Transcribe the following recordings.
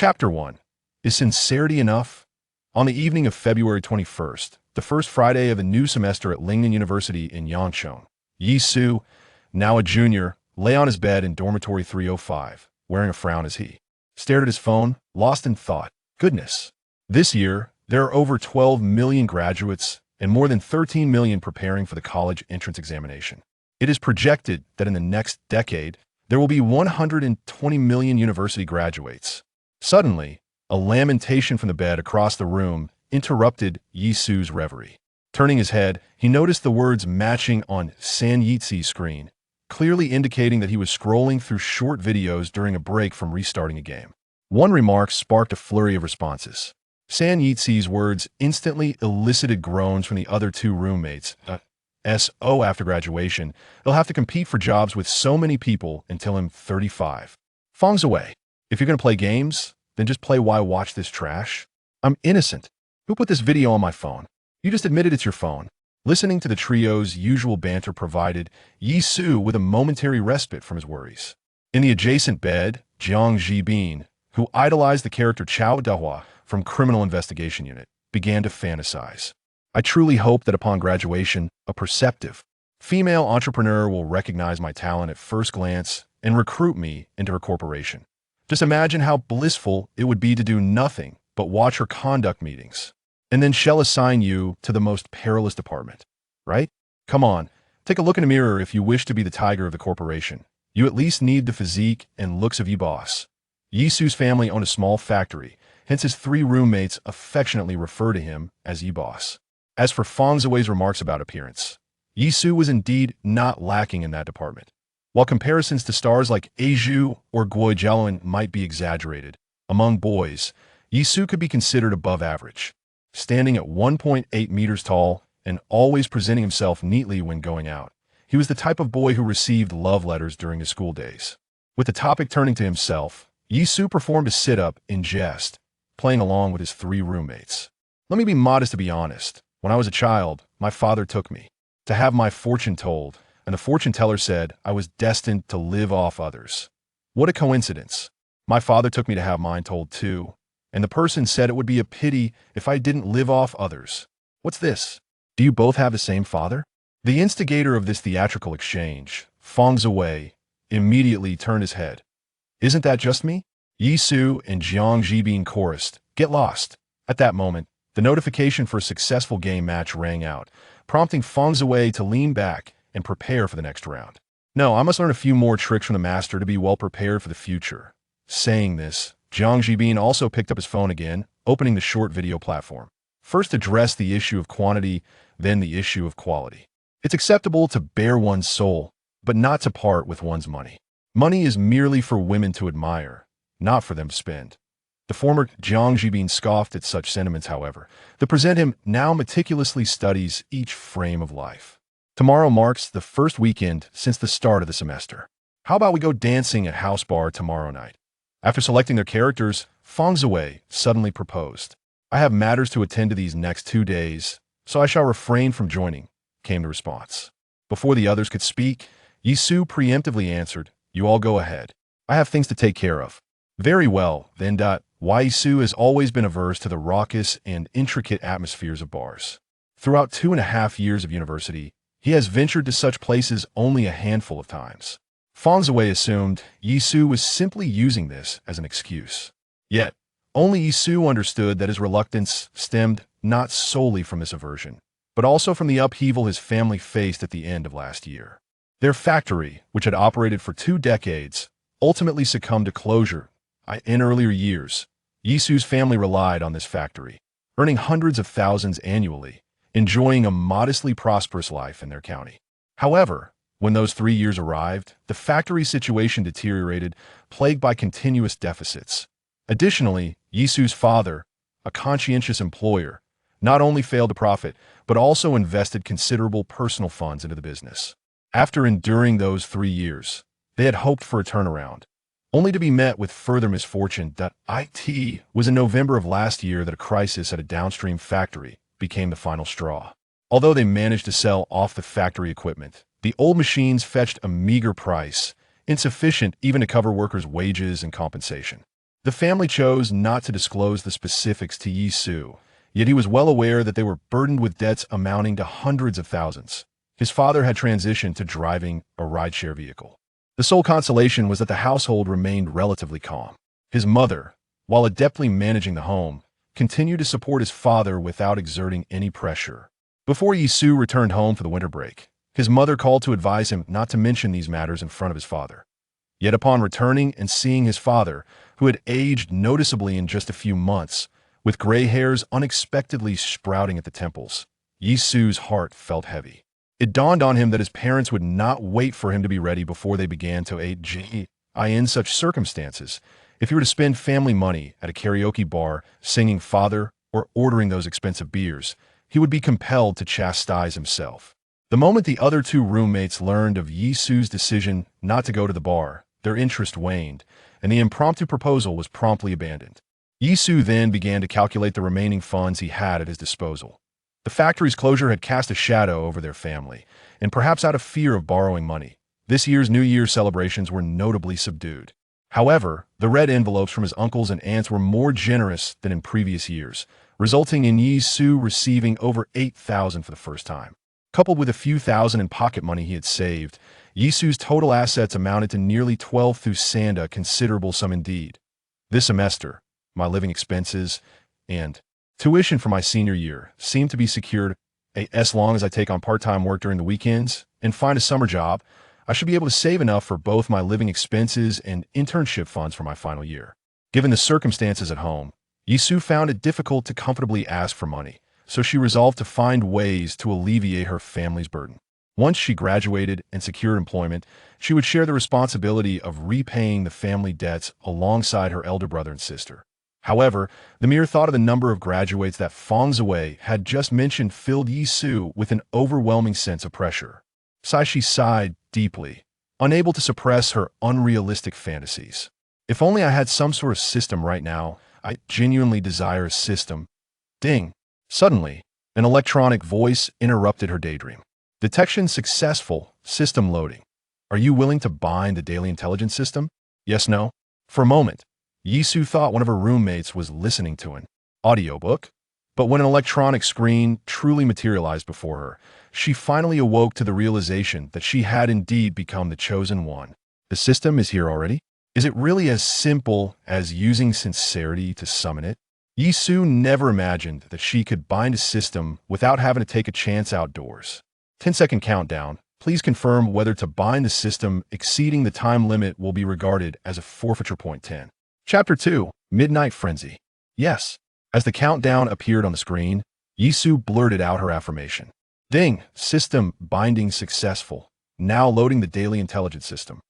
Chapter 1. Is Sincerity Enough? On the evening of February 21st, the first Friday of the new semester at Lingnan University in Yangcheng, Yi Su, now a junior, lay on his bed in dormitory 305, wearing a frown as he stared at his phone, lost in thought. Goodness. This year, there are over 12 million graduates and more than 13 million preparing for the college entrance examination. It is projected that in the next decade, there will be 120 million university graduates. Suddenly, a lamentation from the bed across the room interrupted Yi Su's reverie. Turning his head, he noticed the words matching on San Yixi's screen, clearly indicating that he was scrolling through short videos during a break from restarting a game. One remark sparked a flurry of responses. San Yixi's words instantly elicited groans from the other two roommates. So after graduation, they'll have to compete for jobs with so many people until I'm 35. Fong's away. If you're going to play games, then just play Why Watch This Trash. I'm innocent. Who put this video on my phone? You just admitted it's your phone. Listening to the trio's usual banter provided Yi Su with a momentary respite from his worries. In the adjacent bed, Jiang Jibin, who idolized the character Chao Dahua from Criminal Investigation Unit, began to fantasize. I truly hope that upon graduation, a perceptive female entrepreneur will recognize my talent at first glance and recruit me into her corporation. Just imagine how blissful it would be to do nothing but watch her conduct meetings. And then she'll assign you to the most perilous department, right? Come on, take a look in the mirror if you wish to be the tiger of the corporation. You at least need the physique and looks of Yi Boss. Yi Su's family owned a small factory, hence his three roommates affectionately refer to him as Yi Boss. As for Fong Ziwei's remarks about appearance, Yi Su was indeed not lacking in that department. While comparisons to stars like Aizhu or Guo Jiaoan might be exaggerated, among boys, Yi Su could be considered above average. Standing at 1.8 meters tall and always presenting himself neatly when going out, he was the type of boy who received love letters during his school days. With the topic turning to himself, Yi Su performed a sit-up in jest, playing along with his three roommates. Let me be modest to be honest. When I was a child, my father took me to have my fortune told, and the fortune teller said I was destined to live off others. What a coincidence. My father took me to have mine told too, and the person said it would be a pity if I didn't live off others. What's this? Do you both have the same father? The instigator of this theatrical exchange, Fong Ziwei, immediately turned his head. Isn't that just me? Yi Su and Jiang Jibin chorused, "Get lost." At that moment, the notification for a successful game match rang out, prompting Fong Ziwei to lean back and prepare for the next round. No, I must learn a few more tricks from the master to be well prepared for the future. Saying this, Jiang Jibin also picked up his phone again, opening the short video platform. First address the issue of quantity, then the issue of quality. It's acceptable to bare one's soul, but not to part with one's money. Money is merely for women to admire, not for them to spend. The former Jiang Jibin scoffed at such sentiments, however. The present him now meticulously studies each frame of life. Tomorrow marks the first weekend since the start of the semester. How about we go dancing at House Bar tomorrow night? After selecting their characters, Fong Ziwei suddenly proposed. I have matters to attend to these next 2 days, so I shall refrain from joining, came the response. Before the others could speak, Yi Su preemptively answered, You all go ahead. I have things to take care of. Very well, then. Yi Su has always been averse to the raucous and intricate atmospheres of bars. Throughout 2.5 years of university, he has ventured to such places only a handful of times. Fong Ziwei assumed Yi Su was simply using this as an excuse. Yet, only Yi Su understood that his reluctance stemmed not solely from this aversion, but also from the upheaval his family faced at the end of last year. Their factory, which had operated for 2 decades, ultimately succumbed to closure. In earlier years, Yi Su's family relied on this factory, earning hundreds of thousands annually, enjoying a modestly prosperous life in their county. However, when those 3 years arrived, the factory's situation deteriorated, plagued by continuous deficits. Additionally, Yi Su's father, a conscientious employer, not only failed to profit, but also invested considerable personal funds into the business. After enduring those 3 years, they had hoped for a turnaround, only to be met with further misfortune. It was in November of last year that a crisis at a downstream factory became the final straw. Although they managed to sell off the factory equipment, the old machines fetched a meager price, insufficient even to cover workers' wages and compensation. The family chose not to disclose the specifics to Yi-Su, yet he was well aware that they were burdened with debts amounting to hundreds of thousands. His father had transitioned to driving a rideshare vehicle. The sole consolation was that the household remained relatively calm. His mother, while adeptly managing the home, continued to support his father without exerting any pressure. Before Yi-Su returned home for the winter break, his mother called to advise him not to mention these matters in front of his father. Yet upon returning and seeing his father, who had aged noticeably in just a few months, with gray hairs unexpectedly sprouting at the temples, Yi-Su's heart felt heavy. It dawned on him that his parents would not wait for him to be ready before they began to age. In such circumstances, if he were to spend family money at a karaoke bar, singing Father, or ordering those expensive beers, he would be compelled to chastise himself. The moment the other two roommates learned of Yi-Su's decision not to go to the bar, their interest waned, and the impromptu proposal was promptly abandoned. Yi-Su then began to calculate the remaining funds he had at his disposal. The factory's closure had cast a shadow over their family, and perhaps out of fear of borrowing money, this year's New Year celebrations were notably subdued. However, the red envelopes from his uncles and aunts were more generous than in previous years, resulting in Yi-Su receiving over 8,000 for the first time. Coupled with a few thousand in pocket money he had saved, Yi-Su's total assets amounted to nearly 12,000, a considerable sum indeed. This semester, my living expenses and tuition for my senior year seemed to be secured. As long as I take on part-time work during the weekends and find a summer job, I should be able to save enough for both my living expenses and internship funds for my final year. Given the circumstances at home, Yi-Su found it difficult to comfortably ask for money, so she resolved to find ways to alleviate her family's burden. Once she graduated and secured employment, she would share the responsibility of repaying the family debts alongside her elder brother and sister. However, the mere thought of the number of graduates that Feng Zui had just mentioned filled Yi-Su with an overwhelming sense of pressure. She sighed deeply, unable to suppress her unrealistic fantasies. If only I had some sort of system right now. I genuinely desire a system. Ding! Suddenly, an electronic voice interrupted her daydream. Detection successful. System loading. Are you willing to bind the daily intelligence system? Yes, no? For a moment, Yi-Su thought one of her roommates was listening to an audiobook, but when an electronic screen truly materialized before her, she finally awoke to the realization that she had indeed become the chosen one. The system is here already? Is it really as simple as using sincerity to summon it? Yi-Su never imagined that she could bind a system without having to take a chance outdoors. 10-second countdown. Please confirm whether to bind the system exceeding the time limit will be regarded as a forfeiture. Point 10. Chapter 2. Midnight Frenzy. Yes. As the countdown appeared on the screen, Yi-Su blurted out her affirmation. Ding! System binding successful. Now loading the daily intelligence system.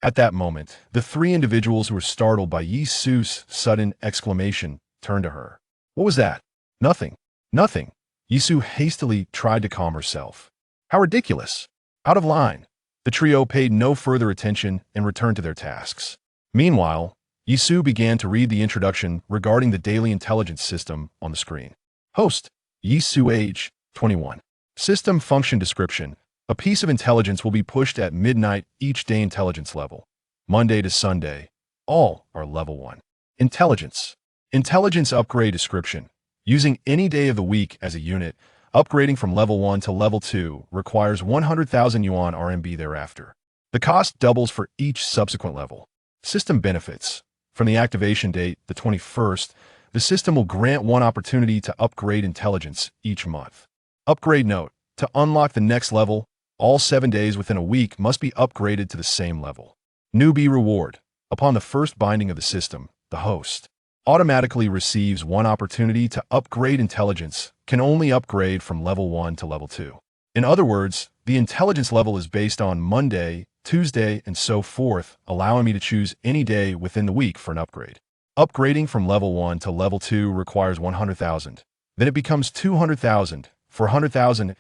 At that moment, the three individuals who were startled by Yi-Su's sudden exclamation turned to her. What was that? Nothing. Nothing. Yi-Su hastily tried to calm herself. How ridiculous. Out of line. The trio paid no further attention and returned to their tasks. Meanwhile, Yi-Su began to read the introduction regarding the daily intelligence system on the screen. Host, Yi-Su, age 21. System function description. A piece of intelligence will be pushed at midnight each day. Intelligence level. Monday to Sunday. All are level 1. Intelligence. Intelligence upgrade description. Using any day of the week as a unit, upgrading from level 1 to level 2 requires 100,000 yuan RMB thereafter. The cost doubles for each subsequent level. System benefits. From the activation date, the 21st, the system will grant one opportunity to upgrade intelligence each month. Upgrade note. To unlock the next level, all 7 days within a week must be upgraded to the same level. Newbie reward. Upon the first binding of the system, the host automatically receives one opportunity to upgrade intelligence, can only upgrade from level 1 to level 2. In other words, the intelligence level is based on Monday, Tuesday, and so forth, allowing me to choose any day within the week for an upgrade. Upgrading from level 1 to level 2 requires 100,000. Then it becomes 200,000. For 100,000,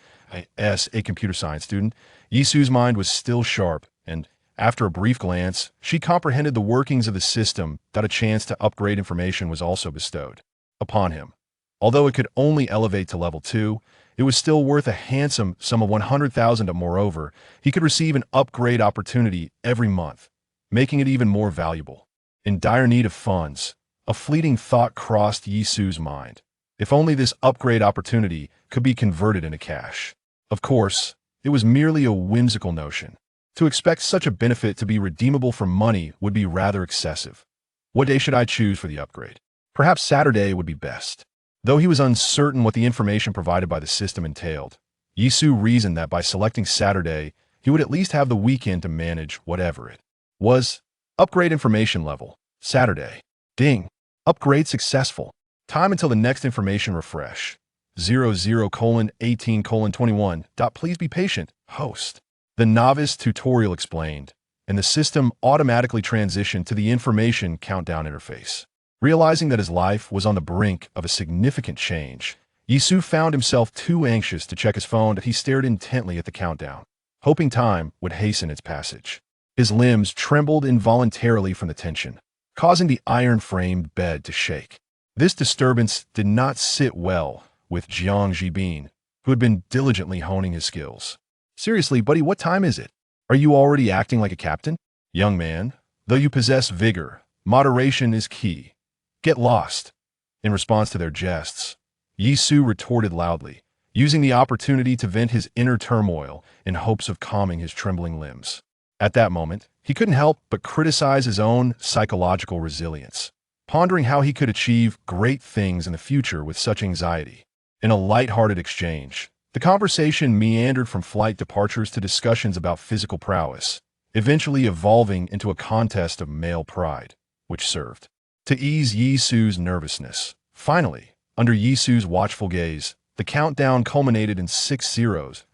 as a computer science student, Yi-Su's mind was still sharp, and after a brief glance, she comprehended the workings of the system that a chance to upgrade information was also bestowed upon him. Although it could only elevate to level 2, it was still worth a handsome sum of 100,000. Moreover, he could receive an upgrade opportunity every month, making it even more valuable. In dire need of funds, a fleeting thought crossed Yisu's mind. If only this upgrade opportunity could be converted into cash. Of course, it was merely a whimsical notion. To expect such a benefit to be redeemable for money would be rather excessive. What day should I choose for the upgrade? Perhaps Saturday would be best. Though he was uncertain what the information provided by the system entailed, Yisu reasoned that by selecting Saturday, he would at least have the weekend to manage whatever it was. Upgrade information level. Saturday. Ding. Upgrade successful. Time until the next information refresh. 00:18:21. Please be patient. Host. The novice tutorial explained, and the system automatically transitioned to the information countdown interface. Realizing that his life was on the brink of a significant change, Yisu found himself too anxious to check his phone that he stared intently at the countdown, hoping time would hasten its passage. His limbs trembled involuntarily from the tension, causing the iron-framed bed to shake. This disturbance did not sit well with Jiang Jibin, who had been diligently honing his skills. Seriously, buddy, what time is it? Are you already acting like a captain? Young man, though you possess vigor, moderation is key. Get lost. In response to their jests, Yisu retorted loudly, using the opportunity to vent his inner turmoil in hopes of calming his trembling limbs. At that moment, he couldn't help but criticize his own psychological resilience, pondering how he could achieve great things in the future with such anxiety. In a light-hearted exchange, the conversation meandered from flight departures to discussions about physical prowess, eventually evolving into a contest of male pride, which served to ease Yisu's nervousness. Finally, under Yisu's watchful gaze, the countdown culminated in 6 zeros.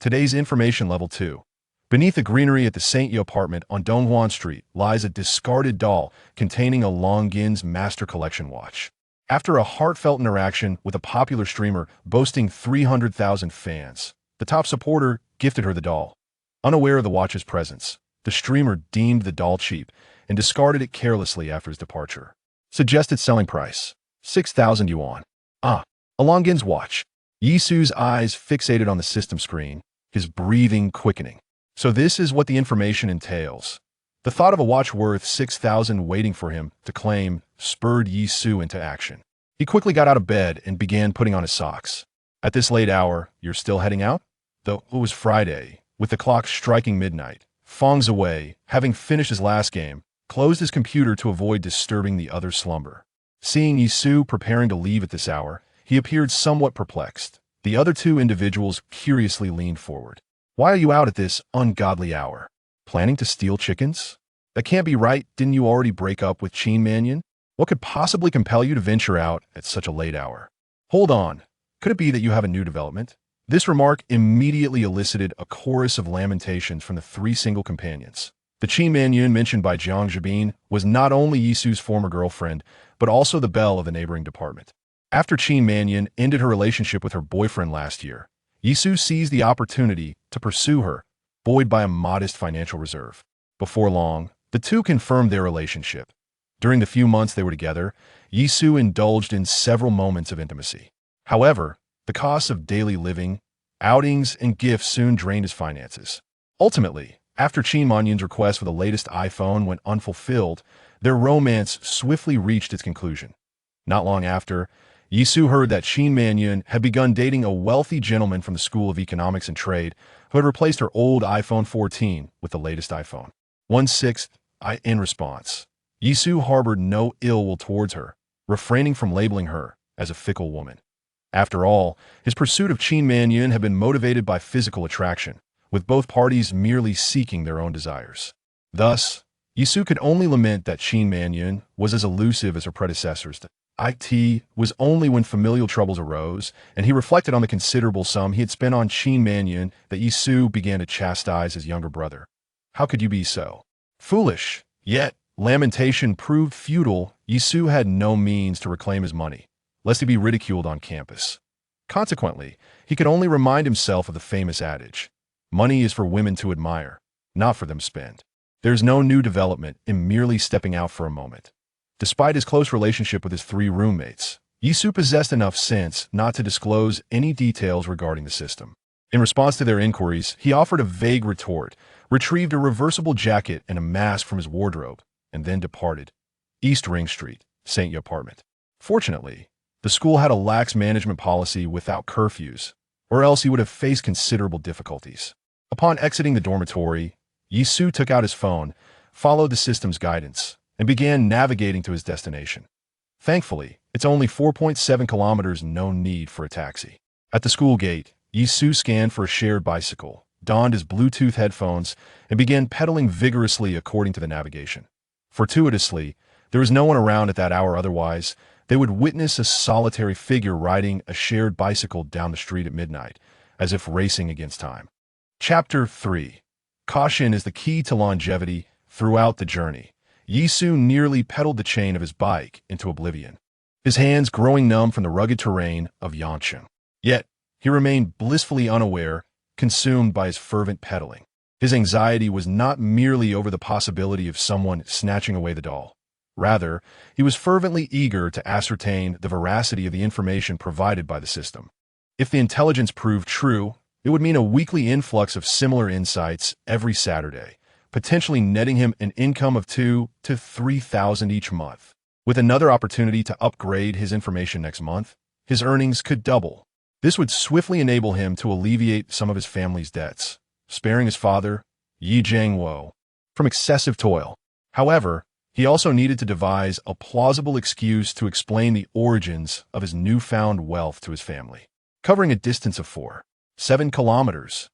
Today's information level 2. Beneath the greenery at the St. Yo apartment on Donghuan Street lies a discarded doll containing a Longines Master Collection watch. After a heartfelt interaction with a popular streamer boasting 300,000 fans, the top supporter gifted her the doll. Unaware of the watch's presence, the streamer deemed the doll cheap and discarded it carelessly after his departure. Suggested selling price: 6,000 yuan. A Longines watch. Yisu's eyes fixated on the system screen, his breathing quickening. So this is what the information entails. The thought of a watch worth 6,000 waiting for him to claim spurred Yisu into action. He quickly got out of bed and began putting on his socks. At this late hour, you're still heading out? Though it was Friday, with the clock striking midnight, Feng Ziwei, having finished his last game, closed his computer to avoid disturbing the other's slumber. Seeing Yisu preparing to leave at this hour, he appeared somewhat perplexed. The other two individuals curiously leaned forward. Why are you out at this ungodly hour? Planning to steal chickens? That can't be right. Didn't you already break up with Qin Mannion? What could possibly compel you to venture out at such a late hour? Hold on. Could it be that you have a new development? This remark immediately elicited a chorus of lamentations from the 3 single companions. The Qin Mannion mentioned by Jiang Jibin was not only Yisu's former girlfriend, but also the belle of the neighboring department. After Qin Mannion ended her relationship with her boyfriend last year, Yisu seized the opportunity to pursue her, buoyed by a modest financial reserve. Before long, the two confirmed their relationship. During the few months they were together, Yisu indulged in several moments of intimacy. However, the costs of daily living, outings, and gifts soon drained his finances. Ultimately, after Qin Mannion's request for the latest iPhone went unfulfilled, their romance swiftly reached its conclusion. Not long after, Yisu heard that Qin Mannion had begun dating a wealthy gentleman from the School of Economics and Trade who had replaced her old iPhone 14 with the latest iPhone 16. In response, Yisu harbored no ill will towards her, refraining from labeling her as a fickle woman. After all, his pursuit of Qin Mannion had been motivated by physical attraction, with both parties merely seeking their own desires. Thus, Yisu could only lament that Qin Mannion was as elusive as her predecessors. It was only when familial troubles arose, and he reflected on the considerable sum he had spent on Qin Mannion, that Yisu began to chastise his younger brother. How could you be so foolish? Yet, lamentation proved futile. Yisu had no means to reclaim his money, lest he be ridiculed on campus. Consequently, he could only remind himself of the famous adage, money is for women to admire, not for them to spend. There's no new development in merely stepping out for a moment. Despite his close relationship with his 3 roommates, Yisu possessed enough sense not to disclose any details regarding the system. In response to their inquiries, he offered a vague retort, retrieved a reversible jacket and a mask from his wardrobe, and then departed. East Ring Street, St. Yu apartment. Fortunately, the school had a lax management policy without curfews, or else he would have faced considerable difficulties. Upon exiting the dormitory, Yisu took out his phone, followed the system's guidance, and began navigating to his destination. Thankfully, it's only 4.7 kilometers, no need for a taxi. At the school gate, Yisu scanned for a shared bicycle, donned his Bluetooth headphones, and began pedaling vigorously according to the navigation. Fortuitously, there was no one around at that hour, otherwise they would witness a solitary figure riding a shared bicycle down the street at midnight, as if racing against time. Chapter 3. Caution is the key to longevity. Throughout the journey, Yisu nearly pedaled the chain of his bike into oblivion, his hands growing numb from the rugged terrain of Yancheng. Yet, he remained blissfully unaware, consumed by his fervent pedaling. His anxiety was not merely over the possibility of someone snatching away the doll. Rather, he was fervently eager to ascertain the veracity of the information provided by the system. If the intelligence proved true, it would mean a weekly influx of similar insights every Saturday, potentially netting him an income of 2,000 to 3,000 each month. With another opportunity to upgrade his information next month, his earnings could double. This would swiftly enable him to alleviate some of his family's debts, sparing his father, Yi Jiangwo, from excessive toil. However, he also needed to devise a plausible excuse to explain the origins of his newfound wealth to his family. Covering a distance of 7 kilometers,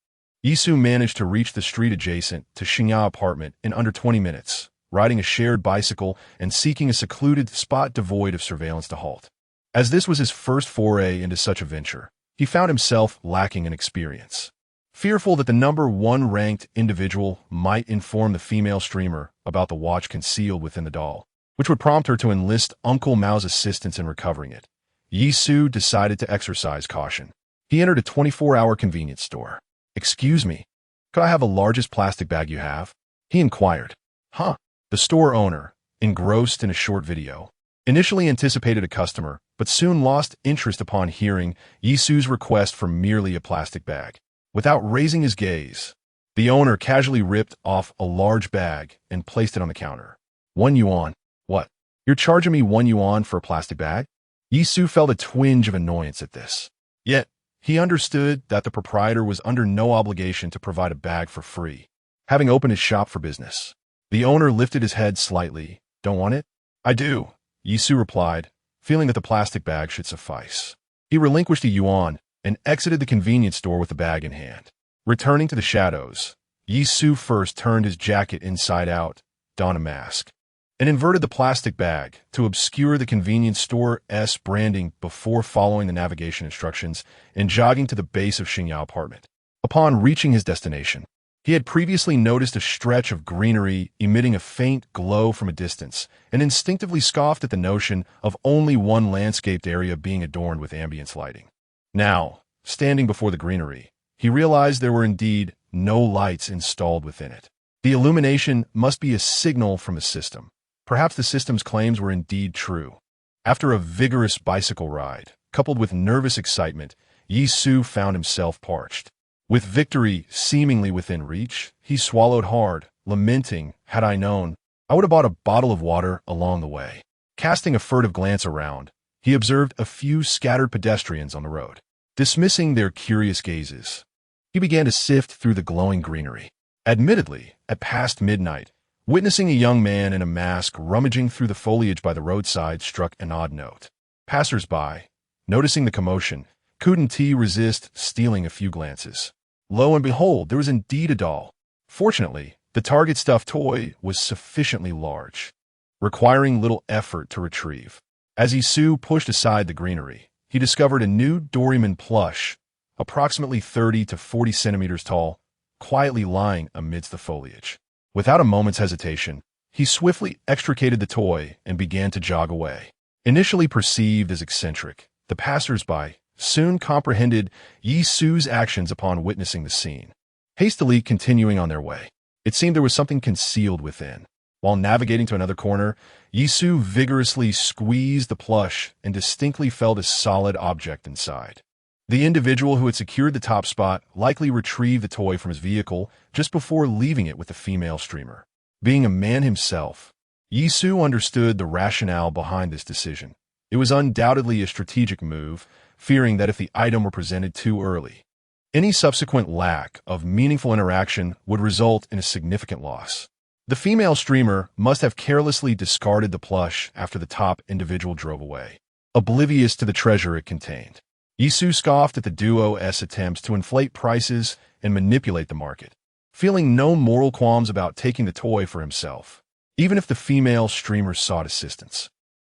Yisu managed to reach the street adjacent to Xingya apartment in under 20 minutes, riding a shared bicycle and seeking a secluded spot devoid of surveillance to halt. As this was his first foray into such a venture, he found himself lacking in experience. Fearful that the number 1 ranked individual might inform the female streamer about the watch concealed within the doll, which would prompt her to enlist Uncle Mao's assistance in recovering it, Yisu decided to exercise caution. He entered a 24-hour convenience store. "Excuse me, could I have the largest plastic bag you have?" he inquired. "Huh?" The store owner, engrossed in a short video, initially anticipated a customer, but soon lost interest upon hearing Yisu's request for merely a plastic bag. Without raising his gaze, the owner casually ripped off a large bag and placed it on the counter. "1 yuan. What? You're charging me 1 yuan for a plastic bag?" Yisu felt a twinge of annoyance at this. Yet, he understood that the proprietor was under no obligation to provide a bag for free, having opened his shop for business. The owner lifted his head slightly. "Don't want it?" "I do," Yisu replied, feeling that the plastic bag should suffice. He relinquished a yuan and exited the convenience store with the bag in hand. Returning to the shadows, Yisu first turned his jacket inside out, donned a mask, and inverted the plastic bag to obscure the convenience store's branding before following the navigation instructions and jogging to the base of Xingya apartment. Upon reaching his destination, he had previously noticed a stretch of greenery emitting a faint glow from a distance and instinctively scoffed at the notion of only one landscaped area being adorned with ambience lighting. Now, standing before the greenery, he realized there were indeed no lights installed within it. The illumination must be a signal from the system. Perhaps the system's claims were indeed true. After a vigorous bicycle ride, coupled with nervous excitement, Yisu found himself parched. With victory seemingly within reach, he swallowed hard, lamenting, "Had I known, I would have bought a bottle of water along the way." Casting a furtive glance around, he observed a few scattered pedestrians on the road. Dismissing their curious gazes, he began to sift through the glowing greenery. Admittedly, at past midnight, witnessing a young man in a mask rummaging through the foliage by the roadside struck an odd note. Passers-by, noticing the commotion, couldn't resist stealing a few glances. Lo and behold, there was indeed a doll. Fortunately, the target stuffed toy was sufficiently large, requiring little effort to retrieve. As Yisu pushed aside the greenery, he discovered a new Doraemon plush, approximately 30 to 40 centimeters tall, quietly lying amidst the foliage. Without a moment's hesitation, he swiftly extricated the toy and began to jog away. Initially perceived as eccentric, the passers-by soon comprehended Yisu's actions upon witnessing the scene. Hastily continuing on their way, it seemed there was something concealed within. While navigating to another corner, Yisu vigorously squeezed the plush and distinctly felt a solid object inside. The individual who had secured the top spot likely retrieved the toy from his vehicle just before leaving it with the female streamer. Being a man himself, Yisu understood the rationale behind this decision. It was undoubtedly a strategic move, fearing that if the item were presented too early, any subsequent lack of meaningful interaction would result in a significant loss. The female streamer must have carelessly discarded the plush after the top individual drove away, oblivious to the treasure it contained. Yisu scoffed at the duo's attempts to inflate prices and manipulate the market, feeling no moral qualms about taking the toy for himself, even if the female streamer sought assistance.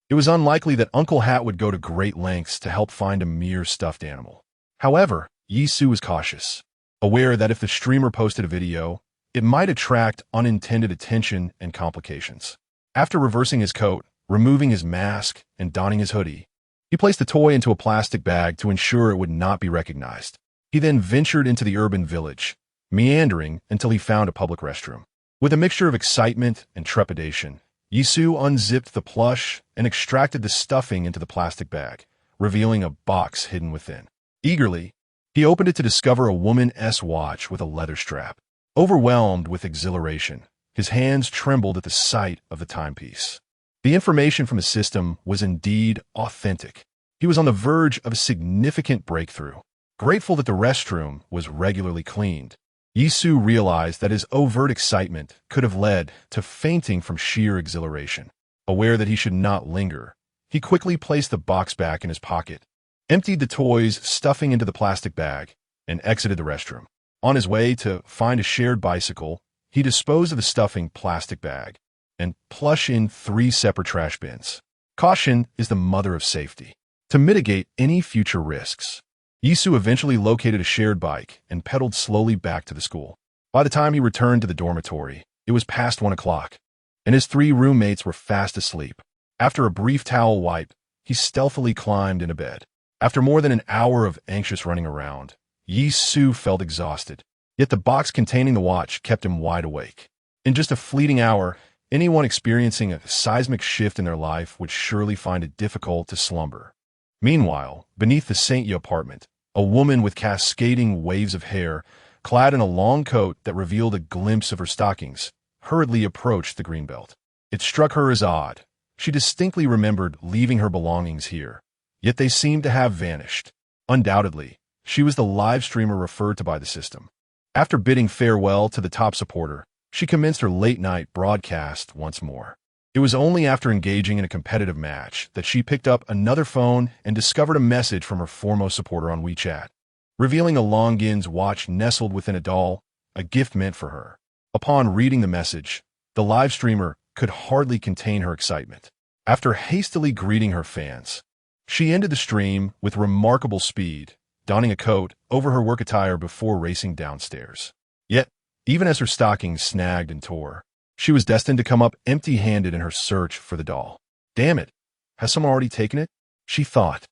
It was unlikely that Uncle Hat would go to great lengths to help find a mere stuffed animal. However, Yisu was cautious, aware that if the streamer posted a video, it might attract unintended attention and complications. After reversing his coat, removing his mask, and donning his hoodie, he placed the toy into a plastic bag to ensure it would not be recognized. He then ventured into the urban village, meandering until he found a public restroom. With a mixture of excitement and trepidation, Yisu unzipped the plush and extracted the stuffing into the plastic bag, revealing a box hidden within. Eagerly, he opened it to discover a woman's watch with a leather strap. Overwhelmed with exhilaration, his hands trembled at the sight of the timepiece. The information from the system was indeed authentic. He was on the verge of a significant breakthrough. Grateful that the restroom was regularly cleaned, Yisu realized that his overt excitement could have led to fainting from sheer exhilaration. Aware that he should not linger, he quickly placed the box back in his pocket, emptied the toy's stuffing into the plastic bag, and exited the restroom. On his way to find a shared bicycle, he disposed of the stuffing plastic bag and plush in 3 separate trash bins. Caution is the mother of safety. To mitigate any future risks, Yisu eventually located a shared bike and pedaled slowly back to the school. By the time he returned to the dormitory, it was past 1 o'clock, and his 3 roommates were fast asleep. After a brief towel wipe, he stealthily climbed into bed. After more than an hour of anxious running around, Yisu felt exhausted, yet the box containing the watch kept him wide awake. In just a fleeting hour, anyone experiencing a seismic shift in their life would surely find it difficult to slumber. Meanwhile, beneath the St. Yi apartment, a woman with cascading waves of hair, clad in a long coat that revealed a glimpse of her stockings, hurriedly approached the greenbelt. It struck her as odd. She distinctly remembered leaving her belongings here, yet they seemed to have vanished. Undoubtedly, she was the live streamer referred to by the system. After bidding farewell to the top supporter, she commenced her late-night broadcast once more. It was only after engaging in a competitive match that she picked up another phone and discovered a message from her foremost supporter on WeChat, revealing a Longines watch nestled within a doll, a gift meant for her. Upon reading the message, the live streamer could hardly contain her excitement. After hastily greeting her fans, she ended the stream with remarkable speed, donning a coat over her work attire before racing downstairs. Yet, even as her stockings snagged and tore, she was destined to come up empty-handed in her search for the doll. Damn it, has someone already taken it? She thought.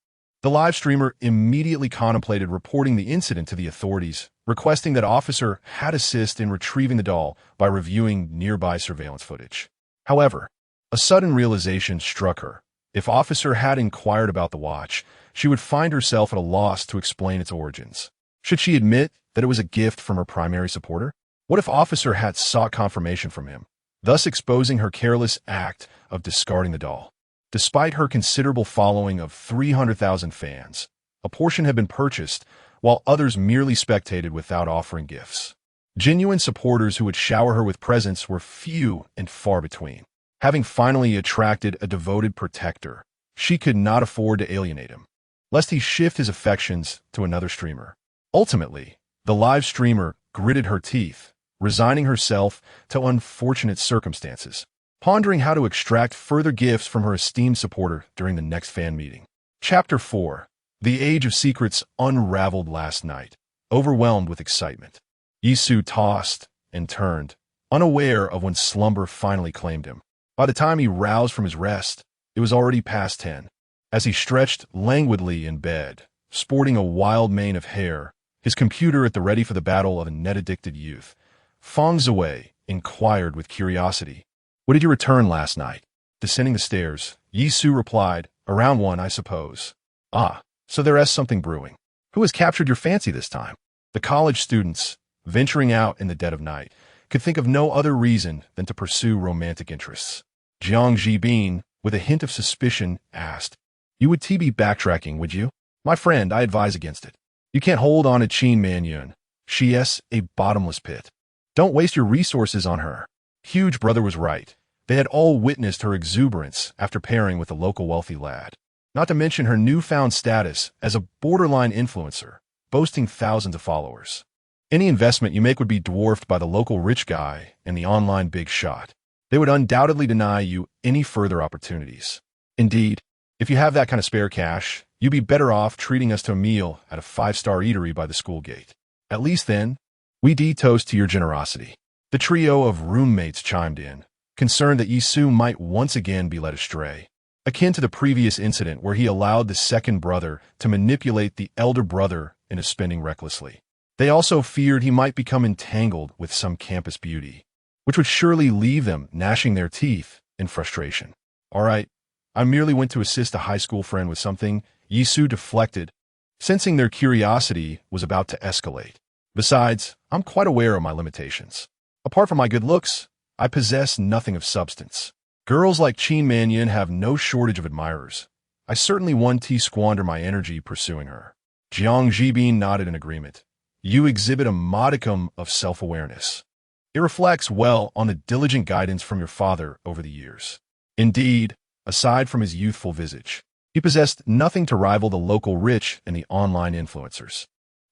The live streamer immediately contemplated reporting the incident to the authorities, requesting that Officer Hat assist in retrieving the doll by reviewing nearby surveillance footage. However, a sudden realization struck her. If Officer Hat inquired about the watch, she would find herself at a loss to explain its origins. Should she admit that it was a gift from her primary supporter? What if Officer Hat sought confirmation from him, thus exposing her careless act of discarding the doll? Despite her considerable following of 300,000 fans, a portion had been purchased, while others merely spectated without offering gifts. Genuine supporters who would shower her with presents were few and far between. Having finally attracted a devoted protector, she could not afford to alienate him, lest he shift his affections to another streamer. Ultimately, the live streamer gritted her teeth, resigning herself to unfortunate circumstances, pondering how to extract further gifts from her esteemed supporter during the next fan meeting. Chapter 4. The Age of Secrets unraveled last night, overwhelmed with excitement. Yisu tossed and turned, unaware of when slumber finally claimed him. By the time he roused from his rest, it was already past 10. As he stretched languidly in bed, sporting a wild mane of hair, his computer at the ready for the battle of a net-addicted youth, Feng Zuei inquired with curiosity, "What did you return last night?" Descending the stairs, Yisu replied, "Around 1, I suppose." "Ah, so there is something brewing. Who has captured your fancy this time?" The college students, venturing out in the dead of night, could think of no other reason than to pursue romantic interests. Jiang Jibin, with a hint of suspicion, asked. You would be backtracking, would you? My friend, I advise against it. You can't hold on to Qin Manyun. She is a bottomless pit. Don't waste your resources on her. Huge Brother was right. They had all witnessed her exuberance after pairing with a local wealthy lad. Not to mention her newfound status as a borderline influencer, boasting thousands of followers. Any investment you make would be dwarfed by the local rich guy and the online big shot. They would undoubtedly deny you any further opportunities. Indeed, if you have that kind of spare cash, you'd be better off treating us to a meal at a 5-star eatery by the school gate. At least then, we toast to your generosity. The trio of roommates chimed in, concerned that Yisu might once again be led astray, akin to the previous incident where he allowed the second brother to manipulate the elder brother into spending recklessly. They also feared he might become entangled with some campus beauty, which would surely leave them gnashing their teeth in frustration. All right, I merely went to assist a high school friend with something. Yisu deflected, sensing their curiosity was about to escalate. Besides, I'm quite aware of my limitations. Apart from my good looks, I possess nothing of substance. Girls like Qin Manyun have no shortage of admirers. I certainly won't squander my energy pursuing her. Jiang Jibin nodded in agreement. You exhibit a modicum of self-awareness. It reflects well on the diligent guidance from your father over the years. Indeed, aside from his youthful visage, he possessed nothing to rival the local rich and the online influencers.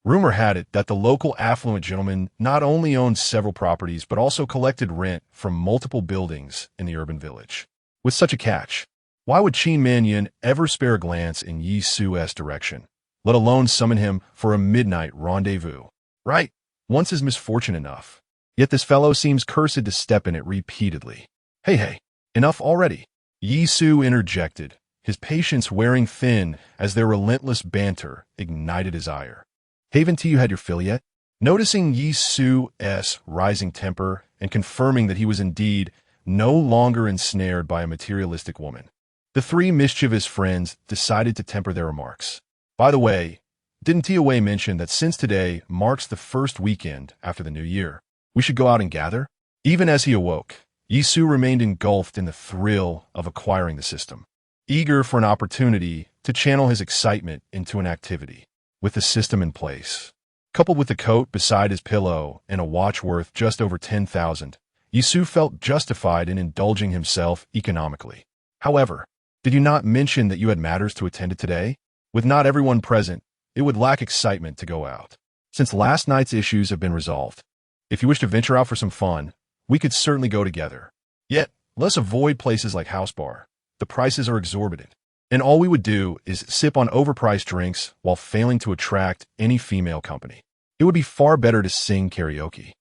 Rumor had it that the local affluent gentleman not only owned several properties but also collected rent from multiple buildings in the urban village. With such a catch, why would Qin Manyun ever spare a glance in Yi Su's direction, let alone summon him for a midnight rendezvous? Right, once is misfortune enough. Yet this fellow seems cursed to step in it repeatedly. Hey, enough already. Yi Su interjected, his patience wearing thin as their relentless banter ignited his ire. Haven't you had your fill yet? Noticing Yi Su's rising temper and confirming that he was indeed no longer ensnared by a materialistic woman, the three mischievous friends decided to temper their remarks. By the way, didn't Tiawei mention that since today marks the first weekend after the new year, we should go out and gather? Even as he awoke, Yi Su remained engulfed in the thrill of acquiring the system, eager for an opportunity to channel his excitement into an activity. With the system in place, coupled with the coat beside his pillow and a watch worth just over 10,000, Yi Su felt justified in indulging himself economically. However, did you not mention that you had matters to attend to today? With not everyone present, it would lack excitement to go out. Since last night's issues have been resolved, if you wish to venture out for some fun, we could certainly go together. Yet, let's avoid places like House Bar. The prices are exorbitant, and all we would do is sip on overpriced drinks while failing to attract any female company. It would be far better to sing karaoke.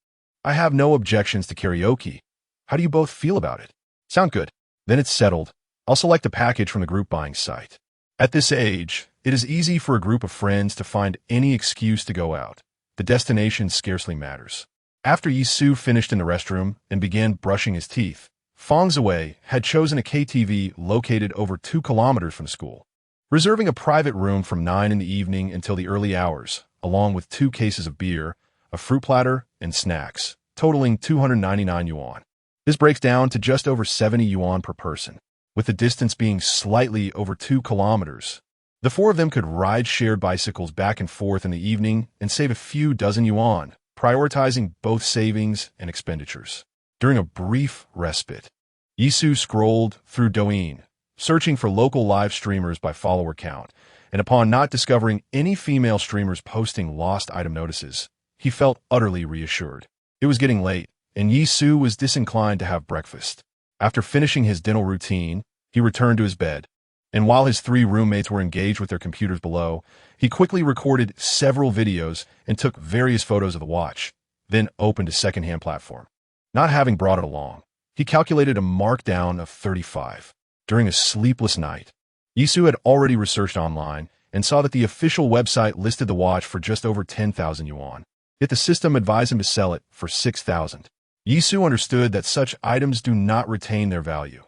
I have no objections to karaoke. How do you both feel about it? Sound good? Then it's settled. I'll select a package from the group buying site. At this age, it is easy for a group of friends to find any excuse to go out. The destination scarcely matters. After Yi Su finished in the restroom and began brushing his teeth, Fong Ziwei had chosen a KTV located over 2 kilometers from the school, reserving a private room from 9 in the evening until the early hours, along with 2 cases of beer, a fruit platter, and snacks, totaling 299 yuan. This breaks down to just over 70 yuan per person, with the distance being slightly over 2 kilometers. The 4 of them could ride shared bicycles back and forth in the evening and save a few dozen yuan, prioritizing both savings and expenditures. During a brief respite, Yi Su scrolled through Douyin, searching for local live streamers by follower count, and upon not discovering any female streamers posting lost item notices, he felt utterly reassured. It was getting late, and Yi Su was disinclined to have breakfast. After finishing his dental routine, he returned to his bed, and while his 3 roommates were engaged with their computers below, he quickly recorded several videos and took various photos of the watch, then opened a second-hand platform. Not having brought it along, he calculated a markdown of 35. During a sleepless night, Yi Su had already researched online and saw that the official website listed the watch for just over 10,000 yuan, yet the system advised him to sell it for 6,000. Yi Su understood that such items do not retain their value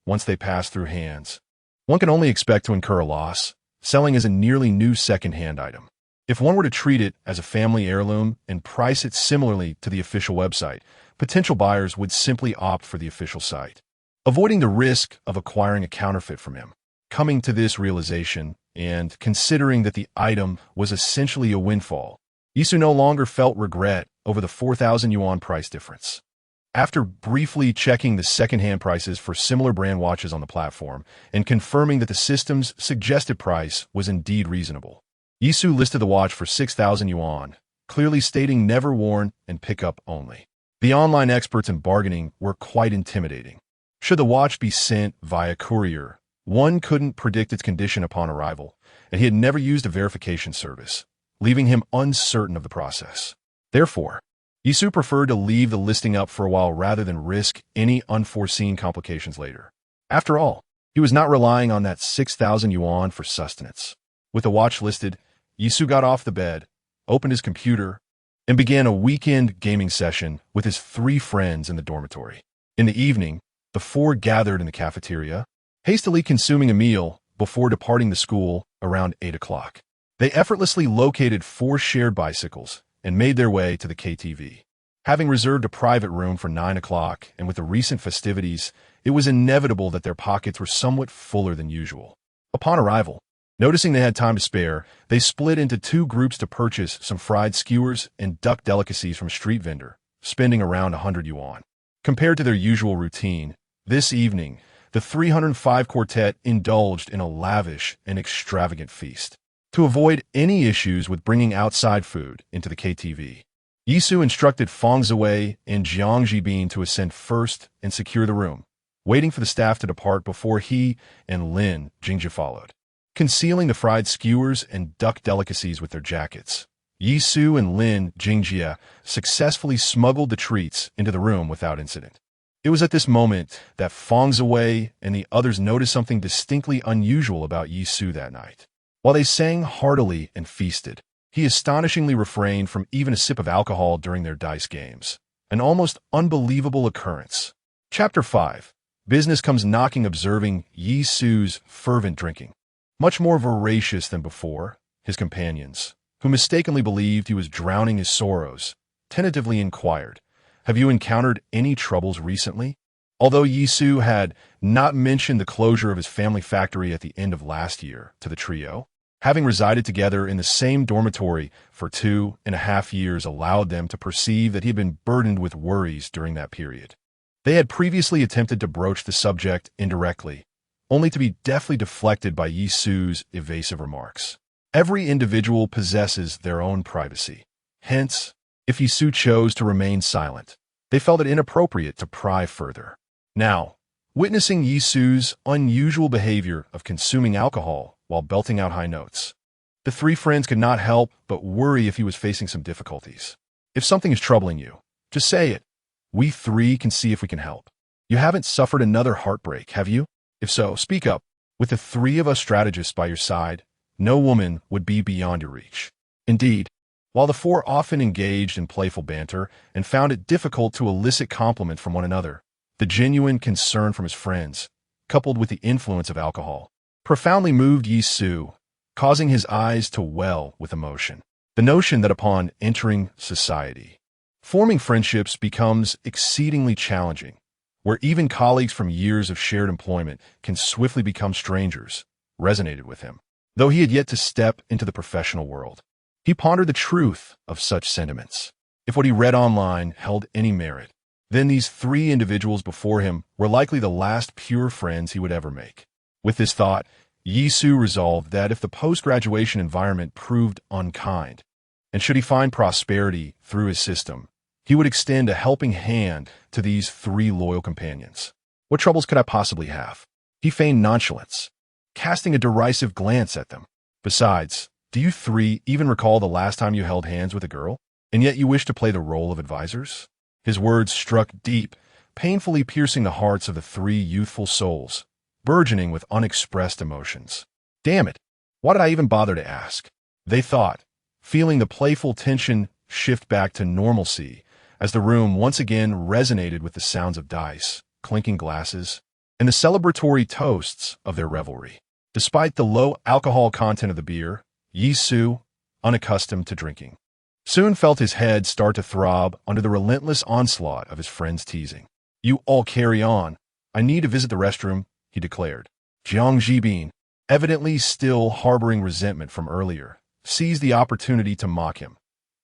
once they pass through hands. One can only expect to incur a loss, selling as a nearly new second-hand item. If one were to treat it as a family heirloom and price it similarly to the official website, potential buyers would simply opt for the official site. avoiding the risk of acquiring a counterfeit from him. Coming to this realization, and considering that the item was essentially a windfall, Yisu no longer felt regret over the 4,000 yuan price difference. After briefly checking the second-hand prices for similar brand watches on the platform and confirming that the system's suggested price was indeed reasonable, Yisu listed the watch for 6,000 yuan, clearly stating never worn and pickup only. The online experts in bargaining were quite intimidating. Should the watch be sent via courier, one couldn't predict its condition upon arrival, and he had never used a verification service, leaving him uncertain of the process. Therefore, Yisu preferred to leave the listing up for a while rather than risk any unforeseen complications later. After all, he was not relying on that 6,000 yuan for sustenance. With the watch listed, Yisu got off the bed, opened his computer, and began a weekend gaming session with his 3 friends in the dormitory. In the evening, the 4 gathered in the cafeteria, hastily consuming a meal before departing the school around 8 o'clock. They effortlessly located 4 shared bicycles and made their way to the KTV. Having reserved a private room for 9 o'clock, and with the recent festivities, it was inevitable that their pockets were somewhat fuller than usual. Upon arrival, noticing they had time to spare, they split into 2 groups to purchase some fried skewers and duck delicacies from a street vendor, spending around 100 yuan. Compared to their usual routine, this evening, the 305 quartet indulged in a lavish and extravagant feast. To avoid any issues with bringing outside food into the KTV, Yisu instructed Feng Ziwei and Jiang Jibin to ascend first and secure the room, waiting for the staff to depart before he and Lin Jingjia followed. Concealing the fried skewers and duck delicacies with their jackets, Yisu and Lin Jingjia successfully smuggled the treats into the room without incident. It was at this moment that Feng Ziwei and the others noticed something distinctly unusual about Yisu that night. While they sang heartily and feasted, he astonishingly refrained from even a sip of alcohol during their dice games. An almost unbelievable occurrence. Chapter 5. Business comes knocking, observing Yisu's fervent drinking. Much more voracious than before, his companions, who mistakenly believed he was drowning his sorrows, tentatively inquired, "Have you encountered any troubles recently?" Although Yisu had not mentioned the closure of his family factory at the end of last year to the trio, having resided together in the same dormitory for 2.5 years allowed them to perceive that he had been burdened with worries during that period. They had previously attempted to broach the subject indirectly, only to be deftly deflected by Yisu's evasive remarks. Every individual possesses their own privacy. Hence, if Yisu chose to remain silent, they felt it inappropriate to pry further. Now, witnessing Yisu's unusual behavior of consuming alcohol while belting out high notes, the 3 friends could not help but worry if he was facing some difficulties. If something is troubling you, just say it. We 3 can see if we can help. You haven't suffered another heartbreak, have you? If so, speak up. With the 3 of us strategists by your side, no woman would be beyond your reach. Indeed, while the 4 often engaged in playful banter and found it difficult to elicit compliment from one another, the genuine concern from his friends, coupled with the influence of alcohol, profoundly moved Yisu, causing his eyes to well with emotion. The notion that upon entering society, forming friendships becomes exceedingly challenging, where even colleagues from years of shared employment can swiftly become strangers, resonated with him. Though he had yet to step into the professional world, he pondered the truth of such sentiments. If what he read online held any merit, then these 3 individuals before him were likely the last pure friends he would ever make. With this thought, Yisu resolved that if the post-graduation environment proved unkind, and should he find prosperity through his system, he would extend a helping hand to these 3 loyal companions. What troubles could I possibly have? He feigned nonchalance, casting a derisive glance at them. Besides, do you 3 even recall the last time you held hands with a girl? And yet you wish to play the role of advisors? His words struck deep, painfully piercing the hearts of the 3 youthful souls, burgeoning with unexpressed emotions. Damn it, why did I even bother to ask? They thought, feeling the playful tension shift back to normalcy as the room once again resonated with the sounds of dice, clinking glasses, and the celebratory toasts of their revelry. Despite the low alcohol content of the beer, Yisu, unaccustomed to drinking, soon felt his head start to throb under the relentless onslaught of his friends' teasing. "You all carry on. I need to visit the restroom, he declared. Jiang Jibin, evidently still harboring resentment from earlier, seized the opportunity to mock him.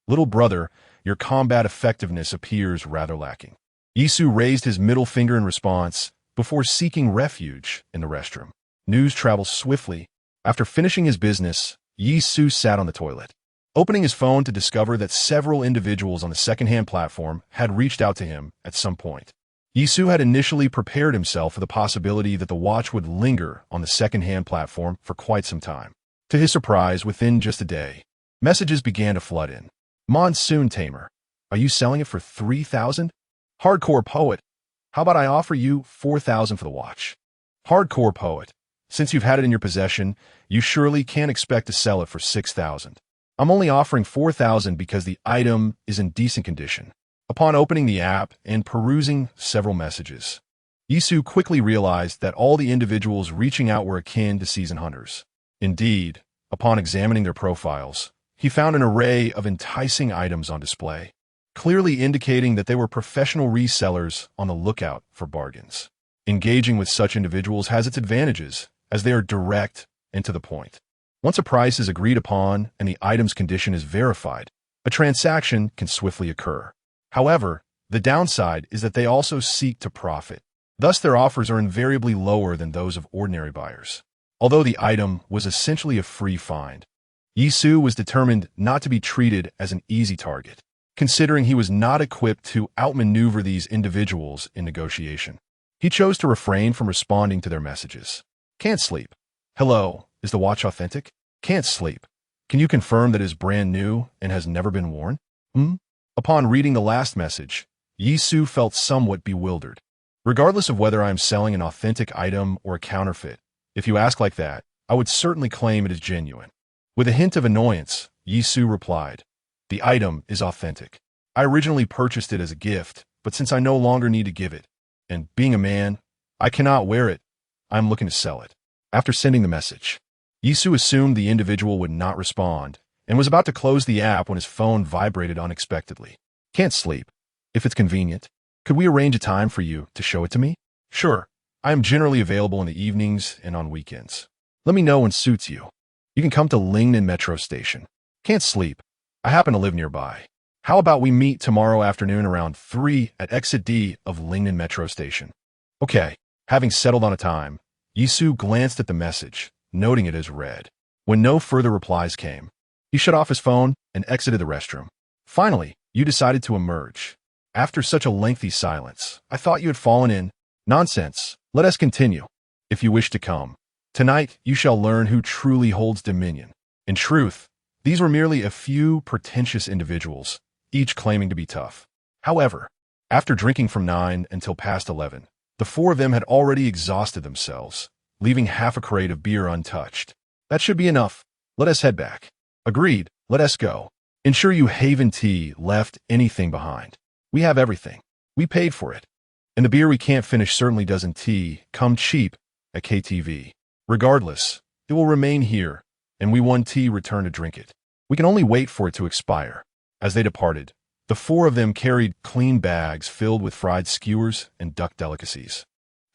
Little brother, your combat effectiveness appears rather lacking. Yisu raised his middle finger in response before seeking refuge in the restroom. News travels swiftly. After finishing his business, Yisu sat on the toilet, opening his phone to discover that several individuals on the second-hand platform had reached out to him at some point. Yisu had initially prepared himself for the possibility that the watch would linger on the second-hand platform for quite some time. To his surprise, within just a day, messages began to flood in. Monsoon Tamer, are you selling it for 3,000? Hardcore Poet, how about I offer you 4,000 for the watch? Hardcore Poet, since you've had it in your possession, you surely can't expect to sell it for 6,000. I'm only offering 4,000 because the item is in decent condition. Upon opening the app and perusing several messages, Yisu quickly realized that all the individuals reaching out were akin to season hunters. Indeed, upon examining their profiles, he found an array of enticing items on display, clearly indicating that they were professional resellers on the lookout for bargains. Engaging with such individuals has its advantages, as they are direct and to the point. Once a price is agreed upon and the item's condition is verified, a transaction can swiftly occur. However, the downside is that they also seek to profit. Thus, their offers are invariably lower than those of ordinary buyers. Although the item was essentially a free find, Yisu was determined not to be treated as an easy target, considering he was not equipped to outmaneuver these individuals in negotiation. He chose to refrain from responding to their messages. Can't sleep. Hello, is the watch authentic? Can't sleep. Can you confirm that it is brand new and has never been worn? Upon reading the last message, Yisu felt somewhat bewildered. Regardless of whether I am selling an authentic item or a counterfeit, if you ask like that, I would certainly claim it is genuine. With a hint of annoyance, Yisu replied, the item is authentic. I originally purchased it as a gift, but since I no longer need to give it, and being a man, I cannot wear it, I am looking to sell it. After sending the message, Yisu assumed the individual would not respond and was about to close the app when his phone vibrated unexpectedly. Can't sleep. If it's convenient, could we arrange a time for you to show it to me? Sure. I am generally available in the evenings and on weekends. Let me know when suits you. You can come to Lingnan Metro Station. Can't sleep. I happen to live nearby. How about we meet tomorrow afternoon around 3 at exit D of Lingnan Metro Station? Okay. Having settled on a time, Yisu glanced at the message, noting it as read. When no further replies came, he shut off his phone and exited the restroom. Finally, you decided to emerge. After such a lengthy silence, I thought you had fallen in. Nonsense. Let us continue. If you wish to come. Tonight, you shall learn who truly holds dominion. In truth, these were merely a few pretentious individuals, each claiming to be tough. However, after drinking from 9 until past 11, the 4 of them had already exhausted themselves, leaving half a crate of beer untouched. That should be enough. Let us head back. Agreed. Let us go. Ensure you haven't left anything behind. We have everything. We paid for it. And the beer we can't finish certainly doesn't come cheap at KTV. Regardless, it will remain here, and we want return to drink it. We can only wait for it to expire. As they departed, the 4 of them carried clean bags filled with fried skewers and duck delicacies,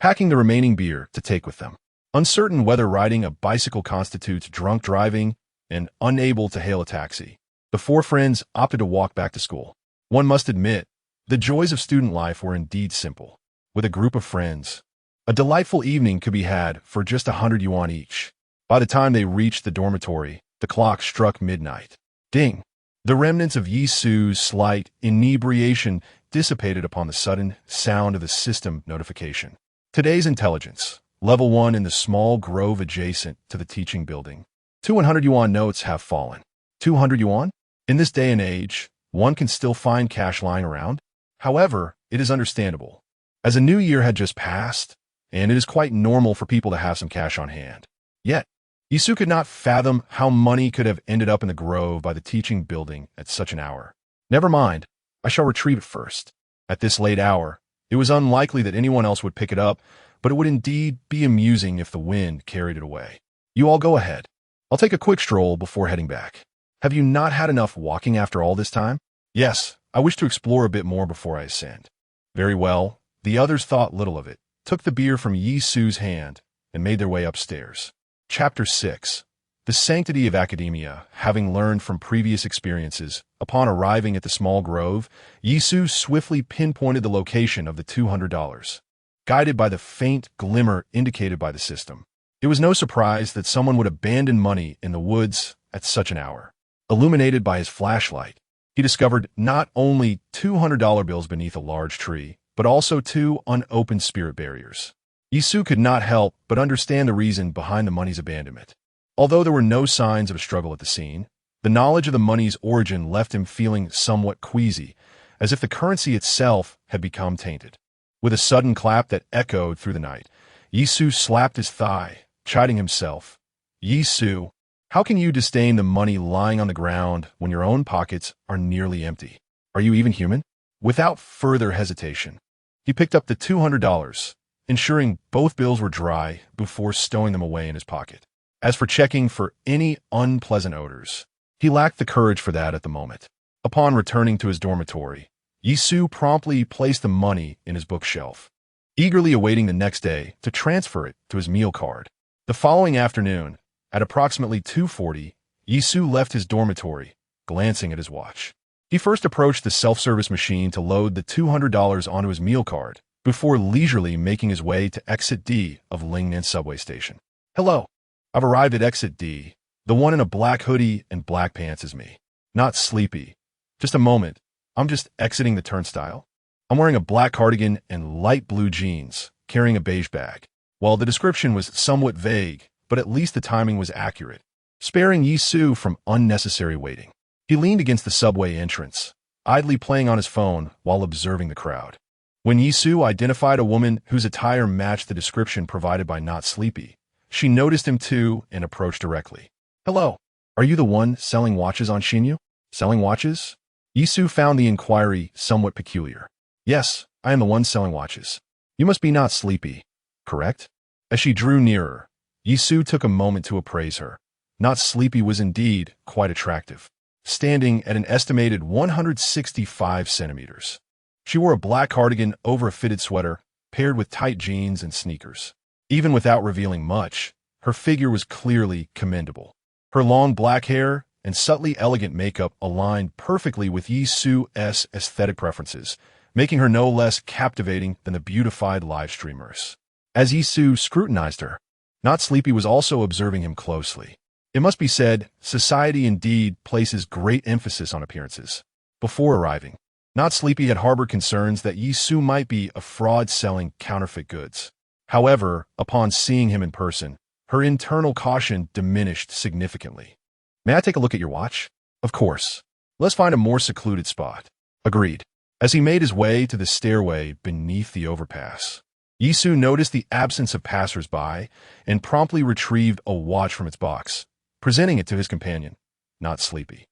packing the remaining beer to take with them. Uncertain whether riding a bicycle constitutes drunk driving and unable to hail a taxi, the 4 friends opted to walk back to school. One must admit, the joys of student life were indeed simple. With a group of friends, a delightful evening could be had for just 100 yuan each. By the time they reached the dormitory, the clock struck midnight. Ding! The remnants of Yisu's slight inebriation dissipated upon the sudden sound of the system notification. Today's intelligence, level 1 in the small grove adjacent to the teaching building. 200 yuan notes have fallen. 200 yuan? In this day and age, one can still find cash lying around. However, it is understandable, as a new year had just passed, and it is quite normal for people to have some cash on hand. Yet, Yisu could not fathom how money could have ended up in the grove by the teaching building at such an hour. Never mind, I shall retrieve it first. At this late hour, it was unlikely that anyone else would pick it up, but it would indeed be amusing if the wind carried it away. You all go ahead. I'll take a quick stroll before heading back. Have you not had enough walking after all this time? Yes, I wish to explore a bit more before I ascend. Very well. The others thought little of it, took the beer from Yi Su's hand and made their way upstairs. Chapter 6. The Sanctity of Academia. Having learned from previous experiences, upon arriving at the small grove, Yi Su swiftly pinpointed the location of the $200, guided by the faint glimmer indicated by the system. It was no surprise that someone would abandon money in the woods at such an hour. Illuminated by his flashlight, he discovered not only $200 bills beneath a large tree, but also 2 unopened spirit barriers. Yi Su could not help but understand the reason behind the money's abandonment. Although there were no signs of a struggle at the scene, the knowledge of the money's origin left him feeling somewhat queasy, as if the currency itself had become tainted. With a sudden clap that echoed through the night, Yi Su slapped his thigh, chiding himself. Yi Su, how can you disdain the money lying on the ground when your own pockets are nearly empty? Are you even human? Without further hesitation, he picked up the $200, ensuring both bills were dry before stowing them away in his pocket. As for checking for any unpleasant odors, he lacked the courage for that at the moment. Upon returning to his dormitory, Yi Su promptly placed the money in his bookshelf, eagerly awaiting the next day to transfer it to his meal card. The following afternoon, at approximately 2:40, Yi Su left his dormitory, glancing at his watch. He first approached the self-service machine to load the $200 onto his meal card, before leisurely making his way to Exit D of Lingnan subway station. Hello. I've arrived at Exit D. The one in a black hoodie and black pants is me. Not sleepy. Just a moment. I'm just exiting the turnstile. I'm wearing a black cardigan and light blue jeans, carrying a beige bag. While the description was somewhat vague, but at least the timing was accurate, sparing Yi Su from unnecessary waiting. He leaned against the subway entrance, idly playing on his phone while observing the crowd. When Yi Su identified a woman whose attire matched the description provided by Not Sleepy, she noticed him too and approached directly. Hello, are you the one selling watches on Shinyu? Selling watches? Yi Su found the inquiry somewhat peculiar. Yes, I am the one selling watches. You must be Not Sleepy, correct? As she drew nearer, Yi Su took a moment to appraise her. Not Sleepy was indeed quite attractive, standing at an estimated 165 centimeters. She wore a black cardigan over a fitted sweater, paired with tight jeans and sneakers. Even without revealing much, her figure was clearly commendable. Her long black hair and subtly elegant makeup aligned perfectly with Yi Su's aesthetic preferences, making her no less captivating than the beautified live streamers. As Yi Su scrutinized her, Not Sleepy was also observing him closely. It must be said, society indeed places great emphasis on appearances. Before arriving, Not Sleepy had harbored concerns that Yi Su might be a fraud selling counterfeit goods. However, upon seeing him in person, her internal caution diminished significantly. May I take a look at your watch? Of course. Let's find a more secluded spot. Agreed. As he made his way to the stairway beneath the overpass, Yi Su noticed the absence of passers-by and promptly retrieved a watch from its box, presenting it to his companion, Not Sleepy.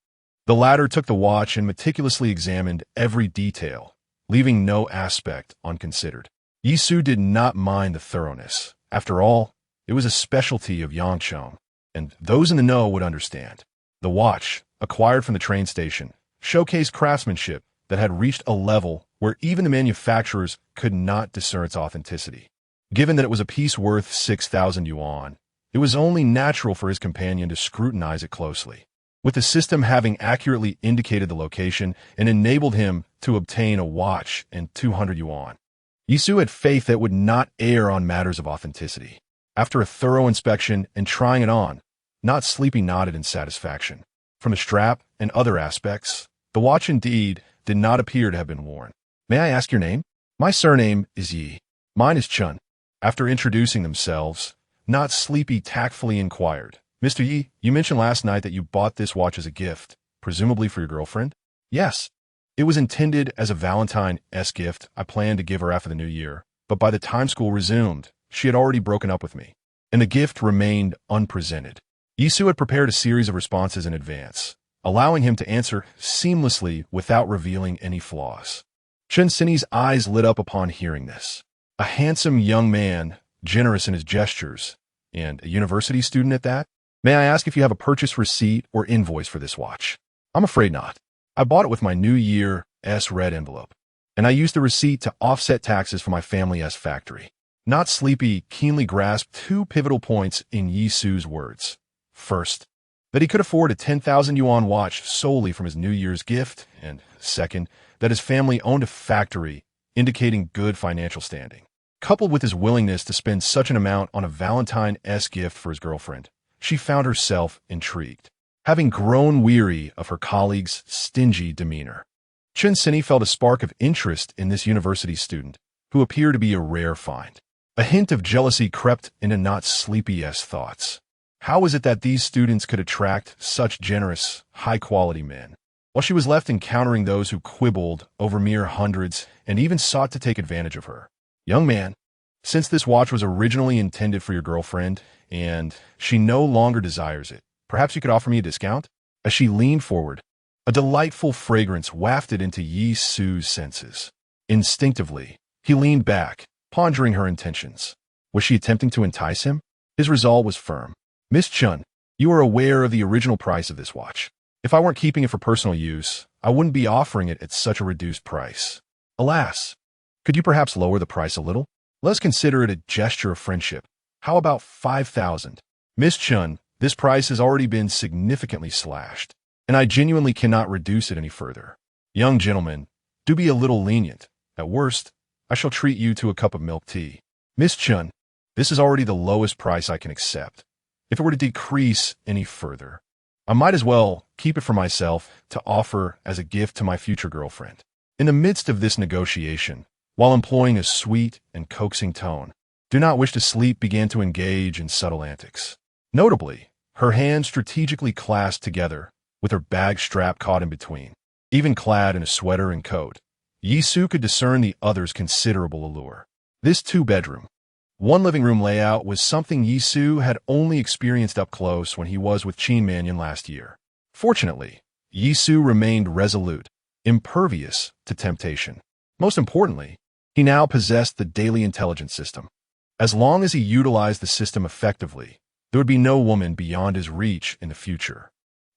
The latter took the watch and meticulously examined every detail, leaving no aspect unconsidered. Yi Su did not mind the thoroughness. After all, it was a specialty of Yangcheng, and those in the know would understand. The watch, acquired from the train station, showcased craftsmanship that had reached a level where even the manufacturers could not discern its authenticity. Given that it was a piece worth 6,000 yuan, it was only natural for his companion to scrutinize it closely. With the system having accurately indicated the location and enabled him to obtain a watch and 200 yuan, Yi Su had faith that it would not err on matters of authenticity. After a thorough inspection and trying it on, Not Sleepy nodded in satisfaction. From the strap and other aspects, the watch indeed did not appear to have been worn. May I ask your name? My surname is Yi. Mine is Chun. After introducing themselves, Not Sleepy tactfully inquired, Mr. Yi, you mentioned last night that you bought this watch as a gift, presumably for your girlfriend? Yes. It was intended as a Valentine's gift I planned to give her after the new year, but by the time school resumed, she had already broken up with me, and the gift remained unpresented. Yi Su had prepared a series of responses in advance, allowing him to answer seamlessly without revealing any flaws. Chen Sini's eyes lit up upon hearing this. A handsome young man, generous in his gestures, and a university student at that? May I ask if you have a purchase receipt or invoice for this watch? I'm afraid not. I bought it with my New Year's red envelope, and I used the receipt to offset taxes for my family's factory. Not sleepy, keenly grasped two pivotal points in Yi Su's words. First, that he could afford a 10,000 yuan watch solely from his New Year's gift, and second, that his family owned a factory, indicating good financial standing. Coupled with his willingness to spend such an amount on a Valentine's gift for his girlfriend, she found herself intrigued, having grown weary of her colleague's stingy demeanor. Chen Sini felt a spark of interest in this university student, who appeared to be a rare find. A hint of jealousy crept into not sleepy-esque thoughts. How was it that these students could attract such generous, high-quality men, while she was left encountering those who quibbled over mere hundreds and even sought to take advantage of her? Young man, since this watch was originally intended for your girlfriend, and she no longer desires it, perhaps you could offer me a discount? As she leaned forward, a delightful fragrance wafted into Yi Su's senses. Instinctively, he leaned back, pondering her intentions. Was she attempting to entice him? His resolve was firm. Miss Chun, you are aware of the original price of this watch. If I weren't keeping it for personal use, I wouldn't be offering it at such a reduced price. Alas, could you perhaps lower the price a little? Let's consider it a gesture of friendship. How about 5,000? Miss Chun, this price has already been significantly slashed, and I genuinely cannot reduce it any further. Young gentleman, do be a little lenient. At worst, I shall treat you to a cup of milk tea. Miss Chun, this is already the lowest price I can accept. If it were to decrease any further, I might as well keep it for myself to offer as a gift to my future girlfriend. In the midst of this negotiation, while employing a sweet and coaxing tone, Do Not Wish to Sleep began to engage in subtle antics. Notably, her hands strategically clasped together, with her bag strap caught in between. Even clad in a sweater and coat, Yi Su could discern the other's considerable allure. This two-bedroom, one-living-room layout was something Yi Su had only experienced up close when he was with Qin Mannion last year. Fortunately, Yi Su remained resolute, impervious to temptation. Most importantly, he now possessed the daily intelligence system. As long as he utilized the system effectively, there would be no woman beyond his reach in the future.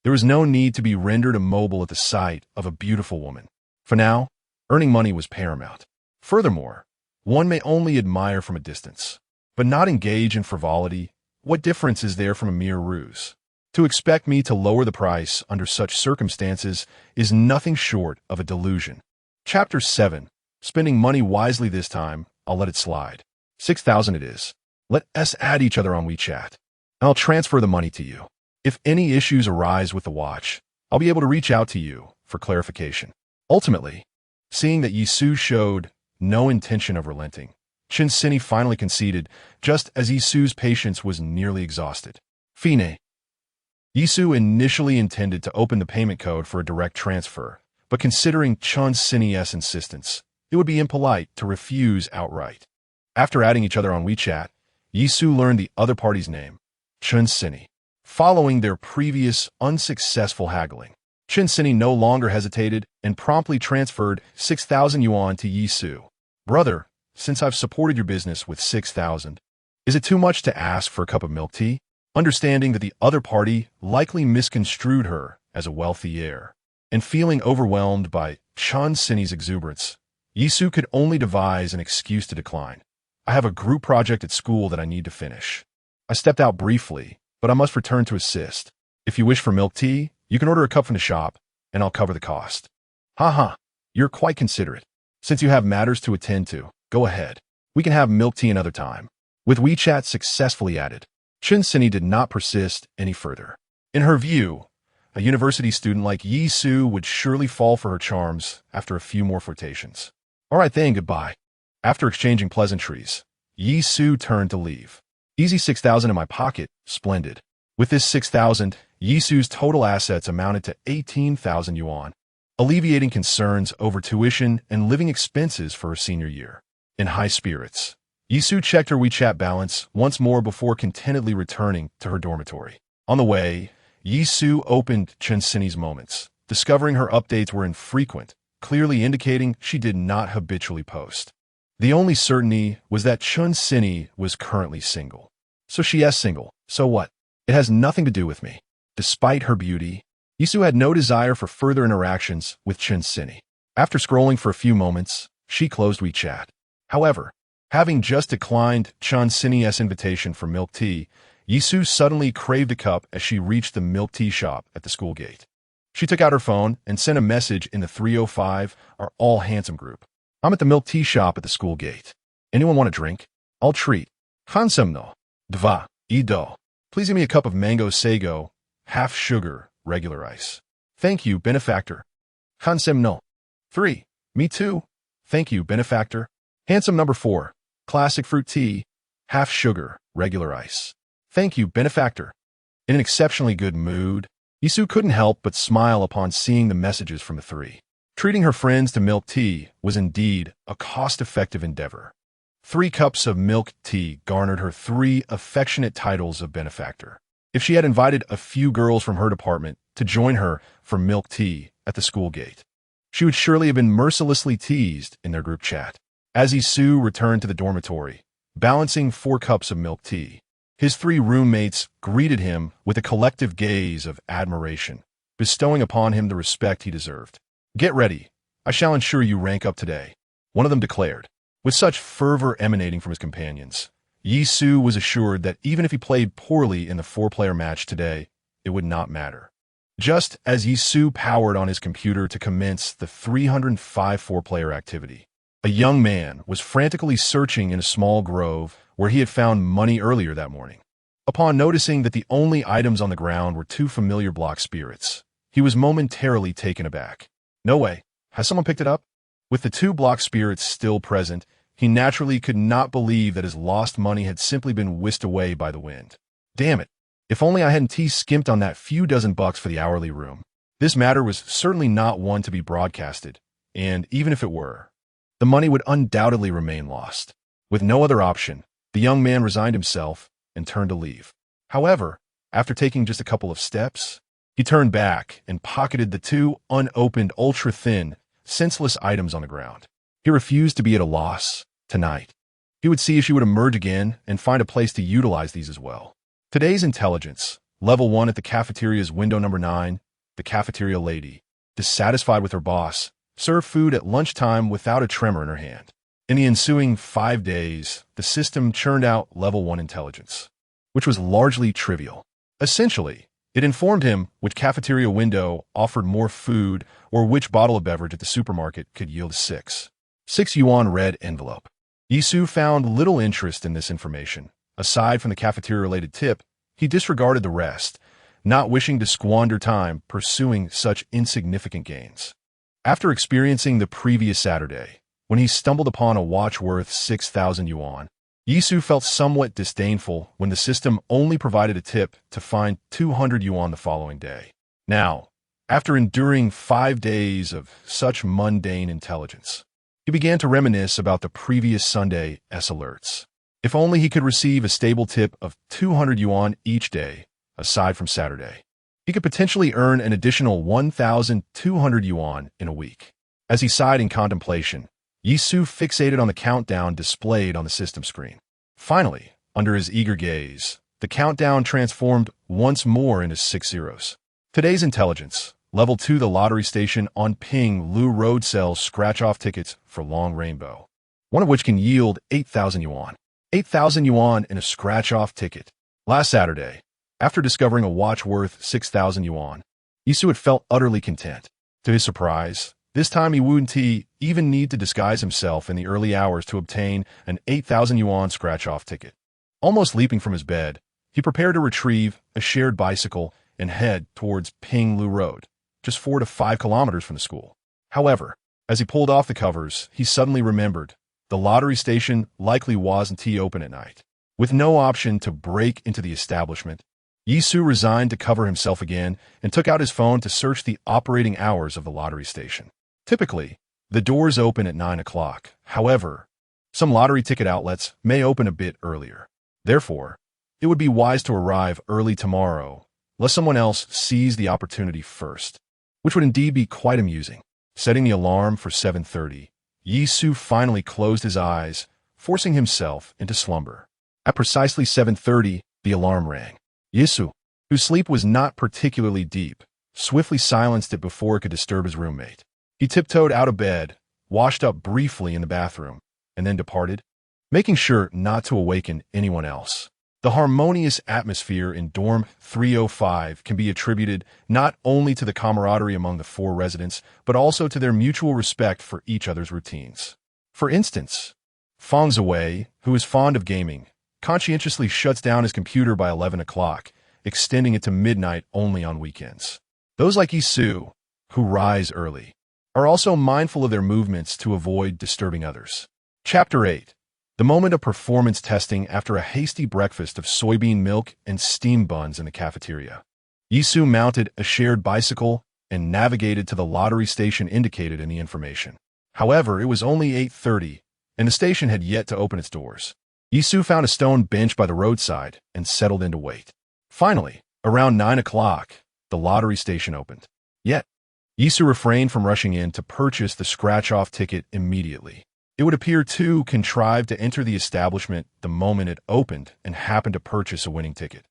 There was no need to be rendered immobile at the sight of a beautiful woman. For now, earning money was paramount. Furthermore, one may only admire from a distance, but not engage in frivolity. What difference is there from a mere ruse? To expect me to lower the price under such circumstances is nothing short of a delusion. Chapter 7. Spending money wisely this time, I'll let it slide. 6,000 it is. Let us add each other on WeChat. I'll transfer the money to you. If any issues arise with the watch, I'll be able to reach out to you for clarification. Ultimately, seeing that Yi Su showed no intention of relenting, Chen Sini finally conceded, just as Yi Su's patience was nearly exhausted. Fine. Yi Su initially intended to open the payment code for a direct transfer, but considering Chen Sini's insistence, it would be impolite to refuse outright. After adding each other on WeChat, Yi Su learned the other party's name, Chen Sini. Following their previous unsuccessful haggling, Chen Sini no longer hesitated and promptly transferred 6,000 yuan to Yi Su. Brother, since I've supported your business with 6,000, is it too much to ask for a cup of milk tea? Understanding that the other party likely misconstrued her as a wealthy heir, and feeling overwhelmed by Chen Sini's exuberance, Yi Su could only devise an excuse to decline. I have a group project at school that I need to finish. I stepped out briefly, but I must return to assist. If you wish for milk tea, you can order a cup from the shop, and I'll cover the cost. Ha, you're quite considerate. Since you have matters to attend to, go ahead. We can have milk tea another time. With WeChat successfully added, Chen Sini did not persist any further. In her view, a university student like Yi Su would surely fall for her charms after a few more flirtations. All right then, goodbye. After exchanging pleasantries, Yi Su turned to leave. Easy 6,000 in my pocket, splendid. With this 6,000, Yi Su's total assets amounted to 18,000 yuan, alleviating concerns over tuition and living expenses for her senior year. In high spirits, Yi Su checked her WeChat balance once more before contentedly returning to her dormitory. On the way, Yi Su opened Chen Sini's moments, discovering her updates were infrequent, clearly indicating she did not habitually post. The only certainty was that Chen Sini was currently single. So she is single, so what? It has nothing to do with me. Despite her beauty, Yi Su had no desire for further interactions with Chen Sini. After scrolling for a few moments, she closed WeChat. However, Having just declined Chun Sini's invitation for milk tea, Yisu suddenly craved a cup as she reached the milk tea shop at the school gate. She took out her phone and sent a message in the 305 Are All Handsome group. I'm at the milk tea shop at the school gate. Anyone want a drink? I'll treat. Handsome no. Dva. Ido. Please give me a cup of mango sago, half sugar, regular ice. Thank you, benefactor. Handsome no. 3. Me too. Thank you, benefactor. Handsome number 4. Classic fruit tea, half sugar, regular ice. Thank you, benefactor. In an exceptionally good mood, Yisu couldn't help but smile upon seeing the messages from the 3. Treating her friends to milk tea was indeed a cost-effective endeavor. 3 cups of milk tea garnered her 3 affectionate titles of benefactor. If she had invited a few girls from her department to join her for milk tea at the school gate, she would surely have been mercilessly teased in their group chat. As Yisu returned to the dormitory, balancing 4 cups of milk tea, his 3 roommates greeted him with a collective gaze of admiration, bestowing upon him the respect he deserved. Get ready, I shall ensure you rank up today, one of them declared. With such fervor emanating from his companions, Yisu was assured that even if he played poorly in the 4-player match today, it would not matter. Just as Yisu powered on his computer to commence the 305 4-player activity, a young man was frantically searching in a small grove where he had found money earlier that morning. Upon noticing that the only items on the ground were 2 familiar block spirits, he was momentarily taken aback. No way. Has someone picked it up? With the 2 block spirits still present, he naturally could not believe that his lost money had simply been whisked away by the wind. Damn it. If only I hadn't skimped on that few dozen bucks for the hourly room. This matter was certainly not one to be broadcasted, and even if it were, the money would undoubtedly remain lost. With no other option, the young man resigned himself and turned to leave. However, after taking just a couple of steps, he turned back and pocketed the 2 unopened, ultra-thin, senseless items on the ground. He refused to be at a loss tonight. He would see if she would emerge again and find a place to utilize these as well. Today's intelligence, level 1 at the cafeteria's window number 9, the cafeteria lady, dissatisfied with her boss, served food at lunchtime without a tremor in her hand. In the ensuing 5 days, the system churned out level 1 intelligence, which was largely trivial. Essentially, it informed him which cafeteria window offered more food or which bottle of beverage at the supermarket could yield 6 yuan red envelope. Yisu found little interest in this information. Aside from the cafeteria-related tip, he disregarded the rest, not wishing to squander time pursuing such insignificant gains. After experiencing the previous Saturday, when he stumbled upon a watch worth 6,000 yuan, Yisu felt somewhat disdainful when the system only provided a tip to find 200 yuan the following day. Now, after enduring 5 days of such mundane intelligence, he began to reminisce about the previous Sunday's alerts. If only he could receive a stable tip of 200 yuan each day, aside from Saturday, he could potentially earn an additional 1,200 yuan in a week. As he sighed in contemplation, Yisu fixated on the countdown displayed on the system screen. Finally, under his eager gaze, the countdown transformed once more into 6 zeros. Today's intelligence, level 2 the lottery station on Pingle Road sells scratch-off tickets for Long Rainbow, one of which can yield 8,000 yuan. 8,000 yuan in a scratch-off ticket. Last Saturday, after discovering a watch worth 6,000 yuan, Yisu had felt utterly content. To his surprise, this time he wouldn't even need to disguise himself in the early hours to obtain an 8,000 yuan scratch-off ticket. Almost leaping from his bed, he prepared to retrieve a shared bicycle and head towards Pingle Road, just 4 to 5 kilometers from the school. However, as he pulled off the covers, he suddenly remembered the lottery station likely wasn't open at night. With no option to break into the establishment, Yisu resigned to cover himself again and took out his phone to search the operating hours of the lottery station. Typically, the doors open at 9 o'clock. However, some lottery ticket outlets may open a bit earlier. Therefore, it would be wise to arrive early tomorrow, lest someone else seize the opportunity first, which would indeed be quite amusing. Setting the alarm for 7:30, Yisu finally closed his eyes, forcing himself into slumber. At precisely 7:30, the alarm rang. Yisu, whose sleep was not particularly deep, swiftly silenced it before it could disturb his roommate. He tiptoed out of bed, washed up briefly in the bathroom, and then departed. making sure not to awaken anyone else. The harmonious atmosphere in Dorm 305 can be attributed not only to the camaraderie among the four residents, but also to their mutual respect for each other's routines. For instance, Fang Ziwei, who is fond of gaming, conscientiously shuts down his computer by 11 o'clock, extending it to midnight only on weekends. Those like Yisu, who rise early, are also mindful of their movements to avoid disturbing others. Chapter 8. The moment of performance testing after a hasty breakfast of soybean milk and steam buns in the cafeteria. Yisu mounted a shared bicycle and navigated to the lottery station indicated in the information. However, it was only 8:30, and the station had yet to open its doors. Yisu found a stone bench by the roadside and settled in to wait. Finally, around 9 o'clock, the lottery station opened. Yet, Yisu refrained from rushing in to purchase the scratch-off ticket immediately. It would appear too contrived to enter the establishment the moment it opened and happened to purchase a winning ticket.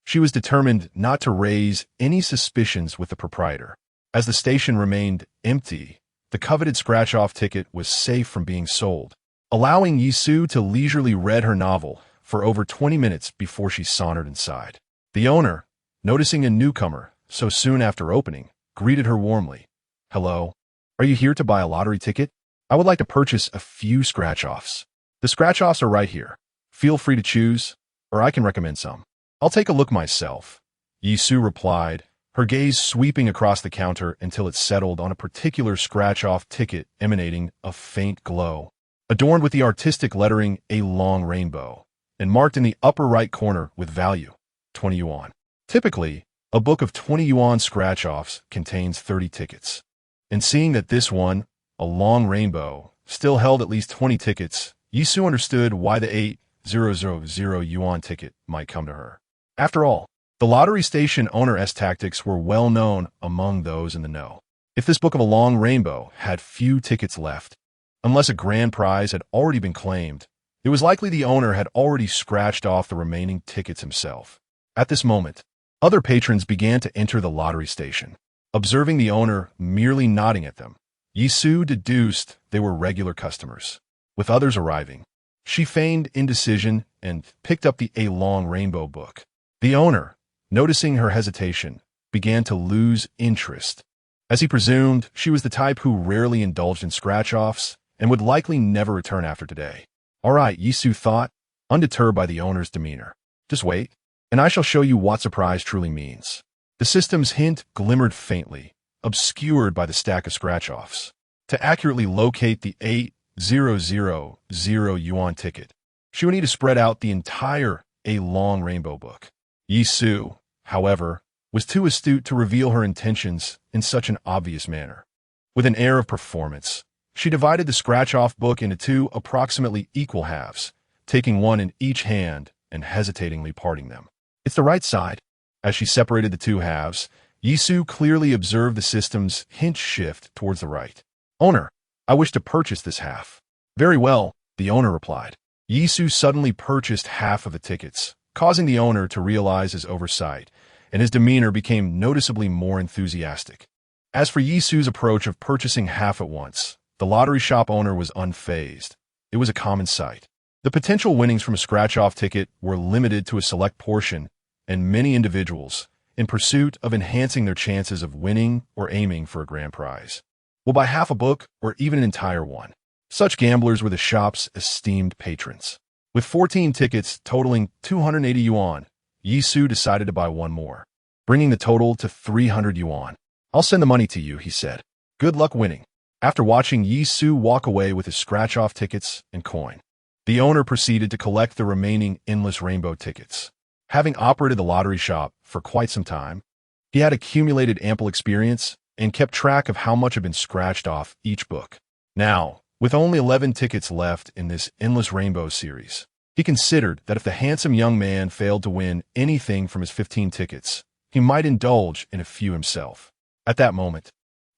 She was determined not to raise any suspicions with the proprietor. As the station remained empty, the coveted scratch-off ticket was safe from being sold, allowing Yisu to leisurely read her novel for over 20 minutes before she sauntered inside. The owner, noticing a newcomer so soon after opening, greeted her warmly. "Hello, are you here to buy a lottery ticket? I would like to purchase a few scratch-offs. The scratch-offs are right here. Feel free to choose, or I can recommend some. I'll take a look myself," Yisu replied, her gaze sweeping across the counter until it settled on a particular scratch-off ticket emanating a faint glow, adorned with the artistic lettering "A Long Rainbow," and marked in the upper right corner with value, 20 yuan. Typically, a book of 20 yuan scratch-offs contains 30 tickets. And seeing that this one, A Long Rainbow, still held at least 20 tickets, Yisu understood why the 8,000 yuan ticket might come to her. After all, the lottery station owner's tactics were well known among those in the know. If this book of A Long Rainbow had few tickets left, unless a grand prize had already been claimed, it was likely the owner had already scratched off the remaining tickets himself. At this moment, other patrons began to enter the lottery station. Observing the owner merely nodding at them, Yisu deduced they were regular customers. With others arriving, she feigned indecision and picked up the A Long Rainbow book. The owner, noticing her hesitation, began to lose interest, as he presumed she was the type who rarely indulged in scratch-offs and would likely never return after today. "All right," Yisu thought, undeterred by the owner's demeanor. "Just wait, and I shall show you what surprise truly means." The system's hint glimmered faintly, obscured by the stack of scratch-offs. To accurately locate the 8,000 yuan ticket, she would need to spread out the entire A Long Rainbow book. Yisu, however, was too astute to reveal her intentions in such an obvious manner. With an air of performance, she divided the scratch-off book into two approximately equal halves, taking one in each hand and hesitatingly parting them. "It's the right side." As she separated the two halves, Yisu clearly observed the system's hint shift towards the right. "Owner, I wish to purchase this half." "Very well," the owner replied. Yisu suddenly purchased half of the tickets, causing the owner to realize his oversight, and his demeanor became noticeably more enthusiastic. As for Yisu's approach of purchasing half at once, the lottery shop owner was unfazed. It was a common sight. The potential winnings from a scratch-off ticket were limited to a select portion, and many individuals, in pursuit of enhancing their chances of winning or aiming for a grand prize, will buy half a book or even an entire one. Such gamblers were the shop's esteemed patrons. With 14 tickets totaling 280 yuan, Yisu decided to buy one more, bringing the total to 300 yuan. "I'll send the money to you," he said. "Good luck winning." After watching Yisu walk away with his scratch-off tickets and coin, the owner proceeded to collect the remaining endless rainbow tickets. Having operated the lottery shop for quite some time, he had accumulated ample experience and kept track of how much had been scratched off each book. Now, with only 11 tickets left in this endless rainbow series, he considered that if the handsome young man failed to win anything from his 15 tickets, he might indulge in a few himself. At that moment,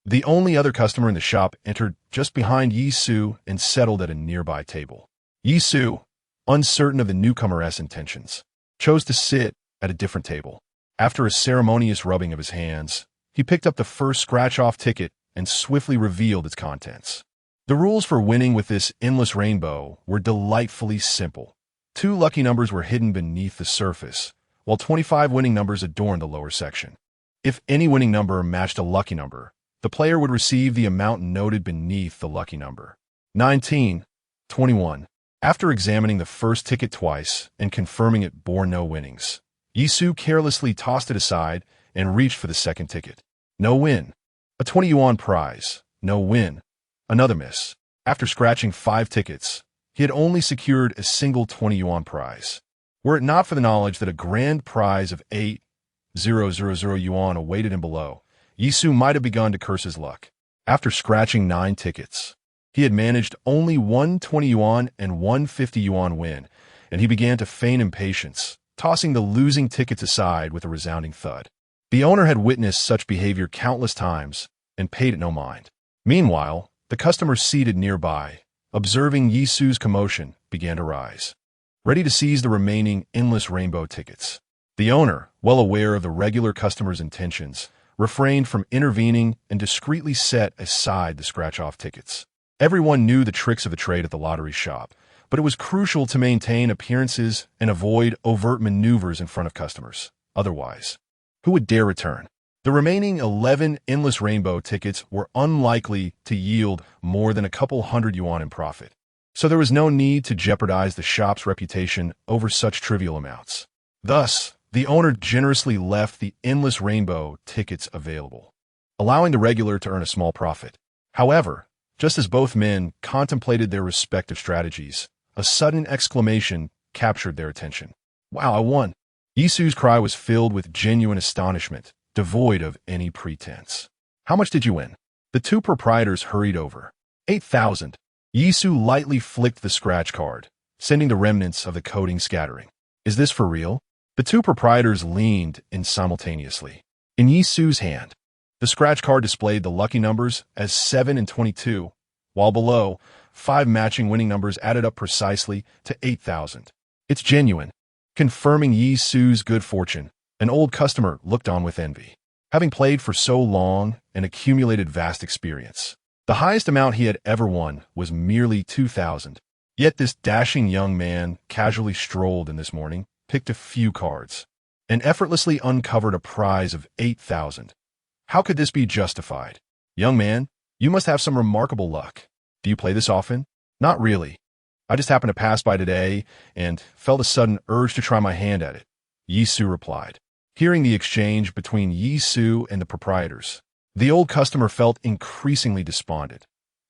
the only other customer in the shop entered just behind Yisu and settled at a nearby table. Yisu, uncertain of the newcomer's intentions, chose to sit at a different table. After a ceremonious rubbing of his hands, he picked up the first scratch-off ticket and swiftly revealed its contents. The rules for winning with this endless rainbow were delightfully simple. 2 lucky numbers were hidden beneath the surface, while 25 winning numbers adorned the lower section. If any winning number matched a lucky number, the player would receive the amount noted beneath the lucky number. 19, 21. After examining the first ticket twice and confirming it bore no winnings, Yisu carelessly tossed it aside and reached for the second ticket. No win. A 20 yuan prize. No win. Another miss. After scratching 5 tickets, he had only secured a single 20 yuan prize. Were it not for the knowledge that a grand prize of 8,000 yuan awaited him below, Yisu might have begun to curse his luck. After scratching 9 tickets, he had managed only one 20 yuan and one 50 yuan win, and he began to feign impatience, tossing the losing tickets aside with a resounding thud. The owner had witnessed such behavior countless times and paid it no mind. Meanwhile, the customers seated nearby, observing Yisu's commotion, began to rise, ready to seize the remaining endless rainbow tickets. The owner, well aware of the regular customers' intentions, refrained from intervening and discreetly set aside the scratch-off tickets. Everyone knew the tricks of the trade at the lottery shop, but it was crucial to maintain appearances and avoid overt maneuvers in front of customers. Otherwise, who would dare return? The remaining 11 endless rainbow tickets were unlikely to yield more than a couple hundred yuan in profit, so there was no need to jeopardize the shop's reputation over such trivial amounts. Thus, the owner generously left the endless rainbow tickets available, allowing the regular to earn a small profit. However, just as both men contemplated their respective strategies, a sudden exclamation captured their attention. "Wow, I won!" Yisu's cry was filled with genuine astonishment, devoid of any pretense. "How much did you win?" The 2 proprietors hurried over. 8,000. Yisu lightly flicked the scratch card, sending the remnants of the coating scattering. "Is this for real?" The 2 proprietors leaned in simultaneously. In Yisu's hand, the scratch card displayed the lucky numbers as 7 and 22, while below, 5 matching winning numbers added up precisely to 8,000. "It's genuine." Confirming Yisu's good fortune, an old customer looked on with envy. Having played for so long and accumulated vast experience, the highest amount he had ever won was merely 2,000. Yet this dashing young man casually strolled in this morning, picked a few cards, and effortlessly uncovered a prize of 8,000. How could this be justified? "Young man, you must have some remarkable luck. Do you play this often?" "Not really. I just happened to pass by today and felt a sudden urge to try my hand at it," Yisu replied. Hearing the exchange between Yisu and the proprietors, the old customer felt increasingly despondent.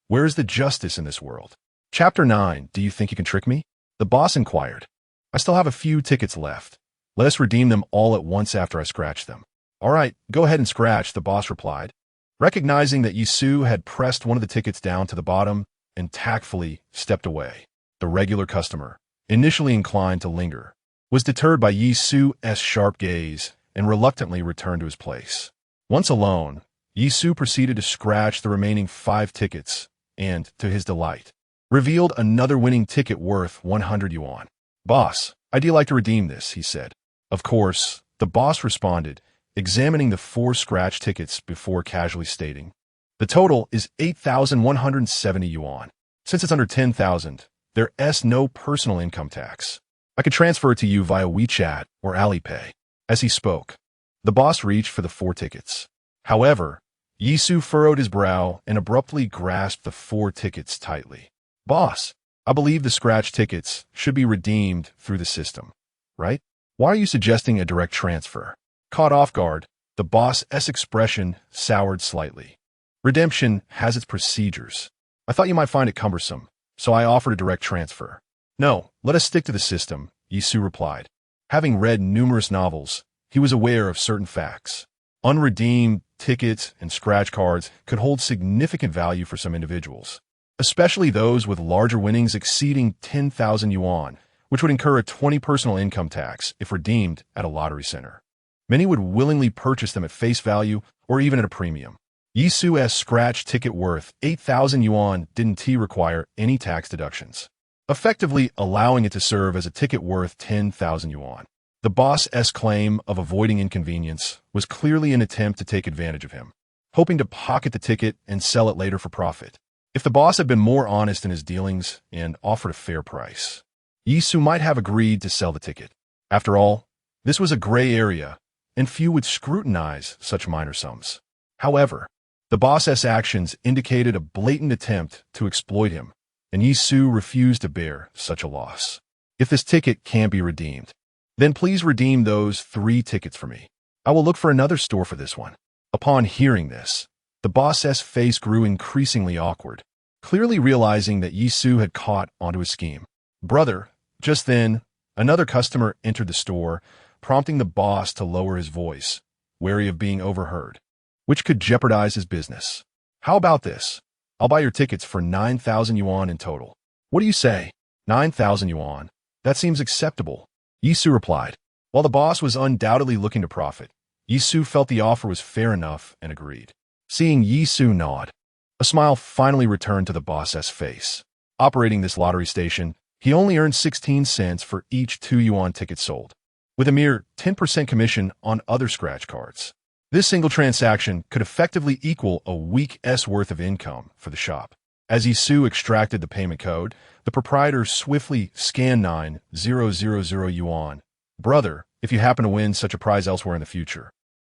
Where is the justice in this world? Chapter 9. Do you think you can trick me? The boss inquired. "I still have a few tickets left. Let us redeem them all at once after I scratch them." "All right, go ahead and scratch," the boss replied. Recognizing that Yisu had pressed one of the tickets down to the bottom and tactfully stepped away, the regular customer, initially inclined to linger, was deterred by Yisu's sharp gaze and reluctantly returned to his place. Once alone, Yisu proceeded to scratch the remaining 5 tickets and, to his delight, revealed another winning ticket worth 100 yuan. "Boss, I'd like to redeem this," he said. Of course, the boss responded, examining the 4 scratch tickets before casually stating, "The total is 8,170 yuan. Since it's under 10,000, there's no personal income tax. I could transfer it to you via WeChat or Alipay." As he spoke, the boss reached for the 4 tickets. However, Yisu furrowed his brow and abruptly grasped the 4 tickets tightly. "Boss, I believe the scratch tickets should be redeemed through the system, right? Why are you suggesting a direct transfer?" Caught off guard, the boss's expression soured slightly. "Redemption has its procedures. I thought you might find it cumbersome, so I offered a direct transfer." "No, let us stick to the system," Yisu replied. Having read numerous novels, he was aware of certain facts. Unredeemed tickets and scratch cards could hold significant value for some individuals, especially those with larger winnings exceeding 10,000 yuan, which would incur a 20 personal income tax if redeemed at a lottery center. Many would willingly purchase them at face value or even at a premium. Yisu's scratch ticket worth 8,000 yuan didn't require any tax deductions, effectively allowing it to serve as a ticket worth 10,000 yuan. The boss's claim of avoiding inconvenience was clearly an attempt to take advantage of him, hoping to pocket the ticket and sell it later for profit. If the boss had been more honest in his dealings and offered a fair price, Yisu might have agreed to sell the ticket. After all, this was a gray area, and few would scrutinize such minor sums. However, the boss's actions indicated a blatant attempt to exploit him, and Yisu refused to bear such a loss. If this ticket can't be redeemed, then please redeem those 3 tickets for me. I will look for another store for this one. Upon hearing this, the boss's face grew increasingly awkward, clearly realizing that Yisu had caught onto his scheme. Brother, just then, another customer entered the store, prompting the boss to lower his voice, wary of being overheard, which could jeopardize his business. How about this? I'll buy your tickets for 9,000 yuan in total. What do you say? 9,000 yuan. That seems acceptable, Yisu replied. While the boss was undoubtedly looking to profit, Yisu felt the offer was fair enough and agreed. Seeing Yisu nod, a smile finally returned to the boss's face. Operating this lottery station, he only earned 16 cents for each 2 yuan ticket sold, with a mere 10% commission on other scratch cards. This single transaction could effectively equal a week's worth of income for the shop. As Yisu extracted the payment code, the proprietor swiftly scanned 9,000 yuan. Brother, if you happen to win such a prize elsewhere in the future,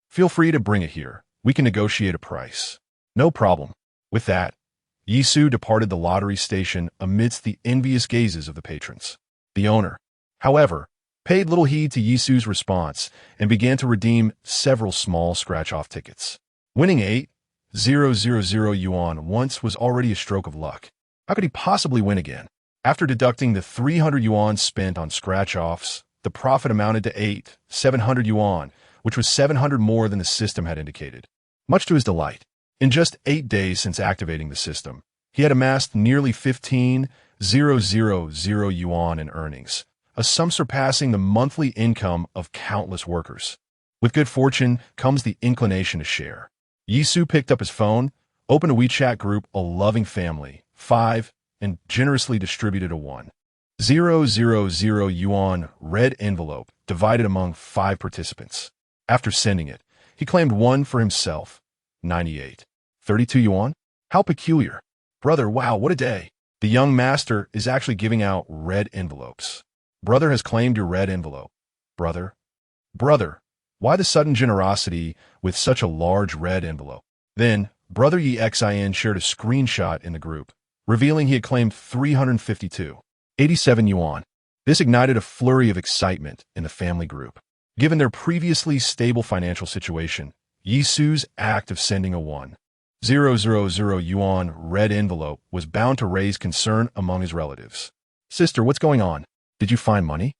feel free to bring it here. We can negotiate a price. No problem. With that, Yisu departed the lottery station amidst the envious gazes of the patrons. The owner, however, paid little heed to Yisu's response and began to redeem several small scratch-off tickets. Winning 8,000 yuan once was already a stroke of luck. How could he possibly win again? After deducting the 300 yuan spent on scratch-offs, the profit amounted to 8,700 yuan, which was 700 more than the system had indicated. Much to his delight, in just 8 days since activating the system, he had amassed nearly 15,000 yuan in earnings, a sum surpassing the monthly income of countless workers. With good fortune comes the inclination to share. Yisu picked up his phone, opened a WeChat group, A Loving Family, 5, and generously distributed a 1,000 yuan red envelope divided among 5 participants. After sending it, he claimed 1 for himself, 98.32 yuan. How peculiar. Brother, wow, what a day. The young master is actually giving out red envelopes. Brother has claimed your red envelope. Brother, why the sudden generosity with such a large red envelope? Then, Brother Xin shared a screenshot in the group, revealing he had claimed 352.87 yuan. This ignited a flurry of excitement in the family group. Given their previously stable financial situation, Yisu's act of sending a 1,000 yuan red envelope was bound to raise concern among his relatives. Sister, what's going on? Did you find money?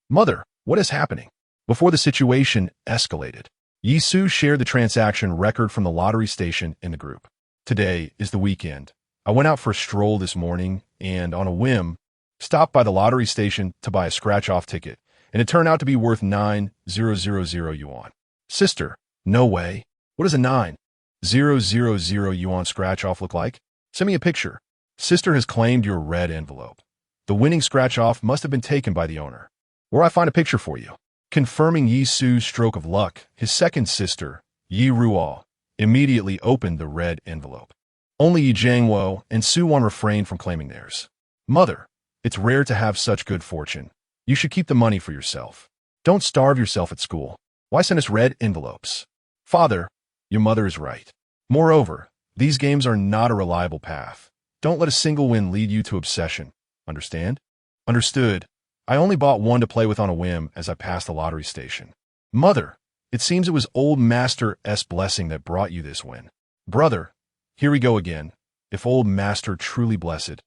Mother, what is happening? Before the situation escalated, Yisu shared the transaction record from the lottery station in the group. Today is the weekend. I went out for a stroll this morning and, on a whim, stopped by the lottery station to buy a scratch-off ticket, and it turned out to be worth 9,000 yuan. Sister, no way. What does a 9,000 yuan scratch-off look like? Send me a picture. Sister has claimed your red envelope. The winning scratch-off must have been taken by the owner. Where I find a picture for you. Confirming Yisu's stroke of luck, his second sister, Yi Ruo, immediately opened the red envelope. Only Yi Jiangwo and Su Wan refrained from claiming theirs. Mother, it's rare to have such good fortune. You should keep the money for yourself. Don't starve yourself at school. Why send us red envelopes? Father, your mother is right. Moreover, these games are not a reliable path. Don't let a single win lead you to obsession. Understand? Understood. I only bought one to play with on a whim as I passed the lottery station. Mother, it seems it was Old Master S' blessing that brought you this win. Brother, here we go again. If Old Master truly blessed,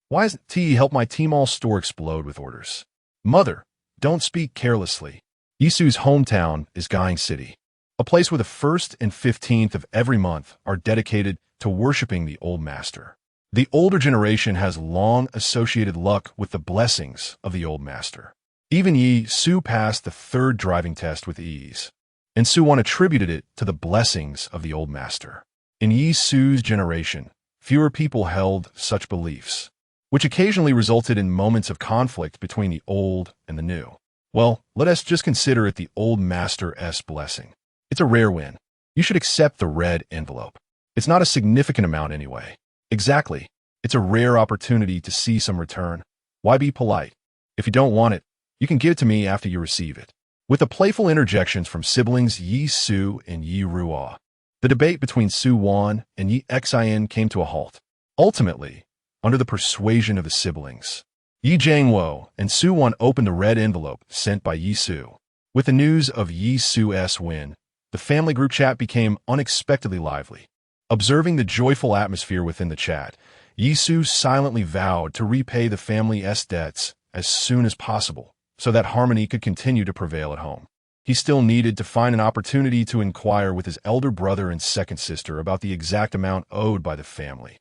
why hasn't he helped my Tmall store explode with orders? Mother, don't speak carelessly. Yisu's hometown is Guishi City, a place where the 1st and 15th of every month are dedicated to worshiping the Old Master. The older generation has long associated luck with the blessings of the Old Master. Even Yi Su passed the 3rd driving test with ease, and Su Wan attributed it to the blessings of the Old Master. In Yi Su's generation, fewer people held such beliefs, which occasionally resulted in moments of conflict between the old and the new. Well, let us just consider it the Old Master's blessing. It's a rare win. You should accept the red envelope. It's not a significant amount anyway. Exactly. It's a rare opportunity to see some return. Why be polite? If you don't want it, you can give it to me after you receive it. With the playful interjections from siblings Yi Su and Yi Ruo, the debate between Su Wan and Yi Xin came to a halt. Ultimately, under the persuasion of the siblings, Yi Jiangwo and Su Wan opened the red envelope sent by Yi Su. With the news of Yi Su's win, the family group chat became unexpectedly lively. Observing the joyful atmosphere within the chat, Yi Su silently vowed to repay the family's debts as soon as possible, so that harmony could continue to prevail at home. He still needed to find an opportunity to inquire with his elder brother and second sister about the exact amount owed by the family.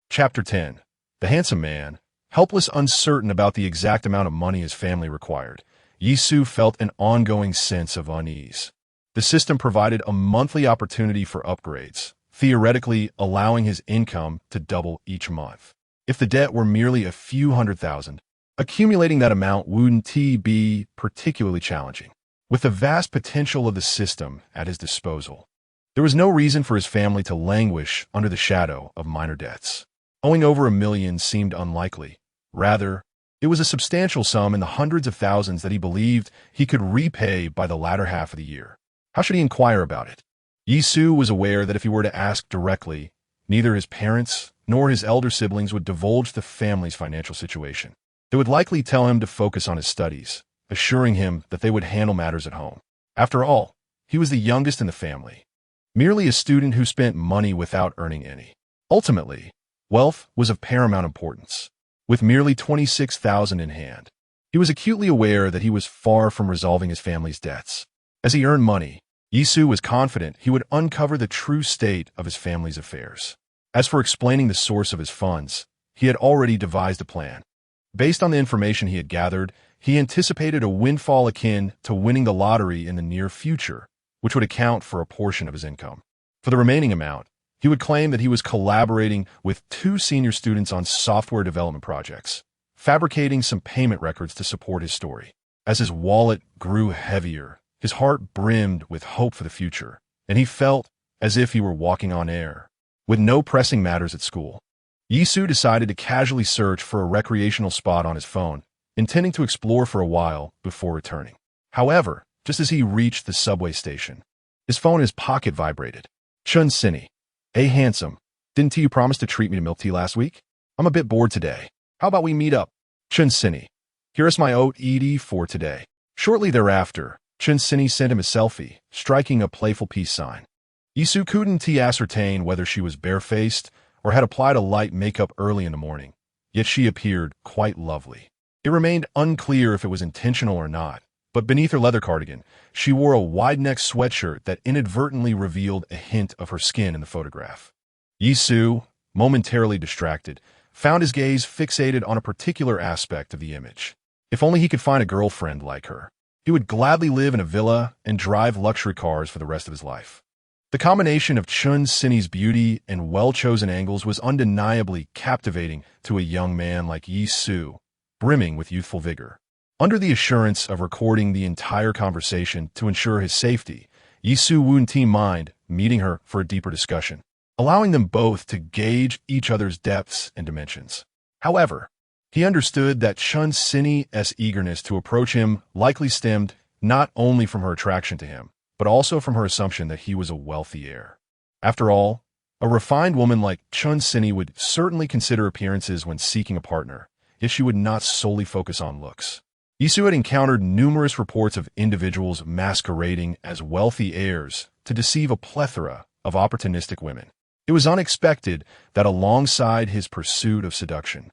Chapter 10. The handsome man, helpless, uncertain about the exact amount of money his family required, Yi Su felt an ongoing sense of unease. The system provided a monthly opportunity for upgrades, theoretically allowing his income to double each month. If the debt were merely a few $100,000, accumulating that amount wouldn't be particularly challenging. With the vast potential of the system at his disposal, there was no reason for his family to languish under the shadow of minor debts. Owing over $1 million seemed unlikely. Rather, it was a substantial sum in the hundreds of thousands that he believed he could repay by the latter half of the year. How should he inquire about it? Yi Su was aware that if he were to ask directly, neither his parents nor his elder siblings would divulge the family's financial situation. They would likely tell him to focus on his studies, assuring him that they would handle matters at home. After all, he was the youngest in the family, merely a student who spent money without earning any. Ultimately, wealth was of paramount importance. With merely $26,000 in hand, he was acutely aware that he was far from resolving his family's debts. As he earned money, Yi Su was confident he would uncover the true state of his family's affairs. As for explaining the source of his funds, he had already devised a plan. Based on the information he had gathered, he anticipated a windfall akin to winning the lottery in the near future, which would account for a portion of his income. For the remaining amount, he would claim that he was collaborating with 2 senior students on software development projects, fabricating some payment records to support his story. As his wallet grew heavier, his heart brimmed with hope for the future, and he felt as if he were walking on air. With no pressing matters at school, Yi Su decided to casually search for a recreational spot on his phone, intending to explore for a while before returning. However, just as he reached the subway station, his phone in his pocket vibrated. Chun Sinny. Hey, handsome. Didn't you promise to treat me to milk tea last week? I'm a bit bored today. How about we meet up? Chun Sinny. Here is my oat ED for today. Shortly thereafter, Chun Sinny sent him a selfie, striking a playful peace sign. Yi Su couldn't ascertain whether she was barefaced or had applied a light makeup early in the morning, yet she appeared quite lovely. It remained unclear if it was intentional or not, but beneath her leather cardigan, she wore a wide-neck sweatshirt that inadvertently revealed a hint of her skin in the photograph. Yi Su, momentarily distracted, found his gaze fixated on a particular aspect of the image. If only he could find a girlfriend like her, he would gladly live in a villa and drive luxury cars for the rest of his life. The combination of Chun Sinny's beauty and well-chosen angles was undeniably captivating to a young man like Yi Su, brimming with youthful vigor. Under the assurance of recording the entire conversation to ensure his safety, Yi Su wouldn't mind meeting her for a deeper discussion, allowing them both to gauge each other's depths and dimensions. However, he understood that Chun Sinny's eagerness to approach him likely stemmed not only from her attraction to him, but also from her assumption that he was a wealthy heir. After all, a refined woman like Chun Sinny would certainly consider appearances when seeking a partner, yet she would not solely focus on looks. Yi Su had encountered numerous reports of individuals masquerading as wealthy heirs to deceive a plethora of opportunistic women. It was unexpected that alongside his pursuit of seduction,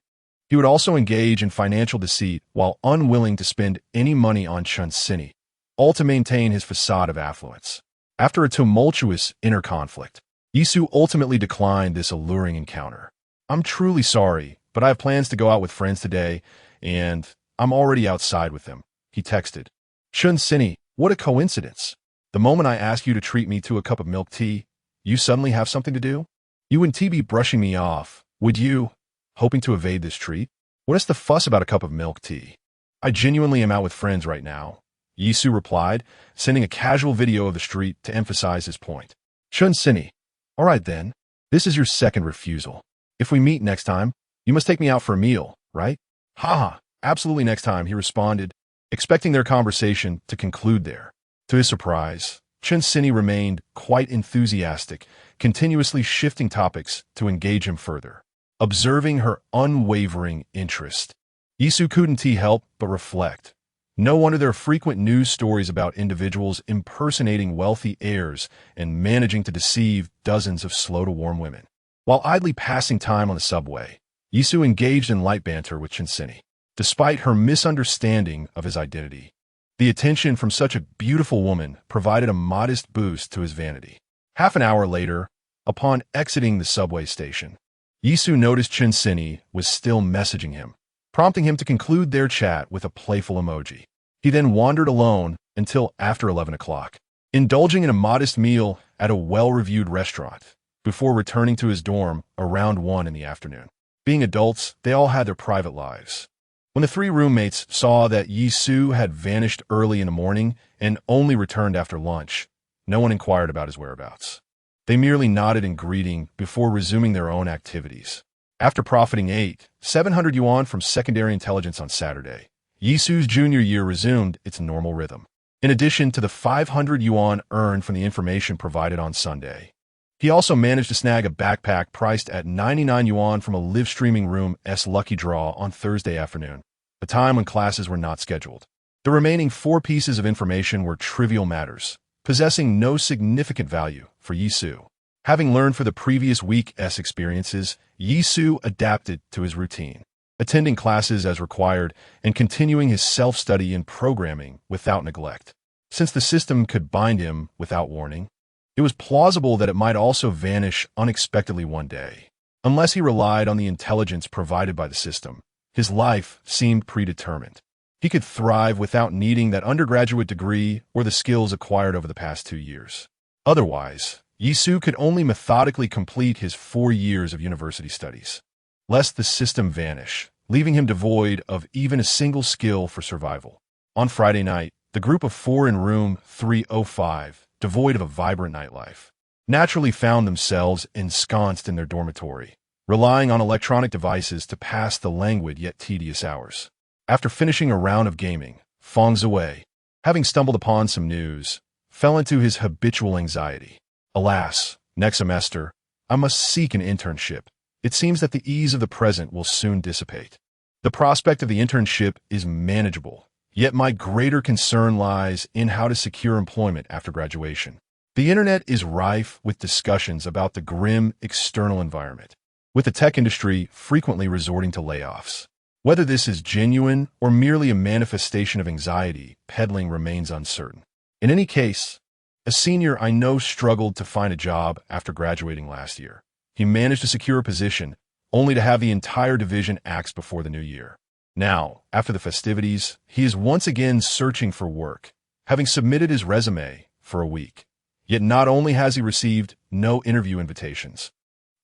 he would also engage in financial deceit while unwilling to spend any money on Chun Sinny, all to maintain his facade of affluence. After a tumultuous inner conflict, Yi Su ultimately declined this alluring encounter. I'm truly sorry, but I have plans to go out with friends today, and I'm already outside with them, he texted. Chun Sinny, what a coincidence. The moment I ask you to treat me to a cup of milk tea, you suddenly have something to do? You wouldn't be brushing me off, would you? Hoping to evade this treat? What is the fuss about a cup of milk tea? I genuinely am out with friends right now, Yi Su replied, sending a casual video of the street to emphasize his point. Chun Sinny, all right then, this is your second refusal. If we meet next time, You must take me out for a meal, right? Haha, absolutely next time, he responded, expecting their conversation to conclude there. To his surprise, Chinsini remained quite enthusiastic, continuously shifting topics to engage him further. Observing her unwavering interest, Yisu couldn't help but reflect. No wonder there are frequent news stories about individuals impersonating wealthy heirs and managing to deceive dozens of slow-to-warm women. While idly passing time on the subway, Yisu engaged in light banter with Chinsini. Despite her misunderstanding of his identity, the attention from such a beautiful woman provided a modest boost to his vanity. Half an hour later, upon exiting the subway station, Yisu noticed Chinsini was still messaging him, prompting him to conclude their chat with a playful emoji. He then wandered alone until after 11 o'clock, indulging in a modest meal at a well-reviewed restaurant, before returning to his dorm around 1 in the afternoon. Being adults, they all had their private lives. When the three roommates saw that Yisu had vanished early in the morning and only returned after lunch, no one inquired about his whereabouts. They merely nodded in greeting before resuming their own activities. After profiting 700 yuan from secondary intelligence on Saturday, Yisu's junior year resumed its normal rhythm. In addition to the 500 yuan earned from the information provided on Sunday, he also managed to snag a backpack priced at 99 yuan from a live streaming room's lucky draw on Thursday afternoon, a time when classes were not scheduled. The remaining 4 pieces of information were trivial matters, possessing no significant value for Yisu. Having learned for the previous week's experiences, Yisu adapted to his routine, attending classes as required and continuing his self-study and programming without neglect. Since the system could bind him without warning, it was plausible that it might also vanish unexpectedly one day. Unless he relied on the intelligence provided by the system, his life seemed predetermined. He could thrive without needing that undergraduate degree or the skills acquired over the past 2 years. Otherwise, Yisu could only methodically complete his 4 years of university studies, lest the system vanish, leaving him devoid of even a single skill for survival. On Friday night, the group of 4 in room 305, devoid of a vibrant nightlife, naturally found themselves ensconced in their dormitory, relying on electronic devices to pass the languid yet tedious hours. After finishing a round of gaming, Feng Zhui, having stumbled upon some news, fell into his habitual anxiety. Alas, next semester, I must seek an internship. It seems that the ease of the present will soon dissipate. The prospect of the internship is manageable, yet my greater concern lies in how to secure employment after graduation. The internet is rife with discussions about the grim external environment, with the tech industry frequently resorting to layoffs. Whether this is genuine or merely a manifestation of anxiety peddling remains uncertain. In any case, a senior I know struggled to find a job after graduating last year. He managed to secure a position, only to have the entire division axe before the new year. Now, after the festivities, he is once again searching for work, having submitted his resume for a week. Yet not only has he received no interview invitations,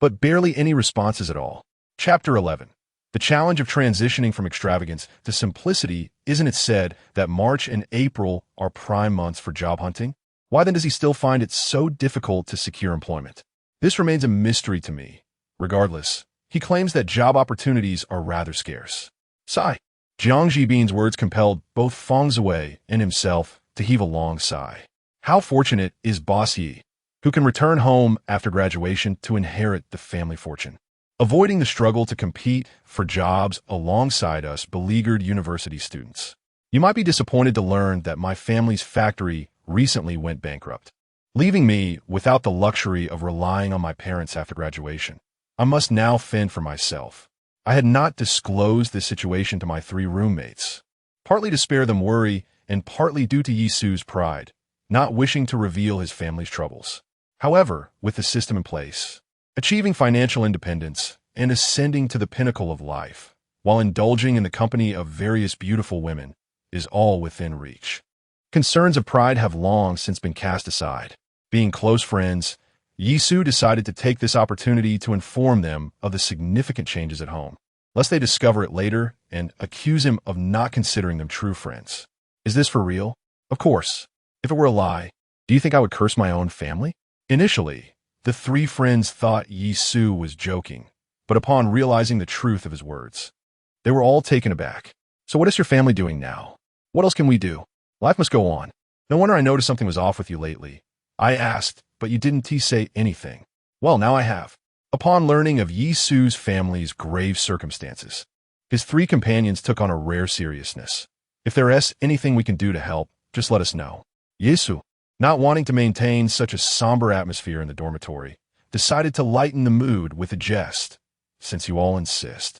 but barely any responses at all. Chapter 11. The challenge of transitioning from extravagance to simplicity. Isn't it said that March and April are prime months for job hunting? Why then does he still find it so difficult to secure employment? This remains a mystery to me. Regardless, he claims that job opportunities are rather scarce. Sigh. Jiang Jibin's words compelled both Feng Zhui and himself to heave a long sigh. How fortunate is Boss Yi, who can return home after graduation to inherit the family fortune. Avoiding the struggle to compete for jobs alongside us beleaguered university students. You might be disappointed to learn that my family's factory recently went bankrupt, leaving me without the luxury of relying on my parents after graduation. I must now fend for myself. I had not disclosed this situation to my 3 roommates, partly to spare them worry and partly due to Yisu's pride, not wishing to reveal his family's troubles. However, with the system in place, achieving financial independence and ascending to the pinnacle of life, while indulging in the company of various beautiful women, is all within reach. Concerns of pride have long since been cast aside. Being close friends, Yisu decided to take this opportunity to inform them of the significant changes at home, lest they discover it later and accuse him of not considering them true friends. Is this for real? Of course. If it were a lie, do you think I would curse my own family? Initially, the 3 friends thought Yisu was joking, but upon realizing the truth of his words, they were all taken aback. So what is your family doing now? What else can we do? Life must go on. No wonder I noticed something was off with you lately. I asked, but you didn't say anything. Well, now I have. Upon learning of Yi Su's family's grave circumstances, his three companions took on a rare seriousness. If there is anything we can do to help, just let us know. Yi Su, not wanting to maintain such a somber atmosphere in the dormitory, decided to lighten the mood with a jest. Since you all insist,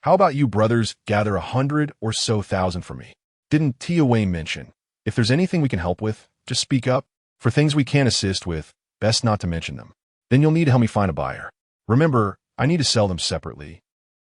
how about you brothers gather 100 or so thousand for me? Didn't Tia Wei mention, if there's anything we can help with, just speak up. For things we can't assist with, best not to mention them. Then you'll need to help me find a buyer. Remember, I need to sell them separately,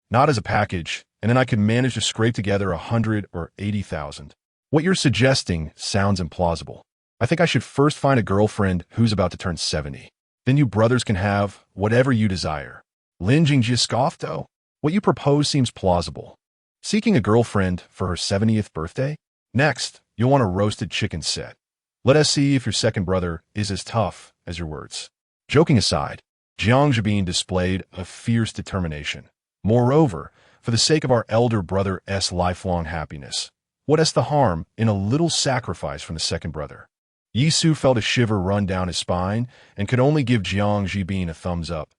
not as a package, and then I could manage to scrape together 100 or 80,000. What you're suggesting sounds implausible. I think I should first find a girlfriend who's about to turn 70. Then you brothers can have whatever you desire. Lin Jingji scoffed, though. What you propose seems plausible. Seeking a girlfriend for her 70th birthday? Next, you'll want a roasted chicken set. Let us see if your second brother is as tough as your words. Joking aside, Jiang Jabin displayed a fierce determination. Moreover, for the sake of our elder brother's lifelong happiness, what is the harm in a little sacrifice from the second brother? Yi Su felt a shiver run down his spine and could only give Jiang Jibin a thumbs up.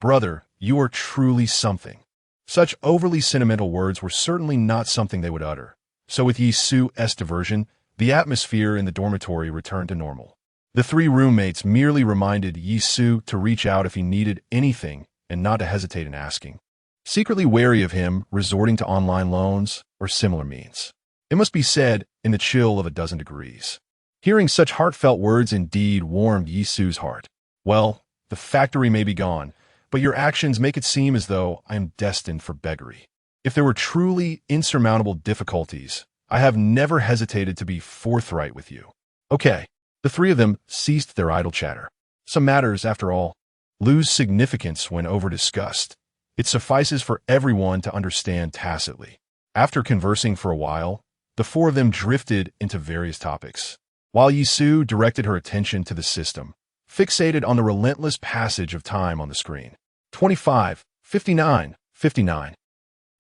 Brother, you are truly something. Such overly sentimental words were certainly not something they would utter. So with Yi Su's diversion, the atmosphere in the dormitory returned to normal. The three roommates merely reminded Yi Su to reach out if he needed anything and not to hesitate in asking, secretly wary of him resorting to online loans or similar means. It must be said, in the chill of a dozen degrees. Hearing such heartfelt words indeed warmed Yi Su's heart. Well, the factory may be gone, but your actions make it seem as though I am destined for beggary. If there were truly insurmountable difficulties, I have never hesitated to be forthright with you. Okay. The three of them ceased their idle chatter. Some matters, after all, lose significance when over-discussed. It suffices for everyone to understand tacitly. After conversing for a while, the four of them drifted into various topics, while Yi Su directed her attention to the system, fixated on the relentless passage of time on the screen. 25, 59, 59.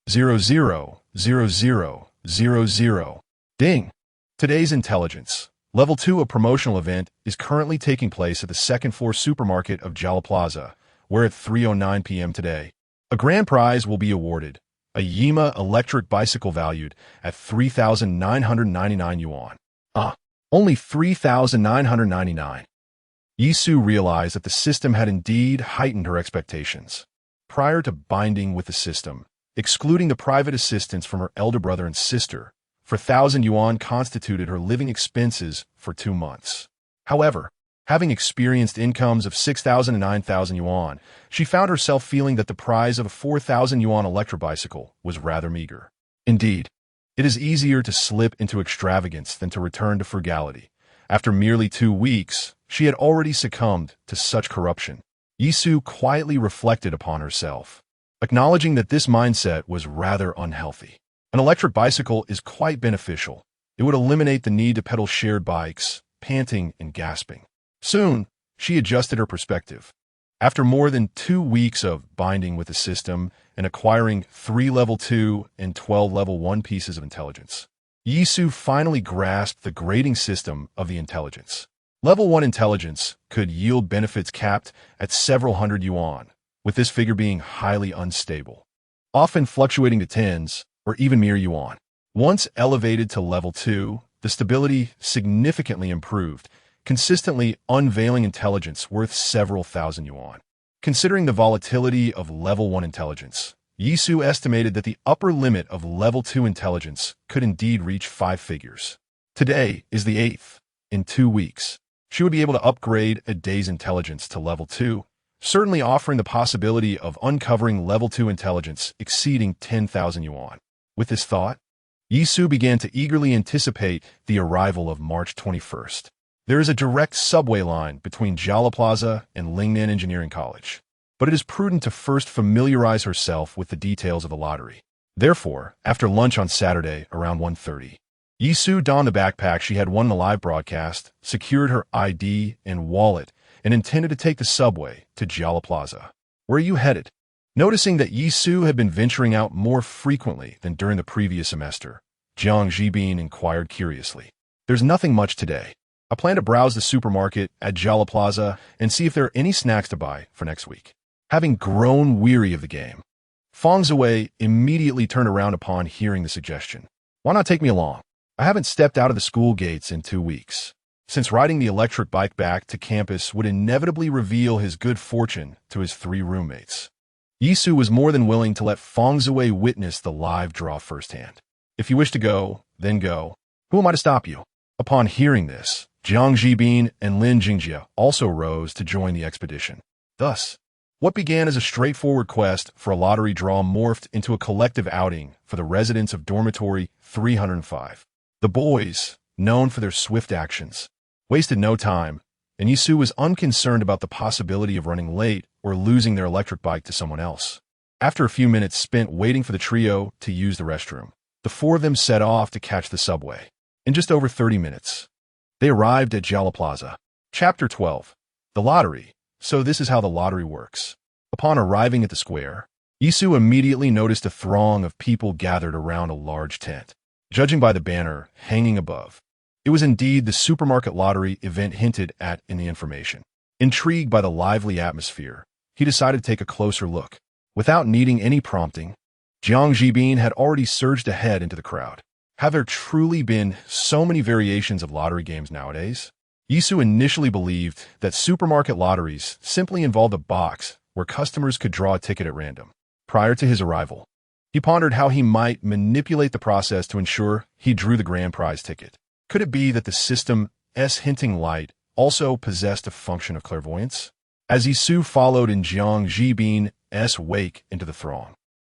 00, 00, 00. Ding. Today's intelligence. Level 2, a promotional event, is currently taking place at the second-floor supermarket of Jala Plaza, where at 3:09 p.m. today, a grand prize will be awarded, a Yima electric bicycle valued at 3,999 yuan. Only 3,999. Yi Su realized that the system had indeed heightened her expectations. Prior to binding with the system, excluding the private assistance from her elder brother and sister, for 1,000 yuan constituted her living expenses for 2 months. However, having experienced incomes of 6,000 and 9,000 yuan, she found herself feeling that the prize of a 4,000 yuan electrobicycle was rather meager. Indeed, it is easier to slip into extravagance than to return to frugality. After merely 2 weeks, she had already succumbed to such corruption. Yi Su quietly reflected upon herself, acknowledging that this mindset was rather unhealthy. An electric bicycle is quite beneficial. It would eliminate the need to pedal shared bikes, panting and gasping. Soon, she adjusted her perspective. After more than 2 weeks of binding with the system and acquiring 3 level 2 and 12 level 1 pieces of intelligence, Yi Su finally grasped the grading system of the intelligence. Level 1 intelligence could yield benefits capped at several hundred yuan, with this figure being highly unstable, often fluctuating to tens or even mere yuan. Once elevated to level 2, the stability significantly improved, consistently unveiling intelligence worth several thousand yuan. Considering the volatility of level 1 intelligence, Yi Su estimated that the upper limit of level 2 intelligence could indeed reach 5 figures. Today is the 8th. In 2 weeks, she would be able to upgrade a day's intelligence to level 2, certainly offering the possibility of uncovering level 2 intelligence exceeding 10,000 yuan. With this thought, Yi Su began to eagerly anticipate the arrival of March 21st. There is a direct subway line between Jala Plaza and Lingnan Engineering College, but it is prudent to first familiarize herself with the details of the lottery. Therefore, after lunch on Saturday around 1:30, Yi Su donned the backpack she had won in the live broadcast, secured her ID and wallet, and intended to take the subway to Jala Plaza. Where are you headed? Noticing that Yisu had been venturing out more frequently than during the previous semester, Jiang Jibin inquired curiously. There's nothing much today. I plan to browse the supermarket at Jala Plaza and see if there are any snacks to buy for next week. Having grown weary of the game, Feng Zhui immediately turned around upon hearing the suggestion. Why not take me along? I haven't stepped out of the school gates in 2 weeks. Since riding the electric bike back to campus would inevitably reveal his good fortune to his 3 roommates, Yisu was more than willing to let Feng Zhui witness the live draw firsthand. If you wish to go, then go. Who am I to stop you? Upon hearing this, Jiang Jibin and Lin Jingjie also rose to join the expedition. Thus, what began as a straightforward quest for a lottery draw morphed into a collective outing for the residents of Dormitory 305. The boys, known for their swift actions, wasted no time, and Yisu was unconcerned about the possibility of running late or losing their electric bike to someone else. After a few minutes spent waiting for the trio to use the restroom, the 4 of them set off to catch the subway. In just over 30 minutes, they arrived at Jala Plaza. Chapter 12. The Lottery. So this is how the lottery works. Upon arriving at the square, Yisu immediately noticed a throng of people gathered around a large tent. Judging by the banner hanging above, it was indeed the supermarket lottery event hinted at in the information. Intrigued by the lively atmosphere, he decided to take a closer look. Without needing any prompting, Jiang Jibin had already surged ahead into the crowd. Have there truly been so many variations of lottery games nowadays? Yisu initially believed that supermarket lotteries simply involved a box where customers could draw a ticket at random. Prior to his arrival, he pondered how he might manipulate the process to ensure he drew the grand prize ticket. Could it be that the system's hinting light also possessed a function of clairvoyance? As Yisu followed in Jiang Jibin's wake into the throng,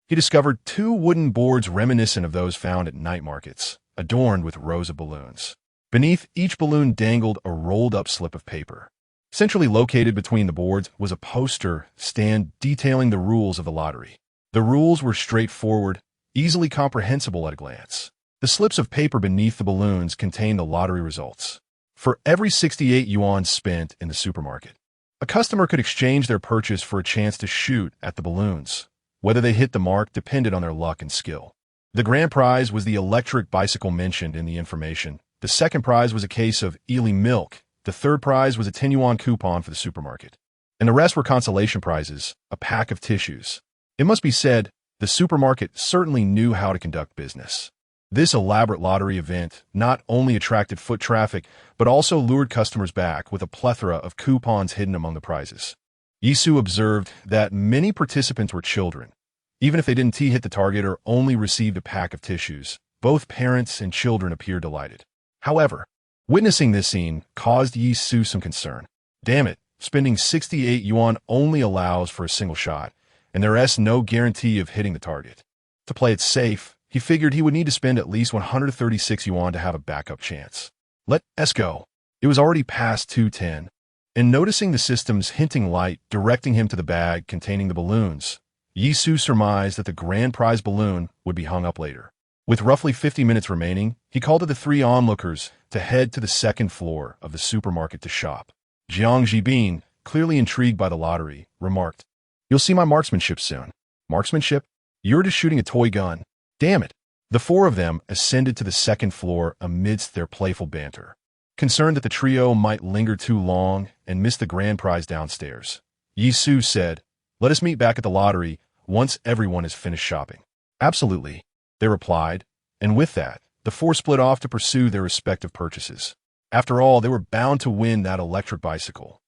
he discovered 2 wooden boards reminiscent of those found at night markets, adorned with rows of balloons. Beneath each balloon dangled a rolled-up slip of paper. Centrally located between the boards was a poster stand detailing the rules of the lottery. The rules were straightforward, easily comprehensible at a glance. The slips of paper beneath the balloons contained the lottery results. For every 68 yuan spent in the supermarket, a customer could exchange their purchase for a chance to shoot at the balloons. Whether they hit the mark depended on their luck and skill. The grand prize was the electric bicycle mentioned in the information. The second prize was a case of Ely milk. The third prize was a 10 yuan coupon for the supermarket. And the rest were consolation prizes, a pack of tissues. It must be said, the supermarket certainly knew how to conduct business. This elaborate lottery event not only attracted foot traffic, but also lured customers back with a plethora of coupons hidden among the prizes. Yisu observed that many participants were children. Even if they didn't hit the target or only received a pack of tissues, both parents and children appeared delighted. However, witnessing this scene caused Yisu some concern. Damn it, spending 68 yuan only allows for a single shot, and there's no guarantee of hitting the target. To play it safe, he figured he would need to spend at least 136 yuan to have a backup chance. Let's go. It was already past 2:10, and noticing the system's hinting light directing him to the bag containing the balloons, Yisu surmised that the grand prize balloon would be hung up later. With roughly 50 minutes remaining, he called to the 3 onlookers to head to the 2nd floor of the supermarket to shop. Jiang Jibin, clearly intrigued by the lottery, remarked, "You'll see my marksmanship soon." "Marksmanship? You're just shooting a toy gun." "Damn it." The 4 of them ascended to the 2nd floor amidst their playful banter. Concerned that the trio might linger too long and miss the grand prize downstairs, Yisu said, "Let us meet back at the lottery once everyone has finished shopping." "Absolutely," they replied, and with that, the 4 split off to pursue their respective purchases. After all, they were bound to win that electric bicycle,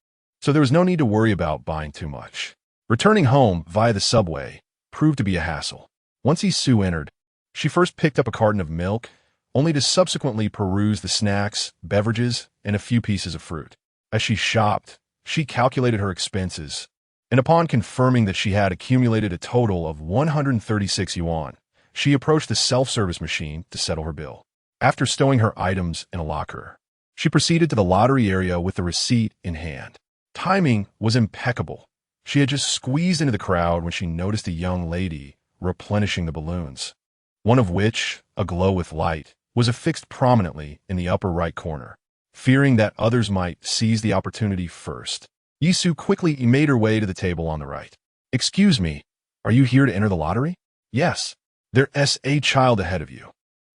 so there was no need to worry about buying too much. Returning home via the subway proved to be a hassle. Once Yisu entered, she first picked up a carton of milk, only to subsequently peruse the snacks, beverages, and a few pieces of fruit. As she shopped, she calculated her expenses, and upon confirming that she had accumulated a total of 136 yuan, she approached the self-service machine to settle her bill. After stowing her items in a locker, she proceeded to the lottery area with the receipt in hand. Timing was impeccable. She had just squeezed into the crowd when she noticed a young lady replenishing the balloons, one of which, aglow with light, was affixed prominently in the upper right corner. Fearing that others might seize the opportunity first, Yisu quickly made her way to the table on the right. "Excuse me, Are you here to enter the lottery? Yes. There's a child ahead of you.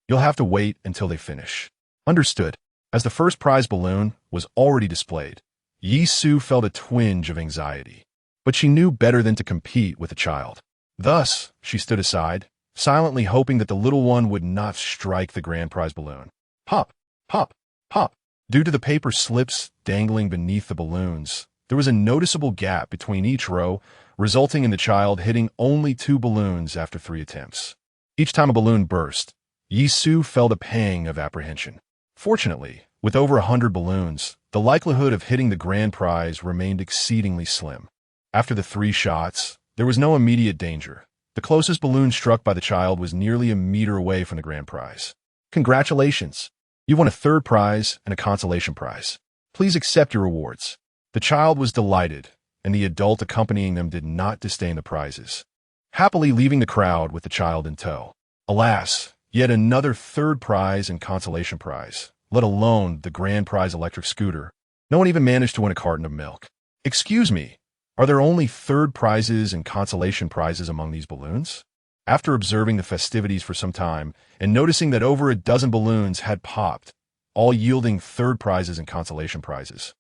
You'll have to wait until they finish. Understood. As the first prize balloon was already displayed, Yi-Su felt a twinge of anxiety. But she knew better than to compete with the child. Thus, she stood aside, silently hoping that the little one would not strike the grand prize balloon. Pop, pop, pop. Due to the paper slips dangling beneath the balloons, there was a noticeable gap between each row, resulting in the child hitting only 2 balloons after 3 attempts. Each time a balloon burst, Yi-Su felt a pang of apprehension. Fortunately, with over 100 balloons, the likelihood of hitting the grand prize remained exceedingly slim. After the 3 shots, there was no immediate danger. The closest balloon struck by the child was nearly a meter away from the grand prize. Congratulations! You won a 3rd prize and a consolation prize. Please accept your rewards. The child was delighted, and the adult accompanying them did not disdain the prizes, happily leaving the crowd with the child in tow. Alas, yet another 3rd prize and consolation prize, let alone the grand prize electric scooter. No one even managed to win a carton of milk. Excuse me, are there only 3rd prizes and consolation prizes among these balloons? After observing the festivities for some time and noticing that over a dozen balloons had popped, all yielding 3rd prizes and consolation prizes,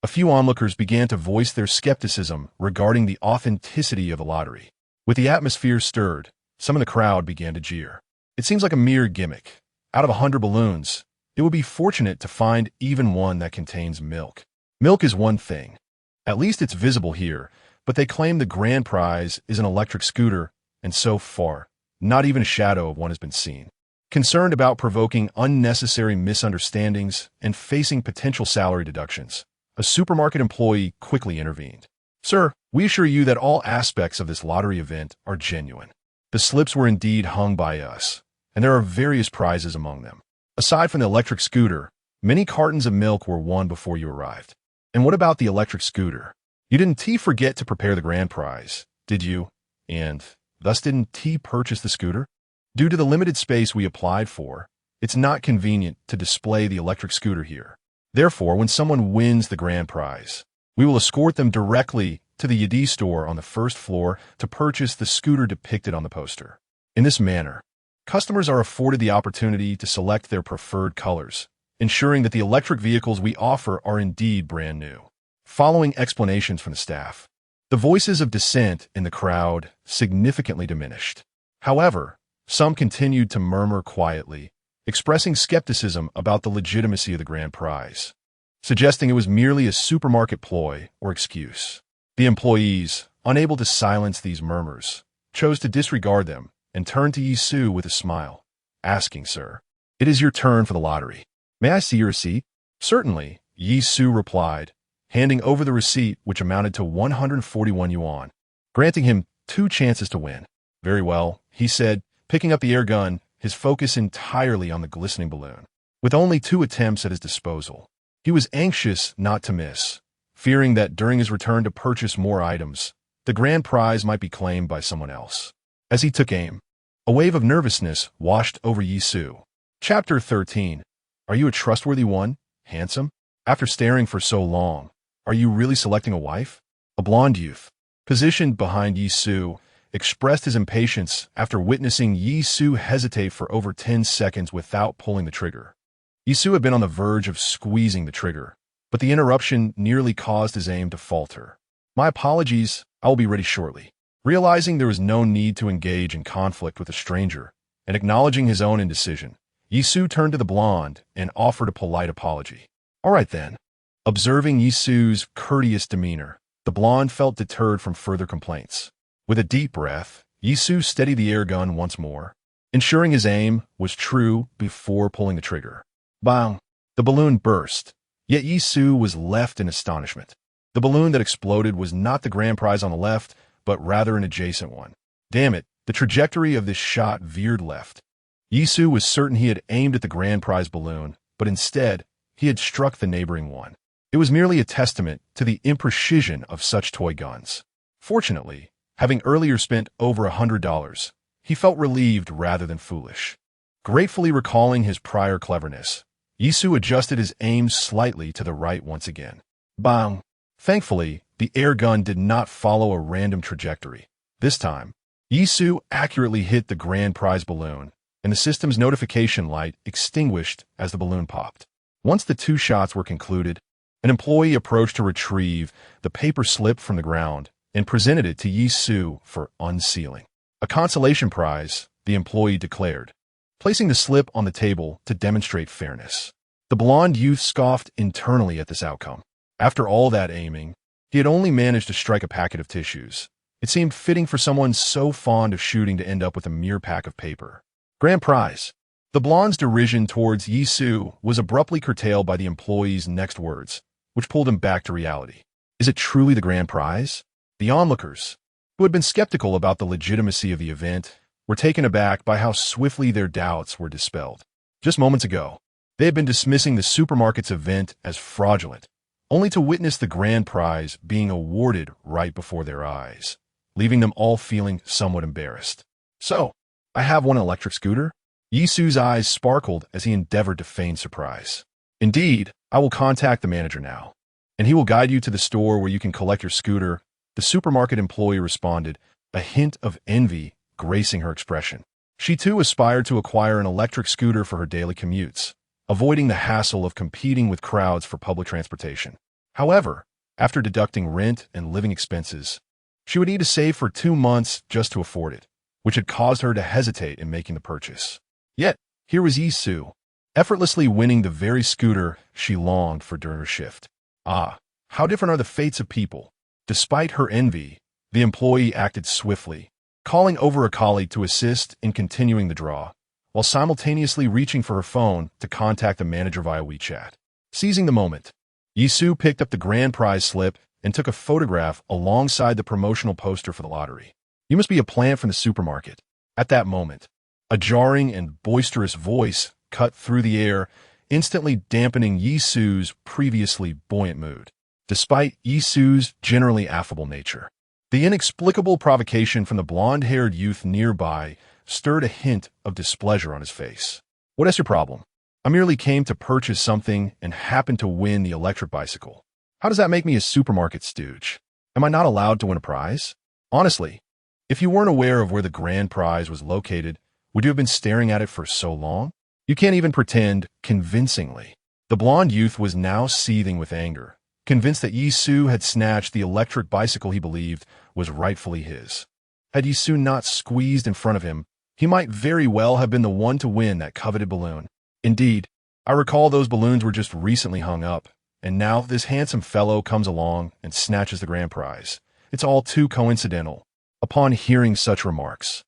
a few onlookers began to voice their skepticism regarding the authenticity of the lottery. With the atmosphere stirred, some in the crowd began to jeer. It seems like a mere gimmick. Out of 100 balloons, it would be fortunate to find even one that contains milk. Milk is one thing. At least it's visible here, but they claim the grand prize is an electric scooter, and so far, not even a shadow of one has been seen. Concerned about provoking unnecessary misunderstandings and facing potential salary deductions, a supermarket employee quickly intervened. Sir, we assure you that all aspects of this lottery event are genuine. The slips were indeed hung by us, and there are various prizes among them. Aside from the electric scooter, many cartons of milk were won before you arrived. And what about the electric scooter? You didn't forget to prepare the grand prize, did you? And thus didn't purchase the scooter? Due to the limited space we applied for, it's not convenient to display the electric scooter here. Therefore, when someone wins the grand prize, we will escort them directly to the Yidi store on the 1st floor to purchase the scooter depicted on the poster. In this manner, customers are afforded the opportunity to select their preferred colors, ensuring that the electric vehicles we offer are indeed brand new. Following explanations from the staff, the voices of dissent in the crowd significantly diminished. However, some continued to murmur quietly, expressing skepticism about the legitimacy of the grand prize, suggesting it was merely a supermarket ploy or excuse. The employees, unable to silence these murmurs, chose to disregard them and turned to Yi-Su with a smile, asking, Sir, it is your turn for the lottery. May I see your receipt? Certainly, Yi-Su replied, handing over the receipt which amounted to 141 yuan, granting him 2 chances to win. Very well, he said, picking up the air gun, his focus entirely on the glistening balloon. With only 2 attempts at his disposal, he was anxious not to miss, fearing that during his return to purchase more items, the grand prize might be claimed by someone else. As he took aim, a wave of nervousness washed over Yi-Su. Chapter 13. Are you a trustworthy one, handsome? After staring for so long, are you really selecting a wife? A blonde youth, positioned behind Yi-Su, expressed his impatience after witnessing Yi-Su hesitate for over 10 seconds without pulling the trigger. Yi-Su had been on the verge of squeezing the trigger, but the interruption nearly caused his aim to falter. My apologies, I will be ready shortly. Realizing there was no need to engage in conflict with a stranger, and acknowledging his own indecision, Yi-Su turned to the blonde and offered a polite apology. All right then. Observing Yi-Su's courteous demeanor, the blonde felt deterred from further complaints. With a deep breath, Yi-Su steadied the air gun once more, ensuring his aim was true before pulling the trigger. Bang! The balloon burst, yet Yi-Su was left in astonishment. The balloon that exploded was not the grand prize on the left, but rather an adjacent one. Damn it, the trajectory of this shot veered left. Yi-Su was certain he had aimed at the grand prize balloon, but instead, he had struck the neighboring one. It was merely a testament to the imprecision of such toy guns. Fortunately, having earlier spent over $100, he felt relieved rather than foolish. Gratefully recalling his prior cleverness, Yi-Su adjusted his aim slightly to the right once again. Bang! Thankfully, the air gun did not follow a random trajectory. This time, Yisu accurately hit the grand prize balloon, and the system's notification light extinguished as the balloon popped. Once the two shots were concluded, an employee approached to retrieve the paper slip from the ground and presented it to Yisu for unsealing. A consolation prize, the employee declared, placing the slip on the table to demonstrate fairness. The blonde youth scoffed internally at this outcome. After all that aiming, he had only managed to strike a packet of tissues. It seemed fitting for someone so fond of shooting to end up with a mere pack of paper. Grand prize. The blonde's derision towards Yisu was abruptly curtailed by the employee's next words, which pulled him back to reality. Is it truly the grand prize? The onlookers, who had been skeptical about the legitimacy of the event, were taken aback by how swiftly their doubts were dispelled. Just moments ago, they had been dismissing the supermarket's event as fraudulent, only to witness the grand prize being awarded right before their eyes, leaving them all feeling somewhat embarrassed. So, I have one electric scooter? Yisu's eyes sparkled as he endeavored to feign surprise. Indeed, I will contact the manager now, and he will guide you to the store where you can collect your scooter, the supermarket employee responded, a hint of envy gracing her expression. She too aspired to acquire an electric scooter for her daily commutes, avoiding the hassle of competing with crowds for public transportation. However, after deducting rent and living expenses, she would need to save for 2 months just to afford it, which had caused her to hesitate in making the purchase. Yet, here was Yisu, effortlessly winning the very scooter she longed for during her shift. Ah, how different are the fates of people. Despite her envy, the employee acted swiftly, calling over a colleague to assist in continuing the draw, while simultaneously reaching for her phone to contact the manager via WeChat. Seizing the moment, Yisu picked up the grand prize slip and took a photograph alongside the promotional poster for the lottery. You must be a plant from the supermarket. At that moment, a jarring and boisterous voice cut through the air, instantly dampening Yisu's previously buoyant mood. Despite Yisu's generally affable nature, the inexplicable provocation from the blonde-haired youth nearby stirred a hint of displeasure on his face. What is your problem? I merely came to purchase something and happened to win the electric bicycle. How does that make me a supermarket stooge? Am I not allowed to win a prize? Honestly, if you weren't aware of where the grand prize was located, would you have been staring at it for so long? You can't even pretend convincingly. The blonde youth was now seething with anger, convinced that Yisu had snatched the electric bicycle he believed was rightfully his. Had Yisu not squeezed in front of him, he might very well have been the one to win that coveted balloon. Indeed, I recall those balloons were just recently hung up, and now this handsome fellow comes along and snatches the grand prize. It's all too coincidental. Upon hearing such remarks,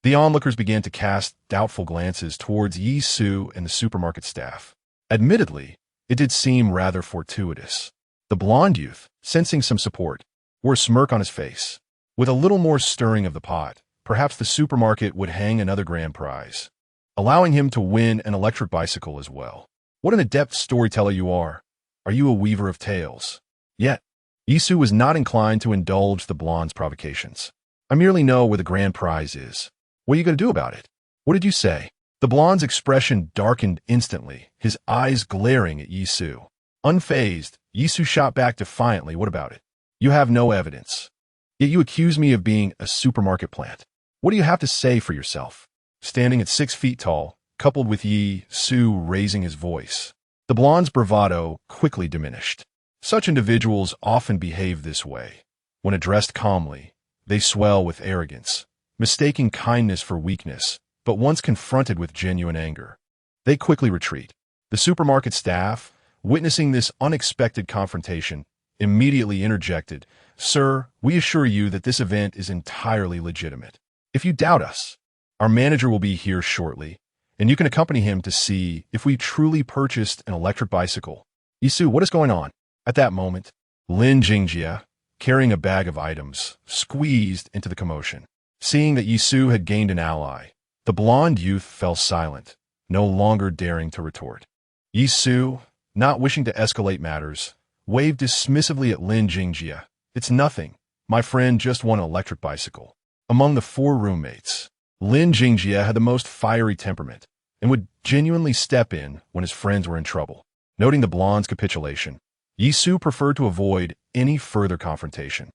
the onlookers began to cast doubtful glances towards Yisu and the supermarket staff. Admittedly, it did seem rather fortuitous. The blonde youth, sensing some support, wore a smirk on his face. With a little more stirring of the pot, perhaps the supermarket would hang another grand prize, allowing him to win an electric bicycle as well. What an adept storyteller you are. Are you a weaver of tales? Yet, Yisu was not inclined to indulge the blonde's provocations. I merely know where the grand prize is. What are you going to do about it? What did you say? The blonde's expression darkened instantly, his eyes glaring at Yisu. Unfazed, Yisu shot back defiantly. What about it? You have no evidence. Yet you accuse me of being a supermarket plant. What do you have to say for yourself? Standing at 6 feet tall, coupled with Yisu raising his voice, the blonde's bravado quickly diminished. Such individuals often behave this way. When addressed calmly, they swell with arrogance, mistaking kindness for weakness, but once confronted with genuine anger, they quickly retreat. The supermarket staff, witnessing this unexpected confrontation, immediately interjected, "Sir, we assure you that this event is entirely legitimate. If you doubt us, our manager will be here shortly, and you can accompany him to see if we truly purchased an electric bicycle." Yisu, what is going on? At that moment, Lin Jingjia, carrying a bag of items, squeezed into the commotion. Seeing that Yisu had gained an ally, the blonde youth fell silent, no longer daring to retort. Yisu, not wishing to escalate matters, waved dismissively at Lin Jingjia. "It's nothing. My friend just won an electric bicycle." Among the 4 roommates, Lin Jingjia had the most fiery temperament and would genuinely step in when his friends were in trouble. Noting the blonde's capitulation, Yisu preferred to avoid any further confrontation.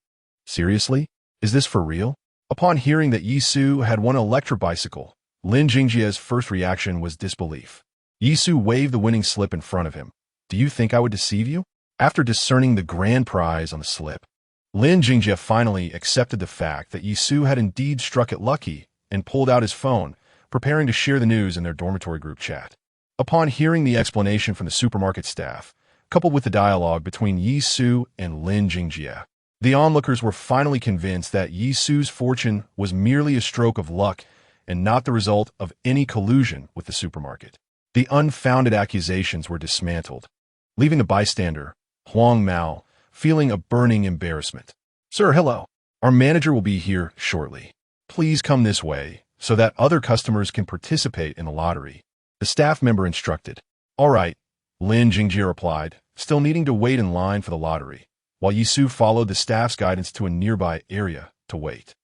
"Seriously? Is this for real? Upon hearing that Yisu had won an electric bicycle, Lin Jingjia's first reaction was disbelief. Yisu waved the winning slip in front of him. Do you think I would deceive you? After discerning the grand prize on the slip, Lin Jingjia finally accepted the fact that Yisu had indeed struck it lucky and pulled out his phone, preparing to share the news in their dormitory group chat. Upon hearing the explanation from the supermarket staff, coupled with the dialogue between Yisu and Lin Jingjia, the onlookers were finally convinced that Yisu's fortune was merely a stroke of luck and not the result of any collusion with the supermarket. The unfounded accusations were dismantled, leaving the bystander, Huang Mao, feeling a burning embarrassment. Sir, hello. Our manager will be here shortly. Please come this way so that other customers can participate in the lottery. The staff member instructed. All right, Lin Jingjia replied, still needing to wait in line for the lottery, while Yisu followed the staff's guidance to a nearby area to wait.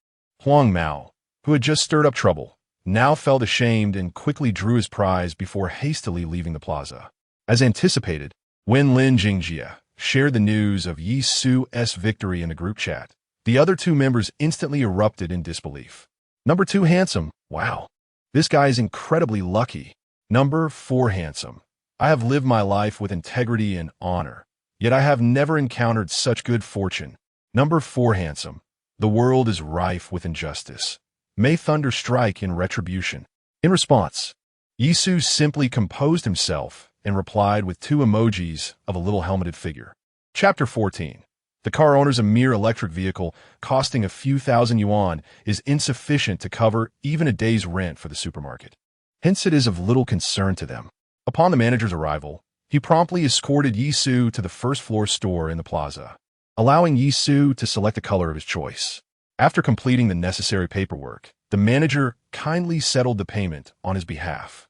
Huang Mao, who had just stirred up trouble, now felt ashamed and quickly drew his prize before hastily leaving the plaza. As anticipated, when Lin Jingjia shared the news of Yisu's victory in the group chat, the other two members instantly erupted in disbelief. Number 2 handsome. Wow. This guy is incredibly lucky. Number 4 handsome. I have lived my life with integrity and honor, yet I have never encountered such good fortune. Number 4 handsome. The world is rife with injustice. May thunder strike in retribution. In response, Yisu simply composed himself and replied with 2 emojis of a little helmeted figure. Chapter 14. The car owner's a mere electric vehicle costing a few thousand yuan is insufficient to cover even a day's rent for the supermarket. Hence it is of little concern to them. Upon the manager's arrival, he promptly escorted Yisu to the first-floor store in the plaza, allowing Yisu to select the color of his choice. After completing the necessary paperwork, the manager kindly settled the payment on his behalf.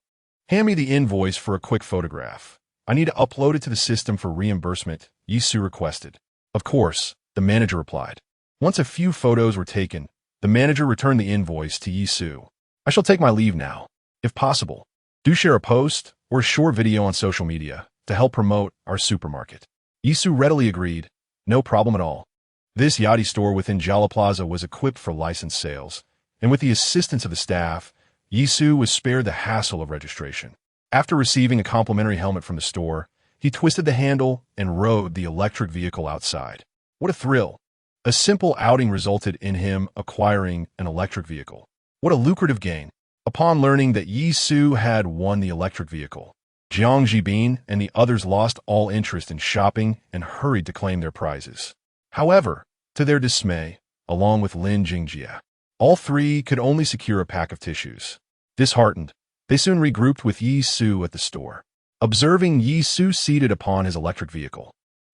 Hand me the invoice for a quick photograph. I need to upload it to the system for reimbursement, Yisu requested. Of course, the manager replied. Once a few photos were taken, the manager returned the invoice to Yisu. I shall take my leave now. If possible, do share a post or a short video on social media to help promote our supermarket. Yisu readily agreed. No problem at all. This Yadi store within Jala Plaza was equipped for licensed sales, and with the assistance of the staff, Yisu was spared the hassle of registration. After receiving a complimentary helmet from the store, he twisted the handle and rode the electric vehicle outside. What a thrill! A simple outing resulted in him acquiring an electric vehicle. What a lucrative gain! Upon learning that Yisu had won the electric vehicle, Jiang Jibin and the others lost all interest in shopping and hurried to claim their prizes. However, to their dismay, along with Lin Jingjia, all three could only secure a pack of tissues. Disheartened, they soon regrouped with Yisu at the store, observing Yisu seated upon his electric vehicle.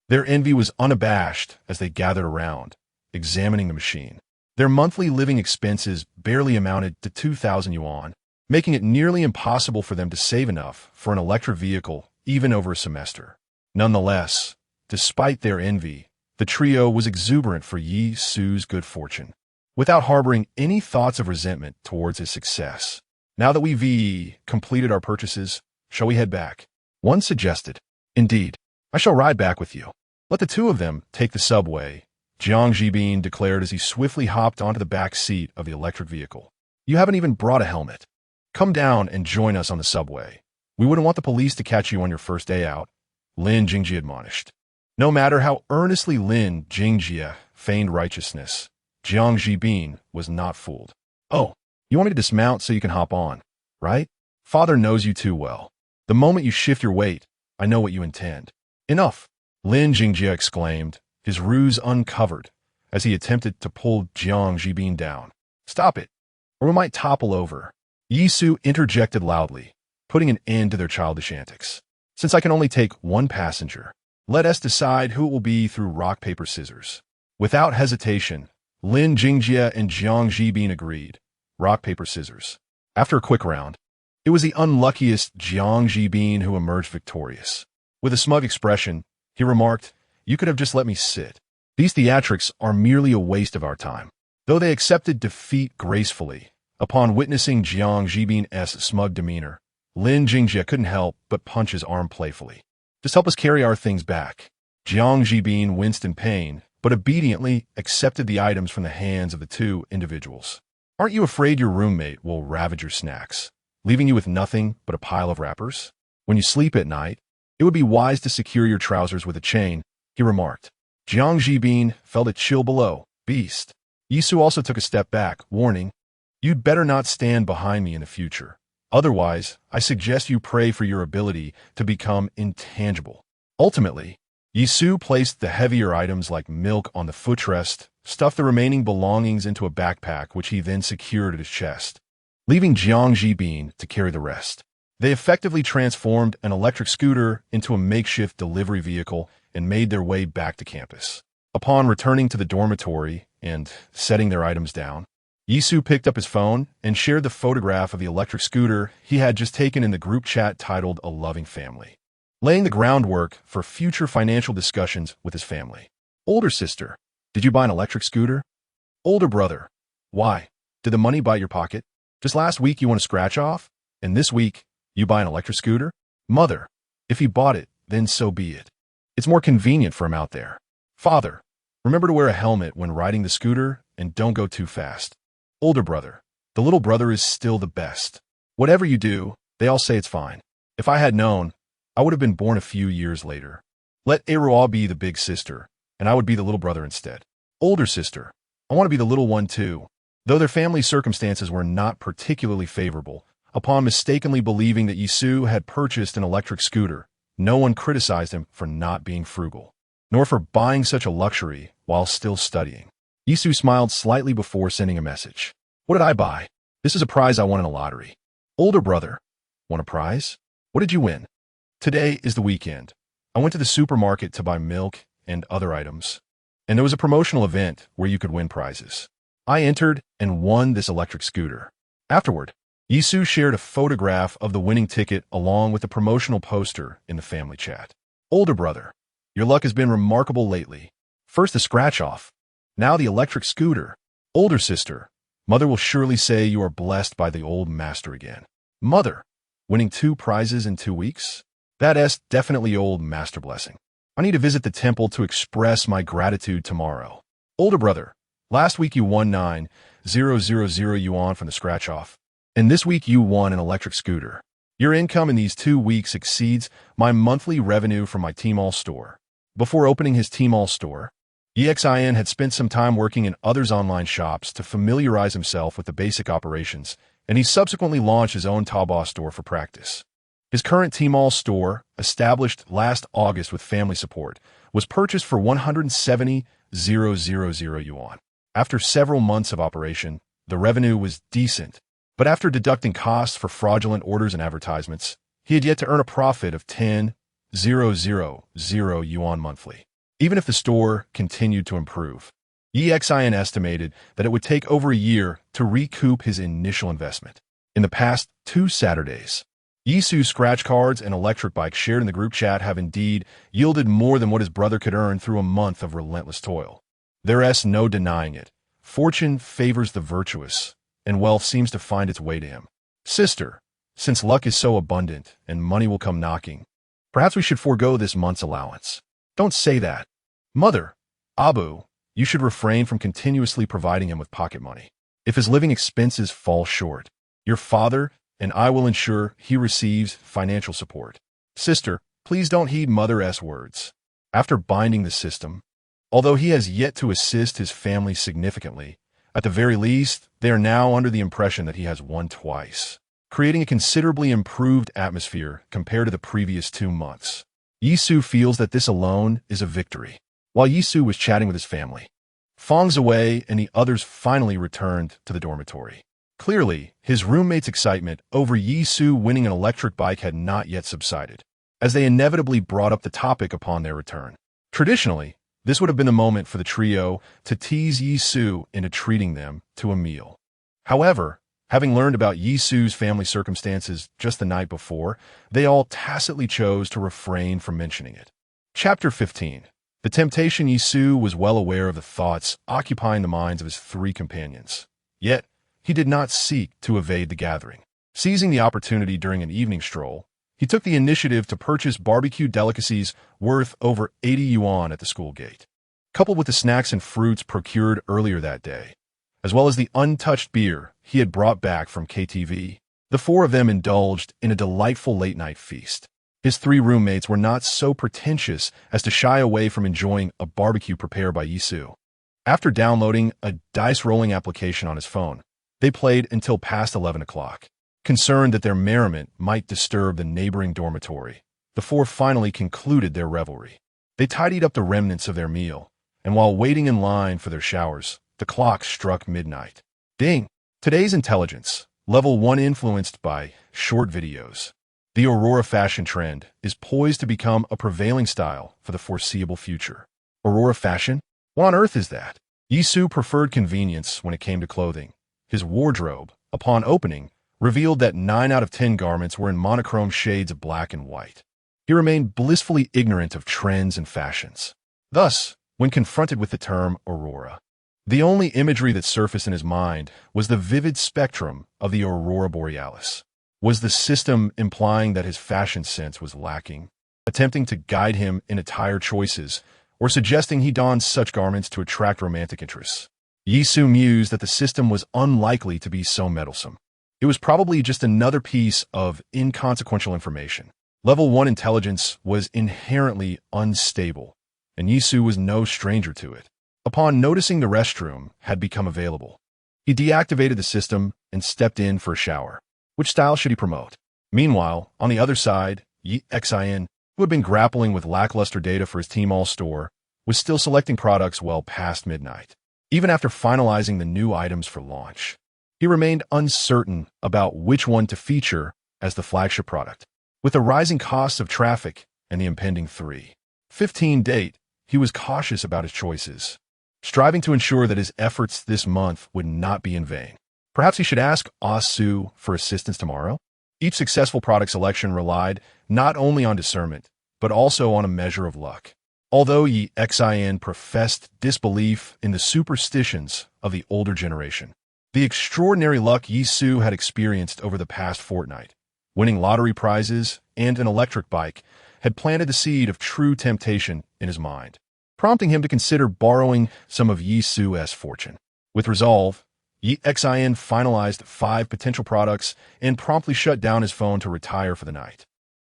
Their envy was unabashed as they gathered around, examining the machine. Their monthly living expenses barely amounted to 2,000 yuan, making it nearly impossible for them to save enough for an electric vehicle even over a semester. Nonetheless, despite their envy, the trio was exuberant for Yisu's good fortune, without harboring any thoughts of resentment towards his success. Now that we've completed our purchases, shall we head back? One suggested. Indeed, I shall ride back with you. Let the two of them take the subway, Jiang Jibin declared as he swiftly hopped onto the back seat of the electric vehicle. You haven't even brought a helmet. Come down and join us on the subway. We wouldn't want the police to catch you on your first day out, Lin Jingjia admonished. No matter how earnestly Lin Jingjia feigned righteousness, Jiang Jibin was not fooled. Oh, you want me to dismount so you can hop on, right? Father knows you too well. The moment you shift your weight, I know what you intend. Enough, Lin Jingjia exclaimed, his ruse uncovered, as he attempted to pull Jiang Jibin down. Stop it, or we might topple over. Yisu interjected loudly, putting an end to their childish antics. Since I can only take one passenger, let us decide who it will be through rock, paper, scissors. Without hesitation, Lin Jingjia and Jiang Jibin agreed. Rock, paper, scissors. After a quick round, it was the unluckiest Jiang Jibin who emerged victorious. With a smug expression, he remarked, You could have just let me sit. These theatrics are merely a waste of our time. Though they accepted defeat gracefully, upon witnessing Jiang Jibin's smug demeanor, Lin Jingjia couldn't help but punch his arm playfully. Just help us carry our things back. Jiang Jibin winced in pain but obediently accepted the items from the hands of the two individuals. Aren't you afraid your roommate will ravage your snacks, leaving you with nothing but a pile of wrappers? When you sleep at night, it would be wise to secure your trousers with a chain, he remarked. Jiang Jibin felt a chill below. Beast. Yisu also took a step back, warning, "You'd better not stand behind me in the future. Otherwise, I suggest you pray for your ability to become intangible." Ultimately, Yisu placed the heavier items like milk on the footrest, stuffed the remaining belongings into a backpack which he then secured at his chest, leaving Jiang Jibin to carry the rest. They effectively transformed an electric scooter into a makeshift delivery vehicle and made their way back to campus. Upon returning to the dormitory and setting their items down, Yisu picked up his phone and shared the photograph of the electric scooter he had just taken in the group chat titled A Loving Family, laying the groundwork for future financial discussions with his family. Older sister, did you buy an electric scooter? Older brother, why? Did the money bite your pocket? Just last week you want to scratch off, and this week you buy an electric scooter? Mother, if he bought it, then so be it. It's more convenient for him out there. Father, remember to wear a helmet when riding the scooter and don't go too fast. Older brother, the little brother is still the best. Whatever you do, they all say it's fine. If I had known, I would have been born a few years later. Let Aruah be the big sister, and I would be the little brother instead. Older sister, I want to be the little one too. Though their family circumstances were not particularly favorable, upon mistakenly believing that Yisu had purchased an electric scooter, no one criticized him for not being frugal, nor for buying such a luxury while still studying. Yisu smiled slightly before sending a message. What did I buy? This is a prize I won in a lottery. Older brother, won a prize? What did you win? Today is the weekend. I went to the supermarket to buy milk and other items, and there was a promotional event where you could win prizes. I entered and won this electric scooter. Afterward, Yisu shared a photograph of the winning ticket along with a promotional poster in the family chat. Older brother, your luck has been remarkable lately. First the scratch-off, now the electric scooter. Older sister, mother will surely say you are blessed by the old master again. Mother, winning 2 prizes in 2 weeks? That's definitely old master blessing. I need to visit the temple to express my gratitude tomorrow. Older brother, last week you won 9,000 yuan from the scratch-off, and this week you won an electric scooter. Your income in these 2 weeks exceeds my monthly revenue from my Tmall store. Before opening his Tmall store, EXIN had spent some time working in others' online shops to familiarize himself with the basic operations, and he subsequently launched his own Taobao store for practice. His current Tmall store, established last August with family support, was purchased for 170,000 yuan. After several months of operation, the revenue was decent, but after deducting costs for fraudulent orders and advertisements, he had yet to earn a profit of 10,000 yuan monthly. Even if the store continued to improve, EXIN estimated that it would take over a year to recoup his initial investment. In the past 2 Saturdays, Yisu's scratch cards and electric bike shared in the group chat have indeed yielded more than what his brother could earn through a month of relentless toil. There's no denying it. Fortune favors the virtuous, and wealth seems to find its way to him. Sister, since luck is so abundant and money will come knocking, perhaps we should forego this month's allowance. Don't say that. Mother, Abu, you should refrain from continuously providing him with pocket money. If his living expenses fall short, your father and I will ensure he receives financial support. Sister, please don't heed Mother's words. After binding the system, although he has yet to assist his family significantly, at the very least, they are now under the impression that he has won twice, creating a considerably improved atmosphere compared to the previous 2 months. Yisu feels that this alone is a victory. While Yisu was chatting with his family, Feng Ziwei and the others finally returned to the dormitory. Clearly, his roommate's excitement over Yisu winning an electric bike had not yet subsided, as they inevitably brought up the topic upon their return. Traditionally, this would have been the moment for the trio to tease Yisu into treating them to a meal. However, having learned about Yisu's family circumstances just the night before, they all tacitly chose to refrain from mentioning it. Chapter 15. The temptation. Yisu was well aware of the thoughts occupying the minds of his 3 companions. Yet, he did not seek to evade the gathering. Seizing the opportunity during an evening stroll, he took the initiative to purchase barbecue delicacies worth over 80 yuan at the school gate. coupled with the snacks and fruits procured earlier that day, as well as the untouched beer he had brought back from KTV. The four of them indulged in a delightful late-night feast. His three roommates were not so pretentious as to shy away from enjoying a barbecue prepared by Yisu. After downloading a dice-rolling application on his phone, they played until past 11 o'clock. Concerned that their merriment might disturb the neighboring dormitory, the four finally concluded their revelry. They tidied up the remnants of their meal, and while waiting in line for their showers, the clock struck midnight. Ding! Today's intelligence, level 1 influenced by short videos. The Aurora fashion trend is poised to become a prevailing style for the foreseeable future. Aurora fashion? What on earth is that? Yisu preferred convenience when it came to clothing. His wardrobe, upon opening, revealed that 9 out of 10 garments were in monochrome shades of black and white. He remained blissfully ignorant of trends and fashions. Thus, when confronted with the term Aurora, the only imagery that surfaced in his mind was the vivid spectrum of the Aurora Borealis. Was the system implying that his fashion sense was lacking, attempting to guide him in attire choices, or suggesting he don such garments to attract romantic interests? Yisu mused that the system was unlikely to be so meddlesome. It was probably just another piece of inconsequential information. Level 1 intelligence was inherently unstable, and Yisu was no stranger to it. Upon noticing the restroom had become available, he deactivated the system and stepped in for a shower. Which style should he promote? Meanwhile, on the other side, Xin, who had been grappling with lackluster data for his Tmall store, was still selecting products well past midnight. Even after finalizing the new items for launch, he remained uncertain about which one to feature as the flagship product. With the rising costs of traffic and the impending 3/15 date, he was cautious about his choices, striving to ensure that his efforts this month would not be in vain. Perhaps he should ask Asu for assistance tomorrow? Each successful product selection relied not only on discernment, but also on a measure of luck. Although Xin professed disbelief in the superstitions of the older generation, the extraordinary luck Yisu had experienced over the past fortnight, winning lottery prizes and an electric bike, had planted the seed of true temptation in his mind, prompting him to consider borrowing some of Yisu's fortune. With resolve, Xin finalized 5 potential products and promptly shut down his phone to retire for the night.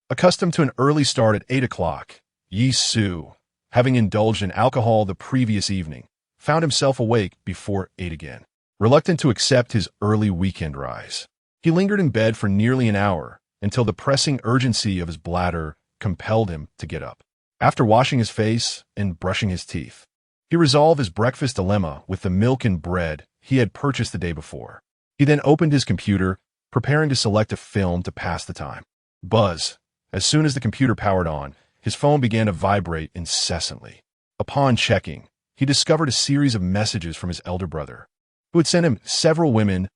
Accustomed to an early start at 8 o'clock, Yisu, having indulged in alcohol the previous evening, found himself awake before 8 again. Reluctant to accept his early weekend rise, he lingered in bed for nearly an hour until the pressing urgency of his bladder compelled him to get up. After washing his face and brushing his teeth, he resolved his breakfast dilemma with the milk and bread he had purchased the day before. He then opened his computer, preparing to select a film to pass the time. Buzz. As soon as the computer powered on, his phone began to vibrate incessantly. Upon checking, he discovered a series of messages from his elder brother, who had sent him several women's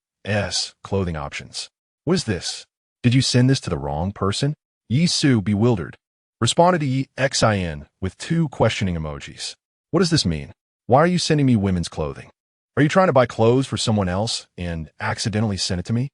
clothing options. What is this? Did you send this to the wrong person? Yisu, bewildered, responded to Xin with 2 questioning emojis. What does this mean? Why are you sending me women's clothing? Are you trying to buy clothes for someone else and accidentally send it to me?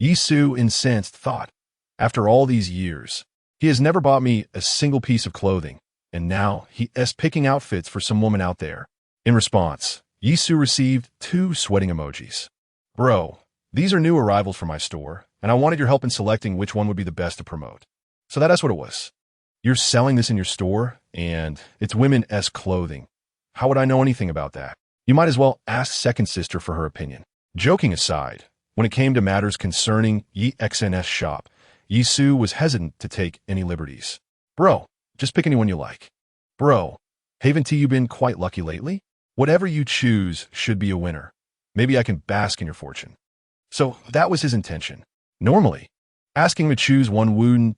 Yisu, incensed, thought, after all these years, he has never bought me a single piece of clothing, and now he is picking outfits for some woman out there. In response, Yisu received 2 sweating emojis. Bro, these are new arrivals from my store, and I wanted your help in selecting which one would be the best to promote. So that's what it was. You're selling this in your store, and it's women's clothing. How would I know anything about that? You might as well ask second sister for her opinion. Joking aside, when it came to matters concerning Xn's shop, Yisu was hesitant to take any liberties. Bro, just pick anyone you like. Bro, haven't you been quite lucky lately? Whatever you choose should be a winner. Maybe I can bask in your fortune. So that was his intention. Normally, asking him to choose one wouldn't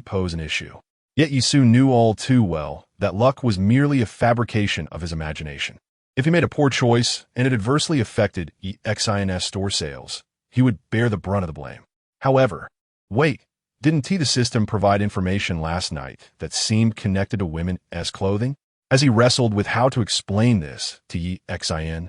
pose an issue. Yet Yisu knew all too well that luck was merely a fabrication of his imagination. If he made a poor choice and it adversely affected Xin's store sales, he would bear the brunt of the blame. However, wait, didn't the system provide information last night that seemed connected to women's clothing? As he wrestled with how to explain this to Xin,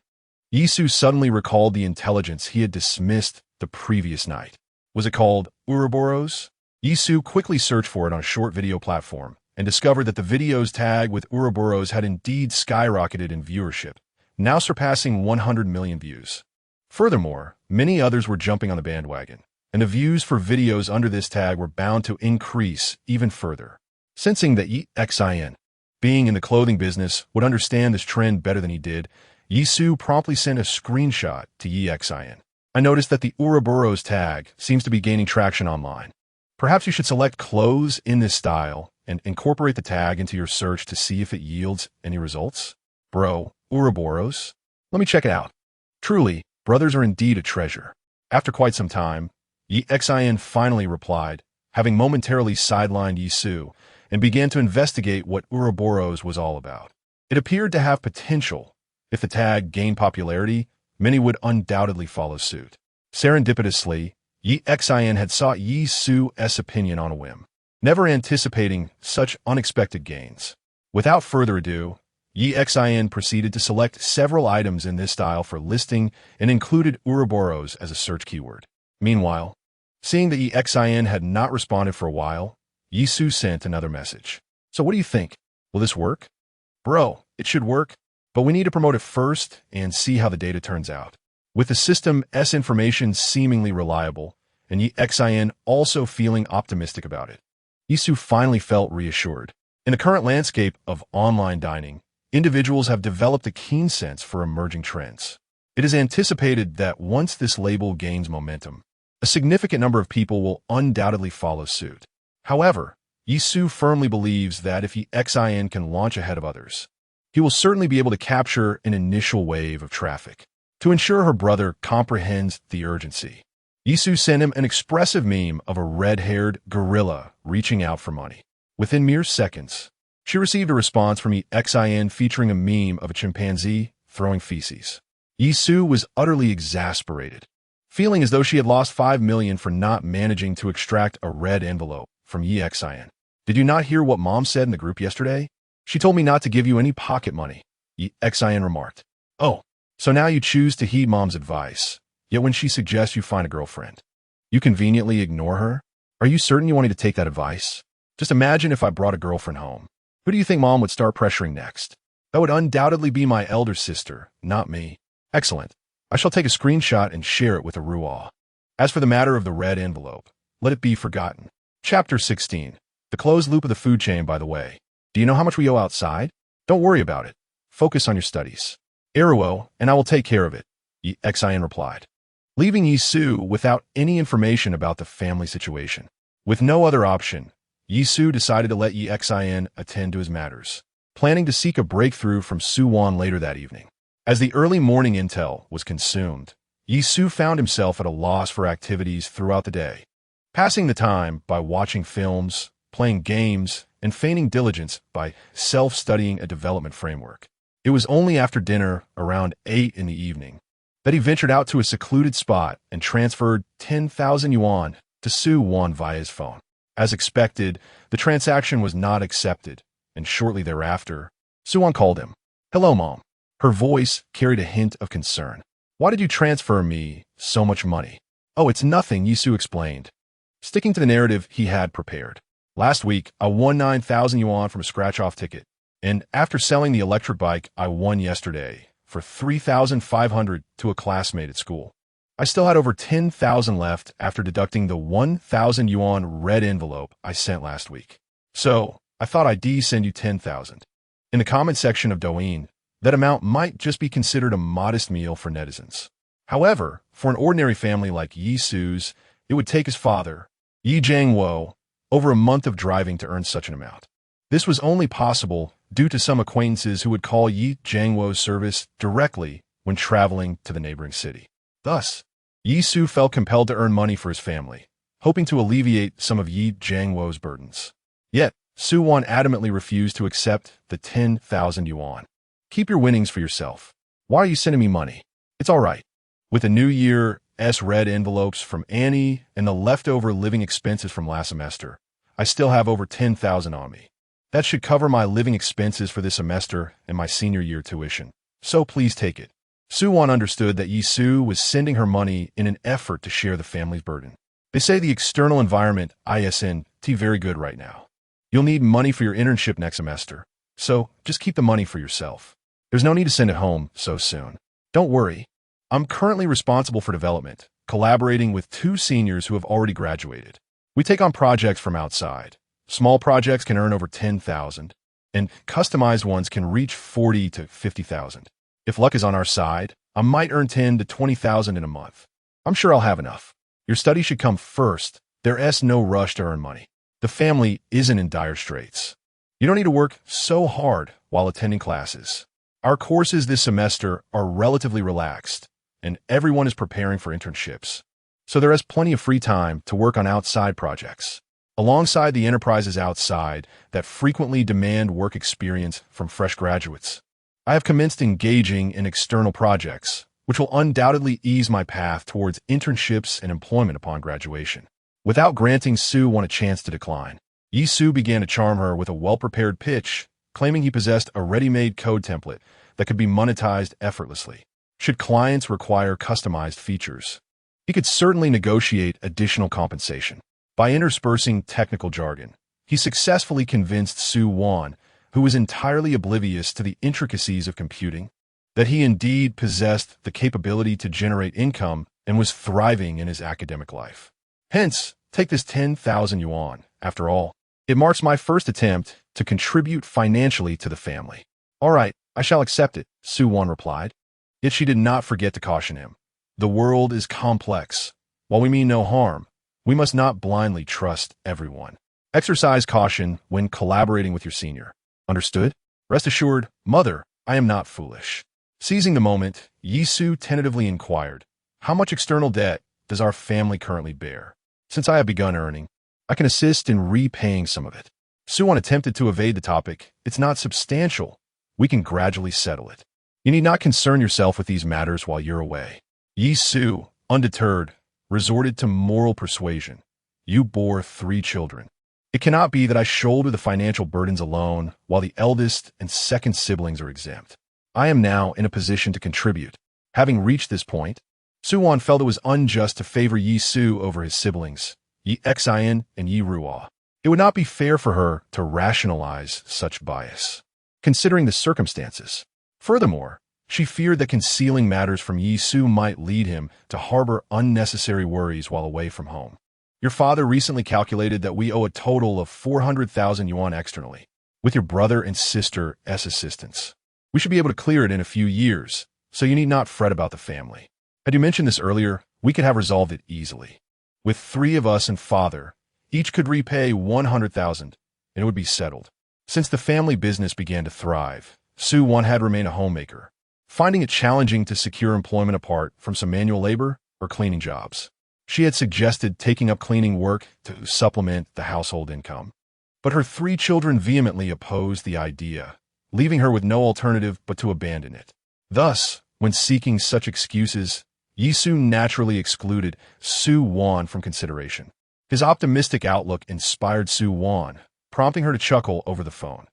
Yisu suddenly recalled the intelligence he had dismissed the previous night. Was it called Ouroboros? Yisu quickly searched for it on a short video platform and discovered that the video's tag with Ouroboros had indeed skyrocketed in viewership, now surpassing 100 million views. Furthermore, many others were jumping on the bandwagon, and the views for videos under this tag were bound to increase even further. Sensing that EXIN, being in the clothing business, would understand this trend better than he did, Yisu promptly sent a screenshot to EXIN. I noticed that the Ouroboros tag seems to be gaining traction online. Perhaps you should select clothes in this style and incorporate the tag into your search to see if it yields any results. Bro, Ouroboros? Let me check it out. Truly, brothers are indeed a treasure. After quite some time, EXIN finally replied, having momentarily sidelined Yisu, and began to investigate what Ouroboros was all about. It appeared to have potential. If the tag gained popularity, many would undoubtedly follow suit. Serendipitously, EXIN had sought Yisu's opinion on a whim, never anticipating such unexpected gains. Without further ado, EXIN proceeded to select several items in this style for listing and included Ouroboros as a search keyword. Meanwhile, seeing that EXIN had not responded for a while, Yisu sent another message. So what do you think? Will this work? Bro, it should work, but we need to promote it first and see how the data turns out. With the system's information seemingly reliable, and EXIN also feeling optimistic about it, Yisu finally felt reassured. In the current landscape of online dining, individuals have developed a keen sense for emerging trends. It is anticipated that once this label gains momentum, a significant number of people will undoubtedly follow suit. However, Yisu firmly believes that if EXIN can launch ahead of others, he will certainly be able to capture an initial wave of traffic. To ensure her brother comprehends the urgency, Yisu sent him an expressive meme of a red-haired gorilla reaching out for money. Within mere seconds, she received a response from EXIN featuring a meme of a chimpanzee throwing feces. Yisu was utterly exasperated, feeling as though she had lost 5 million for not managing to extract a red envelope from EXIN. Did you not hear what Mom said in the group yesterday? She told me not to give you any pocket money, EXIN remarked. Oh, so now you choose to heed Mom's advice, yet when she suggests you find a girlfriend, you conveniently ignore her? Are you certain you want me to take that advice? Just imagine if I brought a girlfriend home. Who do you think Mom would start pressuring next? That would undoubtedly be my elder sister, not me. Excellent. I shall take a screenshot and share it with Arua. As for the matter of the red envelope, let it be forgotten. Chapter 16. The closed loop of the food chain, by the way. Do you know how much we owe outside? Don't worry about it. Focus on your studies. Aruo, and I will take care of it, EXIN replied, leaving Yisu without any information about the family situation. With no other option, Yisu decided to let EXIN attend to his matters, planning to seek a breakthrough from Suwon later that evening. As the early morning intel was consumed, Yisu found himself at a loss for activities throughout the day, passing the time by watching films, playing games, and feigning diligence by self-studying a development framework. It was only after dinner, around 8 in the evening, that he ventured out to a secluded spot and transferred 10,000 yuan to Suwon via his phone. As expected, the transaction was not accepted, and shortly thereafter, Suwon called him. Hello, Mom. Her voice carried a hint of concern. Why did you transfer me so much money? Oh, it's nothing, Yisu explained, sticking to the narrative he had prepared. Last week, I won 9,000 yuan from a scratch-off ticket, and after selling the electric bike I won yesterday for 3,500 to a classmate at school, I still had over 10,000 left after deducting the 1,000 yuan red envelope I sent last week. So, I thought I'd send you 10,000. In the comment section of Douyin, that amount might just be considered a modest meal for netizens. However, for an ordinary family like Yisu's, it would take his father, Yi Jiangwo, over a month of driving to earn such an amount. This was only possible due to some acquaintances who would call Yi Jiangwo's service directly when traveling to the neighboring city. Thus, Yisu felt compelled to earn money for his family, hoping to alleviate some of Yi Jiangwo's burdens. Yet, Suwon adamantly refused to accept the 10,000 yuan. Keep your winnings for yourself. Why are you sending me money? It's all right. With the New Year's red envelopes from Annie and the leftover living expenses from last semester, I still have over 10,000 on me. That should cover my living expenses for this semester and my senior year tuition. So please take it. Suwon understood that Yisu was sending her money in an effort to share the family's burden. They say the external environment isn't very good right now. You'll need money for your internship next semester, so just keep the money for yourself. There's no need to send it home so soon. Don't worry. I'm currently responsible for development, collaborating with 2 seniors who have already graduated. We take on projects from outside. Small projects can earn over 10,000, and customized ones can reach 40 to 50,000. If luck is on our side, I might earn 10 to 20,000 in a month. I'm sure I'll have enough. Your study should come first. There's no rush to earn money. The family isn't in dire straits. You don't need to work so hard while attending classes. Our courses this semester are relatively relaxed, and everyone is preparing for internships. So there is plenty of free time to work on outside projects, alongside the enterprises outside that frequently demand work experience from fresh graduates. I have commenced engaging in external projects, which will undoubtedly ease my path towards internships and employment upon graduation. Without granting Soo-won a chance to decline, Yi-soo began to charm her with a well-prepared pitch, claiming he possessed a ready-made code template that could be monetized effortlessly, should clients require customized features. He could certainly negotiate additional compensation. By interspersing technical jargon, he successfully convinced Soo-won, who was entirely oblivious to the intricacies of computing, that he indeed possessed the capability to generate income and was thriving in his academic life. Hence, take this 10,000 yuan. After all, it marks my first attempt to contribute financially to the family. All right, I shall accept it, Soo-won replied. Yet she did not forget to caution him. The world is complex. While we mean no harm, we must not blindly trust everyone. Exercise caution when collaborating with your senior. Understood? Rest assured, mother, I am not foolish. Seizing the moment, Yi-soo tentatively inquired, how much external debt does our family currently bear? Since I have begun earning, I can assist in repaying some of it. Soo-won attempted to evade the topic. It's not substantial. We can gradually settle it. You need not concern yourself with these matters while you're away. Yi-soo, undeterred, resorted to moral persuasion. You bore 3 children. It cannot be that I shoulder the financial burdens alone while the eldest and second siblings are exempt. I am now in a position to contribute. Having reached this point, Soo-won felt it was unjust to favor Yi-soo over his siblings, Yi-xian and Yi-ruo. It would not be fair for her to rationalize such bias, considering the circumstances. Furthermore, she feared that concealing matters from Yi-soo might lead him to harbor unnecessary worries while away from home. Your father recently calculated that we owe a total of 400,000 yuan externally, with your brother and sister's assistance. We should be able to clear it in a few years, so you need not fret about the family. Had you mentioned this earlier, we could have resolved it easily. With 3 of us and father, each could repay 100,000, and it would be settled. Since the family business began to thrive, Soo-won had remained a homemaker, finding it challenging to secure employment apart from some manual labor or cleaning jobs. She had suggested taking up cleaning work to supplement the household income. But her 3 children vehemently opposed the idea, leaving her with no alternative but to abandon it. Thus, when seeking such excuses, Yi-soo naturally excluded Soo-won from consideration. His optimistic outlook inspired Soo-won, prompting her to chuckle over the phone.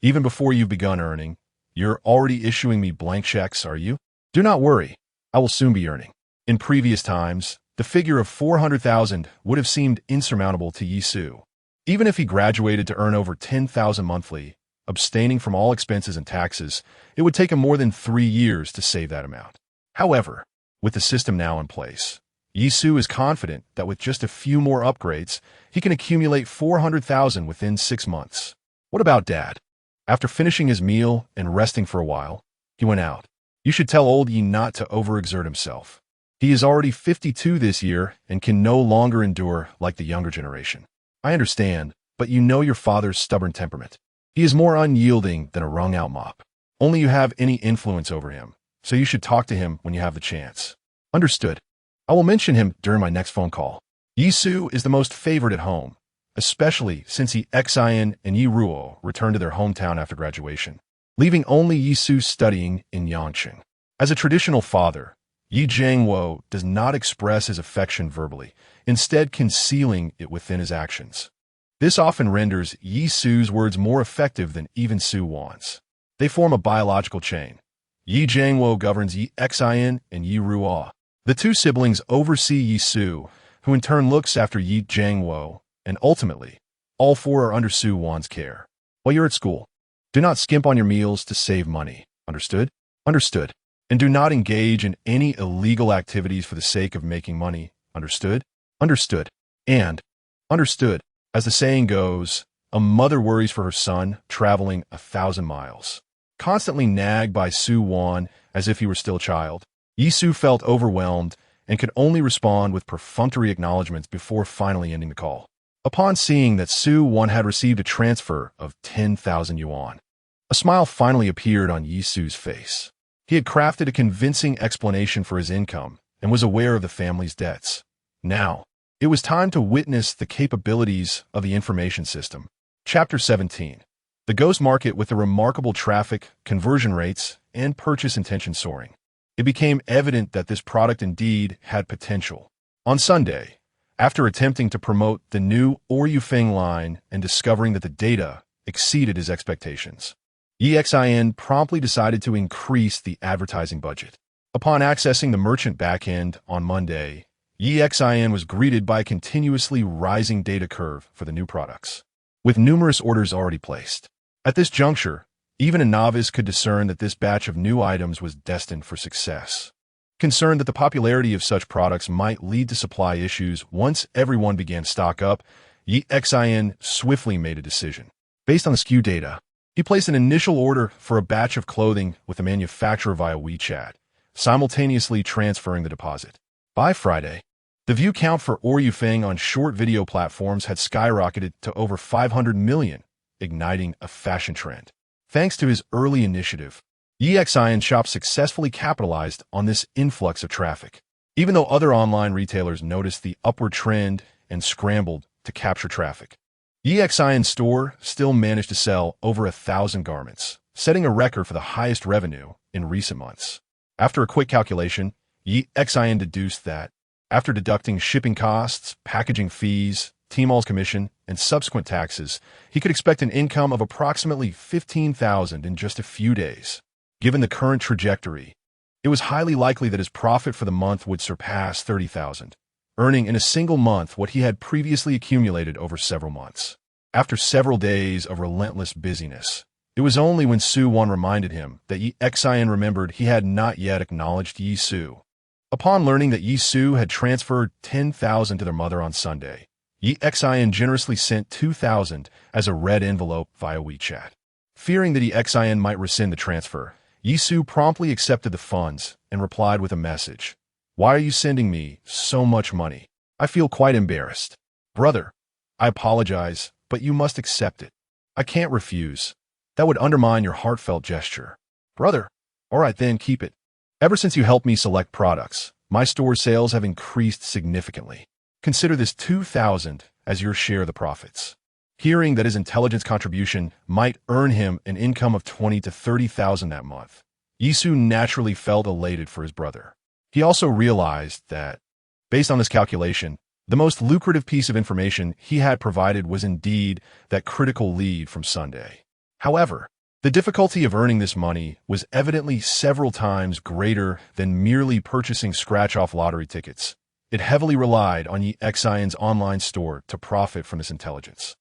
Even before you've begun earning, you're already issuing me blank checks, are you? Do not worry, I will soon be earning. In previous times, the figure of 400,000 would have seemed insurmountable to Yi-soo. Even if he graduated to earn over 10,000 monthly, abstaining from all expenses and taxes, it would take him more than 3 years to save that amount. However, with the system now in place, Yi-soo is confident that with just a few more upgrades, he can accumulate 400,000 within 6 months. What about Dad? After finishing his meal and resting for a while, he went out. You should tell old Yi not to overexert himself. He is already 52 this year and can no longer endure like the younger generation. I understand, but you know your father's stubborn temperament. He is more unyielding than a wrung-out mop. Only you have any influence over him, so you should talk to him when you have the chance. Understood. I will mention him during my next phone call. Yi-soo is the most favored at home, especially since Yi-xian and Yi-ruo returned to their hometown after graduation, leaving only Yi-soo studying in Yangcheng. As a traditional father, Yi-jangwo does not express his affection verbally, instead concealing it within his actions. This often renders Yi-soo's words more effective than even Soo-won's. They form a biological chain. Yi-jangwo governs Yi-xian and Yi-ruo. The 2 siblings oversee Yi-soo, who in turn looks after Yi-jangwo, and ultimately, All four are under Su Wan's care. While you're at school, do not skimp on your meals to save money. Understood? Understood. And do not engage in any illegal activities for the sake of making money. Understood? Understood. And understood. As the saying goes, a mother worries for her son traveling 1,000 miles. Constantly nagged by Su Wan as if he were still a child, Yisu felt overwhelmed and could only respond with perfunctory acknowledgments before finally ending the call. Upon seeing that Su Wan had received a transfer of 10,000 yuan, a smile finally appeared on Yisu's face. He had crafted a convincing explanation for his income and was aware of the family's debts. Now, it was time to witness the capabilities of the information system. Chapter 17. The Ghost Market with the remarkable traffic, conversion rates, and purchase intention soaring. It became evident that this product indeed had potential. On Sunday, after attempting to promote the new Orphan line and discovering that the data exceeded his expectations, EXIN promptly decided to increase the advertising budget. Upon accessing the merchant backend on Monday, EXIN was greeted by a continuously rising data curve for the new products, with numerous orders already placed. At this juncture, even a novice could discern that this batch of new items was destined for success. Concerned that the popularity of such products might lead to supply issues once everyone began to stock up, EXIN swiftly made a decision. Based on the SKU data, he placed an initial order for a batch of clothing with the manufacturer via WeChat, simultaneously transferring the deposit. By Friday, the view count for Orphan on short video platforms had skyrocketed to over 500 million, igniting a fashion trend. Thanks to his early initiative, EXIN Shop successfully capitalized on this influx of traffic, even though other online retailers noticed the upward trend and scrambled to capture traffic. EXIN Store still managed to sell over 1,000 garments, setting a record for the highest revenue in recent months. After a quick calculation, EXIN deduced that, after deducting shipping costs, packaging fees, Tmall's commission, and subsequent taxes, he could expect an income of approximately 15,000 in just a few days. Given the current trajectory, it was highly likely that his profit for the month would surpass 30,000, earning in a single month what he had previously accumulated over several months. After several days of relentless busyness, it was only when Su Wan reminded him that EXIN remembered he had not yet acknowledged Yisu. Upon learning that Yisu had transferred 10,000 to their mother on Sunday, EXIN generously sent 2,000 as a red envelope via WeChat. Fearing that EXIN might rescind the transfer, Yisu promptly accepted the funds and replied with a message. "Why are you sending me so much money? I feel quite embarrassed. Brother, I apologize, but you must accept it. I can't refuse. That would undermine your heartfelt gesture. Brother, all right then, keep it. Ever since you helped me select products, my store sales have increased significantly. Consider this 2,000 as your share of the profits." Hearing that his intelligence contribution might earn him an income of 20 to 30,000 that month, Yisu naturally felt elated for his brother. He also realized that, based on this calculation, the most lucrative piece of information he had provided was indeed that critical lead from Sunday. However, the difficulty of earning this money was evidently several times greater than merely purchasing scratch-off lottery tickets. It heavily relied on EXIN's online store to profit from this intelligence.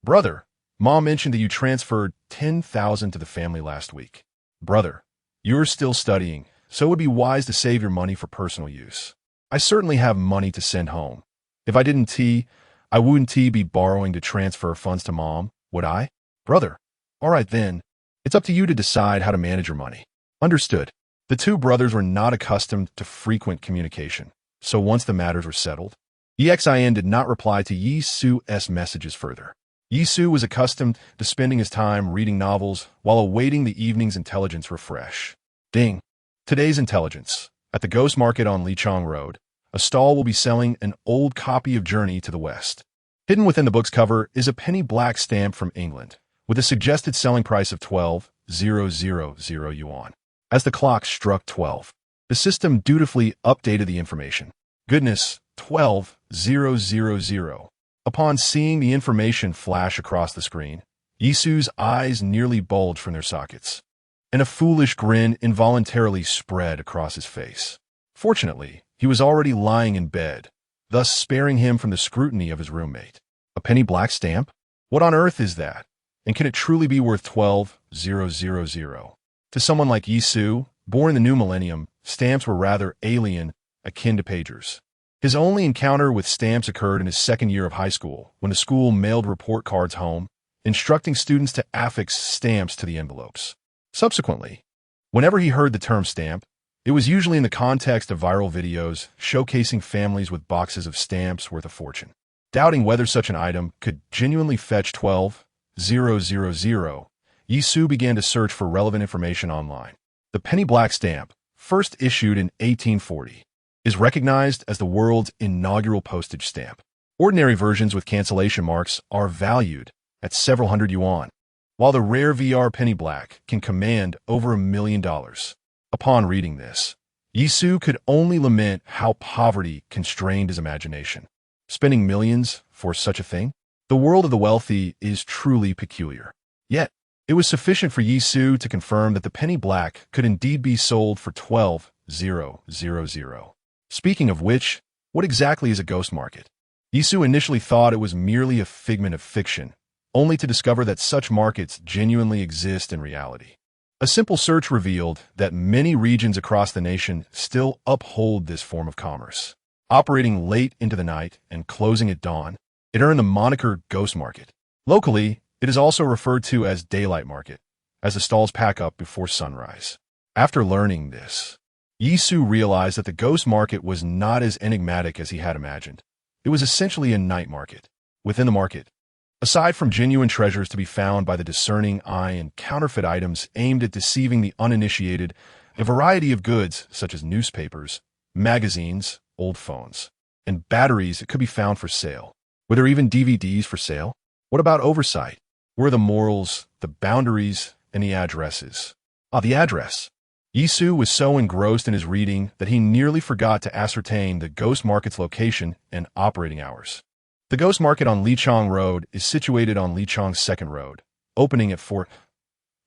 "Brother, Mom mentioned that you transferred 10,000 to the family last week. Brother, you're still studying, so it would be wise to save your money for personal use. I certainly have money to send home. If I I wouldn't be borrowing to transfer funds to Mom, would I? Brother, all right then. It's up to you to decide how to manage your money." Understood. The two brothers were not accustomed to frequent communication, so once the matters were settled, EXIN did not reply to Yisu's messages further. Yisu was accustomed to spending his time reading novels while awaiting the evening's intelligence refresh. Ding. Today's intelligence. At the Ghost Market on Lichang Road, a stall will be selling an old copy of Journey to the West. Hidden within the book's cover is a penny black stamp from England, with a suggested selling price of 12,000 yuan. As the clock struck 12, the system dutifully updated the information. Goodness, 12,000. Upon seeing the information flash across the screen, Yisu's eyes nearly bulged from their sockets, and a foolish grin involuntarily spread across his face. Fortunately, he was already lying in bed, thus sparing him from the scrutiny of his roommate. A penny black stamp? What on earth is that? And can it truly be worth 12,000? To someone like Yisu, born in the new millennium, stamps were rather alien, akin to pagers. His only encounter with stamps occurred in his second year of high school, when the school mailed report cards home, instructing students to affix stamps to the envelopes. Subsequently, whenever he heard the term stamp, it was usually in the context of viral videos showcasing families with boxes of stamps worth a fortune. Doubting whether such an item could genuinely fetch 12,000, Yisu began to search for relevant information online. The penny black stamp, first issued in 1840, is recognized as the world's inaugural postage stamp. Ordinary versions with cancellation marks are valued at several hundred yuan, while the rare VR penny black can command over $1 million. Upon reading this, Yisu could only lament how poverty constrained his imagination. Spending millions for such a thing? The world of the wealthy is truly peculiar. Yet, it was sufficient for Yisu to confirm that the penny black could indeed be sold for 12,000. Speaking of which, what exactly is a ghost market? Yisu initially thought it was merely a figment of fiction, only to discover that such markets genuinely exist in reality. A simple search revealed that many regions across the nation still uphold this form of commerce. Operating late into the night and closing at dawn, it earned the moniker Ghost Market. Locally, it is also referred to as Daylight Market, as the stalls pack up before sunrise. After learning this, Yisu realized that the Ghost Market was not as enigmatic as he had imagined. It was essentially a night market. Within the market, aside from genuine treasures to be found by the discerning eye and counterfeit items aimed at deceiving the uninitiated, a variety of goods such as newspapers, magazines, old phones, and batteries could be found for sale. Were there even DVDs for sale? What about oversight? Where are the morals, the boundaries, and the addresses? The address. Yisu was so engrossed in his reading that he nearly forgot to ascertain the Ghost Market's location and operating hours. The Ghost Market on Lichang Road is situated on Lichang's second road, opening at 4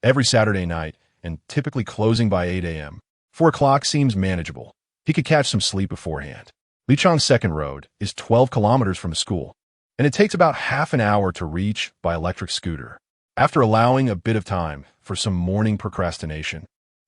every Saturday night and typically closing by 8 a.m. 4 o'clock seems manageable. He could catch some sleep beforehand. Lichang's second road is 12 kilometers from the school, and it takes about half an hour to reach by electric scooter. After allowing a bit of time for some morning procrastination,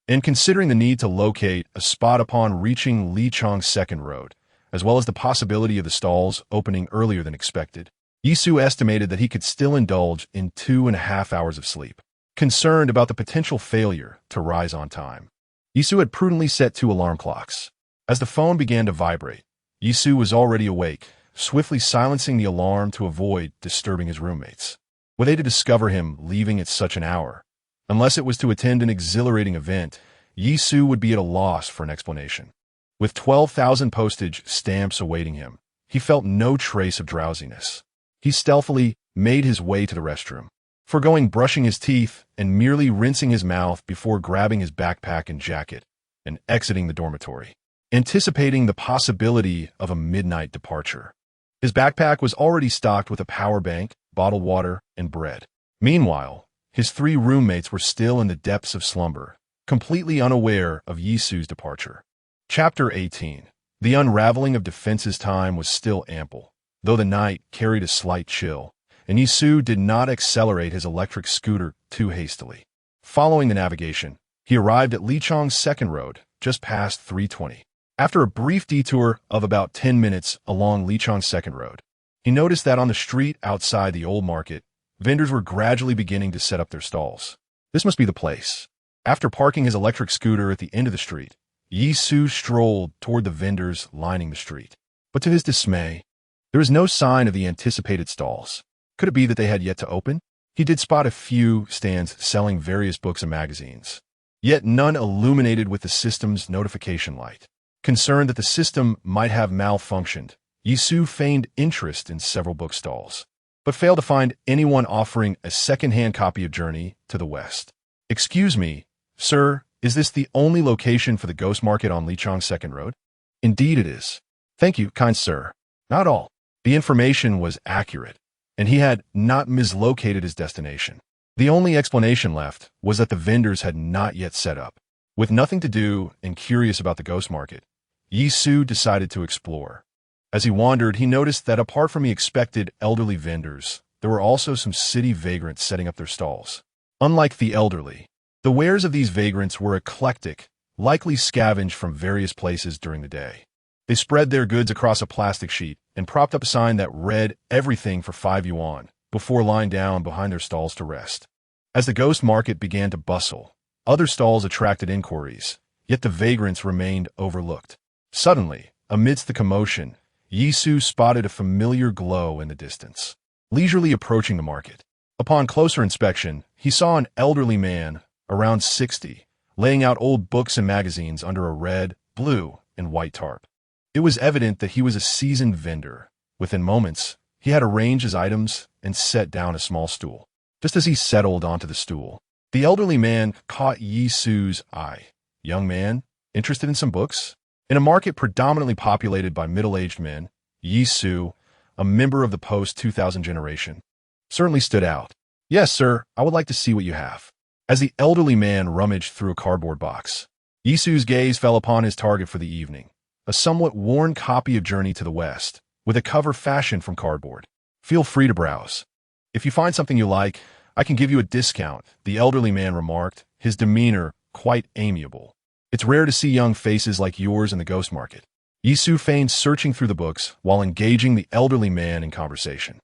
and considering the need to locate a spot upon reaching Lichang's second road, as well as the possibility of the stalls opening earlier than expected, Yisu estimated that he could still indulge in 2.5 hours of sleep. Concerned about the potential failure to rise on time, Yisu had prudently set 2 alarm clocks. As the phone began to vibrate, Yisu was already awake, swiftly silencing the alarm to avoid disturbing his roommates. Were they to discover him leaving at such an hour? Unless it was to attend an exhilarating event, Yisu would be at a loss for an explanation. With 12,000 postage stamps awaiting him, he felt no trace of drowsiness. He stealthily made his way to the restroom, foregoing brushing his teeth and merely rinsing his mouth before grabbing his backpack and jacket and exiting the dormitory, anticipating the possibility of a midnight departure. His backpack was already stocked with a power bank, bottled water, and bread. Meanwhile, his 3 roommates were still in the depths of slumber, completely unaware of Yisu's departure. Chapter 18. The unraveling of defense's time was still ample, though the night carried a slight chill, and Yisu did not accelerate his electric scooter too hastily. Following the navigation, he arrived at Lichang's second road, just past 3:20. After a brief detour of about 10 minutes along Lichang's second road, he noticed that on the street outside the old market, vendors were gradually beginning to set up their stalls. This must be the place. After parking his electric scooter at the end of the street, Yisu strolled toward the vendors lining the street. But to his dismay, there was no sign of the anticipated stalls. Could it be that they had yet to open? He did spot a few stands selling various books and magazines, yet none illuminated with the system's notification light. Concerned that the system might have malfunctioned, Yisu feigned interest in several bookstalls, but failed to find anyone offering a second-hand copy of Journey to the West. "Excuse me, sir, is this the only location for the Ghost Market on Lichang's second road?" "Indeed it is." "Thank you, kind sir." Not all. The information was accurate, and he had not mislocated his destination. The only explanation left was that the vendors had not yet set up. With nothing to do and curious about the Ghost Market, Yisu decided to explore. As he wandered, he noticed that apart from the expected elderly vendors, there were also some city vagrants setting up their stalls. Unlike the elderly, the wares of these vagrants were eclectic, likely scavenged from various places during the day. They spread their goods across a plastic sheet and propped up a sign that read everything for 5 yuan before lying down behind their stalls to rest. As the ghost market began to bustle, other stalls attracted inquiries, yet the vagrants remained overlooked. Suddenly, amidst the commotion, Yisu spotted a familiar glow in the distance. Leisurely approaching the market, upon closer inspection, he saw an elderly man, around 60, laying out old books and magazines under a red, blue, and white tarp. It was evident that he was a seasoned vendor. Within moments, he had arranged his items and set down a small stool. Just as he settled onto the stool, the elderly man caught Yisu's eye. Young man, interested in some books? In a market predominantly populated by middle-aged men, Yisu, a member of the post-2000 generation, certainly stood out. Yes, sir, I would like to see what you have. As the elderly man rummaged through a cardboard box, Yisu's gaze fell upon his target for the evening, a somewhat worn copy of Journey to the West, with a cover fashioned from cardboard. Feel free to browse. If you find something you like, I can give you a discount, the elderly man remarked, his demeanor quite amiable. It's rare to see young faces like yours in the ghost market. Yisu feigned searching through the books while engaging the elderly man in conversation.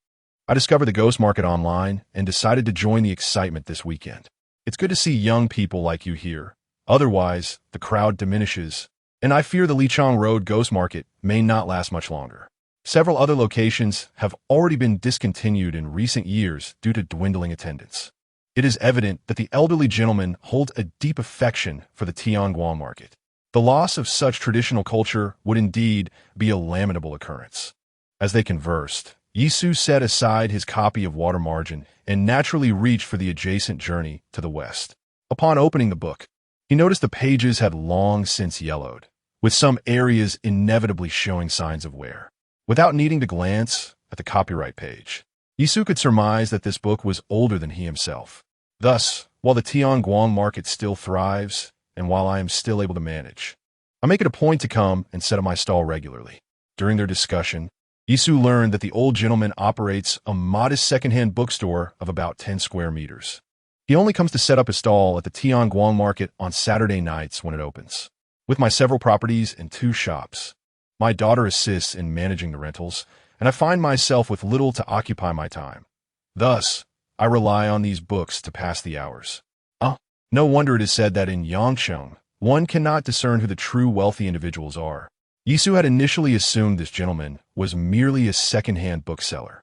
I discovered the ghost market online and decided to join the excitement this weekend. It's good to see young people like you here. Otherwise, the crowd diminishes, and I fear the Lichang Road ghost market may not last much longer. Several other locations have already been discontinued in recent years due to dwindling attendance. It is evident that the elderly gentleman holds a deep affection for the Tianguan market. The loss of such traditional culture would indeed be a lamentable occurrence. As they conversed, Yisu set aside his copy of Water Margin and naturally reached for the adjacent Journey to the West. Upon opening the book, he noticed the pages had long since yellowed, with some areas inevitably showing signs of wear. Without needing to glance at the copyright page, Yisu could surmise that this book was older than he himself. Thus, while the Tianguan market still thrives, and while I am still able to manage, I make it a point to come and set up my stall regularly. During their discussion, Yisu learned that the old gentleman operates a modest second-hand bookstore of about 10 square meters. He only comes to set up his stall at the Tianguan market on Saturday nights when it opens. With my several properties and 2 shops, my daughter assists in managing the rentals, and I find myself with little to occupy my time. Thus, I rely on these books to pass the hours. No wonder it is said that in Yangsheng, one cannot discern who the true wealthy individuals are. Yisu had initially assumed this gentleman was merely a second-hand bookseller,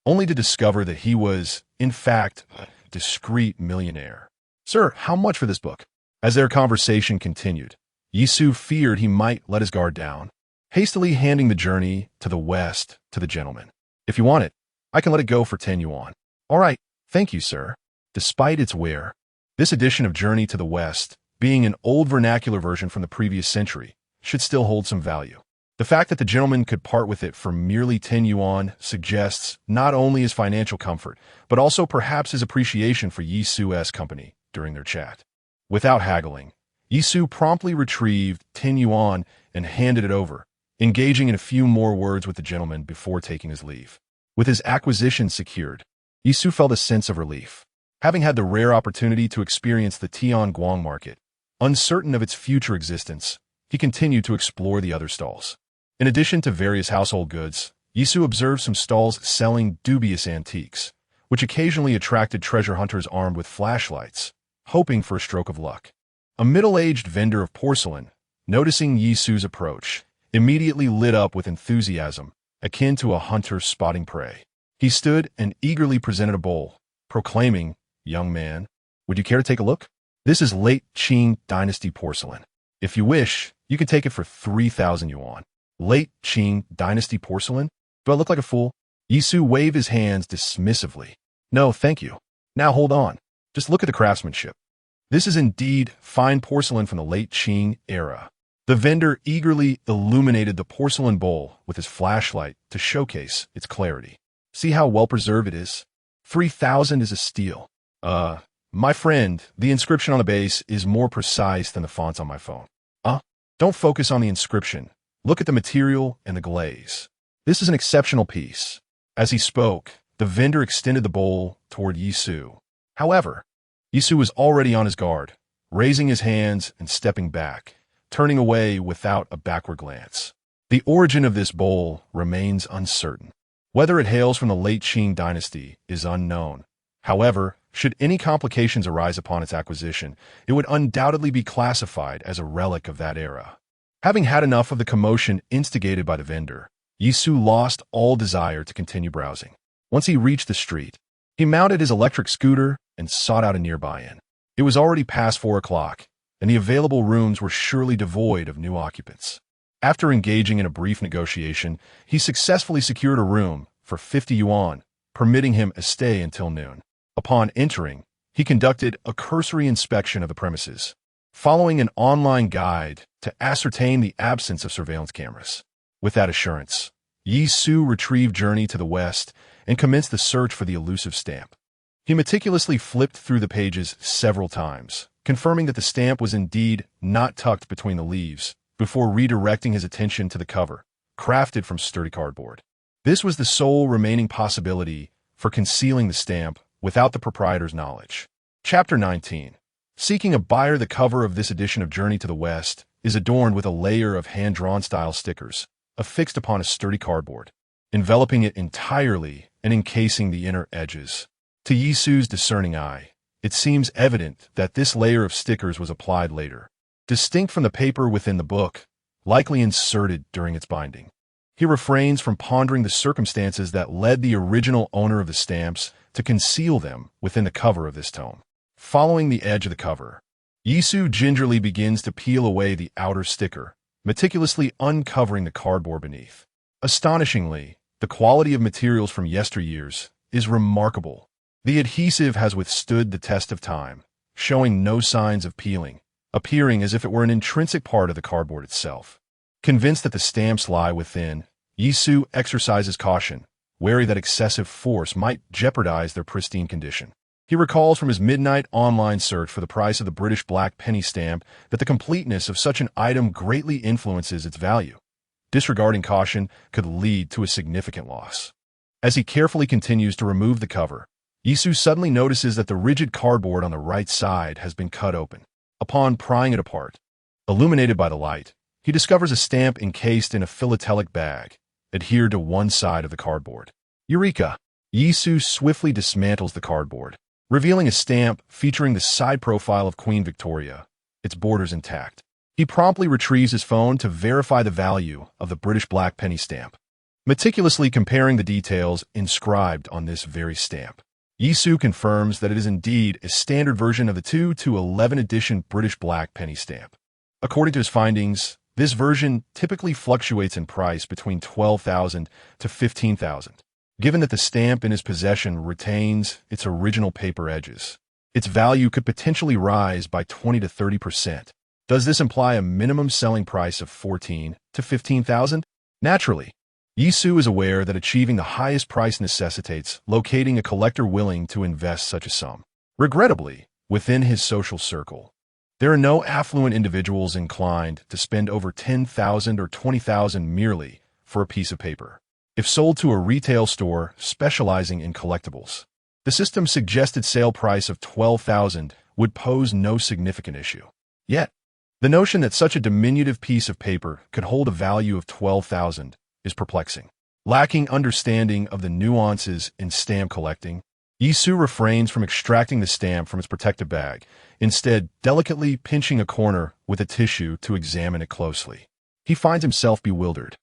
only to discover that he was, in fact, a discreet millionaire. Sir, how much for this book? As their conversation continued, Yisu feared he might let his guard down, hastily handing the Journey to the West to the gentleman. If you want it, I can let it go for 10 yuan. All right, thank you, sir. Despite its wear, this edition of Journey to the West, being an old vernacular version from the previous century, should still hold some value. The fact that the gentleman could part with it for merely 10 yuan suggests not only his financial comfort, but also perhaps his appreciation for Yisu's company during their chat. Without haggling, Yisu promptly retrieved 10 yuan and handed it over, engaging in a few more words with the gentleman before taking his leave. With his acquisition secured, Yisu felt a sense of relief. Having had the rare opportunity to experience the Tianguan market, uncertain of its future existence, he continued to explore the other stalls. In addition to various household goods, Yisu observed some stalls selling dubious antiques, which occasionally attracted treasure hunters armed with flashlights, hoping for a stroke of luck. A middle-aged vendor of porcelain, noticing Yisu's approach, immediately lit up with enthusiasm, akin to a hunter spotting prey. He stood and eagerly presented a bowl, proclaiming, "Young man, would you care to take a look? This is late Qing dynasty porcelain. If you wish, you can take it for 3,000 yuan. Late Qing dynasty porcelain? Do I look like a fool?" Yisu waved his hands dismissively. "No, thank you. Now hold on. Just look at the craftsmanship. This is indeed fine porcelain from the late Qing era." The vendor eagerly illuminated the porcelain bowl with his flashlight to showcase its clarity. "See how well preserved it is? 3,000 is a steal. My friend, the inscription on the base is more precise than the fonts on my phone." Don't focus on the inscription. Look at the material and the glaze. This is an exceptional piece. As he spoke, the vendor extended the bowl toward Yisu. However, Yisu was already on his guard, raising his hands and stepping back, turning away without a backward glance. The origin of this bowl remains uncertain. Whether it hails from the late Qing dynasty is unknown. However, should any complications arise upon its acquisition, it would undoubtedly be classified as a relic of that era. Having had enough of the commotion instigated by the vendor, Yisu lost all desire to continue browsing. Once he reached the street, he mounted his electric scooter and sought out a nearby inn. It was already past 4 o'clock, and the available rooms were surely devoid of new occupants. After engaging in a brief negotiation, he successfully secured a room for 50 yuan, permitting him a stay until noon. Upon entering, he conducted a cursory inspection of the premises, following an online guide to ascertain the absence of surveillance cameras. With that assurance, Yisu retrieved Journey to the West and commenced the search for the elusive stamp. He meticulously flipped through the pages several times, confirming that the stamp was indeed not tucked between the leaves, before redirecting his attention to the cover, crafted from sturdy cardboard. This was the sole remaining possibility for concealing the stamp without the proprietor's knowledge. Chapter 19. Seeking a buyer. The cover of this edition of Journey to the West is adorned with a layer of hand-drawn style stickers, affixed upon a sturdy cardboard, enveloping it entirely and encasing the inner edges. To Yisu's discerning eye, it seems evident that this layer of stickers was applied later, distinct from the paper within the book, likely inserted during its binding. He refrains from pondering the circumstances that led the original owner of the stamps to conceal them within the cover of this tome. Following the edge of the cover, Yisu gingerly begins to peel away the outer sticker, meticulously uncovering the cardboard beneath. Astonishingly, the quality of materials from yesteryears is remarkable. The adhesive has withstood the test of time, showing no signs of peeling, appearing as if it were an intrinsic part of the cardboard itself. Convinced that the stamps lie within, Yisu exercises caution, wary that excessive force might jeopardize their pristine condition. He recalls from his midnight online search for the price of the British black penny stamp that the completeness of such an item greatly influences its value. Disregarding caution could lead to a significant loss. As he carefully continues to remove the cover, Yisu suddenly notices that the rigid cardboard on the right side has been cut open. Upon prying it apart, illuminated by the light, he discovers a stamp encased in a philatelic bag, adhered to one side of the cardboard. Eureka! Yisu swiftly dismantles the cardboard, revealing a stamp featuring the side profile of Queen Victoria, its borders intact. He promptly retrieves his phone to verify the value of the British black penny stamp, meticulously comparing the details inscribed on this very stamp. Yisu confirms that it is indeed a standard version of the 2/11 edition British black penny stamp. According to his findings, this version typically fluctuates in price between 12,000 to 15,000. Given that the stamp in his possession retains its original paper edges, its value could potentially rise by 20 to 30%. Does this imply a minimum selling price of 14 to 15,000? Naturally, Yisu is aware that achieving the highest price necessitates locating a collector willing to invest such a sum. Regrettably, within his social circle, there are no affluent individuals inclined to spend over 10,000 or 20,000 merely for a piece of paper. If sold to a retail store specializing in collectibles, the system's suggested sale price of 12,000 would pose no significant issue. Yet, the notion that such a diminutive piece of paper could hold a value of 12,000 is perplexing. Lacking understanding of the nuances in stamp collecting, Yisu refrains from extracting the stamp from its protective bag, instead delicately pinching a corner with a tissue to examine it closely. He finds himself bewildered.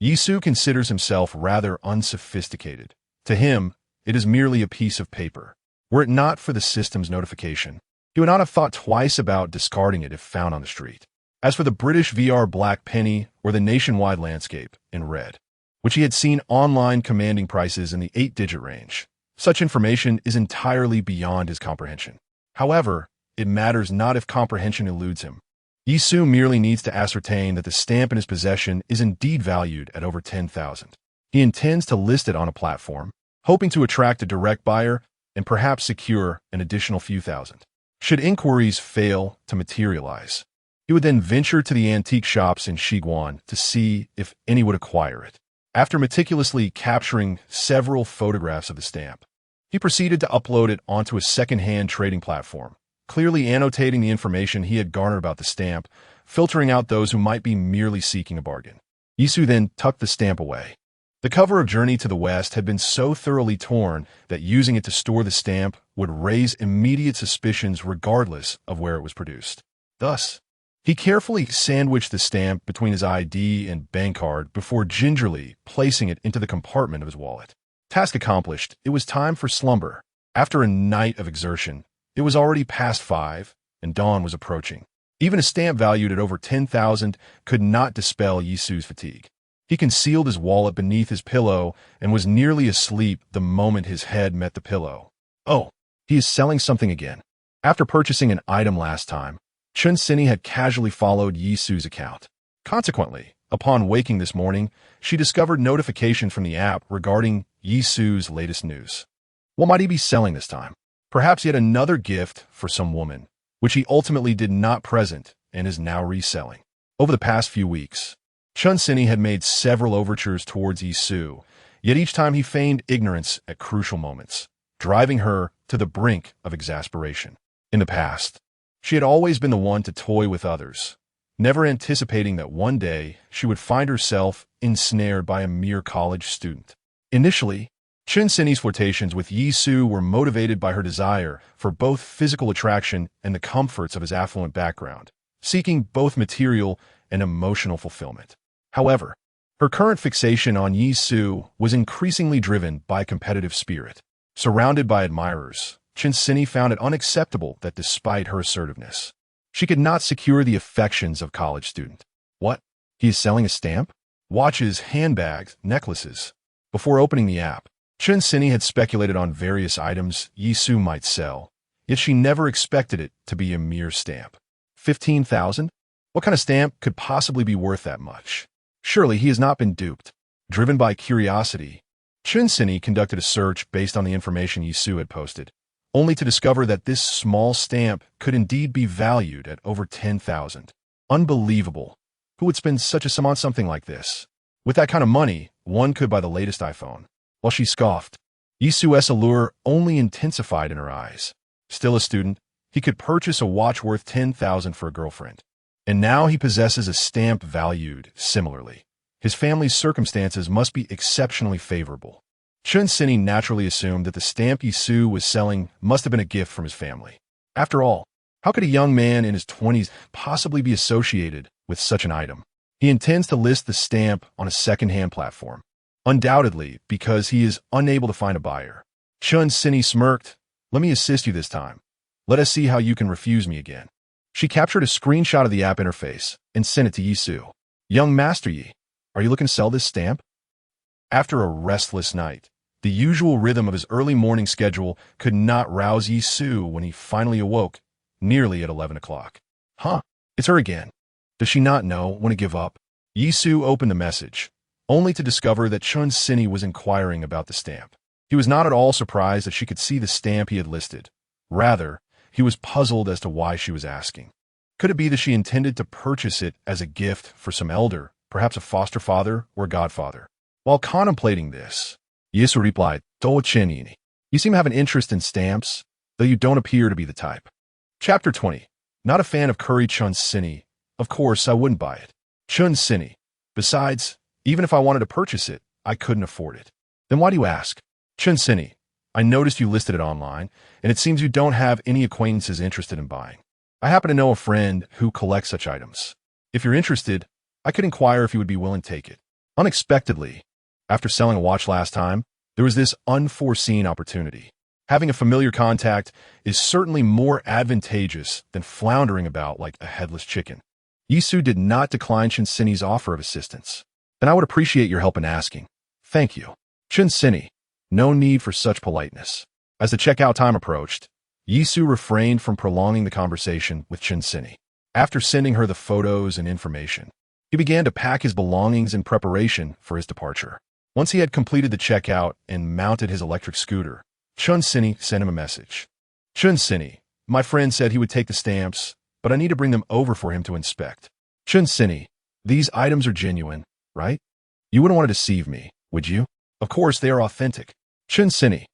Yisu considers himself rather unsophisticated. To him, it is merely a piece of paper. Were it not for the system's notification, he would not have thought twice about discarding it if found on the street. As for the British VR black penny or the nationwide landscape in red, which he had seen online commanding prices in the 8-digit range, such information is entirely beyond his comprehension. However, it matters not if comprehension eludes him. Yisu merely needs to ascertain that the stamp in his possession is indeed valued at over 10,000. He intends to list it on a platform, hoping to attract a direct buyer and perhaps secure an additional few thousand. Should inquiries fail to materialize, he would then venture to the antique shops in Shiguan to see if any would acquire it. After meticulously capturing several photographs of the stamp, he proceeded to upload it onto a second-hand trading platform, clearly annotating the information he had garnered about the stamp, filtering out those who might be merely seeking a bargain. Yisu then tucked the stamp away. The cover of Journey to the West had been so thoroughly torn that using it to store the stamp would raise immediate suspicions regardless of where it was produced. Thus, he carefully sandwiched the stamp between his ID and bank card before gingerly placing it into the compartment of his wallet. Task accomplished, it was time for slumber. After a night of exertion, it was already past 5, and dawn was approaching. Even a stamp valued at over 10,000 could not dispel Yisu's fatigue. He concealed his wallet beneath his pillow and was nearly asleep the moment his head met the pillow. Oh, he is selling something again. After purchasing an item last time, Chun Sini had casually followed Yisu's account. Consequently, upon waking this morning, she discovered notifications from the app regarding Yisu's latest news. What might he be selling this time? Perhaps he had another gift for some woman, which he ultimately did not present and is now reselling. Over the past few weeks, Chun Sini had made several overtures towards Yisu, yet each time he feigned ignorance at crucial moments, driving her to the brink of exasperation. In the past, she had always been the one to toy with others, never anticipating that one day she would find herself ensnared by a mere college student. Initially, Chun Sini's flirtations with Yisu were motivated by her desire for both physical attraction and the comforts of his affluent background, seeking both material and emotional fulfillment. However, her current fixation on Yisu was increasingly driven by a competitive spirit. Surrounded by admirers, Chun Sini found it unacceptable that despite her assertiveness, she could not secure the affections of college student. What? He is selling a stamp? Watches, handbags, necklaces. Before opening the app, Chun Sini had speculated on various items Yisu might sell, yet she never expected it to be a mere stamp. 15,000? What kind of stamp could possibly be worth that much? Surely he has not been duped. Driven by curiosity, Chun Sini conducted a search based on the information Yisu had posted, only to discover that this small stamp could indeed be valued at over 10,000. Unbelievable. Who would spend such a sum on something like this? With that kind of money, one could buy the latest iPhone. While she scoffed, Yisu's allure only intensified in her eyes. Still a student, he could purchase a watch worth 10,000 for a girlfriend. And now he possesses a stamp valued similarly. His family's circumstances must be exceptionally favorable. Chun Sini naturally assumed that the stamp Yisu was selling must have been a gift from his family. After all, how could a young man in his 20s possibly be associated with such an item? He intends to list the stamp on a second-hand platform, undoubtedly because he is unable to find a buyer. Chun Sini smirked. Let me assist you this time. Let us see how you can refuse me again. She captured a screenshot of the app interface and sent it to Yisu. Young Master Yi, are you looking to sell this stamp? After a restless night, the usual rhythm of his early morning schedule could not rouse Yisu when he finally awoke, nearly at 11 o'clock. Huh, it's her again. Does she not know when to give up? Yisu opened the message, only to discover that Chun Sini was inquiring about the stamp. He was not at all surprised that she could see the stamp he had listed. Rather, he was puzzled as to why she was asking. Could it be that she intended to purchase it as a gift for some elder, perhaps a foster father or a godfather? While contemplating this, Yisu replied, "Do chenini. You seem to have an interest in stamps, though you don't appear to be the type." Chapter 20. Not a fan of curry Chun Sini. Of course, I wouldn't buy it. Chun Sini. Besides, even if I wanted to purchase it, I couldn't afford it. Then why do you ask? Chun Sini. I noticed you listed it online, and it seems you don't have any acquaintances interested in buying. I happen to know a friend who collects such items. If you're interested, I could inquire if you would be willing to take it. Unexpectedly, after selling a watch last time, there was this unforeseen opportunity. Having a familiar contact is certainly more advantageous than floundering about like a headless chicken. Yisu did not decline Chun Sini's offer of assistance. Then I would appreciate your help in asking. Thank you. Chun Sini. No need for such politeness. As the checkout time approached, Yisu refrained from prolonging the conversation with Chun Sini. After sending her the photos and information, he began to pack his belongings in preparation for his departure. Once he had completed the checkout and mounted his electric scooter, Chun Sini sent him a message. Chun Sini, my friend said he would take the stamps, but I need to bring them over for him to inspect. Chun Sini, these items are genuine, right? You wouldn't want to deceive me, would you? Of course, they are authentic. Chun Sini,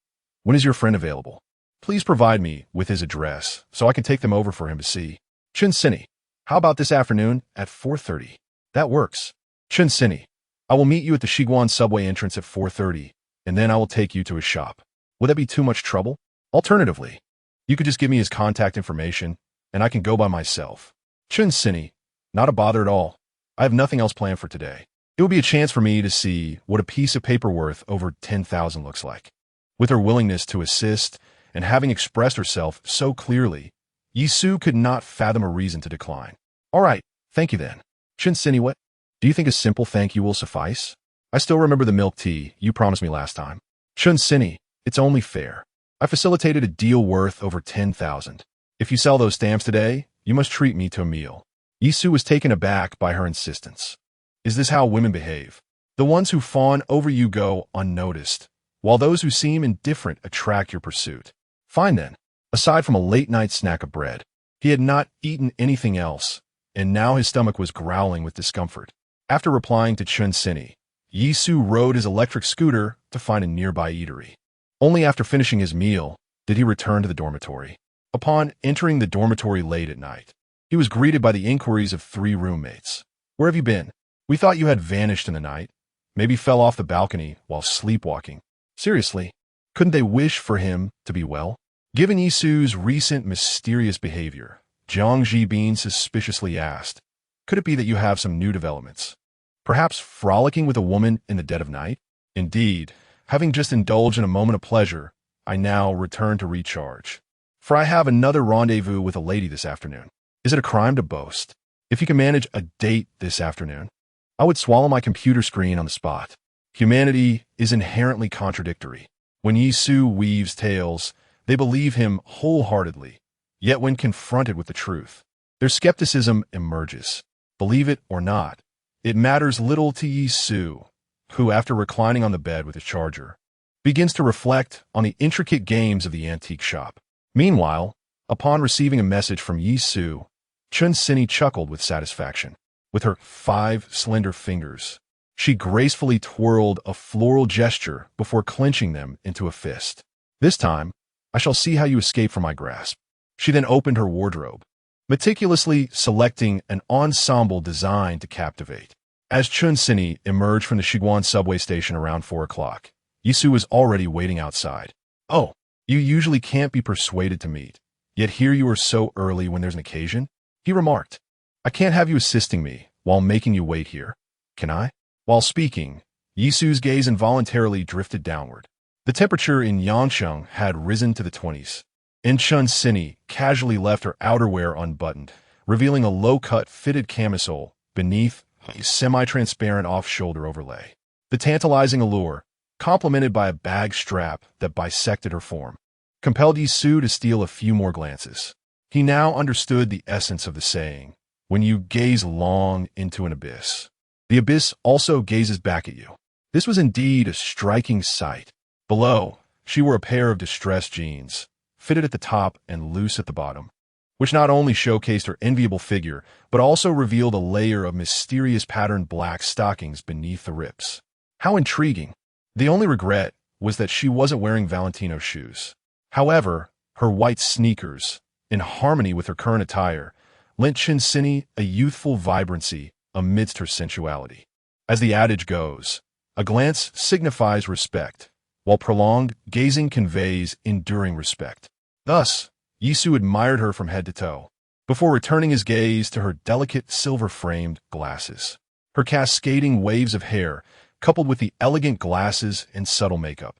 when is your friend available? Please provide me with his address so I can take them over for him to see. Chun Sini, how about this afternoon at 4:30? That works. Chun Sini, I will meet you at the Shiguan subway entrance at 4:30, and then I will take you to his shop. Would that be too much trouble? Alternatively, you could just give me his contact information, and I can go by myself. Chun Sini, not a bother at all. I have nothing else planned for today. It would be a chance for me to see what a piece of paper worth over 10,000 looks like. With her willingness to assist, and having expressed herself so clearly, Yisu could not fathom a reason to decline. All right, thank you then. Chun Sini, what? Do you think a simple thank you will suffice? I still remember the milk tea you promised me last time. Chun Sini, it's only fair. I facilitated a deal worth over 10,000. If you sell those stamps today, you must treat me to a meal. Yisu was taken aback by her insistence. Is this how women behave? The ones who fawn over you go unnoticed, while those who seem indifferent attract your pursuit. Fine then. Aside from a late-night snack of bread, he had not eaten anything else, and now his stomach was growling with discomfort. After replying to Chun Sini, Yisu rode his electric scooter to find a nearby eatery. Only after finishing his meal did he return to the dormitory. Upon entering the dormitory late at night, he was greeted by the inquiries of 3 roommates. Where have you been? We thought you had vanished in the night. Maybe fell off the balcony while sleepwalking. Seriously, couldn't they wish for him to be well? Given Yisu's recent mysterious behavior, Jiang Jibin suspiciously asked, could it be that you have some new developments? Perhaps frolicking with a woman in the dead of night? Indeed, having just indulged in a moment of pleasure, I now return to recharge. For I have another rendezvous with a lady this afternoon. Is it a crime to boast? If you can manage a date this afternoon, I would swallow my computer screen on the spot. Humanity is inherently contradictory. When Yisu weaves tales, they believe him wholeheartedly. Yet when confronted with the truth, their skepticism emerges. Believe it or not, it matters little to Yisu, who, after reclining on the bed with his charger, begins to reflect on the intricate games of the antique shop. Meanwhile, upon receiving a message from Yisu, Chun Sini chuckled with satisfaction. With her 5 slender fingers, she gracefully twirled a floral gesture before clenching them into a fist. This time, I shall see how you escape from my grasp. She then opened her wardrobe, meticulously selecting an ensemble designed to captivate. As Chun Sini emerged from the Shiguan subway station around 4 o'clock, Yisu was already waiting outside. Oh, you usually can't be persuaded to meet, yet here you are so early when there's an occasion? He remarked. I can't have you assisting me while making you wait here, can I? While speaking, Yisu's gaze involuntarily drifted downward. The temperature in Yancheng had risen to the 20s, and Chun Sini casually left her outerwear unbuttoned, revealing a low-cut fitted camisole beneath a semi-transparent off-shoulder overlay. The tantalizing allure, complemented by a bag strap that bisected her form, compelled Yisu to steal a few more glances. He now understood the essence of the saying, when you gaze long into an abyss, the abyss also gazes back at you. This was indeed a striking sight. Below, she wore a pair of distressed jeans, fitted at the top and loose at the bottom, which not only showcased her enviable figure, but also revealed a layer of mysterious patterned black stockings beneath the rips. How intriguing. The only regret was that she wasn't wearing Valentino shoes. However, her white sneakers, in harmony with her current attire, lent Chun Sini a youthful vibrancy amidst her sensuality. As the adage goes, a glance signifies respect, while prolonged gazing conveys enduring respect. Thus, Yisu admired her from head to toe, before returning his gaze to her delicate silver-framed glasses. Her cascading waves of hair, coupled with the elegant glasses and subtle makeup,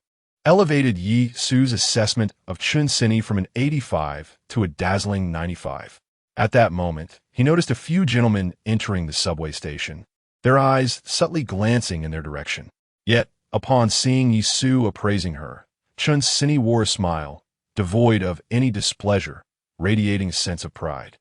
elevated Yisu's assessment of Chun Sini from an 85 to a dazzling 95. At that moment, he noticed a few gentlemen entering the subway station, their eyes subtly glancing in their direction. Yet, upon seeing Yisu appraising her, Chun Sini wore a smile, devoid of any displeasure, radiating a sense of pride.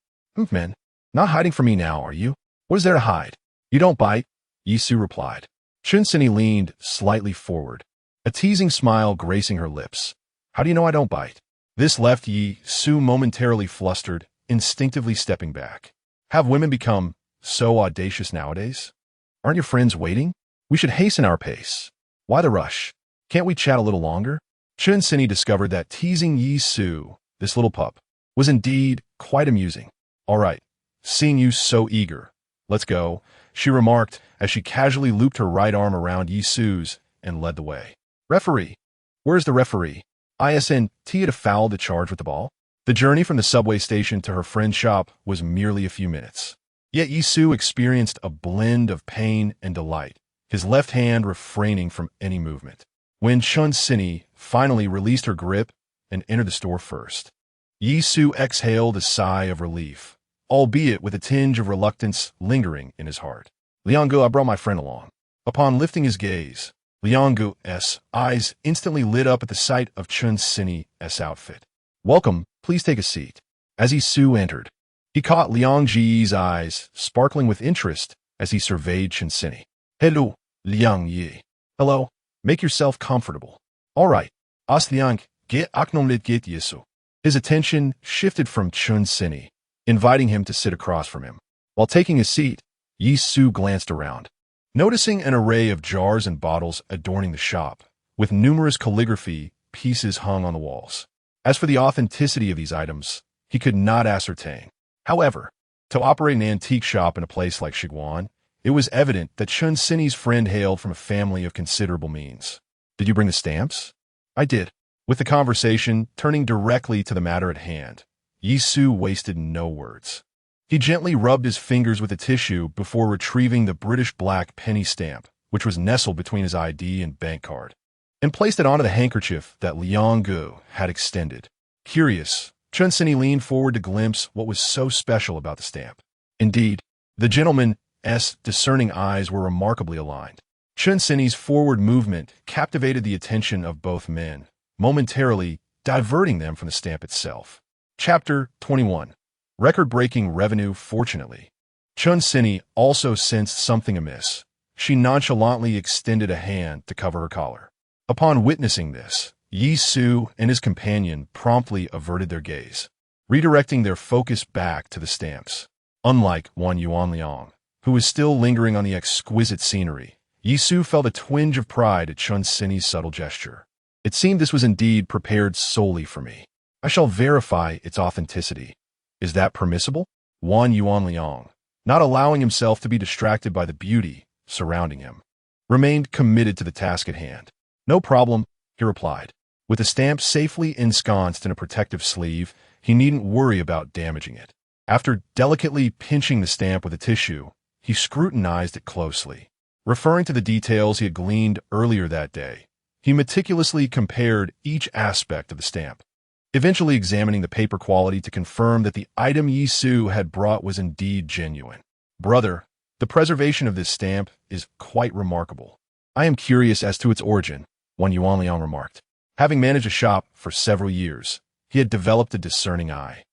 Men, not hiding from me now, are you? What is there to hide? You don't bite, Yisu replied. Chun Sini leaned slightly forward, a teasing smile gracing her lips. How do you know I don't bite? This left Yisu momentarily flustered, instinctively stepping back. Have women become so audacious nowadays? Aren't your friends waiting? We should hasten our pace. Why the rush? Can't we chat a little longer? Chun Sini discovered that teasing Yi Su, this little pup, was indeed quite amusing. All right, seeing you so eager. Let's go, she remarked as she casually looped her right arm around Yi Su's and led the way. Referee. Where's the referee? ISNT had a foul to charge with the ball. The journey from the subway station to her friend's shop was merely a few minutes. Yet Yi Su experienced a blend of pain and delight, his left hand refraining from any movement. When Chun Sini finally released her grip and entered the store first, Yi Su exhaled a sigh of relief, albeit with a tinge of reluctance lingering in his heart. Liang, I brought my friend along. Upon lifting his gaze, Liang's eyes instantly lit up at the sight of Chun Sini's outfit. Welcome, please take a seat. As Yi Su entered, he caught Liang Ji's eyes sparkling with interest as he surveyed Chun Sini. Hello, Liang Yi. Hello, make yourself comfortable. All right, as Liang, get acknowledged get Yisu. His attention shifted from Chun Sini, inviting him to sit across from him. While taking his seat, Yi Su glanced around, noticing an array of jars and bottles adorning the shop, with numerous calligraphy pieces hung on the walls. As for the authenticity of these items, he could not ascertain. However, to operate an antique shop in a place like Shiguan, it was evident that Chun Sini's friend hailed from a family of considerable means. Did you bring the stamps? I did. With the conversation turning directly to the matter at hand, Yi Su wasted no words. He gently rubbed his fingers with a tissue before retrieving the British black penny stamp, which was nestled between his ID and bank card, and placed it onto the handkerchief that Liang had extended. Curious, Chun Sini leaned forward to glimpse what was so special about the stamp. Indeed, the gentleman's discerning eyes were remarkably aligned. Chun Sini's forward movement captivated the attention of both men, momentarily diverting them from the stamp itself. Chapter 21. Record-breaking revenue. Fortunately, Chun Sini also sensed something amiss. She nonchalantly extended a hand to cover her collar. Upon witnessing this, Yi Su and his companion promptly averted their gaze, redirecting their focus back to the stamps. Unlike Wan Yuanliang, who was still lingering on the exquisite scenery, Yi Su felt a twinge of pride at Chun Sini's subtle gesture. It seemed this was indeed prepared solely for me. I shall verify its authenticity. Is that permissible? Wan Yuanliang, not allowing himself to be distracted by the beauty surrounding him, remained committed to the task at hand. No problem, he replied. With the stamp safely ensconced in a protective sleeve, he needn't worry about damaging it. After delicately pinching the stamp with a tissue, he scrutinized it closely. Referring to the details he had gleaned earlier that day, he meticulously compared each aspect of the stamp, eventually examining the paper quality to confirm that the item Yi Su had brought was indeed genuine. Brother, the preservation of this stamp is quite remarkable. I am curious as to its origin, Wan Yuanliang remarked. Having managed a shop for several years, he had developed a discerning eye.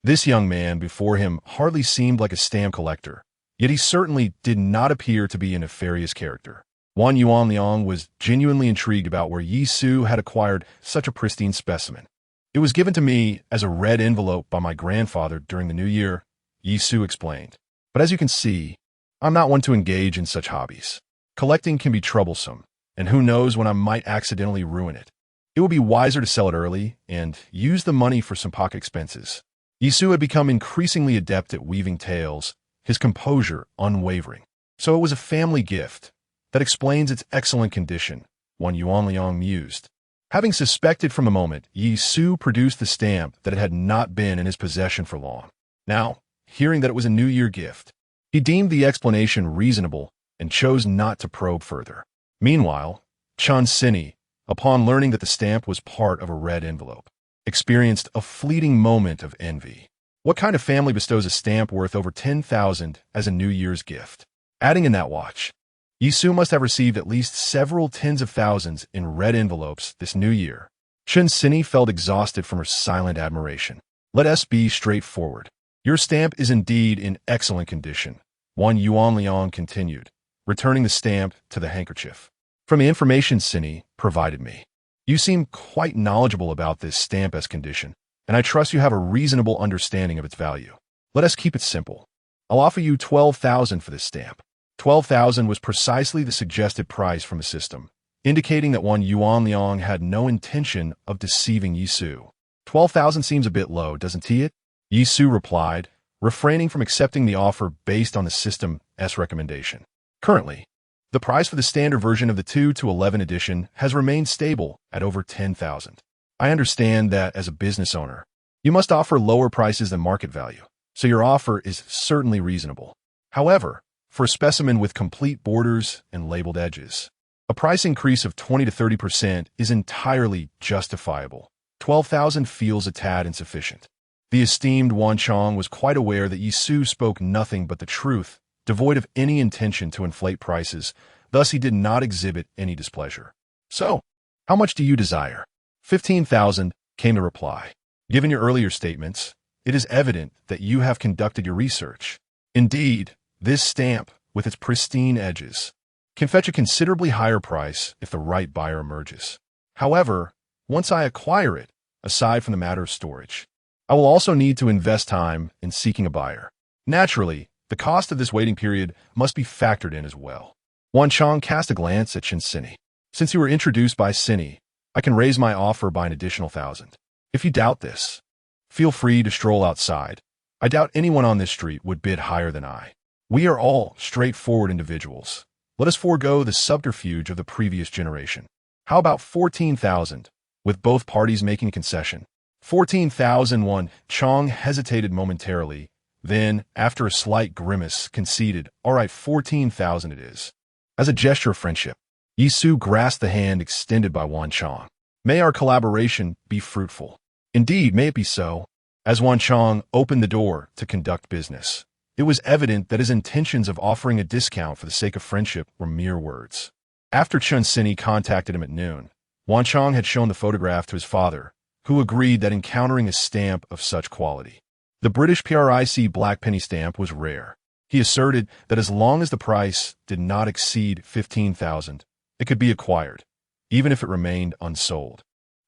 This young man before him hardly seemed like a stamp collector, yet he certainly did not appear to be a nefarious character. Wan Yuanliang was genuinely intrigued about where Yi Su had acquired such a pristine specimen. It was given to me as a red envelope by my grandfather during the new year, Yi Su explained. But as you can see, I'm not one to engage in such hobbies. Collecting can be troublesome, and who knows when I might accidentally ruin it. It would be wiser to sell it early and use the money for some pocket expenses. Yi Su had become increasingly adept at weaving tales, his composure unwavering. So it was a family gift. That explains its excellent condition, Wan Yuanliang mused. Having suspected from a moment, Yi Su produced the stamp that it had not been in his possession for long. Now, hearing that it was a New Year gift, he deemed the explanation reasonable and chose not to probe further. Meanwhile, Chun Sini, upon learning that the stamp was part of a red envelope, experienced a fleeting moment of envy. What kind of family bestows a stamp worth over 10,000 as a New Year's gift? Adding in that watch, Yi Su must have received at least several tens of thousands in red envelopes this new year. Chun Sini felt exhausted from her silent admiration. Let us be straightforward. Your stamp is indeed in excellent condition, Wan Yuanliang continued, returning the stamp to the handkerchief. From the information Sini provided me, you seem quite knowledgeable about this stamp's condition, and I trust you have a reasonable understanding of its value. Let us keep it simple. I'll offer you 12,000 for this stamp. 12,000 was precisely the suggested price from the system, indicating that one Yuan Liang had no intention of deceiving Yisu. 12,000 seems a bit low, doesn't it? Yisu replied, refraining from accepting the offer based on the system's recommendation. Currently, the price for the standard version of the 2 to 11 edition has remained stable at over 10,000. I understand that as a business owner, you must offer lower prices than market value, so your offer is certainly reasonable. However, for a specimen with complete borders and labeled edges, a price increase of 20 to 30% is entirely justifiable. 12,000 feels a tad insufficient. The esteemed Wan Chong was quite aware that Yisu spoke nothing but the truth, devoid of any intention to inflate prices, thus he did not exhibit any displeasure. So, how much do you desire? 15,000, came the reply. Given your earlier statements, it is evident that you have conducted your research. Indeed, this stamp, with its pristine edges, can fetch a considerably higher price if the right buyer emerges. However, once I acquire it, aside from the matter of storage, I will also need to invest time in seeking a buyer. Naturally, the cost of this waiting period must be factored in as well. Wan Chong cast a glance at Sini. Since you were introduced by Sini, I can raise my offer by an additional 1,000. If you doubt this, feel free to stroll outside. I doubt anyone on this street would bid higher than I. We are all straightforward individuals. Let us forego the subterfuge of the previous generation. How about 14,000, with both parties making a concession? 14,001. Chong hesitated momentarily, then, after a slight grimace, conceded, all right, 14,000 it is. As a gesture of friendship, Yisu grasped the hand extended by Wan Chong. May our collaboration be fruitful. Indeed, may it be so. As Wan Chong opened the door to conduct business, it was evident that his intentions of offering a discount for the sake of friendship were mere words. After Sini contacted him at noon, Wan Chong had shown the photograph to his father, who agreed that encountering a stamp of such quality, the British PRIC black penny stamp, was rare. He asserted that as long as the price did not exceed 15,000, it could be acquired, even if it remained unsold.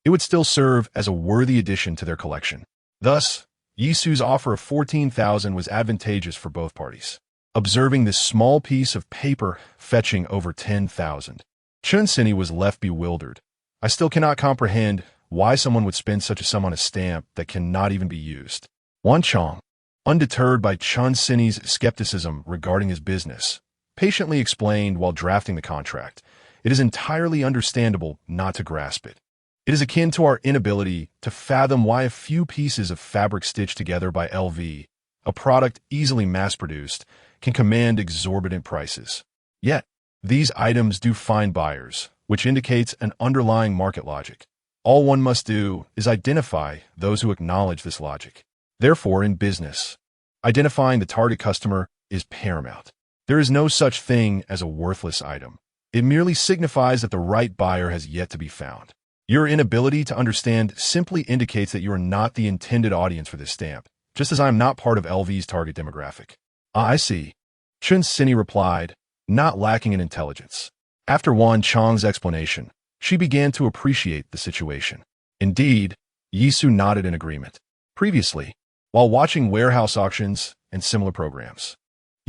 It would still serve as a worthy addition to their collection. Thus, Yisu's offer of 14,000 was advantageous for both parties. Observing this small piece of paper fetching over 10,000, Sini was left bewildered. I still cannot comprehend why someone would spend such a sum on a stamp that cannot even be used. Wan Chong, undeterred by Sini's skepticism regarding his business, patiently explained while drafting the contract, it is entirely understandable not to grasp it. It is akin to our inability to fathom why a few pieces of fabric stitched together by LV, a product easily mass-produced, can command exorbitant prices. Yet, these items do find buyers, which indicates an underlying market logic. All one must do is identify those who acknowledge this logic. Therefore, in business, identifying the target customer is paramount. There is no such thing as a worthless item. It merely signifies that the right buyer has yet to be found. Your inability to understand simply indicates that you are not the intended audience for this stamp, just as I am not part of LV's target demographic. Ah, I see. Sini replied, not lacking in intelligence. After Wan Chong's explanation, she began to appreciate the situation. Indeed, Yisu nodded in agreement. Previously, while watching warehouse auctions and similar programs,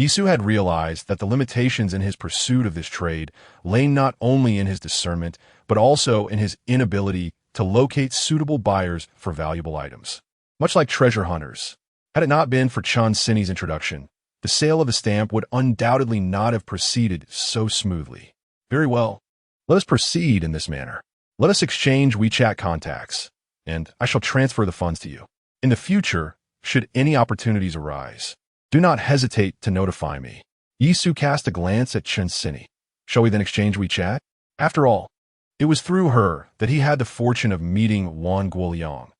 Yisu had realized that the limitations in his pursuit of this trade lay not only in his discernment, but also in his inability to locate suitable buyers for valuable items. Much like treasure hunters, had it not been for Sini's introduction, the sale of the stamp would undoubtedly not have proceeded so smoothly. Very well. Let us proceed in this manner. Let us exchange WeChat contacts, and I shall transfer the funds to you. In the future, should any opportunities arise, do not hesitate to notify me. Yisu cast a glance at Sini. Shall we then exchange WeChat? After all, it was through her that he had the fortune of meeting Wan Guoliang.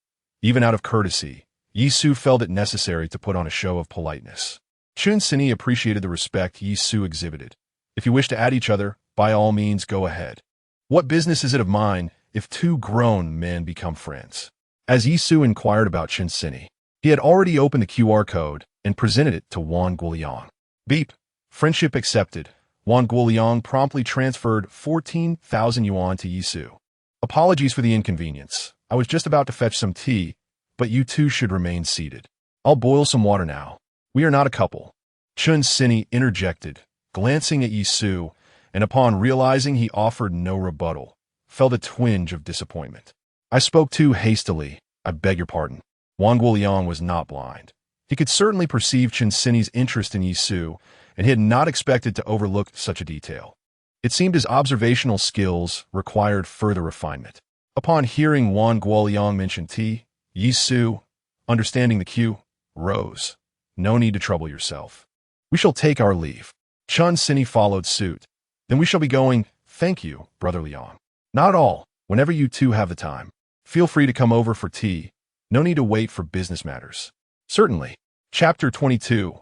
Even out of courtesy, Yisu felt it necessary to put on a show of politeness. Sini appreciated the respect Yisu exhibited. If you wish to add each other, by all means go ahead. What business is it of mine if two grown men become friends? As Yisu inquired about Sini, he had already opened the QR code and presented it to Wan Guoliang. Beep. Friendship accepted. Wan Guoliang promptly transferred 14,000 yuan to Yisu. Apologies for the inconvenience. I was just about to fetch some tea, but you two should remain seated. I'll boil some water now. We are not a couple. Sini interjected, glancing at Yi Su, and upon realizing he offered no rebuttal, felt a twinge of disappointment. I spoke too hastily. I beg your pardon. Wang Guoliang was not blind. He could certainly perceive Chen Sini's interest in Yi Su, and he had not expected to overlook such a detail. It seemed his observational skills required further refinement. Upon hearing Wang Guoliang mention tea, Yi Su, understanding the cue, rose. No need to trouble yourself. We shall take our leave. Chen Sini followed suit. Then we shall be going. Thank you, Brother Liang. Not all. Whenever you two have the time, feel free to come over for tea. No need to wait for business matters. Certainly. Chapter 22.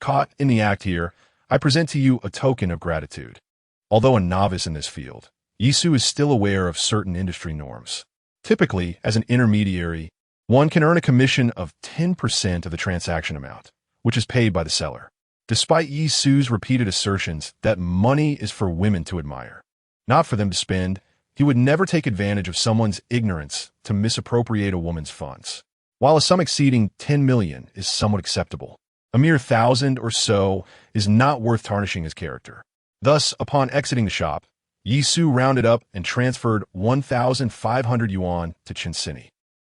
Caught in the act here, I present to you a token of gratitude. Although a novice in this field, Yi Su is still aware of certain industry norms. Typically, as an intermediary, one can earn a commission of 10% of the transaction amount, which is paid by the seller. Despite Yi Su's repeated assertions that money is for women to admire, not for them to spend, he would never take advantage of someone's ignorance to misappropriate a woman's funds. While a sum exceeding 10 million is somewhat acceptable, a mere 1,000 or so is not worth tarnishing his character. Thus, upon exiting the shop, Yi Su rounded up and transferred 1,500 yuan to Chen Sini.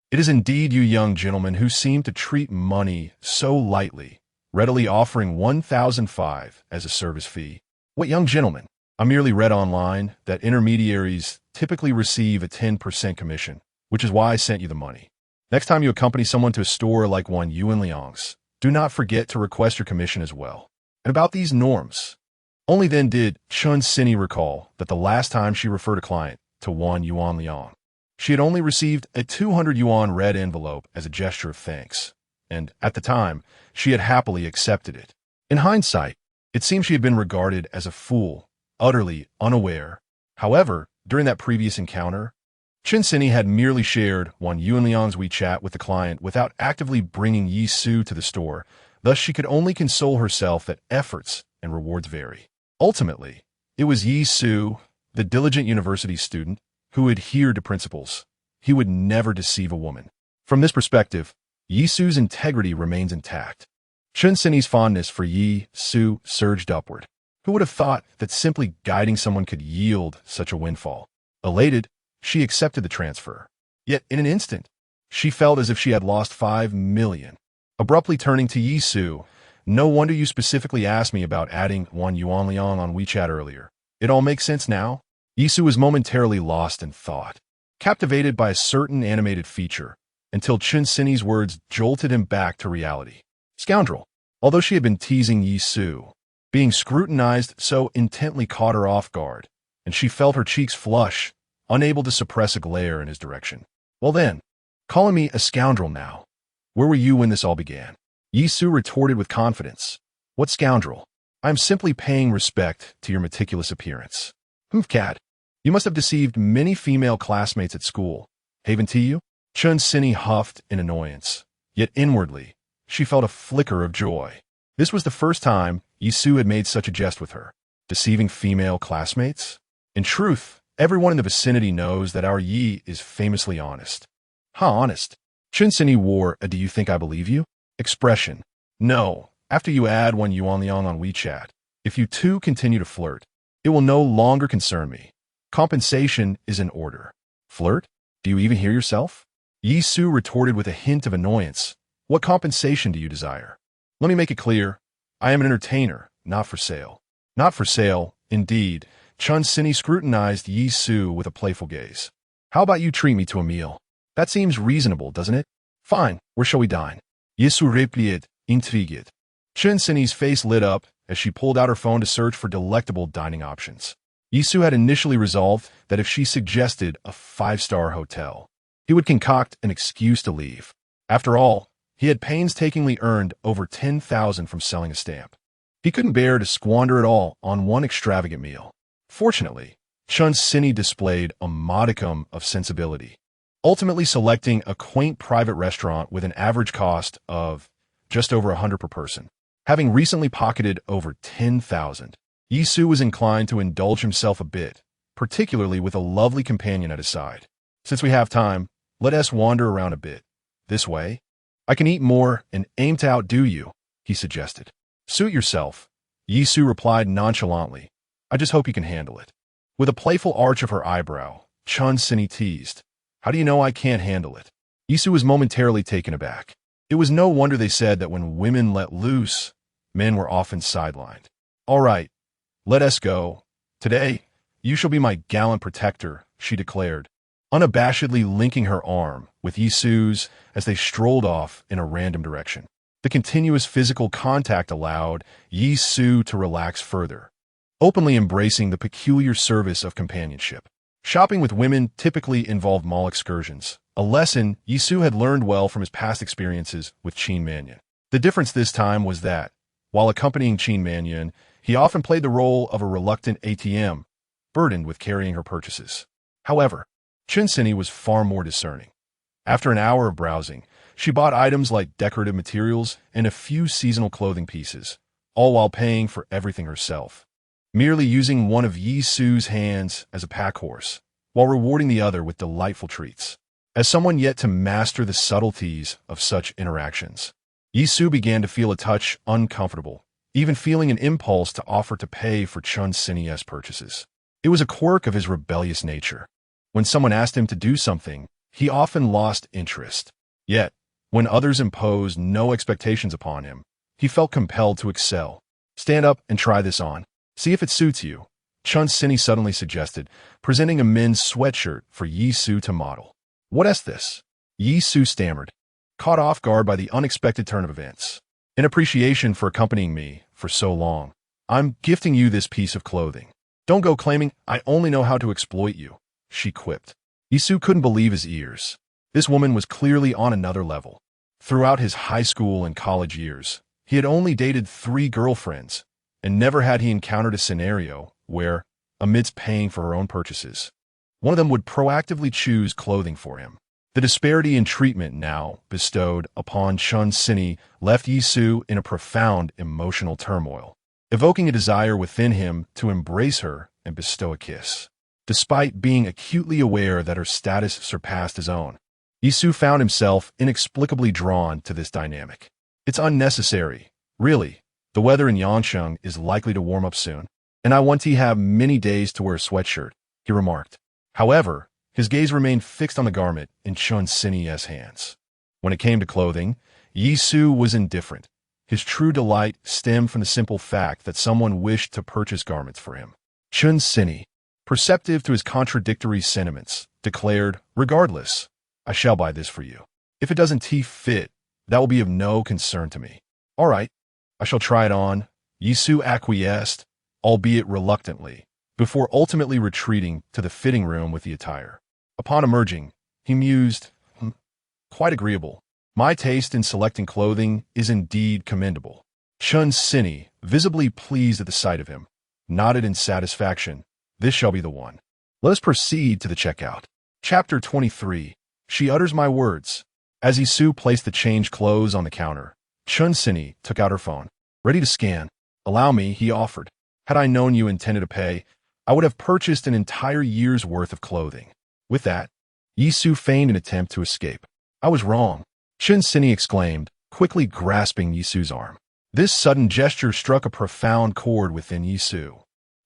It is indeed you young gentlemen who seem to treat money so lightly, readily offering 1,005 as a service fee. What young gentlemen? I merely read online that intermediaries typically receive a 10% commission, which is why I sent you the money. Next time you accompany someone to a store like one Yuan Liang's, do not forget to request your commission as well. And about these norms, only then did Chen Sini recall that the last time she referred a client to one Yuan Liang, she had only received a 200 yuan red envelope as a gesture of thanks, and at the time, she had happily accepted it. In hindsight, it seems she had been regarded as a fool, utterly unaware. However, during that previous encounter, Chen Sini had merely shared one Yuan Liang's WeChat with the client without actively bringing Yi Su to the store. Thus, she could only console herself that efforts and rewards vary. Ultimately, it was Yi Su, the diligent university student, who adhered to principles. He would never deceive a woman. From this perspective, Yi Su's integrity remains intact. Chen Sini's fondness for Yi Su surged upward. Who would have thought that simply guiding someone could yield such a windfall? Elated, she accepted the transfer. Yet, in an instant, she felt as if she had lost 5 million. Abruptly turning to Yi Su, no wonder you specifically asked me about adding one Yuan Liang on WeChat earlier. It all makes sense now? Yi Su was momentarily lost in thought, captivated by a certain animated feature, until Chen Sini's words jolted him back to reality. Scoundrel. Although she had been teasing Yi Su, being scrutinized so intently caught her off guard, and she felt her cheeks flush, unable to suppress a glare in his direction. Well then, calling me a scoundrel now. Where were you when this all began? Yi Su retorted with confidence. What scoundrel? I am simply paying respect to your meticulous appearance. Cat. You must have deceived many female classmates at school. Haven to you? Chen Sini huffed in annoyance, yet inwardly, she felt a flicker of joy. This was the first time Yi Su had made such a jest with her. Deceiving female classmates? In truth, everyone in the vicinity knows that our Yi is famously honest. How honest? Chen Sini wore a "do you think I believe you?" expression. No, after you add one Yuan Liang on WeChat, if you two continue to flirt, it will no longer concern me. Compensation is in order. Flirt? Do you even hear yourself? Yi Su retorted with a hint of annoyance. What compensation do you desire? Let me make it clear. I am an entertainer, not for sale. Not for sale, indeed. Chen Sini scrutinized Yi Su with a playful gaze. How about you treat me to a meal? That seems reasonable, doesn't it? Fine, where shall we dine? Yi Su replied, intrigued. Chen Sini's face lit up as she pulled out her phone to search for delectable dining options. Yi Su had initially resolved that if she suggested a 5-star hotel, he would concoct an excuse to leave. After all, he had painstakingly earned over 10,000 from selling a stamp. He couldn't bear to squander it all on one extravagant meal. Fortunately, Chen Sini displayed a modicum of sensibility, ultimately selecting a quaint private restaurant with an average cost of just over 100 per person. Having recently pocketed over 10,000, Yi Su was inclined to indulge himself a bit, particularly with a lovely companion at his side. Since we have time, let us wander around a bit. This way? I can eat more and aim to outdo you, he suggested. Suit yourself. Yisu replied nonchalantly. I just hope you can handle it. With a playful arch of her eyebrow, Chun Sini teased. How do you know I can't handle it? Yisu was momentarily taken aback. It was no wonder they said that when women let loose, men were often sidelined. All right, let us go. Today, you shall be my gallant protector, she declared, unabashedly linking her arm with Yisu's as they strolled off in a random direction. The continuous physical contact allowed Yisu to relax further, openly embracing the peculiar service of companionship. Shopping with women typically involved mall excursions, a lesson Yisu had learned well from his past experiences with Qin Manyan. The difference this time was that, while accompanying Qin Manyan, he often played the role of a reluctant ATM, burdened with carrying her purchases. However, Chun Sini was far more discerning. After an hour of browsing, she bought items like decorative materials and a few seasonal clothing pieces, all while paying for everything herself, merely using one of Yisu's hands as a pack horse, while rewarding the other with delightful treats. As someone yet to master the subtleties of such interactions, Yisu began to feel a touch uncomfortable, even feeling an impulse to offer to pay for Chun Sini's purchases. It was a quirk of his rebellious nature. When someone asked him to do something, he often lost interest. Yet, when others imposed no expectations upon him, he felt compelled to excel. Stand up and try this on. See if it suits you, Chun Sini suddenly suggested, presenting a men's sweatshirt for Yisu to model. What is this? Yisu stammered, caught off guard by the unexpected turn of events. In appreciation for accompanying me for so long, I'm gifting you this piece of clothing. Don't go claiming I only know how to exploit you, she quipped. Yisu couldn't believe his ears. This woman was clearly on another level. Throughout his high school and college years, he had only dated 3 girlfriends, and never had he encountered a scenario where, amidst paying for her own purchases, one of them would proactively choose clothing for him. The disparity in treatment now bestowed upon Chun Sini left Yisu in a profound emotional turmoil, evoking a desire within him to embrace her and bestow a kiss. Despite being acutely aware that her status surpassed his own, Yisu found himself inexplicably drawn to this dynamic. It's unnecessary. Really, the weather in Yangsheng is likely to warm up soon, and I want to have many days to wear a sweatshirt, he remarked. However, his gaze remained fixed on the garment in Chun Sini's hands. When it came to clothing, Yisu was indifferent. His true delight stemmed from the simple fact that someone wished to purchase garments for him. Chun Sini, perceptive to his contradictory sentiments, declared, regardless, I shall buy this for you. If it doesn't fit, that will be of no concern to me. All right, I shall try it on. Yisu acquiesced, albeit reluctantly, before ultimately retreating to the fitting room with the attire. Upon emerging, he mused, quite agreeable. My taste in selecting clothing is indeed commendable. Chun Sini, visibly pleased at the sight of him, nodded in satisfaction. This shall be the one. Let us proceed to the checkout. Chapter 23. She utters my words. As Yisu placed the changed clothes on the counter, Chun Sini took out her phone. Ready to scan. Allow me, he offered. Had I known you intended to pay, I would have purchased an entire year's worth of clothing. With that, Yisu feigned an attempt to escape. I was wrong, Chun Sini exclaimed, quickly grasping Yisu's arm. This sudden gesture struck a profound chord within Yisu,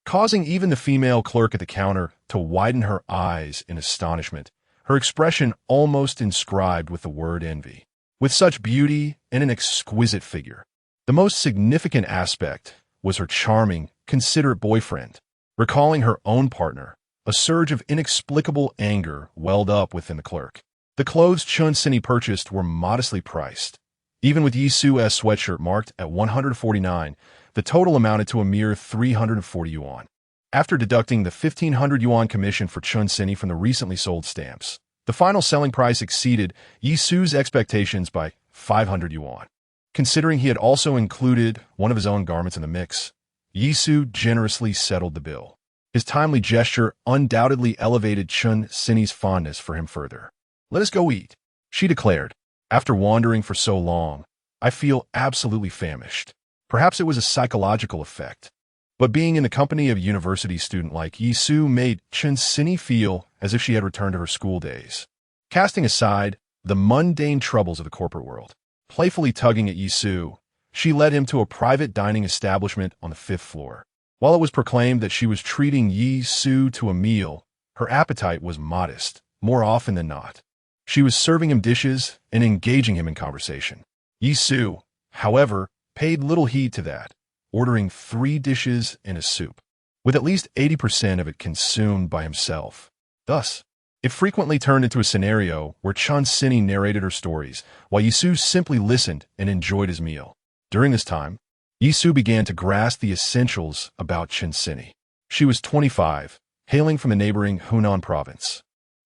causing even the female clerk at the counter to widen her eyes in astonishment, her expression almost inscribed with the word envy. With such beauty and an exquisite figure, the most significant aspect was her charming, considerate boyfriend. Recalling her own partner, a surge of inexplicable anger welled up within the clerk. The clothes Chun Sini purchased were modestly priced. Even with Yisu's sweatshirt marked at 149, the total amounted to a mere 340 yuan. After deducting the 1,500 yuan commission for Chun Sini from the recently sold stamps, the final selling price exceeded Yisu's expectations by 500 yuan. Considering he had also included one of his own garments in the mix, Yisu generously settled the bill. His timely gesture undoubtedly elevated Chun Sini's fondness for him further. Let us go eat, she declared. After wandering for so long, I feel absolutely famished. Perhaps it was a psychological effect, but being in the company of a university student like Yisu made Chun Sini feel as if she had returned to her school days. Casting aside the mundane troubles of the corporate world, playfully tugging at Yisu, She led him to a private dining establishment on the 5th floor. While it was proclaimed that she was treating Yi Su to a meal, her appetite was modest, more often than not. She was serving him dishes and engaging him in conversation. Yi Su, however, paid little heed to that, ordering 3 dishes and a soup, with at least 80% of it consumed by himself. Thus, it frequently turned into a scenario where Chun Sini narrated her stories, while Yi Su simply listened and enjoyed his meal. During this time, Yi Su began to grasp the essentials about Chun Sini. She was 25, hailing from the neighboring Hunan province,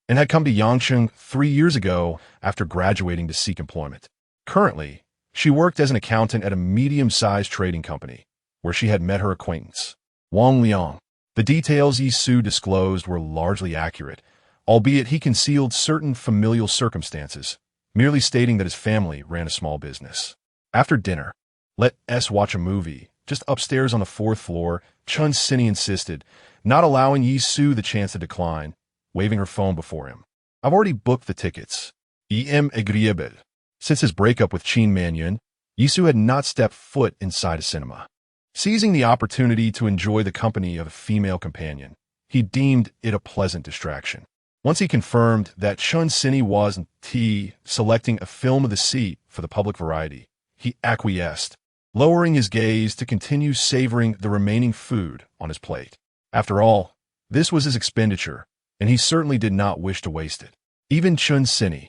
and had come to Yangcheng 3 years ago after graduating to seek employment. Currently, she worked as an accountant at a medium-sized trading company, where she had met her acquaintance, Wang Liang. The details Yi Su disclosed were largely accurate, albeit he concealed certain familial circumstances, merely stating that his family ran a small business. After dinner, let us watch a movie. Just upstairs on the 4th floor, Chun Sini insisted, not allowing Yi Su the chance to decline, waving her phone before him. I've already booked the tickets. E.M. agreeable. Since his breakup with Qin Manyun, Yi Su had not stepped foot inside a cinema. Seizing the opportunity to enjoy the company of a female companion, he deemed it a pleasant distraction. Once he confirmed that Chun Sini was selecting a film of the seat for the public variety, he acquiesced, lowering his gaze to continue savoring the remaining food on his plate. After all, this was his expenditure, and he certainly did not wish to waste it. Even Chun Sini,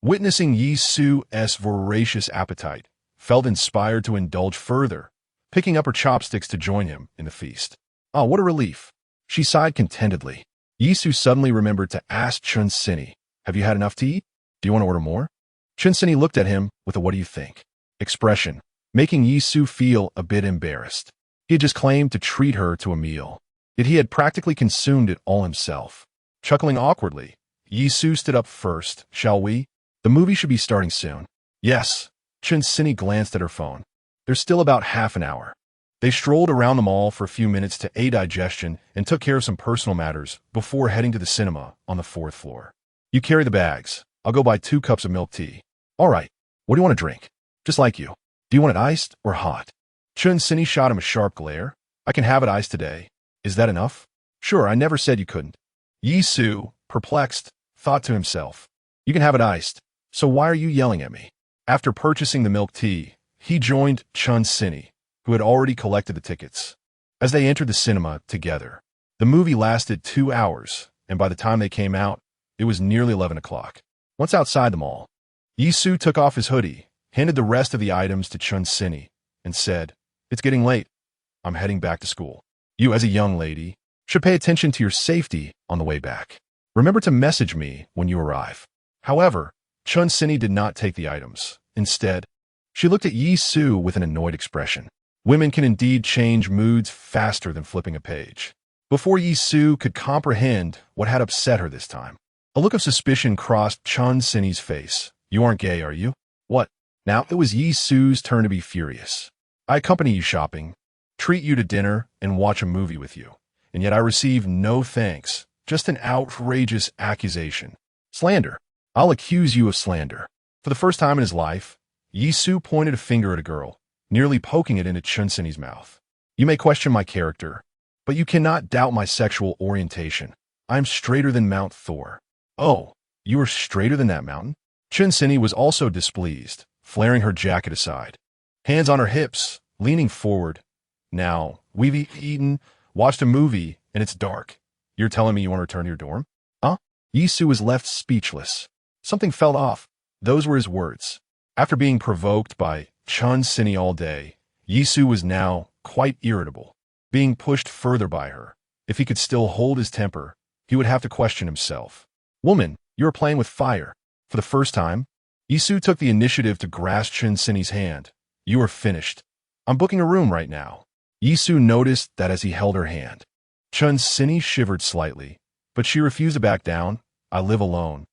witnessing Yi Su's voracious appetite, felt inspired to indulge further, picking up her chopsticks to join him in the feast. Oh, what a relief. She sighed contentedly. Yi Su suddenly remembered to ask Chun Sini, have you had enough to eat? Do you want to order more? Chun Sini looked at him with a what do you think expression, making Yi Su feel a bit embarrassed. He had just claimed to treat her to a meal, yet he had practically consumed it all himself. Chuckling awkwardly, Yi Su stood up first. Shall we? The movie should be starting soon. Yes. Chun Sini glanced at her phone. There's still about half an hour. They strolled around the mall for a few minutes to aid digestion and took care of some personal matters before heading to the cinema on the 4th floor. You carry the bags. I'll go buy 2 cups of milk tea. All right. What do you want to drink? Just like you. Do you want it iced or hot? Chun Sini shot him a sharp glare. I can have it iced today. Is that enough? Sure, I never said you couldn't. Yi Su, perplexed, thought to himself. You can have it iced. So why are you yelling at me? After purchasing the milk tea, he joined Chun Sini, who had already collected the tickets. As they entered the cinema together, the movie lasted 2 hours, and by the time they came out, it was nearly 11 o'clock. Once outside the mall, Yi Su took off his hoodie, handed the rest of the items to Chun Sini, and said, it's getting late. I'm heading back to school. You, as a young lady, should pay attention to your safety on the way back. Remember to message me when you arrive. However, Chun Sini did not take the items. Instead, she looked at Yi Su with an annoyed expression. Women can indeed change moods faster than flipping a page. Before Yi Su could comprehend what had upset her this time, a look of suspicion crossed Chun Sini's face. You aren't gay, are you? What? Now it was Yi Su's turn to be furious. I accompany you shopping, treat you to dinner, and watch a movie with you. And yet I receive no thanks, just an outrageous accusation. Slander. I'll accuse you of slander. For the first time in his life, Yi Su pointed a finger at a girl, nearly poking it into Chun Sini's mouth. You may question my character, but you cannot doubt my sexual orientation. I'm straighter than Mount Thor. Oh, you are straighter than that mountain? Chun Sini was also displeased, flaring her jacket aside. Hands on her hips, leaning forward. Now, we've eaten, watched a movie, and it's dark. You're telling me you want to return to your dorm? Huh? Yi Su was left speechless. Something fell off. Those were his words. After being provoked by Chun Sini all day, Yi Su was now quite irritable, being pushed further by her. If he could still hold his temper, he would have to question himself. Woman, you are playing with fire. For the first time, Yi Su took the initiative to grasp Chun Sini's hand. You are finished. I'm booking a room right now. Yi Su noticed that as he held her hand. Chun Sini shivered slightly, but she refused to back down. I live alone.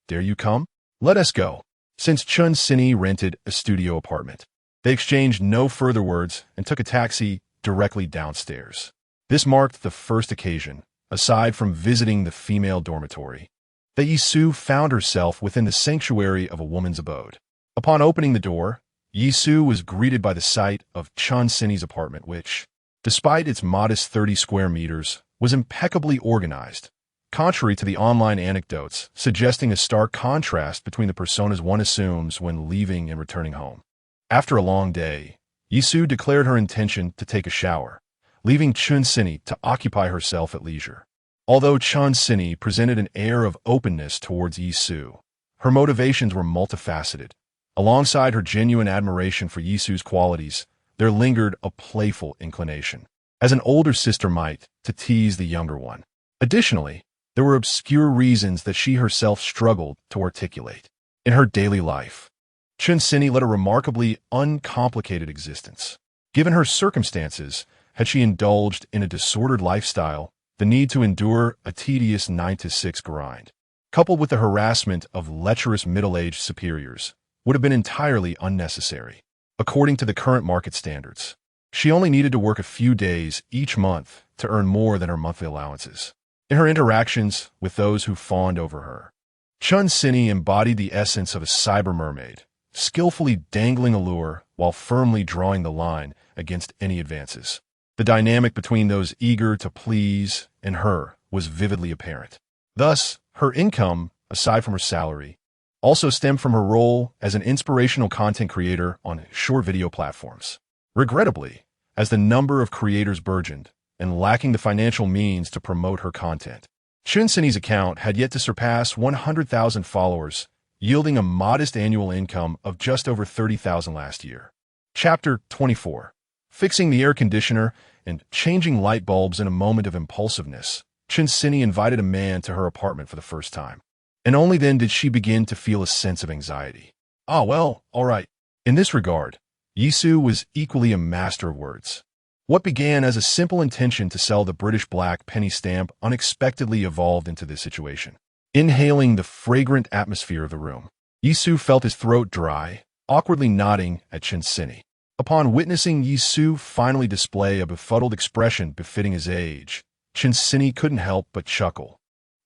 Dare you come? Let us go. Since Chun Sini rented a studio apartment, they exchanged no further words and took a taxi directly downstairs. This marked the first occasion, aside from visiting the female dormitory, that Yi Su found herself within the sanctuary of a woman's abode. Upon opening the door, Yisu was greeted by the sight of Chun Sini's apartment, which, despite its modest 30 square meters, was impeccably organized, contrary to the online anecdotes suggesting a stark contrast between the personas one assumes when leaving and returning home. After a long day, Yisu declared her intention to take a shower, leaving Chun Sini to occupy herself at leisure. Although Chun Sini presented an air of openness towards Yisu, her motivations were multifaceted. Alongside her genuine admiration for Yisu's qualities, there lingered a playful inclination, as an older sister might, to tease the younger one. Additionally, there were obscure reasons that she herself struggled to articulate. In her daily life, Chun Sini led a remarkably uncomplicated existence. Given her circumstances, had she indulged in a disordered lifestyle, the need to endure a tedious 9-to-6 grind, coupled with the harassment of lecherous middle-aged superiors, would have been entirely unnecessary. According to the current market standards, she only needed to work a few days each month to earn more than her monthly allowances. In her interactions with those who fawned over her, Chun Sini embodied the essence of a cyber mermaid, skillfully dangling a lure while firmly drawing the line against any advances. The dynamic between those eager to please and her was vividly apparent. Thus, her income, aside from her salary, also stemmed from her role as an inspirational content creator on short video platforms. Regrettably, as the number of creators burgeoned, and lacking the financial means to promote her content, Chun Sini's account had yet to surpass 100,000 followers, yielding a modest annual income of just over 30,000 last year. Chapter 24. Fixing the air conditioner and changing light bulbs in a moment of impulsiveness, Chun Sini invited a man to her apartment for the first time. And only then did she begin to feel a sense of anxiety. "Ah, well, all right." In this regard, Yisu was equally a master of words. What began as a simple intention to sell the British black penny stamp unexpectedly evolved into this situation. Inhaling the fragrant atmosphere of the room, Yisu felt his throat dry, awkwardly nodding at Chun Sini. Upon witnessing Yisu finally display a befuddled expression befitting his age, Chun Sini couldn't help but chuckle,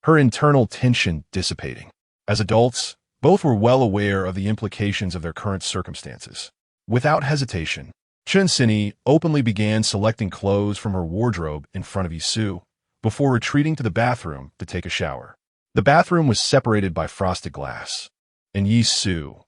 her internal tension dissipating. As adults, both were well aware of the implications of their current circumstances. Without hesitation, Chun Sini openly began selecting clothes from her wardrobe in front of Yisu before retreating to the bathroom to take a shower. The bathroom was separated by frosted glass, and Yisu,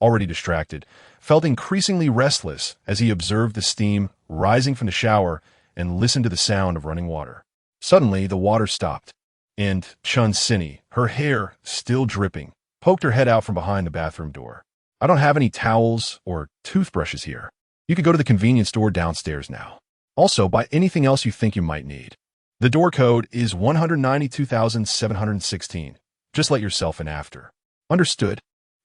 already distracted, felt increasingly restless as he observed the steam rising from the shower and listened to the sound of running water. Suddenly, the water stopped, and Chun Sini, her hair still dripping, poked her head out from behind the bathroom door. "I don't have any towels or toothbrushes here. You could go to the convenience store downstairs now. Also, buy anything else you think you might need. The door code is 192,716. Just let yourself in after." "Understood."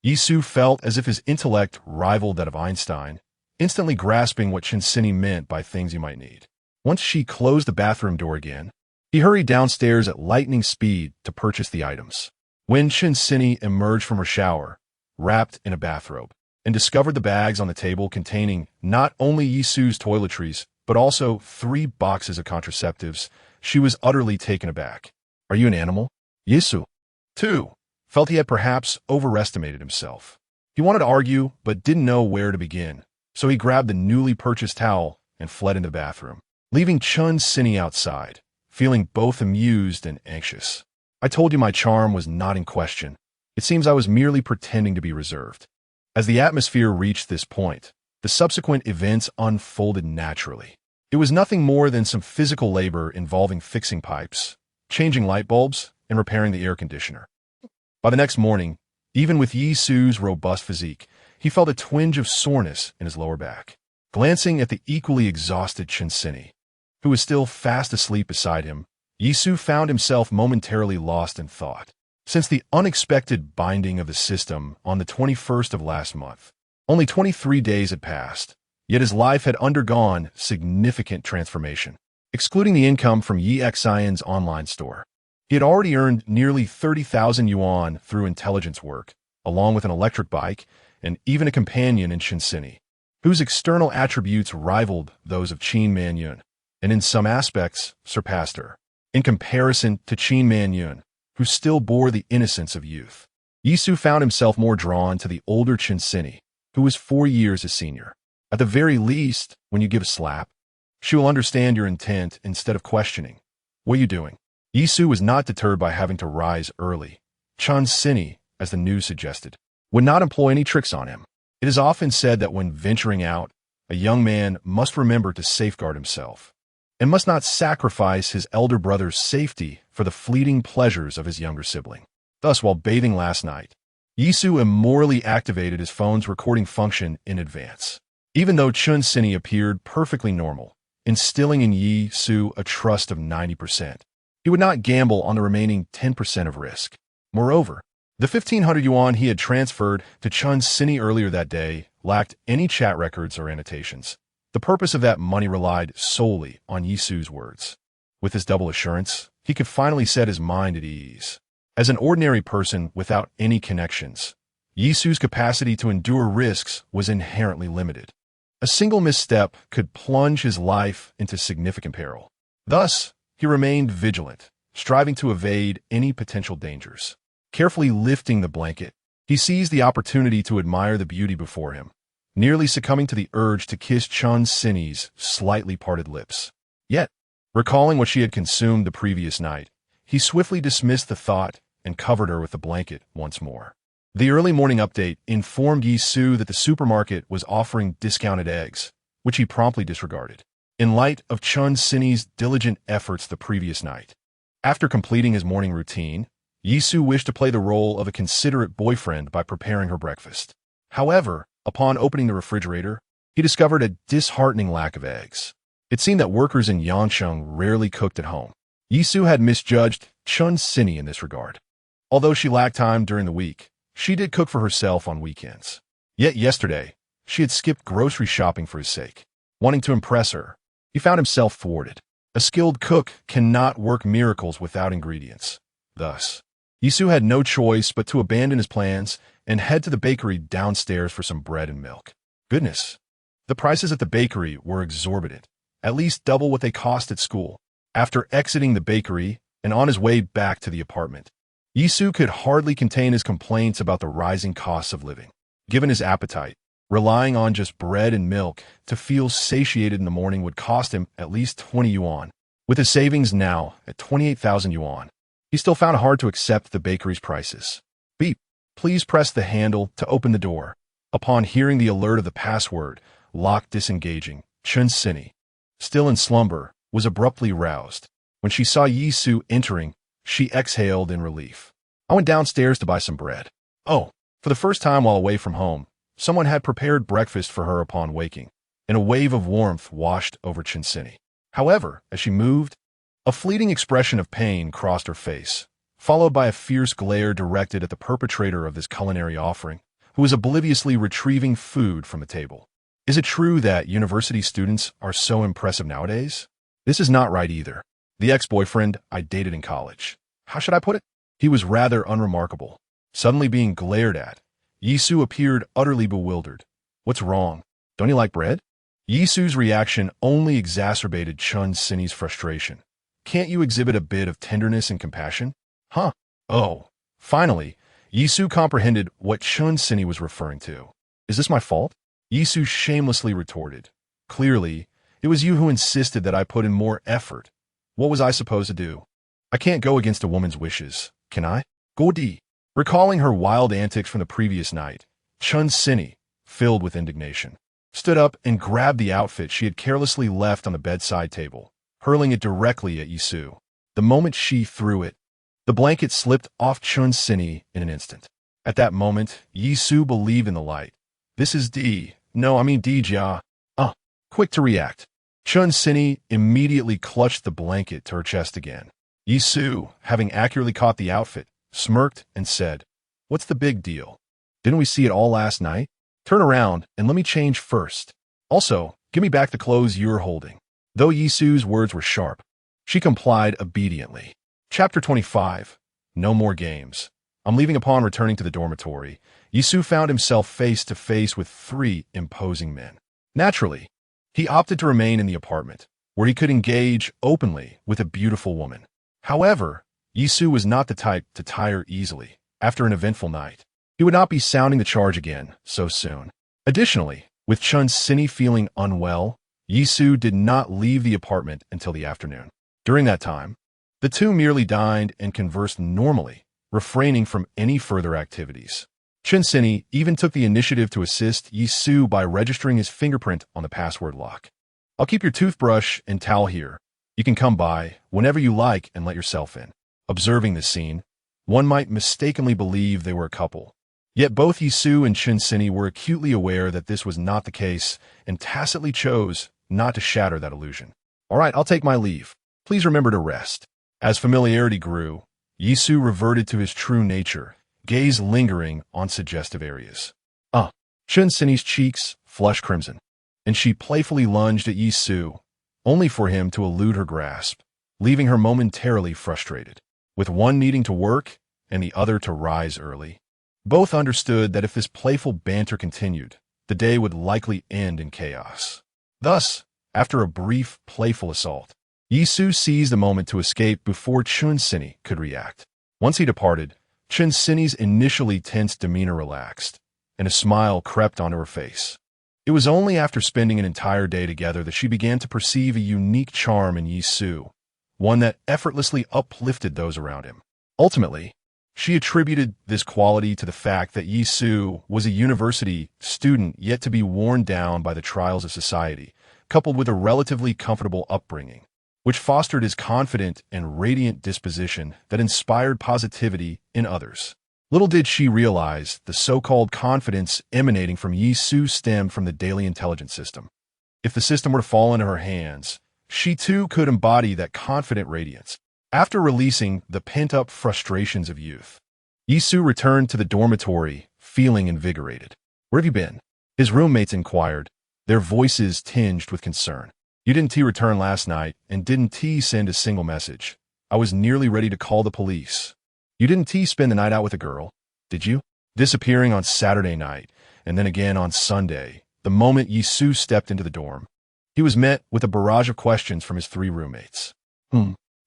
Yisu felt as if his intellect rivaled that of Einstein, instantly grasping what Chun Sini meant by things you might need. Once she closed the bathroom door again, he hurried downstairs at lightning speed to purchase the items. When Chun Sini emerged from her shower, wrapped in a bathrobe, and discovered the bags on the table containing not only Yisu's toiletries, but also 3 boxes of contraceptives, she was utterly taken aback. "Are you an animal?" Yisu, too, felt he had perhaps overestimated himself. He wanted to argue, but didn't know where to begin, so he grabbed the newly purchased towel and fled into the bathroom, leaving Chun Sini outside, feeling both amused and anxious. "I told you my charm was not in question. It seems I was merely pretending to be reserved." As the atmosphere reached this point, the subsequent events unfolded naturally. It was nothing more than some physical labor involving fixing pipes, changing light bulbs, and repairing the air conditioner. By the next morning, even with Yisu's robust physique, he felt a twinge of soreness in his lower back. Glancing at the equally exhausted Chun Sini, who was still fast asleep beside him, Yisu found himself momentarily lost in thought. Since the unexpected binding of the system on the 21st of last month, only 23 days had passed, yet his life had undergone significant transformation. Excluding the income from Yi Xian's online store, he had already earned nearly 30,000 yuan through intelligence work, along with an electric bike and even a companion in Chun Sini, whose external attributes rivaled those of Qin Manyun, and in some aspects surpassed her. In comparison to Qin Manyun, who still bore the innocence of youth, Yisu found himself more drawn to the older Chun Sini, who was 4 years his senior. At the very least, when you give a slap, she will understand your intent instead of questioning. What are you doing? Yisu was not deterred by having to rise early. Chun Sini, as the news suggested, would not employ any tricks on him. It is often said that when venturing out, a young man must remember to safeguard himself and must not sacrifice his elder brother's safety for the fleeting pleasures of his younger sibling. Thus, while bathing last night, Yisu immorally activated his phone's recording function in advance, even though Chun Sini appeared perfectly normal, instilling in Yisu a trust of 90%. He would not gamble on the remaining 10% of risk. Moreover, the 1,500 yuan he had transferred to Chun Sini earlier that day lacked any chat records or annotations. The purpose of that money relied solely on Yisu's words. With this double assurance, he could finally set his mind at ease. As an ordinary person without any connections, Yisu's capacity to endure risks was inherently limited. A single misstep could plunge his life into significant peril. Thus, he remained vigilant, striving to evade any potential dangers. Carefully lifting the blanket, he seized the opportunity to admire the beauty before him, nearly succumbing to the urge to kiss Chun Sini's slightly parted lips. Yet, recalling what she had consumed the previous night, he swiftly dismissed the thought and covered her with the blanket once more. The early morning update informed Yisu that the supermarket was offering discounted eggs, which he promptly disregarded, in light of Chun Sini's diligent efforts the previous night. After completing his morning routine, Yisu wished to play the role of a considerate boyfriend by preparing her breakfast. However, upon opening the refrigerator, he discovered a disheartening lack of eggs. It seemed that workers in Yancheng rarely cooked at home. Yisu had misjudged Chun Sini in this regard. Although she lacked time during the week, she did cook for herself on weekends. Yet yesterday, she had skipped grocery shopping for his sake. Wanting to impress her, he found himself thwarted. A skilled cook cannot work miracles without ingredients. Thus, Yisu had no choice but to abandon his plans and head to the bakery downstairs for some bread and milk. Goodness, the prices at the bakery were exorbitant, at least double what they cost at school. After exiting the bakery and on his way back to the apartment, Yisu could hardly contain his complaints about the rising costs of living. Given his appetite, relying on just bread and milk to feel satiated in the morning would cost him at least 20 yuan. With his savings now at 28,000 yuan, he still found it hard to accept the bakery's prices. Beep. Please press the handle to open the door. Upon hearing the alert of the password, lock disengaging, Chun Sini, still in slumber, was abruptly roused. When she saw Yisu entering, she exhaled in relief. I went downstairs to buy some bread. Oh, for the first time while away from home, someone had prepared breakfast for her upon waking, and a wave of warmth washed over Chun Sini. However, as she moved, a fleeting expression of pain crossed her face, followed by a fierce glare directed at the perpetrator of this culinary offering, who was obliviously retrieving food from the table. Is it true that university students are so impressive nowadays? This is not right either. The ex-boyfriend I dated in college. How should I put it? He was rather unremarkable. Suddenly being glared at, Yisu appeared utterly bewildered. What's wrong? Don't you like bread? Yisu's reaction only exacerbated Chun Sini's frustration. Can't you exhibit a bit of tenderness and compassion? Huh? Oh. Finally, Yisu comprehended what Chun Sini was referring to. Is this my fault? Yisu shamelessly retorted. Clearly, it was you who insisted that I put in more effort. What was I supposed to do? I can't go against a woman's wishes, can I? Godi. Recalling her wild antics from the previous night, Chun Sini, filled with indignation, stood up and grabbed the outfit she had carelessly left on the bedside table, hurling it directly at Yisu. The moment she threw it, the blanket slipped off Chun Sini in an instant. At that moment, Yisu believed in the light. This is D. No, I mean Dijia. Quick to react. Chun Sini immediately clutched the blanket to her chest again. Yisu, having accurately caught the outfit, smirked and said, "What's the big deal? Didn't we see it all last night? Turn around and let me change first. Also, give me back the clothes you're holding." Though Yisu's words were sharp, she complied obediently. Chapter 25. No more games. On leaving upon returning to the dormitory, Yisu found himself face to face with 3 imposing men. Naturally, he opted to remain in the apartment, where he could engage openly with a beautiful woman. However, Yisu was not the type to tire easily after an eventful night. He would not be sounding the charge again so soon. Additionally, with Chun Sini feeling unwell, Yisu did not leave the apartment until the afternoon. During that time, the two merely dined and conversed normally, refraining from any further activities. Chun Sini even took the initiative to assist Yisu by registering his fingerprint on the password lock. "I'll keep your toothbrush and towel here. You can come by whenever you like and let yourself in." Observing this scene, one might mistakenly believe they were a couple. Yet both Yisu and Chun Sini were acutely aware that this was not the case and tacitly chose not to shatter that illusion. "All right, I'll take my leave. Please remember to rest." As familiarity grew, Yisu reverted to his true nature, gaze lingering on suggestive areas. Chun Sini's cheeks flushed crimson, and she playfully lunged at Yisu, only for him to elude her grasp, leaving her momentarily frustrated. With one needing to work and the other to rise early, both understood that if this playful banter continued, the day would likely end in chaos. Thus, after a brief, playful assault, Yisu seized the moment to escape before Chun Sini could react. Once he departed, Chun Sini's initially tense demeanor relaxed, and a smile crept onto her face. It was only after spending an entire day together that she began to perceive a unique charm in Yisu, one that effortlessly uplifted those around him. Ultimately, she attributed this quality to the fact that Yisu was a university student yet to be worn down by the trials of society, coupled with a relatively comfortable upbringing, which fostered his confident and radiant disposition that inspired positivity in others. Little did she realize the so-called confidence emanating from Yisu stemmed from the daily intelligence system. If the system were to fall into her hands, she too could embody that confident radiance. After releasing the pent-up frustrations of youth, Yisu returned to the dormitory, feeling invigorated. "Where have you been?" his roommates inquired, their voices tinged with concern. "You didn't return last night, and didn't send a single message. I was nearly ready to call the police." "You didn't spend the night out with a girl, did you?" Disappearing on Saturday night, and then again on Sunday, the moment Yisu stepped into the dorm, he was met with a barrage of questions from his three roommates.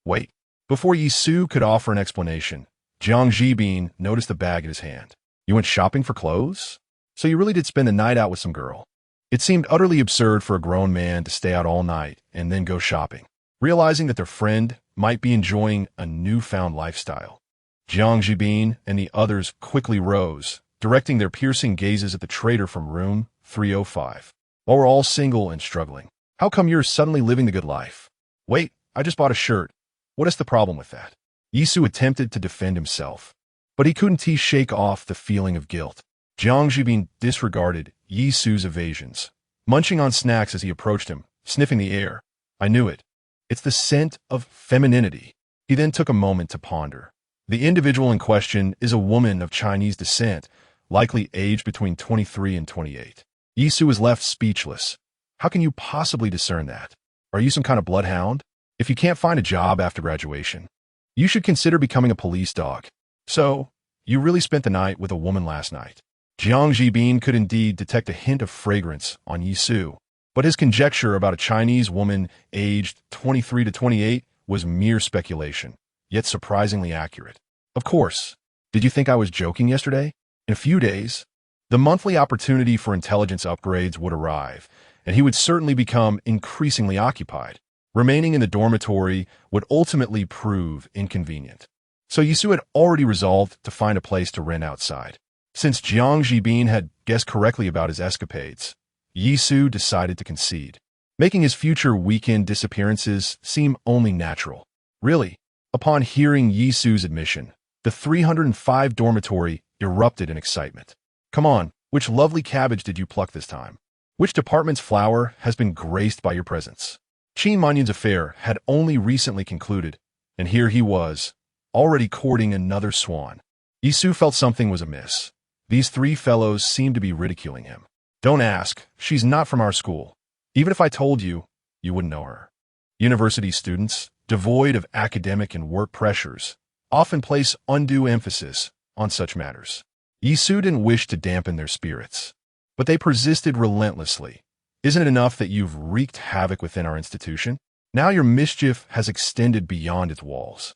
Wait. Before Yisu could offer an explanation, Jiang Jibin noticed the bag in his hand. "You went shopping for clothes? So you really did spend the night out with some girl?" It seemed utterly absurd for a grown man to stay out all night and then go shopping, realizing that their friend might be enjoying a newfound lifestyle. Jiang Jibin and the others quickly rose, directing their piercing gazes at the traitor from room 305. "While we're all single and struggling, how come you're suddenly living the good life?" "Wait, I just bought a shirt. What is the problem with that?" Yisu attempted to defend himself, but he couldn't shake off the feeling of guilt. Jiang Jibin disregarded Yisu's evasions, munching on snacks as he approached him, sniffing the air. "I knew it. It's the scent of femininity." He then took a moment to ponder. The individual in question is a woman of Chinese descent, likely aged between 23 and 28. Yisu was left speechless. How can you possibly discern that? Are you some kind of bloodhound? If you can't find a job after graduation, you should consider becoming a police dog. So, you really spent the night with a woman last night. Jiang Jibin could indeed detect a hint of fragrance on Yisu, but his conjecture about a Chinese woman aged 23 to 28 was mere speculation, yet surprisingly accurate. "Of course. Did you think I was joking yesterday? In a few days, the monthly opportunity for intelligence upgrades would arrive, and he would certainly become increasingly occupied. Remaining in the dormitory would ultimately prove inconvenient. So Yisu had already resolved to find a place to rent outside. Since Jiang Jibin had guessed correctly about his escapades, Yisu decided to concede, making his future weekend disappearances seem only natural. Really, upon hearing Yisu's admission, the 305 dormitory erupted in excitement. "Come on, which lovely cabbage did you pluck this time? Which department's flower has been graced by your presence?" Qin Manyun's affair had only recently concluded, and here he was, already courting another swan. Yisu felt something was amiss. These three fellows seemed to be ridiculing him. "Don't ask. She's not from our school. Even if I told you, you wouldn't know her." University students, devoid of academic and work pressures, often place undue emphasis on such matters. Yisu didn't wish to dampen their spirits, but they persisted relentlessly. "Isn't it enough that you've wreaked havoc within our institution? Now your mischief has extended beyond its walls.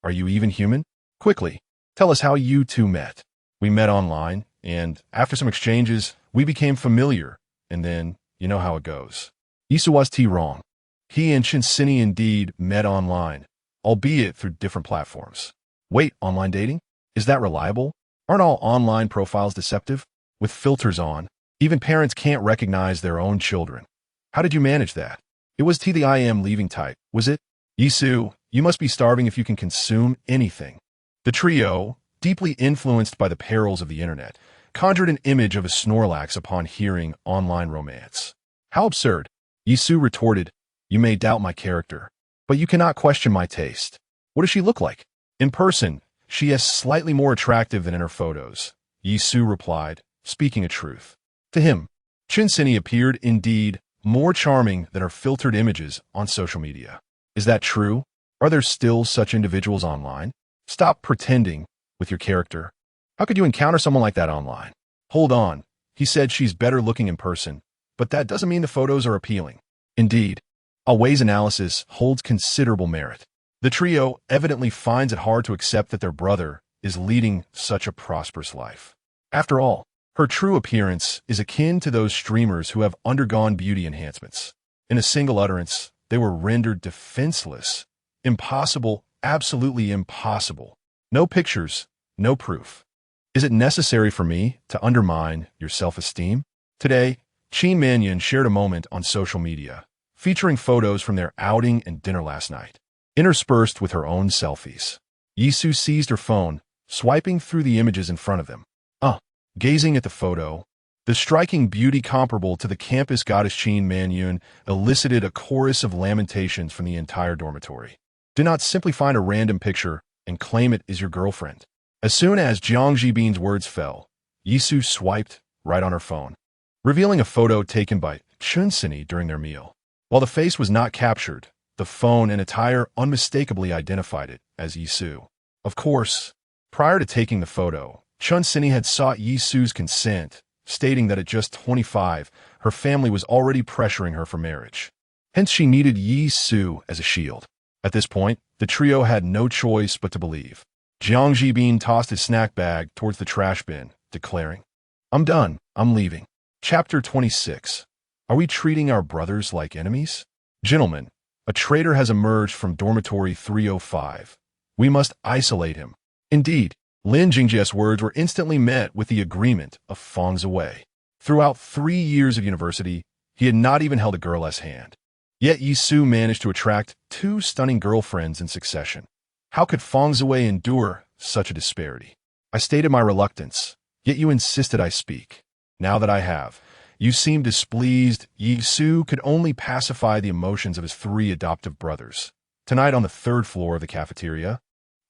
Are you even human? Quickly, tell us how you two met." "We met online, and after some exchanges, We became familiar, and then, you know how it goes. Yisu was wrong. He and Shinsini indeed met online, albeit through different platforms. Wait, online dating? Is that reliable? Aren't all online profiles deceptive? With filters on, even parents can't recognize their own children. How did you manage that? It was the I am leaving type, was it? Yisu, you must be starving if you can consume anything. The trio, deeply influenced by the perils of the internet, conjured an image of a Snorlax upon hearing online romance. How absurd. Yisu retorted, you may doubt my character, but you cannot question my taste. What does she look like? In person, she is slightly more attractive than in her photos. Yisu replied, speaking a truth. To him, Shinsini appeared indeed more charming than her filtered images on social media. Is that true? Are there still such individuals online? Stop pretending with your character. How could you encounter someone like that online? Hold on. He said she's better looking in person, but that doesn't mean the photos are appealing. Indeed, Away's analysis holds considerable merit. The trio evidently finds it hard to accept that their brother is leading such a prosperous life. After all, her true appearance is akin to those streamers who have undergone beauty enhancements. In a single utterance, they were rendered defenseless. Impossible, absolutely impossible. No pictures, no proof. Is it necessary for me to undermine your self-esteem? Today, Qin Manyan shared a moment on social media, featuring photos from their outing and dinner last night, interspersed with her own selfies. Yisu seized her phone, swiping through the images in front of them. Gazing at the photo, the striking beauty comparable to the campus goddess Qin Manyan elicited a chorus of lamentations from the entire dormitory. Do not simply find a random picture and claim it is your girlfriend. As soon as Jiang Jibin's words fell, Yisu swiped right on her phone, revealing a photo taken by Shinsini during their meal. While the face was not captured, the phone and attire unmistakably identified it as Yisu. Of course, prior to taking the photo, Shinsini had sought Yisu's consent, stating that at just 25, her family was already pressuring her for marriage. Hence, she needed Yisu as a shield. At this point, the trio had no choice but to believe. Jiang Jibin tossed his snack bag towards the trash bin, declaring, I'm done. I'm leaving. Chapter 26. Are we treating our brothers like enemies? Gentlemen, a traitor has emerged from dormitory 305. We must isolate him. Indeed, Lin Jingjia's words were instantly met with the agreement of Feng Ziwei. Throughout 3 years of university, he had not even held a girl's hand. Yet Yisu managed to attract 2 stunning girlfriends in succession. How could Feng Ziwei endure such a disparity? I stated my reluctance, yet you insisted I speak. Now that I have, you seem displeased. Yisu could only pacify the emotions of his 3 adoptive brothers. Tonight on the 3rd floor of the cafeteria,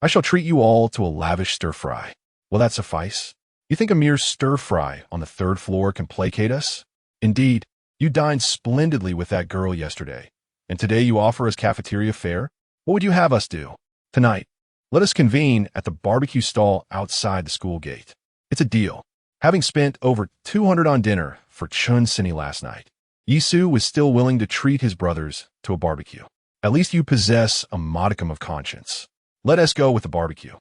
I shall treat you all to a lavish stir-fry. Will that suffice? You think a mere stir-fry on the 3rd floor can placate us? Indeed, you dined splendidly with that girl yesterday, and today you offer us cafeteria fare? What would you have us do? Tonight, let us convene at the barbecue stall outside the school gate. It's a deal. Having spent over 200 on dinner for Shinsini last night, Yisu was still willing to treat his brothers to a barbecue. At least you possess a modicum of conscience. Let us go with the barbecue.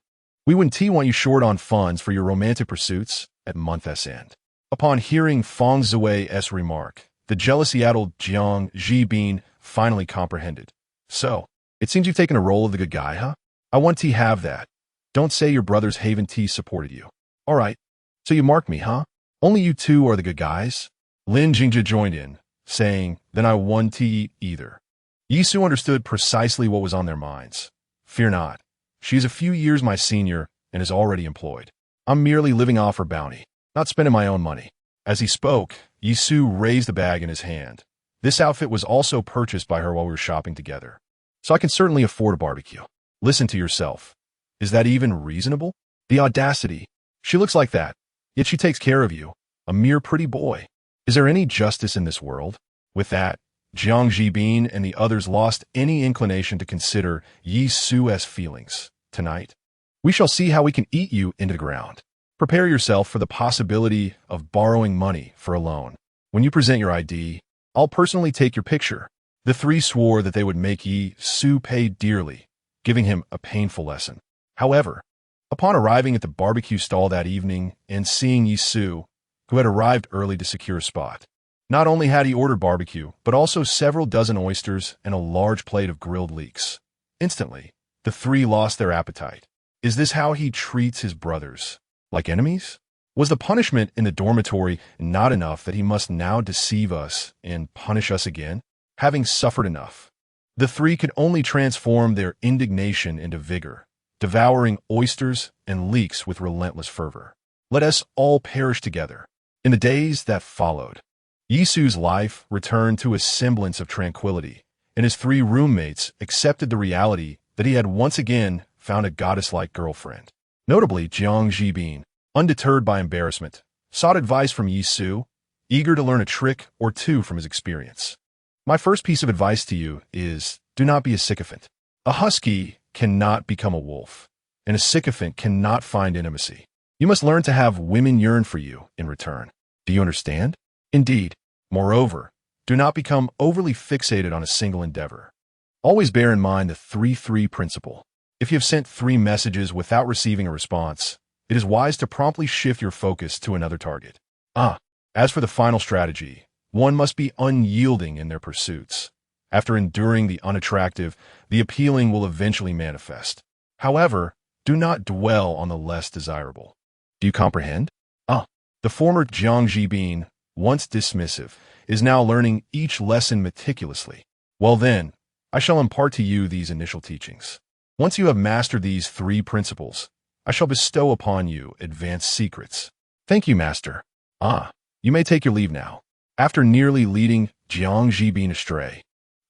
We wouldn't want you short on funds for your romantic pursuits at month's end. Upon hearing Feng Ziwei's remark, the jealousy-addled Jiang Jibin finally comprehended. So, it seems you've taken a role of the good guy, huh? I want to have that. Don't say your brothers Haven T supported you. All right, so you marked me, huh? Only you 2 are the good guys? Lin Jingjia joined in, saying, then I won T either. Yisu understood precisely what was on their minds. Fear not. She is a few years my senior and is already employed. I'm merely living off her bounty, not spending my own money. As he spoke, Yisu raised the bag in his hand. This outfit was also purchased by her while we were shopping together. So I can certainly afford a barbecue. Listen to yourself. Is that even reasonable? The audacity. She looks like that, yet she takes care of you, a mere pretty boy. Is there any justice in this world? With that, Jiang Jibin and the others lost any inclination to consider Yisu's feelings. Tonight, we shall see how we can eat you into the ground. Prepare yourself for the possibility of borrowing money for a loan. When you present your ID, I'll personally take your picture. The 3 swore that they would make Yisu pay dearly, giving him a painful lesson. However, upon arriving at the barbecue stall that evening and seeing Yisu, who had arrived early to secure a spot. Not only had he ordered barbecue, but also several dozen oysters and a large plate of grilled leeks. Instantly, the three lost their appetite. Is this how he treats his brothers? Like enemies? Was the punishment in the dormitory not enough that he must now deceive us and punish us again? Having suffered enough, the three could only transform their indignation into vigor, devouring oysters and leeks with relentless fervor. Let us all perish together. In the days that followed, Yisu's life returned to a semblance of tranquility, and his three roommates accepted the reality that he had once again found a goddess-like girlfriend. Notably, Jiang Jibin, undeterred by embarrassment, sought advice from Yisu, eager to learn a trick or two from his experience. My first piece of advice to you is, do not be a sycophant. A husky cannot become a wolf, and a sycophant cannot find intimacy. You must learn to have women yearn for you in return. Do you understand? Indeed. Moreover, do not become overly fixated on a single endeavor. Always bear in mind the 3-3 principle. If you have sent 3 messages without receiving a response, it is wise to promptly shift your focus to another target. As for the final strategy, one must be unyielding in their pursuits. After enduring the unattractive, the appealing will eventually manifest. However, do not dwell on the less desirable. Do you comprehend? The former Jiang Jibin, once dismissive, is now learning each lesson meticulously. Well then, I shall impart to you these initial teachings. Once you have mastered these 3 principles, I shall bestow upon you advanced secrets. Thank you, master. You may take your leave now. After nearly leading Jiang Jibin astray,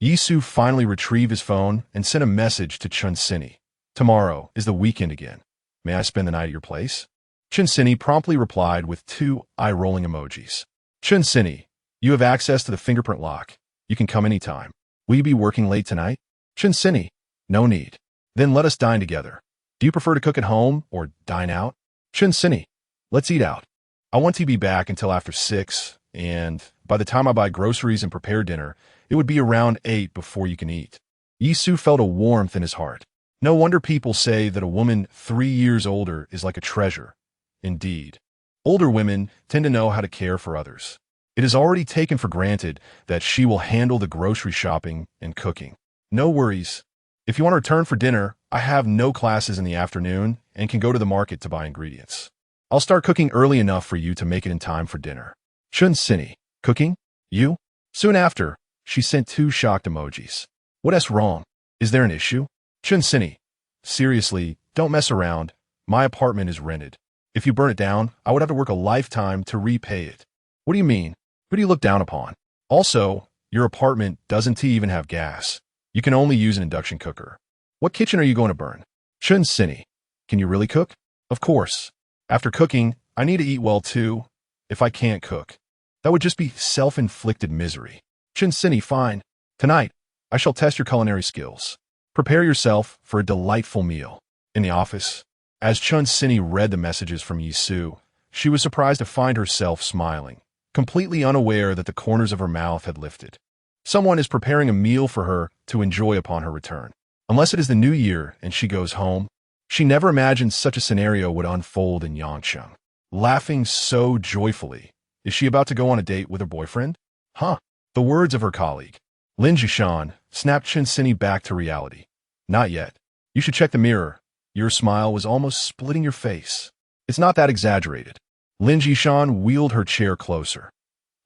Yisu finally retrieved his phone and sent a message to Chun Sini. Tomorrow is the weekend again. May I spend the night at your place? Chun Sini promptly replied with 2 eye-rolling emojis. Chun Sini, you have access to the fingerprint lock. You can come anytime. Will you be working late tonight? Chun Sini, no need. Then let us dine together. Do you prefer to cook at home or dine out? Chun Sini, let's eat out. I want to be back until after 6, and by the time I buy groceries and prepare dinner, it would be around 8 before you can eat. Yisu felt a warmth in his heart. No wonder people say that a woman 3 years older is like a treasure. Indeed, older women tend to know how to care for others. It is already taken for granted that she will handle the grocery shopping and cooking. No worries. If you want to return for dinner, I have no classes in the afternoon and can go to the market to buy ingredients. I'll start cooking early enough for you to make it in time for dinner. Chun Sini, cooking? You? Soon after, she sent 2 shocked emojis. What's wrong? Is there an issue? Chun Sini, seriously, don't mess around. My apartment is rented. If you burn it down, I would have to work a lifetime to repay it. What do you mean? Who do you look down upon? Also, your apartment doesn't even have gas. You can only use an induction cooker. What kitchen are you going to burn? Chun Sini, can you really cook? Of course. After cooking, I need to eat well too. If I can't cook, that would just be self-inflicted misery. Chun Sini, fine. Tonight, I shall test your culinary skills. Prepare yourself for a delightful meal. In the office, as Chun Sini read the messages from Yisu, she was surprised to find herself smiling, completely unaware that the corners of her mouth had lifted. Someone is preparing a meal for her to enjoy upon her return. Unless it is the new year and she goes home, she never imagined such a scenario would unfold in Yangcheng. Laughing so joyfully, is she about to go on a date with her boyfriend? The words of her colleague, Lin Jishan, snapped Chun Sini back to reality. Not yet. You should check the mirror. Your smile was almost splitting your face. It's not that exaggerated. Lin Jishan wheeled her chair closer.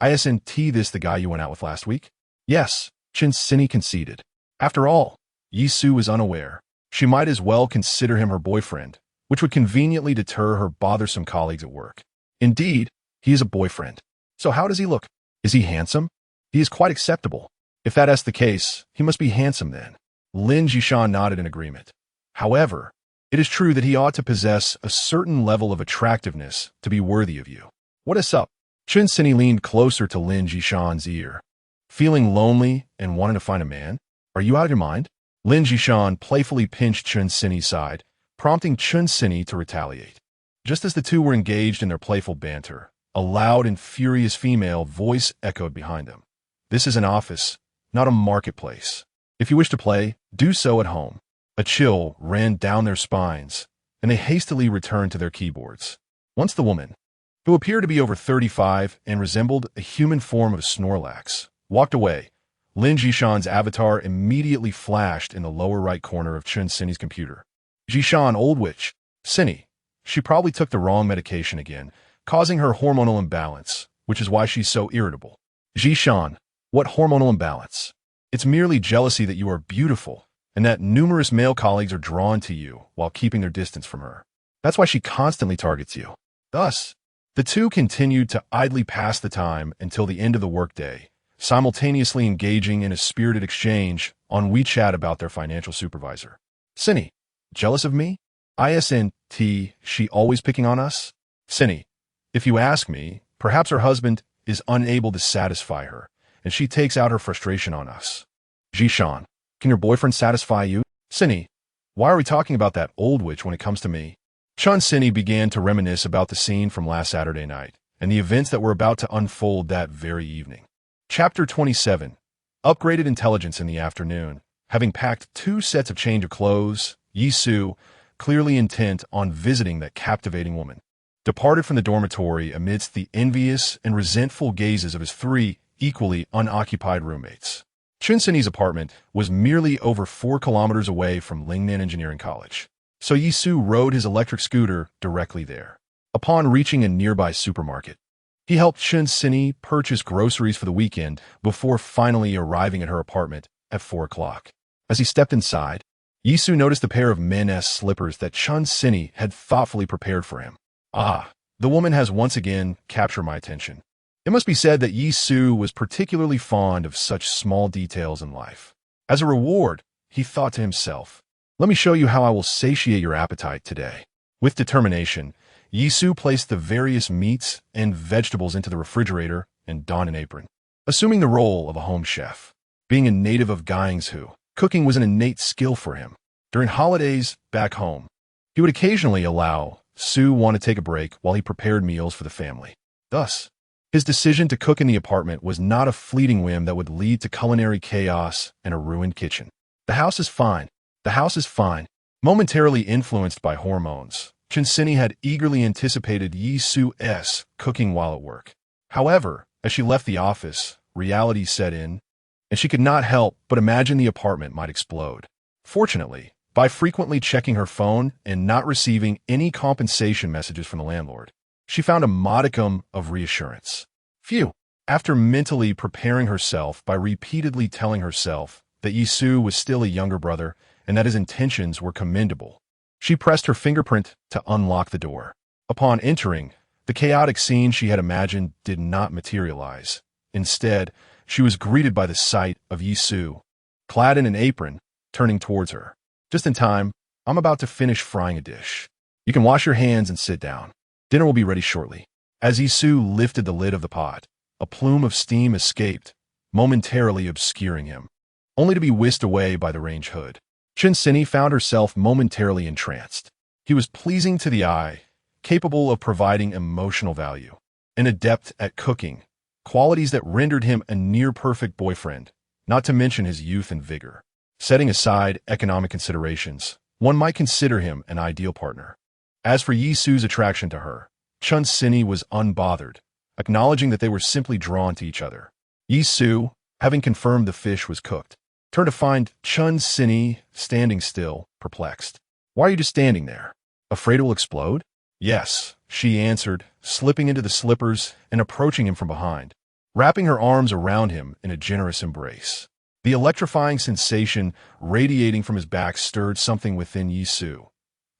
Isn't this the guy you went out with last week? Yes, Chun Sini conceded. After all, Yisu was unaware. She might as well consider him her boyfriend, which would conveniently deter her bothersome colleagues at work. Indeed, he is a boyfriend. So how does he look? Is he handsome? He is quite acceptable. If that's the case, he must be handsome then. Lin Jishan nodded in agreement. However, it is true that he ought to possess a certain level of attractiveness to be worthy of you. What is up? Chun Sini leaned closer to Lin Jishan's ear. Feeling lonely and wanting to find a man? Are you out of your mind? Lin Jishan playfully pinched Chun Sini's side, prompting Chun Sini to retaliate. Just as the two were engaged in their playful banter, a loud and furious female voice echoed behind them. This is an office, not a marketplace. If you wish to play, do so at home. A chill ran down their spines, and they hastily returned to their keyboards. Once the woman, who appeared to be over 35 and resembled a human form of Snorlax, walked away. Lin Jishan's avatar immediately flashed in the lower right corner of Chun Sini's computer. Jishan, old witch. Sini. She probably took the wrong medication again, causing her hormonal imbalance, which is why she's so irritable. Jishan, what hormonal imbalance? It's merely jealousy that you are beautiful, and that numerous male colleagues are drawn to you while keeping their distance from her. That's why she constantly targets you. Thus, the two continued to idly pass the time until the end of the workday, simultaneously engaging in a spirited exchange on WeChat about their financial supervisor. Sini, jealous of me? ISNT, she always picking on us? Sini, if you ask me, perhaps her husband is unable to satisfy her, and she takes out her frustration on us. Jishan, can your boyfriend satisfy you? Sini, why are we talking about that old witch when it comes to me? Chun Sini began to reminisce about the scene from last Saturday night and the events that were about to unfold that very evening. Chapter 27. Upgraded intelligence in the afternoon. Having packed 2 sets of change of clothes, Yi Su, clearly intent on visiting that captivating woman, departed from the dormitory amidst the envious and resentful gazes of his 3 equally unoccupied roommates. Chun Sini's apartment was merely over 4 kilometers away from Lingnan Engineering College, so Yi Su rode his electric scooter directly there. Upon reaching a nearby supermarket, he helped Chun Sini purchase groceries for the weekend before finally arriving at her apartment at 4 o'clock. As he stepped inside, Yi Su noticed a pair of men's slippers that Chun Sini had thoughtfully prepared for him. Ah, the woman has once again captured my attention. It must be said that Yi Su was particularly fond of such small details in life. As a reward, he thought to himself, let me show you how I will satiate your appetite today. With determination, Yi Su placed the various meats and vegetables into the refrigerator and donned an apron. Assuming the role of a home chef, being a native of Guangzhou, cooking was an innate skill for him. During holidays back home, he would occasionally allow Su want to take a break while he prepared meals for the family. Thus, his decision to cook in the apartment was not a fleeting whim that would lead to culinary chaos and a ruined kitchen. The house is fine. The house is fine. Momentarily influenced by hormones, Chun Sini had eagerly anticipated Yi Su's cooking while at work. However, as she left the office, reality set in, and she could not help but imagine the apartment might explode. Fortunately, by frequently checking her phone and not receiving any compensation messages from the landlord, she found a modicum of reassurance. Phew! After mentally preparing herself by repeatedly telling herself that Yi Su was still a younger brother and that his intentions were commendable, she pressed her fingerprint to unlock the door. Upon entering, the chaotic scene she had imagined did not materialize. Instead, she was greeted by the sight of Yi Su, clad in an apron, turning towards her. Just in time, I'm about to finish frying a dish. You can wash your hands and sit down. Dinner will be ready shortly. As Yi Su lifted the lid of the pot, a plume of steam escaped, momentarily obscuring him, only to be whisked away by the range hood. Chun Sini found herself momentarily entranced. He was pleasing to the eye, capable of providing emotional value, an adept at cooking, qualities that rendered him a near-perfect boyfriend, not to mention his youth and vigor. Setting aside economic considerations, one might consider him an ideal partner. As for Yi Su's attraction to her, Chun Sini was unbothered, acknowledging that they were simply drawn to each other. Yi Su, having confirmed the fish was cooked, turned to find Chun Sini standing still, perplexed. Why are you just standing there? Afraid it will explode? Yes, she answered, slipping into the slippers and approaching him from behind, wrapping her arms around him in a generous embrace. The electrifying sensation radiating from his back stirred something within Yi Su.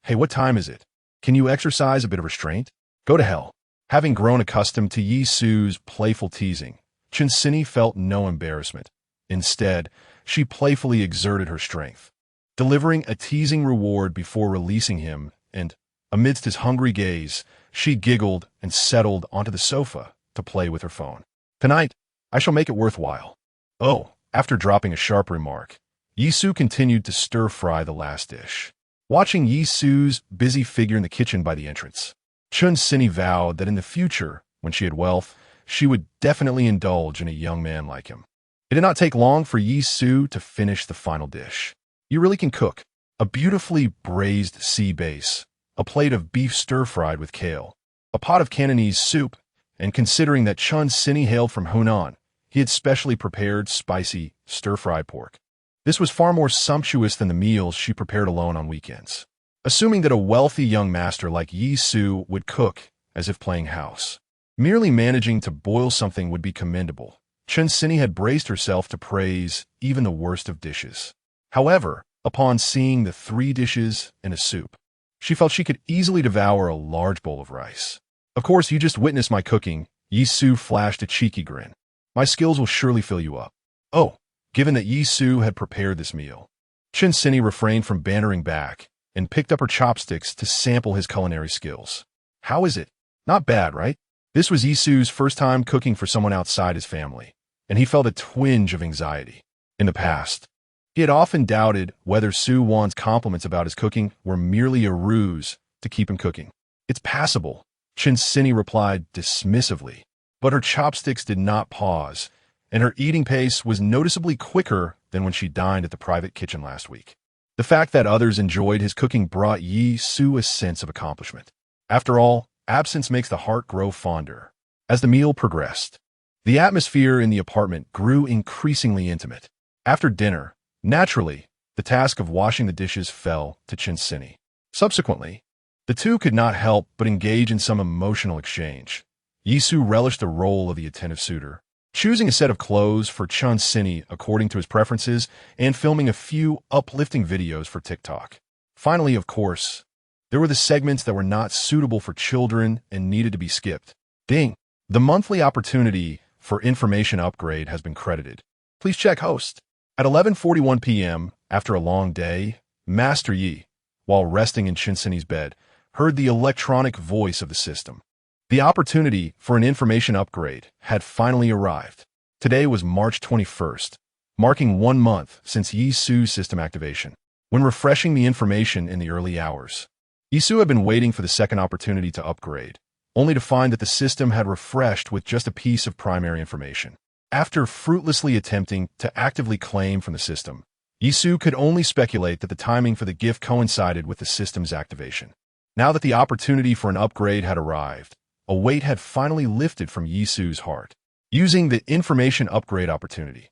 Hey, what time is it? Can you exercise a bit of restraint? Go to hell. Having grown accustomed to Yi Su's playful teasing, Chun Sini felt no embarrassment. Instead, she playfully exerted her strength, delivering a teasing reward before releasing him, and, amidst his hungry gaze, she giggled and settled onto the sofa to play with her phone. Tonight, I shall make it worthwhile. Oh, after dropping a sharp remark, Yi Su continued to stir-fry the last dish. Watching Yi Su's busy figure in the kitchen by the entrance, Chun Sini vowed that in the future, when she had wealth, she would definitely indulge in a young man like him. It did not take long for Yi Su to finish the final dish. You really can cook. A beautifully braised sea bass, a plate of beef stir-fried with kale, a pot of Cantonese soup, and considering that Chun Sini hailed from Hunan, he had specially prepared spicy, stir-fried pork. This was far more sumptuous than the meals she prepared alone on weekends. Assuming that a wealthy young master like Yi Su would cook as if playing house, merely managing to boil something would be commendable. Chun Sini had braced herself to praise even the worst of dishes. However, upon seeing the 3 dishes and a soup, she felt she could easily devour a large bowl of rice. Of course, you just witnessed my cooking. Yi Su flashed a cheeky grin. My skills will surely fill you up. Oh, given that Yi Su had prepared this meal, Chun Sini refrained from bantering back and picked up her chopsticks to sample his culinary skills. How is it? Not bad, right? This was Yi Su's first time cooking for someone outside his family, and he felt a twinge of anxiety. In the past, he had often doubted whether Su Wan's compliments about his cooking were merely a ruse to keep him cooking. It's passable, Chun Sini replied dismissively, but her chopsticks did not pause, and her eating pace was noticeably quicker than when she dined at the private kitchen last week. The fact that others enjoyed his cooking brought Yi Su a sense of accomplishment. After all, absence makes the heart grow fonder. As the meal progressed, the atmosphere in the apartment grew increasingly intimate. After dinner, naturally, the task of washing the dishes fell to Chun Sini. Subsequently, the two could not help but engage in some emotional exchange. Yi Su relished the role of the attentive suitor, choosing a set of clothes for Chun Sini according to his preferences and filming a few uplifting videos for TikTok. Finally, of course, there were the segments that were not suitable for children and needed to be skipped. Ding! The monthly opportunity for information upgrade has been credited. Please check host. At 11:41 p.m., after a long day, Master Yi, while resting in Chun Sini's bed, heard the electronic voice of the system. The opportunity for an information upgrade had finally arrived. Today was March 21st, marking 1 month since Yi Su's system activation. When refreshing the information in the early hours, Yi Su had been waiting for the second opportunity to upgrade, only to find that the system had refreshed with just a piece of primary information. After fruitlessly attempting to actively claim from the system, Yi Su could only speculate that the timing for the gift coincided with the system's activation. Now that the opportunity for an upgrade had arrived, a weight had finally lifted from Yi Su's heart. Using the information upgrade opportunity,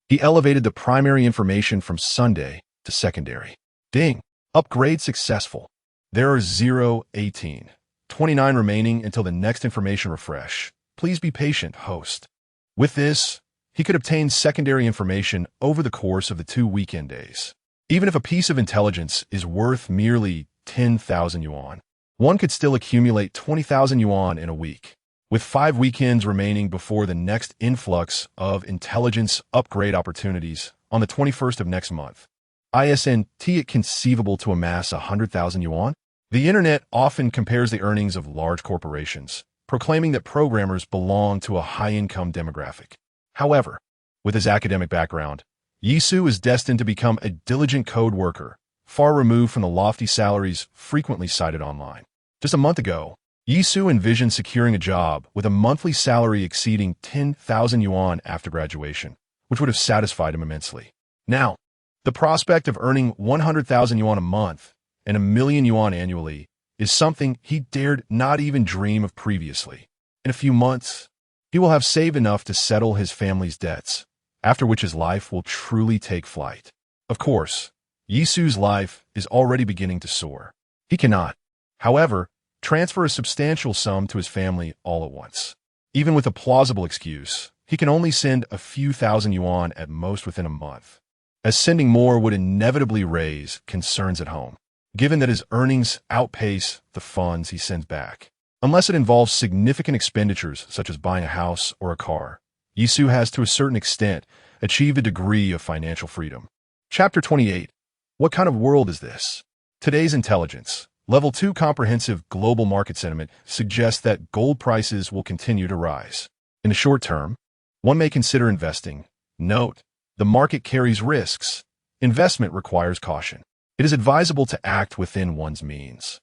he elevated the primary information from Sunday to secondary. Ding! Upgrade successful. There are 29 remaining until the next information refresh. Please be patient, host. With this, he could obtain secondary information over the course of the 2 weekend days. Even if a piece of intelligence is worth merely 10,000 yuan, one could still accumulate 20,000 yuan in a week. With 5 weekends remaining before the next influx of intelligence upgrade opportunities on the 21st of next month, isn't it conceivable to amass 100,000 yuan? The internet often compares the earnings of large corporations, proclaiming that programmers belong to a high-income demographic. However, with his academic background, Yi Su is destined to become a diligent code worker, far removed from the lofty salaries frequently cited online. Just a month ago, Yi Su envisioned securing a job with a monthly salary exceeding 10,000 yuan after graduation, which would have satisfied him immensely. Now, the prospect of earning 100,000 yuan a month and 1,000,000 yuan annually is something he dared not even dream of previously. In a few months, he will have saved enough to settle his family's debts, after which his life will truly take flight. Of course, Yi Su's life is already beginning to soar. He cannot, however, transfer a substantial sum to his family all at once. Even with a plausible excuse, he can only send a few thousand yuan at most within a month, as sending more would inevitably raise concerns at home, given that his earnings outpace the funds he sends back. Unless it involves significant expenditures such as buying a house or a car, Yi Su has to a certain extent achieved a degree of financial freedom. Chapter 28. What kind of world is this? Today's intelligence, Level 2 comprehensive global market sentiment suggests that gold prices will continue to rise. In the short term, one may consider investing. Note, the market carries risks. Investment requires caution. It is advisable to act within one's means.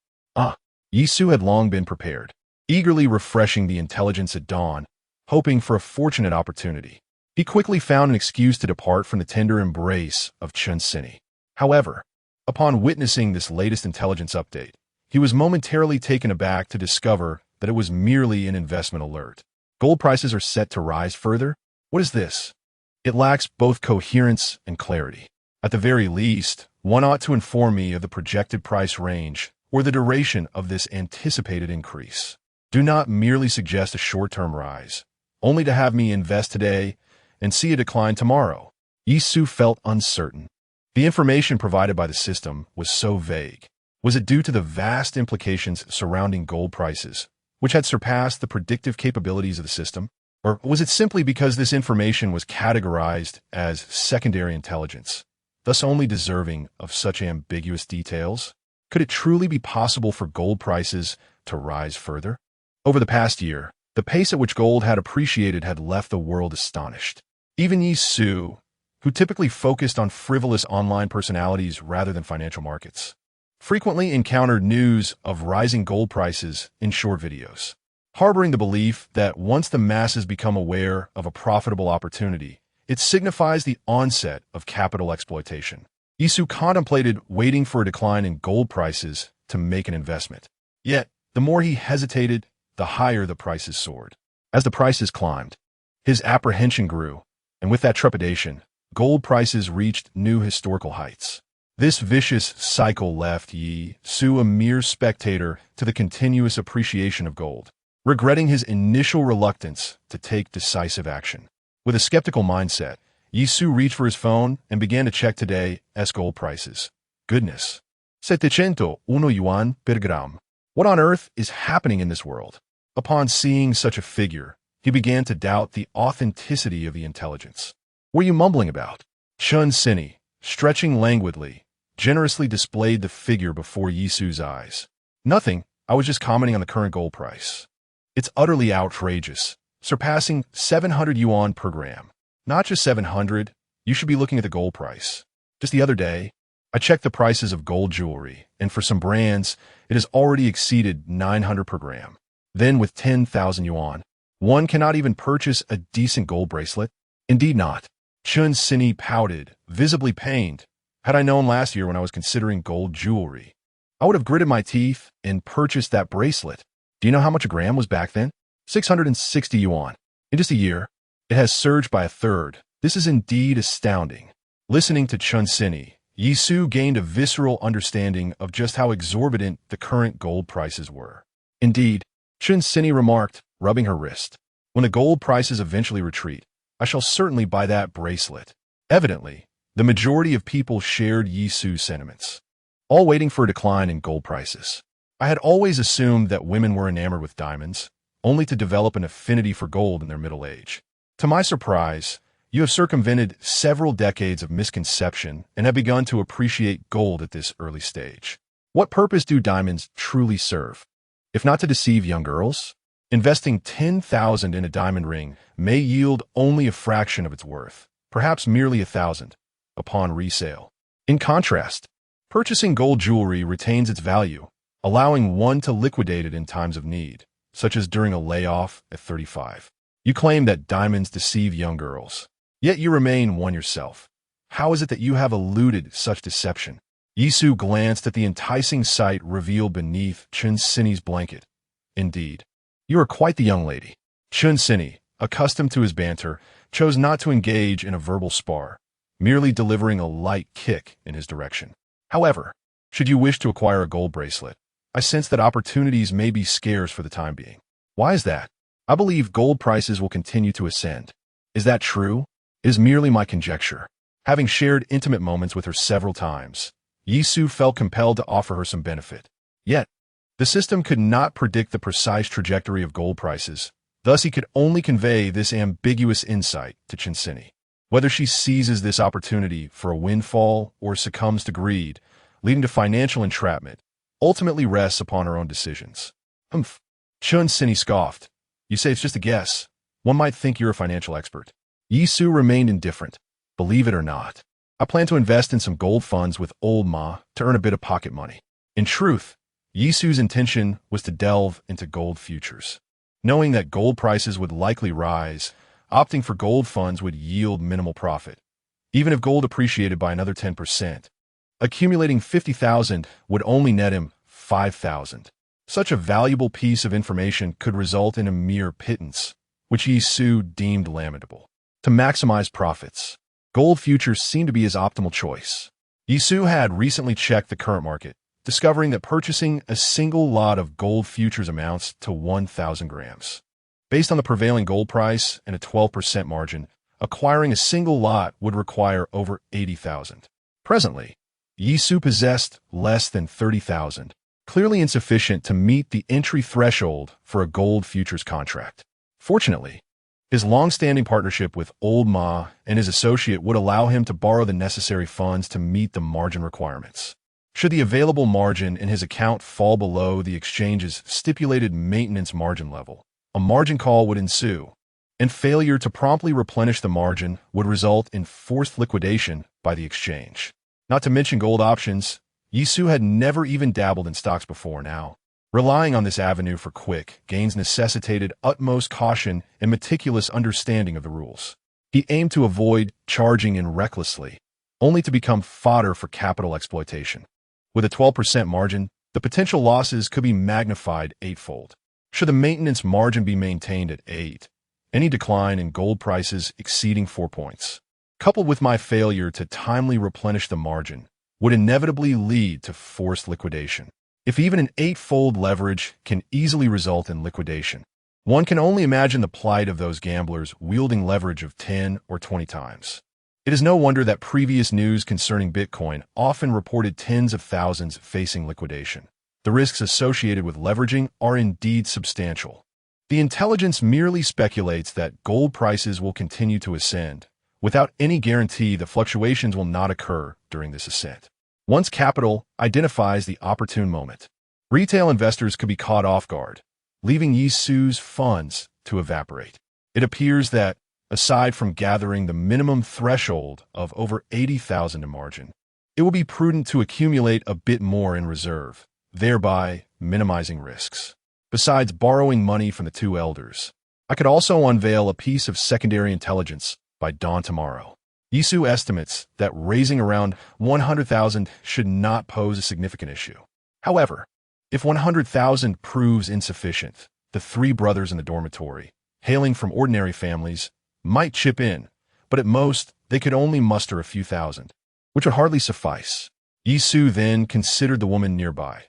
Yi Su had long been prepared, eagerly refreshing the intelligence at dawn, hoping for a fortunate opportunity. He quickly found an excuse to depart from the tender embrace of Chun Sini. However, upon witnessing this latest intelligence update, he was momentarily taken aback to discover that it was merely an investment alert. Gold prices are set to rise further? What is this? It lacks both coherence and clarity. At the very least, one ought to inform me of the projected price range or the duration of this anticipated increase. Do not merely suggest a short-term rise, only to have me invest today and see a decline tomorrow. Yisu felt uncertain. The information provided by the system was so vague. Was it due to the vast implications surrounding gold prices, which had surpassed the predictive capabilities of the system? Or was it simply because this information was categorized as secondary intelligence, thus only deserving of such ambiguous details? Could it truly be possible for gold prices to rise further? Over the past year, the pace at which gold had appreciated had left the world astonished. Even Yisu, who typically focused on frivolous online personalities rather than financial markets, frequently encountered news of rising gold prices in short videos. Harboring the belief that once the masses become aware of a profitable opportunity, it signifies the onset of capital exploitation. Yisu contemplated waiting for a decline in gold prices to make an investment. Yet, the more he hesitated, the higher the prices soared. As the prices climbed, his apprehension grew, and with that trepidation, gold prices reached new historical heights. This vicious cycle left Yisu a mere spectator to the continuous appreciation of gold, regretting his initial reluctance to take decisive action. With a skeptical mindset, Yisu reached for his phone and began to check today's gold prices. Goodness. 701 yuan per gram. What on earth is happening in this world? Upon seeing such a figure, he began to doubt the authenticity of the intelligence. What are you mumbling about? Chun Sini, stretching languidly, generously displayed the figure before Yisu's eyes. Nothing, I was just commenting on the current gold price. It's utterly outrageous, surpassing 700 yuan per gram. Not just 700, you should be looking at the gold price. Just the other day, I checked the prices of gold jewelry, and for some brands, it has already exceeded 900 per gram. Then with 10,000 yuan, one cannot even purchase a decent gold bracelet? Indeed not. Chun Sini pouted, visibly pained. Had I known last year when I was considering gold jewelry, I would have gritted my teeth and purchased that bracelet. Do you know how much a gram was back then? 660 yuan. In just a year, it has surged by a third. This is indeed astounding. Listening to Chun Sini, Yisu gained a visceral understanding of just how exorbitant the current gold prices were. Indeed, Chun Sini remarked, rubbing her wrist, when the gold prices eventually retreat, I shall certainly buy that bracelet. Evidently, the majority of people shared Yisu's sentiments, all waiting for a decline in gold prices. I had always assumed that women were enamored with diamonds, only to develop an affinity for gold in their middle age. To my surprise, you have circumvented several decades of misconception and have begun to appreciate gold at this early stage. What purpose do diamonds truly serve? If not to deceive young girls, investing 10,000 in a diamond ring may yield only a fraction of its worth, perhaps merely 1,000, upon resale. In contrast, purchasing gold jewelry retains its value, allowing one to liquidate it in times of need, such as during a layoff at 35. You claim that diamonds deceive young girls, yet you remain one yourself. How is it that you have eluded such deception? Yisu glanced at the enticing sight revealed beneath Chun Sini's blanket. Indeed, you are quite the young lady. Chun Sini, accustomed to his banter, chose not to engage in a verbal spar, merely delivering a light kick in his direction. However, should you wish to acquire a gold bracelet, I sense that opportunities may be scarce for the time being. Why is that? I believe gold prices will continue to ascend. Is that true? It is merely my conjecture. Having shared intimate moments with her several times, Yisu felt compelled to offer her some benefit. Yet, the system could not predict the precise trajectory of gold prices, thus he could only convey this ambiguous insight to Chun Sini. Whether she seizes this opportunity for a windfall or succumbs to greed, leading to financial entrapment, ultimately rests upon her own decisions. Chun Sini scoffed. You say it's just a guess. One might think you're a financial expert. Yisu remained indifferent. Believe it or not, I plan to invest in some gold funds with old Ma to earn a bit of pocket money. In truth, Yisu's intention was to delve into gold futures. Knowing that gold prices would likely rise, opting for gold funds would yield minimal profit. Even if gold appreciated by another 10%, accumulating 50,000 would only net him 5,000. Such a valuable piece of information could result in a mere pittance, which Yi Su deemed lamentable. To maximize profits, gold futures seemed to be his optimal choice. Yi Su had recently checked the current market, discovering that purchasing a single lot of gold futures amounts to 1,000 grams. Based on the prevailing gold price and a 12% margin, acquiring a single lot would require over 80,000. Presently, Yi Su possessed less than 30,000, clearly insufficient to meet the entry threshold for a gold futures contract. Fortunately, his long-standing partnership with Old Ma and his associate would allow him to borrow the necessary funds to meet the margin requirements. Should the available margin in his account fall below the exchange's stipulated maintenance margin level, a margin call would ensue, and failure to promptly replenish the margin would result in forced liquidation by the exchange. Not to mention gold options, Yi Su had never even dabbled in stocks before now. Relying on this avenue for quick gains necessitated utmost caution and meticulous understanding of the rules. He aimed to avoid charging in recklessly, only to become fodder for capital exploitation. With a 12% margin, the potential losses could be magnified eightfold. Should the maintenance margin be maintained at 8, any decline in gold prices exceeding 4 points, coupled with my failure to timely replenish the margin, would inevitably lead to forced liquidation. If even an 8-fold leverage can easily result in liquidation, one can only imagine the plight of those gamblers wielding leverage of 10 or 20 times. It is no wonder that previous news concerning Bitcoin often reported tens of thousands facing liquidation. The risks associated with leveraging are indeed substantial. The intelligence merely speculates that gold prices will continue to ascend, without any guarantee that fluctuations will not occur during this ascent. Once capital identifies the opportune moment, retail investors could be caught off guard, leaving Yi Su's funds to evaporate. It appears that, aside from gathering the minimum threshold of over 80,000 in margin, it will be prudent to accumulate a bit more in reserve, thereby minimizing risks. Besides borrowing money from the two elders, I could also unveil a piece of secondary intelligence by dawn tomorrow. Yi Su estimates that raising around 100,000 should not pose a significant issue. However, if 100,000 proves insufficient, the three brothers in the dormitory, hailing from ordinary families, might chip in, but at most they could only muster a few thousand, which would hardly suffice. Yi Su then considered the woman nearby.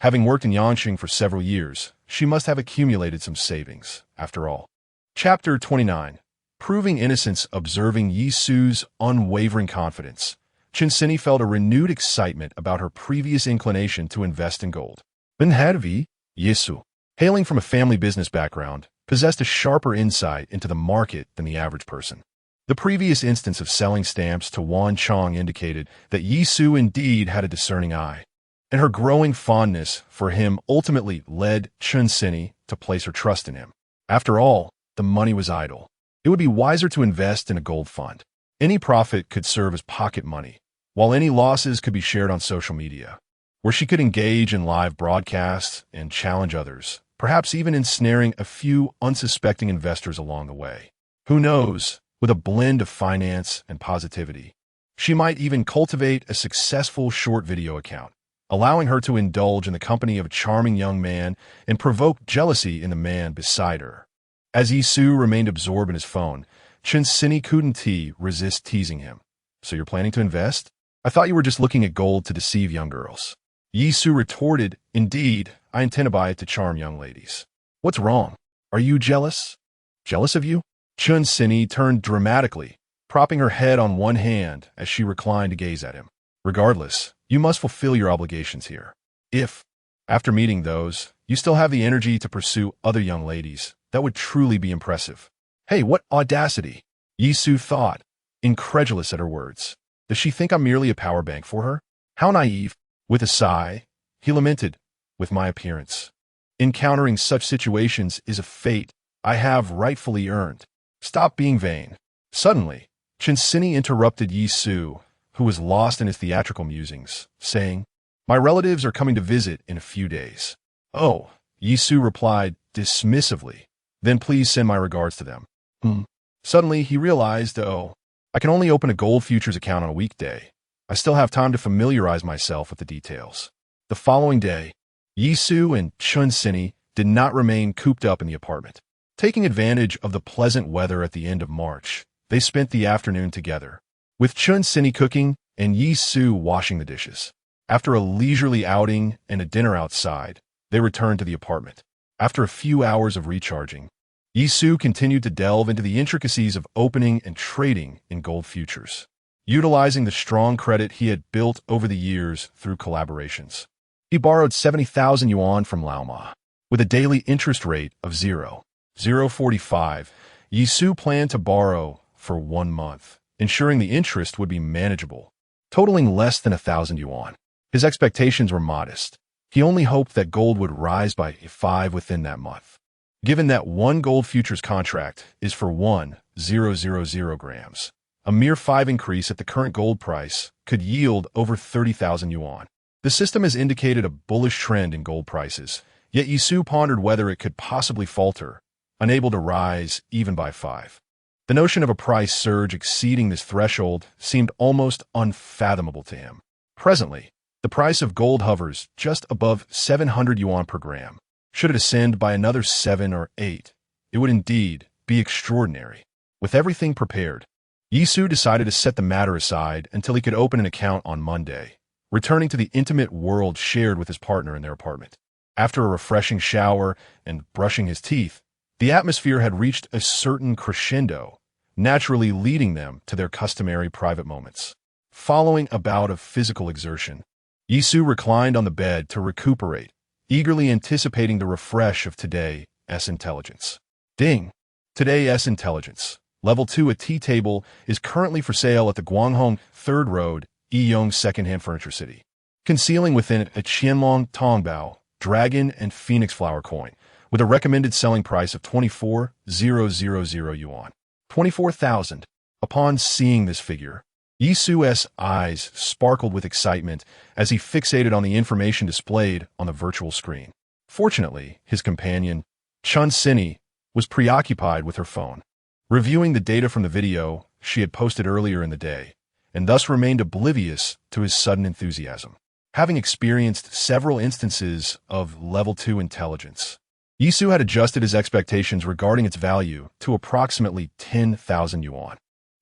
Having worked in Yanqing for several years, she must have accumulated some savings, after all. Chapter 29. Proving innocence. Observing Yi Su's unwavering confidence, Chinsini felt a renewed excitement about her previous inclination to invest in gold. Benhadvi, Yi Su, hailing from a family business background, possessed a sharper insight into the market than the average person. The previous instance of selling stamps to Wan Chong indicated that Yi Su indeed had a discerning eye, and her growing fondness for him ultimately led Chinsini to place her trust in him. After all, the money was idle. It would be wiser to invest in a gold fund. Any profit could serve as pocket money, while any losses could be shared on social media, where she could engage in live broadcasts and challenge others, perhaps even ensnaring a few unsuspecting investors along the way. Who knows, with a blend of finance and positivity, she might even cultivate a successful short video account, allowing her to indulge in the company of a charming young man and provoke jealousy in the man beside her. As Yi Su remained absorbed in his phone, Chinsini couldn't resist teasing him. So you're planning to invest? I thought you were just looking at gold to deceive young girls. Yi Su retorted, indeed, I intend to buy it to charm young ladies. What's wrong? Are you jealous? Jealous of you? Chinsini turned dramatically, propping her head on one hand as she reclined to gaze at him. Regardless, you must fulfill your obligations here. If, after meeting those, you still have the energy to pursue other young ladies, that would truly be impressive. Hey, what audacity! Yi Su thought, incredulous at her words. Does she think I'm merely a power bank for her? How naive! With a sigh, he lamented, with my appearance. Encountering such situations is a fate I have rightfully earned. Stop being vain. Suddenly, Chinsini interrupted Yi Su, who was lost in his theatrical musings, saying, My relatives are coming to visit in a few days. Oh, Yi Su replied dismissively. Then please send my regards to them. Suddenly, he realized, I can only open a gold futures account on a weekday. I still have time to familiarize myself with the details. The following day, Yisu and Chun Sini did not remain cooped up in the apartment. Taking advantage of the pleasant weather at the end of March, they spent the afternoon together, with Chun Sini cooking and Yisu washing the dishes. After a leisurely outing and a dinner outside, they returned to the apartment. After a few hours of recharging, Yisu continued to delve into the intricacies of opening and trading in gold futures, utilizing the strong credit he had built over the years through collaborations. He borrowed 70,000 yuan from Laoma, with a daily interest rate of 0.045. Yisu planned to borrow for 1 month, ensuring the interest would be manageable, totaling less than 1,000 yuan. His expectations were modest. He only hoped that gold would rise by 5 within that month. Given that one gold futures contract is for 1,000 grams, a mere 5 increase at the current gold price could yield over 30,000 yuan. The system has indicated a bullish trend in gold prices, yet Yisu pondered whether it could possibly falter, unable to rise even by 5. The notion of a price surge exceeding this threshold seemed almost unfathomable to him. Presently, the price of gold hovers just above 700 yuan per gram. Should it ascend by another 7 or 8, it would indeed be extraordinary. With everything prepared, Yisu decided to set the matter aside until he could open an account on Monday, returning to the intimate world shared with his partner in their apartment. After a refreshing shower and brushing his teeth, the atmosphere had reached a certain crescendo, naturally leading them to their customary private moments. Following a bout of physical exertion, Yisu reclined on the bed to recuperate, eagerly anticipating the refresh of today's intelligence. Ding! Today's intelligence. Level 2 a tea table is currently for sale at the Guanghong 3rd Road, Yiyong second-hand furniture city, concealing within it a Qianlong Tongbao, dragon and phoenix flower coin, with a recommended selling price of 24,000 yuan. 24,000. Upon seeing this figure, Yisu's eyes sparkled with excitement as he fixated on the information displayed on the virtual screen. Fortunately, his companion, Chun Sini, was preoccupied with her phone, reviewing the data from the video she had posted earlier in the day, and thus remained oblivious to his sudden enthusiasm. Having experienced several instances of Level 2 intelligence, Yisu had adjusted his expectations regarding its value to approximately 10,000 yuan.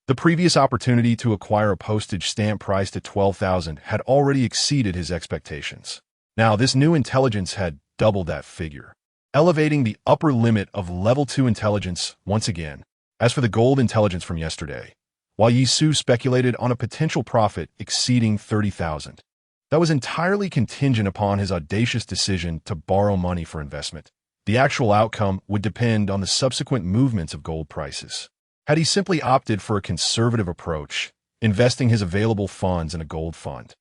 The previous opportunity to acquire a postage stamp priced at 12,000 had already exceeded his expectations. Now, this new intelligence had doubled that figure, elevating the upper limit of Level 2 intelligence once again. As for the gold intelligence from yesterday, while Yisu speculated on a potential profit exceeding 30,000, that was entirely contingent upon his audacious decision to borrow money for investment. The actual outcome would depend on the subsequent movements of gold prices. Had he simply opted for a conservative approach, investing his available funds in a gold fund,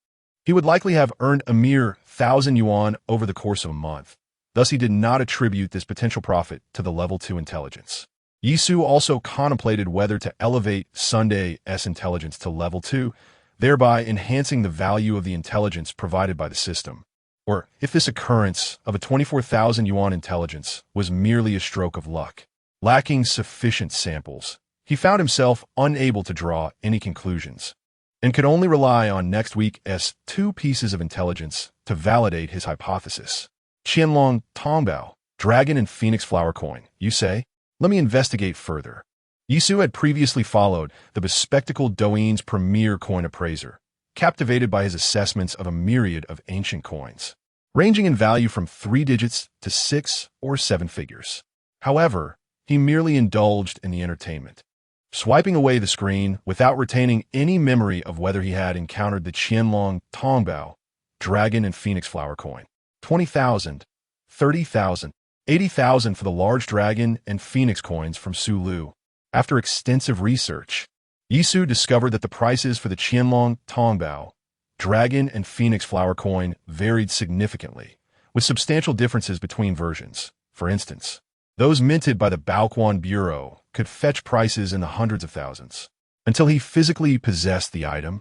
he would likely have earned a mere 1,000 yuan over the course of a month. Thus, he did not attribute this potential profit to the Level 2 intelligence. Yisu also contemplated whether to elevate Sunday's intelligence to Level 2, thereby enhancing the value of the intelligence provided by the system, or if this occurrence of a 24,000 yuan intelligence was merely a stroke of luck. Lacking sufficient samples, he found himself unable to draw any conclusions, and could only rely on next week's 2 pieces of intelligence to validate his hypothesis. Qianlong Tongbao, dragon and phoenix flower coin, you say? Let me investigate further. Yisu had previously followed the bespectacled Douyin's premier coin appraiser, captivated by his assessments of a myriad of ancient coins, ranging in value from 3 digits to 6 or 7 figures. However, he merely indulged in the entertainment, swiping away the screen without retaining any memory of whether he had encountered the Qianlong Tongbao, dragon and phoenix flower coin. 20,000, 30,000, 80,000 for the large dragon and phoenix coins from Sulu. After extensive research, Yisu discovered that the prices for the Qianlong Tongbao, dragon and phoenix flower coin varied significantly, with substantial differences between versions. For instance, those minted by the Baoquan Bureau could fetch prices in the hundreds of thousands. Until he physically possessed the item,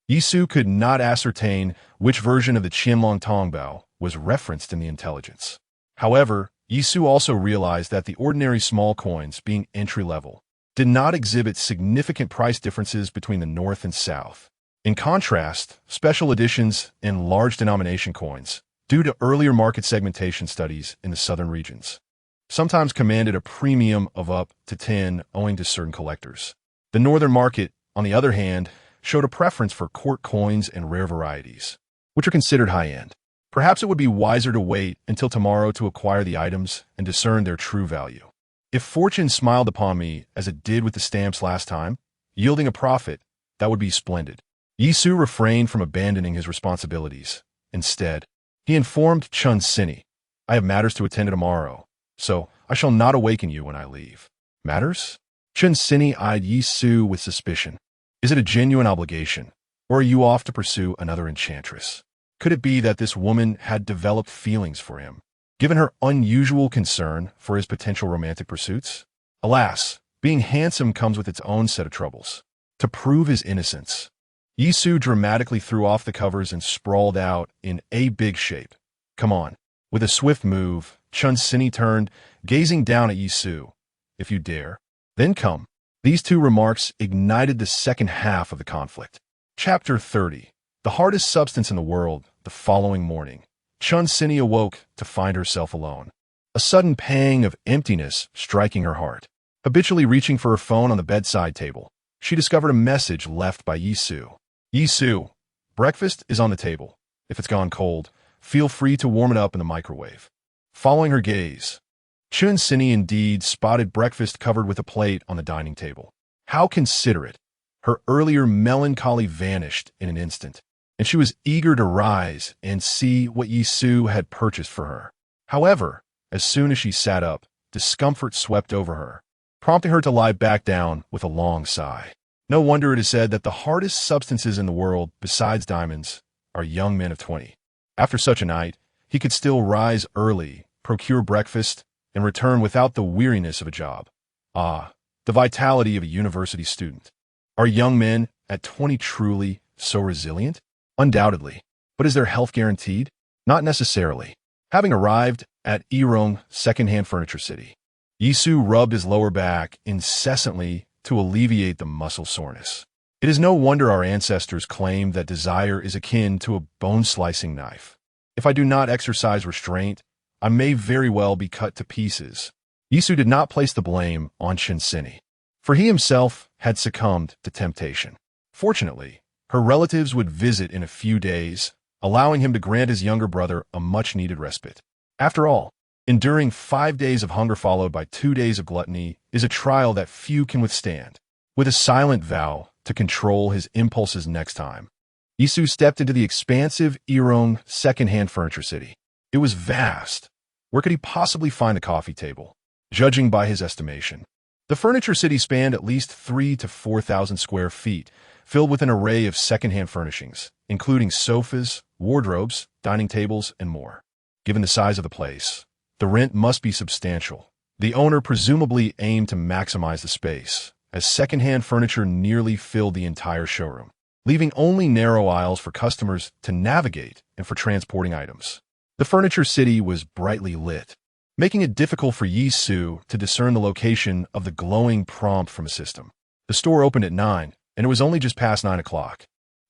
Yisu could not ascertain which version of the Qianlong Tongbao was referenced in the intelligence. However, Yisu also realized that the ordinary small coins, being entry-level, did not exhibit significant price differences between the north and south. In contrast, special editions and large denomination coins, due to earlier market segmentation studies in the southern regions. Sometimes commanded a premium of up to 10 owing to certain collectors. The northern market, on the other hand, showed a preference for court coins and rare varieties, which are considered high-end. Perhaps it would be wiser to wait until tomorrow to acquire the items and discern their true value. If fortune smiled upon me as it did with the stamps last time, yielding a profit, that would be splendid. Yisu refrained from abandoning his responsibilities. Instead, he informed Chun Sini, "I have matters to attend to tomorrow, so I shall not awaken you when I leave." Matters? Chun Sini eyed Yisu with suspicion. Is it a genuine obligation, or are you off to pursue another enchantress? Could it be that this woman had developed feelings for him, given her unusual concern for his potential romantic pursuits? Alas, being handsome comes with its own set of troubles. To prove his innocence, Yisu dramatically threw off the covers and sprawled out in a big shape. Come on. With a swift move, Chun Sini turned, gazing down at Yisu. If you dare, then come. These two remarks ignited the second half of the conflict. Chapter 30. The hardest substance in the world. The following morning, Chun Sini awoke to find herself alone. A sudden pang of emptiness striking her heart. Habitually reaching for her phone on the bedside table, she discovered a message left by Yisu. Yisu, breakfast is on the table. If it's gone cold, feel free to warm it up in the microwave. Following her gaze, Chun Sini indeed spotted breakfast covered with a plate on the dining table. How considerate! Her earlier melancholy vanished in an instant, and she was eager to rise and see what Yisu had purchased for her. However, as soon as she sat up, discomfort swept over her, prompting her to lie back down with a long sigh. No wonder it is said that the hardest substances in the world, besides diamonds, are young men of 20. After such a night, he could still rise early, procure breakfast, and return without the weariness of a job. Ah, the vitality of a university student. Are young men at 20 truly so resilient? Undoubtedly. But is their health guaranteed? Not necessarily. Having arrived at Irong second-hand furniture city, Yisu rubbed his lower back incessantly to alleviate the muscle soreness. It is no wonder our ancestors claimed that desire is akin to a bone-slicing knife. If I do not exercise restraint, I may very well be cut to pieces. Yisu did not place the blame on Chun Sini, for he himself had succumbed to temptation. Fortunately, her relatives would visit in a few days, allowing him to grant his younger brother a much-needed respite. After all, enduring 5 days of hunger followed by 2 days of gluttony is a trial that few can withstand. With a silent vow to control his impulses next time, Yisu stepped into the expansive Irong second-hand furniture city. It was vast. Where could he possibly find a coffee table? Judging by his estimation, the furniture city spanned at least 3,000 to 4,000 square feet, filled with an array of second-hand furnishings, including sofas, wardrobes, dining tables, and more. Given the size of the place, the rent must be substantial. The owner presumably aimed to maximize the space, as second-hand furniture nearly filled the entire showroom, leaving only narrow aisles for customers to navigate and for transporting items. The furniture city was brightly lit, making it difficult for Yisu to discern the location of the glowing prompt from a system. The store opened at 9, and it was only just past 9 o'clock,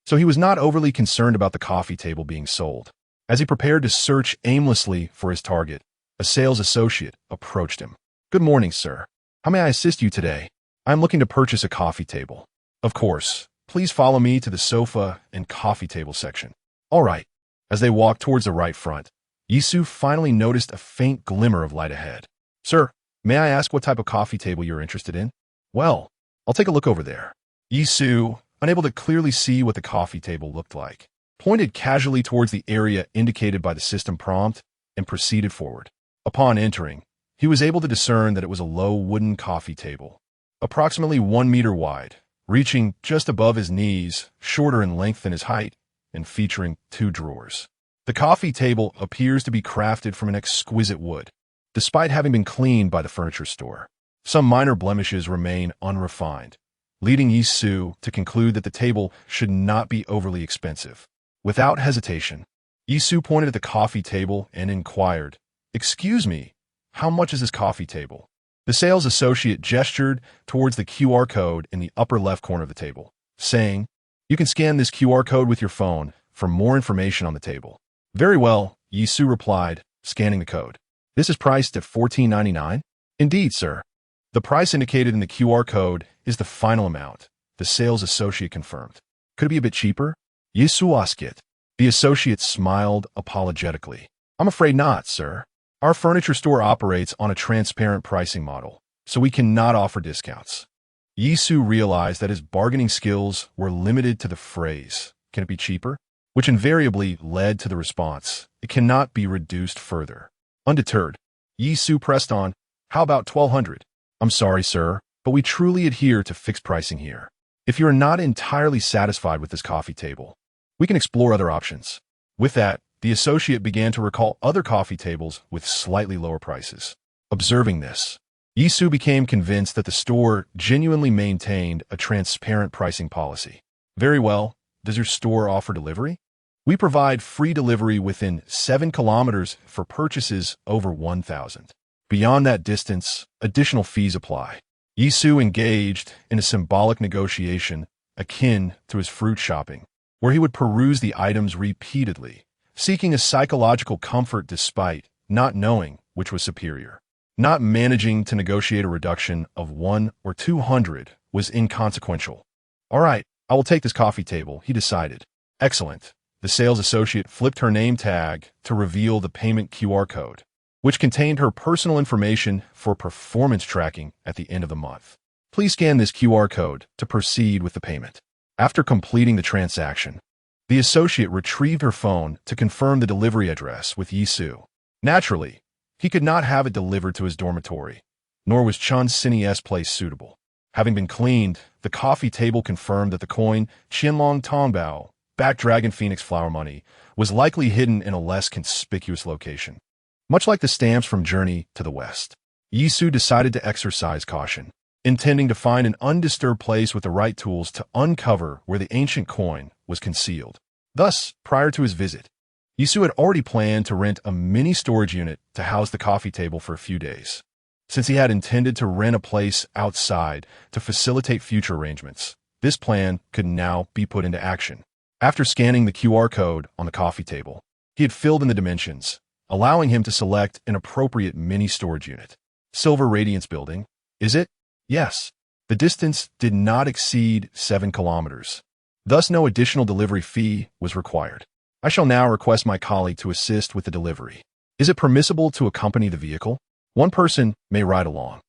so he was not overly concerned about the coffee table being sold. As he prepared to search aimlessly for his target, a sales associate approached him. "Good morning, sir. How may I assist you today? I am looking to purchase a coffee table." "Of course. Please follow me to the sofa and coffee table section." "All right." As they walked towards the right front, Yisu finally noticed a faint glimmer of light ahead. "Sir, may I ask what type of coffee table you're interested in?" "Well, I'll take a look over there." Yisu, unable to clearly see what the coffee table looked like, pointed casually towards the area indicated by the system prompt and proceeded forward. Upon entering, he was able to discern that it was a low wooden coffee table, approximately 1 meter wide, reaching just above his knees, shorter in length than his height, and featuring 2 drawers. The coffee table appears to be crafted from an exquisite wood. Despite having been cleaned by the furniture store, some minor blemishes remain unrefined, leading Yisu to conclude that the table should not be overly expensive. Without hesitation, Yisu pointed at the coffee table and inquired, "Excuse me, how much is this coffee table?" The sales associate gestured towards the QR code in the upper left corner of the table, saying, "You can scan this QR code with your phone for more information on the table." "Very well, Yisu replied, scanning the code. This is priced at $14.99? Indeed, sir. The price indicated in the QR code is the final amount, the sales associate confirmed. Could it be a bit cheaper? Yisu asked it. The associate smiled apologetically. I'm afraid not, sir. Our furniture store operates on a transparent pricing model, so we cannot offer discounts. Yisu realized that his bargaining skills were limited to the phrase, "Can it be cheaper?" which invariably led to the response, "It cannot be reduced further." Undeterred, Yisu pressed on, "How about 1200? I'm sorry, sir, but we truly adhere to fixed pricing here. If you are not entirely satisfied with this coffee table, we can explore other options." With that, the associate began to recall other coffee tables with slightly lower prices. Observing this, Yisu became convinced that the store genuinely maintained a transparent pricing policy. "Very well. Does your store offer delivery?" "We provide free delivery within 7 kilometers for purchases over 1,000. Beyond that distance, additional fees apply." Yisu engaged in a symbolic negotiation akin to his fruit shopping, where he would peruse the items repeatedly, seeking a psychological comfort despite not knowing which was superior. Not managing to negotiate a reduction of 1 or 200 was inconsequential. "All right, I will take this coffee table," he decided. "Excellent." The sales associate flipped her name tag to reveal the payment QR code, which contained her personal information for performance tracking at the end of the month. "Please scan this QR code to proceed with the payment." After completing the transaction, the associate retrieved her phone to confirm the delivery address with Yisu. Naturally, he could not have it delivered to his dormitory, nor was Chun Sini's place suitable. Having been cleaned, the coffee table confirmed that the coin Qianlong Tongbao, backed Dragon Phoenix flower money, was likely hidden in a less conspicuous location. Much like the stamps from Journey to the West, Yisu decided to exercise caution, intending to find an undisturbed place with the right tools to uncover where the ancient coin was concealed. Thus, prior to his visit, Yisu had already planned to rent a mini storage unit to house the coffee table for a few days, since he had intended to rent a place outside to facilitate future arrangements. This plan could now be put into action. After scanning the QR code on the coffee table, he had filled in the dimensions, allowing him to select an appropriate mini storage unit. Silver Radiance Building, is it? Yes. The distance did not exceed 7 kilometers. Thus, no additional delivery fee was required. I shall now request my colleague to assist with the delivery. Is it permissible to accompany the vehicle? One person may ride along.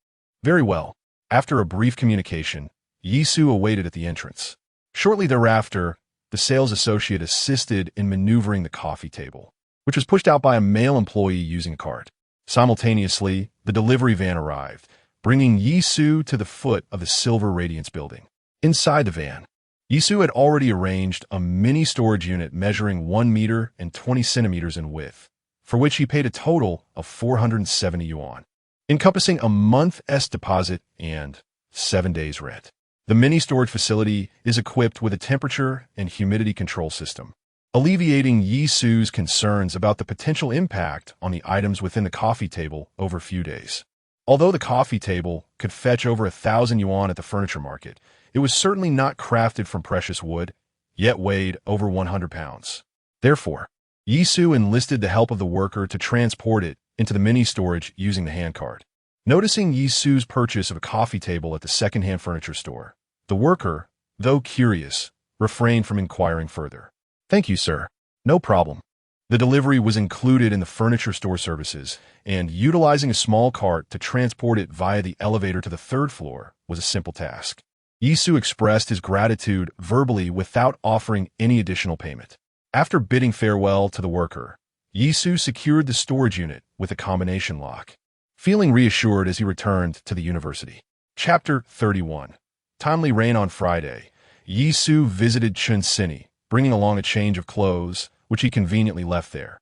Very well. After a brief communication, Yisu awaited at the entrance. Shortly thereafter, the sales associate assisted in maneuvering the coffee table, which was pushed out by a male employee using a cart. Simultaneously, the delivery van arrived, bringing Yisu to the foot of the Silver Radiance Building. Inside the van, Yisu had already arranged a mini storage unit measuring 1 meter and 20 centimeters in width, for which he paid a total of 470 yuan, encompassing a month's deposit and 7 days' rent. The mini storage facility is equipped with a temperature and humidity control system, alleviating Yisu's concerns about the potential impact on the items within the coffee table over a few days. Although the coffee table could fetch over 1,000 yuan at the furniture market, it was certainly not crafted from precious wood, yet weighed over 100 pounds. Therefore, Yisu enlisted the help of the worker to transport it into the mini storage using the handcart. Noticing Yisu's purchase of a coffee table at the second-hand furniture store, the worker, though curious, refrained from inquiring further. "Thank you, sir. No problem." The delivery was included in the furniture store services, and utilizing a small cart to transport it via the elevator to the 3rd floor was a simple task. Yisu expressed his gratitude verbally without offering any additional payment. After bidding farewell to the worker, Yisu secured the storage unit with a combination lock, feeling reassured as he returned to the university. Chapter 31. Timely rain on Friday. Yisu visited Chunsini, bringing along a change of clothes, which he conveniently left there.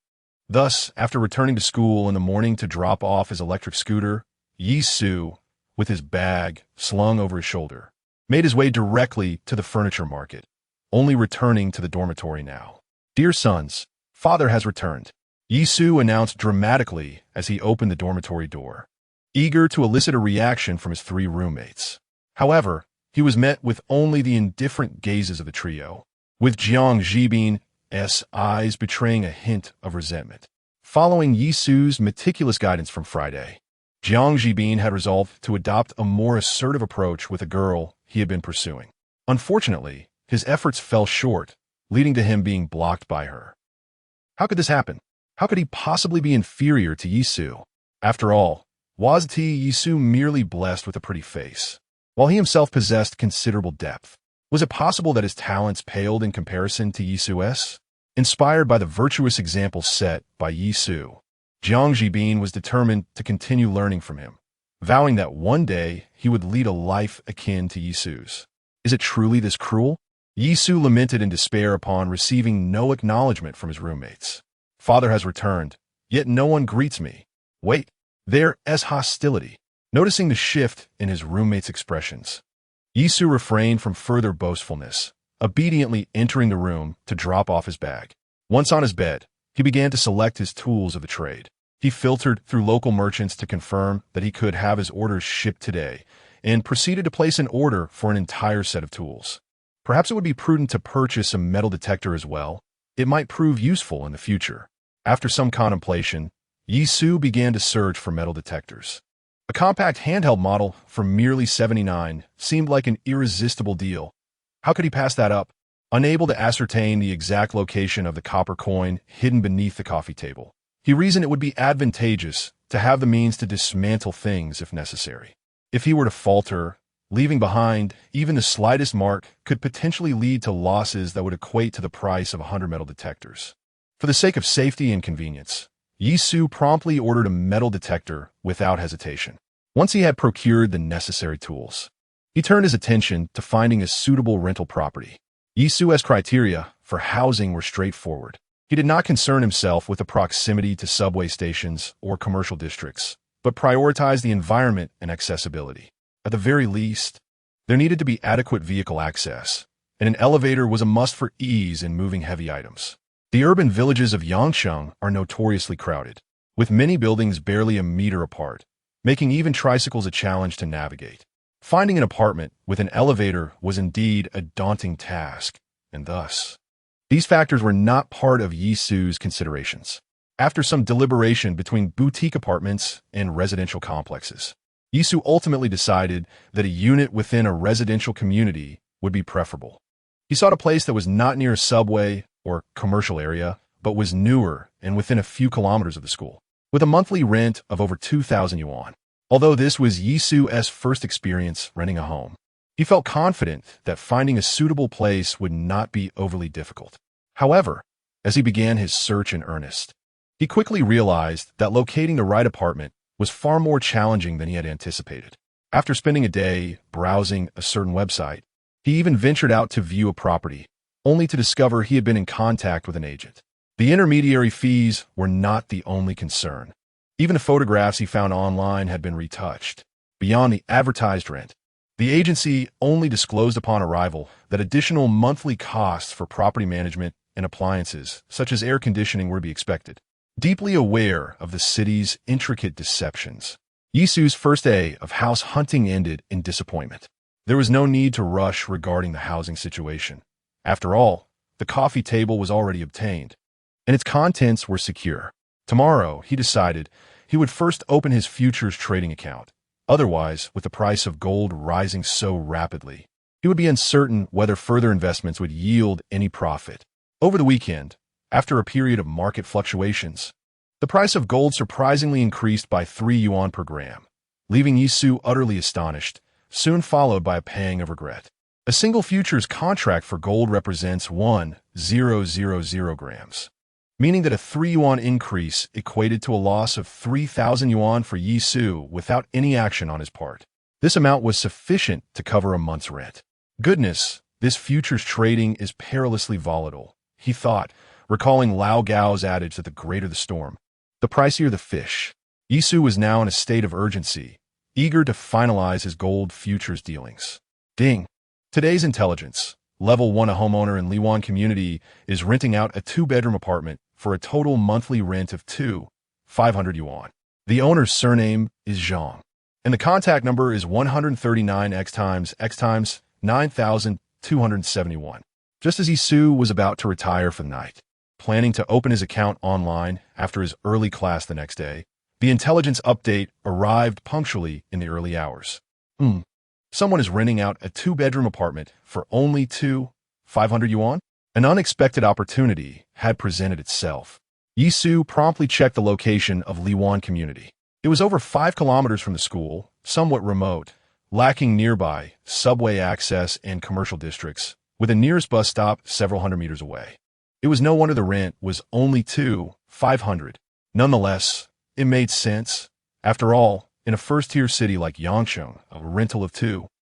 Thus, after returning to school in the morning to drop off his electric scooter, Yisu, with his bag slung over his shoulder, made his way directly to the furniture market, only returning to the dormitory now. "Dear sons, father has returned," Yisu announced dramatically as he opened the dormitory door, eager to elicit a reaction from his 3 roommates. However, he was met with only the indifferent gazes of the trio, with Jiang Jibin's eyes betraying a hint of resentment. Following Yisu's meticulous guidance from Friday, Jiang Jibin had resolved to adopt a more assertive approach with a girl he had been pursuing. Unfortunately, his efforts fell short, leading to him being blocked by her. How could this happen? How could he possibly be inferior to Yisu? After all, was Yisu merely blessed with a pretty face, while he himself possessed considerable depth? Was it possible that his talents paled in comparison to Yisu's? Inspired by the virtuous example set by Yisu, Jiang Jibin was determined to continue learning from him, vowing that one day he would lead a life akin to Yisu's. Is it truly this cruel? Yisu lamented in despair upon receiving no acknowledgement from his roommates. Father has returned, yet no one greets me. Wait, there is hostility. Noticing the shift in his roommate's expressions, Yisu refrained from further boastfulness, obediently entering the room to drop off his bag. Once on his bed, he began to select his tools of the trade. He filtered through local merchants to confirm that he could have his orders shipped today, and proceeded to place an order for an entire set of tools. Perhaps it would be prudent to purchase a metal detector as well. It might prove useful in the future. After some contemplation, Yisu began to search for metal detectors. A compact handheld model for merely $79 seemed like an irresistible deal. How could he pass that up? Unable to ascertain the exact location of the copper coin hidden beneath the coffee table, he reasoned it would be advantageous to have the means to dismantle things if necessary. If he were to falter, leaving behind even the slightest mark could potentially lead to losses that would equate to the price of 100 metal detectors. For the sake of safety and convenience, Yisu promptly ordered a metal detector without hesitation. Once he had procured the necessary tools, he turned his attention to finding a suitable rental property. Yisu's criteria for housing were straightforward. He did not concern himself with the proximity to subway stations or commercial districts, but prioritized the environment and accessibility. At the very least, there needed to be adequate vehicle access, and an elevator was a must for ease in moving heavy items. The urban villages of Yangsheng are notoriously crowded, with many buildings barely a meter apart, making even tricycles a challenge to navigate. Finding an apartment with an elevator was indeed a daunting task, and thus, these factors were not part of Yisu's considerations. After some deliberation between boutique apartments and residential complexes, Yisu ultimately decided that a unit within a residential community would be preferable. He sought a place that was not near a subway or commercial area, but was newer and within a few kilometers of the school, with a monthly rent of over 2,000 yuan. Although this was Yisu's first experience renting a home, he felt confident that finding a suitable place would not be overly difficult. However, as he began his search in earnest, he quickly realized that locating the right apartment was far more challenging than he had anticipated. After spending a day browsing a certain website, he even ventured out to view a property, only to discover he had been in contact with an agent. The intermediary fees were not the only concern. Even the photographs he found online had been retouched, beyond the advertised rent. The agency only disclosed upon arrival that additional monthly costs for property management and appliances, such as air conditioning, were to be expected. Deeply aware of the city's intricate deceptions, Yisu's first day of house hunting ended in disappointment. There was no need to rush regarding the housing situation. After all, the coffee table was already obtained, and its contents were secure. Tomorrow, he decided, he would first open his futures trading account. Otherwise, with the price of gold rising so rapidly, he would be uncertain whether further investments would yield any profit. Over the weekend, after a period of market fluctuations, the price of gold surprisingly increased by 3 yuan per gram, leaving Yisu utterly astonished, soon followed by a pang of regret. A single futures contract for gold represents 1,000 grams, meaning that a 3 yuan increase equated to a loss of 3,000 yuan for Yisu without any action on his part. This amount was sufficient to cover a month's rent. Goodness, this futures trading is perilously volatile, he thought, recalling Lao Gao's adage that the greater the storm, the pricier the fish. Yisu was now in a state of urgency, eager to finalize his gold futures dealings. Ding! Today's intelligence. Level 1, a homeowner in Liwan community is renting out a 2-bedroom apartment for a total monthly rent of 500 yuan. The owner's surname is Zhang, and the contact number is 139x 9271. Just as Yisu was about to retire for the night, planning to open his account online after his early class the next day. The intelligence update arrived punctually in the early hours. Someone is renting out a 2-bedroom apartment for only 500 yuan? An unexpected opportunity had presented itself. Yisu promptly checked the location of Liwan community. It was over 5 kilometers from the school, somewhat remote, lacking nearby subway access and commercial districts, with the nearest bus stop several hundred meters away. It was no wonder the rent was only 500. Nonetheless, it made sense. After all, in a first-tier city like Yangcheng, a rental of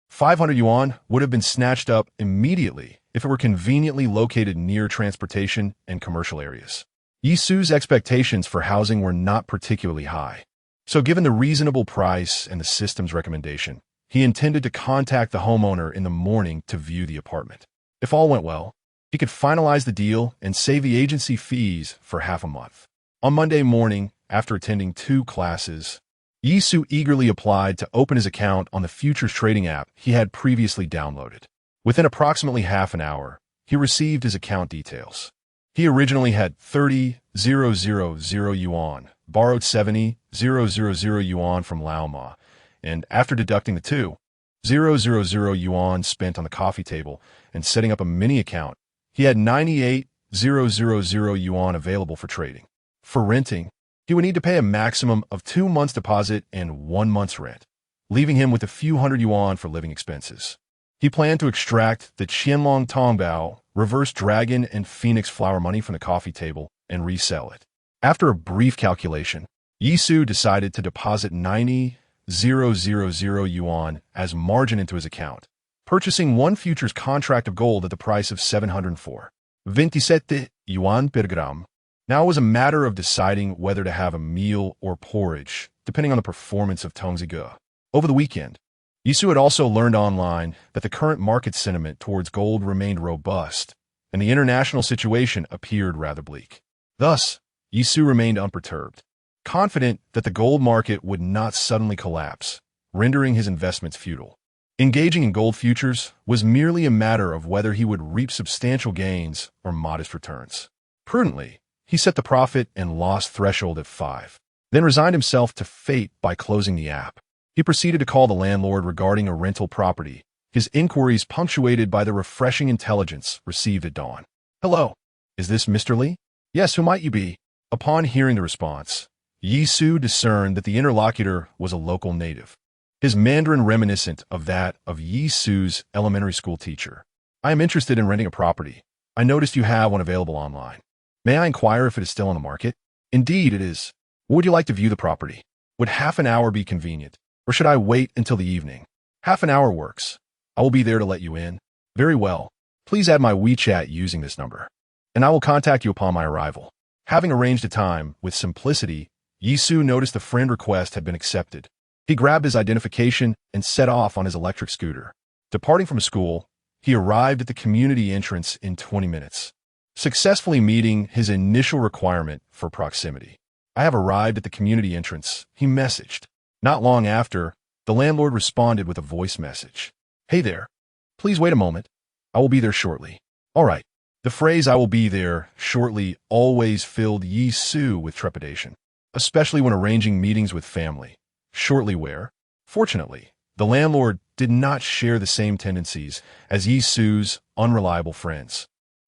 500 yuan would have been snatched up immediately if it were conveniently located near transportation and commercial areas. Yisu's expectations for housing were not particularly high. So given the reasonable price and the system's recommendation, he intended to contact the homeowner in the morning to view the apartment. If all went well, he could finalize the deal and save the agency fees for half a month. On Monday morning, after attending 2 classes, Yisu eagerly applied to open his account on the futures trading app he had previously downloaded. Within approximately half an hour, he received his account details. He originally had 30,000 yuan, borrowed 70,000 yuan from Lao Ma, and after deducting the 2,000 yuan spent on the coffee table and setting up a mini account, he had 98,000 yuan available for trading. For renting, he would need to pay a maximum of 2 months' deposit and 1 month's rent, leaving him with a few hundred yuan for living expenses. He planned to extract the Qianlong Tongbao, reverse dragon, and phoenix flower money from the coffee table and resell it. After a brief calculation, Yisu decided to deposit 90,000 yuan as margin into his account, purchasing 1 futures contract of gold at the price of 704.27 yuan per gram. Now it was a matter of deciding whether to have a meal or porridge, depending on the performance of Tongzige. Over the weekend, Yisu had also learned online that the current market sentiment towards gold remained robust, and the international situation appeared rather bleak. Thus, Yisu remained unperturbed, confident that the gold market would not suddenly collapse, rendering his investments futile. Engaging in gold futures was merely a matter of whether he would reap substantial gains or modest returns. Prudently, he set the profit and loss threshold at 5, then resigned himself to fate by closing the app. He proceeded to call the landlord regarding a rental property, his inquiries punctuated by the refreshing intelligence received at dawn. "Hello, is this Mr. Li?" "Yes, who might you be?" Upon hearing the response, Yisu discerned that the interlocutor was a local native, his Mandarin reminiscent of that of Yisu's elementary school teacher. "I am interested in renting a property. I noticed you have one available online. May I inquire if it is still on the market?" "Indeed, it is. Would you like to view the property? Would half an hour be convenient, or should I wait until the evening?" "Half an hour works. I will be there to let you in." "Very well. Please add my WeChat using this number, and I will contact you upon my arrival." Having arranged a time with simplicity, Yisu noticed the friend request had been accepted. He grabbed his identification and set off on his electric scooter. Departing from school, he arrived at the community entrance in 20 minutes, successfully meeting his initial requirement for proximity. "I have arrived at the community entrance," he messaged. Not long after, the landlord responded with a voice message. "Hey there. Please wait a moment. I will be there shortly." "All right." The phrase "I will be there shortly" always filled Yisu with trepidation, especially when arranging meetings with family. Shortly where? Fortunately, the landlord did not share the same tendencies as Yisu's unreliable friends,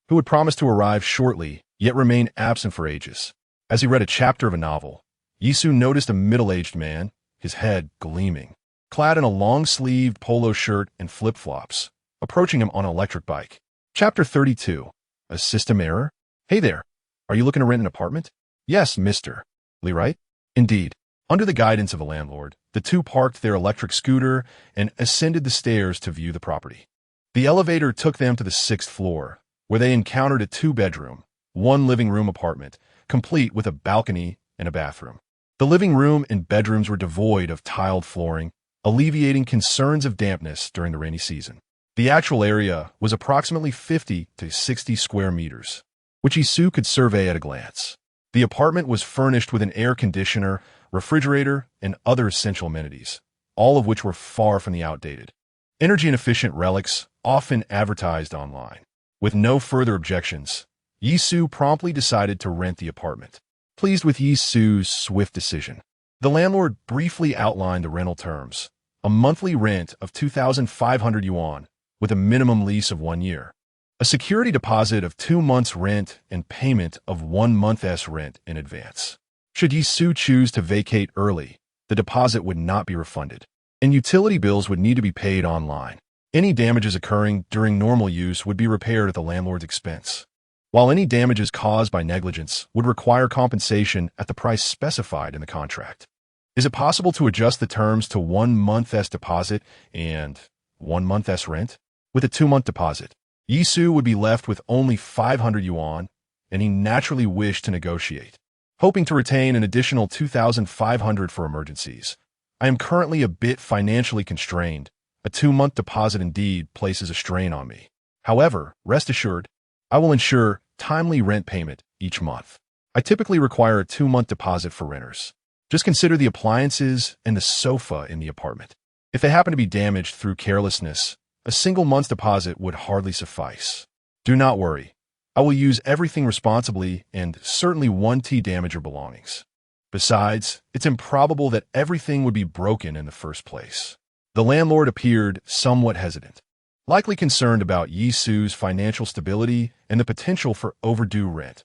who would promise to arrive shortly yet remain absent for ages. As he read a chapter of a novel, Yisu noticed a middle-aged man, his head gleaming, clad in a long-sleeved polo shirt and flip-flops, approaching him on an electric bike. Chapter 32. A System Error? "Hey there. Are you looking to rent an apartment?" "Yes, Mr. Li, right?" "Indeed." Under the guidance of a landlord, the two parked their electric scooter and ascended the stairs to view the property. The elevator took them to the 6th floor, where they encountered a 2-bedroom, 1-living-room apartment, complete with a balcony and a bathroom. The living room and bedrooms were devoid of tiled flooring, alleviating concerns of dampness during the rainy season. The actual area was approximately 50 to 60 square meters, which Yisu could survey at a glance. The apartment was furnished with an air conditioner, refrigerator, and other essential amenities, all of which were far from the outdated, energy-inefficient relics often advertised online. With no further objections, Yisu promptly decided to rent the apartment. Pleased with Yisu's swift decision, the landlord briefly outlined the rental terms: a monthly rent of 2,500 yuan, with a minimum lease of 1 year, a security deposit of 2 months' rent, and payment of 1 month's rent in advance. Should Yisu choose to vacate early, the deposit would not be refunded, and utility bills would need to be paid online. Any damages occurring during normal use would be repaired at the landlord's expense, while any damages caused by negligence would require compensation at the price specified in the contract. Is it possible to adjust the terms to 1 month's deposit and 1 month's rent? With a 2-month deposit, Yisu would be left with only 500 yuan, and he naturally wished to negotiate, hoping to retain an additional 2,500 for emergencies. I am currently a bit financially constrained. A 2-month deposit indeed places a strain on me. However, rest assured, I will ensure timely rent payment each month. I typically require a 2-month deposit for renters. Just consider the appliances and the sofa in the apartment. If they happen to be damaged through carelessness, a single month's deposit would hardly suffice. Do not worry. I will use everything responsibly and certainly won't damage your belongings. Besides, it's improbable that everything would be broken in the first place. The landlord appeared somewhat hesitant, likely concerned about Yisu's financial stability and the potential for overdue rent.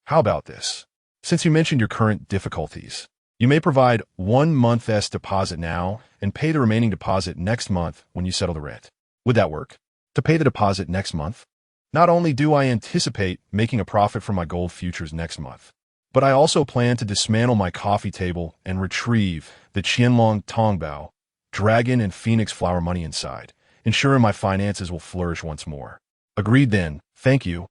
How about this? Since you mentioned your current difficulties, you may provide 1 month's deposit now and pay the remaining deposit next month when you settle the rent. Would that work? To pay the deposit next month? Not only do I anticipate making a profit from my gold futures next month, but I also plan to dismantle my coffee table and retrieve the Qianlong Tongbao, dragon and phoenix flower money inside, ensuring my finances will flourish once more. Agreed then. Thank you,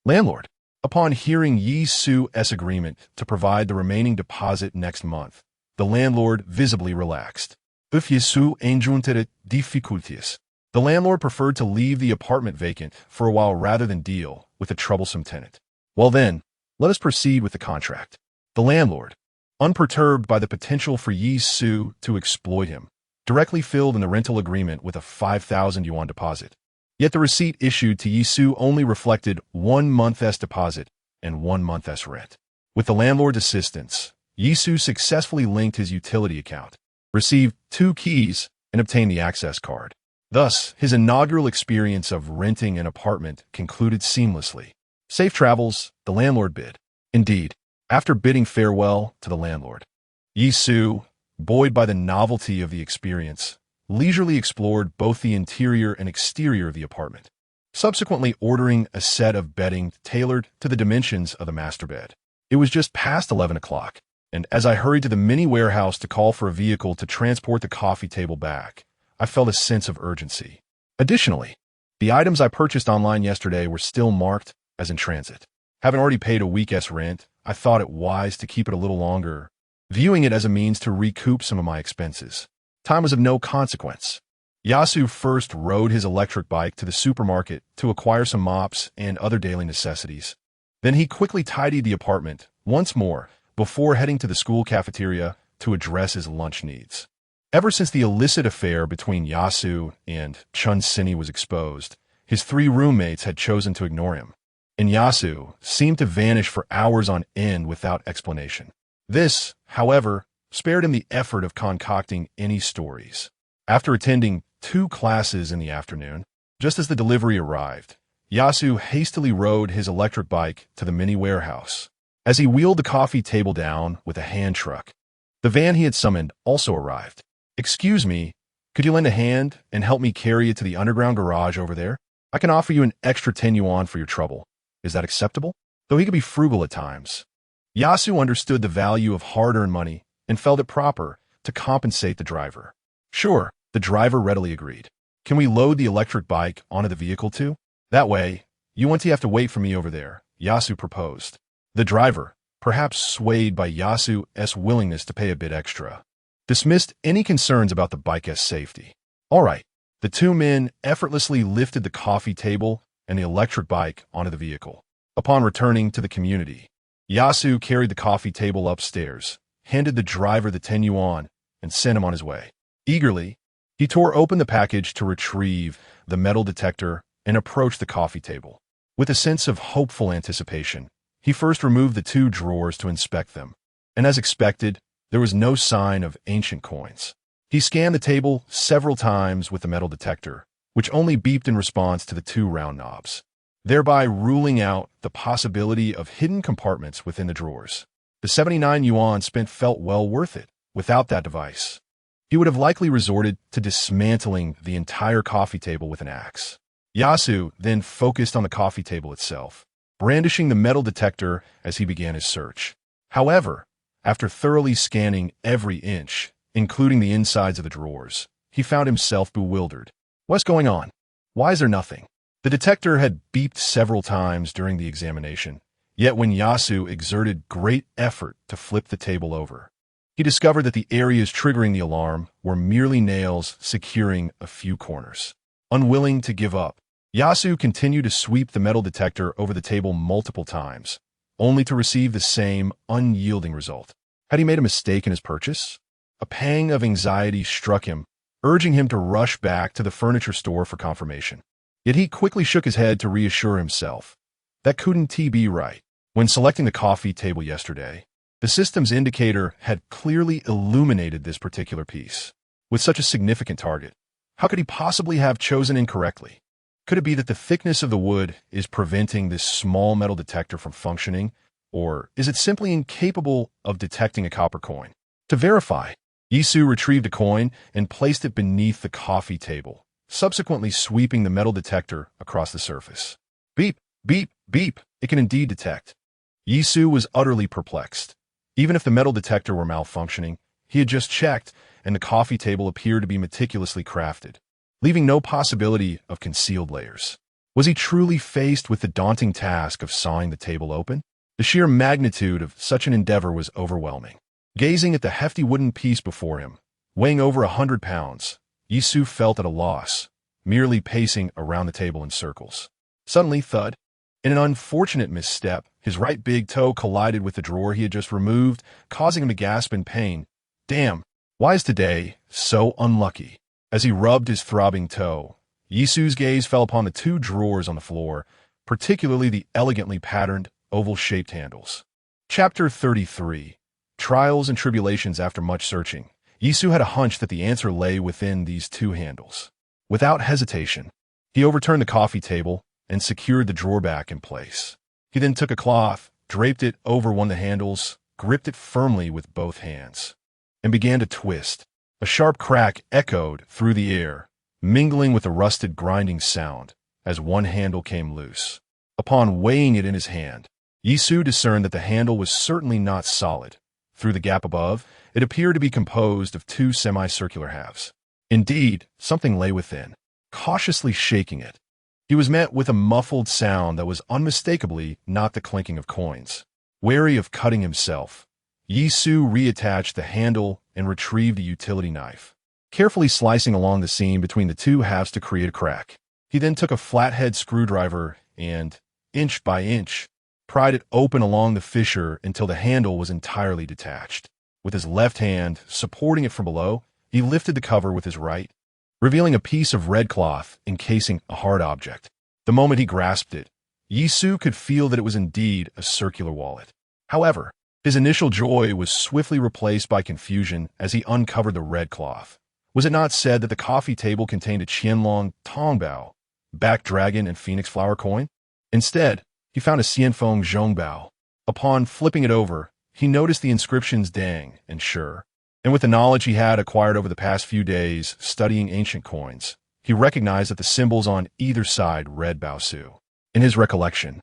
landlord. Upon hearing Yisu's agreement to provide the remaining deposit next month, the landlord visibly relaxed. If Yisu encountered difficulties, the landlord preferred to leave the apartment vacant for a while rather than deal with a troublesome tenant. Well then, let us proceed with the contract. The landlord, unperturbed by the potential for Yisu to exploit him, directly filled in the rental agreement with a 5,000 yuan deposit. Yet the receipt issued to Yisu only reflected 1 month's deposit and 1 month's rent. With the landlord's assistance, Yisu successfully linked his utility account, received 2 keys, and obtained the access card. Thus, his inaugural experience of renting an apartment concluded seamlessly. Safe travels, the landlord bid. Indeed, after bidding farewell to the landlord, Yisu, buoyed by the novelty of the experience, leisurely explored both the interior and exterior of the apartment, subsequently ordering a set of bedding tailored to the dimensions of the master bed. It was just past 11 o'clock, and as I hurried to the mini warehouse to call for a vehicle to transport the coffee table back, I felt a sense of urgency. Additionally, the items I purchased online yesterday were still marked as in transit. Having already paid a week's rent, I thought it wise to keep it a little longer, viewing it as a means to recoup some of my expenses. Time was of no consequence. Yasu first rode his electric bike to the supermarket to acquire some mops and other daily necessities. Then he quickly tidied the apartment once more before heading to the school cafeteria to address his lunch needs. Ever since the illicit affair between Yasu and Chun Sini was exposed, his 3 roommates had chosen to ignore him, and Yasu seemed to vanish for hours on end without explanation. This, however, spared him the effort of concocting any stories. After attending 2 classes in the afternoon, just as the delivery arrived, Yasu hastily rode his electric bike to the mini warehouse. As he wheeled the coffee table down with a hand truck, the van he had summoned also arrived. "Excuse me, could you lend a hand and help me carry it to the underground garage over there? I can offer you an extra 10 yuan for your trouble. Is that acceptable?" Though he could be frugal at times, Yasu understood the value of hard-earned money and felt it proper to compensate the driver. Sure, the driver readily agreed. "Can we load the electric bike onto the vehicle too? That way, you won't have to wait for me over there," Yasu proposed. The driver, perhaps swayed by Yasu's willingness to pay a bit extra, dismissed any concerns about the bike's safety. All right, the 2 men effortlessly lifted the coffee table and the electric bike onto the vehicle. Upon returning to the community, Yasu carried the coffee table upstairs, handed the driver the 10 yuan, and sent him on his way. Eagerly, he tore open the package to retrieve the metal detector and approached the coffee table. With a sense of hopeful anticipation, he first removed the two drawers to inspect them, and as expected, there was no sign of ancient coins. He scanned the table several times with the metal detector, which only beeped in response to the two round knobs, thereby ruling out the possibility of hidden compartments within the drawers. The 79 yuan spent felt well worth it. Without that device, he would have likely resorted to dismantling the entire coffee table with an axe. Yasu then focused on the coffee table itself, brandishing the metal detector as he began his search. However, after thoroughly scanning every inch, including the insides of the drawers, he found himself bewildered. What's going on? Why is there nothing? The detector had beeped several times during the examination, yet when Yasu exerted great effort to flip the table over, he discovered that the areas triggering the alarm were merely nails securing a few corners. Unwilling to give up, Yasu continued to sweep the metal detector over the table multiple times, only to receive the same unyielding result. Had he made a mistake in his purchase? A pang of anxiety struck him, urging him to rush back to the furniture store for confirmation. Yet he quickly shook his head to reassure himself. That couldn't be right. When selecting the coffee table yesterday, the system's indicator had clearly illuminated this particular piece. With such a significant target, how could he possibly have chosen incorrectly? Could it be that the thickness of the wood is preventing this small metal detector from functioning, or is it simply incapable of detecting a copper coin? To verify, Yisu retrieved a coin and placed it beneath the coffee table, subsequently sweeping the metal detector across the surface. Beep, beep, beep, it can indeed detect. Yisu was utterly perplexed. Even if the metal detector were malfunctioning, he had just checked, and the coffee table appeared to be meticulously crafted, leaving no possibility of concealed layers. Was he truly faced with the daunting task of sawing the table open? The sheer magnitude of such an endeavor was overwhelming. Gazing at the hefty wooden piece before him, weighing over 100 pounds, Yisu felt at a loss, merely pacing around the table in circles. Suddenly, thud. In an unfortunate misstep, his right big toe collided with the drawer he had just removed, causing him to gasp in pain. Damn, why is today so unlucky? As he rubbed his throbbing toe, Yisu's gaze fell upon the two drawers on the floor, particularly the elegantly patterned, oval-shaped handles. Chapter 33. Trials and Tribulations. After much searching, Yisu had a hunch that the answer lay within these two handles. Without hesitation, he overturned the coffee table and secured the drawer back in place. He then took a cloth, draped it over one of the handles, gripped it firmly with both hands, and began to twist. A sharp crack echoed through the air, mingling with a rusted grinding sound as one handle came loose. Upon weighing it in his hand, Yisu discerned that the handle was certainly not solid. Through the gap above, it appeared to be composed of two semicircular halves. Indeed, something lay within, cautiously shaking it. He was met with a muffled sound that was unmistakably not the clinking of coins. Wary of cutting himself, Yisu reattached the handle and retrieved a utility knife, carefully slicing along the seam between the two halves to create a crack. He then took a flathead screwdriver and, inch by inch, pried it open along the fissure until the handle was entirely detached. With his left hand supporting it from below, he lifted the cover with his right, revealing a piece of red cloth encasing a hard object. The moment he grasped it, Yisu could feel that it was indeed a circular wallet. However, his initial joy was swiftly replaced by confusion as he uncovered the red cloth. Was it not said that the coffee table contained a Qianlong Tongbao, back dragon and phoenix flower coin? Instead, he found a Xianfeng Zhongbao. Upon flipping it over, he noticed the inscriptions Dang and Sure, and with the knowledge he had acquired over the past few days studying ancient coins, he recognized that the symbols on either side read Baosu. In his recollection,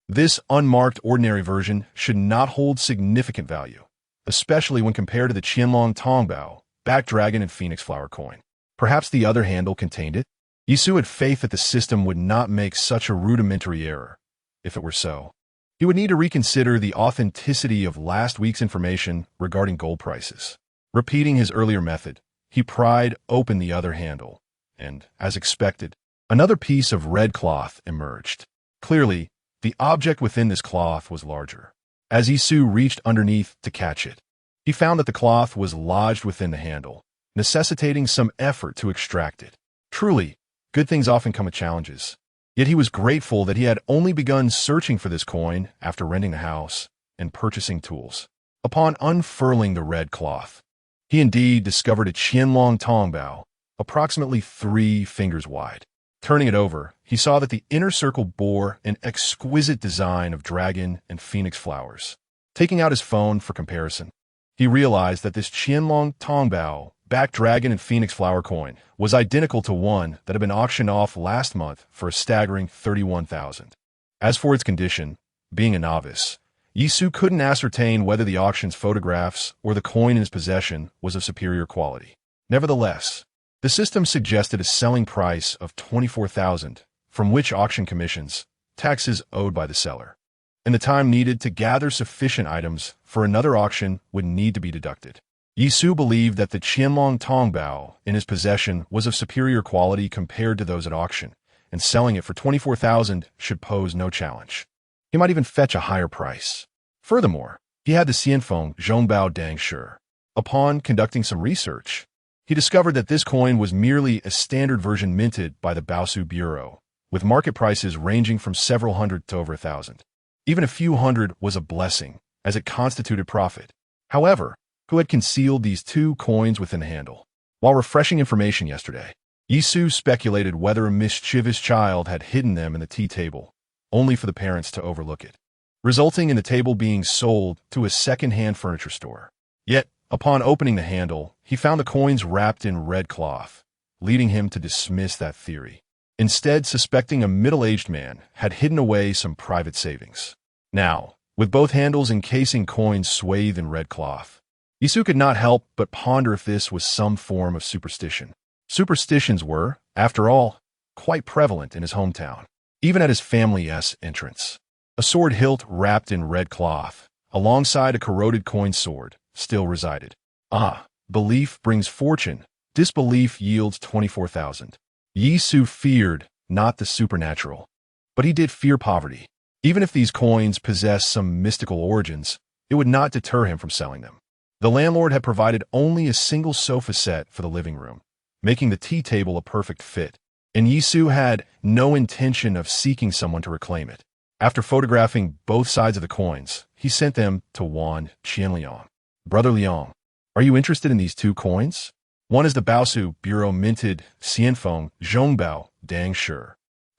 this unmarked ordinary version should not hold significant value, especially when compared to the Qianlong Tongbao, back dragon and phoenix flower coin. Perhaps the other handle contained it? Yisu had faith that the system would not make such a rudimentary error. If it were so, he would need to reconsider the authenticity of last week's information regarding gold prices. Repeating his earlier method, he pried open the other handle, and, as expected, another piece of red cloth emerged. Clearly, the object within this cloth was larger. As Yisu reached underneath to catch it, he found that the cloth was lodged within the handle, necessitating some effort to extract it. Truly, good things often come with challenges. Yet he was grateful that he had only begun searching for this coin after renting the house and purchasing tools. Upon unfurling the red cloth, he indeed discovered a qianlong tongbao, approximately 3 fingers wide. Turning it over, he saw that the inner circle bore an exquisite design of dragon and phoenix flowers. Taking out his phone for comparison, he realized that this qianlong tongbao backed dragon and phoenix flower coin was identical to one that had been auctioned off last month for a staggering 31,000. As for its condition, being a novice, Yisu couldn't ascertain whether the auction's photographs or the coin in his possession was of superior quality. Nevertheless, the system suggested a selling price of 24,000, from which auction commissions, taxes owed by the seller, and the time needed to gather sufficient items for another auction would need to be deducted. Yisu believed that the qianlong tongbao in his possession was of superior quality compared to those at auction, and selling it for 24,000 should pose no challenge. He might even fetch a higher price. Furthermore, he had the xianfeng zhongbao dang shi. Upon conducting some research, he discovered that this coin was merely a standard version minted by the Baosu Bureau, with market prices ranging from several hundred to over 1,000. Even a few hundred was a blessing, as it constituted profit. However, who had concealed these 2 coins within the handle? While refreshing information yesterday, Yisu speculated whether a mischievous child had hidden them in the tea table, only for the parents to overlook it, resulting in the table being sold to a second-hand furniture store. Yet, upon opening the handle, he found the coins wrapped in red cloth, leading him to dismiss that theory, instead suspecting a middle-aged man had hidden away some private savings. Now, with both handles encasing coins swathed in red cloth, Yisu could not help but ponder if this was some form of superstition. Superstitions were, after all, quite prevalent in his hometown, even at his family's entrance. A sword hilt wrapped in red cloth, alongside a corroded coin sword, still resided. Belief brings fortune. Disbelief yields 24,000. Yisu feared not the supernatural, but he did fear poverty. Even if these coins possessed some mystical origins, it would not deter him from selling them. The landlord had provided only a single sofa set for the living room, making the tea table a perfect fit, and Yisu had no intention of seeking someone to reclaim it. After photographing both sides of the coins, he sent them to Wan Qianliang. Brother Liang, are you interested in these 2 coins? One is the Baosu Bureau minted xianfeng zhongbao dang shi.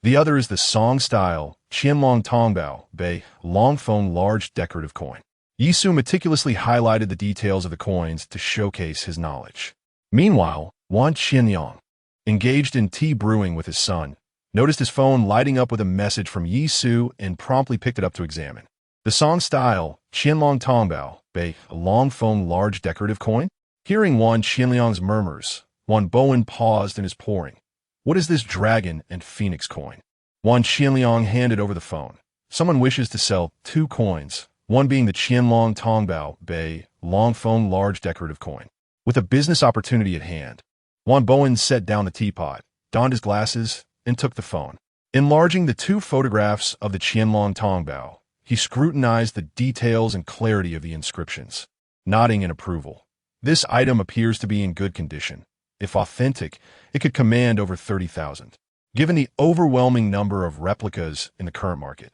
The other is the Song-style qianlong tongbao bei longfeng large decorative coin. Yisu meticulously highlighted the details of the coins to showcase his knowledge. Meanwhile, Wan Qianliang, engaged in tea brewing with his son, noticed his phone lighting up with a message from Yisu and promptly picked it up to examine. The Song-style qianlong tongbao bei longfeng large decorative coin? Hearing Wan Qianliang's murmurs, Wan Bowen paused in his pouring. What is this dragon and phoenix coin? Wan Qianliang handed over the phone. Someone wishes to sell 2 coins, one being the qianlong tongbao bei longfeng large decorative coin. With a business opportunity at hand, Wan Bowen set down the teapot, donned his glasses, and took the phone. Enlarging the 2 photographs of the qianlong tongbao, he scrutinized the details and clarity of the inscriptions, nodding in approval. This item appears to be in good condition. If authentic, it could command over 30,000, given the overwhelming number of replicas in the current market.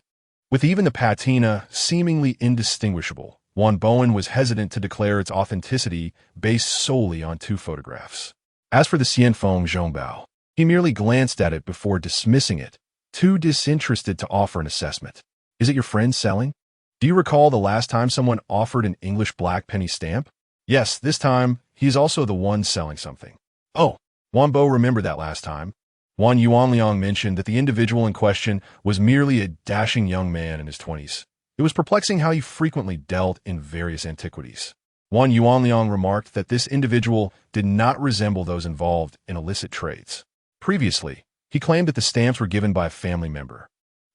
With even the patina seemingly indistinguishable, Wan Bowen was hesitant to declare its authenticity based solely on 2 photographs. As for the xianfeng zhongbao, he merely glanced at it before dismissing it, too disinterested to offer an assessment. Is it your friend selling? Do you recall the last time someone offered an English black penny stamp? Yes, this time, he is also the one selling something. Oh, Wan Bo remembered that last time. Wan Yuanliang mentioned that the individual in question was merely a dashing young man in his 20s. It was perplexing how he frequently dealt in various antiquities. Wan Yuanliang remarked that this individual did not resemble those involved in illicit trades. Previously, he claimed that the stamps were given by a family member.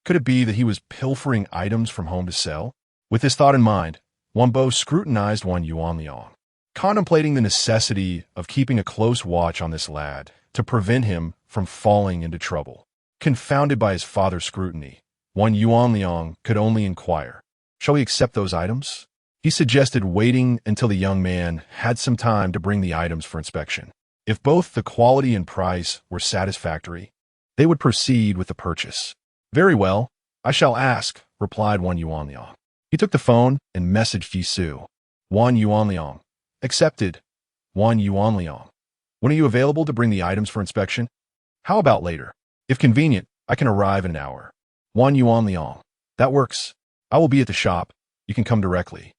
Could it be that he was pilfering items from home to sell? With this thought in mind, Wan Bo scrutinized Wan Yuanliang, contemplating the necessity of keeping a close watch on this lad to prevent him from falling into trouble. Confounded by his father's scrutiny, Wan Yuanliang could only inquire, "Shall we accept those items?" He suggested waiting until the young man had some time to bring the items for inspection. If both the quality and price were satisfactory, they would proceed with the purchase. Very well. I shall ask, replied Wan Yuanliang. He took the phone and messaged Yisu. Wan Yuanliang. Accepted. Wan Yuanliang. When are you available to bring the items for inspection? How about later? If convenient, I can arrive in an hour. Wan Yuanliang. That works. I will be at the shop. You can come directly.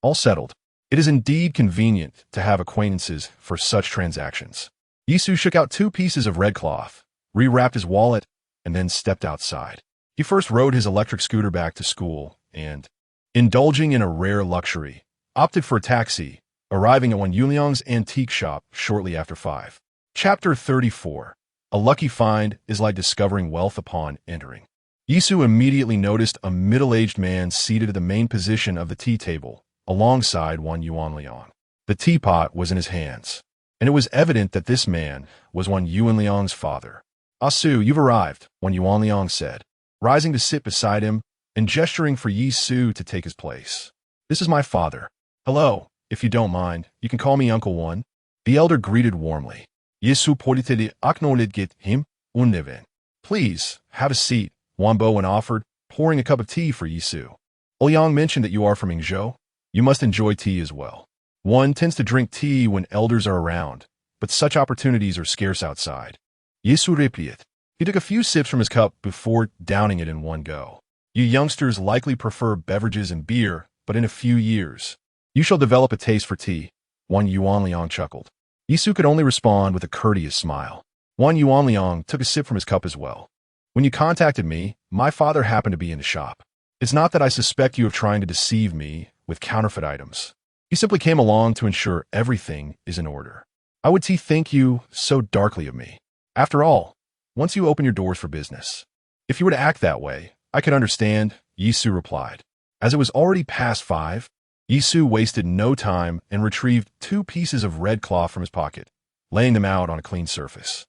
All settled. It is indeed convenient to have acquaintances for such transactions. Yisu shook out 2 pieces of red cloth, rewrapped his wallet, and then stepped outside. He first rode his electric scooter back to school and, indulging in a rare luxury, opted for a taxi, arriving at Wan Yuliang's antique shop shortly after 5. Chapter 34. A lucky find is like discovering wealth upon entering. Yisu immediately noticed a middle-aged man seated at the main position of the tea table, alongside Wan Yuanliang. The teapot was in his hands, and it was evident that this man was Wan Yuanliang's father. "Su, you've arrived," Wan Yuanliang said, rising to sit beside him and gesturing for Yisu to take his place. "This is my father. Hello, if you don't mind, you can call me Uncle Wan." The elder greeted warmly. Yisu pointed acknowledged him, unneven. "Please, have a seat," Wan Bowen offered, pouring a cup of tea for Yisu. "Ouyang mentioned that you are from Yingzhou. You must enjoy tea as well. One tends to drink tea when elders are around, but such opportunities are scarce outside." Yisu replied. He took a few sips from his cup before downing it in one go. "You youngsters likely prefer beverages and beer, but in a few years, you shall develop a taste for tea," Wan Yuanliang chuckled. Yisu could only respond with a courteous smile. Wan Yuanliang took a sip from his cup as well. "When you contacted me, my father happened to be in the shop. It's not that I suspect you of trying to deceive me with counterfeit items. He simply came along to ensure everything is in order. How would he think you so darkly of me? After all, once you open your doors for business, if you were to act that way, I could understand," Yisu replied. As it was already past 5, Yisu wasted no time and retrieved 2 pieces of red cloth from his pocket, laying them out on a clean surface.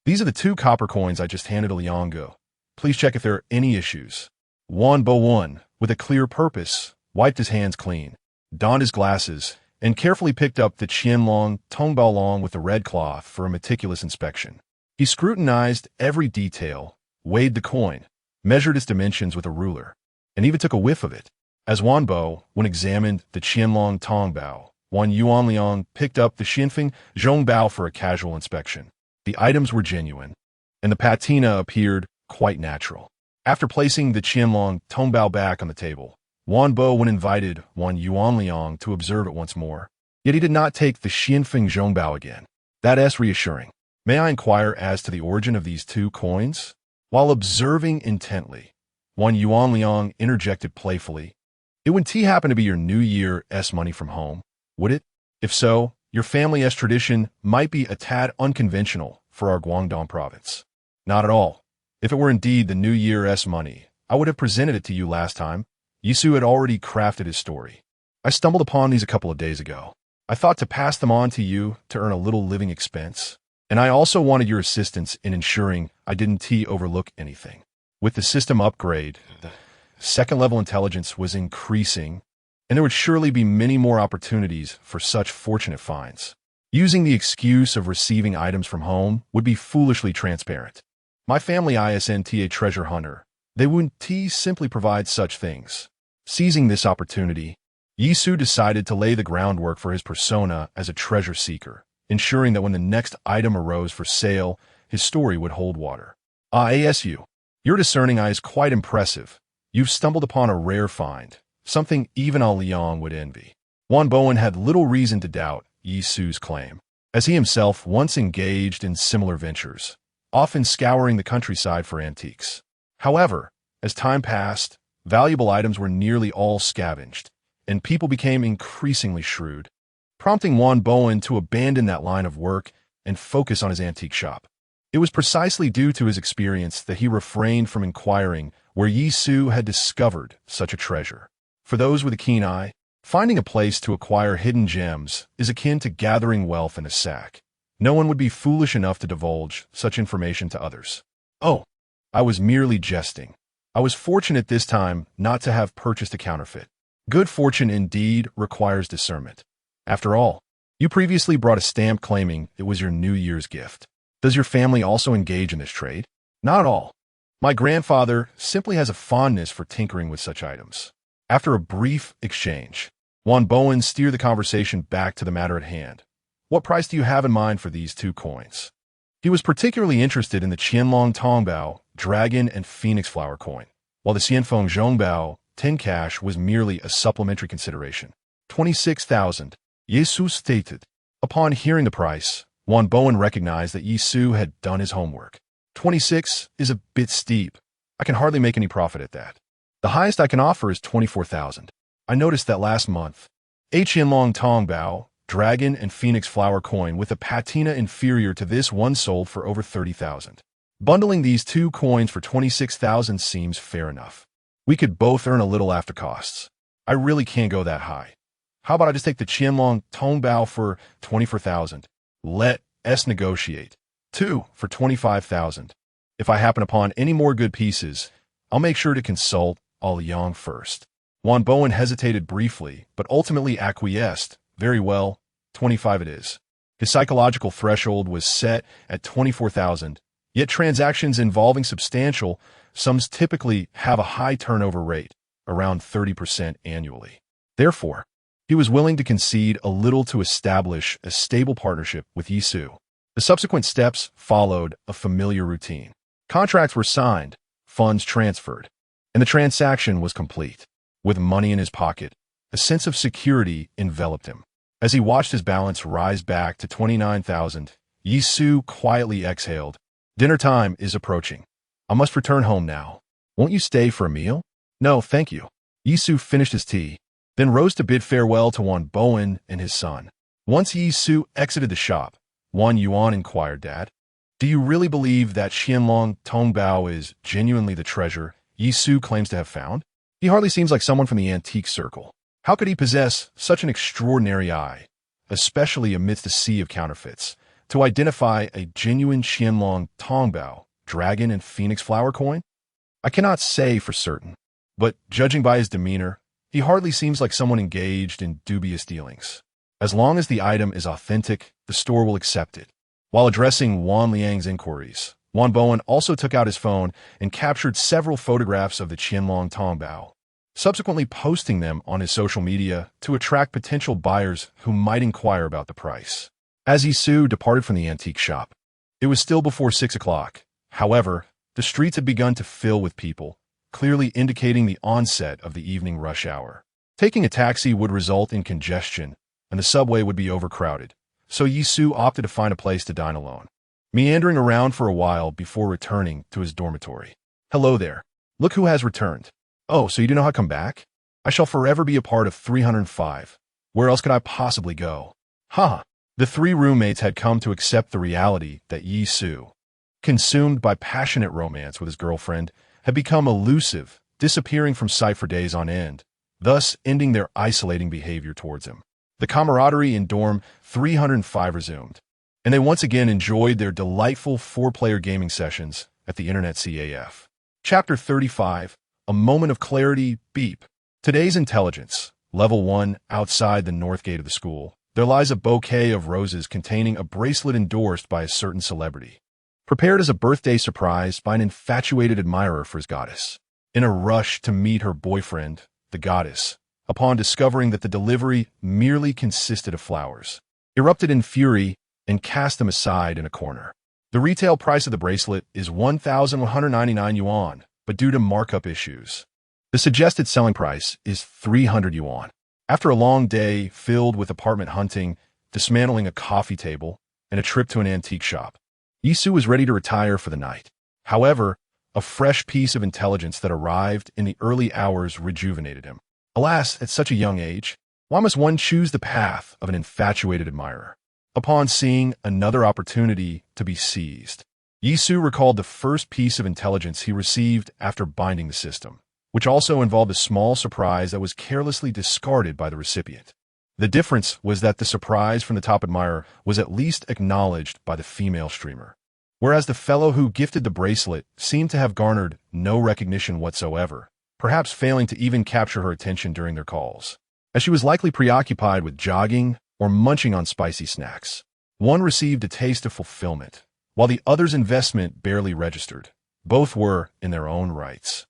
"These are the 2 copper coins I just handed to Liango. Please check if there are any issues." Wan Bowen, with a clear purpose, wiped his hands clean, donned his glasses, and carefully picked up the Qianlong Tongbaolong with the red cloth for a meticulous inspection. He scrutinized every detail, weighed the coin, measured its dimensions with a ruler, and even took a whiff of it. As Wan Bo, when examined the Qianlong Tongbao, Wan Yuanliang picked up the Xinfeng Zhongbao for a casual inspection. The items were genuine, and the patina appeared quite natural. After placing the Qianlong Tongbao back on the table, Wan Bo invited Wan Yuanliang to observe it once more. Yet he did not take the Xinfeng Zhongbao again. That's reassuring. "May I inquire as to the origin of these 2 coins?" While observing intently, Wan Yuanliang interjected playfully. "It wouldn't happen to be your New Year's money from home, would it? If so, your family's tradition might be a tad unconventional for our Guangdong province." "Not at all. If it were indeed the New Year's money, I would have presented it to you last time." Yisu had already crafted his story. "I stumbled upon these a couple of days ago. I thought to pass them on to you to earn a little living expense. And I also wanted your assistance in ensuring I didn't overlook anything." With the system upgrade, the second-level intelligence was increasing, and there would surely be many more opportunities for such fortunate finds. Using the excuse of receiving items from home would be foolishly transparent. "My family isn't a treasure hunter. They wouldn't simply provide such things." Seizing this opportunity, Yisu decided to lay the groundwork for his persona as a treasure seeker, ensuring that when the next item arose for sale, his story would hold water. "Asu, your discerning eye is quite impressive. You've stumbled upon a rare find, something even a Liang would envy." Wan Bowen had little reason to doubt Yisu's claim, as he himself once engaged in similar ventures, often scouring the countryside for antiques. However, as time passed, valuable items were nearly all scavenged, and people became increasingly shrewd, prompting Wan Bowen to abandon that line of work and focus on his antique shop. It was precisely due to his experience that he refrained from inquiring where Yisu had discovered such a treasure. For those with a keen eye, finding a place to acquire hidden gems is akin to gathering wealth in a sack. No one would be foolish enough to divulge such information to others. "Oh, I was merely jesting. I was fortunate this time not to have purchased a counterfeit. Good fortune indeed requires discernment. After all, you previously brought a stamp claiming it was your New Year's gift. Does your family also engage in this trade?" "Not all. My grandfather simply has a fondness for tinkering with such items. After a brief exchange, Juan Bowen steered the conversation back to the matter at hand. What price do you have in mind for these 2 coins? He was particularly interested in the Qianlong Tongbao, Dragon and Phoenix Flower coin, while the Xianfeng Zhongbao, Tin Cash was merely a supplementary consideration. 26,000, Yesu stated. Upon hearing the price, Juan Bowen recognized that Yisu had done his homework. 26 is a bit steep. I can hardly make any profit at that. The highest I can offer is 24,000. I noticed that last month. A Qianlong Tongbao, Dragon and Phoenix Flower coin with a patina inferior to this one sold for over 30,000. Bundling these 2 coins for 26,000 seems fair enough. We could both earn a little after costs. I really can't go that high. How about I just take the Qianlong Tongbao for 24,000? Let us negotiate. 2 for 25,000. If I happen upon any more good pieces, I'll make sure to consult Yang first. Juan Bowen hesitated briefly, but ultimately acquiesced. Very well, 25 it is. His psychological threshold was set at 24,000, yet transactions involving substantial sums typically have a high turnover rate, around 30% annually. Therefore, he was willing to concede a little to establish a stable partnership with Yisu. The subsequent steps followed a familiar routine. Contracts were signed, funds transferred, and the transaction was complete. With money in his pocket, a sense of security enveloped him. As he watched his balance rise back to 29,000, Yisu quietly exhaled. Dinner time is approaching. I must return home now. Won't you stay for a meal? No, thank you. Yisu finished his tea, then rose to bid farewell to Juan Bowen and his son. Once Yisu exited the shop, Juan Yuan inquired, Dad, do you really believe that Qianlong Tongbao is genuinely the treasure Yisu claims to have found? He hardly seems like someone from the antique circle. How could he possess such an extraordinary eye, especially amidst a sea of counterfeits, to identify a genuine Qianlong Tongbao, Dragon and Phoenix Flower coin? I cannot say for certain, but judging by his demeanor, he hardly seems like someone engaged in dubious dealings. As long as the item is authentic, the store will accept it. While addressing Wan Liang's inquiries, Juan Bowen also took out his phone and captured several photographs of the Qianlong Tongbao, subsequently posting them on his social media to attract potential buyers who might inquire about the price. As Yisu departed from the antique shop, it was still before 6 o'clock. However, the streets had begun to fill with people, clearly indicating the onset of the evening rush hour. Taking a taxi would result in congestion, and the subway would be overcrowded, so Yisu opted to find a place to dine alone, meandering around for a while before returning to his dormitory. Hello there. Look who has returned. Oh, so you do know how to come back? I shall forever be a part of 305. Where else could I possibly go? Ha! The 3 roommates had come to accept the reality that Yisu, consumed by passionate romance with his girlfriend, had become elusive, disappearing from sight for days on end, thus ending their isolating behavior towards him. The camaraderie in dorm 305 resumed, and they once again enjoyed their delightful 4-player gaming sessions at the Internet CAF. Chapter 35, A Moment of Clarity, Beep. Today's intelligence, Level 1, outside the north gate of the school. There lies a bouquet of roses containing a bracelet endorsed by a certain celebrity, prepared as a birthday surprise by an infatuated admirer for his goddess. In a rush to meet her boyfriend, the goddess, upon discovering that the delivery merely consisted of flowers, erupted in fury and cast them aside in a corner. The retail price of the bracelet is 1,199 yuan, but due to markup issues, the suggested selling price is 300 yuan. After a long day filled with apartment hunting, dismantling a coffee table, and a trip to an antique shop, Yisu was ready to retire for the night. However, a fresh piece of intelligence that arrived in the early hours rejuvenated him. Alas, at such a young age, why must one choose the path of an infatuated admirer? Upon seeing another opportunity to be seized, Yisu recalled the first piece of intelligence he received after binding the system, which also involved a small surprise that was carelessly discarded by the recipient. The difference was that the surprise from the top admirer was at least acknowledged by the female streamer, whereas the fellow who gifted the bracelet seemed to have garnered no recognition whatsoever, perhaps failing to even capture her attention during their calls, as she was likely preoccupied with jogging or munching on spicy snacks. One received a taste of fulfillment, while the other's investment barely registered. Both were, in their own rights,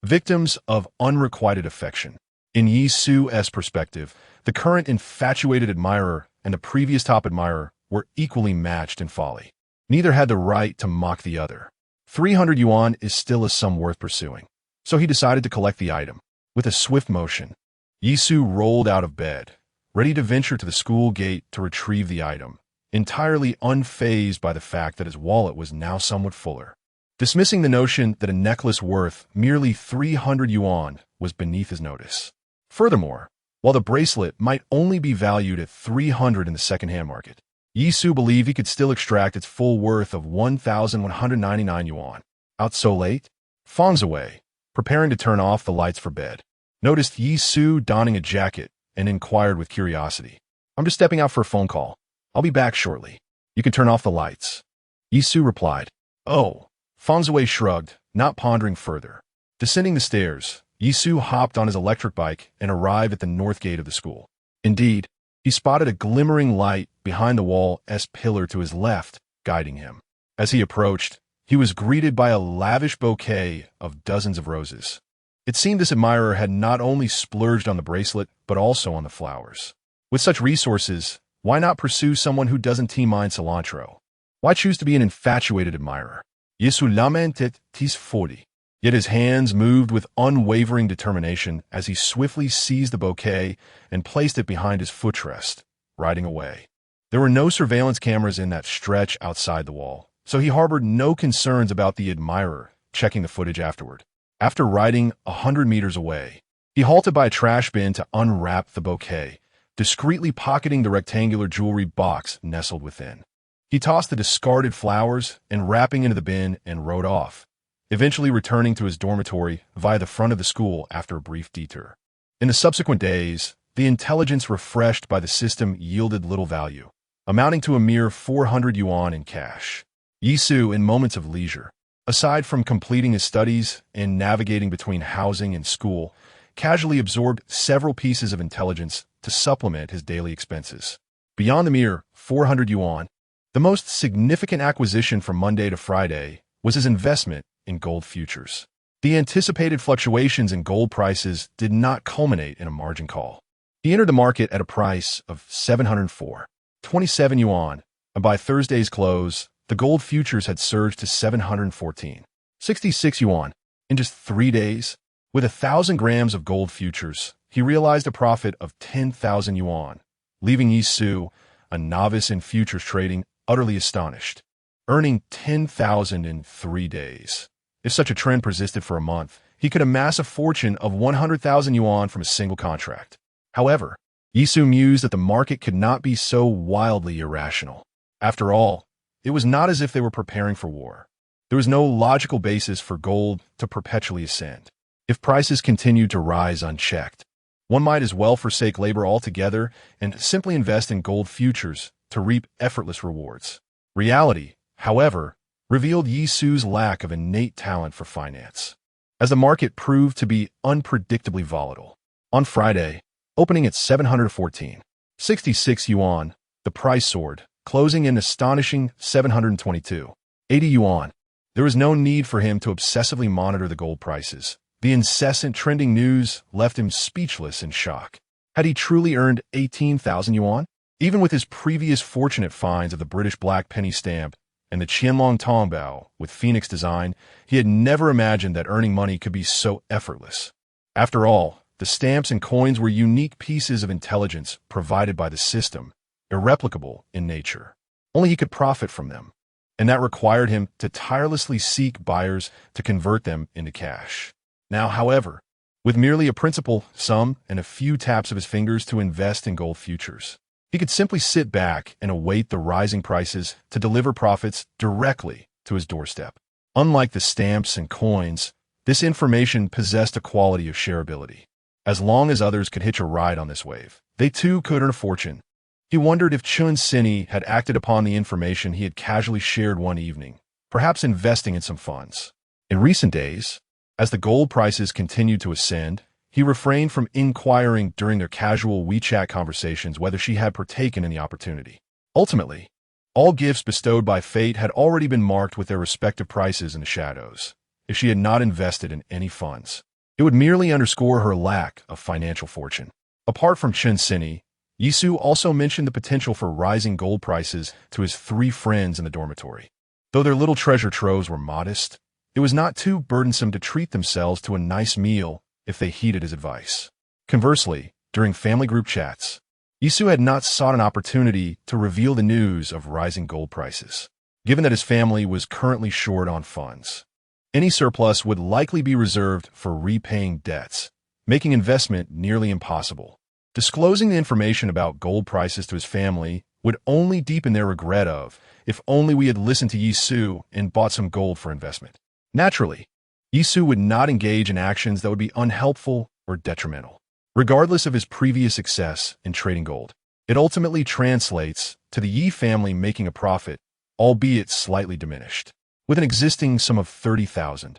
victims of unrequited affection. In Yi Su's perspective, the current infatuated admirer and the previous top admirer were equally matched in folly. Neither had the right to mock the other. 300 yuan is still a sum worth pursuing, so he decided to collect the item. With a swift motion, Yi Su rolled out of bed, ready to venture to the school gate to retrieve the item, entirely unfazed by the fact that his wallet was now somewhat fuller. Dismissing the notion that a necklace worth merely 300 yuan was beneath his notice. Furthermore, while the bracelet might only be valued at 300 in the second-hand market, Yi Su believed he could still extract its full worth of 1,199 yuan. Out so late? Fang's away, preparing to turn off the lights for bed, noticed Yi Su donning a jacket and inquired with curiosity. "I'm just stepping out for a phone call. I'll be back shortly. You can turn off the lights." Yi Su replied. "Oh." Fang's away shrugged, not pondering further. Descending the stairs, Yi Su hopped on his electric bike and arrived at the north gate of the school. Indeed, he spotted a glimmering light behind the wall-s pillar to his left, guiding him. As he approached, he was greeted by a lavish bouquet of dozens of roses. It seemed this admirer had not only splurged on the bracelet, but also on the flowers. With such resources, why not pursue someone who doesn't T-mind cilantro? Why choose to be an infatuated admirer? Yi Su lamented tis 40. Yet his hands moved with unwavering determination as he swiftly seized the bouquet and placed it behind his footrest, riding away. There were no surveillance cameras in that stretch outside the wall, so he harbored no concerns about the admirer checking the footage afterward. After riding 100 meters away, he halted by a trash bin to unwrap the bouquet, discreetly pocketing the rectangular jewelry box nestled within. He tossed the discarded flowers and wrapping into the bin and rode off, eventually returning to his dormitory via the front of the school after a brief detour. In the subsequent days, the intelligence refreshed by the system yielded little value, amounting to a mere 400 yuan in cash. Yi Su, in moments of leisure, aside from completing his studies and navigating between housing and school, casually absorbed several pieces of intelligence to supplement his daily expenses. Beyond the mere 400 yuan, the most significant acquisition from Monday to Friday was his investment in gold futures. The anticipated fluctuations in gold prices did not culminate in a margin call. He entered the market at a price of 704.27 yuan, and by Thursday's close, the gold futures had surged to 714.66 yuan. In just 3 days, with 1,000 grams of gold futures, he realized a profit of 10,000 yuan, leaving Yi Su, a novice in futures trading, utterly astonished, earning 10,000 in 3 days. If such a trend persisted for a month, he could amass a fortune of 100,000 yuan from a single contract. However, Yi Su mused that the market could not be so wildly irrational. After all, it was not as if they were preparing for war. There was no logical basis for gold to perpetually ascend. If prices continued to rise unchecked, one might as well forsake labor altogether and simply invest in gold futures to reap effortless rewards. Reality, however, revealed Yi Su's lack of innate talent for finance, as the market proved to be unpredictably volatile. On Friday, opening at 714.66 yuan, the price soared, closing in astonishing 722.80 yuan. There was no need for him to obsessively monitor the gold prices. The incessant trending news left him speechless in shock. Had he truly earned 18,000 yuan? Even with his previous fortunate finds of the British black penny stamp and the Qianlong Tongbao with Phoenix design, he had never imagined that earning money could be so effortless. After all, the stamps and coins were unique pieces of intelligence provided by the system, irreplicable in nature. Only he could profit from them, and that required him to tirelessly seek buyers to convert them into cash. Now, however, with merely a principal sum and a few taps of his fingers to invest in gold futures, he could simply sit back and await the rising prices to deliver profits directly to his doorstep. Unlike the stamps and coins, this information possessed a quality of shareability. As long as others could hitch a ride on this wave, they too could earn a fortune. He wondered if Chun Sini had acted upon the information he had casually shared one evening, perhaps investing in some funds. In recent days, as the gold prices continued to ascend, he refrained from inquiring during their casual WeChat conversations whether she had partaken in the opportunity. Ultimately, all gifts bestowed by fate had already been marked with their respective prices in the shadows, if she had not invested in any funds. It would merely underscore her lack of financial fortune. Apart from Chen Sini, Yisu also mentioned the potential for rising gold prices to his 3 friends in the dormitory. Though their little treasure troves were modest, it was not too burdensome to treat themselves to a nice meal if they heeded his advice. Conversely, during family group chats, Yisu had not sought an opportunity to reveal the news of rising gold prices, given that his family was currently short on funds. Any surplus would likely be reserved for repaying debts, making investment nearly impossible. Disclosing the information about gold prices to his family would only deepen their regret of, if only we had listened to Yisu and bought some gold for investment. Naturally, Yisu would not engage in actions that would be unhelpful or detrimental. Regardless of his previous success in trading gold, it ultimately translates to the Yi family making a profit, albeit slightly diminished. With an existing sum of 30,000,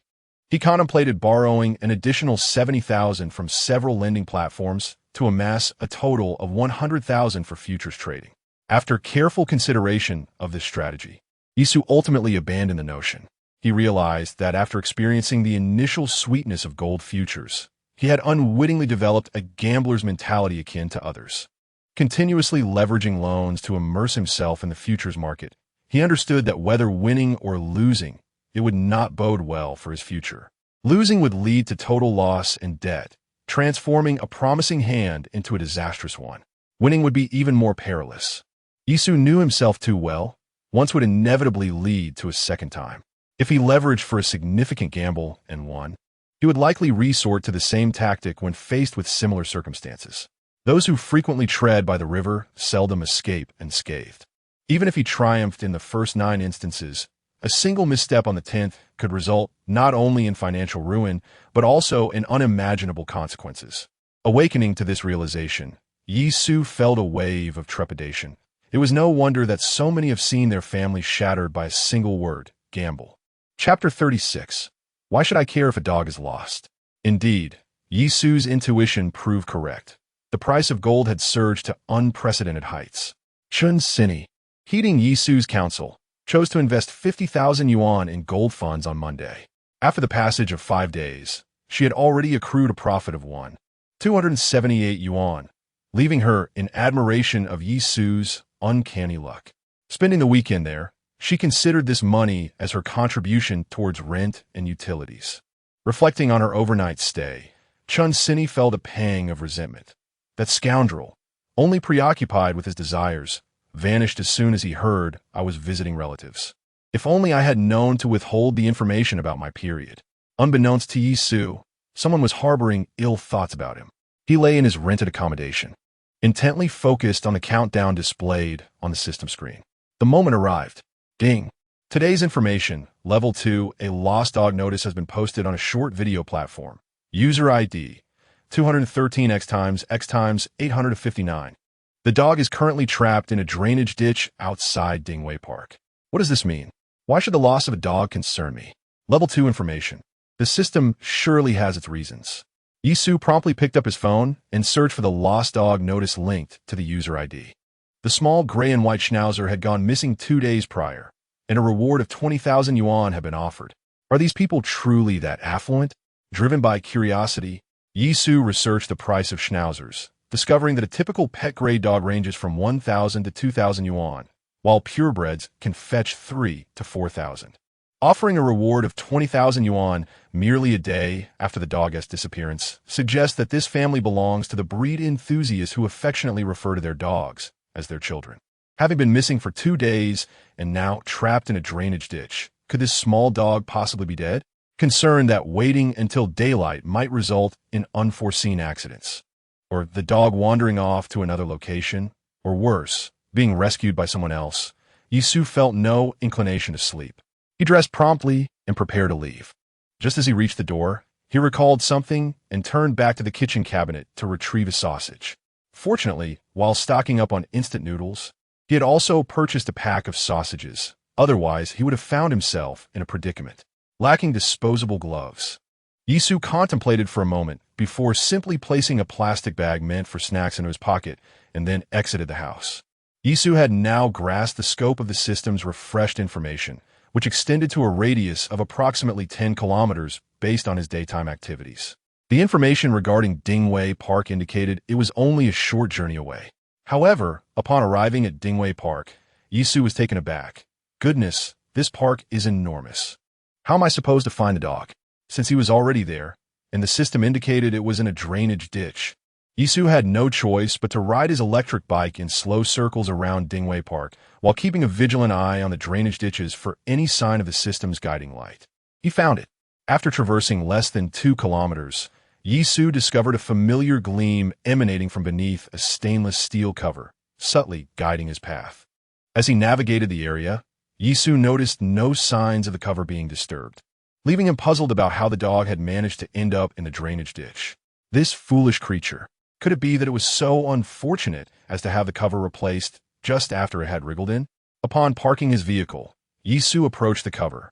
he contemplated borrowing an additional 70,000 from several lending platforms to amass a total of 100,000 for futures trading. After careful consideration of this strategy, Yisu ultimately abandoned the notion. He realized that after experiencing the initial sweetness of gold futures, he had unwittingly developed a gambler's mentality akin to others. Continuously leveraging loans to immerse himself in the futures market, he understood that whether winning or losing, it would not bode well for his future. Losing would lead to total loss and debt, transforming a promising hand into a disastrous one. Winning would be even more perilous. Yisu knew himself too well. Once would inevitably lead to a second time. If he leveraged for a significant gamble and won, he would likely resort to the same tactic when faced with similar circumstances. Those who frequently tread by the river seldom escape unscathed. Even if he triumphed in the first 9 instances, a single misstep on the 10th could result not only in financial ruin, but also in unimaginable consequences. Awakening to this realization, Yisu felt a wave of trepidation. It was no wonder that so many have seen their families shattered by a single word, gamble. Chapter 36. Why should I care if a dog is lost? Indeed, Yisu's intuition proved correct. The price of gold had surged to unprecedented heights. Chen Sini, heeding Yisu's counsel, chose to invest 50,000 yuan in gold funds on Monday. After the passage of 5 days, she had already accrued a profit of 278 yuan, leaving her in admiration of Yisu's uncanny luck. Spending the weekend there, she considered this money as her contribution towards rent and utilities. Reflecting on her overnight stay, Chen Sini felt a pang of resentment. That scoundrel, only preoccupied with his desires, vanished as soon as he heard I was visiting relatives. If only I had known to withhold the information about my period. Unbeknownst to Yisu, someone was harboring ill thoughts about him. He lay in his rented accommodation, intently focused on the countdown displayed on the system screen. The moment arrived. Ding. Today's information, Level 2, a lost dog notice has been posted on a short video platform. User ID, 213x859. The dog is currently trapped in a drainage ditch outside Dingwei Park. What does this mean? Why should the loss of a dog concern me? Level 2 information. The system surely has its reasons. Yisu promptly picked up his phone and searched for the lost dog notice linked to the user ID. The small gray and white schnauzer had gone missing 2 days prior, and a reward of 20,000 yuan had been offered. Are these people truly that affluent? Driven by curiosity, Yisu researched the price of schnauzers, discovering that a typical pet gray dog ranges from 1,000 to 2,000 yuan, while purebreds can fetch 3 to 4,000. Offering a reward of 20,000 yuan merely a day after the dog's disappearance suggests that this family belongs to the breed enthusiasts who affectionately refer to their dogs as their children. Having been missing for 2 days and now trapped in a drainage ditch, could this small dog possibly be dead? Concerned that waiting until daylight might result in unforeseen accidents, or the dog wandering off to another location, or worse, being rescued by someone else, Yisu felt no inclination to sleep. He dressed promptly and prepared to leave. Just as he reached the door, he recalled something and turned back to the kitchen cabinet to retrieve a sausage. Fortunately, while stocking up on instant noodles, he had also purchased a pack of sausages. Otherwise, he would have found himself in a predicament. Lacking disposable gloves, Yisu contemplated for a moment before simply placing a plastic bag meant for snacks into his pocket and then exited the house. Yisu had now grasped the scope of the system's refreshed information. which extended to a radius of approximately 10 kilometers based on his daytime activities. The information regarding Dingwei Park indicated it was only a short journey away. However, upon arriving at Dingwei Park, Yisu was taken aback. Goodness, this park is enormous. How am I supposed to find the dog? Since he was already there, and the system indicated it was in a drainage ditch. Yisu had no choice but to ride his electric bike in slow circles around Dingwei Park, while keeping a vigilant eye on the drainage ditches for any sign of the system's guiding light. He found it. After traversing less than 2 kilometers, Yisu discovered a familiar gleam emanating from beneath a stainless steel cover, subtly guiding his path. As he navigated the area, Yisu noticed no signs of the cover being disturbed, leaving him puzzled about how the dog had managed to end up in the drainage ditch. This foolish creature. Could it be that it was so unfortunate as to have the cover replaced just after it had wriggled in? Upon parking his vehicle, Yisu approached the cover,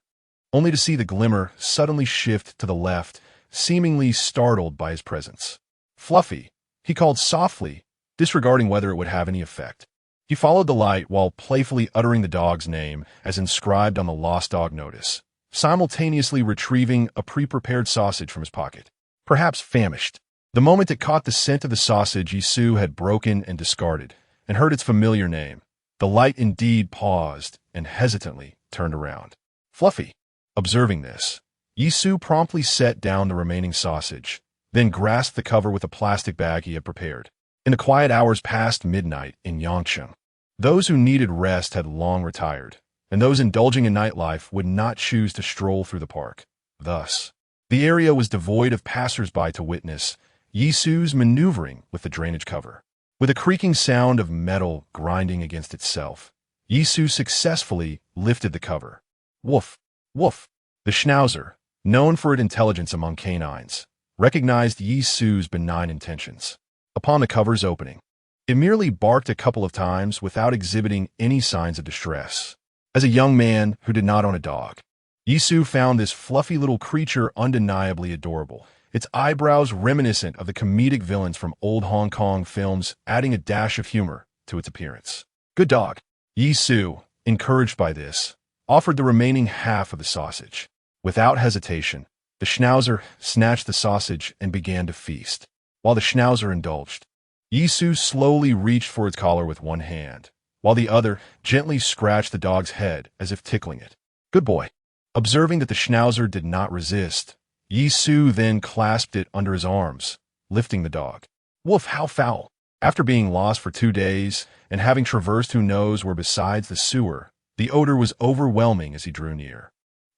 only to see the glimmer suddenly shift to the left, seemingly startled by his presence. Fluffy, he called softly, disregarding whether it would have any effect. He followed the light while playfully uttering the dog's name as inscribed on the lost dog notice, simultaneously retrieving a pre-prepared sausage from his pocket. Perhaps famished. The moment it caught the scent of the sausage Yisu had broken and discarded, and heard its familiar name, the light indeed paused and hesitantly turned around. Fluffy. Observing this, Yisu promptly set down the remaining sausage, then grasped the cover with a plastic bag he had prepared. In the quiet hours past midnight in Yangcheng, those who needed rest had long retired, and those indulging in nightlife would not choose to stroll through the park. Thus, the area was devoid of passers-by to witness Yisu's maneuvering with the drainage cover. With a creaking sound of metal grinding against itself, Yisu successfully lifted the cover. Woof, woof. The schnauzer, known for its intelligence among canines, recognized Yisu's benign intentions. Upon the cover's opening, it merely barked a couple of times without exhibiting any signs of distress. As a young man who did not own a dog, Yisu found this fluffy little creature undeniably adorable, its eyebrows reminiscent of the comedic villains from old Hong Kong films, adding a dash of humor to its appearance. Good dog. Yisu, encouraged by this, offered the remaining half of the sausage. Without hesitation, the schnauzer snatched the sausage and began to feast. While the schnauzer indulged, Yisu slowly reached for its collar with one hand, while the other gently scratched the dog's head as if tickling it. Good boy. Observing that the schnauzer did not resist, Yisu then clasped it under his arms, lifting the dog. Woof, how foul! After being lost for 2 days and having traversed who knows where besides the sewer, the odor was overwhelming as he drew near.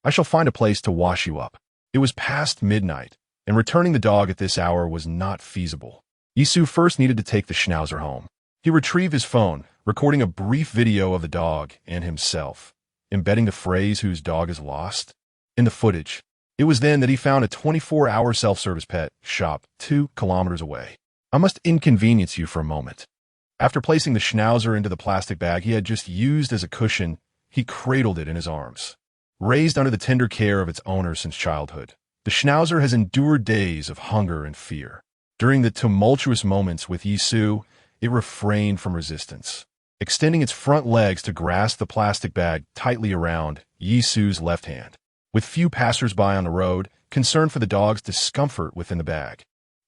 I shall find a place to wash you up. It was past midnight, and returning the dog at this hour was not feasible. Yisu first needed to take the schnauzer home. He retrieved his phone, recording a brief video of the dog and himself, embedding the phrase "whose dog is lost" in the footage. It was then that he found a 24-hour self-service pet shop 2 kilometers away. I must inconvenience you for a moment. After placing the schnauzer into the plastic bag he had just used as a cushion, he cradled it in his arms. Raised under the tender care of its owner since childhood, the schnauzer has endured days of hunger and fear. During the tumultuous moments with Yisu, it refrained from resistance, extending its front legs to grasp the plastic bag tightly around Yisu's left hand. With few passers-by on the road, concerned for the dog's discomfort within the bag,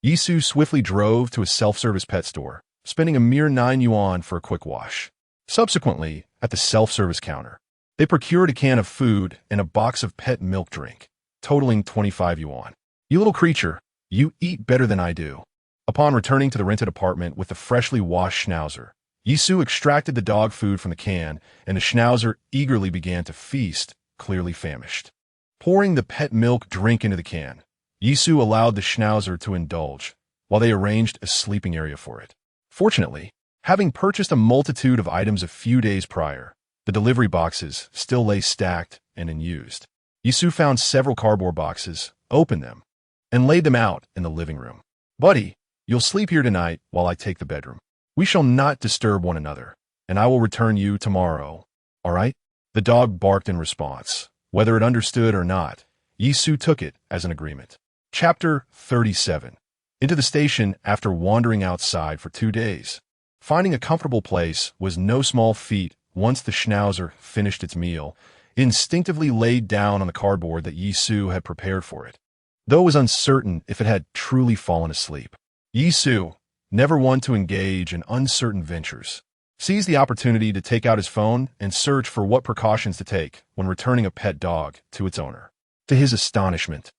Yisu swiftly drove to a self-service pet store, spending a mere 9 yuan for a quick wash. Subsequently, at the self-service counter, they procured a can of food and a box of pet milk drink, totaling 25 yuan. You little creature, you eat better than I do. Upon returning to the rented apartment with the freshly washed schnauzer, Yisu extracted the dog food from the can, and the schnauzer eagerly began to feast, clearly famished. Pouring the pet milk drink into the can, Yisu allowed the schnauzer to indulge, while they arranged a sleeping area for it. Fortunately, having purchased a multitude of items a few days prior, the delivery boxes still lay stacked and unused. Yisu found several cardboard boxes, opened them, and laid them out in the living room. Buddy, you'll sleep here tonight while I take the bedroom. We shall not disturb one another, and I will return you tomorrow. All right? The dog barked in response. Whether it understood or not, Yisu took it as an agreement. Chapter 37. Into the station after wandering outside for 2 days. Finding a comfortable place was no small feat once the schnauzer finished its meal, instinctively laid down on the cardboard that Yisu had prepared for it, though it was uncertain if it had truly fallen asleep. Yisu, never one to engage in uncertain ventures, seized the opportunity to take out his phone and search for what precautions to take when returning a pet dog to its owner. To his astonishment,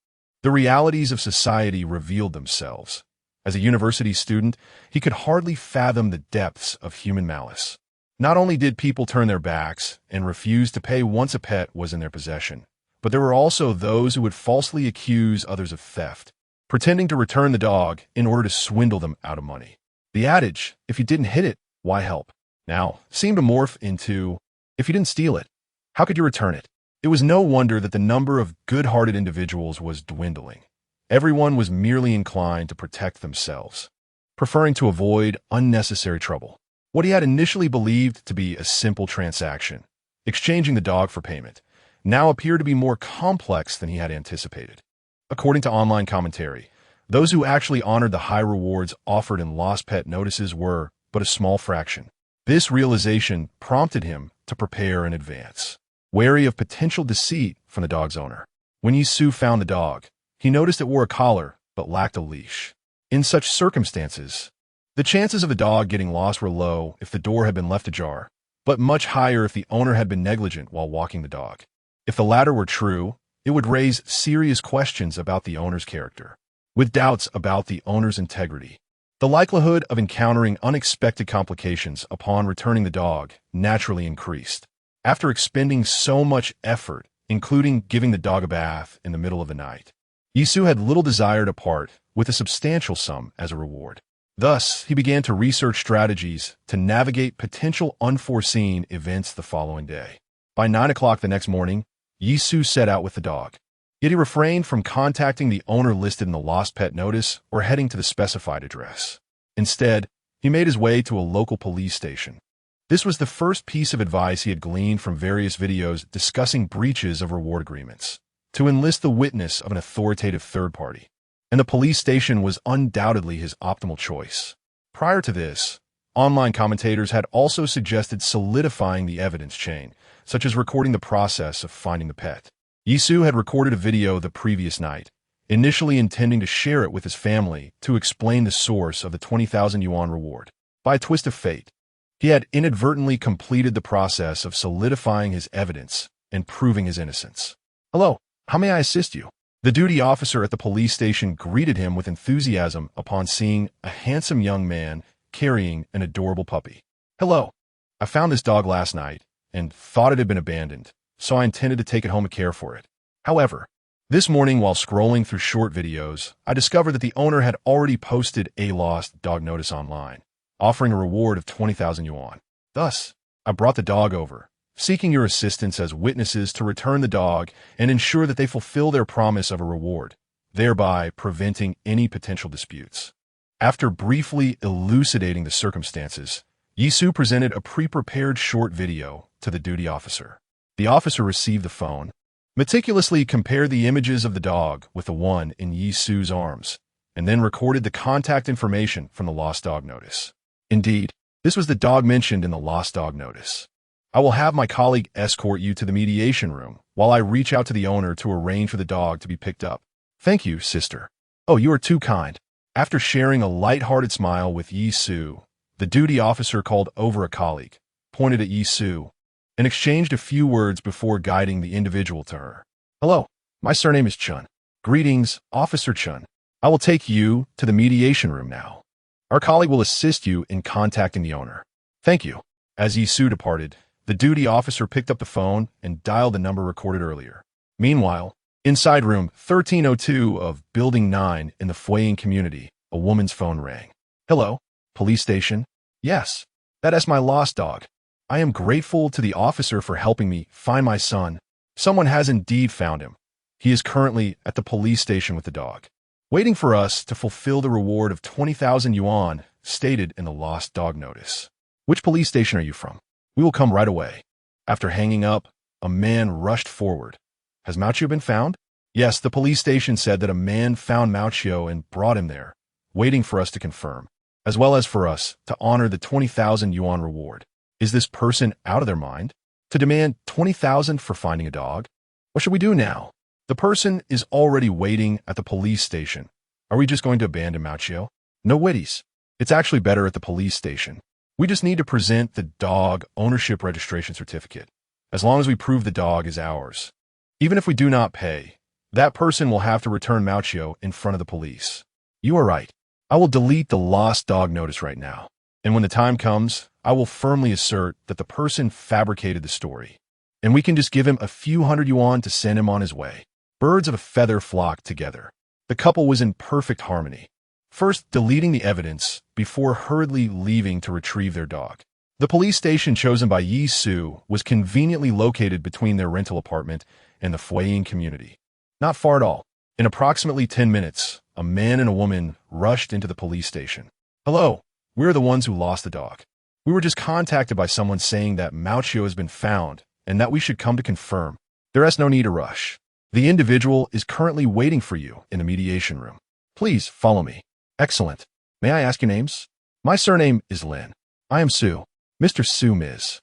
the realities of society revealed themselves. As a university student, he could hardly fathom the depths of human malice. Not only did people turn their backs and refuse to pay once a pet was in their possession, but there were also those who would falsely accuse others of theft, pretending to return the dog in order to swindle them out of money. The adage, if you didn't hit it, why help? Now seemed to morph into, if you didn't steal it, how could you return it? It was no wonder that the number of good-hearted individuals was dwindling. Everyone was merely inclined to protect themselves, preferring to avoid unnecessary trouble. What he had initially believed to be a simple transaction, exchanging the dog for payment, now appeared to be more complex than he had anticipated. According to online commentary, those who actually honored the high rewards offered in lost pet notices were but a small fraction. This realization prompted him to prepare in advance, wary of potential deceit from the dog's owner. When Yisu found the dog, he noticed it wore a collar but lacked a leash. In such circumstances, the chances of the dog getting lost were low if the door had been left ajar, but much higher if the owner had been negligent while walking the dog. If the latter were true, it would raise serious questions about the owner's character, with doubts about the owner's integrity. The likelihood of encountering unexpected complications upon returning the dog naturally increased. After expending so much effort, including giving the dog a bath in the middle of the night, Yisu had little desire to part with a substantial sum as a reward. Thus, he began to research strategies to navigate potential unforeseen events the following day. By 9 o'clock the next morning, Yisu set out with the dog. Yet he refrained from contacting the owner listed in the lost pet notice or heading to the specified address. Instead, he made his way to a local police station. This was the first piece of advice he had gleaned from various videos discussing breaches of reward agreements, to enlist the witness of an authoritative third party. And the police station was undoubtedly his optimal choice. Prior to this, online commentators had also suggested solidifying the evidence chain, such as recording the process of finding the pet. Yisu had recorded a video the previous night, initially intending to share it with his family to explain the source of the 20,000 yuan reward. By a twist of fate, he had inadvertently completed the process of solidifying his evidence and proving his innocence. "Hello, how may I assist you?" The duty officer at the police station greeted him with enthusiasm upon seeing a handsome young man carrying an adorable puppy. "Hello, I found this dog last night and thought it had been abandoned, so I intended to take it home and care for it. However, this morning while scrolling through short videos, I discovered that the owner had already posted a lost dog notice online, offering a reward of 20,000 yuan. Thus, I brought the dog over, seeking your assistance as witnesses to return the dog and ensure that they fulfill their promise of a reward, thereby preventing any potential disputes." After briefly elucidating the circumstances, Yisu presented a pre-prepared short video to the duty officer. The officer received the phone, meticulously compared the images of the dog with the one in Yisu's arms, and then recorded the contact information from the lost dog notice. Indeed, this was the dog mentioned in the lost dog notice. "I will have my colleague escort you to the mediation room while I reach out to the owner to arrange for the dog to be picked up." "Thank you, sister." "Oh, you are too kind." After sharing a light-hearted smile with Yisu, the duty officer called over a colleague, pointed at Yisu, and exchanged a few words before guiding the individual to her. "Hello, my surname is Chun." "Greetings, Officer Chun. I will take you to the mediation room now. Our colleague will assist you in contacting the owner." "Thank you." As Yisu departed, the duty officer picked up the phone and dialed the number recorded earlier. Meanwhile, inside room 1302 of Building 9 in the Fueying community, a woman's phone rang. "Hello, police station?" "Yes, that is my lost dog. I am grateful to the officer for helping me find my son. Someone has indeed found him. He is currently at the police station with the dog, waiting for us to fulfill the reward of 20,000 yuan stated in the lost dog notice." "Which police station are you from?" "We will come right away." After hanging up, a man rushed forward. "Has Mauchio been found?" "Yes, the police station said that a man found Mauchio and brought him there, waiting for us to confirm, as well as for us to honor the 20,000 yuan reward." "Is this person out of their mind?" To demand 20,000 for finding a dog? What should we do now? The person is already waiting at the police station. Are we just going to abandon Mauchio? No witties. It's actually better at the police station. We just need to present the dog ownership registration certificate, as long as we prove the dog is ours. Even if we do not pay, that person will have to return Mauchio in front of the police. You are right. I will delete the lost dog notice right now. And when the time comes, I will firmly assert that the person fabricated the story. And we can just give him a few hundred yuan to send him on his way. Birds of a feather flocked together. The couple was in perfect harmony. First, deleting the evidence before hurriedly leaving to retrieve their dog. The police station chosen by Yi Su was conveniently located between their rental apartment and the Fueying community. Not far at all. In approximately 10 minutes, a man and a woman rushed into the police station. Hello, we're the ones who lost the dog. We were just contacted by someone saying that Mauchio has been found and that we should come to confirm. There is no need to rush. The individual is currently waiting for you in the mediation room. Please follow me. Excellent. May I ask your names? My surname is Lin. I am Su. Mr. Su, Ms.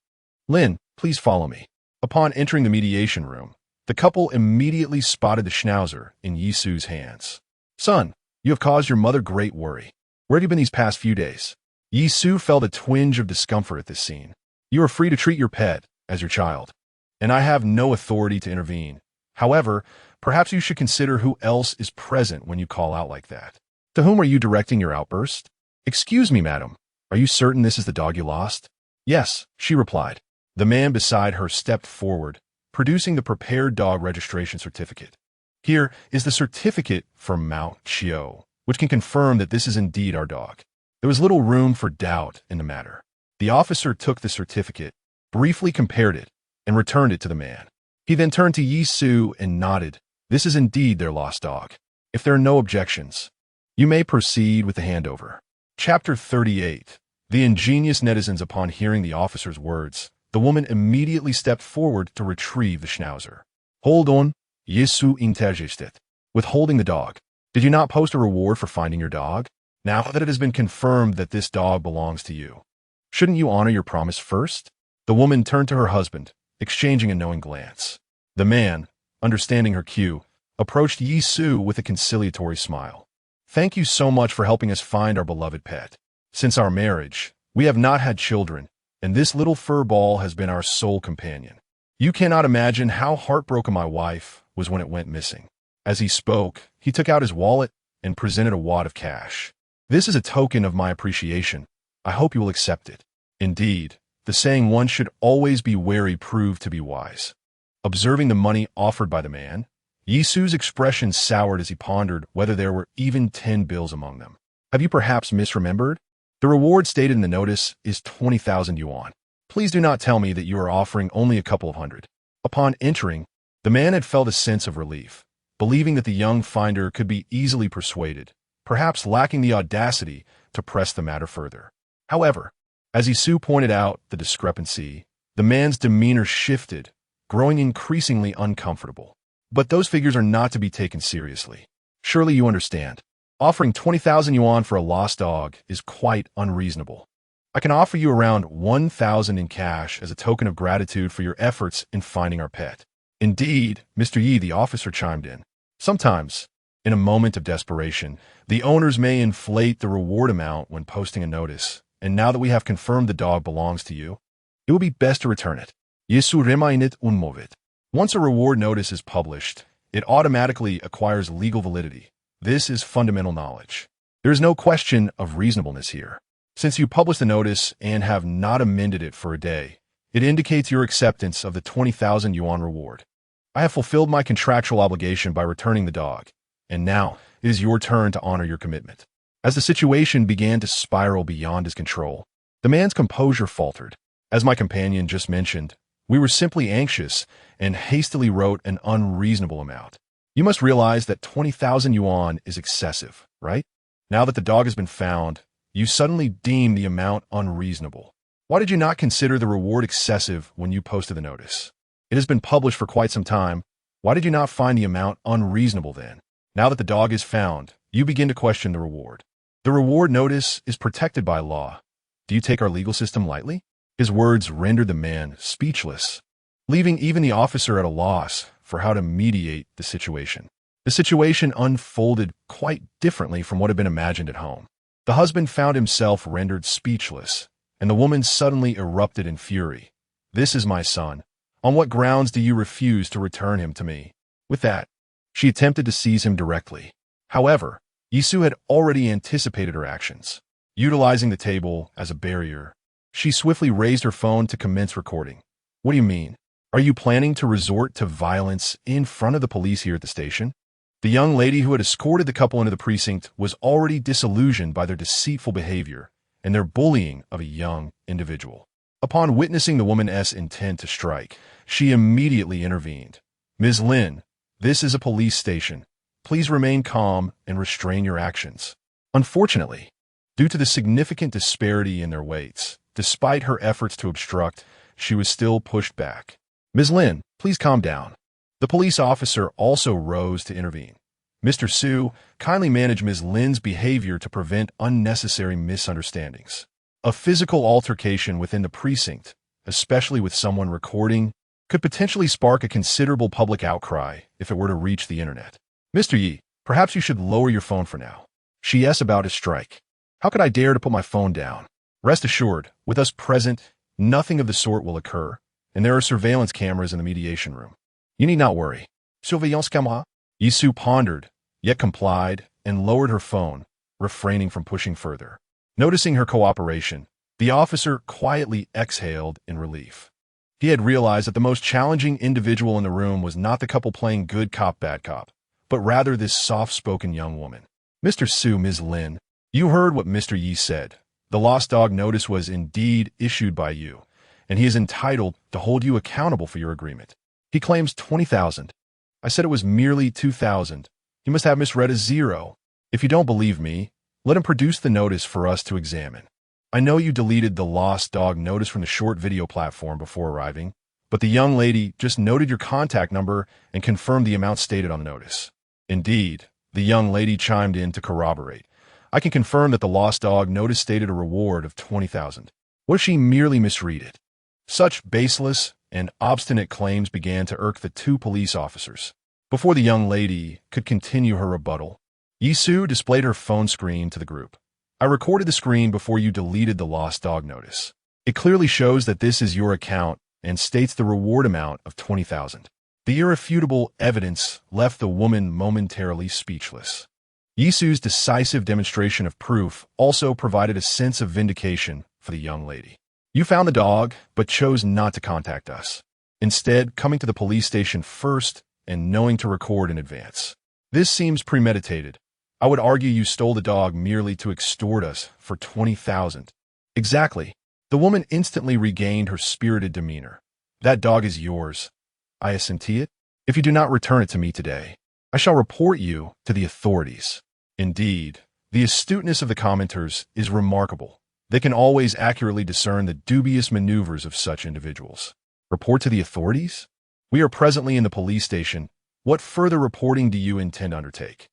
Lin, please follow me. Upon entering the mediation room, the couple immediately spotted the schnauzer in Yi Su's hands. Son, you have caused your mother great worry. Where have you been these past few days? Yi Su felt a twinge of discomfort at this scene. You are free to treat your pet as your child, and I have no authority to intervene. However, perhaps you should consider who else is present when you call out like that. To whom are you directing your outburst? Excuse me, madam. Are you certain this is the dog you lost? Yes, she replied. The man beside her stepped forward, producing the prepared dog registration certificate. Here is the certificate from Mauchio, which can confirm that this is indeed our dog. There was little room for doubt in the matter. The officer took the certificate, briefly compared it, and returned it to the man. He then turned to Yi Su and nodded. This is indeed their lost dog. If there are no objections, you may proceed with the handover. Chapter 38. The ingenious netizens. Upon hearing the officer's words, the woman immediately stepped forward to retrieve the schnauzer. Hold on, Yi Su intergested. Withholding the dog. Did you not post a reward for finding your dog? Now that it has been confirmed that this dog belongs to you, shouldn't you honor your promise first? The woman turned to her husband, exchanging a knowing glance. The man, understanding her cue, approached Yi Su with a conciliatory smile. Thank you so much for helping us find our beloved pet. Since our marriage, we have not had children, and this little fur ball has been our sole companion. You cannot imagine how heartbroken my wife was when it went missing. As he spoke, he took out his wallet and presented a wad of cash. This is a token of my appreciation. I hope you will accept it. Indeed, the saying one should always be wary proved to be wise. Observing the money offered by the man, Yi Su's expression soured as he pondered whether there were even 10 bills among them. Have you perhaps misremembered? The reward stated in the notice is 20,000 yuan. Please do not tell me that you are offering only a couple of hundred. Upon entering, the man had felt a sense of relief, believing that the young finder could be easily persuaded, perhaps lacking the audacity to press the matter further. However, as Yi Su pointed out the discrepancy, the man's demeanor shifted, growing increasingly uncomfortable. But those figures are not to be taken seriously. Surely you understand. Offering 20,000 yuan for a lost dog is quite unreasonable. I can offer you around 1,000 in cash as a token of gratitude for your efforts in finding our pet. Indeed, Mr. Yi, the officer chimed in. Sometimes, in a moment of desperation, the owners may inflate the reward amount when posting a notice, and now that we have confirmed the dog belongs to you, it would be best to return it. Yi Su remainet unmoved. Once a reward notice is published, it automatically acquires legal validity. This is fundamental knowledge. There is no question of reasonableness here. Since you published the notice and have not amended it for a day, it indicates your acceptance of the 20,000 yuan reward. I have fulfilled my contractual obligation by returning the dog, and now it is your turn to honor your commitment. As the situation began to spiral beyond his control, the man's composure faltered. As my companion just mentioned, we were simply anxious and hastily wrote an unreasonable amount. You must realize that 20,000 yuan is excessive, right? Now that the dog has been found, you suddenly deem the amount unreasonable. Why did you not consider the reward excessive when you posted the notice? It has been published for quite some time. Why did you not find the amount unreasonable then? Now that the dog is found, you begin to question the reward. The reward notice is protected by law. Do you take our legal system lightly? His words rendered the man speechless. leaving even the officer at a loss for how to mediate the situation. The situation unfolded quite differently from what had been imagined at home. The husband found himself rendered speechless, and the woman suddenly erupted in fury. "This is my son. On what grounds do you refuse to return him to me?" With that, she attempted to seize him directly. However, Yisu had already anticipated her actions. Utilizing the table as a barrier, she swiftly raised her phone to commence recording. "What do you mean? Are you planning to resort to violence in front of the police here at the station?" The young lady who had escorted the couple into the precinct was already disillusioned by their deceitful behavior and their bullying of a young individual. Upon witnessing the woman's intent to strike, she immediately intervened. "Ms. Lin, this is a police station. Please remain calm and restrain your actions." Unfortunately, due to the significant disparity in their weights, despite her efforts to obstruct, she was still pushed back. "Ms. Lin, please calm down." The police officer also rose to intervene. "Mr. Su, kindly manage Ms. Lin's behavior to prevent unnecessary misunderstandings." A physical altercation within the precinct, especially with someone recording, could potentially spark a considerable public outcry if it were to reach the internet. "Mr. Yi, perhaps you should lower your phone for now." She asked about his strike. "How could I dare to put my phone down? Rest assured, with us present, nothing of the sort will occur, and there are surveillance cameras in the mediation room. You need not worry." "Surveillance camera?" Yisu pondered, yet complied, and lowered her phone, refraining from pushing further. Noticing her cooperation, the officer quietly exhaled in relief. He had realized that the most challenging individual in the room was not the couple playing good cop, bad cop, but rather this soft-spoken young woman. "Mr. Su, Ms. Lin, you heard what Mr. Yi said. The lost dog notice was indeed issued by you, and he is entitled to hold you accountable for your agreement. He claims 20,000. I said it was merely 2,000. He must have misread as 0. If you don't believe me, let him produce the notice for us to examine. I know you deleted the lost dog notice from the short video platform before arriving, but the young lady just noted your contact number and confirmed the amount stated on the notice." Indeed, the young lady chimed in to corroborate. "I can confirm that the lost dog notice stated a reward of 20,000. What if she merely misread it?" Such baseless and obstinate claims began to irk the two police officers. Before the young lady could continue her rebuttal, Yisu displayed her phone screen to the group. "I recorded the screen before you deleted the lost dog notice. It clearly shows that this is your account and states the reward amount of 20,000. The irrefutable evidence left the woman momentarily speechless. Yisu's decisive demonstration of proof also provided a sense of vindication for the young lady. "You found the dog, but chose not to contact us, instead coming to the police station first and knowing to record in advance. This seems premeditated. I would argue you stole the dog merely to extort us for 20,000. "Exactly." The woman instantly regained her spirited demeanor. "That dog is yours. I assentee it. If you do not return it to me today, I shall report you to the authorities." Indeed, the astuteness of the commenters is remarkable. They can always accurately discern the dubious maneuvers of such individuals. "Report to the authorities? We are presently in the police station. What further reporting do you intend to undertake?"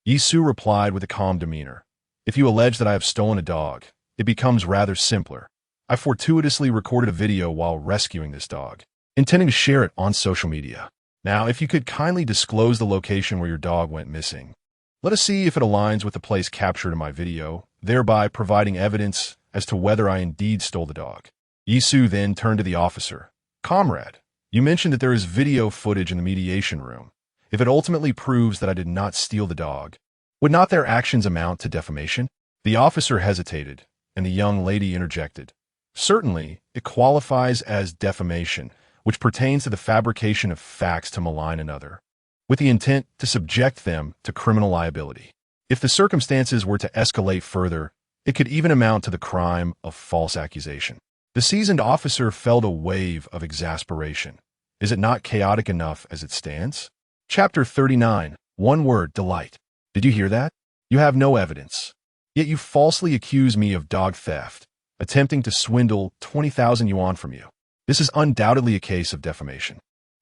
Yisu replied with a calm demeanor. "If you allege that I have stolen a dog, it becomes rather simpler. I fortuitously recorded a video while rescuing this dog, intending to share it on social media. Now, if you could kindly disclose the location where your dog went missing, let us see if it aligns with the place captured in my video, thereby providing evidence as to whether I indeed stole the dog." Yisu then turned to the officer. "Comrade, you mentioned that there is video footage in the mediation room. If it ultimately proves that I did not steal the dog, would not their actions amount to defamation?" The officer hesitated, and the young lady interjected. "Certainly, it qualifies as defamation, which pertains to the fabrication of facts to malign another, with the intent to subject them to criminal liability. If the circumstances were to escalate further, it could even amount to the crime of false accusation." The seasoned officer felt a wave of exasperation. Is it not chaotic enough as it stands? Chapter 39. One word, delight. "Did you hear that? You have no evidence. Yet you falsely accuse me of dog theft, attempting to swindle 20,000 yuan from you. This is undoubtedly a case of defamation."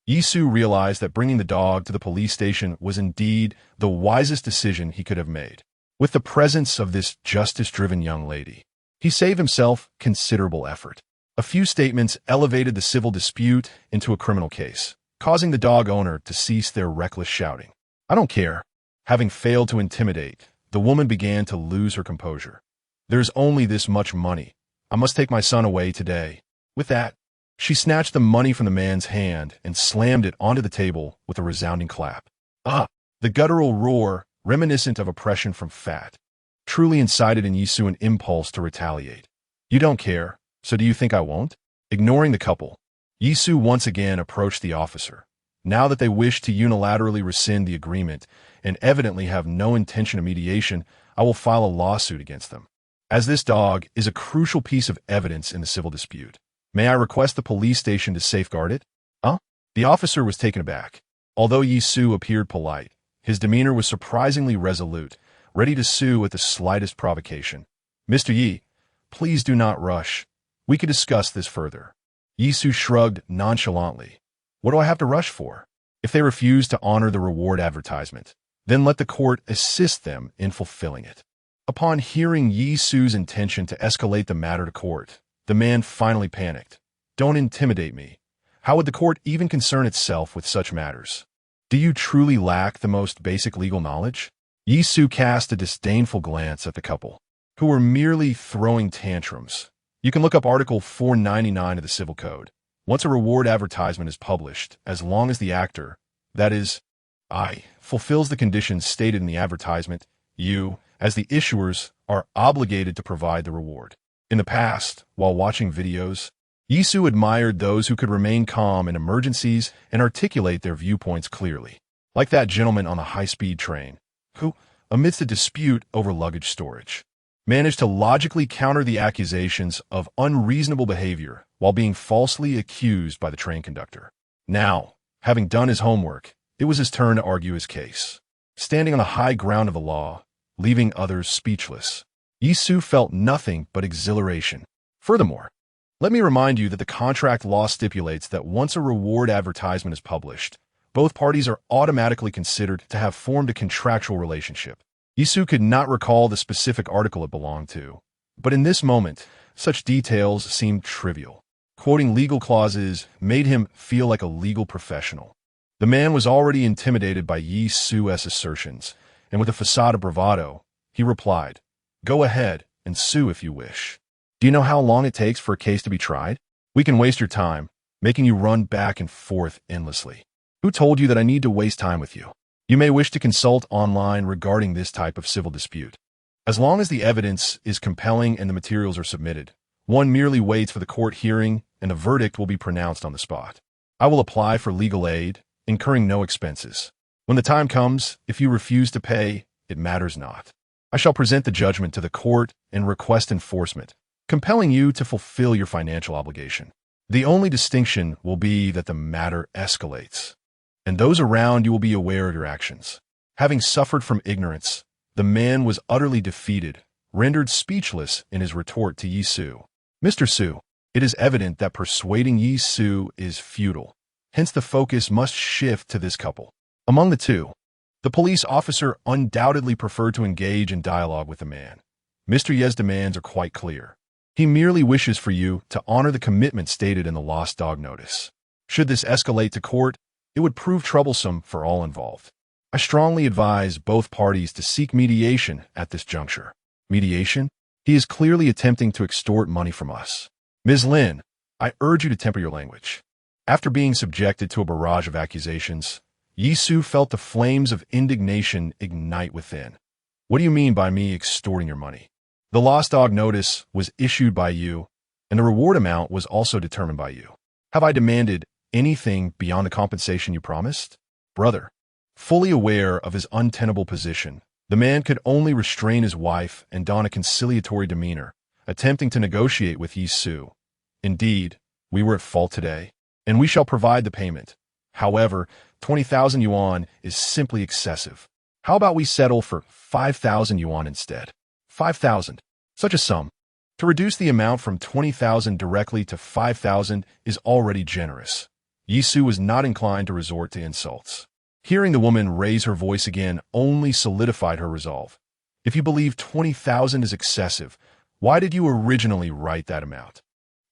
Yisu realized that bringing the dog to the police station was indeed the wisest decision he could have made. With the presence of this justice-driven young lady, he saved himself considerable effort. A few statements elevated the civil dispute into a criminal case, causing the dog owner to cease their reckless shouting. "I don't care." Having failed to intimidate, the woman began to lose her composure. "There's only this much money. I must take my son away today." With that, she snatched the money from the man's hand and slammed it onto the table with a resounding clap. Ah! The guttural roar, reminiscent of oppression from fat, truly incited in Yisu an impulse to retaliate. "You don't care, so do you think I won't?" Ignoring the couple, Yisu once again approached the officer. Now that they wish to unilaterally rescind the agreement and evidently have no intention of mediation, I will file a lawsuit against them, as this dog is a crucial piece of evidence in the civil dispute. May I request the police station to safeguard it? Huh? The officer was taken aback. Although Yisu appeared polite, his demeanor was surprisingly resolute, ready to sue at the slightest provocation. "Mr. Yi, please do not rush. We could discuss this further." Yisu shrugged nonchalantly. "What do I have to rush for? If they refuse to honor the reward advertisement, then let the court assist them in fulfilling it." Upon hearing Yisu's intention to escalate the matter to court, the man finally panicked. "Don't intimidate me. How would the court even concern itself with such matters? Do you truly lack the most basic legal knowledge?" Yisu cast a disdainful glance at the couple, who were merely throwing tantrums. You can look up Article 499 of the Civil Code. Once a reward advertisement is published, as long as the actor, that is, I, fulfills the conditions stated in the advertisement, you, as the issuers, are obligated to provide the reward. In the past, while watching videos, Yisu admired those who could remain calm in emergencies and articulate their viewpoints clearly, like that gentleman on the high-speed train, who, amidst a dispute over luggage storage, managed to logically counter the accusations of unreasonable behavior while being falsely accused by the train conductor. Now, having done his homework, it was his turn to argue his case. Standing on the high ground of the law, leaving others speechless, Yisu felt nothing but exhilaration. Furthermore, let me remind you that the contract law stipulates that once a reward advertisement is published, both parties are automatically considered to have formed a contractual relationship. Yisu could not recall the specific article it belonged to, but in this moment, such details seemed trivial. Quoting legal clauses made him feel like a legal professional. The man was already intimidated by Yisu's assertions, and with a facade of bravado, he replied, "Go ahead and sue if you wish. Do you know how long it takes for a case to be tried? We can waste your time, making you run back and forth endlessly. Who told you that I need to waste time with you? You may wish to consult online regarding this type of civil dispute. As long as the evidence is compelling and the materials are submitted, one merely waits for the court hearing and a verdict will be pronounced on the spot. I will apply for legal aid, incurring no expenses. When the time comes, if you refuse to pay, it matters not. I shall present the judgment to the court and request enforcement, compelling you to fulfill your financial obligation. The only distinction will be that the matter escalates, and those around you will be aware of your actions." Having suffered from ignorance, the man was utterly defeated, rendered speechless in his retort to Yisu. "Mr. Su, it is evident that persuading Yisu is futile. Hence the focus must shift to this couple." Among the two, the police officer undoubtedly preferred to engage in dialogue with the man. Mr. Ye's demands are quite clear. He merely wishes for you to honor the commitment stated in the lost dog notice. Should this escalate to court, it would prove troublesome for all involved. I strongly advise both parties to seek mediation at this juncture. Mediation? He is clearly attempting to extort money from us. Ms. Lin, I urge you to temper your language. After being subjected to a barrage of accusations, Yisu felt the flames of indignation ignite within. "What do you mean by me extorting your money? The lost dog notice was issued by you, and the reward amount was also determined by you. Have I demanded anything beyond the compensation you promised?" Brother, fully aware of his untenable position, the man could only restrain his wife and don a conciliatory demeanor, attempting to negotiate with Yisu. "Indeed, we were at fault today, and we shall provide the payment. However, 20,000 yuan is simply excessive. How about we settle for 5,000 yuan instead?" 5,000. Such a sum. To reduce the amount from 20,000 directly to 5,000 is already generous. Yisu was not inclined to resort to insults. Hearing the woman raise her voice again only solidified her resolve. "If you believe 20,000 is excessive, why did you originally write that amount?"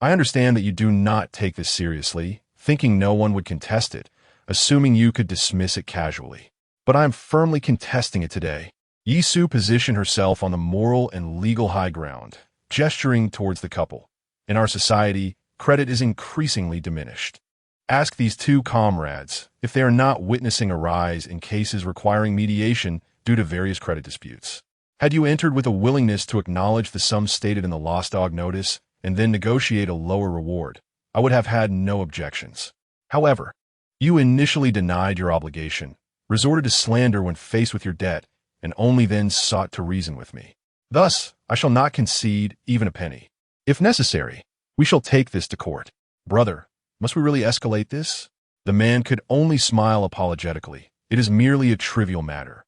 I understand that you do not take this seriously, thinking no one would contest it, assuming you could dismiss it casually. But I am firmly contesting it today. Yisu positioned herself on the moral and legal high ground, gesturing towards the couple. In our society, credit is increasingly diminished. Ask these two comrades if they are not witnessing a rise in cases requiring mediation due to various credit disputes. Had you entered with a willingness to acknowledge the sum stated in the lost dog notice and then negotiate a lower reward, I would have had no objections. However, you initially denied your obligation, resorted to slander when faced with your debt, and only then sought to reason with me. Thus, I shall not concede even a penny. If necessary, we shall take this to court. Brother, must we really escalate this? The man could only smile apologetically. It is merely a trivial matter.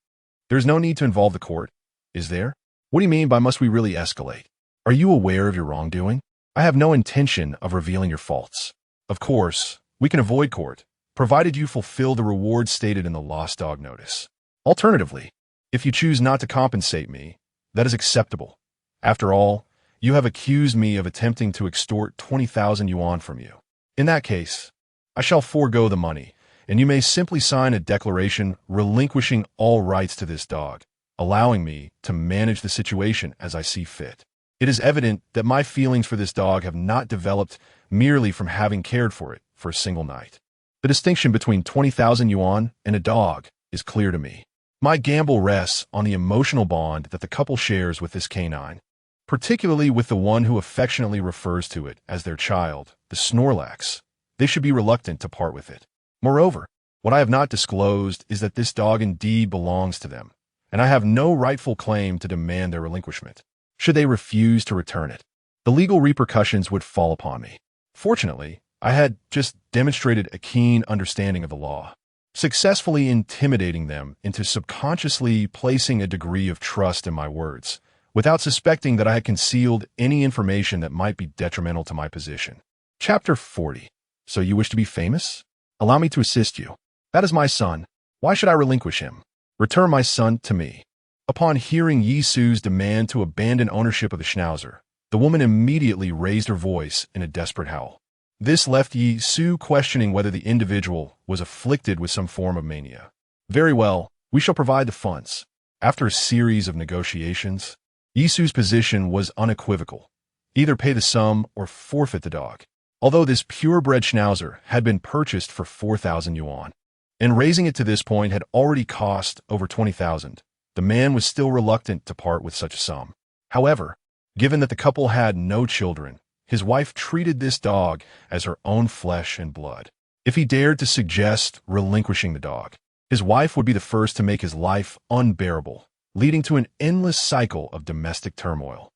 There is no need to involve the court, is there? What do you mean by must we really escalate? Are you aware of your wrongdoing? I have no intention of revealing your faults. Of course, we can avoid court, provided you fulfill the reward stated in the lost dog notice. Alternatively, if you choose not to compensate me, that is acceptable. After all, you have accused me of attempting to extort 20,000 yuan from you. In that case, I shall forego the money, and you may simply sign a declaration relinquishing all rights to this dog, allowing me to manage the situation as I see fit. It is evident that my feelings for this dog have not developed merely from having cared for it for a single night. The distinction between 20,000 yuan and a dog is clear to me. My gamble rests on the emotional bond that the couple shares with this canine, particularly with the one who affectionately refers to it as their child, the Snorlax. They should be reluctant to part with it. Moreover, what I have not disclosed is that this dog indeed belongs to them, and I have no rightful claim to demand their relinquishment. Should they refuse to return it, the legal repercussions would fall upon me. Fortunately, I had just demonstrated a keen understanding of the law, successfully intimidating them into subconsciously placing a degree of trust in my words, without suspecting that I had concealed any information that might be detrimental to my position. Chapter 40. So you wish to be famous? Allow me to assist you. That is my son. Why should I relinquish him? Return my son to me. Upon hearing Yisu's demand to abandon ownership of the Schnauzer, the woman immediately raised her voice in a desperate howl. This left Yisu questioning whether the individual was afflicted with some form of mania. Very well, we shall provide the funds. After a series of negotiations, Yisu's position was unequivocal. Either pay the sum or forfeit the dog. Although this purebred Schnauzer had been purchased for 4,000 yuan, and raising it to this point had already cost over 20,000, the man was still reluctant to part with such a sum. However, given that the couple had no children, his wife treated this dog as her own flesh and blood. If he dared to suggest relinquishing the dog, his wife would be the first to make his life unbearable, leading to an endless cycle of domestic turmoil.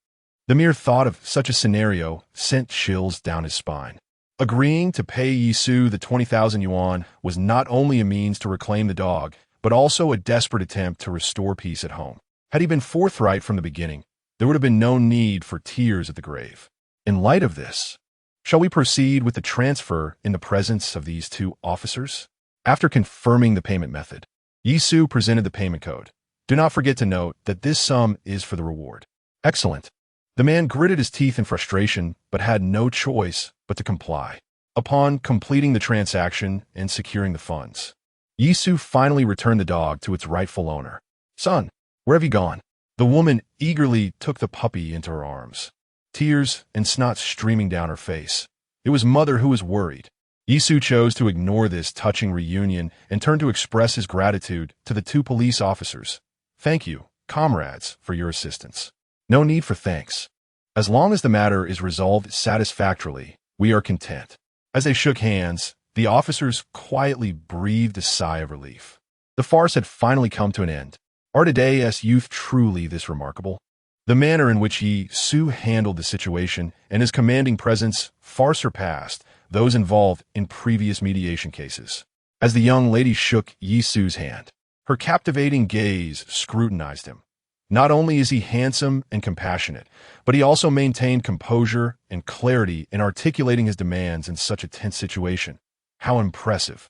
The mere thought of such a scenario sent chills down his spine. Agreeing to pay Yisu the 20,000 yuan was not only a means to reclaim the dog, but also a desperate attempt to restore peace at home. Had he been forthright from the beginning, there would have been no need for tears at the grave. In light of this, shall we proceed with the transfer in the presence of these two officers? After confirming the payment method, Yisu presented the payment code. Do not forget to note that this sum is for the reward. Excellent. The man gritted his teeth in frustration, but had no choice but to comply. Upon completing the transaction and securing the funds, Yisu finally returned the dog to its rightful owner. Son, where have you gone? The woman eagerly took the puppy into her arms, tears and snot streaming down her face. It was mother who was worried. Yisu chose to ignore this touching reunion and turned to express his gratitude to the two police officers. Thank you, comrades, for your assistance. No need for thanks. As long as the matter is resolved satisfactorily, we are content. As they shook hands, the officers quietly breathed a sigh of relief. The farce had finally come to an end. Are today's youth truly this remarkable? The manner in which Yisu handled the situation and his commanding presence far surpassed those involved in previous mediation cases. As the young lady shook Yisu's hand, her captivating gaze scrutinized him. Not only is he handsome and compassionate, but he also maintained composure and clarity in articulating his demands in such a tense situation. How impressive.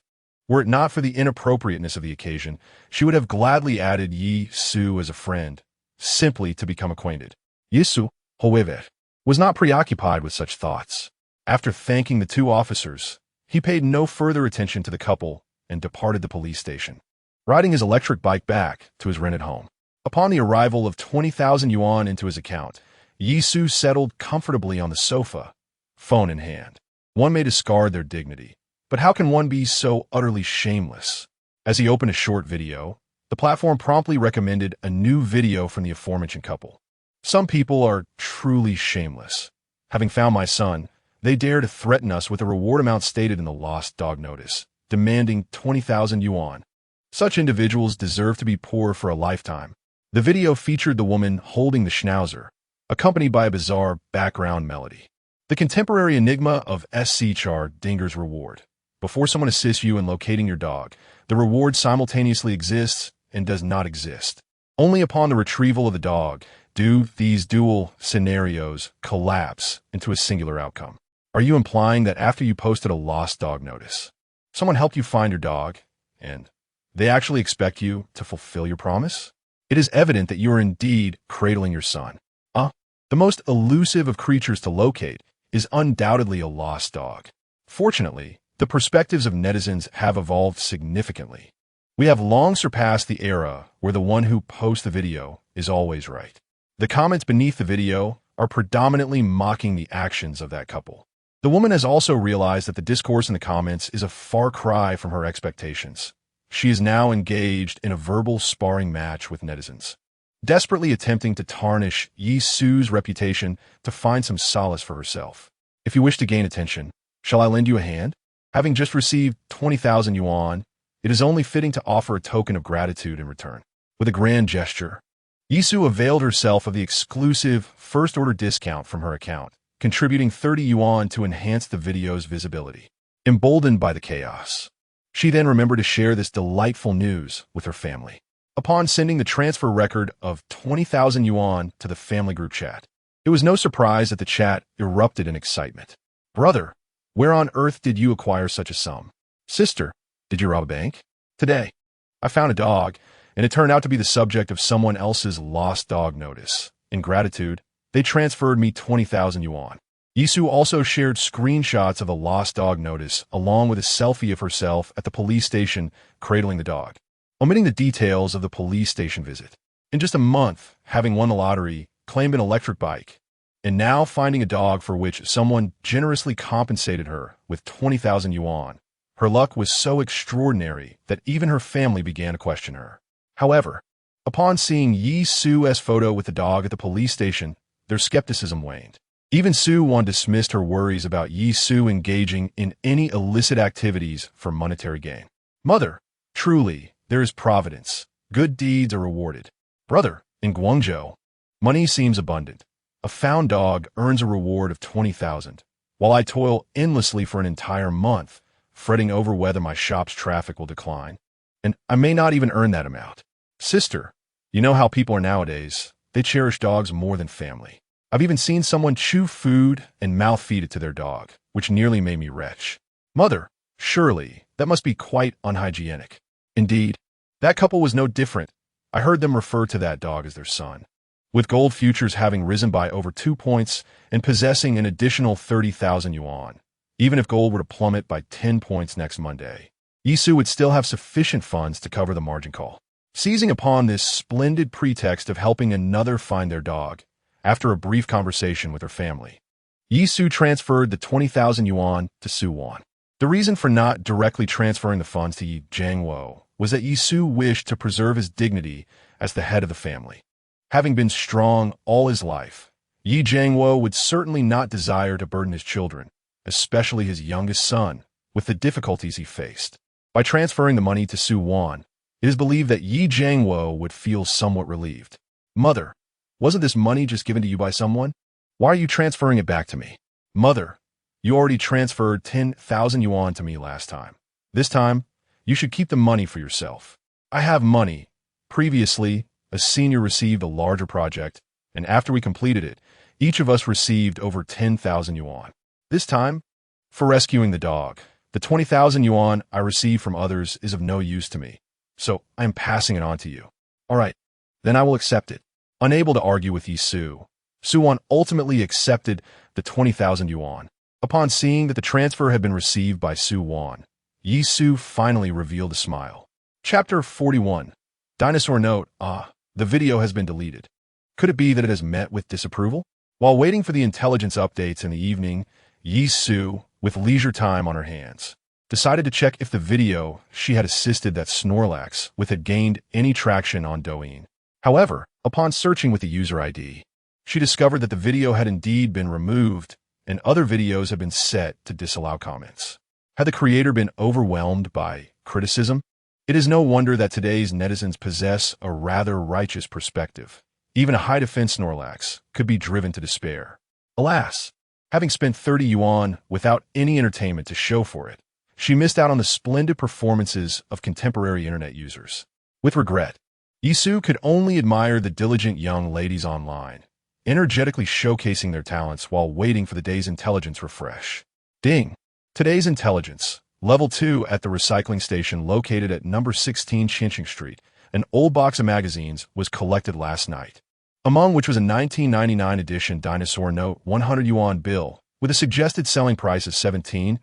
Were it not for the inappropriateness of the occasion, she would have gladly added Yisu as a friend, simply to become acquainted. Yisu, however, was not preoccupied with such thoughts. After thanking the two officers, he paid no further attention to the couple and departed the police station, riding his electric bike back to his rented home. Upon the arrival of 20,000 yuan into his account, Yisu settled comfortably on the sofa, phone in hand. One may discard their dignity, but how can one be so utterly shameless? As he opened a short video, the platform promptly recommended a new video from the aforementioned couple. Some people are truly shameless. Having found my son, they dare to threaten us with a reward amount stated in the lost dog notice, demanding 20,000 yuan. Such individuals deserve to be poor for a lifetime. The video featured the woman holding the schnauzer, accompanied by a bizarre background melody. The contemporary enigma of SC Char Dinger's reward. Before someone assists you in locating your dog, the reward simultaneously exists and does not exist. Only upon the retrieval of the dog do these dual scenarios collapse into a singular outcome. Are you implying that after you posted a lost dog notice, someone helped you find your dog, and they actually expect you to fulfill your promise? It is evident that you are indeed cradling your son. The most elusive of creatures to locate is undoubtedly a lost dog. Fortunately, the perspectives of netizens have evolved significantly. We have long surpassed the era where the one who posts the video is always right. The comments beneath the video are predominantly mocking the actions of that couple. The woman has also realized that the discourse in the comments is a far cry from her expectations. She is now engaged in a verbal sparring match with netizens, desperately attempting to tarnish Yi Su's reputation to find some solace for herself. If you wish to gain attention, shall I lend you a hand? Having just received 20,000 yuan, it is only fitting to offer a token of gratitude in return. With a grand gesture, Yi Su availed herself of the exclusive first-order discount from her account, contributing 30 yuan to enhance the video's visibility. Emboldened by the chaos, she then remembered to share this delightful news with her family. Upon sending the transfer record of 20,000 yuan to the family group chat, it was no surprise that the chat erupted in excitement. Brother, where on earth did you acquire such a sum? Sister, did you rob a bank? Today, I found a dog, and it turned out to be the subject of someone else's lost dog notice. In gratitude, they transferred me 20,000 yuan. Yisu also shared screenshots of the lost dog notice along with a selfie of herself at the police station cradling the dog, omitting the details of the police station visit. In just a month, having won the lottery, claimed an electric bike, and now finding a dog for which someone generously compensated her with 20,000 yuan, her luck was so extraordinary that even her family began to question her. However, upon seeing Yi Su's photo with the dog at the police station, their skepticism waned. Even Su Wan dismissed her worries about Yi Su engaging in any illicit activities for monetary gain. Mother, truly, there is providence. Good deeds are rewarded. Brother, in Guangzhou, money seems abundant. A found dog earns a reward of 20,000, while I toil endlessly for an entire month, fretting over whether my shop's traffic will decline. And I may not even earn that amount. Sister, you know how people are nowadays. They cherish dogs more than family. I've even seen someone chew food and mouth-feed it to their dog, which nearly made me retch. Mother, surely, that must be quite unhygienic. Indeed, that couple was no different. I heard them refer to that dog as their son. With gold futures having risen by over 2 points and possessing an additional 30,000 yuan, even if gold were to plummet by 10 points next Monday, Yisu would still have sufficient funds to cover the margin call. Seizing upon this splendid pretext of helping another find their dog, after a brief conversation with her family, Yisu transferred the 20,000 yuan to Su Wan. The reason for not directly transferring the funds to Yi Jiangwo was that Yisu wished to preserve his dignity as the head of the family. Having been strong all his life, Yi Jiangwo would certainly not desire to burden his children, especially his youngest son, with the difficulties he faced. By transferring the money to Su Wan, it is believed that Yi Jiangwo would feel somewhat relieved. Mother, wasn't this money just given to you by someone? Why are you transferring it back to me? Mother, you already transferred 10,000 yuan to me last time. This time, you should keep the money for yourself. I have money. Previously, a senior received a larger project, and after we completed it, each of us received over 10,000 yuan. This time, for rescuing the dog, the 20,000 yuan I received from others is of no use to me, so I am passing it on to you. All right, then I will accept it. Unable to argue with Yisu, Su Wan ultimately accepted the 20,000 yuan. Upon seeing that the transfer had been received by Su Wan, Yi Su finally revealed a smile. Chapter 41. Dinosaur Note. The video has been deleted. Could it be that it has met with disapproval? While waiting for the intelligence updates in the evening, Yi Su, with leisure time on her hands, decided to check if the video she had assisted that Snorlax with had gained any traction on Douyin. However, upon searching with the user ID, she discovered that the video had indeed been removed and other videos had been set to disallow comments. Had the creator been overwhelmed by criticism? It is no wonder that today's netizens possess a rather righteous perspective. Even a high-defense Snorlax could be driven to despair. Alas, having spent 30 yuan without any entertainment to show for it, she missed out on the splendid performances of contemporary internet users. With regret, Yi Su could only admire the diligent young ladies online, energetically showcasing their talents while waiting for the day's intelligence refresh. Ding! Today's intelligence, Level 2 at the recycling station located at number 16 Chinching Street. An old box of magazines was collected last night, among which was a 1999 edition Dinosaur Note 100 yuan bill with a suggested selling price of 17,000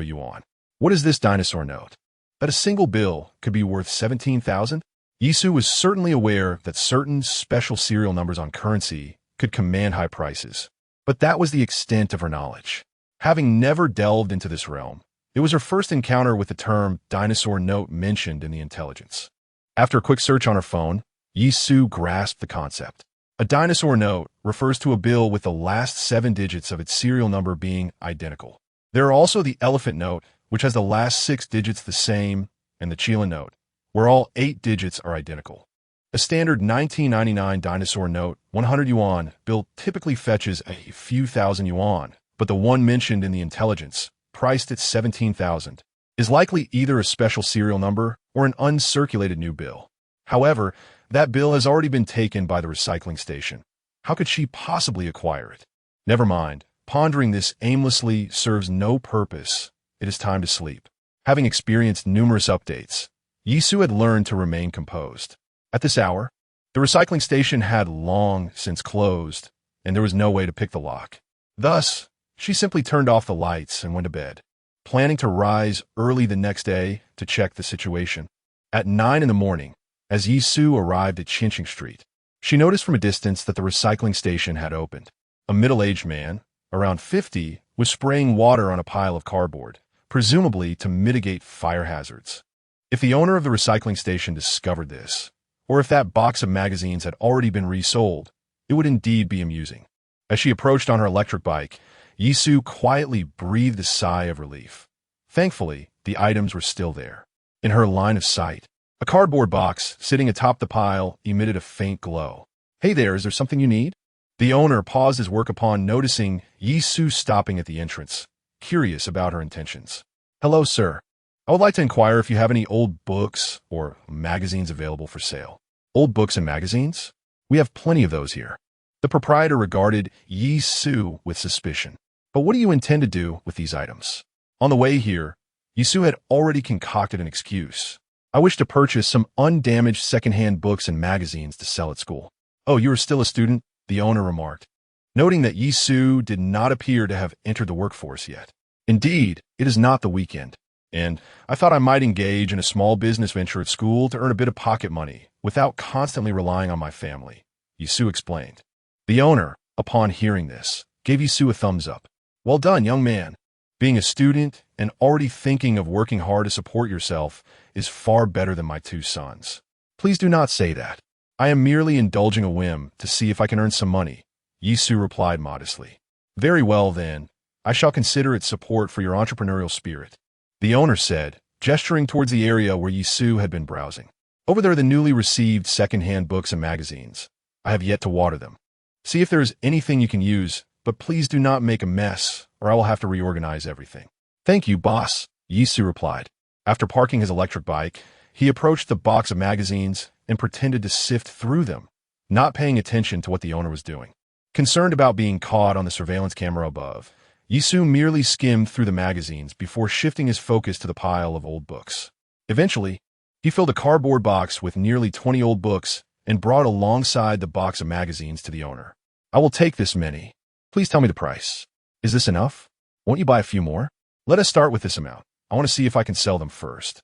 yuan. What is this Dinosaur Note? That a single bill could be worth 17,000? Yi Su was certainly aware that certain special serial numbers on currency could command high prices, but that was the extent of her knowledge. Having never delved into this realm, it was her first encounter with the term Dinosaur Note mentioned in the intelligence. After a quick search on her phone, Yi Su grasped the concept. A Dinosaur Note refers to a bill with the last 7 digits of its serial number being identical. There are also the Elephant Note, which has the last 6 digits the same, and the Cheetah Note, where all 8 digits are identical. A standard 1999 Dinosaur Note 100 yuan bill typically fetches a few thousand yuan, but the one mentioned in the intelligence, priced at 17,000, is likely either a special serial number or an uncirculated new bill. However, that bill has already been taken by the recycling station. How could she possibly acquire it? Never mind. Pondering this aimlessly serves no purpose. It is time to sleep. Having experienced numerous updates, Yi Su had learned to remain composed. At this hour, the recycling station had long since closed, and there was no way to pick the lock. Thus, she simply turned off the lights and went to bed, planning to rise early the next day to check the situation. At 9 in the morning, as Yi Su arrived at Chinching Street, she noticed from a distance that the recycling station had opened. A middle-aged man, around 50, was spraying water on a pile of cardboard, presumably to mitigate fire hazards. If the owner of the recycling station discovered this, or if that box of magazines had already been resold, it would indeed be amusing. As she approached on her electric bike, Yi Su quietly breathed a sigh of relief. Thankfully, the items were still there. In her line of sight, a cardboard box sitting atop the pile emitted a faint glow. "Hey there, is there something you need?" The owner paused his work upon noticing Yi Su stopping at the entrance, curious about her intentions. "Hello, sir. I would like to inquire if you have any old books or magazines available for sale." "Old books and magazines? We have plenty of those here." The proprietor regarded Yi Su with suspicion. "But what do you intend to do with these items?" On the way here, Yi Su had already concocted an excuse. "I wish to purchase some undamaged second-hand books and magazines to sell at school." "Oh, you are still a student?" the owner remarked, noting that Yi Su did not appear to have entered the workforce yet. "Indeed, it is not the weekend, and I thought I might engage in a small business venture at school to earn a bit of pocket money without constantly relying on my family," Yi Su explained. The owner, upon hearing this, gave Yi Su a thumbs up. "Well done, young man. Being a student and already thinking of working hard to support yourself is far better than my 2 sons." "Please do not say that. I am merely indulging a whim to see if I can earn some money," Yi Su replied modestly. "Very well, then. I shall consider it support for your entrepreneurial spirit," the owner said, gesturing towards the area where Yi Su had been browsing. "Over there are the newly received second-hand books and magazines. I have yet to water them. See if there is anything you can use, but please do not make a mess, or I will have to reorganize everything." "Thank you, boss," Yi Su replied. After parking his electric bike, he approached the box of magazines and pretended to sift through them, not paying attention to what the owner was doing. Concerned about being caught on the surveillance camera above, Yi Su merely skimmed through the magazines before shifting his focus to the pile of old books. Eventually, he filled a cardboard box with nearly 20 old books and brought alongside the box of magazines to the owner. "I will take this many. Please tell me the price." Is this enough? Won't you buy a few more? Let us start with this amount. I want to see if I can sell them first.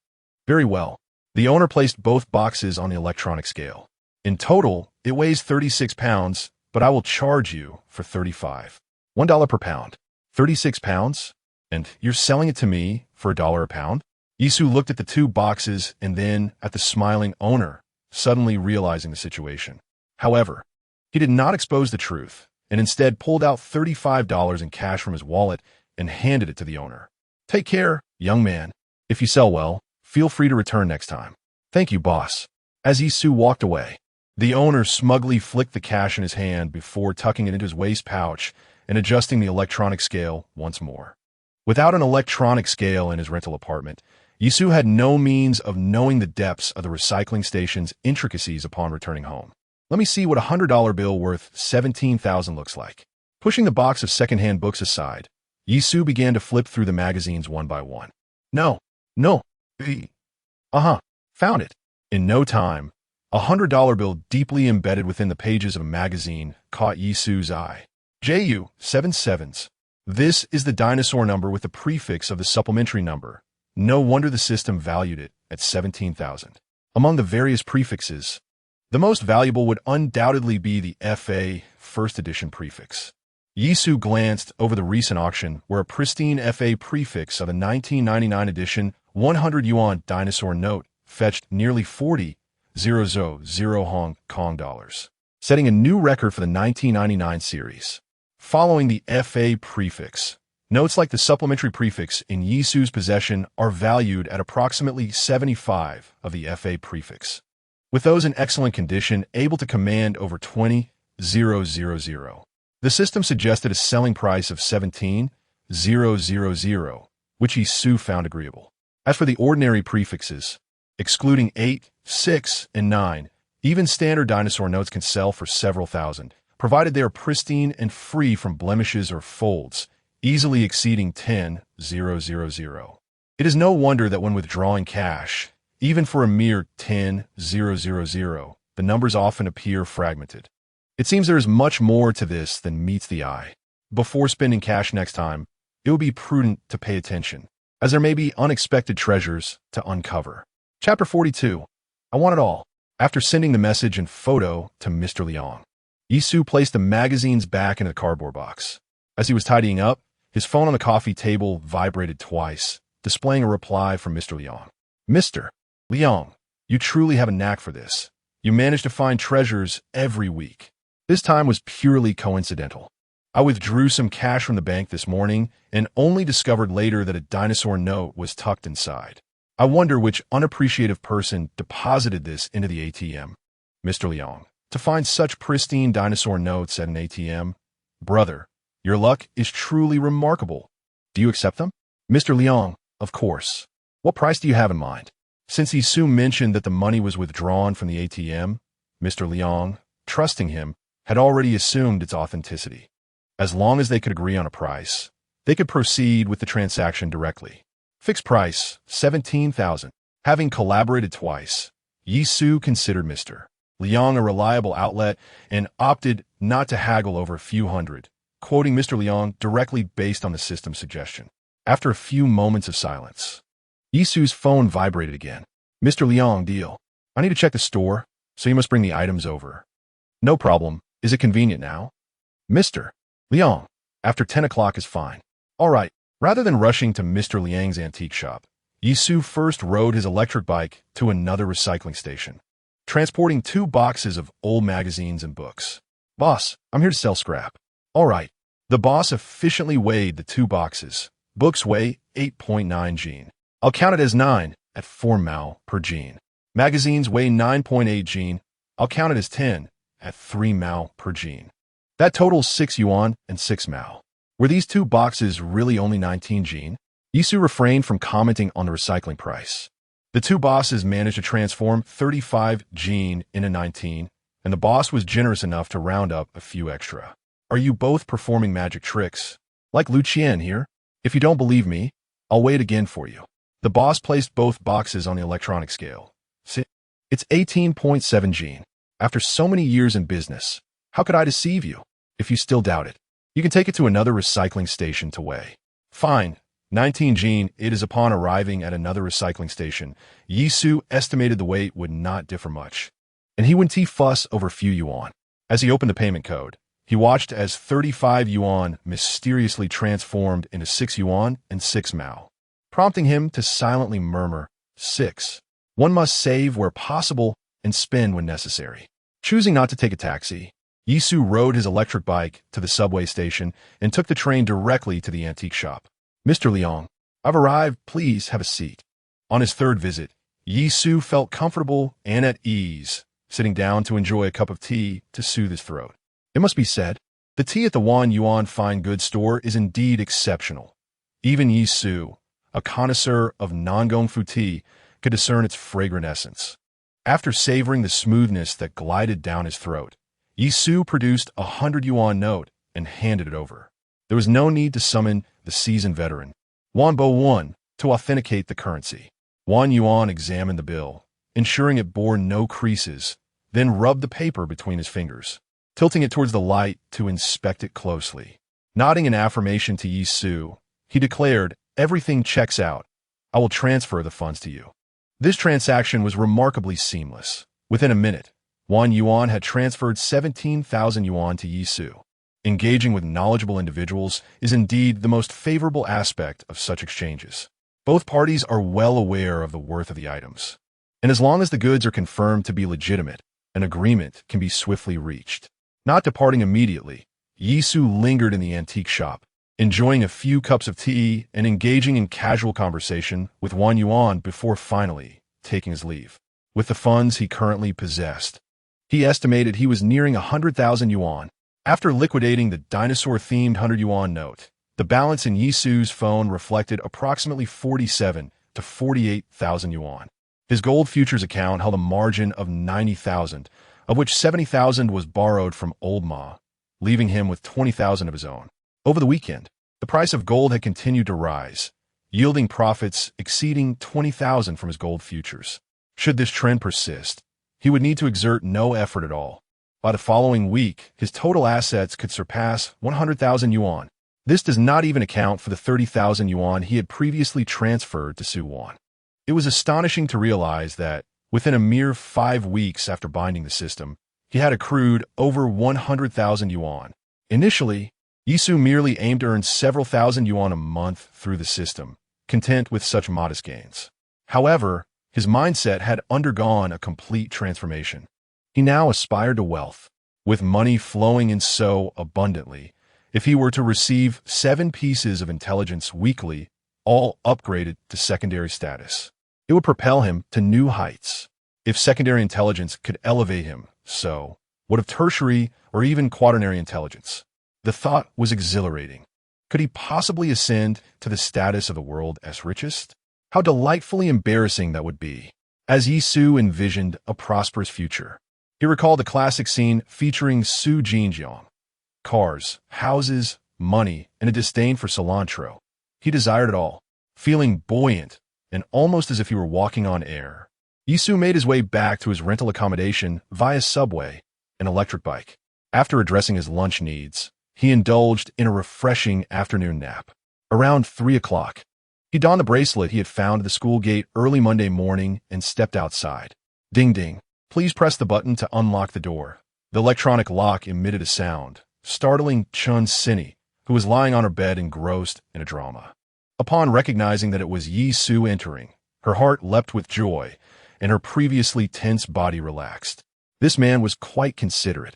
Very well. The owner placed both boxes on the electronic scale. In total, it weighs 36 pounds, but I will charge you for 35. $1 per pound. 36 pounds? And you're selling it to me for $1 a pound? Yisu looked at the two boxes and then at the smiling owner, suddenly realizing the situation. However, he did not expose the truth and instead pulled out $35 in cash from his wallet and handed it to the owner. Take care, young man. If you sell well, feel free to return next time. Thank you, boss. As Yisu walked away, the owner smugly flicked the cash in his hand before tucking it into his waist pouch and adjusting the electronic scale once more. Without an electronic scale in his rental apartment, Yisu had no means of knowing the depths of the recycling station's intricacies upon returning home. Let me see what a $100 bill worth $17,000 looks like. Pushing the box of secondhand books aside, Yisu began to flip through the magazines one by one. No. Found it. In no time, a $100 bill deeply embedded within the pages of a magazine caught Yisu's eye. JU 77s. This is the dinosaur number with the prefix of the supplementary number. No wonder the system valued it at $17,000. Among the various prefixes, the most valuable would undoubtedly be the FA First Edition prefix. Yisu glanced over the recent auction where a pristine FA prefix of a 1999 edition 100 yuan dinosaur note fetched nearly 40,000 Hong Kong dollars, setting a new record for the 1999 series. Following the FA prefix, notes like the supplementary prefix in Yisu's possession are valued at approximately 75 of the FA prefix, with those in excellent condition able to command over 20,000. The system suggested a selling price of 17,000, which Yisu found agreeable. As for the ordinary prefixes, excluding 8, 6, and 9, even standard dinosaur notes can sell for several thousand, provided they are pristine and free from blemishes or folds, easily exceeding 10,000. It is no wonder that when withdrawing cash, even for a mere 10,000, the numbers often appear fragmented. It seems there is much more to this than meets the eye. Before spending cash next time, it would be prudent to pay attention, as there may be unexpected treasures to uncover. Chapter 42. I want it all. After sending the message and photo to Mr. Liang, Yisu placed the magazines back in the cardboard box. As he was tidying up, his phone on the coffee table vibrated twice, displaying a reply from Mr. Liang. Mr. Liang, you truly have a knack for this. You manage to find treasures every week. This time was purely coincidental. I withdrew some cash from the bank this morning and only discovered later that a dinosaur note was tucked inside. I wonder which unappreciative person deposited this into the ATM. Mr. Liang, to find such pristine dinosaur notes at an ATM? Brother, your luck is truly remarkable. Do you accept them? Mr. Liang, of course. What price do you have in mind? Since Yisu mentioned that the money was withdrawn from the ATM, Mr. Liang, trusting him, had already assumed its authenticity. As long as they could agree on a price, they could proceed with the transaction directly. Fixed price, 17,000. Having collaborated twice, Yisu considered Mr. Liang a reliable outlet and opted not to haggle over a few hundred, quoting Mr. Liang directly based on the system's suggestion. After a few moments of silence, Yisu's phone vibrated again. Mr. Liang, deal. I need to check the store, so you must bring the items over. No problem. Is it convenient now? Mr. Liang, after 10 o'clock is fine. All right. Rather than rushing to Mr. Liang's antique shop, Yisu first rode his electric bike to another recycling station, transporting 2 boxes of old magazines and books. Boss, I'm here to sell scrap. All right. The boss efficiently weighed the 2 boxes. Books weigh 8.9 gene. I'll count it as 9 at 4 mao per gene. Magazines weigh 9.8 gene. I'll count it as 10 at 3 mao per gene. That totals 6 yuan and 6 mao. Were these 2 boxes really only 19 gene? Yisu refrained from commenting on the recycling price. The 2 bosses managed to transform 35 gene into 19, and the boss was generous enough to round up a few extra. Are you both performing magic tricks? Like Lu Qian here? If you don't believe me, I'll weigh it again for you. The boss placed both boxes on the electronic scale. See? It's 18.7 gene. After so many years in business, how could I deceive you? If you still doubt it, You can take it to another recycling station to weigh. Fine. 19 Jean, it is upon arriving at another recycling station. Yisu estimated the weight would not differ much, and he wouldn't fuss over few yuan. As he opened the payment code, he watched as 35 yuan mysteriously transformed into 6 yuan and 6 mao, prompting him to silently murmur, 6. One must save where possible and spend when necessary. Choosing not to take a taxi, Yisu rode his electric bike to the subway station and took the train directly to the antique shop. Mr. Liang, I've arrived. Please have a seat. On his third visit, Yisu felt comfortable and at ease, sitting down to enjoy a cup of tea to soothe his throat. It must be said, the tea at the Wan Yuan fine goods store is indeed exceptional. Even Yisu, a connoisseur of non-gongfu tea, could discern its fragrant essence. After savoring the smoothness that glided down his throat, Yisu produced a 100 yuan note and handed it over. There was no need to summon the seasoned veteran, Wan Bo Wan, to authenticate the currency. Wan Yuan examined the bill, ensuring it bore no creases, then rubbed the paper between his fingers, tilting it towards the light to inspect it closely. Nodding in affirmation to Yisu, he declared, "Everything checks out. I will transfer the funds to you." This transaction was remarkably seamless. Within a minute, Wan Yuan had transferred 17,000 yuan to Yisu. Engaging with knowledgeable individuals is indeed the most favorable aspect of such exchanges. Both parties are well aware of the worth of the items, and as long as the goods are confirmed to be legitimate, an agreement can be swiftly reached. Not departing immediately, Yisu lingered in the antique shop, enjoying a few cups of tea and engaging in casual conversation with Wan Yuan before finally taking his leave. With the funds he currently possessed, he estimated he was nearing 100,000 yuan. After liquidating the dinosaur-themed 100 yuan note, the balance in Yisu's phone reflected approximately 47 to 48,000 yuan. His gold futures account held a margin of 90,000, of which 70,000 was borrowed from Old Ma, leaving him with 20,000 of his own. Over the weekend, the price of gold had continued to rise, yielding profits exceeding 20,000 from his gold futures. Should this trend persist, he would need to exert no effort at all. By the following week, his total assets could surpass 100,000 yuan. This does not even account for the 30,000 yuan he had previously transferred to Suwon. It was astonishing to realize that, within a mere 5 weeks after binding the system, he had accrued over 100,000 yuan. Initially, Yisu merely aimed to earn several thousand yuan a month through the system, content with such modest gains. However, his mindset had undergone a complete transformation. He now aspired to wealth, with money flowing in so abundantly. If he were to receive 7 pieces of intelligence weekly, all upgraded to secondary status, it would propel him to new heights. If secondary intelligence could elevate him, so what of tertiary or even quaternary intelligence? The thought was exhilarating. Could he possibly ascend to the status of the world's richest? How delightfully embarrassing that would be. As Yisu envisioned a prosperous future, he recalled the classic scene featuring Su Jinjiang. Cars, houses, money, and a disdain for cilantro. He desired it all, feeling buoyant and almost as if he were walking on air. Yisu made his way back to his rental accommodation via subway and electric bike. After addressing his lunch needs, he indulged in a refreshing afternoon nap. Around 3 o'clock, he donned the bracelet he had found at the school gate early Monday morning and stepped outside. Ding ding. Please press the button to unlock the door. The electronic lock emitted a sound, startling Chun Sinny, who was lying on her bed engrossed in a drama. Upon recognizing that it was Yisu entering, her heart leapt with joy, and her previously tense body relaxed. This man was quite considerate.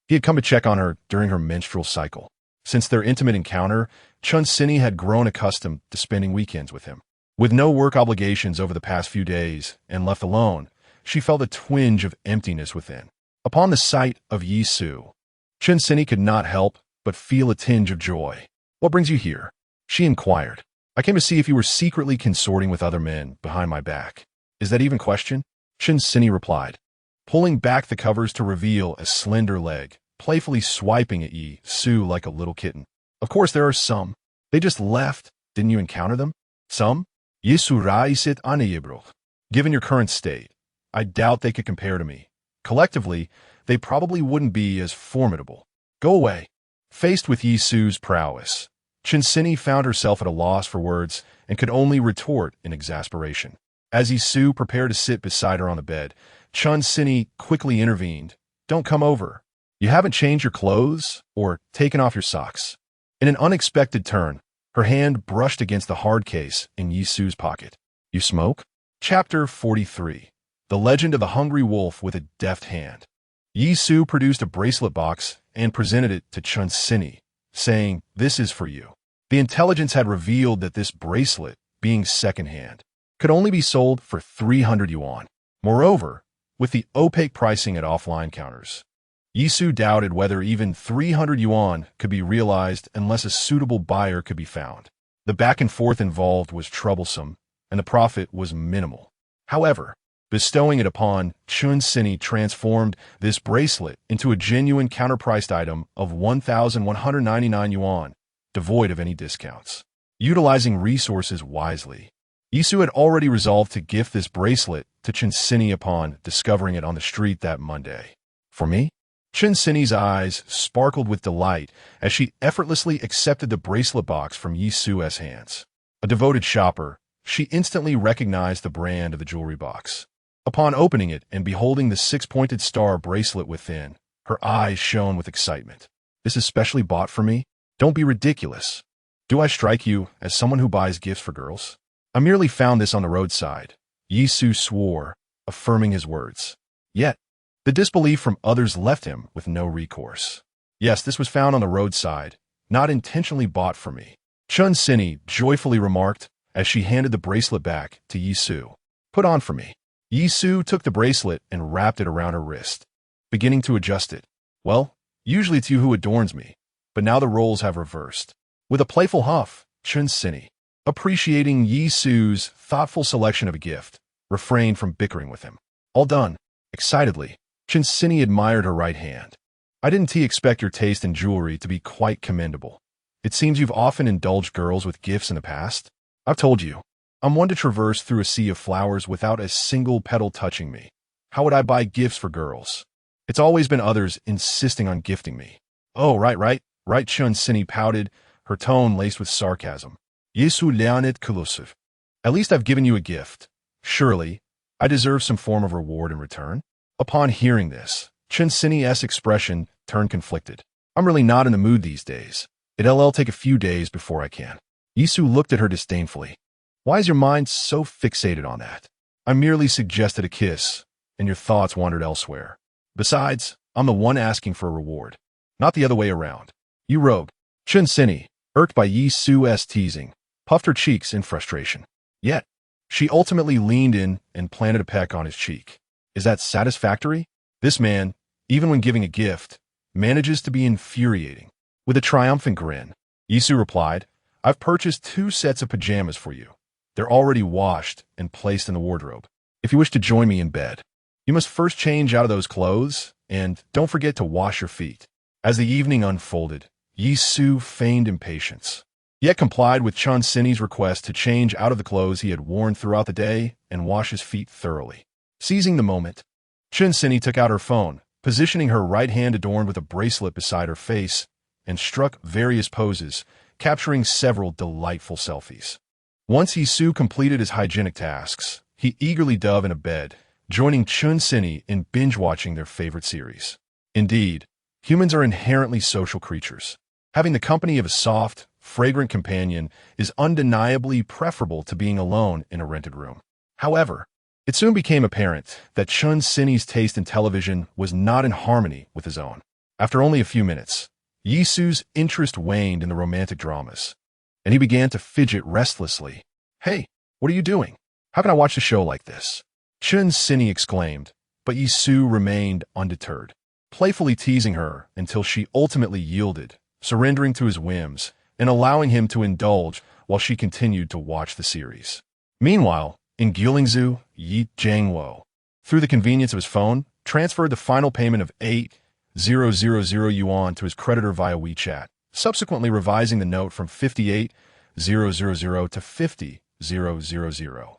He had come to check on her during her menstrual cycle. Since their intimate encounter, Chun Sinny had grown accustomed to spending weekends with him. With no work obligations over the past few days and left alone, she felt a twinge of emptiness within. Upon the sight of Yisu, Chun Sinny could not help but feel a tinge of joy. "What brings you here?" she inquired. "I came to see if you were secretly consorting with other men behind my back." "Is that even question?" Chun Sinny replied, pulling back the covers to reveal a slender leg, playfully swiping at Yisu like a little kitten. "Of course there are some. They just left. Didn't you encounter them?" "Some? Yisu raisit anayebroch. Given your current state, I doubt they could compare to me. Collectively, they probably wouldn't be as formidable. Go away." Faced with Yi Su's prowess, Chinsini found herself at a loss for words and could only retort in exasperation. As Yi Su prepared to sit beside her on the bed, Chinsini quickly intervened. "Don't come over. You haven't changed your clothes or taken off your socks." In an unexpected turn, her hand brushed against the hard case in Yi Su's pocket. "You smoke?" Chapter 43. The Legend of the Hungry Wolf with a Deft Hand. Yi Su produced a bracelet box and presented it to Chinsini, saying, "This is for you." The intelligence had revealed that this bracelet, being secondhand, could only be sold for 300 yuan. Moreover, with the opaque pricing at offline counters, Yi Su doubted whether even 300 yuan could be realized unless a suitable buyer could be found. The back and forth involved was troublesome, and the profit was minimal. However, bestowing it upon Chinsini transformed this bracelet into a genuine counterpriced item of 1,199 yuan, devoid of any discounts. Utilizing resources wisely, Yi Su had already resolved to gift this bracelet to Chinsini upon discovering it on the street that Monday. "For me?" Chinsini's eyes sparkled with delight as she effortlessly accepted the bracelet box from Yi Su's hands. A devoted shopper, she instantly recognized the brand of the jewelry box. Upon opening it and beholding the six-pointed star bracelet within, her eyes shone with excitement. "This is specially bought for me? Don't be ridiculous. Do I strike you as someone who buys gifts for girls?" "I merely found this on the roadside," Yi Su swore, affirming his words. Yet, the disbelief from others left him with no recourse. "Yes, this was found on the roadside, not intentionally bought for me," Chinsini joyfully remarked as she handed the bracelet back to Yi Su. "Put on for me." Yi Su took the bracelet and wrapped it around her wrist, beginning to adjust it. "Well, usually it's you who adorns me, but now the roles have reversed." With a playful huff, Chinsini, appreciating Yi Su's thoughtful selection of a gift, refrained from bickering with him. "All done." Excitedly, Chinsini admired her right hand. "I didn't expect your taste in jewelry to be quite commendable. It seems you've often indulged girls with gifts in the past." "I've told you, I'm one to traverse through a sea of flowers without a single petal touching me. How would I buy gifts for girls? It's always been others insisting on gifting me." "Oh, right, Chinsini pouted, her tone laced with sarcasm. "Yesu leonid kulusiv. At least I've given you a gift. Surely, I deserve some form of reward in return." Upon hearing this, Chinsini's expression turned conflicted. "I'm really not in the mood these days. It'll take a few days before I can." Yi Su looked at her disdainfully. "Why is your mind so fixated on that? I merely suggested a kiss, and your thoughts wandered elsewhere. Besides, I'm the one asking for a reward, not the other way around." "You rogue." Chinsini, irked by Yi Su's teasing, puffed her cheeks in frustration. Yet, she ultimately leaned in and planted a peck on his cheek. "Is that satisfactory?" This man, even when giving a gift, manages to be infuriating. With a triumphant grin, Yi Su replied, "I've purchased 2 sets of pajamas for you. They're already washed and placed in the wardrobe. If you wish to join me in bed, you must first change out of those clothes, and don't forget to wash your feet." As the evening unfolded, Yi Su feigned impatience, yet complied with Chinsini's request to change out of the clothes he had worn throughout the day and wash his feet thoroughly. Seizing the moment, Chinsini took out her phone, positioning her right hand adorned with a bracelet beside her face, and struck various poses, capturing several delightful selfies. Once Yi Su completed his hygienic tasks, he eagerly dove into bed, joining Chinsini in binge-watching their favorite series. Indeed, humans are inherently social creatures. Having the company of a soft, fragrant companion is undeniably preferable to being alone in a rented room. However, it soon became apparent that Chinsini's taste in television was not in harmony with his own. After only a few minutes, Yi Su's interest waned in the romantic dramas, and he began to fidget restlessly. "Hey, what are you doing? How can I watch a show like this?" Chinsini exclaimed, but Yi Su remained undeterred, playfully teasing her until she ultimately yielded, surrendering to his whims and allowing him to indulge while she continued to watch the series. Meanwhile, in Guilingzhou, Yi Jiangwo, through the convenience of his phone, transferred the final payment of 8,000 yuan to his creditor via WeChat, subsequently revising the note from 58,000 to 50,000.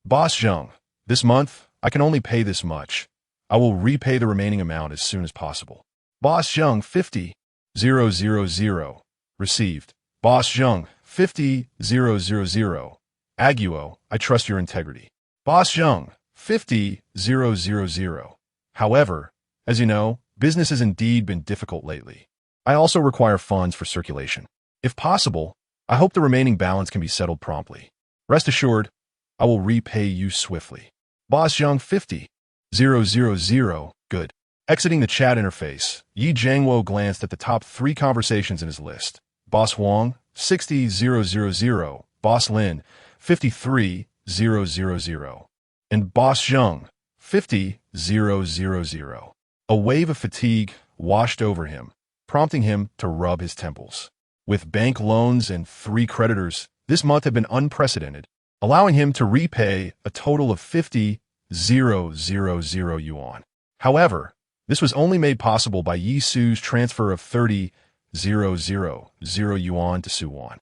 "Boss Zheng, this month, I can only pay this much. I will repay the remaining amount as soon as possible." Boss Zheng, 50,000 50,000. Received. Boss Zheng, 50,000. Aguo, I trust your integrity. Boss Zheng, 50,000. However, as you know, business has indeed been difficult lately. I also require funds for circulation. If possible, I hope the remaining balance can be settled promptly. Rest assured, I will repay you swiftly. Boss Zheng, 50,000. Good. Exiting the chat interface, Yi Jiangwo glanced at the top 3 conversations in his list. Boss Huang, 60,000. Boss Lin, 53,000. And Boss Zheng, 50,000. A wave of fatigue washed over him, prompting him to rub his temples. With bank loans and 3 creditors, this month had been unprecedented, allowing him to repay a total of 50,000 yuan. However, this was only made possible by Yi Su's transfer of 30,000 yuan to Suwon,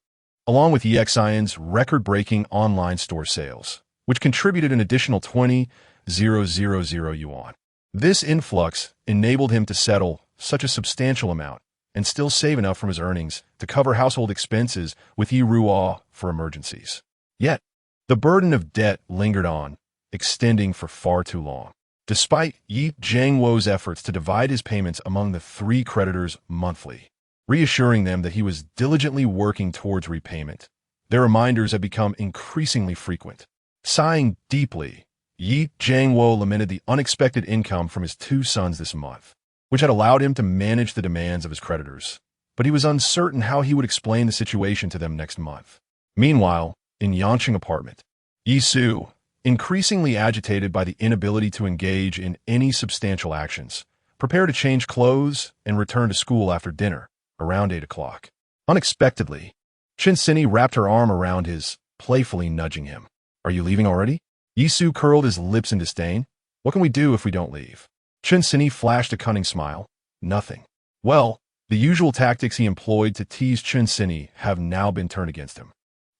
along with EXIN's record-breaking online store sales, which contributed an additional 20,000 yuan. This influx enabled him to settle such a substantial amount and still save enough from his earnings to cover household expenses with Yi Ruo for emergencies. Yet, the burden of debt lingered on, extending for far too long. Despite Yi Jiangwo's efforts to divide his payments among the 3 creditors monthly, reassuring them that he was diligently working towards repayment, their reminders had become increasingly frequent. Sighing deeply, Yi Jiangwo lamented the unexpected income from his 2 sons this month, which had allowed him to manage the demands of his creditors, but he was uncertain how he would explain the situation to them next month. Meanwhile, in Yancheng apartment, Yi Su, increasingly agitated by the inability to engage in any substantial actions, prepared to change clothes and return to school after dinner, around 8 o'clock. Unexpectedly, Chinsini wrapped her arm around his, playfully nudging him. Are you leaving already? Yi Su curled his lips in disdain. What can we do if we don't leave? Chinsini flashed a cunning smile. Nothing. Well, the usual tactics he employed to tease Chinsini have now been turned against him.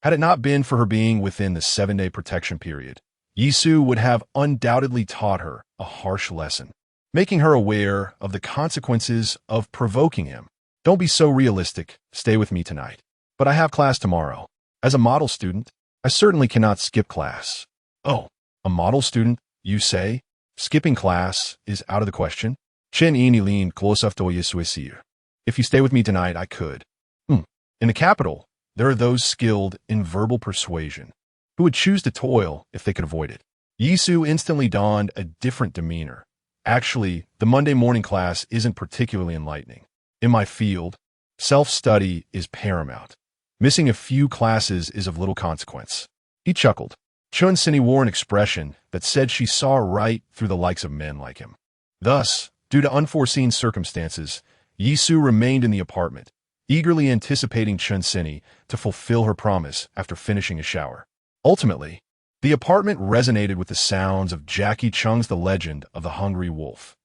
Had it not been for her being within the 7-day protection period, Yi Su would have undoubtedly taught her a harsh lesson, making her aware of the consequences of provoking him. Don't be so realistic. Stay with me tonight. But I have class tomorrow. As a model student, I certainly cannot skip class. Oh, a model student, you say? Skipping class is out of the question. Chen Ini leaned close up to Yisuisir. If you stay with me tonight, I could. In the capital, there are those skilled in verbal persuasion who would choose to toil if they could avoid it. Yi Su instantly donned a different demeanor. Actually, the Monday morning class isn't particularly enlightening. In my field, self-study is paramount. Missing a few classes is of little consequence. He chuckled. Chun Sini wore an expression that said she saw right through the likes of men like him. Thus, due to unforeseen circumstances, Yi Su remained in the apartment, eagerly anticipating Chun Sini to fulfill her promise after finishing a shower. Ultimately, the apartment resonated with the sounds of Jackie Chung's The Legend of the Hungry Wolf.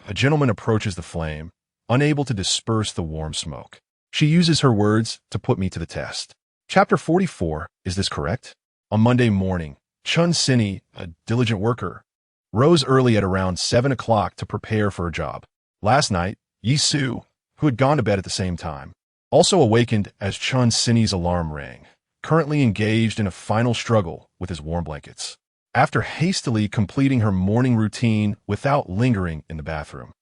A gentleman approaches the flame, unable to disperse the warm smoke. She uses her words to put me to the test. Chapter 44, is this correct? On Monday morning, Chun Sini, a diligent worker, rose early at around 7 o'clock to prepare for her job. Last night, Yi Su, who had gone to bed at the same time, also awakened as Chun Sini's alarm rang, currently engaged in a final struggle with his warm blankets. After hastily completing her morning routine without lingering in the bathroom,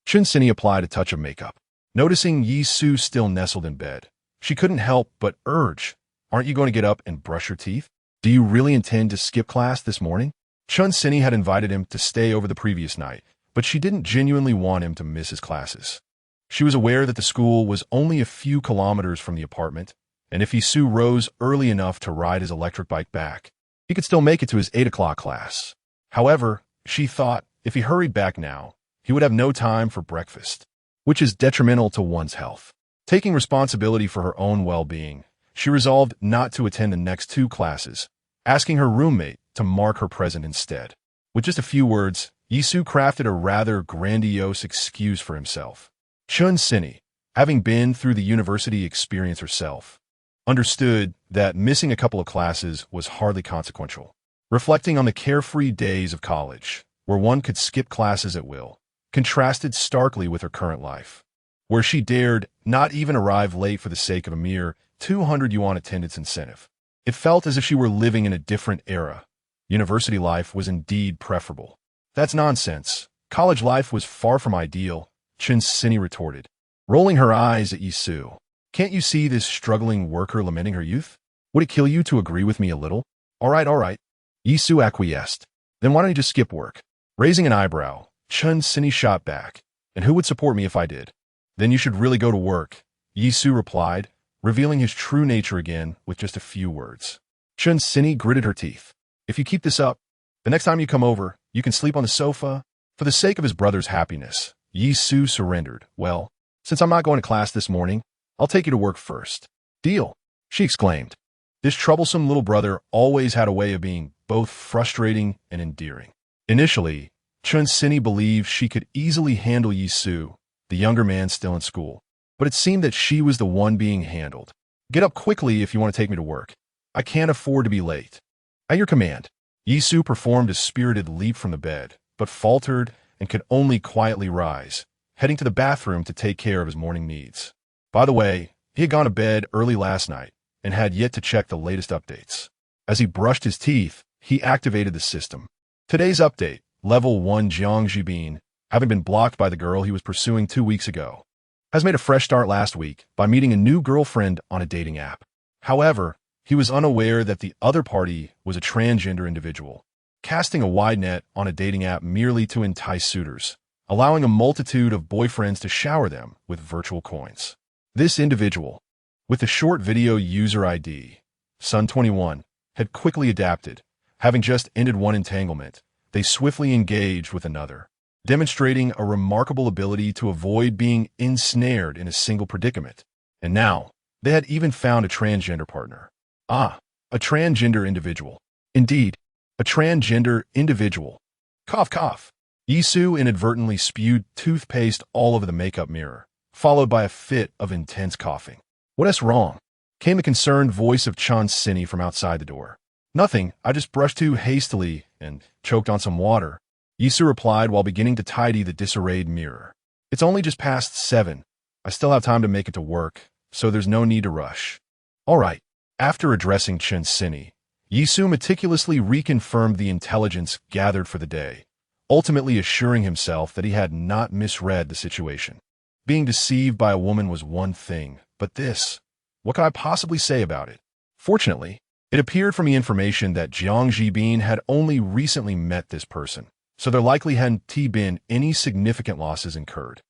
Chun Sini applied a touch of makeup. Noticing Yi Su still nestled in bed, she couldn't help but urge, "Aren't you going to get up and brush your teeth? Do you really intend to skip class this morning?" Chun Sini had invited him to stay over the previous night, but she didn't genuinely want him to miss his classes. She was aware that the school was only a few kilometers from the apartment, and if Yi Su rose early enough to ride his electric bike back, he could still make it to his 8 o'clock class. However, she thought if he hurried back now, he would have no time for breakfast, which is detrimental to one's health. Taking responsibility for her own well-being, she resolved not to attend the next 2 classes, asking her roommate to mark her present instead. With just a few words, Yi Su crafted a rather grandiose excuse for himself. Chun Sini, having been through the university experience herself, understood that missing a couple of classes was hardly consequential. Reflecting on the carefree days of college, where one could skip classes at will, contrasted starkly with her current life, where she dared not even arrive late for the sake of a mere 200 yuan attendance incentive. It felt as if she were living in a different era. University life was indeed preferable. That's nonsense. College life was far from ideal, Chinzini retorted, rolling her eyes at Yisu. Can't you see this struggling worker lamenting her youth? Would it kill you to agree with me a little? All right. Yisu acquiesced. Then why don't you just skip work? Raising an eyebrow, Chinzini shot back. And who would support me if I did? Then you should really go to work, Yisu replied, revealing his true nature again with just a few words. Chinzini gritted her teeth. If you keep this up, the next time you come over, you can sleep on the sofa. For the sake of his brother's happiness, Yisu surrendered. Well, since I'm not going to class this morning, I'll take you to work first. Deal, she exclaimed. This troublesome little brother always had a way of being both frustrating and endearing. Initially, Chinzini believed she could easily handle Yisu, the younger man still in school, but it seemed that she was the one being handled. Get up quickly if you want to take me to work. I can't afford to be late. At your command. Yisu performed a spirited leap from the bed, but faltered and could only quietly rise, heading to the bathroom to take care of his morning needs. By the way, he had gone to bed early last night and had yet to check the latest updates. As he brushed his teeth, he activated the system. Today's update, Level 1 Jiang Jibin, having been blocked by the girl he was pursuing 2 weeks ago, has made a fresh start last week by meeting a new girlfriend on a dating app. However, he was unaware that the other party was a transgender individual, casting a wide net on a dating app merely to entice suitors, allowing a multitude of boyfriends to shower them with virtual coins. This individual, with the short video user ID, Sun21, had quickly adapted. Having just ended one entanglement, they swiftly engaged with another, demonstrating a remarkable ability to avoid being ensnared in a single predicament. And now, they had even found a transgender partner. A transgender individual. Indeed, a transgender individual. Cough, cough. Yisu inadvertently spewed toothpaste all over the makeup mirror, followed by a fit of intense coughing. What's wrong? Came the concerned voice of Chinzini from outside the door. Nothing, I just brushed too hastily and choked on some water, Yisu replied while beginning to tidy the disarrayed mirror. It's only just past 7. I still have time to make it to work, so there's no need to rush. All right. After addressing Chinzini, Yisu meticulously reconfirmed the intelligence gathered for the day, ultimately assuring himself that he had not misread the situation. Being deceived by a woman was one thing, but this, what could I possibly say about it? Fortunately, it appeared from the information that Jiang Jibin had only recently met this person, so there likely hadn't been any significant losses incurred.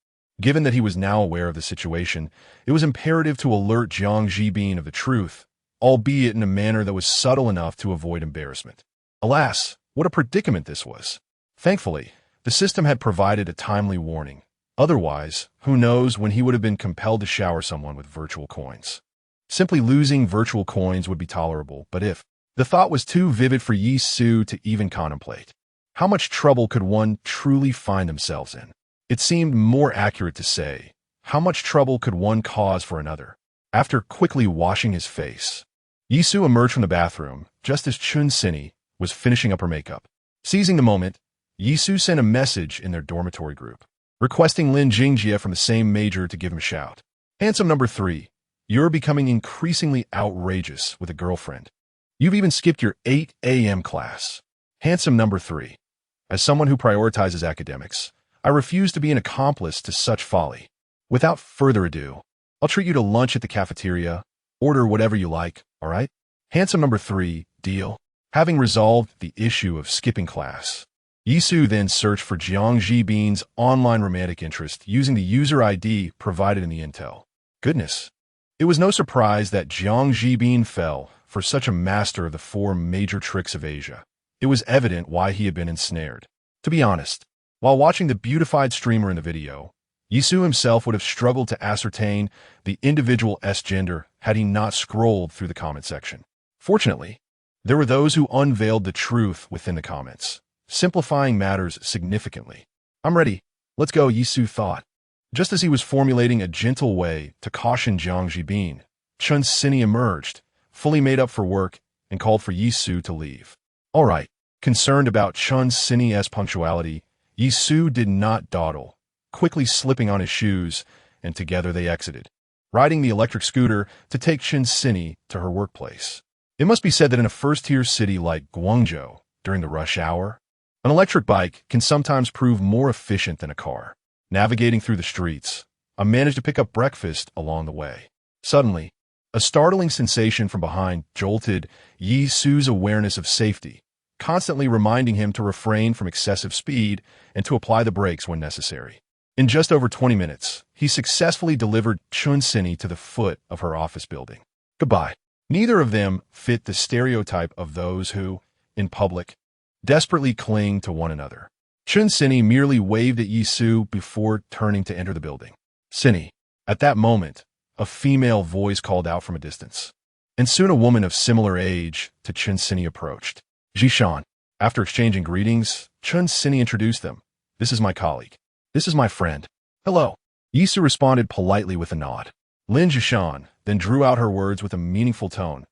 Given that he was now aware of the situation, it was imperative to alert Jiang Jibin of the truth, albeit in a manner that was subtle enough to avoid embarrassment. Alas, what a predicament this was. Thankfully, the system had provided a timely warning. Otherwise, who knows when he would have been compelled to shower someone with virtual coins. Simply losing virtual coins would be tolerable, but if the thought was too vivid for Yisu to even contemplate, how much trouble could one truly find themselves in? It seemed more accurate to say, how much trouble could one cause for another? After quickly washing his face, Yisu emerged from the bathroom just as Chinzini was finishing up her makeup. Seizing the moment, Yisu sent a message in their dormitory group, requesting Lin Jingjie from the same major to give him a shout. Handsome number 3, you're becoming increasingly outrageous with a girlfriend. You've even skipped your 8 a.m. class. Handsome number 3, as someone who prioritizes academics, I refuse to be an accomplice to such folly. Without further ado, I'll treat you to lunch at the cafeteria. Order whatever you like, all right? Handsome number 3, deal. Having resolved the issue of skipping class, Yisu then searched for Jiang Jibin's online romantic interest using the user ID provided in the intel. Goodness. It was no surprise that Jiang Jibin fell for such a master of the 4 major tricks of Asia. It was evident why he had been ensnared. To be honest, while watching the beautified streamer in the video, Yisu himself would have struggled to ascertain the individual's gender had he not scrolled through the comment section. Fortunately, there were those who unveiled the truth within the comments, simplifying matters significantly. I'm ready. Let's go, Yisu thought. Just as he was formulating a gentle way to caution Jiang Jibin, Chinzini emerged, fully made up for work, and called for Yisu to leave. All right. Concerned about Chinzini's punctuality, Yisu did not dawdle, quickly slipping on his shoes and together they exited, riding the electric scooter to take Chin-Sini to her workplace. It must be said that in a first-tier city like Guangzhou, during the rush hour, an electric bike can sometimes prove more efficient than a car. Navigating through the streets, I managed to pick up breakfast along the way. Suddenly, a startling sensation from behind jolted Yi Su's awareness of safety, constantly reminding him to refrain from excessive speed and to apply the brakes when necessary. In just over 20 minutes, he successfully delivered Chun-Sini to the foot of her office building. Goodbye. Neither of them fit the stereotype of those who, in public, desperately cling to one another. Chun-Sini merely waved at Yi Su before turning to enter the building. Sini. At that moment, a female voice called out from a distance, and soon a woman of similar age to Chun-Sini approached. Jishan. After exchanging greetings, Chun-Sini introduced them. This is my colleague. This is my friend. Hello. Yi Su responded politely with a nod. Lin Jishan then drew out her words with a meaningful tone.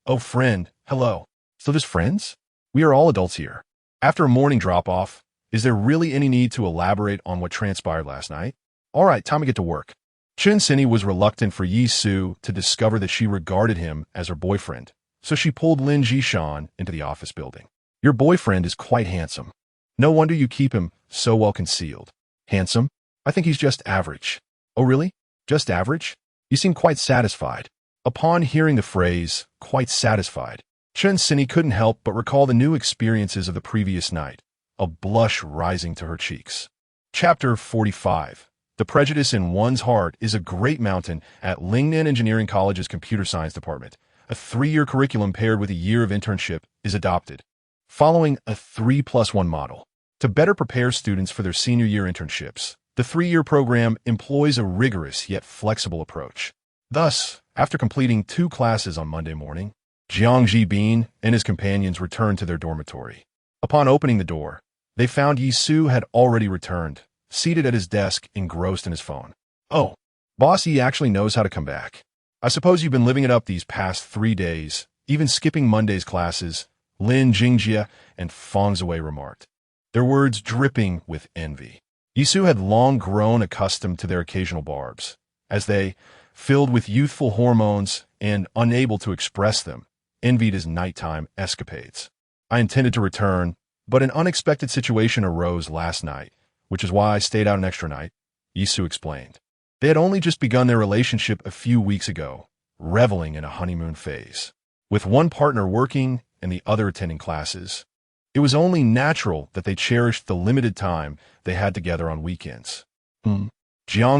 Oh, friend, hello. So just friends? We are all adults here. After a morning drop-off, is there really any need to elaborate on what transpired last night? All right, time to get to work. Chun-Sini was reluctant for Yi Su to discover that she regarded him as her boyfriend, so she pulled Lin Jishan into the office building. Your boyfriend is quite handsome. No wonder you keep him so well concealed. Handsome? I think he's just average. Oh, really? Just average? You seem quite satisfied. Upon hearing the phrase, quite satisfied, Chun-Sini couldn't help but recall the new experiences of the previous night, a blush rising to her cheeks. Chapter 45. The prejudice in one's heart is a great mountain at Lingnan Engineering College's Computer Science Department. A 3-year curriculum paired with a year of internship is adopted, following a 3+1 model. To better prepare students for their senior year internships, the 3-year program employs a rigorous yet flexible approach. Thus, after completing 2 classes on Monday morning, Jiang Jibin and his companions returned to their dormitory. Upon opening the door, they found Yi Su had already returned, seated at his desk, engrossed in his phone. Oh, Boss Yi actually knows how to come back. I suppose you've been living it up these past 3 days, even skipping Monday's classes, Lin Jingjie and Fang Zuwei remarked, their words dripping with envy. Yi Su had long grown accustomed to their occasional barbs, as they, filled with youthful hormones and unable to express them, envied his nighttime escapades. I intended to return, but an unexpected situation arose last night, which is why I stayed out an extra night, Yi Su explained. They had only just begun their relationship a few weeks ago, reveling in a honeymoon phase. With one partner working and the other attending classes, it was only natural that they cherished the limited time they had together on weekends. Jiang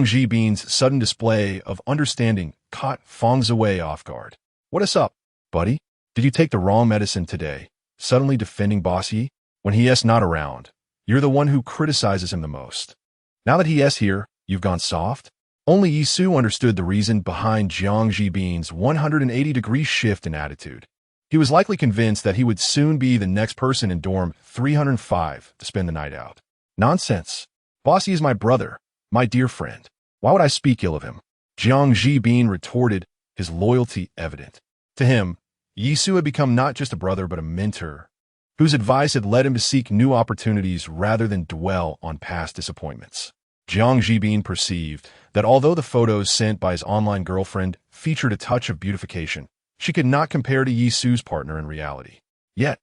Jibin's sudden display of understanding caught Fang Zuwei off guard. What is up, buddy? Did you take the wrong medicine today? Suddenly defending Boss Yi? When he is not around, you're the one who criticizes him the most. Now that he is here, you've gone soft? Only Yi Su understood the reason behind Jiang Jibin's 180-degree shift in attitude. He was likely convinced that he would soon be the next person in dorm 305 to spend the night out. Nonsense. Boss Yi is my brother, my dear friend. Why would I speak ill of him? Jiang Jibin retorted, his loyalty evident. To him, Yi Su had become not just a brother but a mentor, whose advice had led him to seek new opportunities rather than dwell on past disappointments. Jiang Jibin perceived that although the photos sent by his online girlfriend featured a touch of beautification, she could not compare to Yi Su's partner in reality. Yet,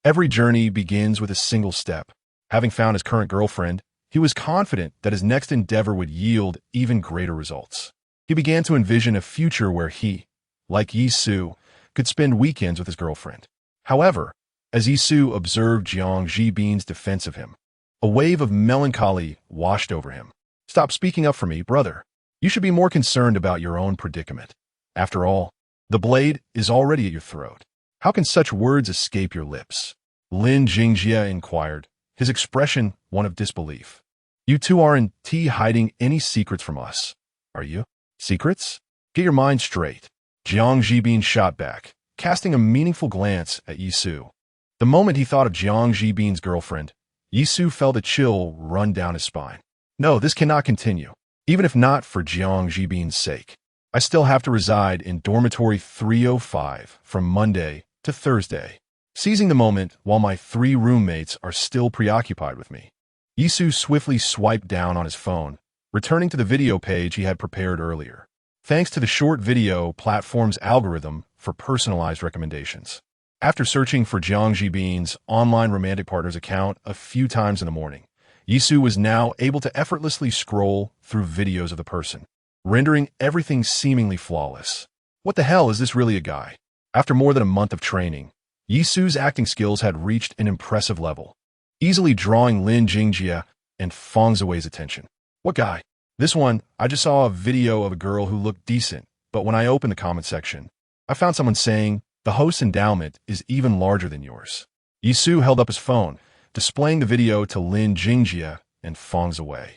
every journey begins with a single step. Having found his current girlfriend, he was confident that his next endeavor would yield even greater results. He began to envision a future where he, like Yi Su, could spend weekends with his girlfriend. However, as Yi Su observed Jiang Jibin's defense of him, a wave of melancholy washed over him. Stop speaking up for me, brother. You should be more concerned about your own predicament. After all, the blade is already at your throat. How can such words escape your lips? Lin Jingjie inquired, his expression one of disbelief. You two aren't hiding any secrets from us, are you? Secrets? Get your mind straight. Jiang Jibin shot back, casting a meaningful glance at Yi Su. The moment he thought of Jiang Jibin's girlfriend, Yi Su felt a chill run down his spine. No, this cannot continue, even if not for Jiang Jibin's sake. I still have to reside in dormitory 305 from Monday to Thursday, seizing the moment while my 3 roommates are still preoccupied with me. Yi Su swiftly swiped down on his phone, returning to the video page he had prepared earlier. Thanks to the short video platform's algorithm for personalized recommendations. After searching for Jiang Jibin's online romantic partner's account a few times in the morning, Yisu was now able to effortlessly scroll through videos of the person, rendering everything seemingly flawless. What the hell, is this really a guy? After more than a month of training, Yisu's acting skills had reached an impressive level, easily drawing Lin Jingjie and Fang Ziwei's attention. What guy? This one, I just saw a video of a girl who looked decent, but when I opened the comment section, I found someone saying, the host's endowment is even larger than yours. Yisu held up his phone, displaying the video to Lin Jingjie and Fang Ziwei,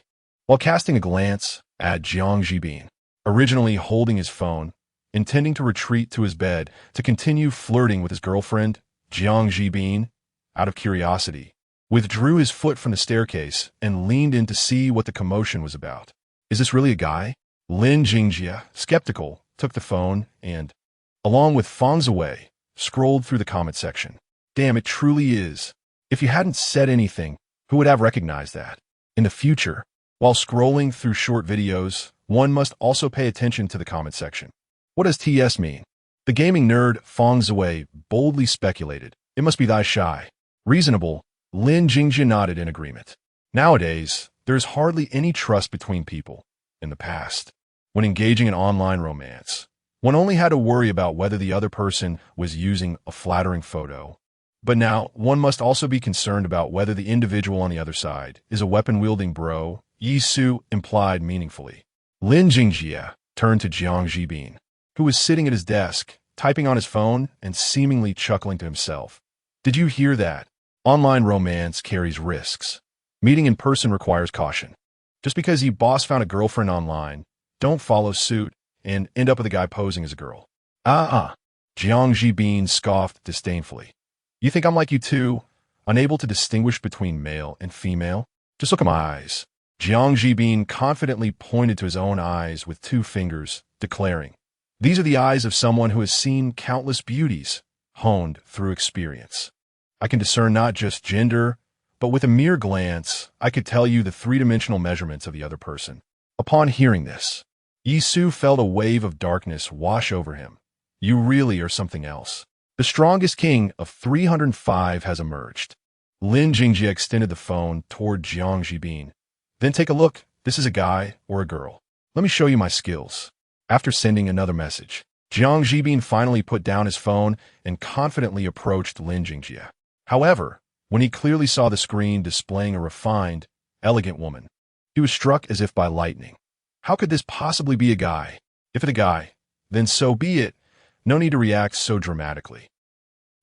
while casting a glance at Jiang Jibin, originally holding his phone, intending to retreat to his bed to continue flirting with his girlfriend. Jiang Jibin, out of curiosity, withdrew his foot from the staircase and leaned in to see what the commotion was about. Is this really a guy? Lin Jingjie, skeptical, took the phone and, along with Fang Ziwei, scrolled through the comment section. Damn, it truly is. If you hadn't said anything, who would have recognized that? In the future, while scrolling through short videos, one must also pay attention to the comment section. What does TS mean? The gaming nerd Fang Ziwei boldly speculated. It must be thy shy. Reasonable, Lin Jingjie nodded in agreement. Nowadays, there is hardly any trust between people. In the past, when engaging in online romance, one only had to worry about whether the other person was using a flattering photo. But now, one must also be concerned about whether the individual on the other side is a weapon-wielding bro, Yisu implied meaningfully. Lin Jingjie turned to Jiang Jibin, who was sitting at his desk, typing on his phone and seemingly chuckling to himself. Did you hear that? Online romance carries risks. Meeting in person requires caution. Just because you boss found a girlfriend online, don't follow suit and end up with a guy posing as a girl. Jiang Jibin scoffed disdainfully. You think I'm like you too, unable to distinguish between male and female? Just look at my eyes. Jiang Jibin confidently pointed to his own eyes with 2 fingers, declaring, these are the eyes of someone who has seen countless beauties, honed through experience. I can discern not just gender, but with a mere glance, I could tell you the 3-dimensional measurements of the other person. Upon hearing this, Yisu felt a wave of darkness wash over him. You really are something else. The strongest king of 305 has emerged. Lin Jingjie extended the phone toward Jiang Jibin. Then take a look. This is a guy or a girl. Let me show you my skills. After sending another message, Jiang Jibin finally put down his phone and confidently approached Lin Jingjie. However, when he clearly saw the screen displaying a refined, elegant woman, he was struck as if by lightning. How could this possibly be a guy? If it's a guy, then so be it. No need to react so dramatically.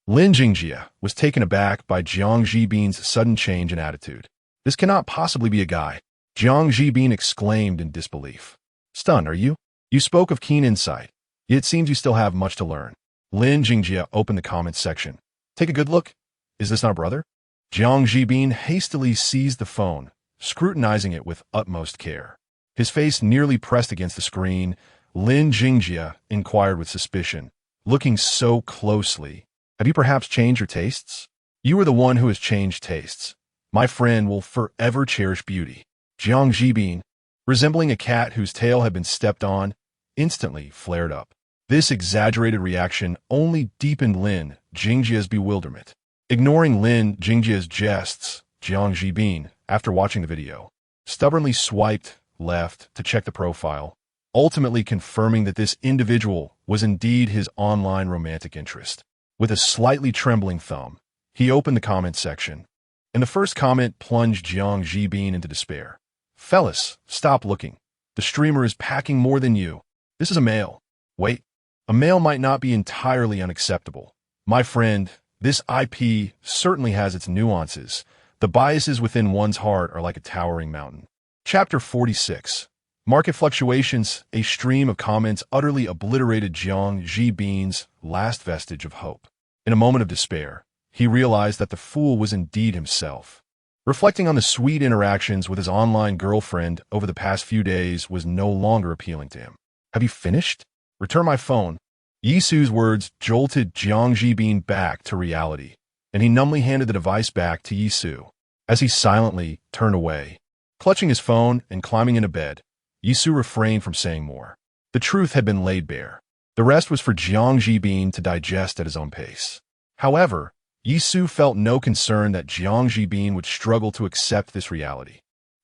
Lin Jingjie was taken aback by Jiang Jibin's sudden change in attitude. This cannot possibly be a guy. Jiang Jibin exclaimed in disbelief. Stunned, are you? You spoke of keen insight. Yet it seems you still have much to learn. Lin Jingjie opened the comments section. Take a good look. Is this not brother? Jiang Jibin hastily seized the phone, scrutinizing it with utmost care. His face nearly pressed against the screen. Lin Jingjie inquired with suspicion, looking so closely. Have you perhaps changed your tastes? You are the one who has changed tastes. My friend will forever cherish beauty. Jiang Jibin, resembling a cat whose tail had been stepped on, instantly flared up. This exaggerated reaction only deepened Lin Jingjie's bewilderment. Ignoring Lin Jingjie's jests, Jiang Jibin, after watching the video, stubbornly swiped left to check the profile, ultimately confirming that this individual was indeed his online romantic interest. With a slightly trembling thumb, he opened the comment section, and the first comment plunged Jiang Jibin into despair. Fellas, stop looking. The streamer is packing more than you. This is a male. Wait, a male might not be entirely unacceptable. My friend, this IP certainly has its nuances. The biases within one's heart are like a towering mountain. Chapter 46. Market fluctuations. A stream of comments utterly obliterated Jiang Jibin's last vestige of hope. In a moment of despair, he realized that the fool was indeed himself. Reflecting on the sweet interactions with his online girlfriend over the past few days was no longer appealing to him. Have you finished? Return my phone. Yisu's words jolted Jiang Jibin back to reality, and he numbly handed the device back to Yisu. As he silently turned away, Clutching his phone and climbing into bed, Yisu refrained from saying more. The truth had been laid bare. The rest was for Jiang Jibin to digest at his own pace. However, Yisu felt no concern that Jiang Jibin would struggle to accept this reality.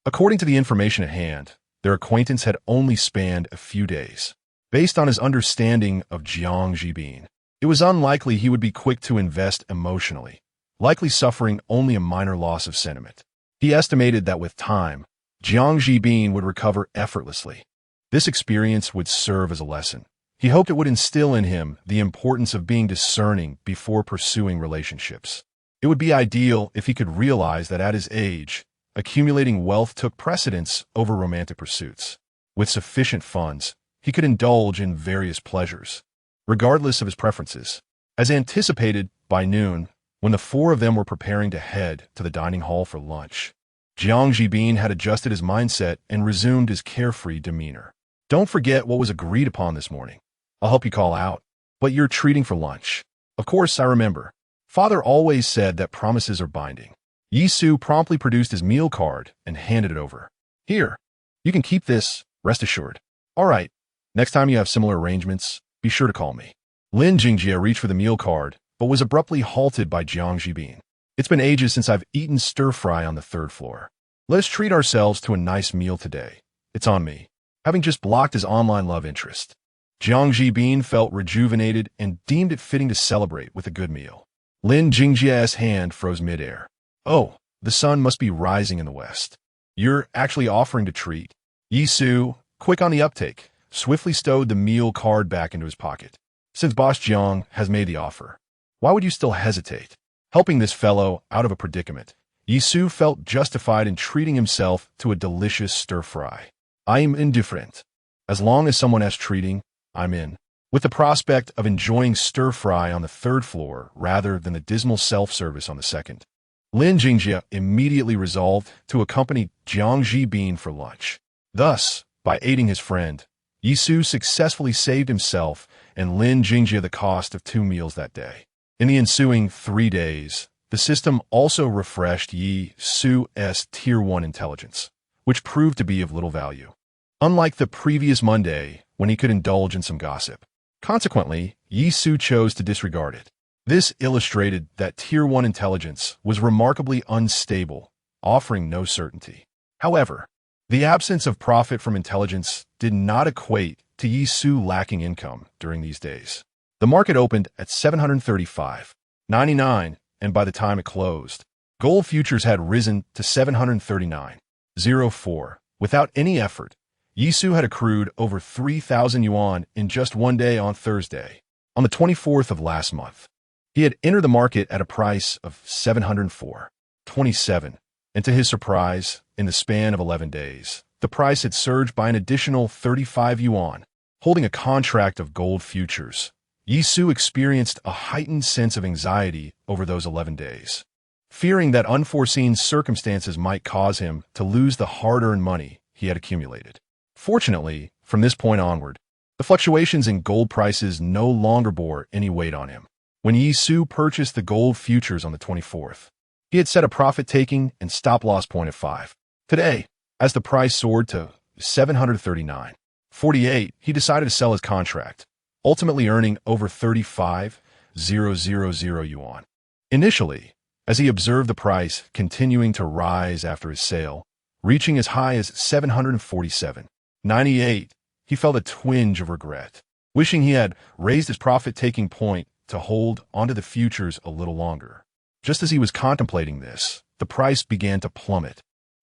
According to the information at hand, their acquaintance had only spanned a few days. Based on his understanding of Jiang Jibin, it was unlikely he would be quick to invest emotionally, likely suffering only a minor loss of sentiment. He estimated that with time, Jiang Jibin would recover effortlessly. This experience would serve as a lesson. He hoped it would instill in him the importance of being discerning before pursuing relationships. It would be ideal if he could realize that at his age, accumulating wealth took precedence over romantic pursuits. With sufficient funds, he could indulge in various pleasures, regardless of his preferences. As anticipated, by noon, when the four of them were preparing to head to the dining hall for lunch, Jiang Jibin had adjusted his mindset and resumed his carefree demeanor. Don't forget what was agreed upon this morning. I'll help you call out. But you're treating for lunch. Of course, I remember. Father always said that promises are binding. Yisu promptly produced his meal card and handed it over. Here, you can keep this, rest assured. All right, next time you have similar arrangements, be sure to call me. Lin Jingjie reached for the meal card, but was abruptly halted by Jiang Jibin. It's been ages since I've eaten stir-fry on the third floor. Let us treat ourselves to a nice meal today. It's on me. Having just blocked his online love interest, Jiang Jibin felt rejuvenated and deemed it fitting to celebrate with a good meal. Lin Jingjie's hand froze midair. Oh, the sun must be rising in the west. You're actually offering to treat. Yisu, quick on the uptake, swiftly stowed the meal card back into his pocket. Since Boss Jiang has made the offer, why would you still hesitate? Helping this fellow out of a predicament, Yisu felt justified in treating himself to a delicious stir-fry. I'm indifferent. As long as someone asks treating, I'm in. With the prospect of enjoying stir-fry on the third floor rather than the dismal self-service on the second, Lin Jingjie immediately resolved to accompany Jiang Jibin for lunch. Thus, by aiding his friend, Yisu successfully saved himself and Lin Jingjie the cost of 2 meals that day. In the ensuing 3 days, the system also refreshed Yisu's Tier 1 intelligence, which proved to be of little value. Unlike the previous Monday, when he could indulge in some gossip. Consequently, Yisu chose to disregard it. This illustrated that Tier 1 intelligence was remarkably unstable, offering no certainty. However, the absence of profit from intelligence did not equate to Yisu lacking income during these days. The market opened at 735.99, and by the time it closed, gold futures had risen to 739.04. Without any effort, Yisu had accrued over 3,000 yuan in just one day on Thursday, on the 24th of last month. He had entered the market at a price of 704.27, and to his surprise, in the span of 11 days, the price had surged by an additional 35 yuan. Holding a contract of gold futures, Yisu experienced a heightened sense of anxiety over those 11 days, fearing that unforeseen circumstances might cause him to lose the hard-earned money he had accumulated. Fortunately, from this point onward, the fluctuations in gold prices no longer bore any weight on him. When Yisu purchased the gold futures on the 24th, he had set a profit-taking and stop-loss point at 5. Today, as the price soared to 739.48, he decided to sell his contract, ultimately earning over 35,000 yuan. Initially, as he observed the price continuing to rise after his sale, reaching as high as 747.98, he felt a twinge of regret, wishing he had raised his profit-taking point to hold onto the futures a little longer. Just as he was contemplating this, the price began to plummet,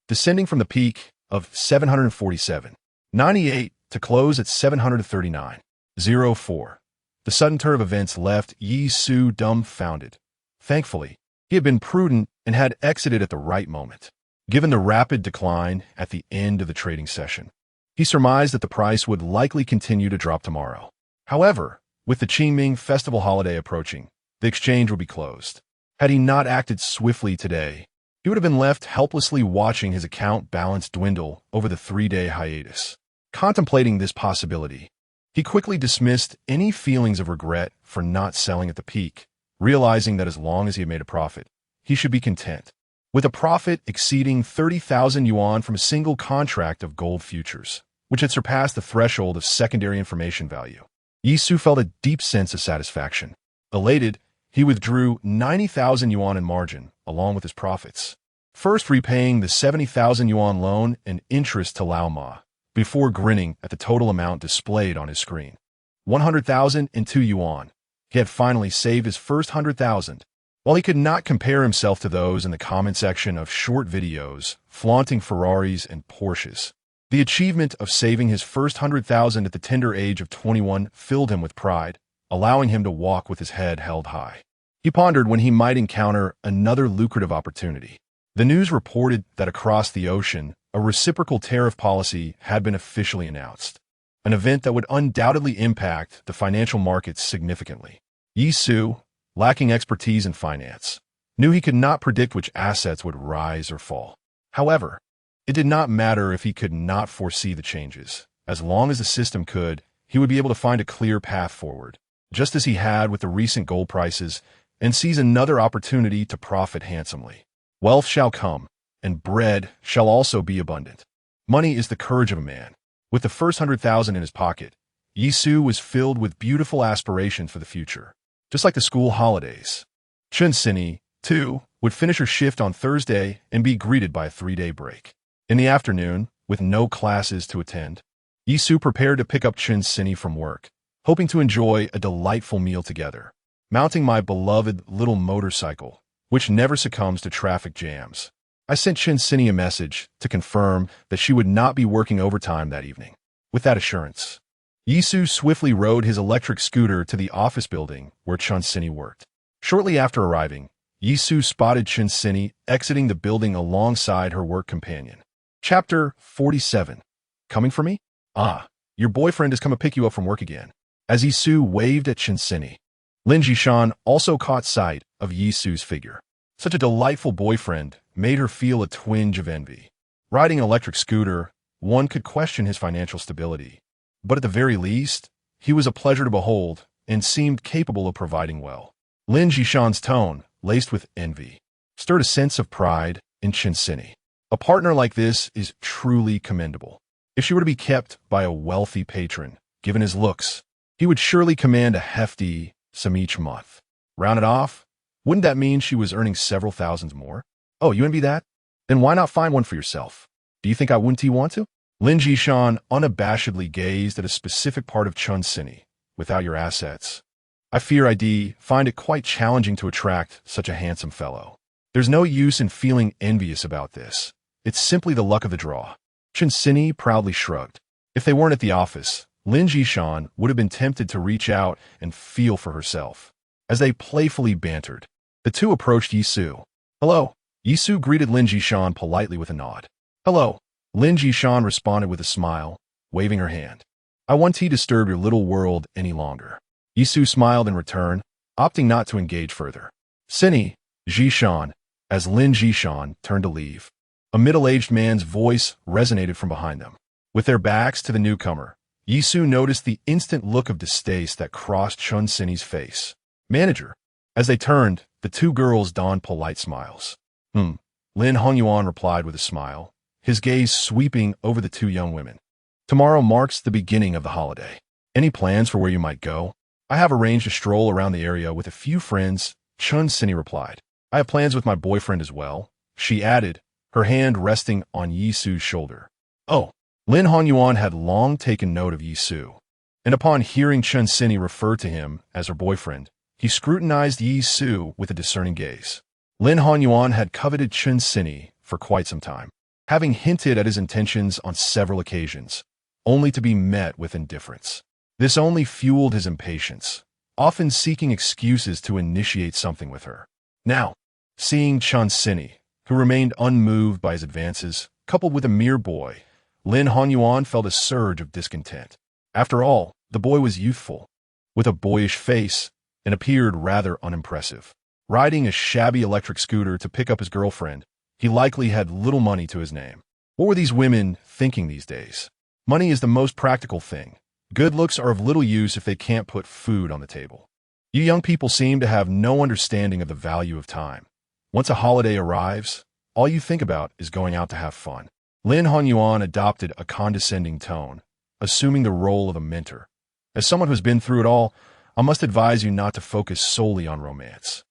descending from the peak of 747.98 to close at 739.04. The sudden turn of events left Yisu dumbfounded. Thankfully, he had been prudent and had exited at the right moment. Given the rapid decline at the end of the trading session, he surmised that the price would likely continue to drop tomorrow. However, with the Qingming festival holiday approaching, the exchange would be closed. Had he not acted swiftly today, he would have been left helplessly watching his account balance dwindle over the 3-day hiatus. Contemplating this possibility, he quickly dismissed any feelings of regret for not selling at the peak, realizing that as long as he had made a profit, he should be content. with a profit exceeding 30,000 yuan from a single contract of gold futures, which had surpassed the threshold of secondary information value. Yisu felt a deep sense of satisfaction. Elated, he withdrew 90,000 yuan in margin, along with his profits, first repaying the 70,000 yuan loan and interest to Lao Ma, before grinning at the total amount displayed on his screen. 100,002 yuan. He had finally saved his first 100,000. While he could not compare himself to those in the comment section of short videos flaunting Ferraris and Porsches, the achievement of saving his first 100,000 at the tender age of 21 filled him with pride, allowing him to walk with his head held high. He pondered when he might encounter another lucrative opportunity. The news reported that across the ocean, a reciprocal tariff policy had been officially announced, an event that would undoubtedly impact the financial markets significantly. Yisu, lacking expertise in finance, knew he could not predict which assets would rise or fall. However, it did not matter if he could not foresee the changes. As long as the system could, he would be able to find a clear path forward, just as he had with the recent gold prices, and seize another opportunity to profit handsomely. Wealth shall come, and bread shall also be abundant. Money is the courage of a man. With the first 100,000 in his pocket, Yisu was filled with beautiful aspirations for the future, just like the school holidays. Chun-Sini, too, would finish her shift on Thursday and be greeted by a 3-day break. In the afternoon, with no classes to attend, Yisu prepared to pick up Chun-Sini from work, hoping to enjoy a delightful meal together. Mounting my beloved little motorcycle, which never succumbs to traffic jams, I sent Chun-Sini a message to confirm that she would not be working overtime that evening. With that assurance, Yisu swiftly rode his electric scooter to the office building where Chun-Sini worked. Shortly after arriving, Yisu spotted Chun-Sini exiting the building alongside her work companion. Chapter 47. Coming for me? Ah, your boyfriend has come to pick you up from work again. As Yisu waved at Chun-Sini, Lin Jishan also caught sight of Yisu's figure. Such a delightful boyfriend made her feel a twinge of envy. Riding an electric scooter, one could question his financial stability, but at the very least, he was a pleasure to behold and seemed capable of providing well. Lin Jishan's tone, laced with envy, stirred a sense of pride in Chun-Sini. A partner like this is truly commendable. If she were to be kept by a wealthy patron, given his looks, he would surely command a hefty sum each month. Rounded off, wouldn't that mean she was earning several thousands more? Oh, you envy that? Then why not find one for yourself? Do you think I wouldn't want to? Lin Jishan unabashedly gazed at a specific part of Chun-Sini. Without your assets, I fear I'd find it quite challenging to attract such a handsome fellow. There's no use in feeling envious about this. It's simply the luck of the draw. Chun-Sini proudly shrugged. If they weren't at the office, Lin Jishan would have been tempted to reach out and feel for herself. As they playfully bantered, the two approached Yisu. Hello. Yisu greeted Lin Jishan politely with a nod. Hello. Lin Jishan responded with a smile, waving her hand. I won't disturb your little world any longer. Yisu smiled in return, opting not to engage further. Sini, Jishan, as Lin Jishan turned to leave. A middle-aged man's voice resonated from behind them. With their backs to the newcomer, Yisu noticed the instant look of distaste that crossed Chun-Sini's face. Manager. As they turned, the two girls donned polite smiles. Lin Hongyuan replied with a smile, his gaze sweeping over the two young women. Tomorrow marks the beginning of the holiday. Any plans for where you might go? I have arranged a stroll around the area with a few friends, Chun-Sini replied. I have plans with my boyfriend as well, she added, her hand resting on Yisu's shoulder. Oh. Lin Hongyuan had long taken note of Yisu, and upon hearing Chun-Sini refer to him as her boyfriend, he scrutinized Yisu with a discerning gaze. Lin Hongyuan had coveted Chun-Sini for quite some time, having hinted at his intentions on several occasions, only to be met with indifference. This only fueled his impatience, often seeking excuses to initiate something with her. Now, seeing Chun-Sini, who remained unmoved by his advances, coupled with a mere boy, Lin Hongyuan felt a surge of discontent. After all, the boy was youthful, with a boyish face, and appeared rather unimpressive. Riding a shabby electric scooter to pick up his girlfriend, he likely had little money to his name. What were these women thinking these days? Money is the most practical thing. Good looks are of little use if they can't put food on the table. You young people seem to have no understanding of the value of time. Once a holiday arrives, all you think about is going out to have fun. Lin Honyuan adopted a condescending tone, assuming the role of a mentor. As someone who's been through it all, I must advise you not to focus solely on romance.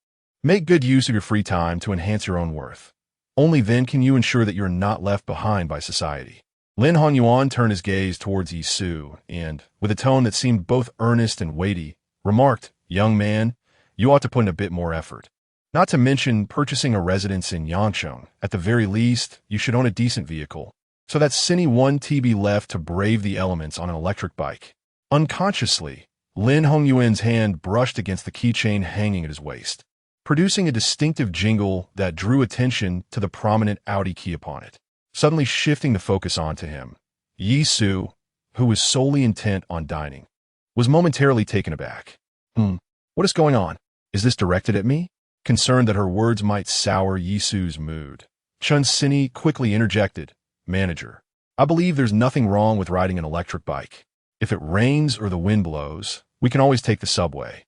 Make good use of your free time to enhance your own worth. Only then can you ensure that you're not left behind by society. Lin Honyuan turned his gaze towards Yi Su and, with a tone that seemed both earnest and weighty, remarked, "Young man, you ought to put in a bit more effort. Not to mention purchasing a residence in Yancheng. At the very least, you should own a decent vehicle. So that's Cine 1 TB left to brave the elements on an electric bike." Unconsciously, Lin Hongyuan's hand brushed against the keychain hanging at his waist, producing a distinctive jingle that drew attention to the prominent Audi key upon it. Suddenly shifting the focus onto him, Yi Su, who was solely intent on dining, was momentarily taken aback. What is going on? Is this directed at me?" Concerned that her words might sour Yi Su's mood, Chun Sini quickly interjected, "Manager, I believe there's nothing wrong with riding an electric bike. If it rains or the wind blows, we can always take the subway."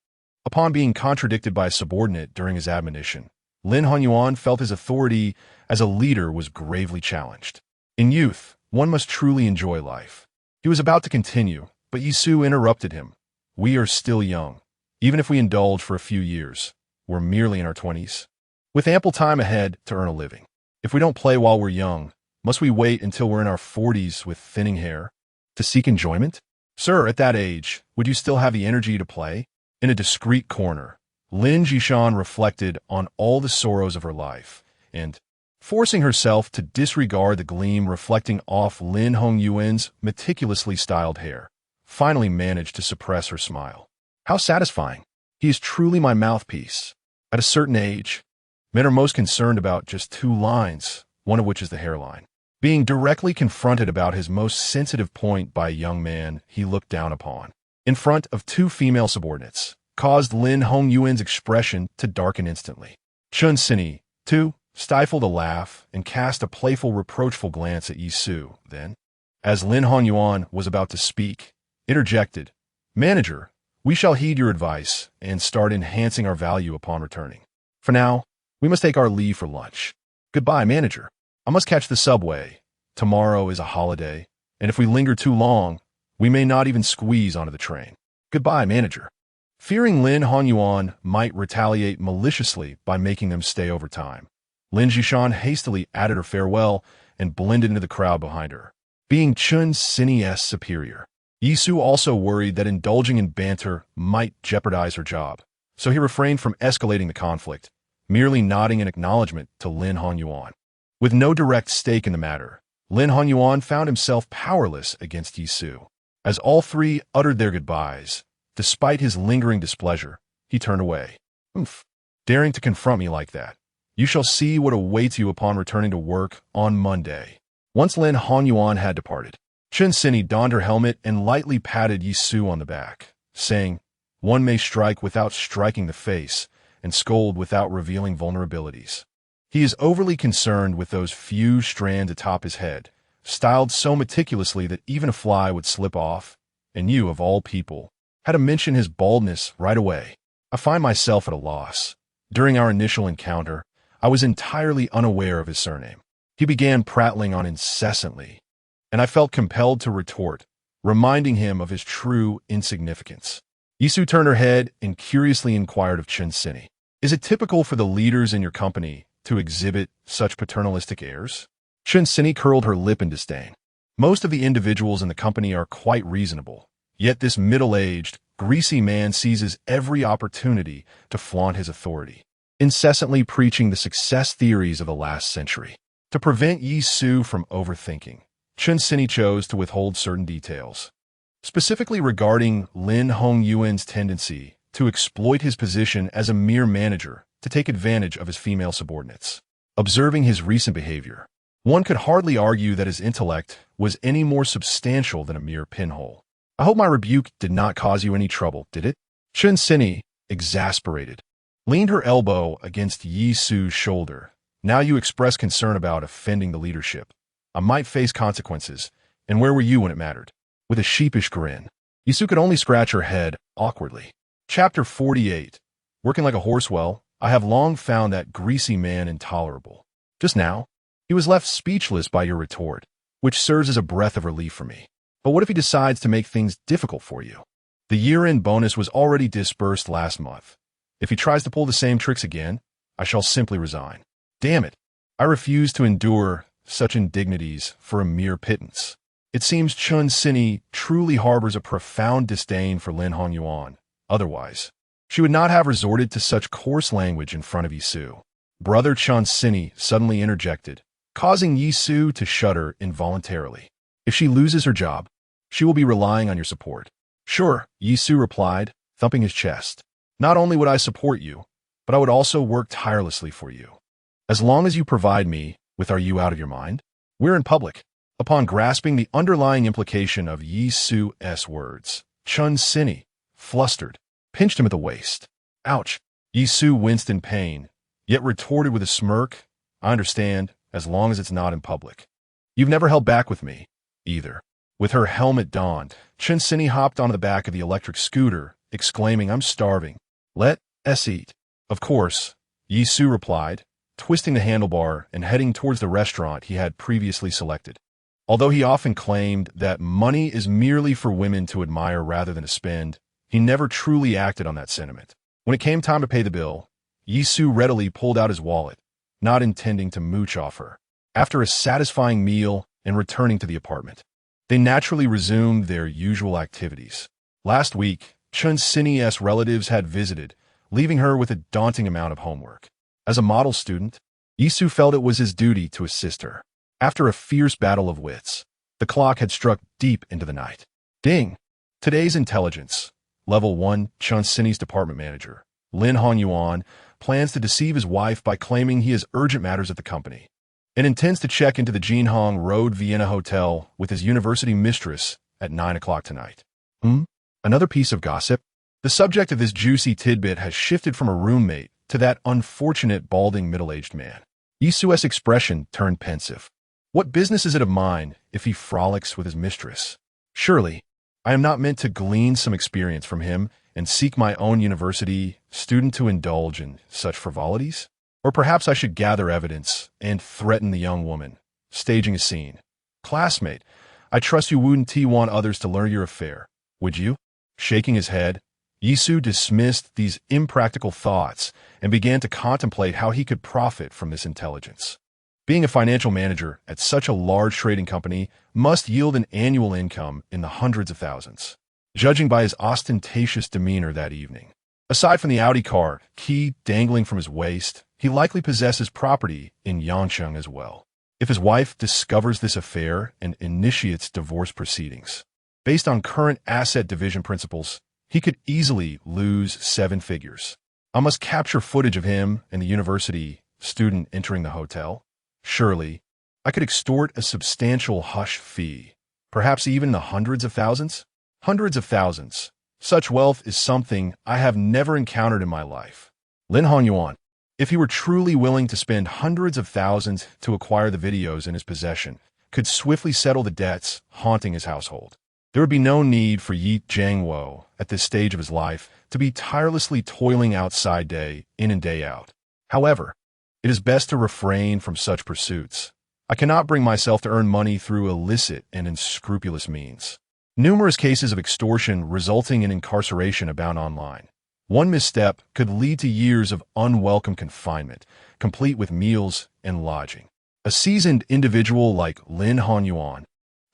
Upon being contradicted by a subordinate during his admonition, Lin Honyuan felt his authority as a leader was gravely challenged. In youth, one must truly enjoy life. He was about to continue, but Yi Su interrupted him. "We are still young. Even if we indulge for a few years, we're merely in our 20s. With ample time ahead to earn a living. If we don't play while we're young, must we wait until we're in our 40s with thinning hair to seek enjoyment? Sir, at that age, would you still have the energy to play?" In a discreet corner, Lin Jishan reflected on all the sorrows of her life, and, forcing herself to disregard the gleam reflecting off Lin Hongyuan's meticulously styled hair, finally managed to suppress her smile. "How satisfying. He is truly my mouthpiece. At a certain age, men are most concerned about just 2 lines, one of which is the hairline." Being directly confronted about his most sensitive point by a young man he looked down upon, in front of 2 female subordinates, caused Lin Hongyuan's expression to darken instantly. Chun Sini, too, stifled a laugh and cast a playful, reproachful glance at Yi Su, then, as Lin Honyuan was about to speak, interjected, "Manager, we shall heed your advice and start enhancing our value upon returning. For now, we must take our leave for lunch. Goodbye, manager. I must catch the subway. Tomorrow is a holiday, and if we linger too long, we may not even squeeze onto the train. Goodbye, manager." Fearing Lin Honyuan might retaliate maliciously by making them stay over time, Lin Jishan hastily added her farewell and blended into the crowd behind her. Being Chun Sini's superior, Yi Su also worried that indulging in banter might jeopardize her job, so he refrained from escalating the conflict, merely nodding in acknowledgement to Lin Honyuan. With no direct stake in the matter, Lin Honyuan found himself powerless against Yi Su. As all 3 uttered their goodbyes, despite his lingering displeasure, he turned away. Daring to confront me like that. You shall see what awaits you upon returning to work on Monday." Once Lin Honyuan had departed, Chun Sini donned her helmet and lightly patted Yi Su on the back, saying, "One may strike without striking the face, and scold without revealing vulnerabilities. He is overly concerned with those few strands atop his head, styled so meticulously that even a fly would slip off, and you, of all people, had to mention his baldness right away. I find myself at a loss. During our initial encounter, I was entirely unaware of his surname. He began prattling on incessantly, and I felt compelled to retort, reminding him of his true insignificance." Yi Su turned her head and curiously inquired of Chun Sini, "Is it typical for the leaders in your company to exhibit such paternalistic airs?" Chun Sini curled her lip in disdain. "Most of the individuals in the company are quite reasonable, yet this middle-aged, greasy man seizes every opportunity to flaunt his authority, incessantly preaching the success theories of the last century." To prevent Yi Su from overthinking, Chun Sini chose to withhold certain details, specifically regarding Lin Hongyuan's tendency to exploit his position as a mere manager to take advantage of his female subordinates. Observing his recent behavior, one could hardly argue that his intellect was any more substantial than a mere pinhole. "I hope my rebuke did not cause you any trouble, did it?" Chun Sini, exasperated, leaned her elbow against Yi Su's shoulder. "Now you express concern about offending the leadership. I might face consequences, and where were you when it mattered?" With a sheepish grin, Yi Su could only scratch her head awkwardly. Chapter 48. Working like a horse. Well, I have long found that greasy man intolerable. Just now, he was left speechless by your retort, which serves as a breath of relief for me. But what if he decides to make things difficult for you? The year-end bonus was already disbursed last month. If he tries to pull the same tricks again, I shall simply resign. Damn it, I refuse to endure such indignities for a mere pittance. It seems Chun Sini truly harbors a profound disdain for Lin Hongyuan. Otherwise, she would not have resorted to such coarse language in front of Yisu. Brother Chun Sini suddenly interjected, causing Yisu to shudder involuntarily. If she loses her job, she will be relying on your support. Sure, Yisu replied, thumping his chest. Not only would I support you, but I would also work tirelessly for you. As long as you provide me with "Are you out of your mind?" We're in public. Upon grasping the underlying implication of Yisu's words, Chun Sini, flustered, pinched him at the waist. Ouch! Yisu winced in pain, yet retorted with a smirk, I understand, as long as it's not in public. You've never held back with me, either. With her helmet donned, Chun Sini hopped onto the back of the electric scooter, exclaiming, I'm starving. Let us eat. Of course, Yisu replied, twisting the handlebar and heading towards the restaurant he had previously selected. Although he often claimed that money is merely for women to admire rather than to spend, he never truly acted on that sentiment. When it came time to pay the bill, Yisu readily pulled out his wallet, not intending to mooch off her. After a satisfying meal and returning to the apartment, they naturally resumed their usual activities. Last week, Chun Sini's relatives had visited, leaving her with a daunting amount of homework. As a model student, Yisu felt it was his duty to assist her. After a fierce battle of wits, the clock had struck deep into the night. Ding! Today's intelligence. Level 1, Chun Sini's department manager, Lin Hongyuan, plans to deceive his wife by claiming he has urgent matters at the company and intends to check into the Lichang Road Vienna hotel with his university mistress at 9 o'clock tonight. Another piece of gossip? The subject of this juicy tidbit has shifted from a roommate to that unfortunate balding middle-aged man. Yisu's expression turned pensive. What business is it of mine if he frolics with his mistress? Surely, I am not meant to glean some experience from him and seek my own university student to indulge in such frivolities? Or perhaps I should gather evidence and threaten the young woman, staging a scene. Classmate, I trust you wouldn't want others to learn your affair, would you? Shaking his head, Yisu dismissed these impractical thoughts and began to contemplate how he could profit from this intelligence. Being a financial manager at such a large trading company must yield an annual income in the hundreds of thousands, judging by his ostentatious demeanor that evening. Aside from the Audi car, key dangling from his waist, he likely possesses property in Yangcheng as well. If his wife discovers this affair and initiates divorce proceedings, based on current asset division principles, he could easily lose 7 figures. I must capture footage of him and the university student entering the hotel. Surely, I could extort a substantial hush fee, perhaps even the hundreds of thousands? Hundreds of thousands. Such wealth is something I have never encountered in my life. Lin Hongyuan, if he were truly willing to spend hundreds of thousands to acquire the videos in his possession, could swiftly settle the debts haunting his household. There would be no need for Yi Jiangwo, at this stage of his life, to be tirelessly toiling outside day in and day out. However, it is best to refrain from such pursuits. I cannot bring myself to earn money through illicit and unscrupulous means. Numerous cases of extortion resulting in incarceration abound online. One misstep could lead to years of unwelcome confinement, complete with meals and lodging. A seasoned individual like Lin Hongyuan,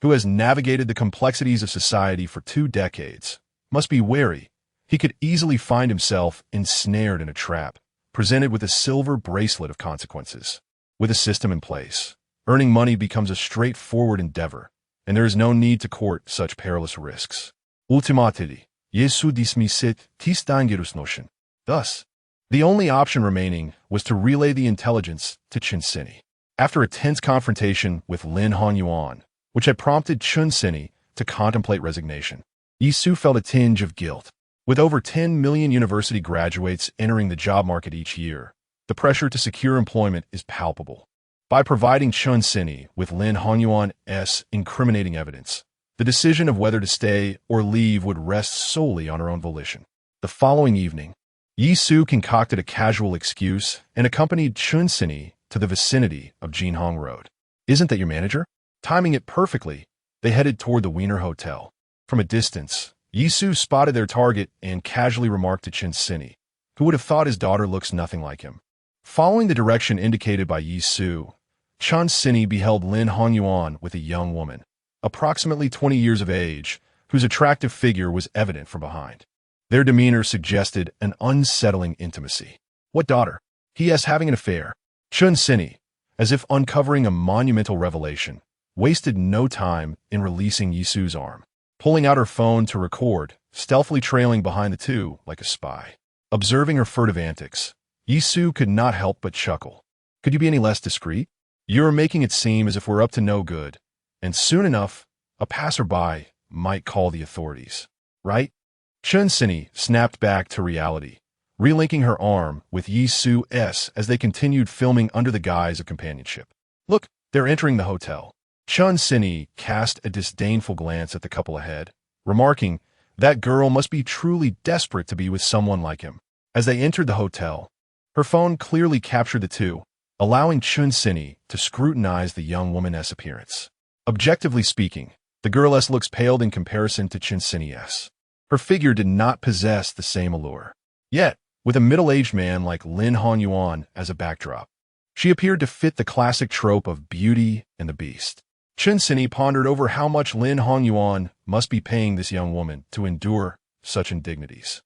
who has navigated the complexities of society for 2 decades, must be wary. He could easily find himself ensnared in a trap, presented with a silver bracelet of consequences. With a system in place, earning money becomes a straightforward endeavor, and there is no need to court such perilous risks. Ultimately, Yesu dismissit tis dangerous notion. Thus, the only option remaining was to relay the intelligence to Chun Sini. After a tense confrontation with Lin Hongyuan, which had prompted Chun Sini to contemplate resignation, Yisu felt a tinge of guilt. With over 10 million university graduates entering the job market each year, the pressure to secure employment is palpable. By providing Chun Sini with Lin Hongyuan's incriminating evidence, the decision of whether to stay or leave would rest solely on her own volition. The following evening, Yisu concocted a casual excuse and accompanied Chun Sini to the vicinity of Lichang Road. "Isn't that your manager?" Timing it perfectly, they headed toward the Wiener Hotel. From a distance, Yisu spotted their target and casually remarked to Chin-Sini, who would have thought his daughter looks nothing like him. Following the direction indicated by Yisu, Chin-Sini beheld Lin Hongyuan with a young woman, approximately 20 years of age, whose attractive figure was evident from behind. Their demeanor suggested an unsettling intimacy. "What daughter?" he asked, having an affair. Chin-Sini, as if uncovering a monumental revelation, wasted no time in releasing Yisu's arm, pulling out her phone to record, stealthily trailing behind the two like a spy. Observing her furtive antics, Yisu could not help but chuckle. "Could you be any less discreet? You're making it seem as if we're up to no good, and soon enough, a passerby might call the authorities, right?" Chin-Sini snapped back to reality, relinking her arm with Yisu's as they continued filming under the guise of companionship. "Look, they're entering the hotel." Chin-Sini cast a disdainful glance at the couple ahead, remarking, "That girl must be truly desperate to be with someone like him." As they entered the hotel, her phone clearly captured the two, allowing Chin-Sini to scrutinize the young woman's appearance. Objectively speaking, the girless looks paled in comparison to Chin-Sini's. Her figure did not possess the same allure. Yet, with a middle-aged man like Lin Hongyuan as a backdrop, she appeared to fit the classic trope of Beauty and the Beast. Chin-Sini pondered over how much Lin Hongyuan must be paying this young woman to endure such indignities.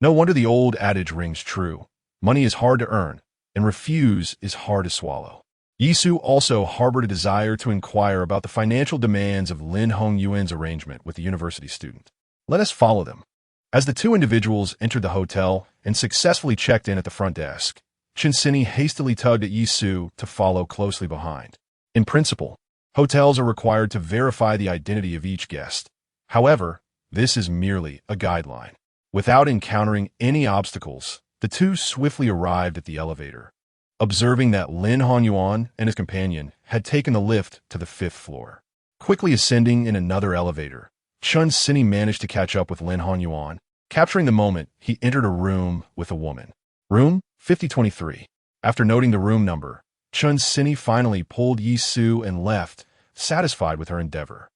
No wonder the old adage rings true. Money is hard to earn, and refuse is hard to swallow. Yisu also harbored a desire to inquire about the financial demands of Lin Hongyuan's arrangement with the university student. Let us follow them. As the two individuals entered the hotel and successfully checked in at the front desk, Chin-Sini hastily tugged at Yisu to follow closely behind. In principle, hotels are required to verify the identity of each guest. However, this is merely a guideline. Without encountering any obstacles, the two swiftly arrived at the elevator, observing that Lin Hongyuan and his companion had taken the lift to the 5th floor. Quickly ascending in another elevator, Chin-Sini managed to catch up with Lin Hongyuan. Capturing the moment, he entered a room with a woman. Room 5023. After noting the room number, Chin-Sini finally pulled Yisu and left, satisfied with her endeavor.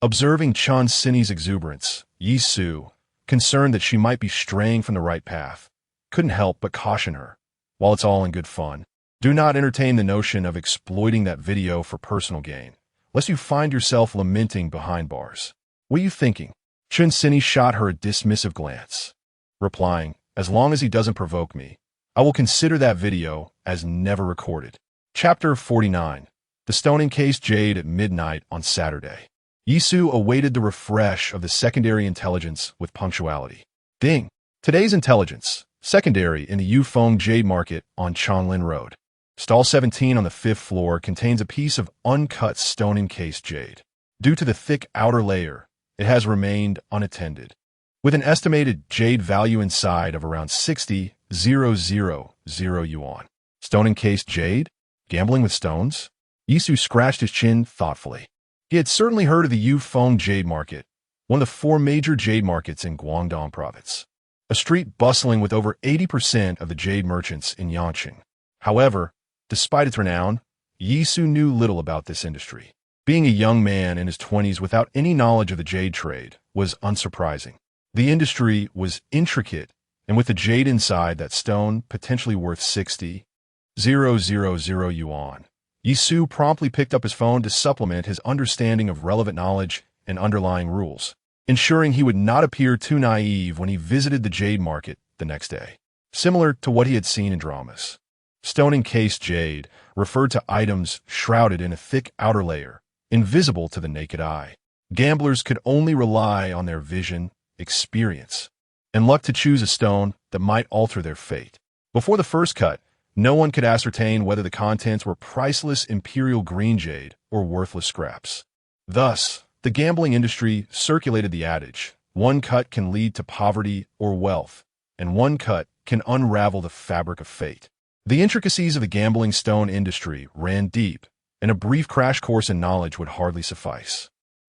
Observing Chin-Sini's exuberance, Yisu, concerned that she might be straying from the right path, couldn't help but caution her. While it's all in good fun, do not entertain the notion of exploiting that video for personal gain, lest you find yourself lamenting behind bars. "What are you thinking?" Chin-Sini shot her a dismissive glance, replying, "As long as he doesn't provoke me, I will consider that video as never recorded." Chapter 49. The stone-encased jade at midnight on Saturday. Yisu awaited the refresh of the secondary intelligence with punctuality. Ding! Today's intelligence, secondary in the Yufeng Jade Market on Changlin Road. Stall 17 on the 5th floor contains a piece of uncut stone-encased jade. Due to the thick outer layer, it has remained unattended. With an estimated jade value inside of around 60,000 yuan. Stone-encased jade? Gambling with stones? Yisu scratched his chin thoughtfully. He had certainly heard of the Yufeng Jade Market, one of the 4 major jade markets in Guangdong Province, a street bustling with over 80% of the jade merchants in Yanqing. However, despite its renown, Yisu knew little about this industry. Being a young man in his 20s without any knowledge of the jade trade was unsurprising. The industry was intricate, and with the jade inside that stone potentially worth 60,000 yuan, Yisu promptly picked up his phone to supplement his understanding of relevant knowledge and underlying rules, ensuring he would not appear too naive when he visited the jade market the next day. Similar to what he had seen in dramas, stone-encased jade referred to items shrouded in a thick outer layer, invisible to the naked eye. Gamblers could only rely on their vision, experience, and luck to choose a stone that might alter their fate. Before the first cut, no one could ascertain whether the contents were priceless imperial green jade or worthless scraps. Thus, the gambling industry circulated the adage, one cut can lead to poverty or wealth, and one cut can unravel the fabric of fate. The intricacies of the gambling stone industry ran deep, and a brief crash course in knowledge would hardly suffice.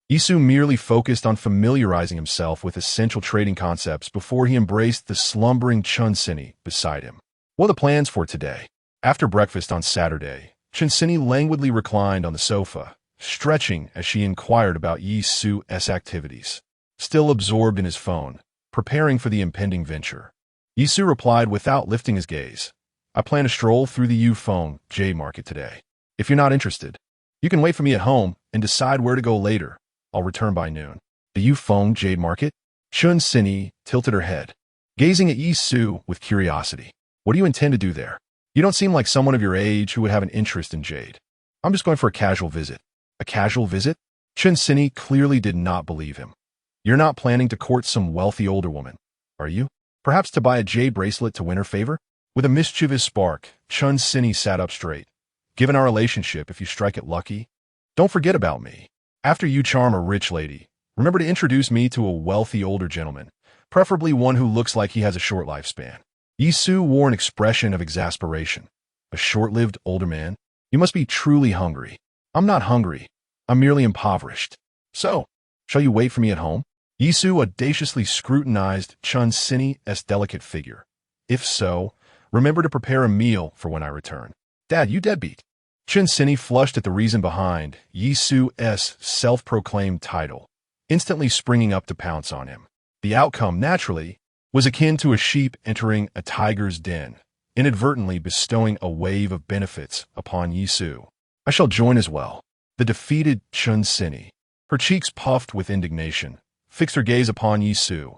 Yisu merely focused on familiarizing himself with essential trading concepts before he embraced the slumbering Chin-Sini beside him. What are the plans for today? After breakfast on Saturday, Chinsini languidly reclined on the sofa, stretching as she inquired about Yi Su's activities. Still absorbed in his phone, preparing for the impending venture, Yi Su replied without lifting his gaze. I plan to stroll through the Yufeng Jade Market today. If you're not interested, you can wait for me at home and decide where to go later. I'll return by noon. The Yufeng Jade Market? Chinsini tilted her head, gazing at Yi Su with curiosity. What do you intend to do there? You don't seem like someone of your age who would have an interest in jade. I'm just going for a casual visit. A casual visit? Chinsini clearly did not believe him. You're not planning to court some wealthy older woman, are you? Perhaps to buy a jade bracelet to win her favor? With a mischievous spark, Chinsini sat up straight. Given our relationship, if you strike it lucky, don't forget about me. After you charm a rich lady, remember to introduce me to a wealthy older gentleman, preferably one who looks like he has a short lifespan. Yi Su wore an expression of exasperation. A short-lived older man? You must be truly hungry. I'm not hungry. I'm merely impoverished. So, shall you wait for me at home? Yi Su audaciously scrutinized Chinsini's delicate figure. If so, remember to prepare a meal for when I return. Dad, you deadbeat. Chinsini flushed at the reason behind Yi Su's self-proclaimed title, instantly springing up to pounce on him. The outcome, naturally, was akin to a sheep entering a tiger's den, inadvertently bestowing a wave of benefits upon Yi Su. I shall join as well. The defeated Chinsini, her cheeks puffed with indignation, fixed her gaze upon Yi Su.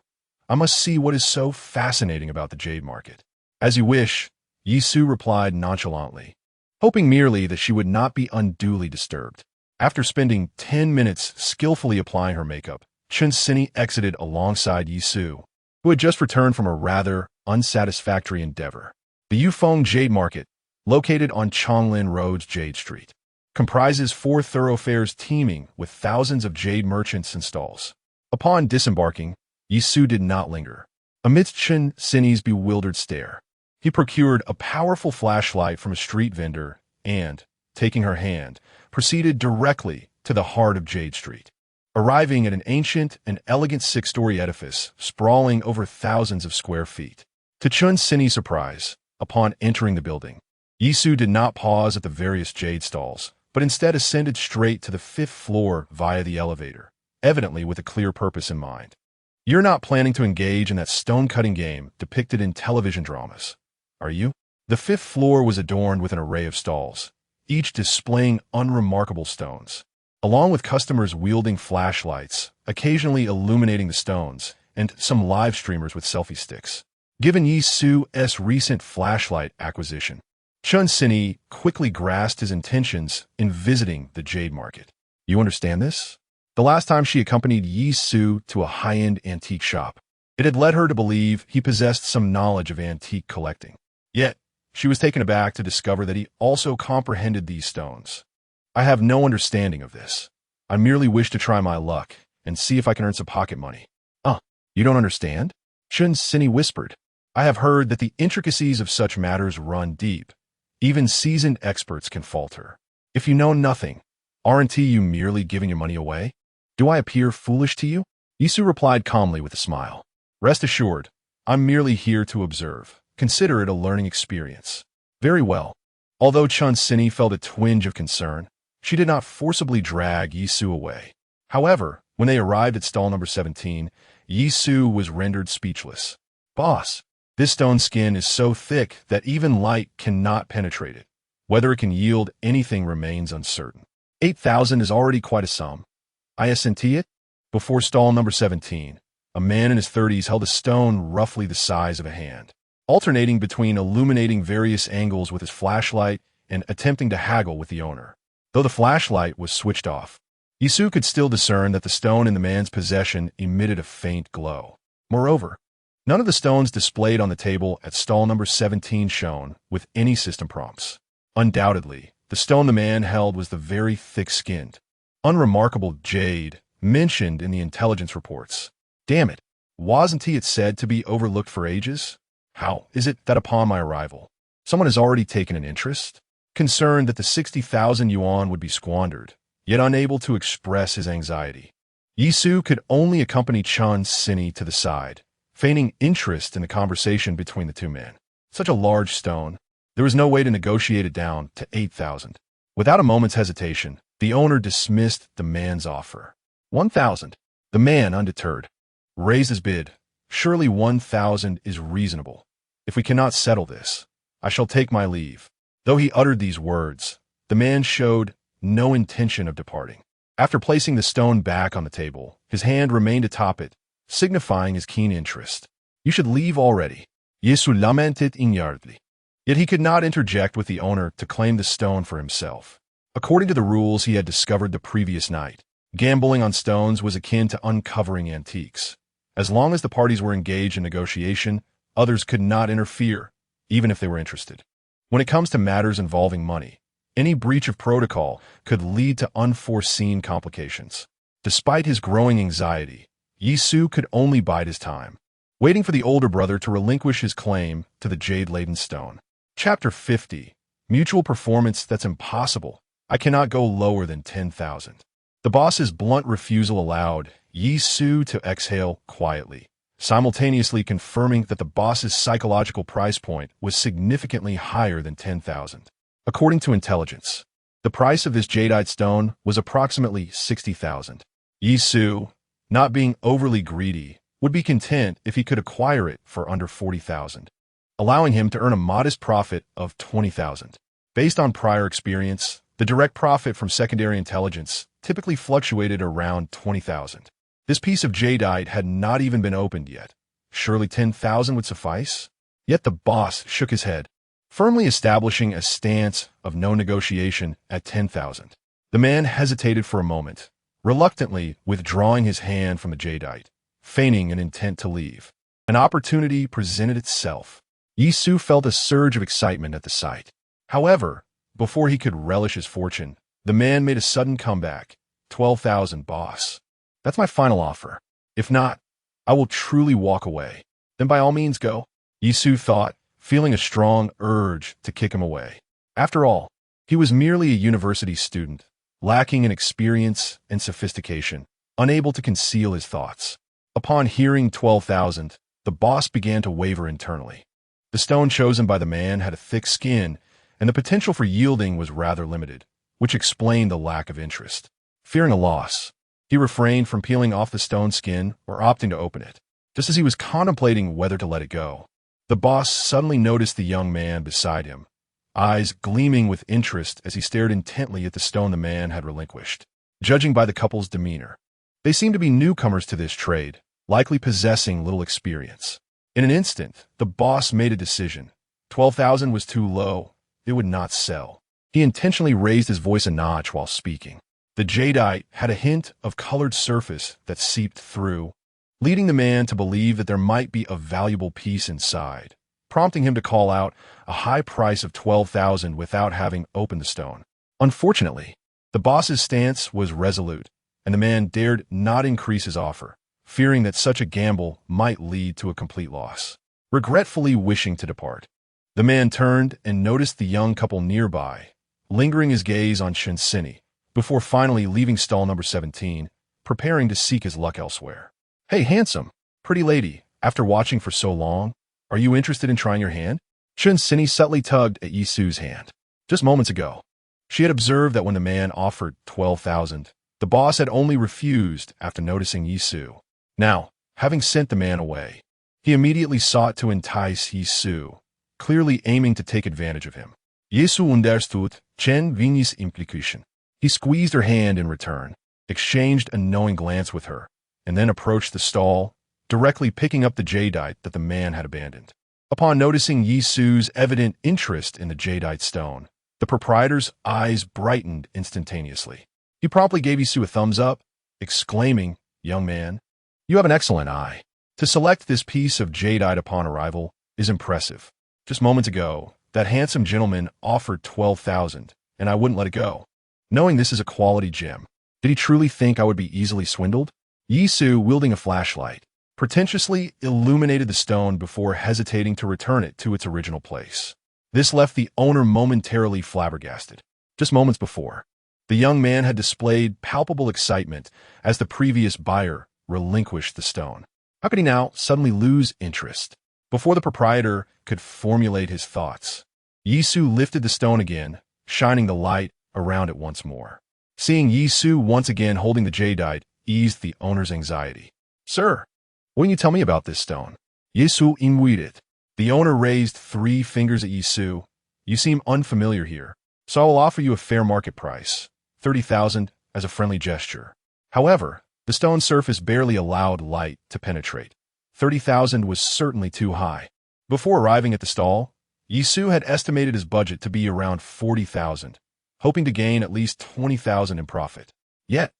I must see what is so fascinating about the jade market. As you wish, Yi Su replied nonchalantly, hoping merely that she would not be unduly disturbed. After spending 10 minutes skillfully applying her makeup, Chinsini exited alongside Yi Su, who had just returned from a rather unsatisfactory endeavor. The Yufeng Jade Market, located on Chonglin Road's Jade Street, comprises 4 thoroughfares teeming with thousands of jade merchants and stalls. Upon disembarking, Yi Su did not linger. Amidst Chinsini's bewildered stare, he procured a powerful flashlight from a street vendor and, taking her hand, proceeded directly to the heart of Jade Street. Arriving at an ancient and elegant 6-story edifice sprawling over thousands of square feet. To Chinsini's surprise, upon entering the building, Yi Su did not pause at the various jade stalls, but instead ascended straight to the 5th floor via the elevator, evidently with a clear purpose in mind. You're not planning to engage in that stone-cutting game depicted in television dramas, are you? The 5th floor was adorned with an array of stalls, each displaying unremarkable stones, along with customers wielding flashlights, occasionally illuminating the stones, and some live streamers with selfie sticks. Given Yi Su's recent flashlight acquisition, Chinsini quickly grasped his intentions in visiting the jade market. You understand this? The last time she accompanied Yi Su to a high-end antique shop, it had led her to believe he possessed some knowledge of antique collecting. Yet, she was taken aback to discover that he also comprehended these stones. I have no understanding of this. I merely wish to try my luck and see if I can earn some pocket money. You don't understand? Chinsini whispered. I have heard that the intricacies of such matters run deep. Even seasoned experts can falter. If you know nothing, aren't you merely giving your money away? Do I appear foolish to you? Yi Su replied calmly with a smile. Rest assured, I'm merely here to observe. Consider it a learning experience. Very well. Although Chinsini felt a twinge of concern, she did not forcibly drag Yi Su away. However, when they arrived at stall number 17, Yi Su was rendered speechless. Boss, this stone skin is so thick that even light cannot penetrate it. Whether it can yield anything remains uncertain. 8,000 is already quite a sum. Isn't it? Before stall number 17, a man in his 30s held a stone roughly the size of a hand, alternating between illuminating various angles with his flashlight and attempting to haggle with the owner. Though the flashlight was switched off, Yi Su could still discern that the stone in the man's possession emitted a faint glow. Moreover, none of the stones displayed on the table at stall number 17 shone with any system prompts. Undoubtedly, the stone the man held was the very thick-skinned, unremarkable jade mentioned in the intelligence reports. Damn it, wasn't it said to be overlooked for ages? How is it that upon my arrival, someone has already taken an interest? Concerned that the 60,000 yuan would be squandered, yet unable to express his anxiety, Yi Su could only accompany Chinsini to the side, feigning interest in the conversation between the two men. Such a large stone, there was no way to negotiate it down to 8,000. Without a moment's hesitation, the owner dismissed the man's offer. 1,000. The man, undeterred, raised his bid. Surely 1,000 is reasonable. If we cannot settle this, I shall take my leave. Though he uttered these words, the man showed no intention of departing. After placing the stone back on the table, his hand remained atop it, signifying his keen interest. You should leave already. Yesu lamented inwardly. Yet he could not interject with the owner to claim the stone for himself. According to the rules he had discovered the previous night, gambling on stones was akin to uncovering antiques. As long as the parties were engaged in negotiation, others could not interfere, even if they were interested. When it comes to matters involving money, any breach of protocol could lead to unforeseen complications. Despite his growing anxiety, Yesu could only bide his time, waiting for the older brother to relinquish his claim to the jade-laden stone. Chapter 50. Mutual performance that's impossible. I cannot go lower than 10,000. The boss's blunt refusal allowed Yesu to exhale quietly, simultaneously confirming that the boss's psychological price point was significantly higher than 10,000. According to intelligence, the price of this jadeite stone was approximately 60,000. Yesu, not being overly greedy, would be content if he could acquire it for under 40,000, allowing him to earn a modest profit of 20,000. Based on prior experience, the direct profit from secondary intelligence typically fluctuated around 20,000. This piece of jadeite had not even been opened yet. Surely 10,000 would suffice? Yet the boss shook his head, firmly establishing a stance of no negotiation at 10,000. The man hesitated for a moment, reluctantly withdrawing his hand from the jadeite, feigning an intent to leave. An opportunity presented itself. Yesu felt a surge of excitement at the sight. However, before he could relish his fortune, the man made a sudden comeback. 12,000, boss. That's my final offer. If not, I will truly walk away. Then by all means go. Yesu thought, feeling a strong urge to kick him away. After all, he was merely a university student, lacking in experience and sophistication, unable to conceal his thoughts. Upon hearing 12,000, the boss began to waver internally. The stone chosen by the man had a thick skin, and the potential for yielding was rather limited, which explained the lack of interest. Fearing a loss, he refrained from peeling off the stone skin or opting to open it. Just as he was contemplating whether to let it go, the boss suddenly noticed the young man beside him, eyes gleaming with interest as he stared intently at the stone the man had relinquished. Judging by the couple's demeanor, they seemed to be newcomers to this trade, likely possessing little experience. In an instant, the boss made a decision. 12,000 was too low. It would not sell. He intentionally raised his voice a notch while speaking. The jadeite had a hint of colored surface that seeped through, leading the man to believe that there might be a valuable piece inside, prompting him to call out a high price of 12,000 without having opened the stone. Unfortunately, the boss's stance was resolute, and the man dared not increase his offer, fearing that such a gamble might lead to a complete loss. Regretfully wishing to depart, the man turned and noticed the young couple nearby, lingering his gaze on Shinsini, before finally leaving stall number 17, preparing to seek his luck elsewhere. Hey, handsome, pretty lady, after watching for so long, are you interested in trying your hand? Shinsini subtly tugged at Yesu's hand. Just moments ago, she had observed that when the man offered 12,000, the boss had only refused after noticing Yesu. Now, having sent the man away, he immediately sought to entice Yesu, clearly aiming to take advantage of him. Yesu understood Chen Vini's implication. He squeezed her hand in return, exchanged a knowing glance with her, and then approached the stall, directly picking up the jadeite that the man had abandoned. Upon noticing Yesu's evident interest in the jadeite stone, the proprietor's eyes brightened instantaneously. He promptly gave Yesu a thumbs up, exclaiming, "Young man, you have an excellent eye. To select this piece of jadeite upon arrival is impressive. Just moments ago, that handsome gentleman offered 12,000, and I wouldn't let it go. Knowing this is a quality gem, did he truly think I would be easily swindled?" Yesu, wielding a flashlight, pretentiously illuminated the stone before hesitating to return it to its original place. This left the owner momentarily flabbergasted. Just moments before, the young man had displayed palpable excitement as the previous buyer relinquished the stone. How could he now suddenly lose interest? Before the proprietor could formulate his thoughts, Yesu lifted the stone again, shining the light around it once more. Seeing Yisu once again holding the jadeite eased the owner's anxiety. "Sir, what can you tell me about this stone?" Yisu inwided. The owner raised 3 fingers at Yisu. "You seem unfamiliar here, so I will offer you a fair market price, 30,000 as a friendly gesture. However, the stone surface barely allowed light to penetrate. 30,000 was certainly too high." Before arriving at the stall, Yisu had estimated his budget to be around 40,000, hoping to gain at least 20,000 in profit. Yet,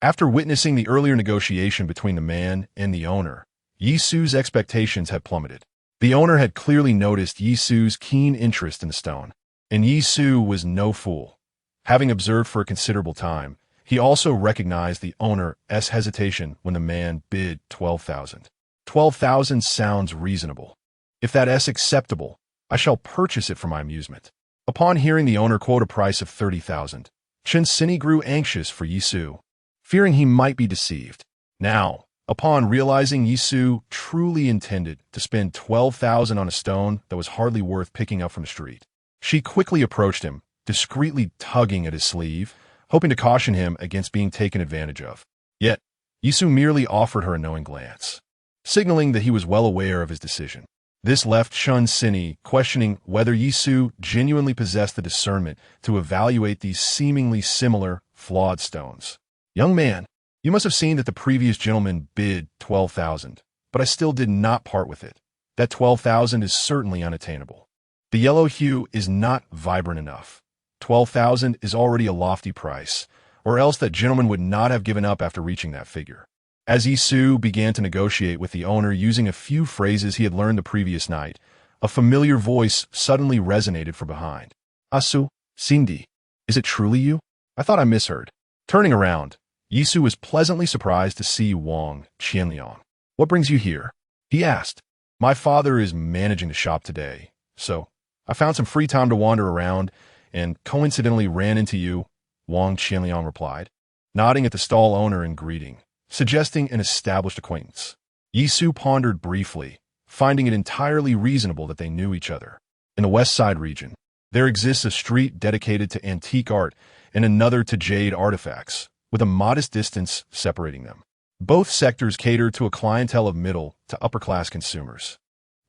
after witnessing the earlier negotiation between the man and the owner, Yisu's expectations had plummeted. The owner had clearly noticed Yisu's keen interest in the stone, and Yisu was no fool. Having observed for a considerable time, he also recognized the owner's hesitation when the man bid 12,000. 12,000 sounds reasonable. If that is acceptable, I shall purchase it for my amusement. Upon hearing the owner quote a price of 30,000, Chinsini grew anxious for Yisu, fearing he might be deceived. Now, upon realizing Yisu truly intended to spend 12,000 on a stone that was hardly worth picking up from the street, she quickly approached him, discreetly tugging at his sleeve, hoping to caution him against being taken advantage of. Yet, Yisu merely offered her a knowing glance, signaling that he was well aware of his decision. This left Chinsini questioning whether Yisu genuinely possessed the discernment to evaluate these seemingly similar, flawed stones. "Young man, you must have seen that the previous gentleman bid 12,000, but I still did not part with it. That 12,000 is certainly unattainable. The yellow hue is not vibrant enough. 12,000 is already a lofty price, or else that gentleman would not have given up after reaching that figure." As Yisu began to negotiate with the owner using a few phrases he had learned the previous night, a familiar voice suddenly resonated from behind. "Asu, Cindy, is it truly you? I thought I misheard." Turning around, Yisu was pleasantly surprised to see Wang Qianliang. "What brings you here?" he asked. "My father is managing the shop today, so I found some free time to wander around and coincidentally ran into you," Wang Qianliang replied, nodding at the stall owner in greeting, suggesting an established acquaintance. Yisu pondered briefly, finding it entirely reasonable that they knew each other. In the West Side region, there exists a street dedicated to antique art and another to jade artifacts, with a modest distance separating them. Both sectors cater to a clientele of middle to upper-class consumers,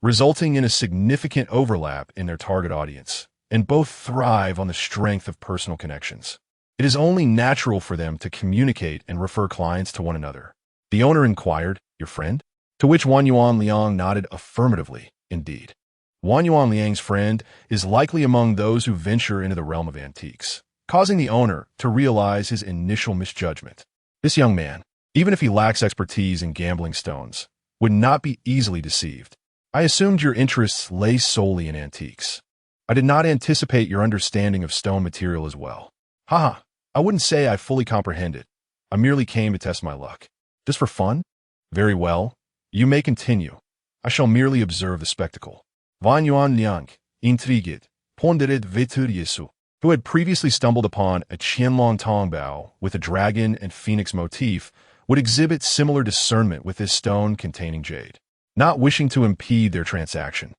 resulting in a significant overlap in their target audience, and both thrive on the strength of personal connections. It is only natural for them to communicate and refer clients to one another. The owner inquired, "Your friend?" To which Wan Yuan Liang nodded affirmatively, indeed. Wan Yuan Liang's friend is likely among those who venture into the realm of antiques, causing the owner to realize his initial misjudgment. This young man, even if he lacks expertise in gambling stones, would not be easily deceived. "I assumed your interests lay solely in antiques. I did not anticipate your understanding of stone material as well. Haha, I wouldn't say I fully comprehend it. I merely came to test my luck." "Just for fun?" "Very well. You may continue. I shall merely observe the spectacle." Wan Yuan Liang, intrigued, pondered vetur Yisu, who had previously stumbled upon a Qianlong Tongbao with a dragon and phoenix motif, would exhibit similar discernment with this stone containing jade. Not wishing to impede their transaction,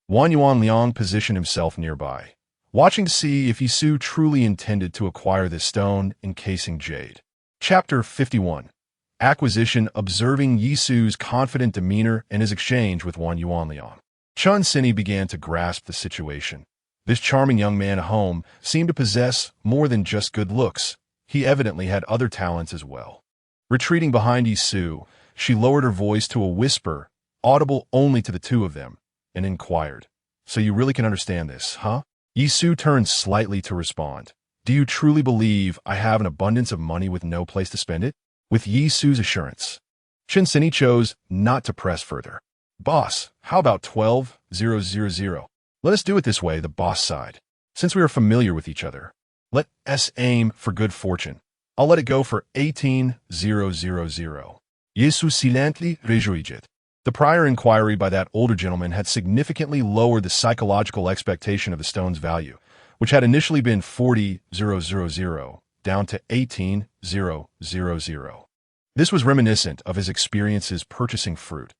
Wan Yuan Liang positioned himself nearby, watching to see if Yisu truly intended to acquire this stone encasing jade. Chapter 51. Acquisition. Observing Yisu's confident demeanor and his exchange with Wan Yuan Liang, Chinsini began to grasp the situation. This charming young man at home seemed to possess more than just good looks. He evidently had other talents as well. Retreating behind Yisu, she lowered her voice to a whisper, audible only to the two of them, and inquired, "So you really can understand this, huh?" Yisu turned slightly to respond. "Do you truly believe I have an abundance of money with no place to spend it?" With Yisu's assurance, Chinsini chose not to press further. "Boss, how about 12,000? Let us do it this way," the boss sighed. "Since we are familiar with each other, let us aim for good fortune. I'll let it go for 18,000. Yisu silently rejoiced. The prior inquiry by that older gentleman had significantly lowered the psychological expectation of the stone's value, which had initially been 40,000, down to 18,000. This was reminiscent of his experiences purchasing fruit.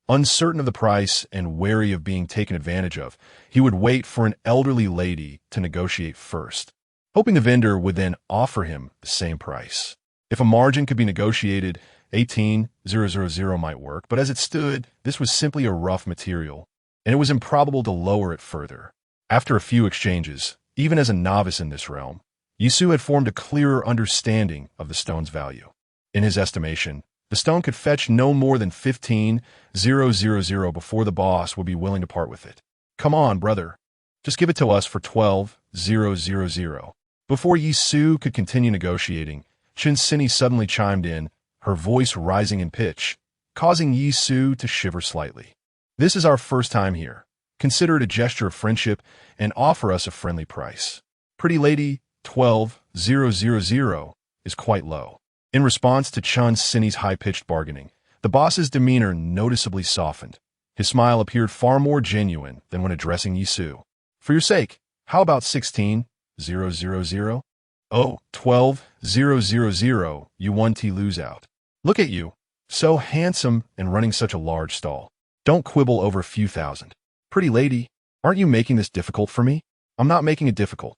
Uncertain of the price and wary of being taken advantage of, he would wait for an elderly lady to negotiate first. hoping the vendor would then offer him the same price. If a margin could be negotiated, 18,000 might work, but as it stood, this was simply a rough material, and it was improbable to lower it further. After a few exchanges, even as a novice in this realm, Yisu had formed a clearer understanding of the stone's value. In his estimation, the stone could fetch no more than 15,000 before the boss would be willing to part with it. Come on, brother. Just give it to us for 12,000. Before Yisu could continue negotiating, Chinsini suddenly chimed in, her voice rising in pitch, causing Yisu to shiver slightly. This is our first time here. Consider it a gesture of friendship and offer us a friendly price. Pretty lady, 12,000 is quite low. In response to Chun Sini's high-pitched bargaining, the boss's demeanor noticeably softened. His smile appeared far more genuine than when addressing Yisu. For your sake, how about 16,000? Oh, 12,000, you one T lose out. Look at you, so handsome and running such a large stall. Don't quibble over a few thousand. Pretty lady, aren't you making this difficult for me? I'm not making it difficult.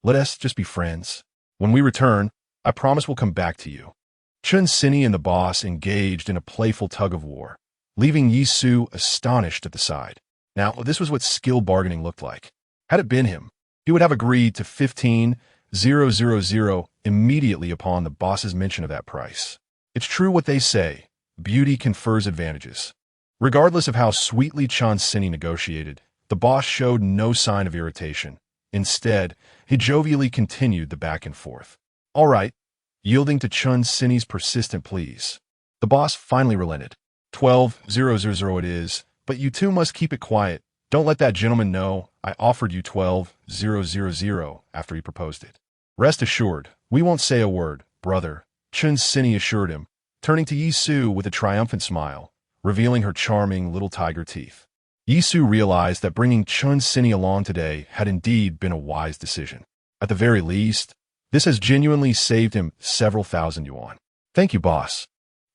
Let us just be friends. When we return, I promise we'll come back to you. Chun Sini and the boss engaged in a playful tug-of-war, leaving Yisu astonished at the side. Now, this was what skill bargaining looked like. Had it been him, he would have agreed to 15,000 immediately upon the boss's mention of that price. It's true what they say, beauty confers advantages. Regardless of how sweetly Chun Sini negotiated, the boss showed no sign of irritation. Instead, he jovially continued the back and forth. All right, yielding to Chun Sini's persistent pleas, the boss finally relented. 12,000 it is, but you two must keep it quiet. Don't let that gentleman know I offered you 12,000 after he proposed it. Rest assured, we won't say a word, brother, Chun Sini assured him, turning to Yisu with a triumphant smile, revealing her charming little tiger teeth. Yisu realized that bringing Chun Sini along today had indeed been a wise decision. At the very least, this has genuinely saved him several thousand yuan. Thank you, boss.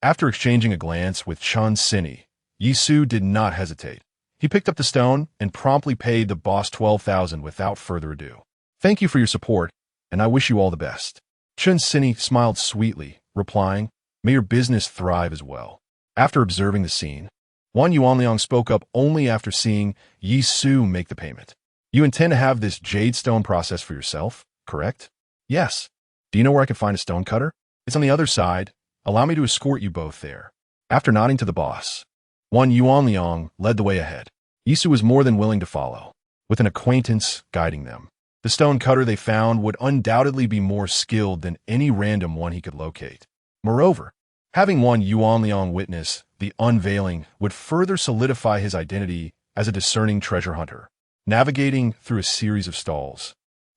After exchanging a glance with Chun Sini, Yisu did not hesitate. He picked up the stone and promptly paid the boss 12,000 without further ado. Thank you for your support, and I wish you all the best. Chun Sini smiled sweetly, replying, may your business thrive as well. After observing the scene, Wan Yuanliang spoke up only after seeing Yisu make the payment. You intend to have this jade stone process for yourself, correct? Yes. Do you know where I can find a stone cutter? It's on the other side. Allow me to escort you both there. After nodding to the boss, Wan Yuanliang led the way ahead. Yisu was more than willing to follow, with an acquaintance guiding them. The stone cutter they found would undoubtedly be more skilled than any random one he could locate. Moreover, having Wan Yuanliang witness the unveiling would further solidify his identity as a discerning treasure hunter. Navigating through a series of stalls,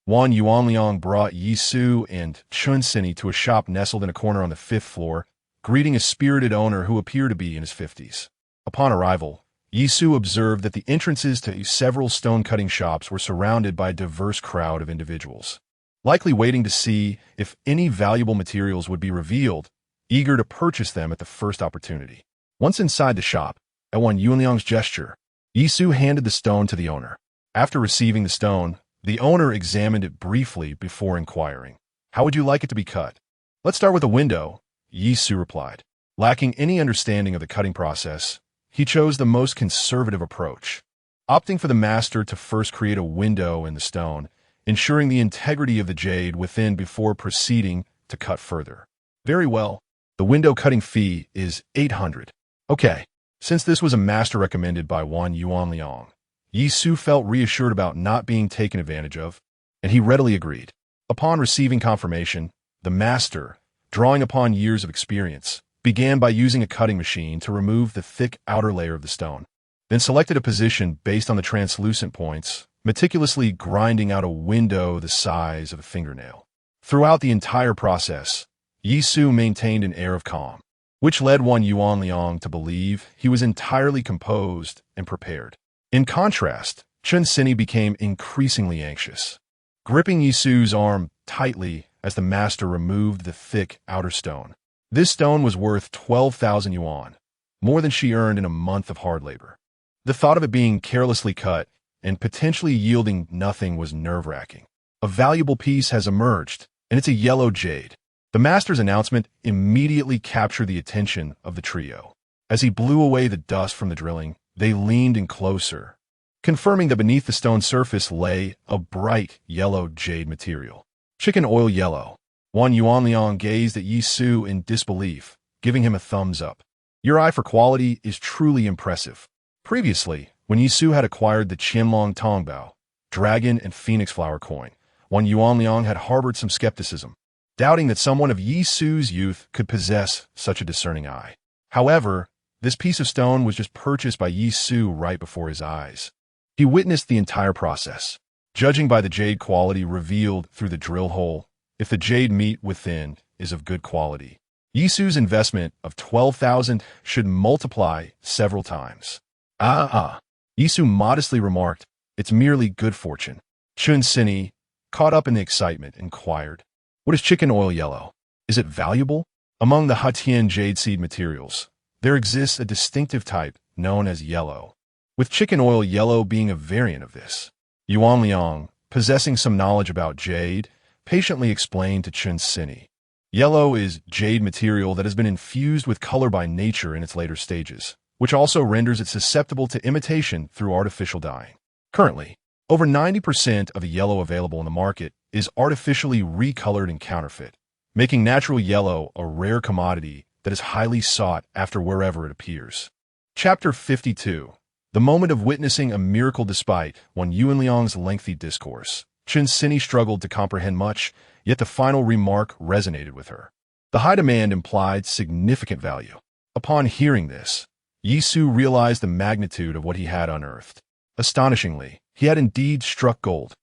Wan Yuanliang brought Yisu and Chun Sini to a shop nestled in a corner on the 5th floor, greeting a spirited owner who appeared to be in his 50s. Upon arrival, Yisu observed that the entrances to several stone-cutting shops were surrounded by a diverse crowd of individuals, likely waiting to see if any valuable materials would be revealed, eager to purchase them at the first opportunity. Once inside the shop, at Wan Yuanliang's gesture, Yisu handed the stone to the owner. After receiving the stone, the owner examined it briefly before inquiring, how would you like it to be cut? Let's start with a window, Yisu replied. Lacking any understanding of the cutting process, he chose the most conservative approach, opting for the master to first create a window in the stone, ensuring the integrity of the jade within before proceeding to cut further. Very well, the window cutting fee is 800. Okay, since this was a master recommended by Wan Yuanliang, Yisu felt reassured about not being taken advantage of, and he readily agreed. Upon receiving confirmation, the master, drawing upon years of experience, began by using a cutting machine to remove the thick outer layer of the stone, then selected a position based on the translucent points, meticulously grinding out a window the size of a fingernail. Throughout the entire process, Yisu maintained an air of calm, which led Wan Yuanliang to believe he was entirely composed and prepared. In contrast, Chun Sini became increasingly anxious, gripping Yisu's arm tightly as the master removed the thick outer stone. This stone was worth 12,000 yuan, more than she earned in a month of hard labor. The thought of it being carelessly cut and potentially yielding nothing was nerve-wracking. A valuable piece has emerged, and it's a yellow jade. The master's announcement immediately captured the attention of the trio. As he blew away the dust from the drilling, they leaned in closer, confirming that beneath the stone surface lay a bright yellow jade material. Chicken oil yellow. Wan Yuanliang gazed at Yi Su in disbelief, giving him a thumbs up. Your eye for quality is truly impressive. Previously, when Yi Su had acquired the Qianlong Tongbao, dragon and phoenix flower coin, Wan Yuanliang had harbored some skepticism, doubting that someone of Yi Su's youth could possess such a discerning eye. However, this piece of stone was just purchased by Yi Su right before his eyes. He witnessed the entire process, judging by the jade quality revealed through the drill hole. If the jade meat within is of good quality, Yi Su's investment of 12,000 should multiply several times. Yi Su modestly remarked, it's merely good fortune. Chun Sini, caught up in the excitement, inquired, what is chicken oil yellow? Is it valuable? Among the Hatian jade seed materials, there exists a distinctive type known as yellow, with chicken oil yellow being a variant of this. Yuan Liang, possessing some knowledge about jade, patiently explained to Chun Sini. Yellow is jade material that has been infused with color by nature in its later stages, which also renders it susceptible to imitation through artificial dyeing. Currently, over 90% of the yellow available in the market is artificially recolored and counterfeit, making natural yellow a rare commodity that is highly sought after wherever it appears. Chapter 52. The moment of witnessing a miracle despite Wan Yuanliang's lengthy discourse. Chun Sini struggled to comprehend much, yet the final remark resonated with her. The high demand implied significant value. Upon hearing this, Yi Su realized the magnitude of what he had unearthed. Astonishingly, he had indeed struck gold.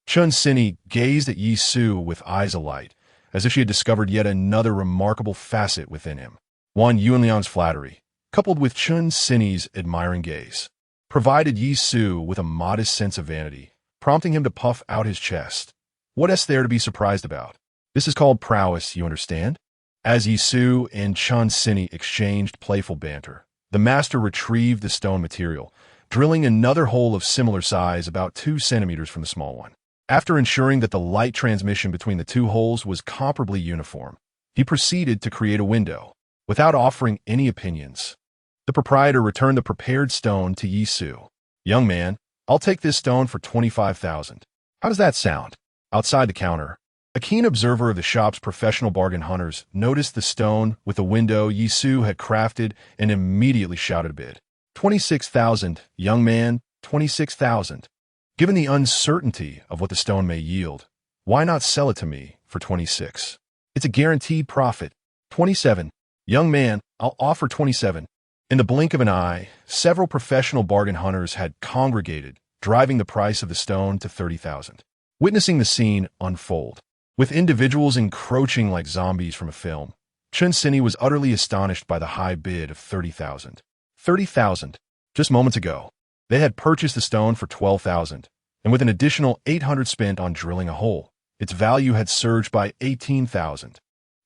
Chun Sini gazed at Yi Su with eyes alight, as if she had discovered yet another remarkable facet within him. Wan Yuanliang's flattery, coupled with Chun Sini's admiring gaze, provided Yi Su with a modest sense of vanity, prompting him to puff out his chest. What is there to be surprised about? This is called prowess, you understand? As Yi Su and Chun Sini exchanged playful banter, the master retrieved the stone material, drilling another hole of similar size about 2 centimeters from the small one. After ensuring that the light transmission between the two holes was comparably uniform, he proceeded to create a window, without offering any opinions. The proprietor returned the prepared stone to Yi Su. Young man, I'll take this stone for 25,000. How does that sound? Outside the counter, a keen observer of the shop's professional bargain hunters noticed the stone with the window Yi Su had crafted and immediately shouted a bid. 26,000, young man, 26,000. Given the uncertainty of what the stone may yield, why not sell it to me for 26? It's a guaranteed profit. 27. Young man, I'll offer 27. In the blink of an eye, several professional bargain hunters had congregated, driving the price of the stone to 30,000. Witnessing the scene unfold, with individuals encroaching like zombies from a film, Chun Sini was utterly astonished by the high bid of 30,000. 30,000. Just moments ago, they had purchased the stone for 12,000, and with an additional 800 spent on drilling a hole, its value had surged by 18,000.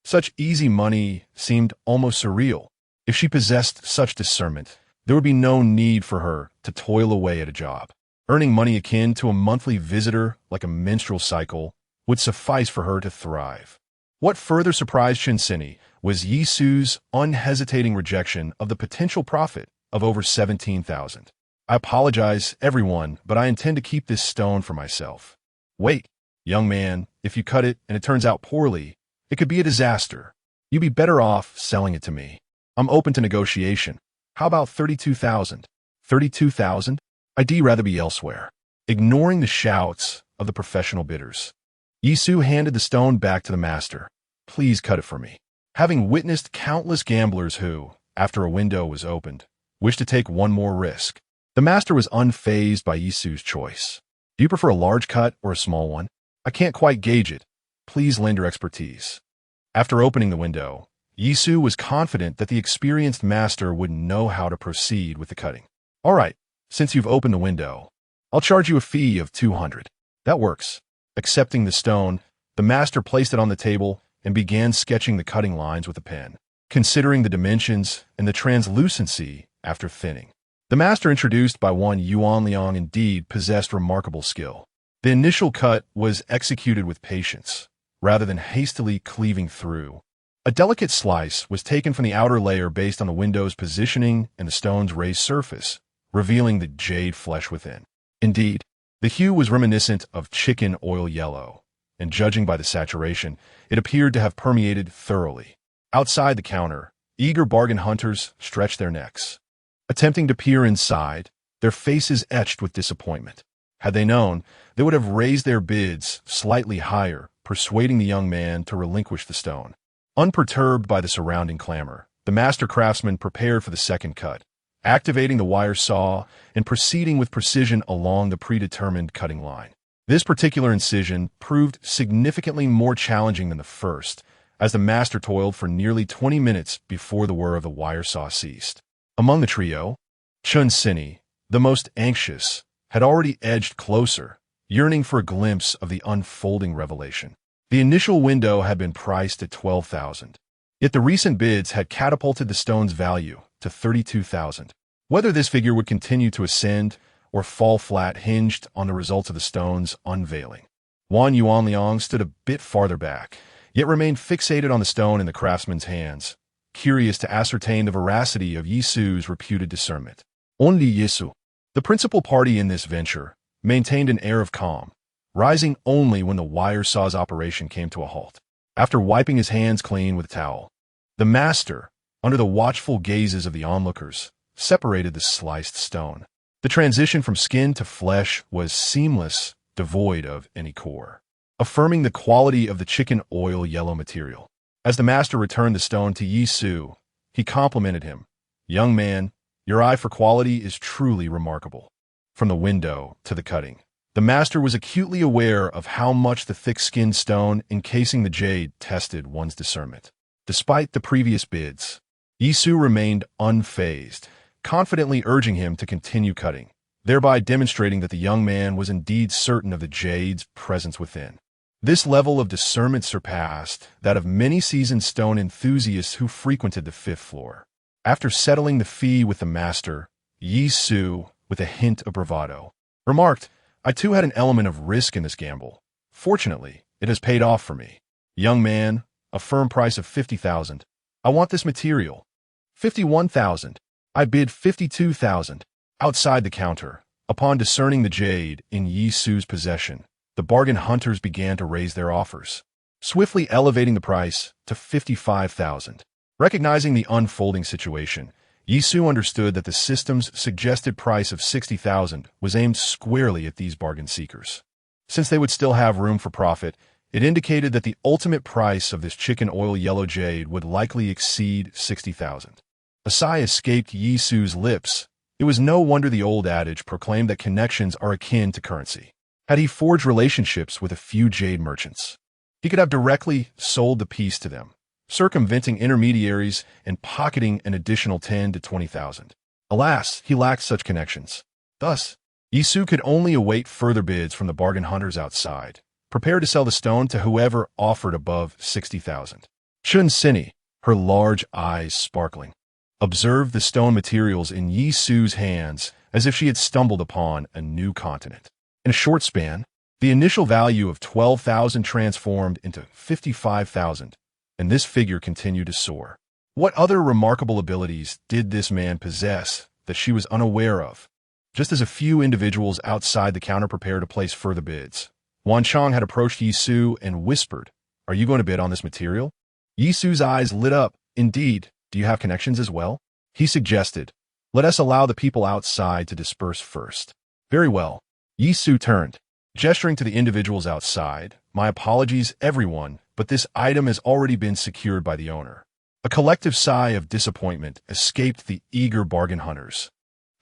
Such easy money seemed almost surreal. If she possessed such discernment, there would be no need for her to toil away at a job. Earning money akin to a monthly visitor like a menstrual cycle would suffice for her to thrive. What further surprised Chun Sini was Yi Su's unhesitating rejection of the potential profit of over 17,000. I apologize, everyone, but I intend to keep this stone for myself. Wait, young man, if you cut it and it turns out poorly, it could be a disaster. You'd be better off selling it to me. I'm open to negotiation. How about 32,000? 32,000? I'd rather be elsewhere. Ignoring the shouts of the professional bidders, Yi Su handed the stone back to the master. Please cut it for me. Having witnessed countless gamblers who, after a window was opened, wished to take one more risk, the master was unfazed by Yi Su's choice. Do you prefer a large cut or a small one? I can't quite gauge it. Please lend your expertise. After opening the window, Yi Su was confident that the experienced master would know how to proceed with the cutting. All right, since you've opened the window, I'll charge you a fee of 200. That works. Accepting the stone, the master placed it on the table and began sketching the cutting lines with a pen, considering the dimensions and the translucency after thinning. The master introduced by Wan Yuanliang indeed possessed remarkable skill. The initial cut was executed with patience, rather than hastily cleaving through. A delicate slice was taken from the outer layer based on the window's positioning and the stone's raised surface, revealing the jade flesh within. Indeed, the hue was reminiscent of chicken oil yellow, and judging by the saturation, it appeared to have permeated thoroughly. Outside the counter, eager bargain hunters stretched their necks, attempting to peer inside, their faces etched with disappointment. Had they known, they would have raised their bids slightly higher, persuading the young man to relinquish the stone. Unperturbed by the surrounding clamor, the master craftsman prepared for the second cut, activating the wire saw and proceeding with precision along the predetermined cutting line. This particular incision proved significantly more challenging than the first, as the master toiled for nearly 20 minutes before the whir of the wire saw ceased. Among the trio, Chun-Sini, the most anxious, had already edged closer, yearning for a glimpse of the unfolding revelation. The initial window had been priced at 12,000. Yet the recent bids had catapulted the stone's value to 32,000. Whether this figure would continue to ascend or fall flat hinged on the results of the stone's unveiling. Wan Yuanliang stood a bit farther back, yet remained fixated on the stone in the craftsman's hands, curious to ascertain the veracity of Yi Su's reputed discernment. Only Yi Su, the principal party in this venture, maintained an air of calm, rising only when the wire saw's operation came to a halt. After wiping his hands clean with a towel, the master, under the watchful gazes of the onlookers, separated the sliced stone. The transition from skin to flesh was seamless, devoid of any core, affirming the quality of the chicken oil yellow material. As the master returned the stone to Yi Su, he complimented him. "Young man, your eye for quality is truly remarkable." From the window to the cutting, the master was acutely aware of how much the thick-skinned stone encasing the jade tested one's discernment. Despite the previous bids, Yi Su remained unfazed, confidently urging him to continue cutting, thereby demonstrating that the young man was indeed certain of the jade's presence within. This level of discernment surpassed that of many seasoned stone enthusiasts who frequented the fifth floor. After settling the fee with the master, Yi Su, with a hint of bravado, remarked, "I too had an element of risk in this gamble. Fortunately, it has paid off for me. Young man, a firm price of 50,000. I want this material." 51,000. I bid 52,000. Outside the counter, upon discerning the jade in Yi Su's possession, the bargain hunters began to raise their offers, swiftly elevating the price to 55,000. Recognizing the unfolding situation, Yi Su understood that the system's suggested price of 60,000 was aimed squarely at these bargain seekers. Since they would still have room for profit, it indicated that the ultimate price of this chicken oil yellow jade would likely exceed 60,000. A sigh escaped Yi Su's lips. It was no wonder the old adage proclaimed that connections are akin to currency. Had he forged relationships with a few jade merchants, he could have directly sold the piece to them, circumventing intermediaries and pocketing an additional 10 to 20,000. Alas, he lacked such connections. Thus, Yi Su could only await further bids from the bargain hunters outside, prepared to sell the stone to whoever offered above 60,000. Chun-Sini, her large eyes sparkling, observed the stone materials in Yi Su's hands as if she had stumbled upon a new continent. In a short span, the initial value of 12,000 transformed into 55,000, and this figure continued to soar. What other remarkable abilities did this man possess that she was unaware of? Just as a few individuals outside the counter prepared to place further bids, Wan Chong had approached Yi Su and whispered, "Are you going to bid on this material?" Yi Su's eyes lit up. "Indeed. Do you have connections as well?" He suggested, "Let us allow the people outside to disperse first." "Very well." Yi Su turned, gesturing to the individuals outside. "My apologies, everyone, but this item has already been secured by the owner." A collective sigh of disappointment escaped the eager bargain hunters.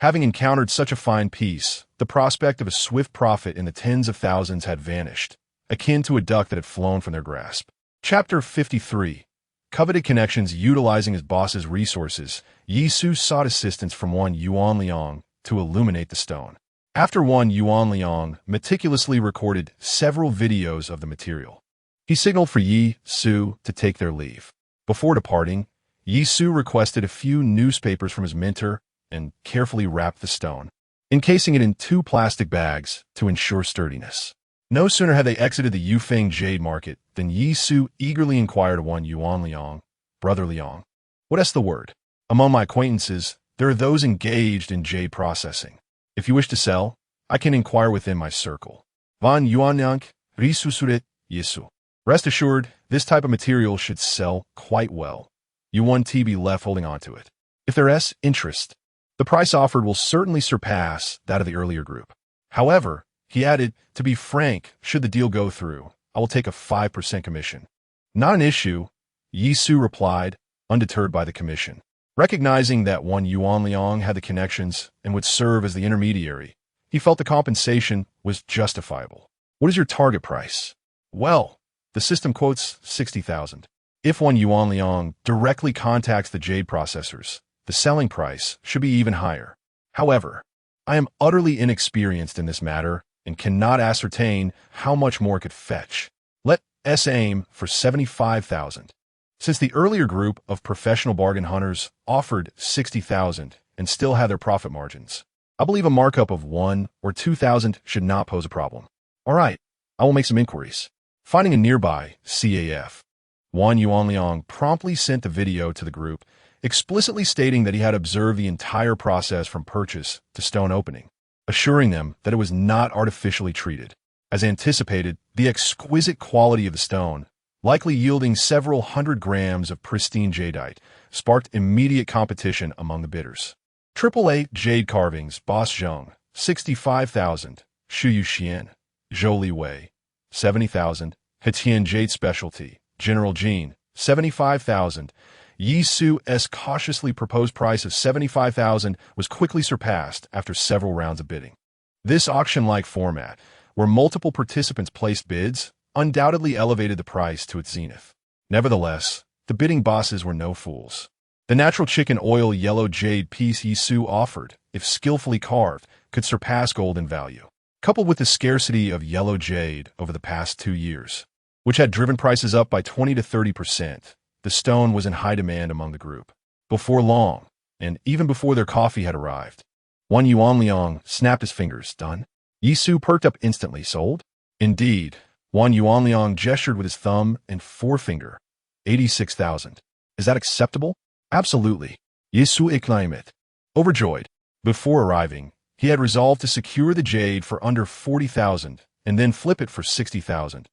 Having encountered such a fine piece, the prospect of a swift profit in the tens of thousands had vanished, akin to a duck that had flown from their grasp. Chapter 53. Coveted connections. Utilizing his boss's resources, Yi Su sought assistance from Wan Yuanliang to illuminate the stone. After Wan Yuanliang meticulously recorded several videos of the material, he signaled for Yi Su to take their leave. Before departing, Yi Su requested a few newspapers from his mentor and carefully wrapped the stone, encasing it in 2 plastic bags to ensure sturdiness. No sooner had they exited the Yufeng jade market than Yi Su eagerly inquired of one Yuan Liang, Brother Liang, "What is the word? Among my acquaintances, there are those engaged in jade processing. If you wish to sell, I can inquire within my circle. Van Yuan Liang, Risusuret, Yisu. Rest assured, this type of material should sell quite well. You won't be left holding on to it. If there is interest, the price offered will certainly surpass that of the earlier group. However," he added, "to be frank, should the deal go through, I will take a 5% commission." "Not an issue," Yi Su replied, undeterred by the commission. Recognizing that one Yuan Liang had the connections and would serve as the intermediary, he felt the compensation was justifiable. "What is your target price?" "Well, the system quotes 60,000. If one Yuan Liang directly contacts the jade processors, the selling price should be even higher. However, I am utterly inexperienced in this matter and cannot ascertain how much more it could fetch. Let us aim for 75,000. Since the earlier group of professional bargain hunters offered 60,000 and still had their profit margins, I believe a markup of 1 or 2,000 should not pose a problem. All right, I will make some inquiries." Finding a nearby CAF, Wan Yuan Liang promptly sent the video to the group, explicitly stating that he had observed the entire process from purchase to stone opening, assuring them that it was not artificially treated. As anticipated, the exquisite quality of the stone, likely yielding several hundred grams of pristine jadeite, sparked immediate competition among the bidders. AAA jade carvings, Boss Zheng, 65,000, Shuyu Xian, Zhou Li Wei, 70,000, Hetian Jade Specialty, General Jean, 75,000. Yi Su's cautiously proposed price of 75,000 was quickly surpassed after several rounds of bidding. This auction-like format, where multiple participants placed bids, undoubtedly elevated the price to its zenith. Nevertheless, the bidding bosses were no fools. The natural chicken oil yellow jade piece Yi Su offered, if skillfully carved, could surpass gold in value. Coupled with the scarcity of yellow jade over the past 2 years, which had driven prices up by 20 to 30%, the stone was in high demand among the group. Before long, and even before their coffee had arrived, one Yuan Liang snapped his fingers. "Done?" Yi Su perked up instantly. "Sold?" "Indeed." One Yuan Liang gestured with his thumb and forefinger. 86,000. "Is that acceptable?" "Absolutely." Yi Su exclaimed it. Overjoyed. Before arriving, he had resolved to secure the jade for under 40,000 and then flip it for 60,000,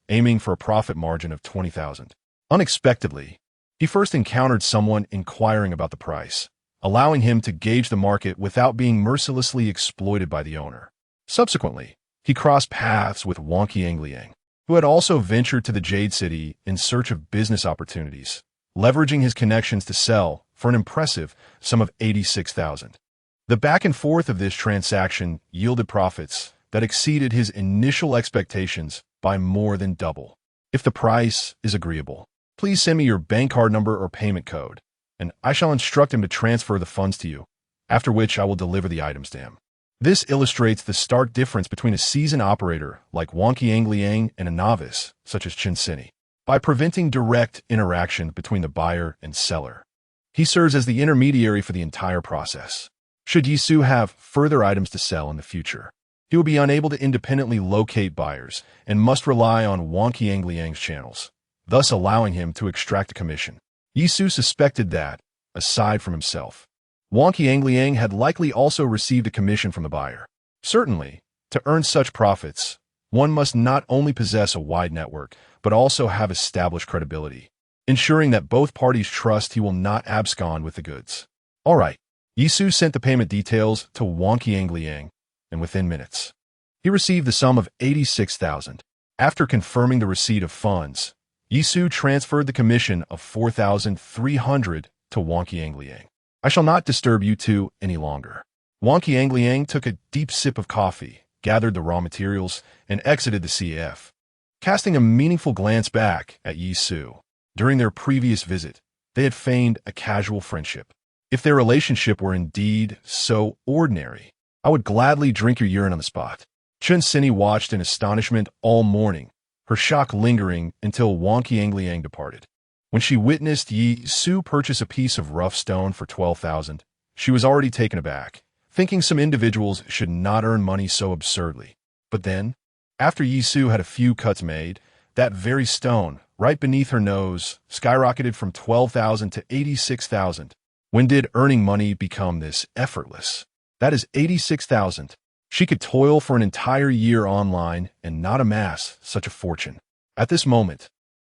aiming for a profit margin of 20,000. Unexpectedly, he first encountered someone inquiring about the price, allowing him to gauge the market without being mercilessly exploited by the owner. Subsequently, he crossed paths with Wonky Angliang, who had also ventured to the Jade City in search of business opportunities, leveraging his connections to sell for an impressive sum of 86,000. The back and forth of this transaction yielded profits that exceeded his initial expectations by more than double. If the price is agreeable, please send me your bank card number or payment code, and I shall instruct him to transfer the funds to you, after which I will deliver the items to him. This illustrates the stark difference between a seasoned operator like Wonky Angliang and a novice such as Chen Sini. By preventing direct interaction between the buyer and seller, he serves as the intermediary for the entire process. Should Yi Su have further items to sell in the future, he will be unable to independently locate buyers and must rely on Wonky Angliang's channels, thus allowing him to extract a commission. Yi Su suspected that, aside from himself, Wonky Angliang had likely also received a commission from the buyer. Certainly, to earn such profits, one must not only possess a wide network, but also have established credibility, ensuring that both parties trust he will not abscond with the goods. All right, Yi Su sent the payment details to Wonky Angliang, and within minutes, he received the sum of 86,000. After confirming the receipt of funds, Yi Su transferred the commission of 4,300 to Wonky Angliang. "I shall not disturb you two any longer." Wonky Angliang took a deep sip of coffee, gathered the raw materials, and exited the CF. Casting a meaningful glance back at Yi Su, during their previous visit, they had feigned a casual friendship. If their relationship were indeed so ordinary, I would gladly drink your urine on the spot. Chen Sini watched in astonishment all morning, her shock lingering until Wonky Angliang departed. When she witnessed Yi Su purchase a piece of rough stone for 12,000, she was already taken aback, thinking some individuals should not earn money so absurdly. But then, After Yisu had a few cuts made, that very stone, right beneath her nose, skyrocketed from 12,000 to 86,000. When did earning money become this effortless? That is 86,000. She could toil for an entire year online and not amass such a fortune. At this moment,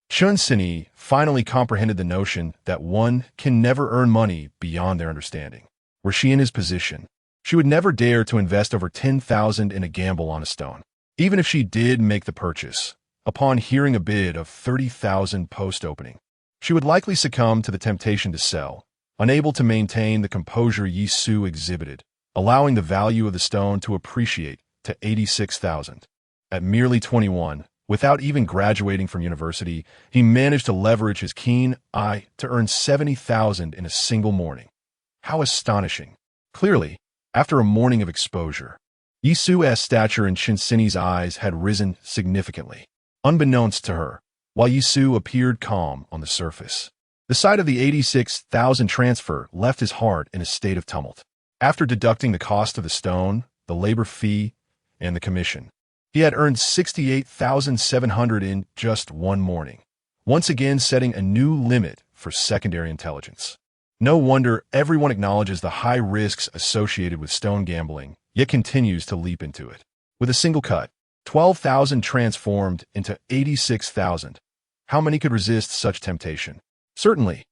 Chun Sini finally comprehended the notion that one can never earn money beyond their understanding. Were she in his position, she would never dare to invest over 10,000 in a gamble on a stone. Even if she did make the purchase, upon hearing a bid of 30,000 post-opening, she would likely succumb to the temptation to sell, unable to maintain the composure Yisu exhibited, allowing the value of the stone to appreciate to 86,000. At merely 21, without even graduating from university, he managed to leverage his keen eye to earn 70,000 in a single morning. How astonishing! Clearly, after a morning of exposure, Yisu's stature in Chinsini's eyes had risen significantly. Unbeknownst to her, while Yisu appeared calm on the surface, the sight of the 86,000 transfer left his heart in a state of tumult. After deducting the cost of the stone, the labor fee, and the commission, he had earned 68,700 in just one morning, once again setting a new limit for secondary intelligence. No wonder everyone acknowledges the high risks associated with stone gambling, yet continues to leap into it. With a single cut, 12,000 transformed into 86,000. How many could resist such temptation? Certainly,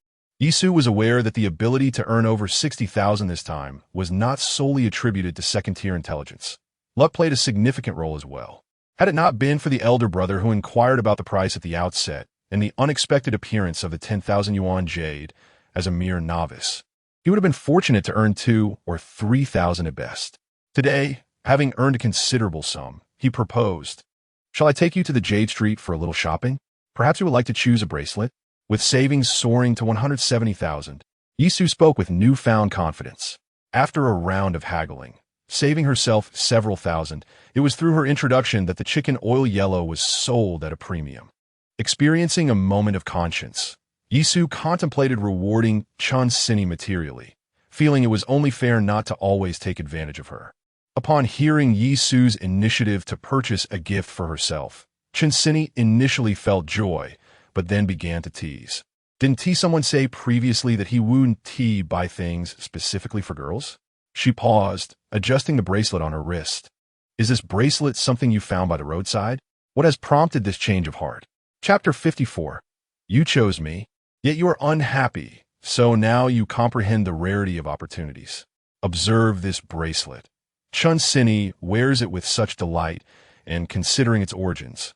Yisu was aware that the ability to earn over 60,000 this time was not solely attributed to second-tier intelligence. Luck played a significant role as well. Had it not been for the elder brother who inquired about the price at the outset and the unexpected appearance of the 10,000 yuan jade as a mere novice, he would have been fortunate to earn 2,000 or 3,000 at best. Today, having earned a considerable sum, he proposed, "Shall I take you to the Jade Street for a little shopping? Perhaps you would like to choose a bracelet?" With savings soaring to 170,000, Yisu spoke with newfound confidence. After a round of haggling, saving herself several thousand, it was through her introduction that the chicken oil yellow was sold at a premium. Experiencing a moment of conscience, Yisu contemplated rewarding Chun Sini materially, feeling it was only fair not to always take advantage of her. Upon hearing Yisu's initiative to purchase a gift for herself, Chun Sini initially felt joy, but then began to tease. Didn't someone say previously that he wouldn't buy things specifically for girls? She paused, adjusting the bracelet on her wrist. Is this bracelet something you found by the roadside? What has prompted this change of heart? Chapter 54. You chose me, yet you are unhappy, so now you comprehend the rarity of opportunities. Observe this bracelet. Chun Sini wears it with such delight, and considering its origins,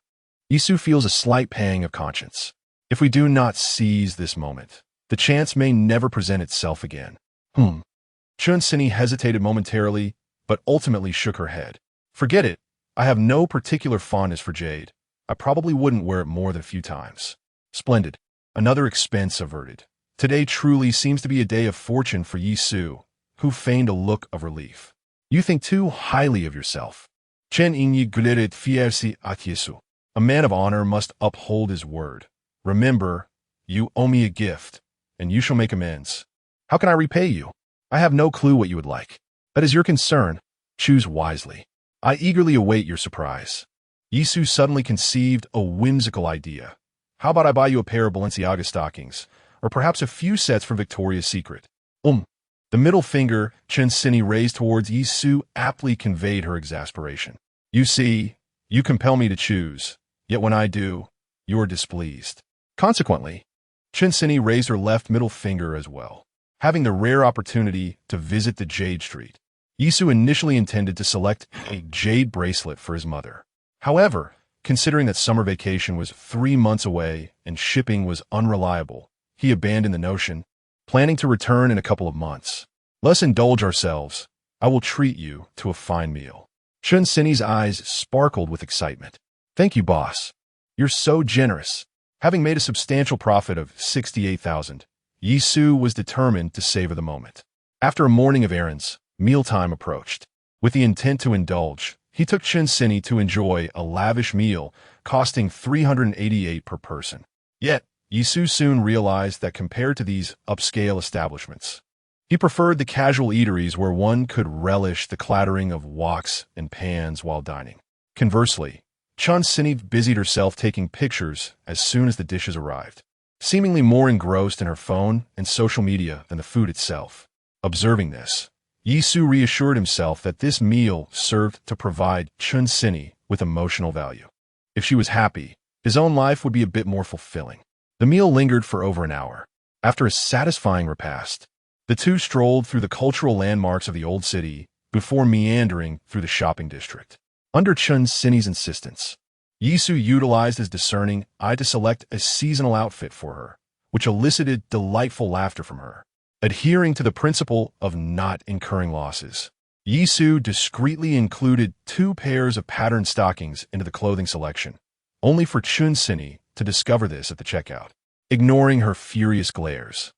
Yisu feels a slight pang of conscience. If we do not seize this moment, the chance may never present itself again. Chun Sini hesitated momentarily, but ultimately shook her head. Forget it. I have no particular fondness for jade. I probably wouldn't wear it more than a few times. Splendid. Another expense averted. Today truly seems to be a day of fortune for Yisu, who feigned a look of relief. You think too highly of yourself. Chen inyi gleret fiersi at Yisu. A man of honor must uphold his word. Remember, you owe me a gift, and you shall make amends. How can I repay you? I have no clue what you would like. That is your concern. Choose wisely. I eagerly await your surprise. Yisu suddenly conceived a whimsical idea. How about I buy you a pair of Balenciaga stockings, or perhaps a few sets from Victoria's Secret? The middle finger Chun Sini raised towards Yisu aptly conveyed her exasperation. You see, you compel me to choose, yet when I do, you are displeased. Consequently, Chun Sini raised her left middle finger as well. Having the rare opportunity to visit the Jade Street, Yisu initially intended to select a jade bracelet for his mother. However, considering that summer vacation was 3 months away and shipping was unreliable, he abandoned the notion, planning to return in a couple of months. Let's indulge ourselves. I will treat you to a fine meal. Chun Sini's eyes sparkled with excitement. Thank you, boss. You're so generous. Having made a substantial profit of 68,000, Yisu was determined to savor the moment. After a morning of errands, mealtime approached. With the intent to indulge, he took Chun Sini to enjoy a lavish meal costing 388 per person. Yet, Yisu soon realized that compared to these upscale establishments, he preferred the casual eateries where one could relish the clattering of woks and pans while dining. Conversely, Chun Sini busied herself taking pictures as soon as the dishes arrived, seemingly more engrossed in her phone and social media than the food itself. Observing this, Yisu reassured himself that this meal served to provide Chun Sini with emotional value. If she was happy, his own life would be a bit more fulfilling. The meal lingered for over an hour. After a satisfying repast, the two strolled through the cultural landmarks of the old city before meandering through the shopping district. Under Chun Sini's insistence, Yisu utilized his discerning eye to select a seasonal outfit for her, which elicited delightful laughter from her. Adhering to the principle of not incurring losses, Yisu discreetly included 2 pairs of patterned stockings into the clothing selection, only for Chun Sini to discover this at the checkout. Ignoring her furious glares,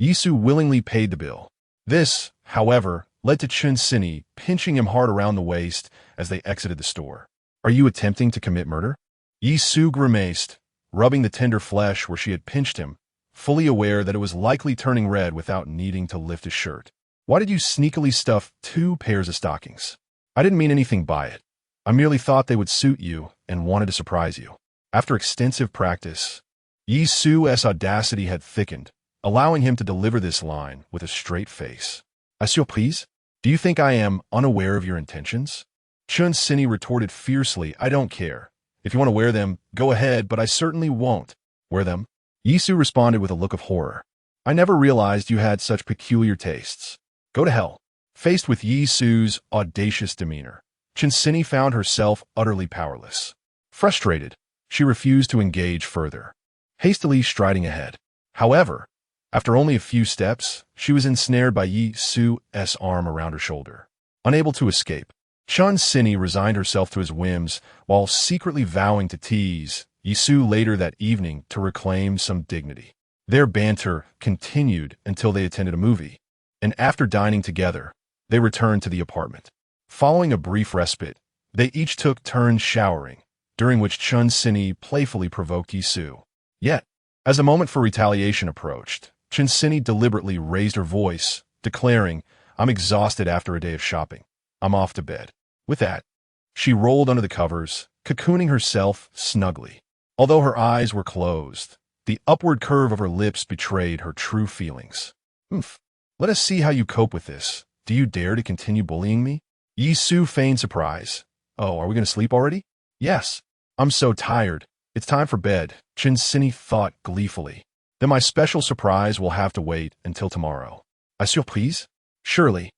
Yisu willingly paid the bill. This, however, led to Chun Sini pinching him hard around the waist as they exited the store. "Are you attempting to commit murder?" Yisu grimaced, rubbing the tender flesh where she had pinched him, fully aware that it was likely turning red without needing to lift his shirt. "Why did you sneakily stuff 2 pairs of stockings?" "I didn't mean anything by it. I merely thought they would suit you and wanted to surprise you." After extensive practice, Yisu's audacity had thickened, allowing him to deliver this line with a straight face. "A surprise? Do you think I am unaware of your intentions?" Chun Sini retorted fiercely, "I don't care. If you want to wear them, go ahead, but I certainly won't wear them." Yisu responded with a look of horror. "I never realized you had such peculiar tastes. Go to hell." Faced with Yisu's audacious demeanor, Chun Sini found herself utterly powerless. Frustrated, she refused to engage further, hastily striding ahead. However, after only a few steps, she was ensnared by Yisu's arm around her shoulder. Unable to escape, Chun Sini resigned herself to his whims while secretly vowing to tease Yisu later that evening to reclaim some dignity. Their banter continued until they attended a movie, and after dining together, they returned to the apartment. Following a brief respite, they each took turns showering, during which Chun Sini playfully provoked Yisu. Yet, as the moment for retaliation approached, Chun Sini deliberately raised her voice, declaring, "I'm exhausted after a day of shopping. I'm off to bed." With that, she rolled under the covers, cocooning herself snugly. Although her eyes were closed, the upward curve of her lips betrayed her true feelings. "Oomph. Let us see how you cope with this. Do you dare to continue bullying me?" Yisu feigned surprise. "Oh, are we going to sleep already?" "Yes. I'm so tired. It's time for bed," Chun Sini thought gleefully. "Then my special surprise will have to wait until tomorrow." "A surprise? Surely.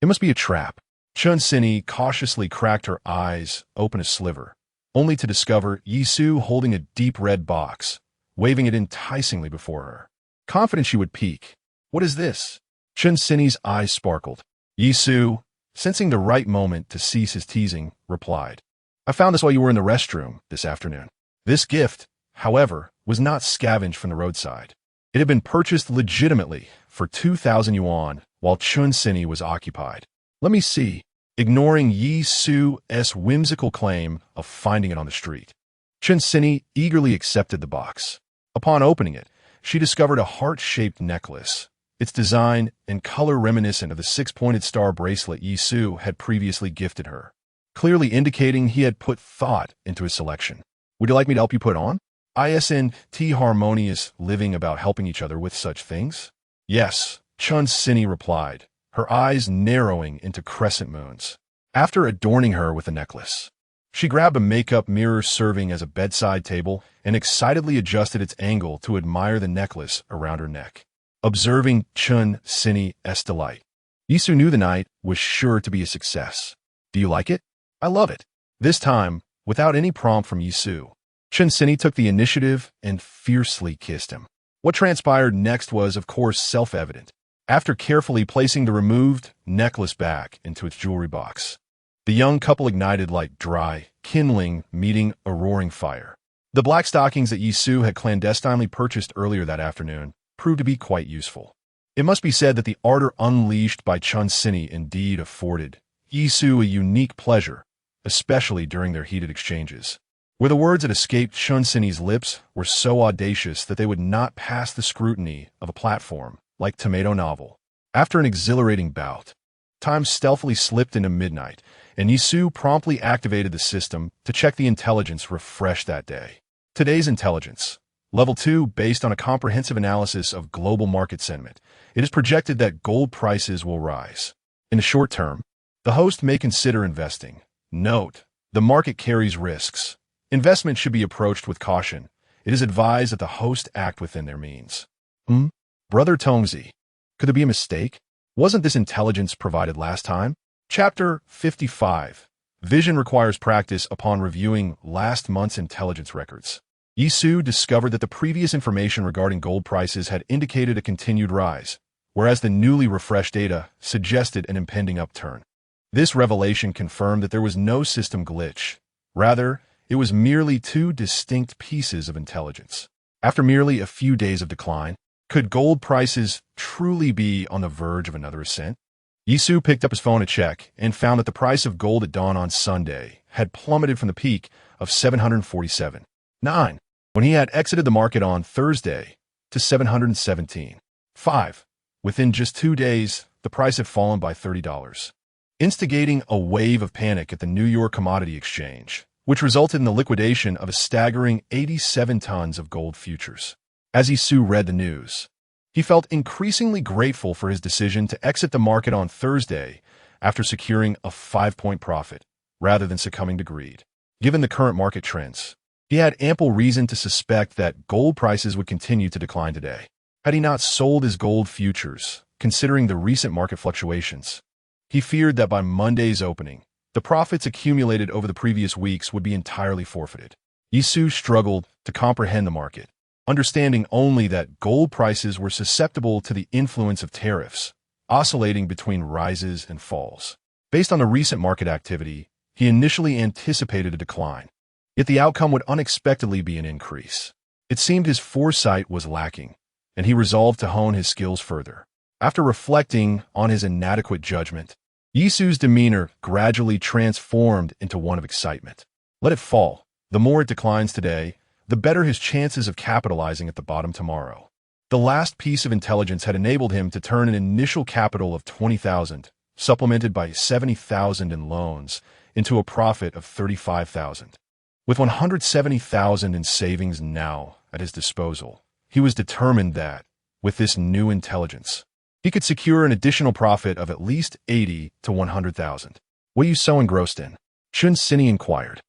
It must be a trap." Chun Sini cautiously cracked her eyes open a sliver, only to discover Yisu holding a deep red box, waving it enticingly before her. Confident she would peek. "What is this?" Chun Sini's eyes sparkled. Yisu, sensing the right moment to cease his teasing, replied, "I found this while you were in the restroom this afternoon." This gift, however, was not scavenged from the roadside. It had been purchased legitimately for 2,000 yuan while Chun Sini was occupied. "Let me see," ignoring Yisu's whimsical claim of finding it on the street. Chun Sini eagerly accepted the box. Upon opening it, she discovered a heart-shaped necklace, its design and color reminiscent of the 6-pointed star bracelet Yisu had previously gifted her, clearly indicating he had put thought into his selection. "Would you like me to help you put on?" "Isn't harmonious living about helping each other with such things?" "Yes," Chun Sini replied, her eyes narrowing into crescent moons. After adorning her with the necklace, she grabbed a makeup mirror serving as a bedside table and excitedly adjusted its angle to admire the necklace around her neck. Observing Chun Sini's delight, Yisu knew the night was sure to be a success. "Do you like it?" "I love it." This time, without any prompt from Yisu, Chun Sini took the initiative and fiercely kissed him. What transpired next was, of course, self-evident. After carefully placing the removed necklace back into its jewelry box, the young couple ignited like dry kindling meeting a roaring fire. The black stockings that Yisu had clandestinely purchased earlier that afternoon proved to be quite useful. It must be said that the ardor unleashed by Chun Sini indeed afforded Yisu a unique pleasure, especially during their heated exchanges, where the words that escaped Chun Sini's lips were so audacious that they would not pass the scrutiny of a platform like tomato novel. After an exhilarating bout, time stealthily slipped into midnight, and Yisu promptly activated the system to check the intelligence refreshed that day. Today's intelligence. Level 2, based on a comprehensive analysis of global market sentiment, it is projected that gold prices will rise. In the short term, the host may consider investing. Note, the market carries risks. Investment should be approached with caution. It is advised that the host act within their means. Brother Tongzi, could there be a mistake? Wasn't this intelligence provided last time? Chapter 55. Vision requires practice upon reviewing last month's intelligence records. Yisu discovered that the previous information regarding gold prices had indicated a continued rise, whereas the newly refreshed data suggested an impending upturn. This revelation confirmed that there was no system glitch. Rather, it was merely two distinct pieces of intelligence. After merely a few days of decline, could gold prices truly be on the verge of another ascent? Yisu picked up his phone to check and found that the price of gold at dawn on Sunday had plummeted from the peak of 747.9 when he had exited the market on Thursday to 717.5. Within just 2 days, the price had fallen by $30, instigating a wave of panic at the New York Commodity Exchange, which resulted in the liquidation of a staggering 87 tons of gold futures. As Yisu read the news, he felt increasingly grateful for his decision to exit the market on Thursday after securing a 5-point profit, rather than succumbing to greed. Given the current market trends, he had ample reason to suspect that gold prices would continue to decline today. Had he not sold his gold futures, considering the recent market fluctuations, he feared that by Monday's opening, the profits accumulated over the previous weeks would be entirely forfeited. Yisu struggled to comprehend the market, understanding only that gold prices were susceptible to the influence of tariffs, oscillating between rises and falls. Based on the recent market activity, he initially anticipated a decline, yet the outcome would unexpectedly be an increase. It seemed his foresight was lacking, and he resolved to hone his skills further. After reflecting on his inadequate judgment, Yisu's demeanor gradually transformed into one of excitement. Let it fall. The more it declines today, the better his chances of capitalizing at the bottom tomorrow. The last piece of intelligence had enabled him to turn an initial capital of 20,000, supplemented by 70,000 in loans, into a profit of 35,000. With 170,000 in savings now at his disposal, he was determined that, with this new intelligence, he could secure an additional profit of at least 80 to 100,000. What are you so engrossed in? Chun Sini inquired,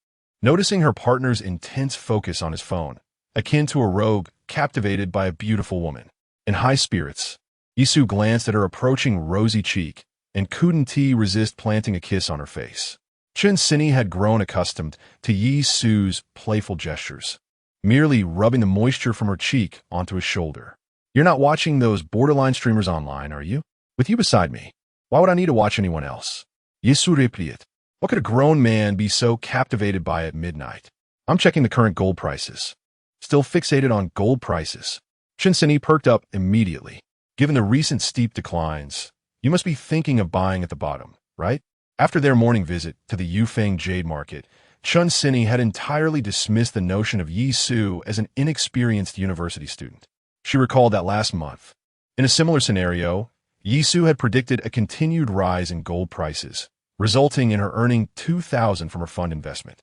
noticing her partner's intense focus on his phone, akin to a rogue captivated by a beautiful woman. In high spirits, Yisu glanced at her approaching rosy cheek and couldn't resist planting a kiss on her face. Chun Sini had grown accustomed to Yisu's playful gestures, merely rubbing the moisture from her cheek onto his shoulder. You're not watching those borderline streamers online, are you? With you beside me, why would I need to watch anyone else? Yisu replied. What could a grown man be so captivated by at midnight? I'm checking the current gold prices. Still fixated on gold prices. Chun Sini perked up immediately. Given the recent steep declines, you must be thinking of buying at the bottom, right? After their morning visit to the Yufeng Jade Market, Chun Sini had entirely dismissed the notion of Yisu as an inexperienced university student. She recalled that last month, in a similar scenario, Yisu had predicted a continued rise in gold prices, resulting in her earning 2,000 from her fund investment.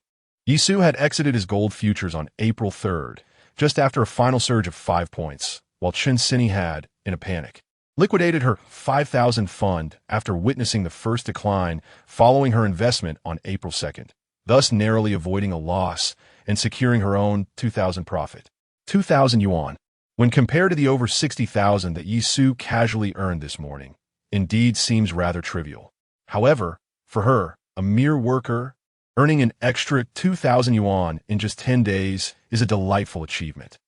Yisu had exited his gold futures on April 3rd, just after a final surge of 5 points, while Chun Sini had, in a panic, liquidated her 5,000 fund after witnessing the first decline following her investment on April 2nd, thus narrowly avoiding a loss and securing her own 2,000 profit. 2,000 yuan. When compared to the over 60,000 that Yisu casually earned this morning, indeed seems rather trivial. However, for her, a mere worker, earning an extra 2,000 yuan in just 10 days is a delightful achievement.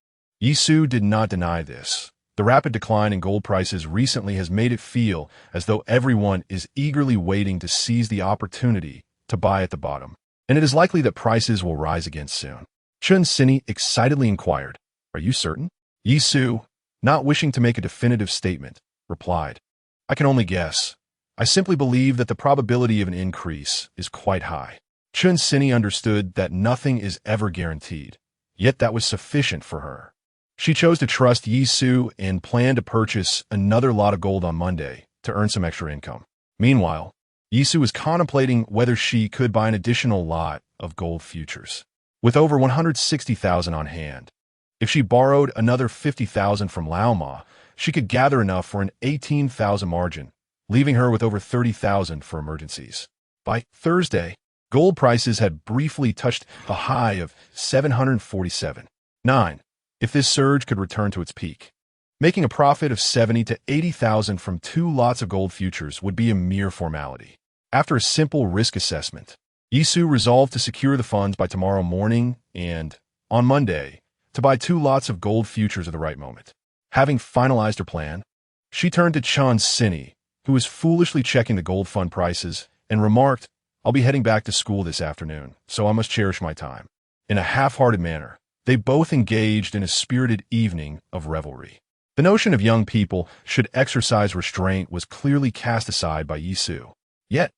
Yisu did not deny this. The rapid decline in gold prices recently has made it feel as though everyone is eagerly waiting to seize the opportunity to buy at the bottom, and it is likely that prices will rise again soon. Chun Sini excitedly inquired, Are you certain? Yisu, not wishing to make a definitive statement, replied, I can only guess. I simply believe that the probability of an increase is quite high. Chun Sini understood that nothing is ever guaranteed, yet that was sufficient for her. She chose to trust Yisu and planned to purchase another lot of gold on Monday to earn some extra income. Meanwhile, Yisu was contemplating whether she could buy an additional lot of gold futures. With over 160,000 on hand, if she borrowed another 50,000 from Laoma, she could gather enough for an 18,000 margin, leaving her with over 30,000 for emergencies. By Thursday, gold prices had briefly touched a high of 747.9. If this surge could return to its peak, making a profit of 70 to 80,000 from 2 lots of gold futures would be a mere formality. After a simple risk assessment, Yisu resolved to secure the funds by tomorrow morning and, on Monday, to buy 2 lots of gold futures at the right moment. Having finalized her plan, she turned to Chun Sini, who was foolishly checking the gold fund prices, and remarked, "I'll be heading back to school this afternoon, so I must cherish my time." In a half-hearted manner, they both engaged in a spirited evening of revelry. The notion of young people should exercise restraint was clearly cast aside by Yisu. Yet,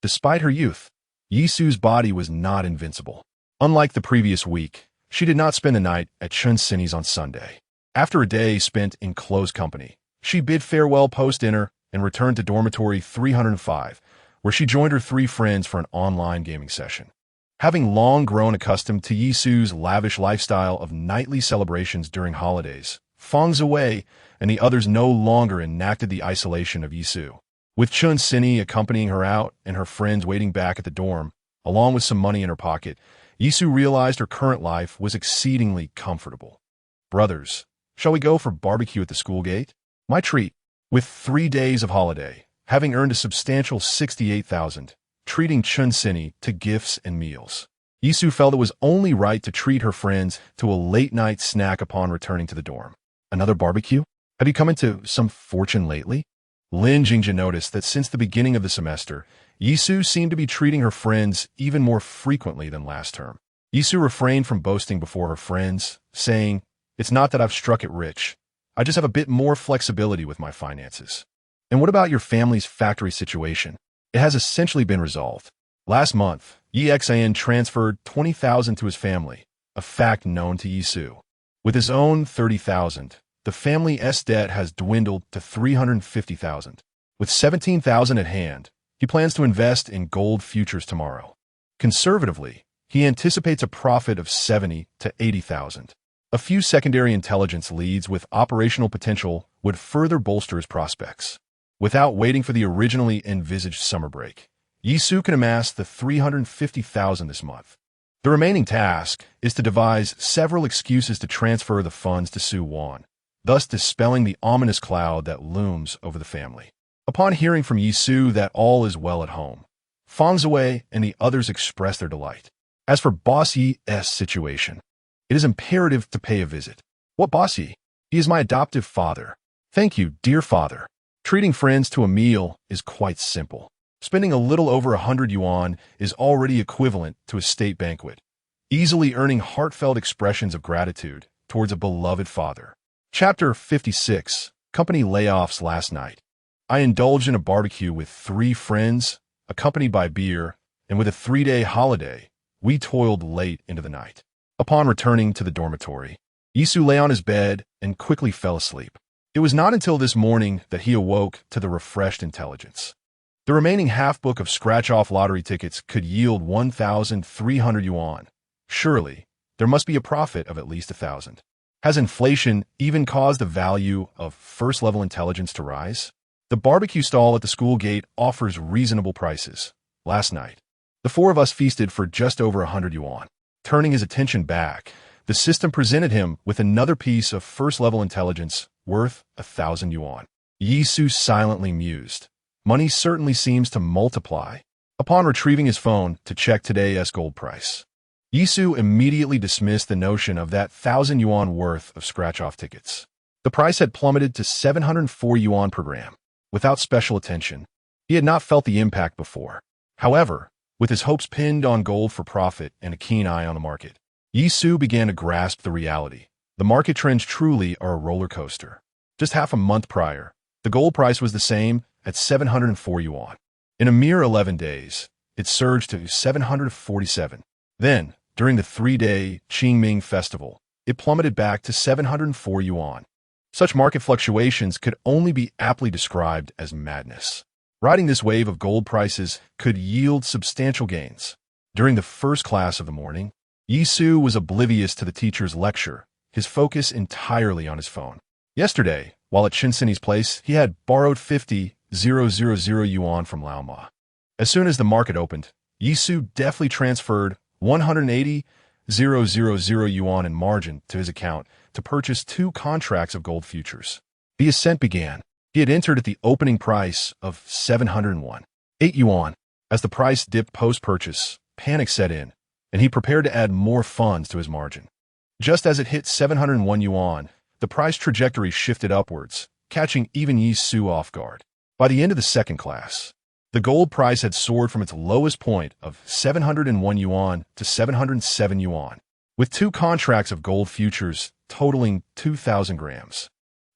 despite her youth, Yisu's body was not invincible. Unlike the previous week, she did not spend the night at Chun Sini's on Sunday. After a day spent in close company, she bid farewell post-dinner and returned to dormitory 305, where she joined her 3 friends for an online gaming session. Having long grown accustomed to Yisu's lavish lifestyle of nightly celebrations during holidays, Feng Ziwei and the others no longer enacted the isolation of Yisu. With Chun Sini accompanying her out and her friends waiting back at the dorm, along with some money in her pocket, Yisu realized her current life was exceedingly comfortable. "Brothers, shall we go for barbecue at the school gate? My treat." With 3 days of holiday, having earned a substantial 68,000, treating Chun Sini to gifts and meals, Yisu felt it was only right to treat her friends to a late-night snack upon returning to the dorm. "Another barbecue? Have you come into some fortune lately?" Lin Jingjia noticed that since the beginning of the semester, Yisu seemed to be treating her friends even more frequently than last term. Yisu refrained from boasting before her friends, saying, "It's not that I've struck it rich. I just have a bit more flexibility with my finances." "And what about your family's factory situation?" "It has essentially been resolved. Last month, Yi Xan transferred 20,000 to his family, a fact known to Yisu. With his own 30,000, the family's debt has dwindled to 350,000. With 17,000 at hand, he plans to invest in gold futures tomorrow. Conservatively, he anticipates a profit of 70 to 80,000. A few secondary intelligence leads with operational potential would further bolster his prospects. Without waiting for the originally envisaged summer break, Yisu can amass the 350,000 this month. The remaining task is to devise several excuses to transfer the funds to Suwon, thus dispelling the ominous cloud that looms over the family. Upon hearing from Yisu that all is well at home, Feng Ziwei and the others express their delight. As for Boss Yi's situation, it is imperative to pay a visit. "What Boss Yi? He is my adoptive father." "Thank you, dear father." Treating friends to a meal is quite simple. Spending a little over 100 yuan is already equivalent to a state banquet, easily earning heartfelt expressions of gratitude towards a beloved father. Chapter 56, Company Layoffs Last Night. I indulged in a barbecue with 3 friends, accompanied by beer, and with a 3-day holiday, we toiled late into the night. Upon returning to the dormitory, Yisu lay on his bed and quickly fell asleep. It was not until this morning that he awoke to the refreshed intelligence. The remaining half-book of scratch-off lottery tickets could yield 1,300 yuan. Surely, there must be a profit of at least 1,000. Has inflation even caused the value of first-level intelligence to rise? The barbecue stall at the school gate offers reasonable prices. Last night, the 4 of us feasted for just over 100 yuan. Turning his attention back, the system presented him with another piece of first-level intelligence worth 1,000 yuan. Yisu silently mused. Money certainly seems to multiply. Upon retrieving his phone to check today's gold price, Yisu immediately dismissed the notion of that 1,000 yuan worth of scratch-off tickets. The price had plummeted to 704 yuan per gram. Without special attention, he had not felt the impact before. However, with his hopes pinned on gold for profit and a keen eye on the market, Yisu began to grasp the reality. The market trends truly are a roller coaster. Just half a month prior, the gold price was the same at 704 yuan. In a mere 11 days, it surged to 747. Then, during the 3-day Qingming festival, it plummeted back to 704 yuan. Such market fluctuations could only be aptly described as madness. Riding this wave of gold prices could yield substantial gains. During the first class of the morning, Yisu was oblivious to the teacher's lecture, his focus entirely on his phone. Yesterday, while at Shinsini's place, he had borrowed 50,000 yuan from Lao Ma. As soon as the market opened, Yisu deftly transferred 180,000 yuan in margin to his account to purchase 2 contracts of gold futures. The ascent began. He had entered at the opening price of 701. 8 yuan. As the price dipped post-purchase, panic set in, and he prepared to add more funds to his margin. Just as it hit 701 yuan, the price trajectory shifted upwards, catching even Yisu off guard. By the end of the second class, the gold price had soared from its lowest point of 701 yuan to 707 yuan, with 2 contracts of gold futures totaling 2,000 grams.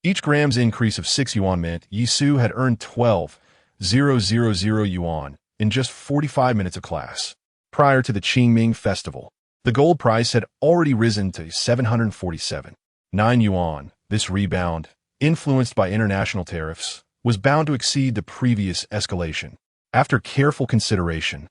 Each gram's increase of 6 yuan meant Yisu had earned 12,000 yuan in just 45 minutes of class. Prior to the Qingming festival, the gold price had already risen to 747. 9 yuan. This rebound, influenced by international tariffs, was bound to exceed the previous escalation. After careful consideration,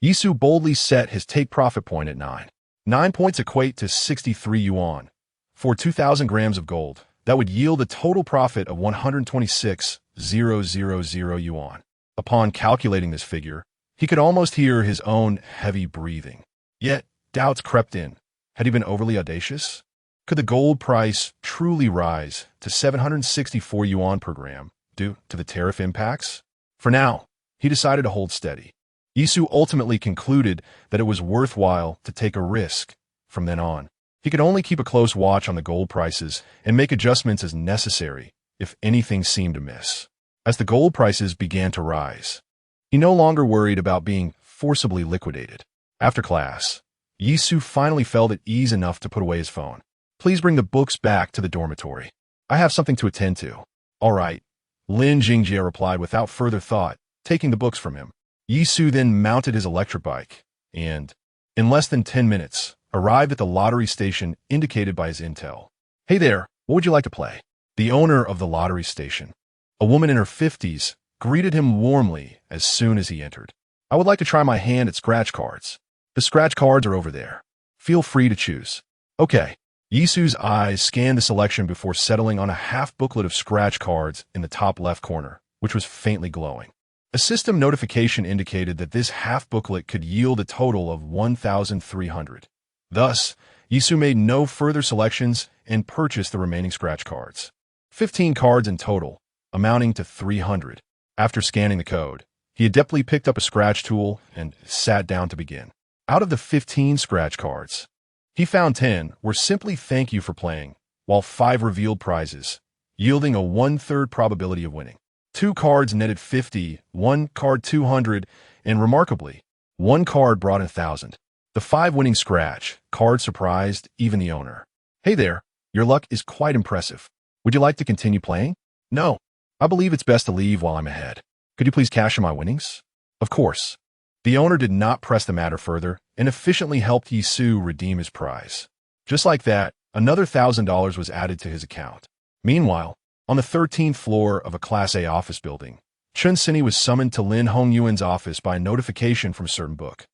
Yisu boldly set his take-profit point at 9. 9 points equate to 63 yuan. For 2,000 grams of gold, that would yield a total profit of 126,000 yuan. Upon calculating this figure, he could almost hear his own heavy breathing. Yet, doubts crept in. Had he been overly audacious? Could the gold price truly rise to 764 yuan per gram due to the tariff impacts? For now, he decided to hold steady. Yisu ultimately concluded that it was worthwhile to take a risk. From then on, he could only keep a close watch on the gold prices and make adjustments as necessary if anything seemed amiss. As the gold prices began to rise, he no longer worried about being forcibly liquidated. After class, Yisu finally felt at ease enough to put away his phone. Please bring the books back to the dormitory. I have something to attend to. All right, Lin Jingjie replied without further thought, taking the books from him. Yisu then mounted his electric bike and, in less than 10 minutes, arrived at the lottery station indicated by his intel. Hey there, what would you like to play? The owner of the lottery station, a woman in her 50s, greeted him warmly as soon as he entered. I would like to try my hand at scratch cards. The scratch cards are over there. Feel free to choose. Okay. Yisu's eyes scanned the selection before settling on a half booklet of scratch cards in the top left corner, which was faintly glowing. A system notification indicated that this half booklet could yield a total of 1,300. Thus, Yisu made no further selections and purchased the remaining scratch cards. 15 cards in total, amounting to 300. After scanning the code, he adeptly picked up a scratch tool and sat down to begin. Out of the 15 scratch cards, he found 10 were simply thank you for playing, while 5 revealed prizes, yielding a 1/3 probability of winning. 2 cards netted 50, 1 card 200, and remarkably, 1 card brought in 1,000. The 5 winning scratch cards surprised even the owner. Hey there, your luck is quite impressive. Would you like to continue playing? No. I believe it's best to leave while I'm ahead. Could you please cash in my winnings? Of course. The owner did not press the matter further and efficiently helped Yisu redeem his prize. Just like that, another $1,000 was added to his account. Meanwhile, on the 13th floor of a Class A office building, Chun Sini was summoned to Lin Hongyuan's office by a notification from a certain book.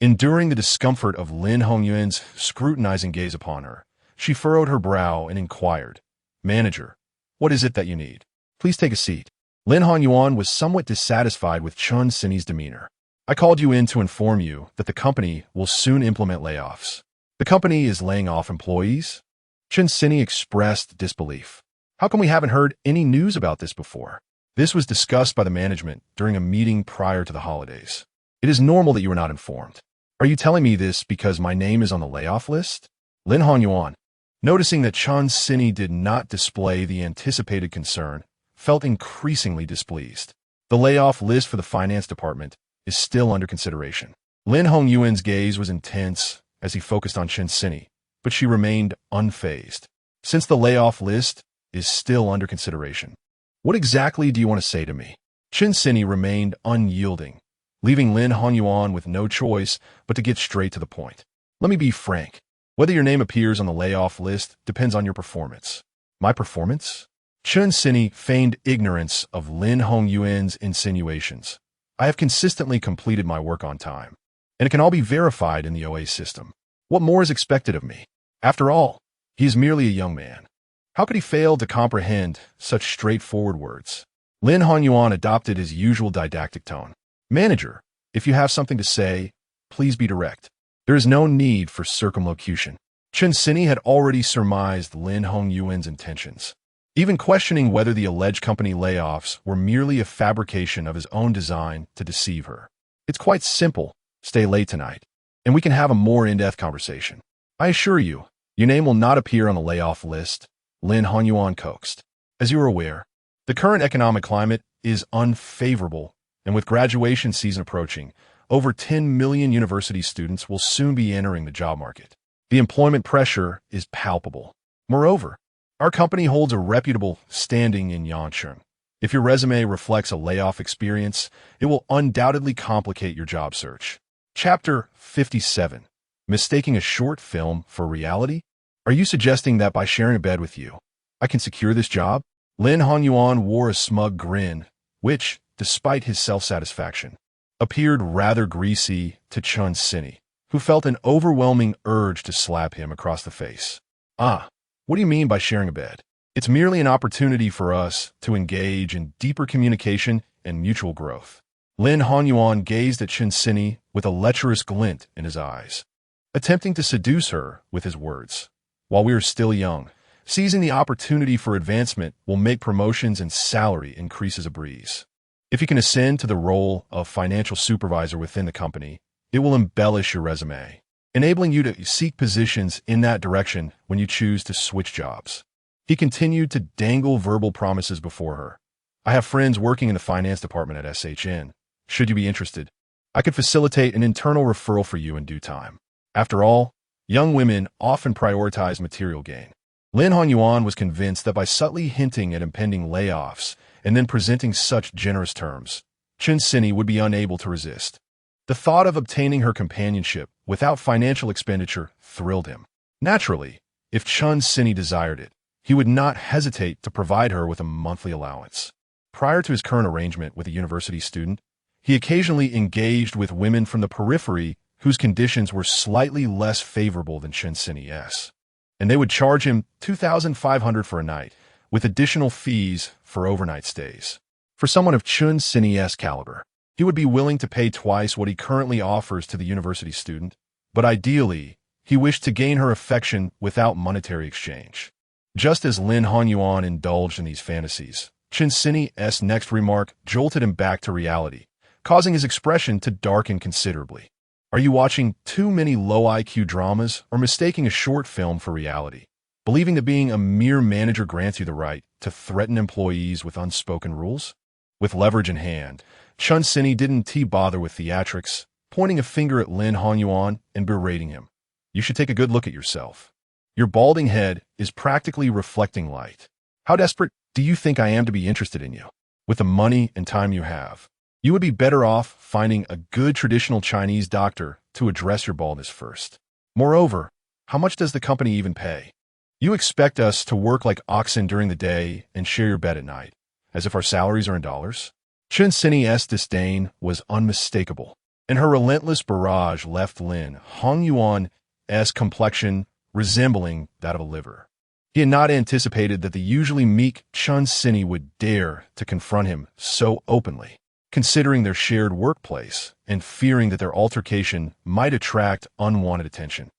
Enduring the discomfort of Lin Hongyuan's scrutinizing gaze upon her, she furrowed her brow and inquired, "Manager, what is it that you need? Please take a seat." Lin Hongyuan was somewhat dissatisfied with Chun Sini's demeanor. I called you in to inform you that the company will soon implement layoffs. The company is laying off employees? Chun Sini expressed disbelief. How come we haven't heard any news about this before? This was discussed by the management during a meeting prior to the holidays. It is normal that you were not informed. Are you telling me this because my name is on the layoff list? Lin Hongyuan, noticing that Chun Sini did not display the anticipated concern, felt increasingly displeased. The layoff list for the finance department is still under consideration. Lin Hongyuan's gaze was intense as he focused on Chun Sini, but she remained unfazed. Since the layoff list is still under consideration, what exactly do you want to say to me? Chun Sini remained unyielding, leaving Lin Hongyuan with no choice but to get straight to the point. Let me be frank. Whether your name appears on the layoff list depends on your performance. My performance? Chun Sini feigned ignorance of Lin Hongyuan's insinuations. I have consistently completed my work on time, and it can all be verified in the OA system. What more is expected of me? After all, he is merely a young man. How could he fail to comprehend such straightforward words? Lin Hongyuan adopted his usual didactic tone. Manager, if you have something to say, please be direct. There is no need for circumlocution. Chun Sini had already surmised Lin Hongyuan's intentions, even questioning whether the alleged company layoffs were merely a fabrication of his own design to deceive her. It's quite simple. Stay late tonight, and we can have a more in-depth conversation. I assure you, your name will not appear on the layoff list, Lin Hongyuan coaxed. As you are aware, the current economic climate is unfavorable, and with graduation season approaching, over 10 million university students will soon be entering the job market. The employment pressure is palpable. Moreover, our company holds a reputable standing in Yancheng. If your resume reflects a layoff experience, it will undoubtedly complicate your job search. Chapter 57. Mistaking a short film for reality? Are you suggesting that by sharing a bed with you, I can secure this job? Lin Hongyuan wore a smug grin, which, despite his self-satisfaction, appeared rather greasy to Chun Sini, who felt an overwhelming urge to slap him across the face. Ah, what do you mean by sharing a bed? It's merely an opportunity for us to engage in deeper communication and mutual growth. Lin Hongyuan gazed at Chun Sini with a lecherous glint in his eyes, attempting to seduce her with his words. While we are still young, seizing the opportunity for advancement will make promotions and salary increases a breeze. If you can ascend to the role of financial supervisor within the company, it will embellish your resume, enabling you to seek positions in that direction when you choose to switch jobs. He continued to dangle verbal promises before her. I have friends working in the finance department at SHN. Should you be interested, I could facilitate an internal referral for you in due time. After all, young women often prioritize material gain. Lin Hongyuan was convinced that by subtly hinting at impending layoffs and then presenting such generous terms, Chun Sini would be unable to resist. The thought of obtaining her companionship without financial expenditure thrilled him. Naturally, if Chun Sini desired it, he would not hesitate to provide her with a monthly allowance. Prior to his current arrangement with a university student, he occasionally engaged with women from the periphery whose conditions were slightly less favorable than Chun Sini's, and they would charge him $2,500 for a night, with additional fees for overnight stays. For someone of Chun Sini's caliber, he would be willing to pay twice what he currently offers to the university student, but ideally, he wished to gain her affection without monetary exchange. Just as Lin Hongyuan indulged in these fantasies, Chun Sini's next remark jolted him back to reality, causing his expression to darken considerably. Are you watching too many low-IQ dramas or mistaking a short film for reality, believing that being a mere manager grants you the right to threaten employees with unspoken rules? With leverage in hand, Chun Sini didn't bother with theatrics, pointing a finger at Lin Hongyuan and berating him. You should take a good look at yourself. Your balding head is practically reflecting light. How desperate do you think I am to be interested in you? With the money and time you have, you would be better off finding a good traditional Chinese doctor to address your baldness first. Moreover, how much does the company even pay? You expect us to work like oxen during the day and share your bed at night, as if our salaries are in dollars? Chun Sini's disdain was unmistakable, and her relentless barrage left Lin Hongyuan's complexion resembling that of a liver. He had not anticipated that the usually meek Chun Sini would dare to confront him so openly, considering their shared workplace and fearing that their altercation might attract unwanted attention.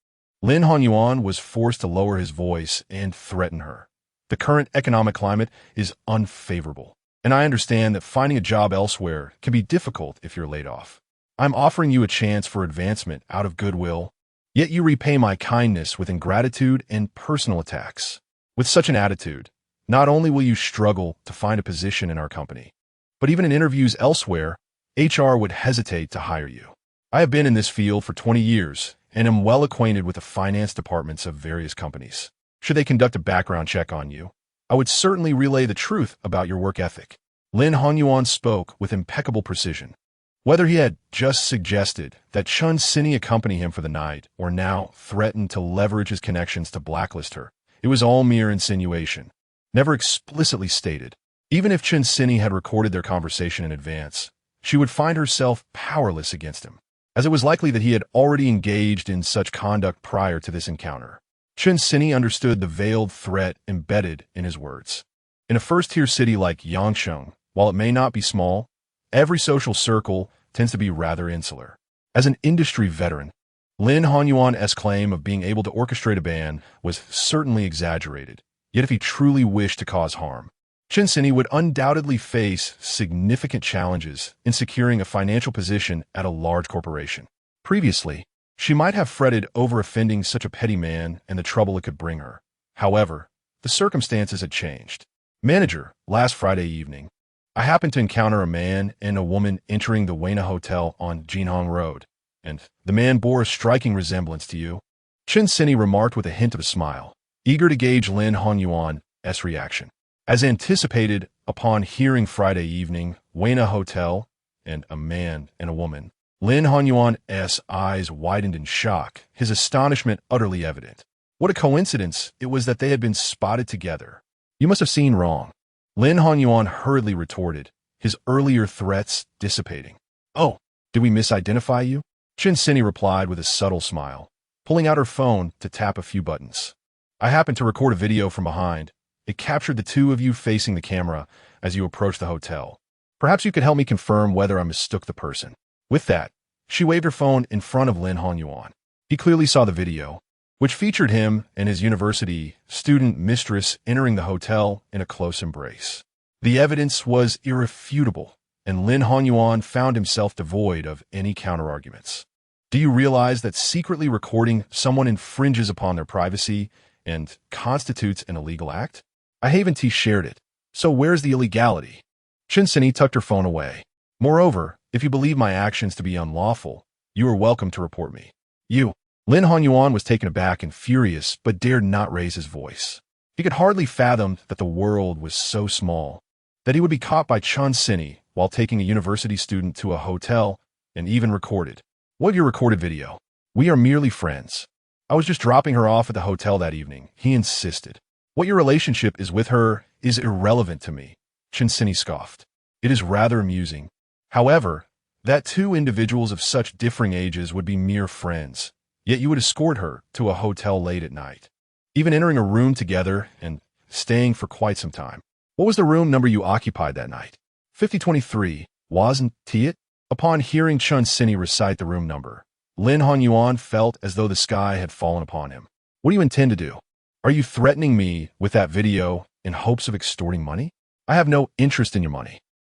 Lin Hongyuan was forced to lower his voice and threaten her. The current economic climate is unfavorable, and I understand that finding a job elsewhere can be difficult if you're laid off. I'm offering you a chance for advancement out of goodwill, yet you repay my kindness with ingratitude and personal attacks. With such an attitude, not only will you struggle to find a position in our company, but even in interviews elsewhere, HR would hesitate to hire you. I have been in this field for 20 years and am well acquainted with the finance departments of various companies. Should they conduct a background check on you, I would certainly relay the truth about your work ethic. Lin Hongyuan spoke with impeccable precision. Whether he had just suggested that Chun Sini accompany him for the night or now threatened to leverage his connections to blacklist her, it was all mere insinuation. never explicitly stated. Even if Chen Sini had recorded their conversation in advance, she would find herself powerless against him, as it was likely that he had already engaged in such conduct prior to this encounter. Chen Sini understood the veiled threat embedded in his words. In a first-tier city like Yangsheng, while it may not be small, every social circle tends to be rather insular. As an industry veteran, Lin Honyuan's claim of being able to orchestrate a band was certainly exaggerated, yet if he truly wished to cause harm, Chen Sini would undoubtedly face significant challenges in securing a financial position at a large corporation. Previously, she might have fretted over offending such a petty man and the trouble it could bring her. However, the circumstances had changed. Manager, last Friday evening, I happened to encounter a man and a woman entering the Weina Hotel on Lichang Road, and the man bore a striking resemblance to you. Chen Sini remarked with a hint of a smile, eager to gauge Lin Honyuan's reaction. As anticipated, upon hearing Friday evening, Weina Hotel, and a man and a woman, Lin Honyuan's eyes widened in shock, his astonishment utterly evident. What a coincidence it was that they had been spotted together. You must have seen wrong. Lin Honyuan hurriedly retorted, his earlier threats dissipating. Oh, did we misidentify you? Chen Sini replied with a subtle smile, pulling out her phone to tap a few buttons. I happened to record a video from behind. It captured the two of you facing the camera as you approached the hotel. Perhaps you could help me confirm whether I mistook the person. With that, she waved her phone in front of Lin Honyuan. He clearly saw the video, which featured him and his university student mistress entering the hotel in a close embrace. The evidence was irrefutable, and Lin Honyuan found himself devoid of any counterarguments. Do you realize that secretly recording someone infringes upon their privacy and constitutes an illegal act? I haven't shared it, so where's the illegality? Chen Sini tucked her phone away. Moreover, if you believe my actions to be unlawful, you are welcome to report me. You. Lin Honyuan was taken aback and furious, but dared not raise his voice. He could hardly fathom that the world was so small, that he would be caught by Chen Sini while taking a university student to a hotel and even recorded. What your recorded video? We are merely friends. I was just dropping her off at the hotel that evening, he insisted. What your relationship is with her is irrelevant to me, Chen Sini scoffed. It is rather amusing, however, that two individuals of such differing ages would be mere friends, yet you would escort her to a hotel late at night, even entering a room together and staying for quite some time. What was the room number you occupied that night? 5023, wasn't it? Upon hearing Chen Sini recite the room number, Lin Honyuan felt as though the sky had fallen upon him. What do you intend to do? Are you threatening me with that video in hopes of extorting money? I have no interest in your money.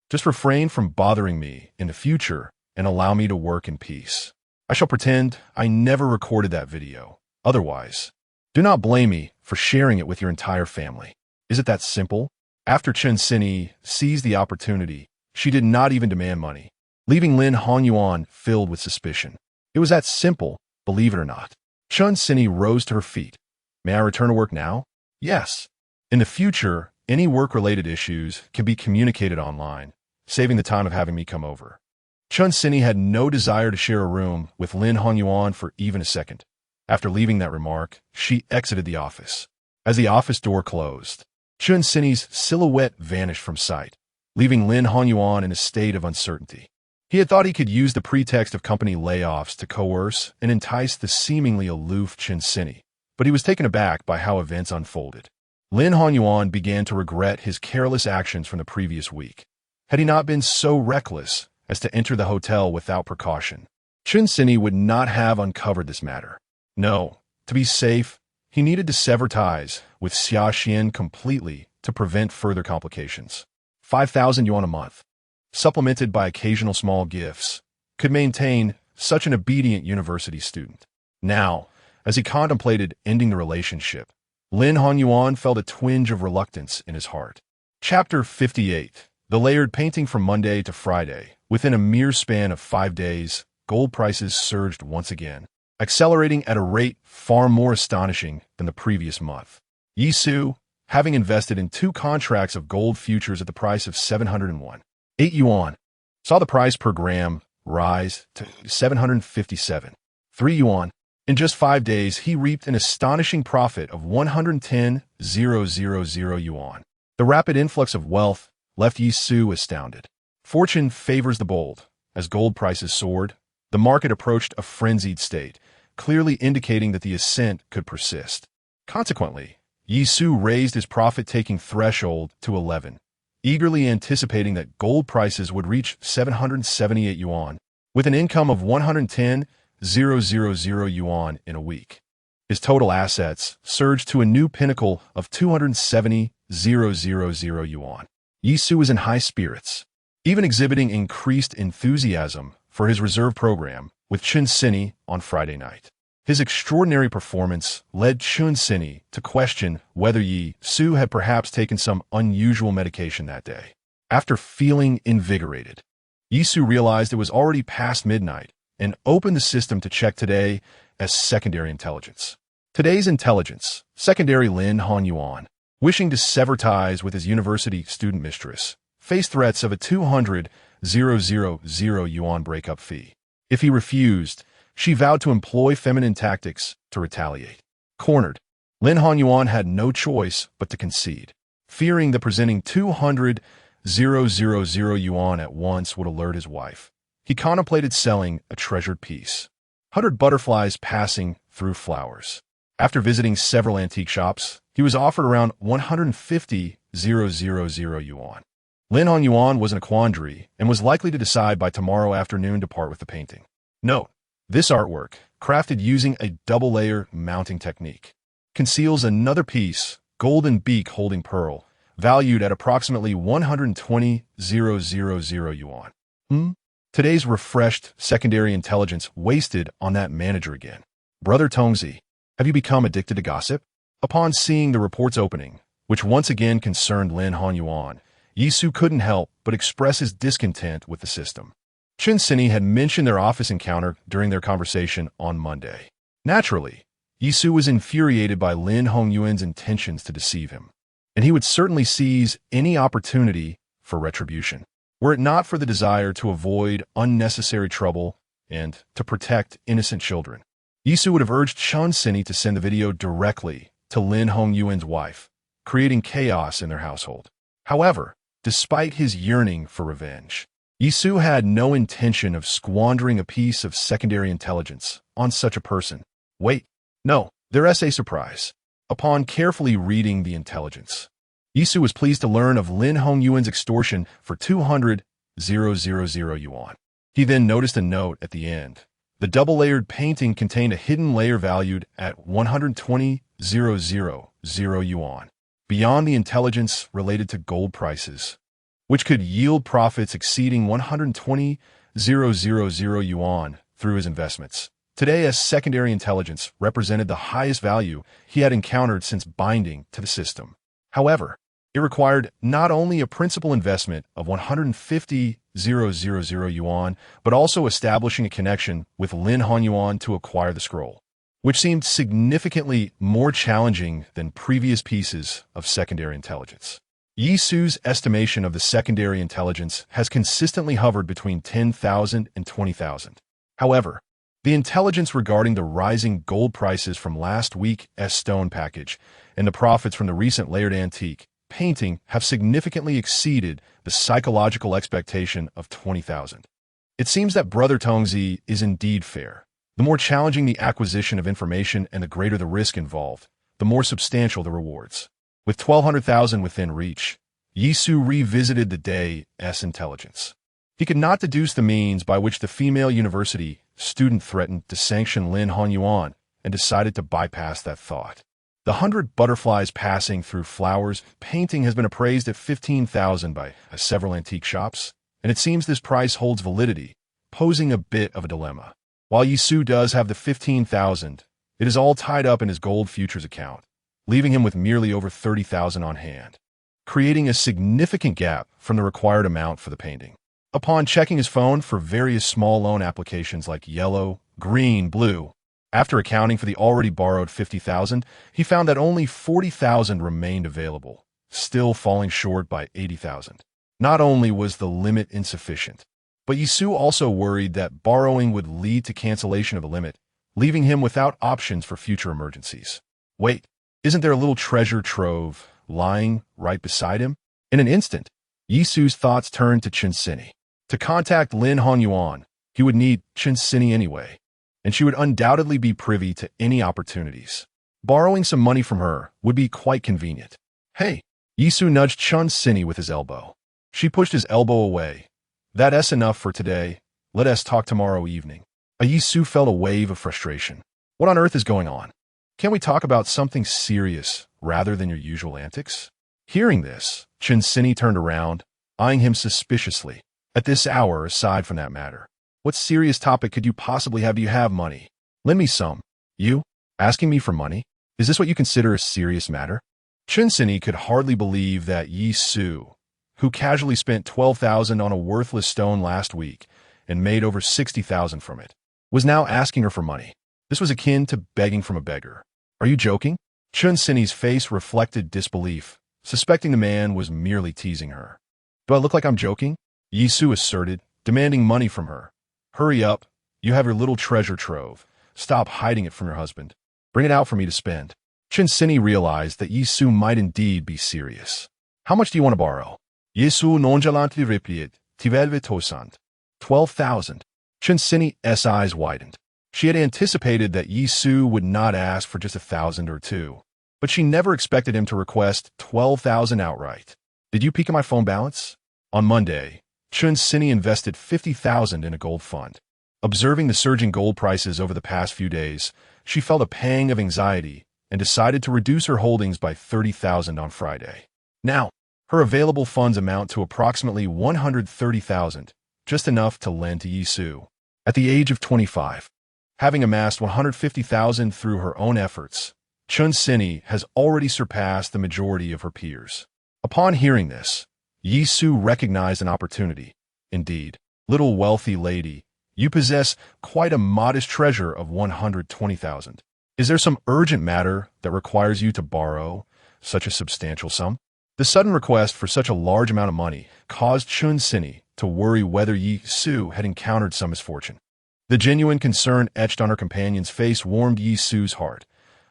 Just refrain from bothering me in the future and allow me to work in peace. I shall pretend I never recorded that video. Otherwise, do not blame me for sharing it with your entire family. Is it that simple? After Chen Sini seized the opportunity, she did not even demand money, leaving Lin Honyuan filled with suspicion. It was that simple, believe it or not. Chen Sini rose to her feet. May I return to work now? Yes. In the future, any work-related issues can be communicated online, saving the time of having me come over. Chen Sini had no desire to share a room with Lin Honyuan for even a second. After leaving that remark, she exited the office. As the office door closed, Chen Sini's silhouette vanished from sight, leaving Lin Honyuan in a state of uncertainty. He had thought he could use the pretext of company layoffs to coerce and entice the seemingly aloof Chen Sini, but he was taken aback by how events unfolded. Lin Honyuan began to regret his careless actions from the previous week. Had he not been so reckless as to enter the hotel without precaution, Chen Sini would not have uncovered this matter. No, to be safe, he needed to sever ties with Xia Xian completely to prevent further complications. 5,000 yuan a month, supplemented by occasional small gifts, could maintain such an obedient university student. Now, as he contemplated ending the relationship, Lin Honyuan felt a twinge of reluctance in his heart. Chapter 58. The layered painting from Monday to Friday. Within a mere span of 5 days, gold prices surged once again, accelerating at a rate far more astonishing than the previous month. Yi Su, having invested in 2 contracts of gold futures at the price of 701.8 yuan, saw the price per gram rise to 757.3 yuan. In just 5 days, he reaped an astonishing profit of 110,000 yuan. The rapid influx of wealth left Yi Su astounded. Fortune favors the bold. As gold prices soared, the market approached a frenzied state, clearly indicating that the ascent could persist. Consequently, Yi Su raised his profit-taking threshold to 11, eagerly anticipating that gold prices would reach 778 yuan, with an income of 110,000 yuan in a week. His total assets surged to a new pinnacle of 270,000 yuan. Yi Su was in high spirits, even exhibiting increased enthusiasm for his reserve program with Chun Sini on Friday night. His extraordinary performance led Chun Sini to question whether Yi Su had perhaps taken some unusual medication that day. After feeling invigorated, Yi Su realized it was already past midnight and opened the system to check today as secondary intelligence. Today's intelligence, secondary Lin Honyuan, wishing to sever ties with his university student mistress, faced threats of a 200,000 yuan breakup fee. If he refused, she vowed to employ feminine tactics to retaliate. Cornered, Lin Honyuan had no choice but to concede, fearing that presenting 200,000 yuan at once would alert his wife. He contemplated selling a treasured piece. 100 butterflies passing through flowers. After visiting several antique shops, he was offered around 150,000 yuan. Lin Honyuan was in a quandary and was likely to decide by tomorrow afternoon to part with the painting. Note: this artwork, crafted using a double-layer mounting technique, conceals another piece, golden beak holding pearl, valued at approximately 120,000 yuan. Today's refreshed secondary intelligence wasted on that manager again. Brother Tongzi, have you become addicted to gossip? Upon seeing the report's opening, which once again concerned Lin Honyuan, Yi Su couldn't help but express his discontent with the system. Chun Sini had mentioned their office encounter during their conversation on Monday. Naturally, Yi Su was infuriated by Lin Hongyuan's intentions to deceive him, and he would certainly seize any opportunity for retribution, were it not for the desire to avoid unnecessary trouble and to protect innocent children. Yi Su would have urged Chun Sini to send the video directly to Lin Hongyuan's wife, creating chaos in their household. However, despite his yearning for revenge, Yi Su had no intention of squandering a piece of secondary intelligence on such a person. Wait, no, there's a surprise. Upon carefully reading the intelligence, Yi Su was pleased to learn of Lin Hongyuan's extortion for 200,000 yuan. He then noticed a note at the end. The double-layered painting contained a hidden layer valued at 120,000 yuan, beyond the intelligence related to gold prices, which could yield profits exceeding 120,000 yuan through his investments. Today, as secondary intelligence represented the highest value he had encountered since binding to the system. However, it required not only a principal investment of 150,000 yuan, but also establishing a connection with Lin Honyuan to acquire the scroll, which seemed significantly more challenging than previous pieces of secondary intelligence. Yi Su's estimation of the secondary intelligence has consistently hovered between 10,000 and 20,000. However, the intelligence regarding the rising gold prices from last week's stone package and the profits from the recent layered antique painting have significantly exceeded the psychological expectation of 20,000. It seems that Brother Tongzi is indeed fair. The more challenging the acquisition of information and the greater the risk involved, the more substantial the rewards. With 1,200,000 within reach, Yi Su revisited the day's intelligence. He could not deduce the means by which the female university student threatened to sanction Lin Honyuan and decided to bypass that thought. The 100 butterflies passing through flowers painting has been appraised at 15,000 by several antique shops, and it seems this price holds validity, posing a bit of a dilemma. While Yi Su does have the 15,000, it is all tied up in his gold futures account, leaving him with merely over 30,000 on hand, creating a significant gap from the required amount for the painting. Upon checking his phone for various small loan applications like yellow, green, blue, after accounting for the already borrowed 50,000, he found that only 40,000 remained available, still falling short by 80,000. Not only was the limit insufficient, but Yi Su also worried that borrowing would lead to cancellation of the limit, leaving him without options for future emergencies. Wait, isn't there a little treasure trove lying right beside him. In an instant, Yisu's thoughts turned to Chinsini. To contact Lin Hongyuan, he would need Chinsini anyway, and she would undoubtedly be privy to any opportunities. Borrowing some money from her would be quite convenient. Hey, Yisu nudged Chinsini with his elbow. She pushed his elbow away. That's enough for today. Let us talk tomorrow evening. Yisu felt a wave of frustration. What on earth is going on? Can't we talk about something serious rather than your usual antics? Hearing this, Chinsini turned around, eyeing him suspiciously. At this hour, aside from that matter, what serious topic could you possibly have? Do you have money? Lend me some. You? Asking me for money? Is this what you consider a serious matter? Chinsini could hardly believe that Yisu, who casually spent 12,000 on a worthless stone last week and made over 60,000 from it, was now asking her for money. This was akin to begging from a beggar. Are you joking? Chinsini's face reflected disbelief, suspecting the man was merely teasing her. Do I look like I'm joking? Yisu asserted, demanding money from her. Hurry up. You have your little treasure trove. Stop hiding it from your husband. Bring it out for me to spend. Chinsini realized that Yisu might indeed be serious. How much do you want to borrow? Yisu nonchalantly replied, "12 tousand." 12,000. Chinsini's eyes widened. She had anticipated that Yisu would not ask for just 1,000 or two, but she never expected him to request 12,000 outright. Did you peek at my phone balance? On Monday, Chinsini invested 50,000 in a gold fund. Observing the surging gold prices over the past few days, she felt a pang of anxiety and decided to reduce her holdings by 30,000 on Friday. Now, her available funds amount to approximately 130,000, just enough to lend to Yisu. At the age of 25, having amassed 150,000 through her own efforts, Chinsini has already surpassed the majority of her peers. Upon hearing this, Yisu recognized an opportunity. Indeed, little wealthy lady, you possess quite a modest treasure of 120,000. Is there some urgent matter that requires you to borrow such a substantial sum? The sudden request for such a large amount of money caused Chinsini to worry whether Yisu had encountered some misfortune. The genuine concern etched on her companion's face warmed Yisu's heart.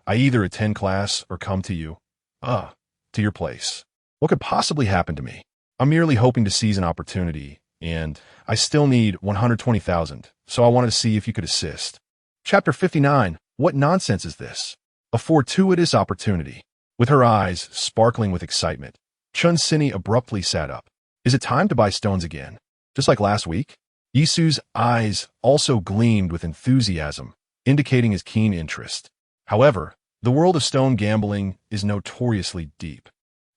I either attend class or come to you. To your place. What could possibly happen to me? I'm merely hoping to seize an opportunity, and I still need 120,000, so I wanted to see if you could assist. Chapter 59. What nonsense is this? A fortuitous opportunity. With her eyes sparkling with excitement, Chinsini abruptly sat up. Is it time to buy stones again? Just like last week? Yisu's eyes also gleamed with enthusiasm, indicating his keen interest. However, the world of stone gambling is notoriously deep.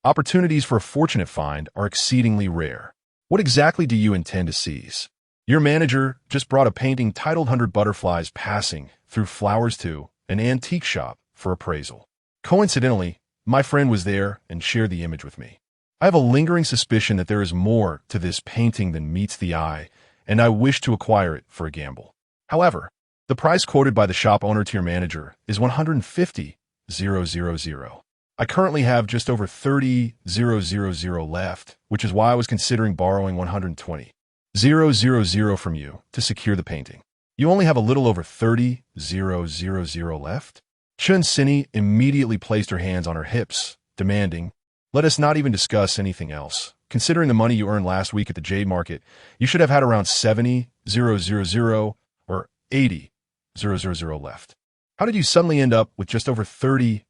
Opportunities for a fortunate find are exceedingly rare. What exactly do you intend to seize? Your manager just brought a painting titled "100 Butterflies Passing Through Flowers" to an antique shop for appraisal. Coincidentally, my friend was there and shared the image with me. I have a lingering suspicion that there is more to this painting than meets the eye, and I wish to acquire it for a gamble. However, the price quoted by the shop owner to your manager is 150,000. I currently have just over 30,000 left, which is why I was considering borrowing 120,000 from you to secure the painting. You only have a little over 30,000 left? Chinsini immediately placed her hands on her hips, demanding, let us not even discuss anything else. Considering the money you earned last week at the jade market, you should have had around 70,000 or 80,000 left. How did you suddenly end up with just over 30,000?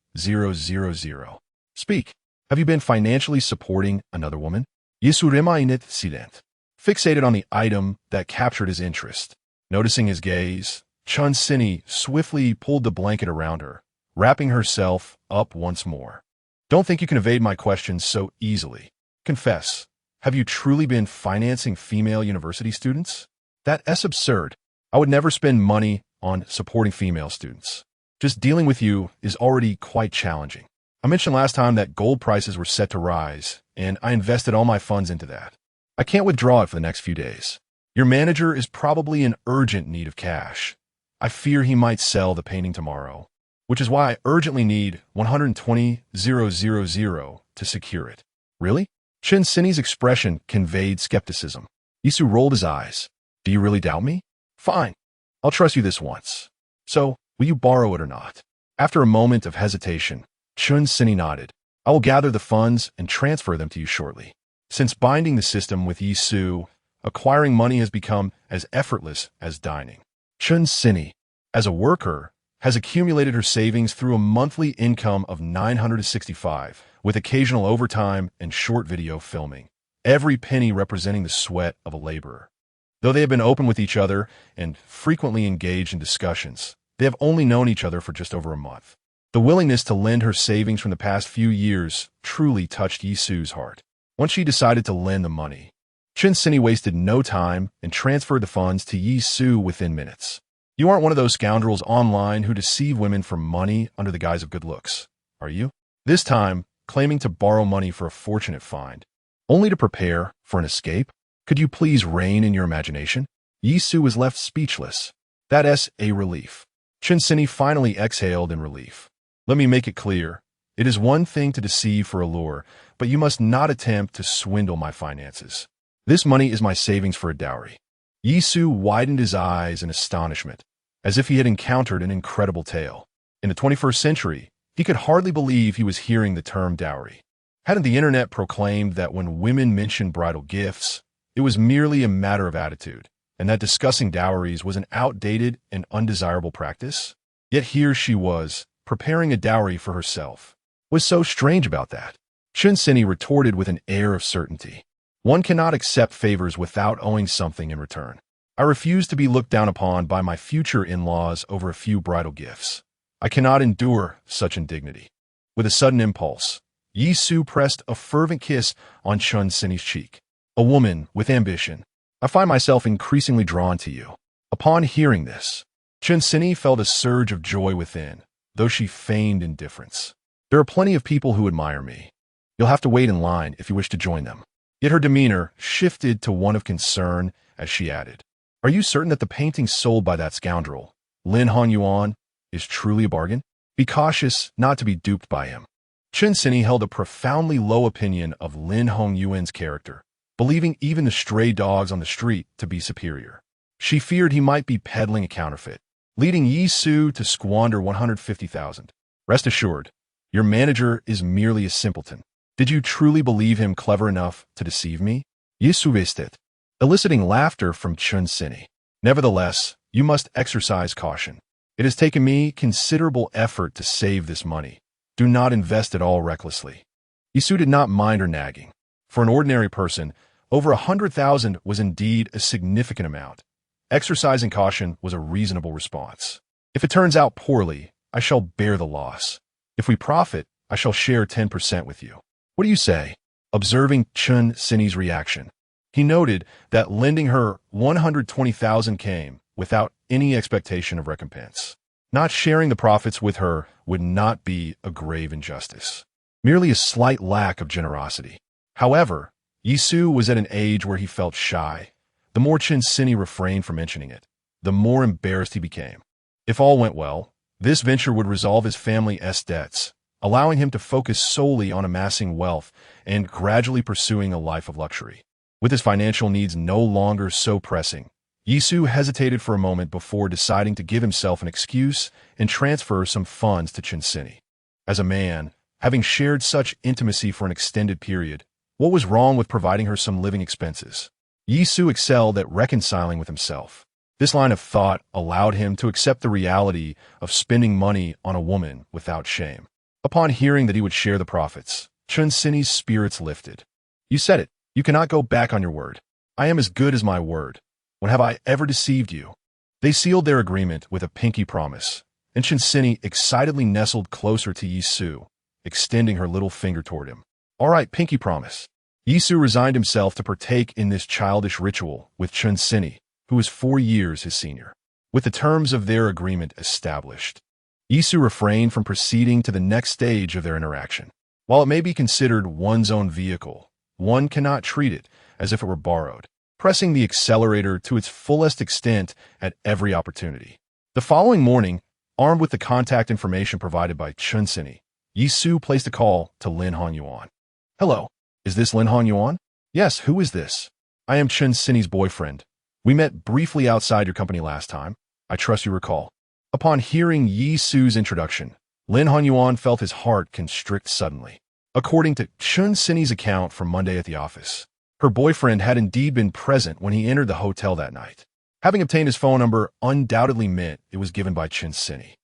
Speak. Have you been financially supporting another woman? Yisu remained silent, fixated on the item that captured his interest. Noticing his gaze, Chinsini swiftly pulled the blanket around her, wrapping herself up once more. Don't think you can evade my questions so easily. Confess, have you truly been financing female university students? That's absurd. I would never spend money on supporting female students. Just dealing with you is already quite challenging. I mentioned last time that gold prices were set to rise, and I invested all my funds into that. I can't withdraw it for the next few days. Your manager is probably in urgent need of cash. I fear he might sell the painting tomorrow, which is why I urgently need 120,000 to secure it. Really? Chinsini's expression conveyed skepticism. Yisu rolled his eyes. Do you really doubt me? Fine. I'll trust you this once. So, will you borrow it or not? After a moment of hesitation, Chinsini nodded. I will gather the funds and transfer them to you shortly. Since binding the system with Yi Su, acquiring money has become as effortless as dining. Chun Sini, as a worker, has accumulated her savings through a monthly income of 965, with occasional overtime and short video filming, every penny representing the sweat of a laborer. Though they have been open with each other and frequently engaged in discussions, they have only known each other for just over a month. The willingness to lend her savings from the past few years truly touched Yi Su's heart. Once she decided to lend the money, Chun Sini wasted no time and transferred the funds to Yi Su within minutes. You aren't one of those scoundrels online who deceive women for money under the guise of good looks, are you? This time, claiming to borrow money for a fortunate find, only to prepare for an escape? Could you please rein in your imagination? Yi Su was left speechless. That's a relief. Chun Sini finally exhaled in relief. Let me make it clear. It is one thing to deceive for a lure, but you must not attempt to swindle my finances. This money is my savings for a dowry. Yi Su widened his eyes in astonishment, as if he had encountered an incredible tale. In the 21st century, he could hardly believe he was hearing the term dowry. Hadn't the internet proclaimed that when women mentioned bridal gifts, it was merely a matter of attitude, and that discussing dowries was an outdated and undesirable practice? Yet here she was, preparing a dowry for herself. What's so strange about that? Chun Sini retorted with an air of certainty. One cannot accept favors without owing something in return. I refuse to be looked down upon by my future in-laws over a few bridal gifts. I cannot endure such indignity. With a sudden impulse, Yi Su pressed a fervent kiss on Chun Sini's cheek. A woman with ambition. I find myself increasingly drawn to you. Upon hearing this, Chun Sini felt a surge of joy within, though she feigned indifference. There are plenty of people who admire me. You'll have to wait in line if you wish to join them. Yet her demeanor shifted to one of concern as she added, Are you certain that the painting sold by that scoundrel, Lin Hongyuan, is truly a bargain? Be cautious not to be duped by him. Chun Sini held a profoundly low opinion of Lin Hongyuan's character, believing even the stray dogs on the street to be superior. She feared he might be peddling a counterfeit, leading Yi Su to squander 150,000. Rest assured, your manager is merely a simpleton. Did you truly believe him clever enough to deceive me? Yi Su it, eliciting laughter from Chun Sini. Nevertheless, you must exercise caution. It has taken me considerable effort to save this money. Do not invest it all recklessly. Yi Su did not mind her nagging. For an ordinary person, over 100,000 was indeed a significant amount. Exercising caution was a reasonable response. If it turns out poorly, I shall bear the loss. If we profit, I shall share 10% with you. What do you say? Observing Chun Sini's reaction, he noted that lending her 120,000 came without any expectation of recompense. Not sharing the profits with her would not be a grave injustice, merely a slight lack of generosity. However, Yi Su was at an age where he felt shy. The more Chun Sini refrained from mentioning it, the more embarrassed he became. If all went well, this venture would resolve his family's debts, allowing him to focus solely on amassing wealth and gradually pursuing a life of luxury. With his financial needs no longer so pressing, Yi Su hesitated for a moment before deciding to give himself an excuse and transfer some funds to Chun Sini. As a man, having shared such intimacy for an extended period, what was wrong with providing her some living expenses? Yi Su excelled at reconciling with himself. This line of thought allowed him to accept the reality of spending money on a woman without shame. Upon hearing that he would share the profits, Chun Sini's spirits lifted. You said it. You cannot go back on your word. I am as good as my word. When have I ever deceived you? They sealed their agreement with a pinky promise, and Chun Sini excitedly nestled closer to Yi Su, extending her little finger toward him. All right, pinky promise. Yi Su resigned himself to partake in this childish ritual with Chun Sini, who was 4 years his senior. With the terms of their agreement established, Yi Su refrained from proceeding to the next stage of their interaction. While it may be considered one's own vehicle, one cannot treat it as if it were borrowed, pressing the accelerator to its fullest extent at every opportunity. The following morning, armed with the contact information provided by Chun Sini, Yi Su placed a call to Lin Hongyuan. Hello, is this Lin Hongyuan? Yes, who is this? I am Chun Sini's boyfriend. We met briefly outside your company last time. I trust you recall. Upon hearing Yi Su's introduction, Lin Hongyuan felt his heart constrict suddenly. According to Chun Sini's account from Monday at the office, her boyfriend had indeed been present when he entered the hotel that night. Having obtained his phone number undoubtedly meant it was given by Chun Sini.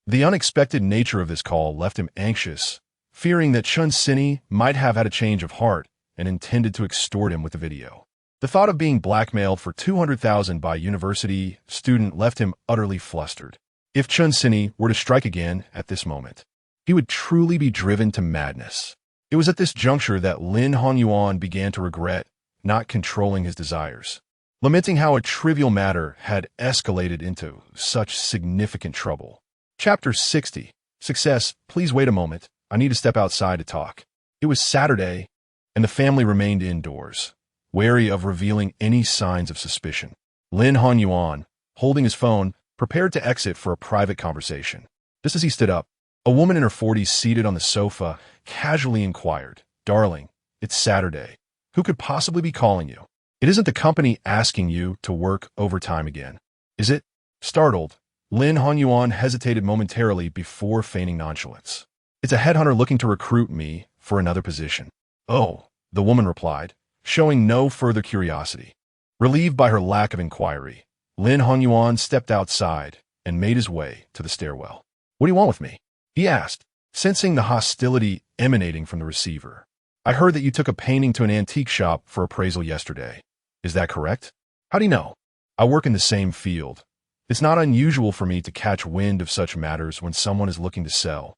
The unexpected nature of this call left him anxious, fearing that Chun Sini might have had a change of heart and intended to extort him with the video. The thought of being blackmailed for $200,000 by a university student left him utterly flustered. If Chun Sini were to strike again at this moment, he would truly be driven to madness. It was at this juncture that Lin Hongyuan began to regret not controlling his desires, lamenting how a trivial matter had escalated into such significant trouble. Chapter 60. Success. Please wait a moment. I need to step outside to talk. It was Saturday, and the family remained indoors, wary of revealing any signs of suspicion. Lin Hongyuan, holding his phone, prepared to exit for a private conversation. Just as he stood up, a woman in her 40s seated on the sofa casually inquired, "Darling, it's Saturday. Who could possibly be calling you? It isn't the company asking you to work overtime again, is it?" Startled, Lin Hongyuan hesitated momentarily before feigning nonchalance. "It's a headhunter looking to recruit me for another position." "Oh," the woman replied, showing no further curiosity. Relieved by her lack of inquiry, Lin Hongyuan stepped outside and made his way to the stairwell. "What do you want with me?" he asked, sensing the hostility emanating from the receiver. "I heard that you took a painting to an antique shop for appraisal yesterday. Is that correct?" "How do you know?" "I work in the same field. It's not unusual for me to catch wind of such matters when someone is looking to sell.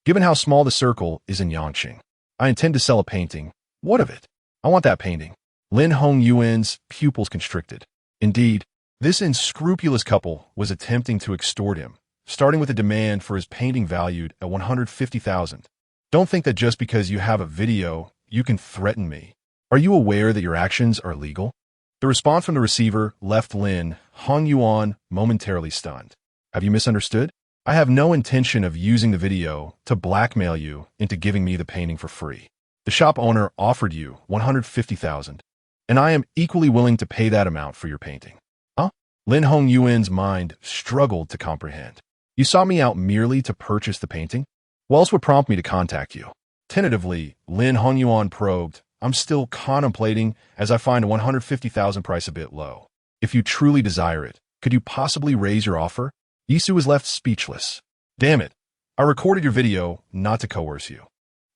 Given how small the circle is in Yangqing, I intend to sell a painting." "What of it?" "I want that painting." Lin Hongyuan's pupils constricted. Indeed, this unscrupulous couple was attempting to extort him, starting with a demand for his painting valued at $150,000. "Don't think that just because you have a video, you can threaten me. Are you aware that your actions are illegal?" The response from the receiver left Lin Hongyuan momentarily stunned. "Have you misunderstood? I have no intention of using the video to blackmail you into giving me the painting for free. The shop owner offered you $150,000, and I am equally willing to pay that amount for your painting." "Huh?" Lin Hongyuan's mind struggled to comprehend. "You sought me out merely to purchase the painting? What else would prompt me to contact you?" Tentatively, Lin Hongyuan probed, "I'm still contemplating, as I find a $150,000 price a bit low. If you truly desire it, could you possibly raise your offer?" Yisu was left speechless. "Damn it. I recorded your video not to coerce you.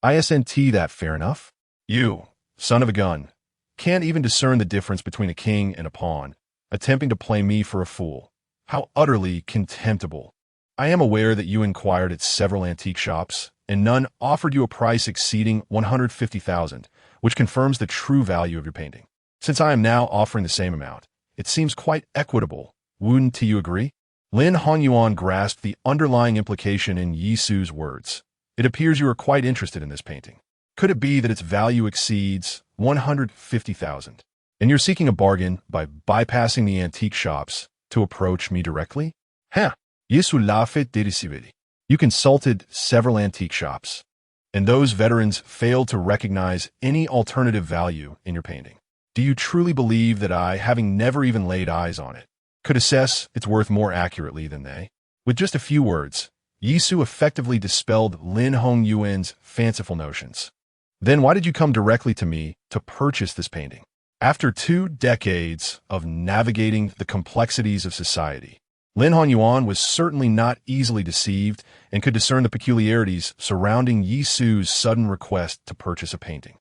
Isn't that fair enough? You, son of a gun, can't even discern the difference between a king and a pawn, attempting to play me for a fool. How utterly contemptible. I am aware that you inquired at several antique shops, and none offered you a price exceeding $150,000, which confirms the true value of your painting. Since I am now offering the same amount, it seems quite equitable. Wouldn't you agree?" Lin Hongyuan grasped the underlying implication in Yisu's words. "It appears you are quite interested in this painting. Could it be that its value exceeds $150,000, and you're seeking a bargain by bypassing the antique shops to approach me directly?" "Huh." Yisu laughed derisively. "You consulted several antique shops, and those veterans failed to recognize any alternative value in your painting. Do you truly believe that I, having never even laid eyes on it, could assess its worth more accurately than they?" With just a few words, Yisu effectively dispelled Lin Hongyuan's fanciful notions. "Then why did you come directly to me to purchase this painting?" After 2 decades of navigating the complexities of society, Lin Hongyuan was certainly not easily deceived and could discern the peculiarities surrounding Yisu's sudden request to purchase a painting.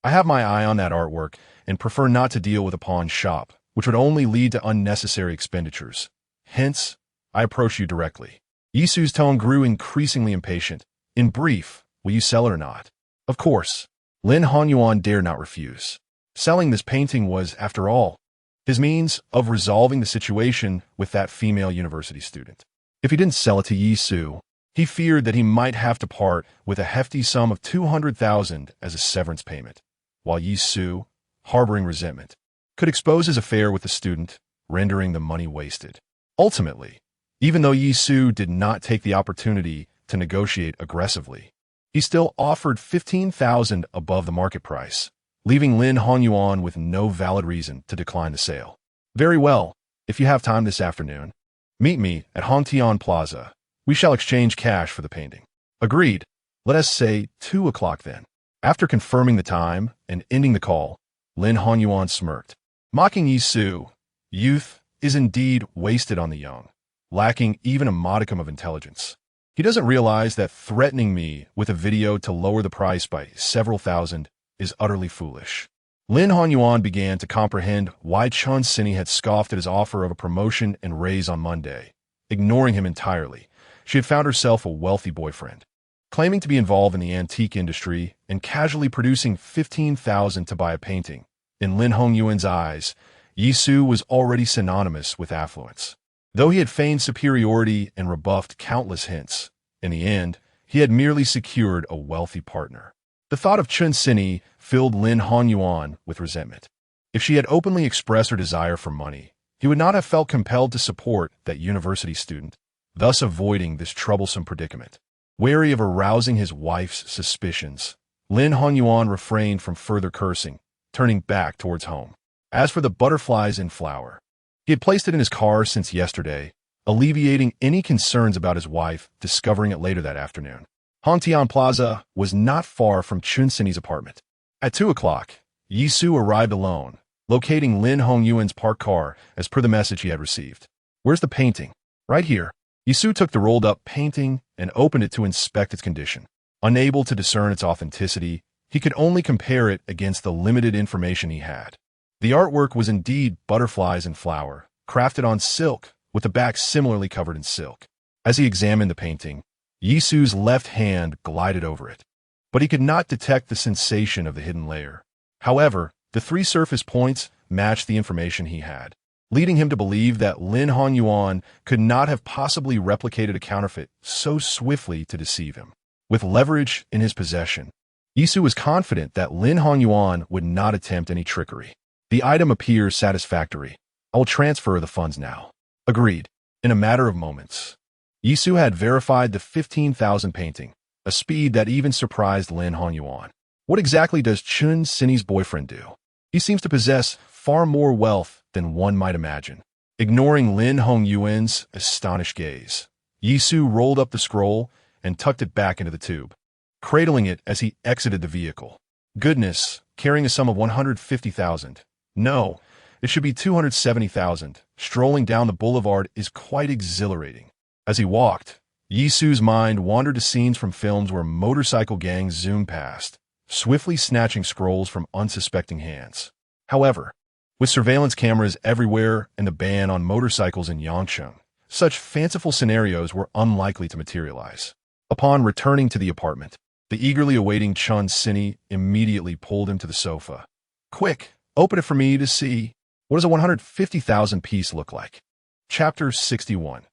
"I have my eye on that artwork and prefer not to deal with a pawn shop, which would only lead to unnecessary expenditures. Hence, I approach you directly." Yisu's tone grew increasingly impatient. "In brief, will you sell it or not?" "Of course." Lin Hongyuan dared not refuse. Selling this painting was, after all, his means of resolving the situation with that female university student. If he didn't sell it to Yisu, he feared that he might have to part with a hefty sum of $200,000 as a severance payment, while Yisu, harboring resentment, could expose his affair with the student, rendering the money wasted. Ultimately, even though Yisu did not take the opportunity to negotiate aggressively, he still offered $15,000 above the market price, leaving Lin Hongyuan with no valid reason to decline the sale. "Very well. If you have time this afternoon, meet me at Hongtian Plaza. We shall exchange cash for the painting." "Agreed. Let us say 2 o'clock then." After confirming the time and ending the call, Lin Hongyuan smirked. Mocking Yi Su, youth is indeed wasted on the young, lacking even a modicum of intelligence. He doesn't realize that threatening me with a video to lower the price by several thousand is utterly foolish. Lin Honyuan began to comprehend why Chun Sini had scoffed at his offer of a promotion and raise on Monday. Ignoring him entirely, she had found herself a wealthy boyfriend, claiming to be involved in the antique industry and casually producing 15,000 to buy a painting. In Lin Hongyuan's eyes, Yi Su was already synonymous with affluence. Though he had feigned superiority and rebuffed countless hints, in the end, he had merely secured a wealthy partner. The thought of Chun Sini filled Lin Honyuan with resentment. If she had openly expressed her desire for money, he would not have felt compelled to support that university student, thus avoiding this troublesome predicament. Wary of arousing his wife's suspicions, Lin Honyuan refrained from further cursing, turning back towards home. As for the butterflies in flower, he had placed it in his car since yesterday, alleviating any concerns about his wife discovering it later that afternoon. Hongtian Plaza was not far from Chun Sini's apartment. At 2 o'clock, Yi Su arrived alone, locating Lin Hongyuan's parked car as per the message he had received. Where's the painting? Right here. Yi Su took the rolled-up painting and opened it to inspect its condition. Unable to discern its authenticity, he could only compare it against the limited information he had. The artwork was indeed butterflies in flower, crafted on silk, with the back similarly covered in silk. As he examined the painting, Yi Su's left hand glided over it, but he could not detect the sensation of the hidden layer. However, the 3 surface points matched the information he had, leading him to believe that Lin Honyuan could not have possibly replicated a counterfeit so swiftly to deceive him. With leverage in his possession, Yi Su was confident that Lin Honyuan would not attempt any trickery. The item appears satisfactory. I will transfer the funds now. Agreed. In a matter of moments, Yi Su had verified the 15,000 painting, a speed that even surprised Lin Honyuan. What exactly does Chun Sini's boyfriend do? He seems to possess far more wealth than one might imagine. Ignoring Lin Hongyuan's astonished gaze, Yi Su rolled up the scroll and tucked it back into the tube, cradling it as he exited the vehicle. Goodness, carrying a sum of 150,000. No, it should be 270,000. Strolling down the boulevard is quite exhilarating. As he walked, Yi Su's mind wandered to scenes from films where motorcycle gangs zoomed past, swiftly snatching scrolls from unsuspecting hands. However, with surveillance cameras everywhere and the ban on motorcycles in Yangcheng, such fanciful scenarios were unlikely to materialize. Upon returning to the apartment, the eagerly awaiting Chun Sini immediately pulled him to the sofa. Quick, open it for me to see. What does a 150,000 piece look like? Chapter 61.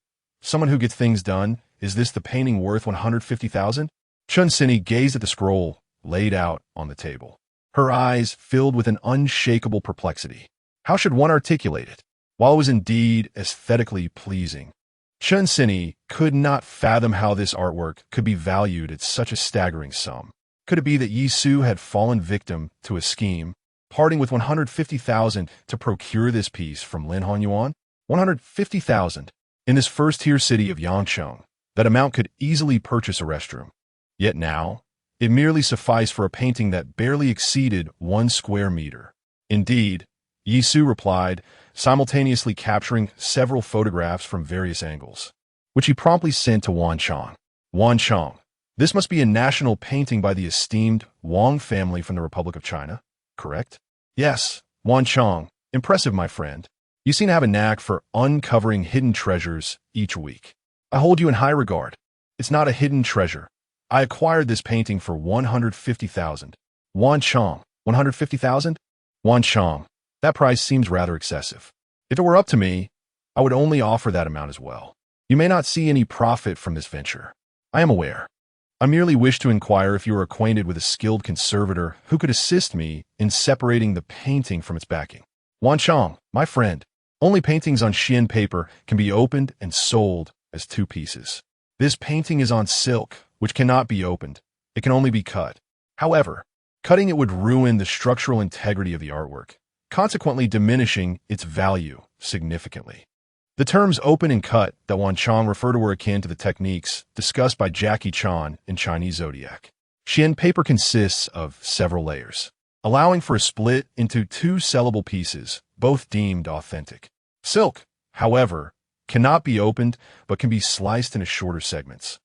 Someone who gets things done. Is this the painting worth 150,000? Chun Sini gazed at the scroll laid out on the table, her eyes filled with an unshakable perplexity. How should one articulate it? While it was indeed aesthetically pleasing, Chun Sini could not fathom how this artwork could be valued at such a staggering sum. Could it be that Yi Su had fallen victim to a scheme, parting with 150,000 to procure this piece from Lin Honyuan? 150,000. In this first-tier city of Yangcheng, that amount could easily purchase a restroom. Yet now, it merely sufficed for a painting that barely exceeded 1 square meter. Indeed, Yi Su replied, simultaneously capturing several photographs from various angles, which he promptly sent to Wan Chong. Wan Chong, this must be a national painting by the esteemed Wang family from the Republic of China, correct? Yes, Wan Chong, impressive, my friend. You seem to have a knack for uncovering hidden treasures each week. I hold you in high regard. It's not a hidden treasure. I acquired this painting for 150,000. Wan Chong, 150,000? Wan Chong, that price seems rather excessive. If it were up to me, I would only offer that amount as well. You may not see any profit from this venture. I am aware. I merely wish to inquire if you are acquainted with a skilled conservator who could assist me in separating the painting from its backing. Wan Chong, my friend, only paintings on Xian paper can be opened and sold as 2 pieces. This painting is on silk, which cannot be opened. It can only be cut. However, cutting it would ruin the structural integrity of the artwork, consequently diminishing its value significantly. The terms open and cut that Wan Chong refer to were akin to the techniques discussed by Jackie Chan in Chinese Zodiac. Xian paper consists of several layers, allowing for a split into two sellable pieces, both deemed authentic. Silk, however, cannot be opened but can be sliced into shorter segments,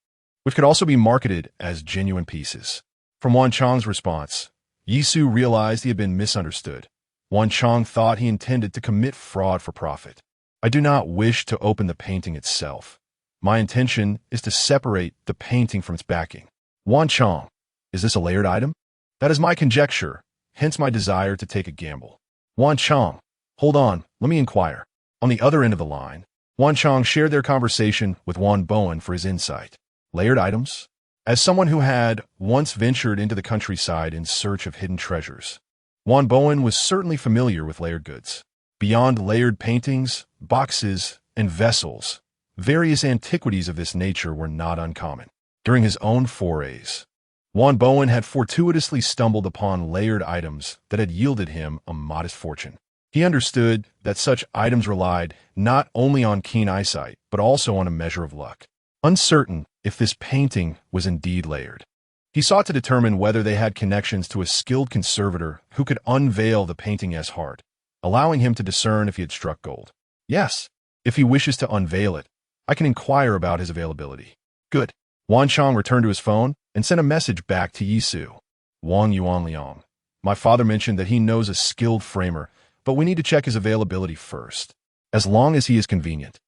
which could also be marketed as genuine pieces. From Wan Chong's response, Yisu realized he had been misunderstood. Wan Chong thought he intended to commit fraud for profit. I do not wish to open the painting itself. My intention is to separate the painting from its backing. Wan Chong, is this a layered item? That is my conjecture, hence my desire to take a gamble. Wan Chong, hold on, let me inquire. On the other end of the line, Wan Chong shared their conversation with Wan Bowen for his insight. Layered items? As someone who had once ventured into the countryside in search of hidden treasures, Wan Bowen was certainly familiar with layered goods. Beyond layered paintings, boxes, and vessels, various antiquities of this nature were not uncommon. During his own forays, Wan Bowen had fortuitously stumbled upon layered items that had yielded him a modest fortune. He understood that such items relied not only on keen eyesight, but also on a measure of luck. Uncertain if this painting was indeed layered, he sought to determine whether they had connections to a skilled conservator who could unveil the painting as heart, allowing him to discern if he had struck gold. Yes, if he wishes to unveil it, I can inquire about his availability. Good. Wan Chong returned to his phone and sent a message back to Yisu. Wang Yuan Liang. My father mentioned that he knows a skilled framer, but we need to check his availability first. As long as he is convenient,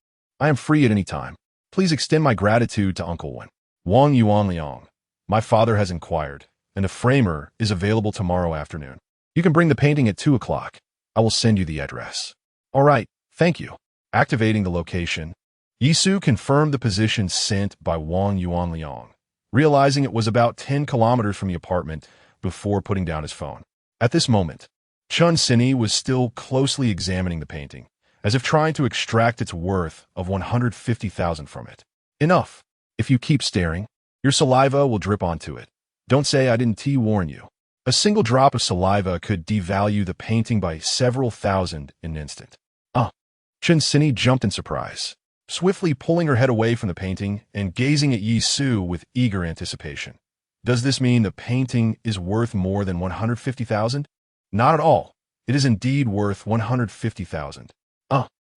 I am free at any time. Please extend my gratitude to Uncle Wen. Wang Yuan Liang. My father has inquired, and the framer is available tomorrow afternoon. You can bring the painting at 2 o'clock. I will send you the address. All right, thank you. Activating the location, Yisu confirmed the position sent by Wang Yuan Liang, realizing it was about 10 kilometers from the apartment before putting down his phone. At this moment, Chun Sini was still closely examining the painting, as if trying to extract its worth of 150,000 from it. Enough. If you keep staring, your saliva will drip onto it. Don't say I didn't warn you. A single drop of saliva could devalue the painting by several thousand in an instant. Chun Sini jumped in surprise, swiftly pulling her head away from the painting and gazing at Yisu with eager anticipation. Does this mean the painting is worth more than 150,000? Not at all. It is indeed worth 150,000.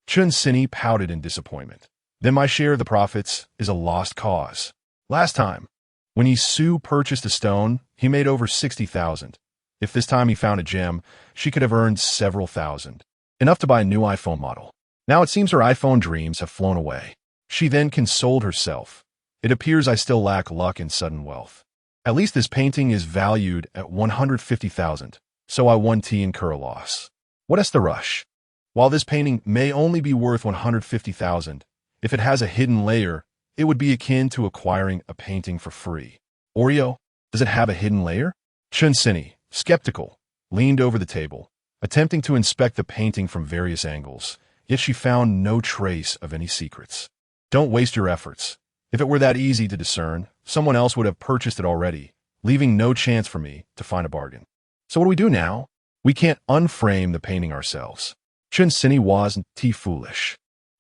Chun Sini pouted in disappointment. Then my share of the profits is a lost cause. Last time, when Yisu purchased a stone, he made over 60,000. If this time he found a gem, she could have earned several thousand. Enough to buy a new iPhone model. Now it seems her iPhone dreams have flown away. She then consoled herself. It appears I still lack luck and sudden wealth. At least this painting is valued at 150,000, so I won't incur a loss. What is the rush? While this painting may only be worth 150,000, if it has a hidden layer, it would be akin to acquiring a painting for free. Oreo, does it have a hidden layer? Chun Sini, skeptical, leaned over the table, attempting to inspect the painting from various angles, yet she found no trace of any secrets. Don't waste your efforts. If it were that easy to discern, someone else would have purchased it already, leaving no chance for me to find a bargain. So what do we do now? We can't unframe the painting ourselves. Chun Sini wasn't foolish.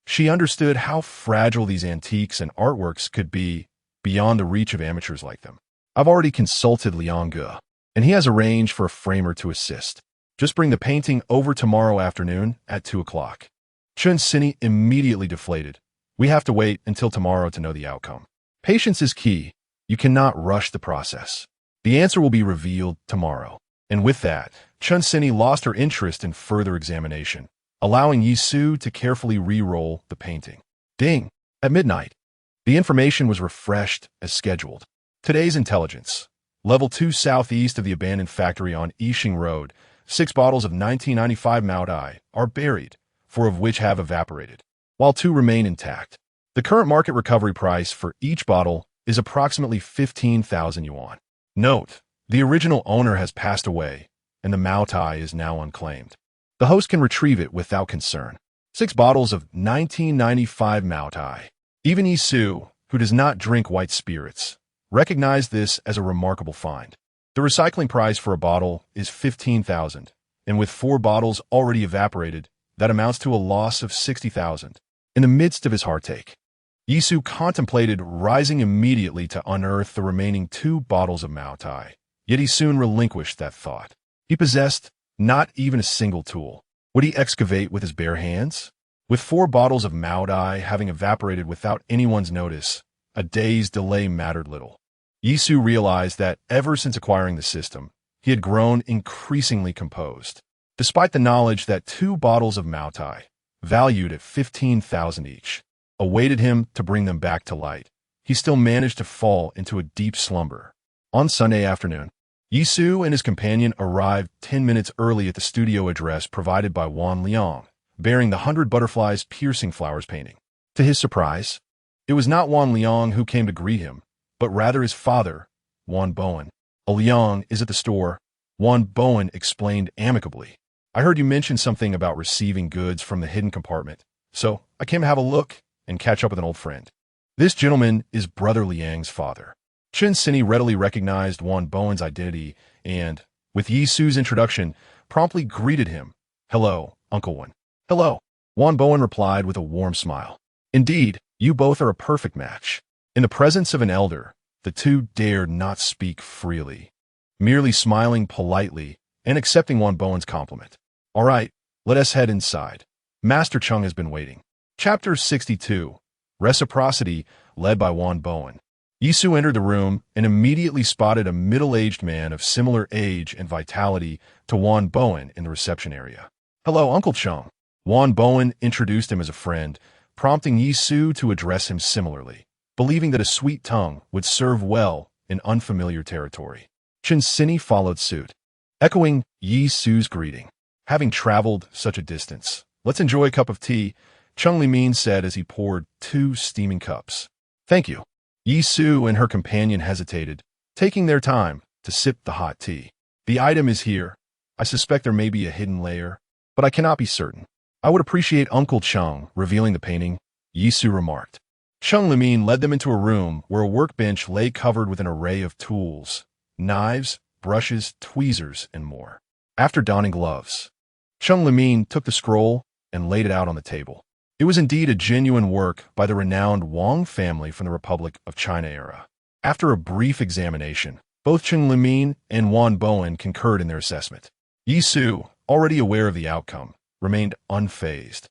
She understood how fragile these antiques and artworks could be beyond the reach of amateurs like them. I've already consulted Liang Ge, and he has arranged for a framer to assist. Just bring the painting over tomorrow afternoon at 2 o'clock. Chun Sini immediately deflated. We have to wait until tomorrow to know the outcome. Patience is key. You cannot rush the process. The answer will be revealed tomorrow. And with that, Chun Sini lost her interest in further examination, allowing Yisu to carefully re-roll the painting. Ding! At midnight, the information was refreshed as scheduled. Today's intelligence. Level 2 southeast of the abandoned factory on Lichang Road, 6 bottles of 1995 Maodai are buried, 4 of which have evaporated, while 2 remain intact. The current market recovery price for each bottle is approximately 15,000 yuan. Note, the original owner has passed away, and the Maodai is now unclaimed. The host can retrieve it without concern. 6 bottles of 1995 Maodai. Even Yisu, who does not drink white spirits, recognized this as a remarkable find. The recycling price for a bottle is 15,000, and with 4 bottles already evaporated, that amounts to a loss of 60,000. In the midst of his heartache, Yisu contemplated rising immediately to unearth the remaining 2 bottles of Mao Tai, yet he soon relinquished that thought. He possessed not even a single tool. Would he excavate with his bare hands? With 4 bottles of Mao Tai having evaporated without anyone's notice, a day's delay mattered little. Yisu realized that ever since acquiring the system, he had grown increasingly composed. Despite the knowledge that 2 bottles of Mao Tai, valued at 15,000 each, awaited him to bring them back to light, he still managed to fall into a deep slumber. On Sunday afternoon, Yisu and his companion arrived 10 minutes early at the studio address provided by Wan Liang, bearing the 100 Butterflies Piercing Flowers painting. To his surprise, it was not Wan Liang who came to greet him, but rather his father, Wan Bowen. Liang is at the store, Wan Bowen explained amicably. I heard you mention something about receiving goods from the hidden compartment, so I came to have a look and catch up with an old friend. This gentleman is Brother Liang's father. Chen Sini readily recognized Wan Bowen's identity and, with Yisu's introduction, promptly greeted him. Hello, Uncle Wan. Hello. Wan Bowen replied with a warm smile. Indeed, you both are a perfect match. In the presence of an elder, the two dared not speak freely, merely smiling politely and accepting Wan Bowen's compliment. All right, let us head inside. Master Chung has been waiting. Chapter 62, Reciprocity, led by Wan Bowen. Yisu entered the room and immediately spotted a middle-aged man of similar age and vitality to Wan Bowen in the reception area. Hello, Uncle Chung. Wan Bowen introduced him as a friend, prompting Yisu to address him similarly, believing that a sweet tongue would serve well in unfamiliar territory. Chen Sini followed suit, echoing Yisu's greeting. Having traveled such a distance, let's enjoy a cup of tea, Chung Limin said as he poured 2 steaming cups. Thank you. Yisu and her companion hesitated, taking their time to sip the hot tea. The item is here. I suspect there may be a hidden layer, but I cannot be certain. I would appreciate Uncle Chung revealing the painting, Yisu remarked. Chung Limin led them into a room where a workbench lay covered with an array of tools, knives, brushes, tweezers, and more. After donning gloves, Chung Limin took the scroll and laid it out on the table. It was indeed a genuine work by the renowned Wang family from the Republic of China era. After a brief examination, both Chung Limin and Wan Bowen concurred in their assessment. Yisu, already aware of the outcome, remained unfazed,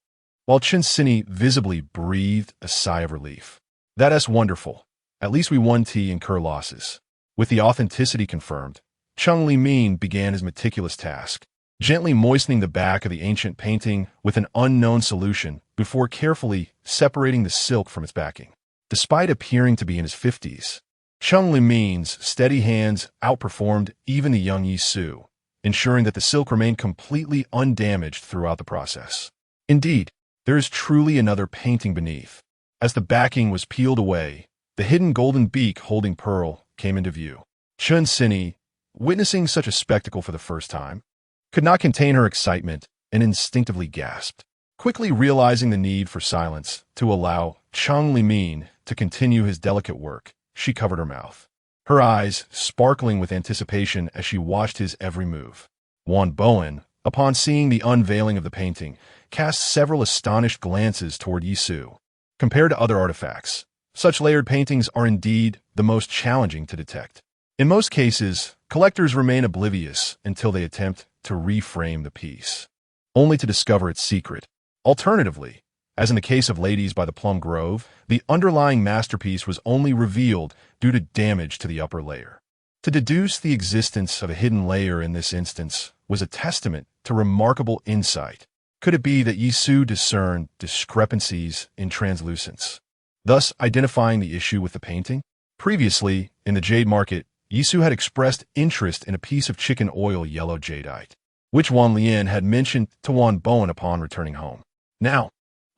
while Chen Sini visibly breathed a sigh of relief. That's wonderful. At least we won tea and incur losses. With the authenticity confirmed, Chung Limin began his meticulous task, gently moistening the back of the ancient painting with an unknown solution before carefully separating the silk from its backing. Despite appearing to be in his 50s, Chung Limin's steady hands outperformed even the young Yisu, ensuring that the silk remained completely undamaged throughout the process. Indeed, there is truly another painting beneath. As the backing was peeled away, the hidden golden beak holding pearl came into view. Chen Sini, witnessing such a spectacle for the first time, could not contain her excitement and instinctively gasped. Quickly realizing the need for silence to allow Chung Limin to continue his delicate work, she covered her mouth, her eyes sparkling with anticipation as she watched his every move. Wan Bowen, upon seeing the unveiling of the painting, cast several astonished glances toward Yisu. Compared to other artifacts, such layered paintings are indeed the most challenging to detect. In most cases, collectors remain oblivious until they attempt to reframe the piece, only to discover its secret. Alternatively, as in the case of Ladies by the Plum Grove, the underlying masterpiece was only revealed due to damage to the upper layer. To deduce the existence of a hidden layer in this instance was a testament to remarkable insight. Could it be that Yisu discerned discrepancies in translucence, thus identifying the issue with the painting? Previously, in the jade market, Yisu had expressed interest in a piece of chicken oil yellow jadeite, which Wan Lian had mentioned to Wan Bowen upon returning home. Now,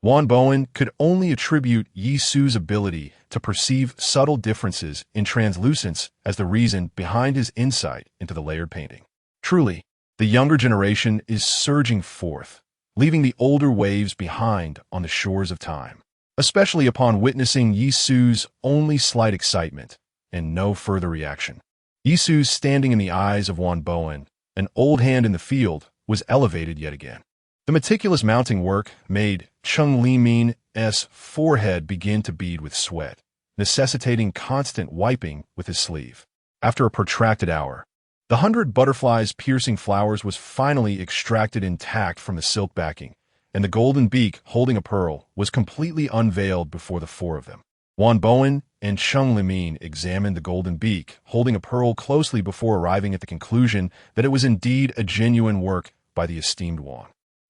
Wan Bowen could only attribute Yisu's ability to perceive subtle differences in translucence as the reason behind his insight into the layered painting. Truly, the younger generation is surging forth, leaving the older waves behind on the shores of time, especially upon witnessing Yisu's only slight excitement and no further reaction. Yisu's standing in the eyes of Wan Bowen, an old hand in the field, was elevated yet again. The meticulous mounting work made Chung Limin Bowen's forehead began to bead with sweat, necessitating constant wiping with his sleeve. After a protracted hour, the 100 butterflies piercing flowers was finally extracted intact from the silk backing, and the golden beak holding a pearl was completely unveiled before the four of them. Bowen and Cheng Limin examined the golden beak holding a pearl closely before arriving at the conclusion that it was indeed a genuine work by the esteemed Wan.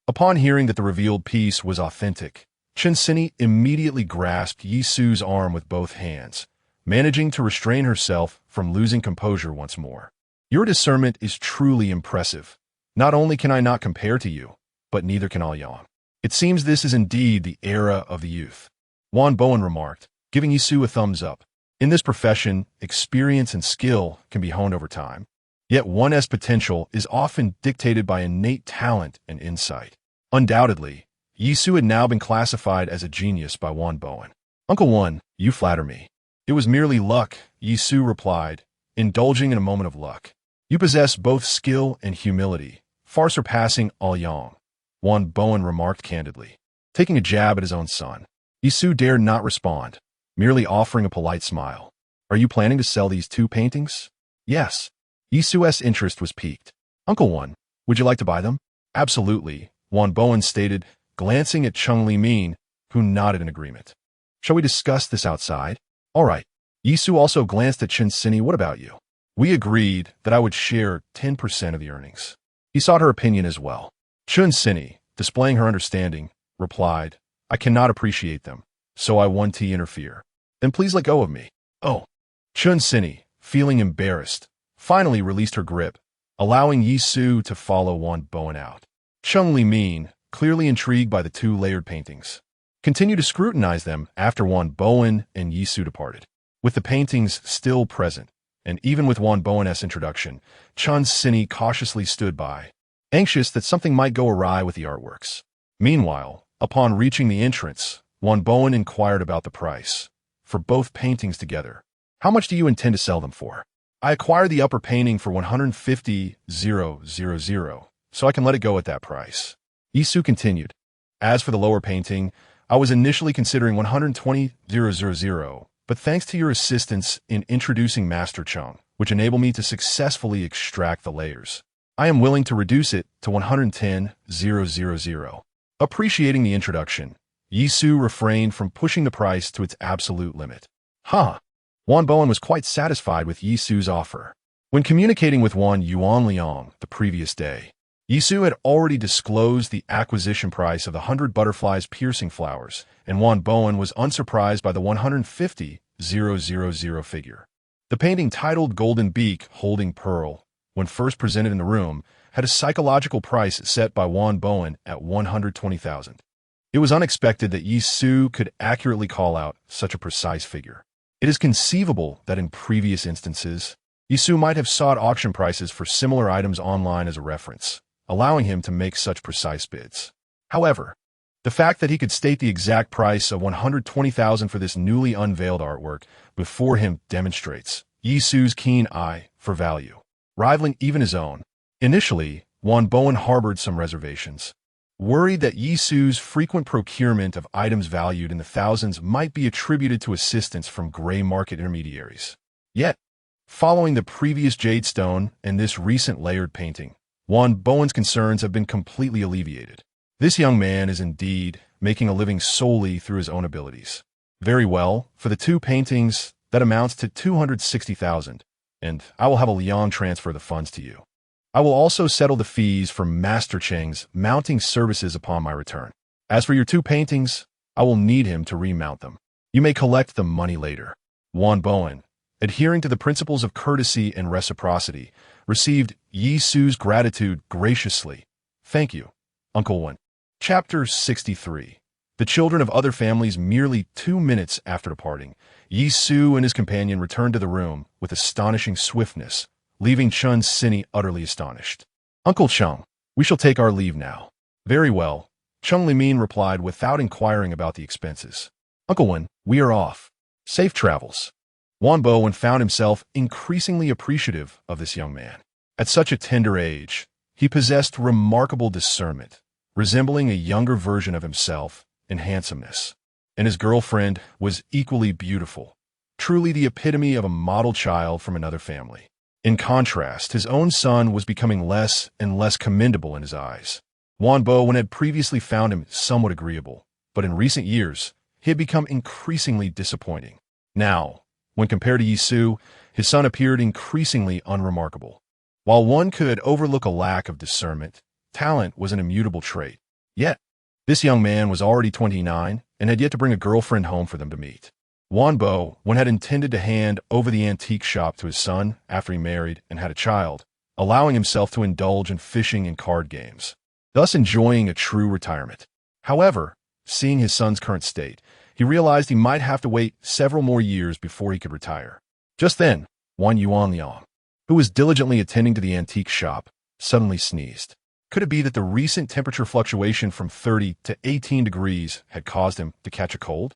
Upon hearing that the revealed piece was authentic, Chen Sini immediately grasped Yi Su's arm with both hands, managing to restrain herself from losing composure once more. Your discernment is truly impressive. Not only can I not compare to you, but neither can all Yang. It seems this is indeed the era of the youth. Bowen remarked, giving Yi Su a thumbs up. In this profession, experience and skill can be honed over time. Yet one's potential is often dictated by innate talent and insight. Undoubtedly, Yi Su had now been classified as a genius by Bowen. Uncle Wan, you flatter me. It was merely luck, Yi Su replied, indulging in a moment of luck. You possess both skill and humility, far surpassing all Yang, Bowen remarked candidly. Taking a jab at his own son, Yi Su dared not respond, merely offering a polite smile. Are you planning to sell these 2 paintings? Yes. Yi Su's interest was piqued. Uncle Wan, would you like to buy them? Absolutely, Bowen stated, glancing at Cheng Limin, who nodded in agreement. Shall we discuss this outside? All right. Yi Su also glanced at Chen Sini. What about you? We agreed that I would share 10% of the earnings. He sought her opinion as well. Chen Sini, displaying her understanding, replied, I cannot appreciate them, so I want to interfere. Then please let go of me. Oh. Chen Sini, feeling embarrassed, finally released her grip, allowing Yi Su to follow Bowen out. Cheng Limin, clearly intrigued by the 2 layered paintings, continued to scrutinize them after Bowen and Yi Su departed. With the paintings still present, and even with Bowen's introduction, Chen Sini cautiously stood by, anxious that something might go awry with the artworks. Meanwhile, upon reaching the entrance, Bowen inquired about the price for both paintings together. How much do you intend to sell them for? I acquired the upper painting for 150,000, so I can let it go at that price. Yi Su continued. As for the lower painting, I was initially considering 120,000, but thanks to your assistance in introducing Master Cheng, which enabled me to successfully extract the layers, I am willing to reduce it to 110,000. Appreciating the introduction, Yi Su refrained from pushing the price to its absolute limit. Bowen was quite satisfied with Yi Su's offer. When communicating with Yuan Liang the previous day, Yi Su had already disclosed the acquisition price of the 100 butterflies piercing flowers, and Bowen was unsurprised by the 150,000 figure. The painting titled Golden Beak Holding Pearl, when first presented in the room, had a psychological price set by Bowen at 120,000. It was unexpected that Yi Su could accurately call out such a precise figure. It is conceivable that in previous instances, Yi Su might have sought auction prices for similar items online as a reference, allowing him to make such precise bids. However, the fact that he could state the exact price of 120,000 for this newly unveiled artwork before him demonstrates Yi Su's keen eye for value, rivaling even his own. Initially, Bowen harbored some reservations, worried that Yi Su's frequent procurement of items valued in the thousands might be attributed to assistance from gray market intermediaries. Yet, following the previous jade stone and this recent layered painting, Bowen's concerns have been completely alleviated. This young man is indeed making a living solely through his own abilities. Very well, for the 2 paintings, that amounts to 260,000, and I will have a Liang transfer the funds to you. I will also settle the fees for Master Cheng's mounting services upon my return. As for your 2 paintings, I will need him to remount them. You may collect the money later. Bowen, adhering to the principles of courtesy and reciprocity, received Yi Su's gratitude graciously. Thank you, Uncle Wan. Chapter 63. The children of other families. Merely 2 minutes after departing, Yi Su and his companion returned to the room with astonishing swiftness, leaving Chen Sini utterly astonished. Uncle Cheng, we shall take our leave now. Very well, Cheng Limin replied without inquiring about the expenses. Uncle Wan, we are off. Safe travels. Bowen found himself increasingly appreciative of this young man. At such a tender age, he possessed remarkable discernment, resembling a younger version of himself in handsomeness. and his girlfriend was equally beautiful, truly the epitome of a model child from another family. In contrast, his own son was becoming less and less commendable in his eyes. Wan Bo had previously found him somewhat agreeable, but in recent years, he had become increasingly disappointing. Now, when compared to Yisu, his son appeared increasingly unremarkable. While one could overlook a lack of discernment, talent was an immutable trait. Yet, this young man was already 29 and had yet to bring a girlfriend home for them to meet. Wan Bo had intended to hand over the antique shop to his son after he married and had a child, allowing himself to indulge in fishing and card games, thus enjoying a true retirement. However, seeing his son's current state, he realized he might have to wait several more years before he could retire. Just then, Wan Yuanliang, who was diligently attending to the antique shop, suddenly sneezed. Could it be that the recent temperature fluctuation from 30 to 18 degrees had caused him to catch a cold?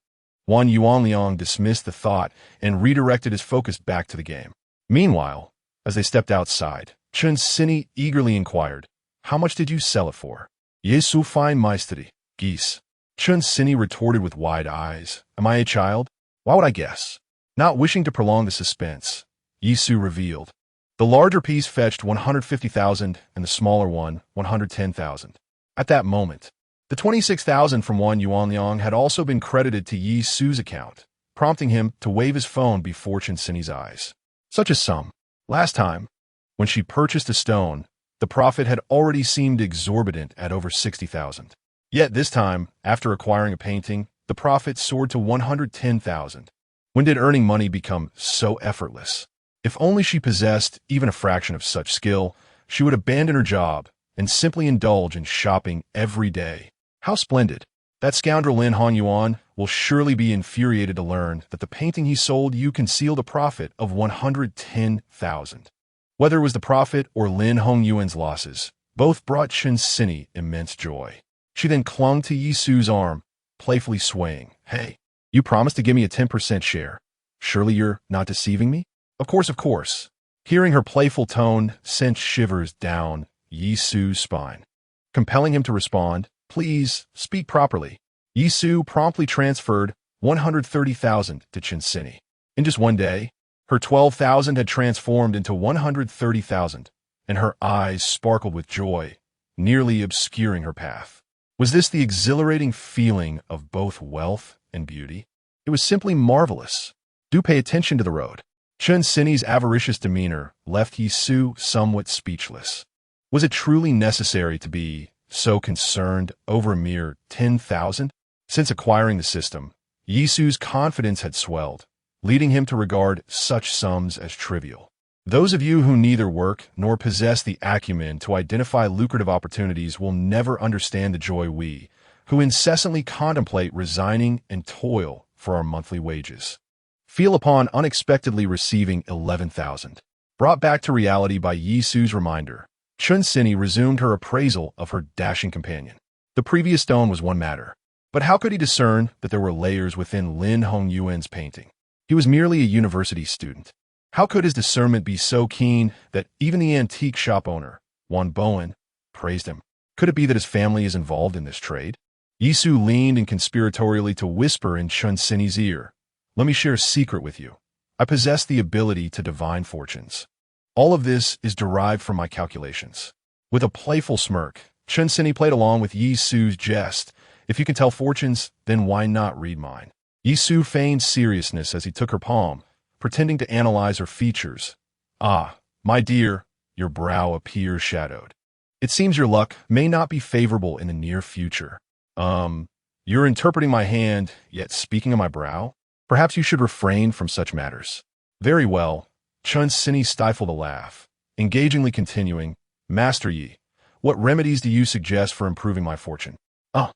Wan Yuanliang dismissed the thought and redirected his focus back to the game. Meanwhile, as they stepped outside, Chen Sini eagerly inquired, "How much did you sell it for?" "Yesu fine Meisteri, geese." Chen Sini retorted with wide eyes, "Am I a child? Why would I guess?" Not wishing to prolong the suspense, Yisu revealed, "The larger piece fetched 150,000 and the smaller one 110,000. At that moment, the 26,000 from Wan Yuanliang had also been credited to Yi Su's account, prompting him to wave his phone before Chen Sini's eyes. Such a sum. Last time, when she purchased a stone, the profit had already seemed exorbitant at over 60,000. Yet this time, after acquiring a painting, the profit soared to 110,000. When did earning money become so effortless? If only she possessed even a fraction of such skill, she would abandon her job and simply indulge in shopping every day. How splendid! That scoundrel Lin Hongyuan will surely be infuriated to learn that the painting he sold you concealed a profit of 110,000. Whether it was the profit or Lin Hongyuan's losses, both brought Chen Sini immense joy. She then clung to Yisu's arm, playfully swaying. "Hey, you promised to give me a 10% share. Surely you're not deceiving me?" Of course, of course." Hearing her playful tone sent shivers down Yisu's spine. Compelling him to respond, "Please, speak properly." Yisu promptly transferred 130,000 to Chen Sini. In just one day, her 12,000 had transformed into 130,000, and her eyes sparkled with joy, nearly obscuring her path. Was this the exhilarating feeling of both wealth and beauty? It was simply marvelous. Do pay attention to the road. Chen Sini's avaricious demeanor left Yisu somewhat speechless. Was it truly necessary to be so concerned over a mere 10,000? Since acquiring the system, Yisu's confidence had swelled, leading him to regard such sums as trivial. Those of you who neither work nor possess the acumen to identify lucrative opportunities will never understand the joy we, who incessantly contemplate resigning and toil for our monthly wages, feel upon unexpectedly receiving 11,000. Brought back to reality by Yisu's reminder, Chen Sini resumed her appraisal of her dashing companion. The previous stone was one matter, but how could he discern that there were layers within Lin Hongyuan's painting? He was merely a university student. How could his discernment be so keen that even the antique shop owner, Wan Bowen, praised him? Could it be that his family is involved in this trade? Yisu leaned in conspiratorially to whisper in Chen Sini's ear, "Let me share a secret with you. I possess the ability to divine fortunes. All of this is derived from my calculations." With a playful smirk, Chen Sini played along with Yisu's jest. "If you can tell fortunes, then why not read mine?" Yisu feigned seriousness as he took her palm, pretending to analyze her features. "Ah, my dear, your brow appears shadowed. It seems your luck may not be favorable in the near future. You're interpreting my hand, yet speaking of my brow? Perhaps you should refrain from such matters." "Very well." Chen Sini stifled a laugh, engagingly continuing, "Master Yi, what remedies do you suggest for improving my fortune?" "Ah,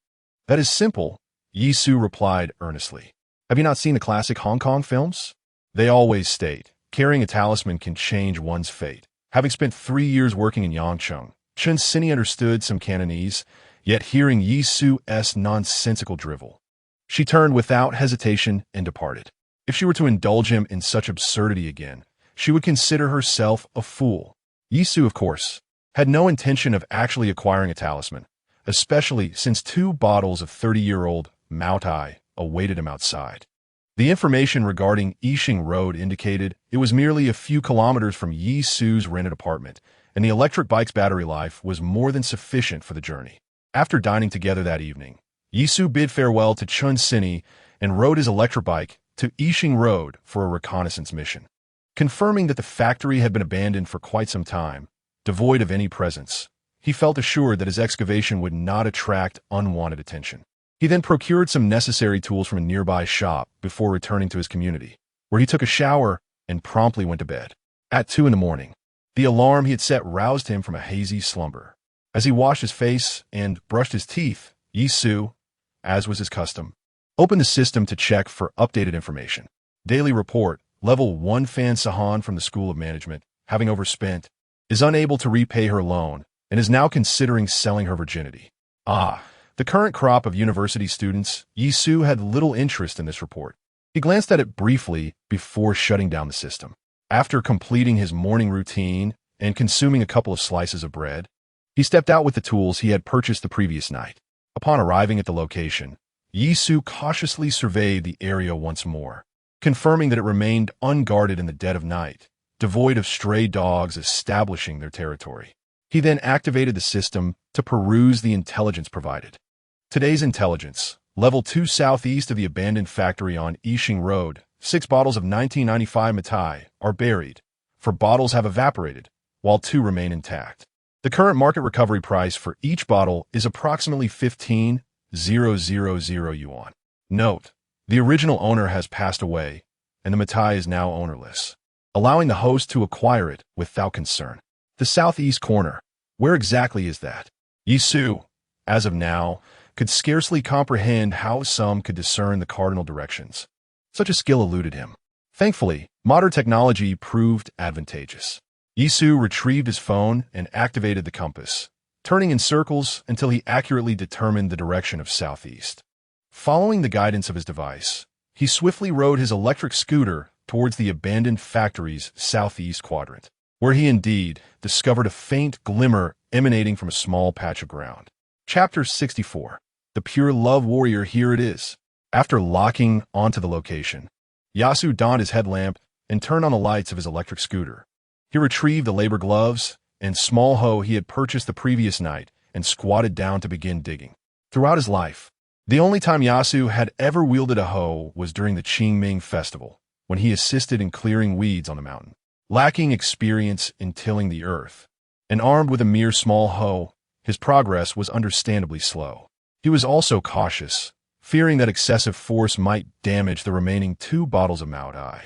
that is simple," Yisu replied earnestly. "Have you not seen the classic Hong Kong films? They always state, carrying a talisman can change one's fate." Having spent 3 years working in Yangcheng, Chen Sini understood some Cantonese, yet hearing Yisu's nonsensical drivel, she turned without hesitation and departed. If she were to indulge him in such absurdity again, she would consider herself a fool. Yisu, of course, had no intention of actually acquiring a talisman, especially since 2 bottles of 30-year-old Mao Tai awaited him outside. The information regarding Lichang Road indicated it was merely a few kilometers from Yi Su's rented apartment, and the electric bike's battery life was more than sufficient for the journey. After dining together that evening, Yi Su bid farewell to Chun Sini and rode his electric bike to Lichang Road for a reconnaissance mission. Confirming that the factory had been abandoned for quite some time, devoid of any presence, he felt assured that his excavation would not attract unwanted attention. He then procured some necessary tools from a nearby shop before returning to his community, where he took a shower and promptly went to bed. At 2 a.m, the alarm he had set roused him from a hazy slumber. As he washed his face and brushed his teeth, Yi Su, as was his custom, opened the system to check for updated information. Daily report, Level 1 Fan Sahan from the School of Management, having overspent, is unable to repay her loan and is now considering selling her virginity. The current crop of university students, Yi Su had little interest in this report. He glanced at it briefly before shutting down the system. After completing his morning routine and consuming a couple of slices of bread, he stepped out with the tools he had purchased the previous night. Upon arriving at the location, Yi Su cautiously surveyed the area once more, confirming that it remained unguarded in the dead of night, devoid of stray dogs establishing their territory. He then activated the system to peruse the intelligence provided. Today's intelligence, Level 2 southeast of the abandoned factory on Lichang Road, 6 bottles of 1995 Matai are buried. 4 bottles have evaporated, while 2 remain intact. The current market recovery price for each bottle is approximately 15,000 yuan. Note: the original owner has passed away, and the Matai is now ownerless, allowing the host to acquire it without concern. The southeast corner. Where exactly is that? Yi Su, as of now, could scarcely comprehend how some could discern the cardinal directions. Such a skill eluded him. Thankfully, modern technology proved advantageous. Yi Su retrieved his phone and activated the compass, turning in circles until he accurately determined the direction of southeast. Following the guidance of his device, he swiftly rode his electric scooter towards the abandoned factory's southeast quadrant, where he indeed discovered a faint glimmer emanating from a small patch of ground. Chapter 64. The Pure Love Warrior. Here it is. After locking onto the location, Yasu donned his headlamp and turned on the lights of his electric scooter. He retrieved the labor gloves and small hoe he had purchased the previous night and squatted down to begin digging. Throughout his life, the only time Yasu had ever wielded a hoe was during the Qingming festival, when he assisted in clearing weeds on the mountain. Lacking experience in tilling the earth, and armed with a mere small hoe, his progress was understandably slow. He was also cautious, fearing that excessive force might damage the remaining 2 bottles of Maotai,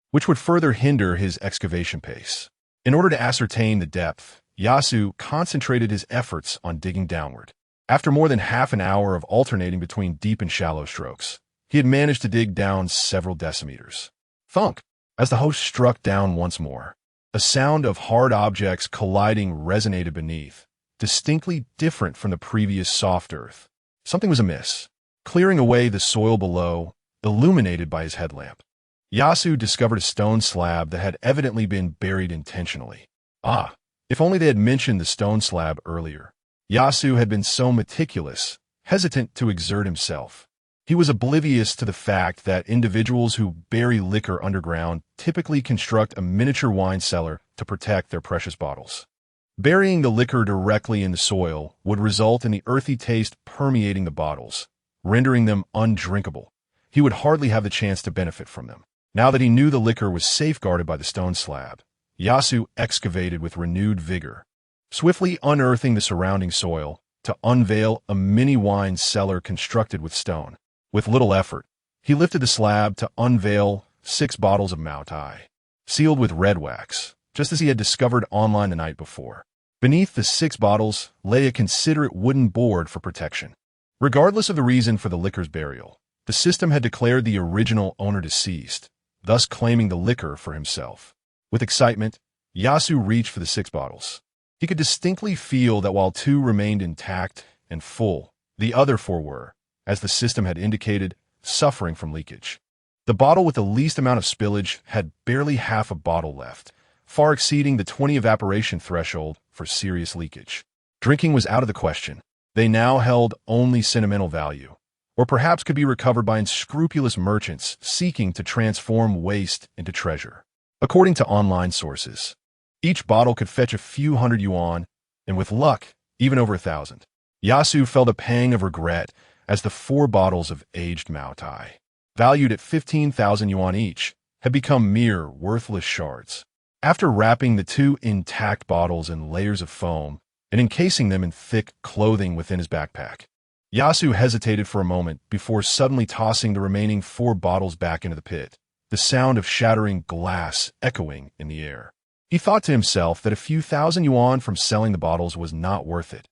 which would further hinder his excavation pace. In order to ascertain the depth, Yasu concentrated his efforts on digging downward. After more than half an hour of alternating between deep and shallow strokes, he had managed to dig down several decimeters. Thunk! As the host struck down once more, a sound of hard objects colliding resonated beneath, distinctly different from the previous soft earth. Something was amiss. Clearing away the soil below, illuminated by his headlamp, Yasu discovered a stone slab that had evidently been buried intentionally. If only they had mentioned the stone slab earlier. Yasu had been so meticulous, hesitant to exert himself. He was oblivious to the fact that individuals who bury liquor underground typically construct a miniature wine cellar to protect their precious bottles. Burying the liquor directly in the soil would result in the earthy taste permeating the bottles, rendering them undrinkable. He would hardly have the chance to benefit from them. Now that he knew the liquor was safeguarded by the stone slab, Yasu excavated with renewed vigor, swiftly unearthing the surrounding soil to unveil a mini wine cellar constructed with stone. With little effort, he lifted the slab to unveil 6 bottles of Maotai, sealed with red wax, just as he had discovered online the night before. Beneath the 6 bottles lay a considerate wooden board for protection. Regardless of the reason for the liquor's burial, the system had declared the original owner deceased, thus claiming the liquor for himself. With excitement, Yasu reached for the 6 bottles. He could distinctly feel that while 2 remained intact and full, the other 4 were, as the system had indicated, suffering from leakage. The bottle with the least amount of spillage had barely half a bottle left, far exceeding the 20 evaporation threshold for serious leakage. Drinking was out of the question. They now held only sentimental value, or perhaps could be recovered by unscrupulous merchants seeking to transform waste into treasure. According to online sources, each bottle could fetch a few hundred yuan, and with luck, even over 1,000. Yasu felt a pang of regret as the 4 bottles of aged Maotai, valued at 15,000 yuan each, had become mere worthless shards. After wrapping the 2 intact bottles in layers of foam and encasing them in thick clothing within his backpack, Yasu hesitated for a moment before suddenly tossing the remaining 4 bottles back into the pit, the sound of shattering glass echoing in the air. He thought to himself that a few thousand yuan from selling the bottles was not worth it.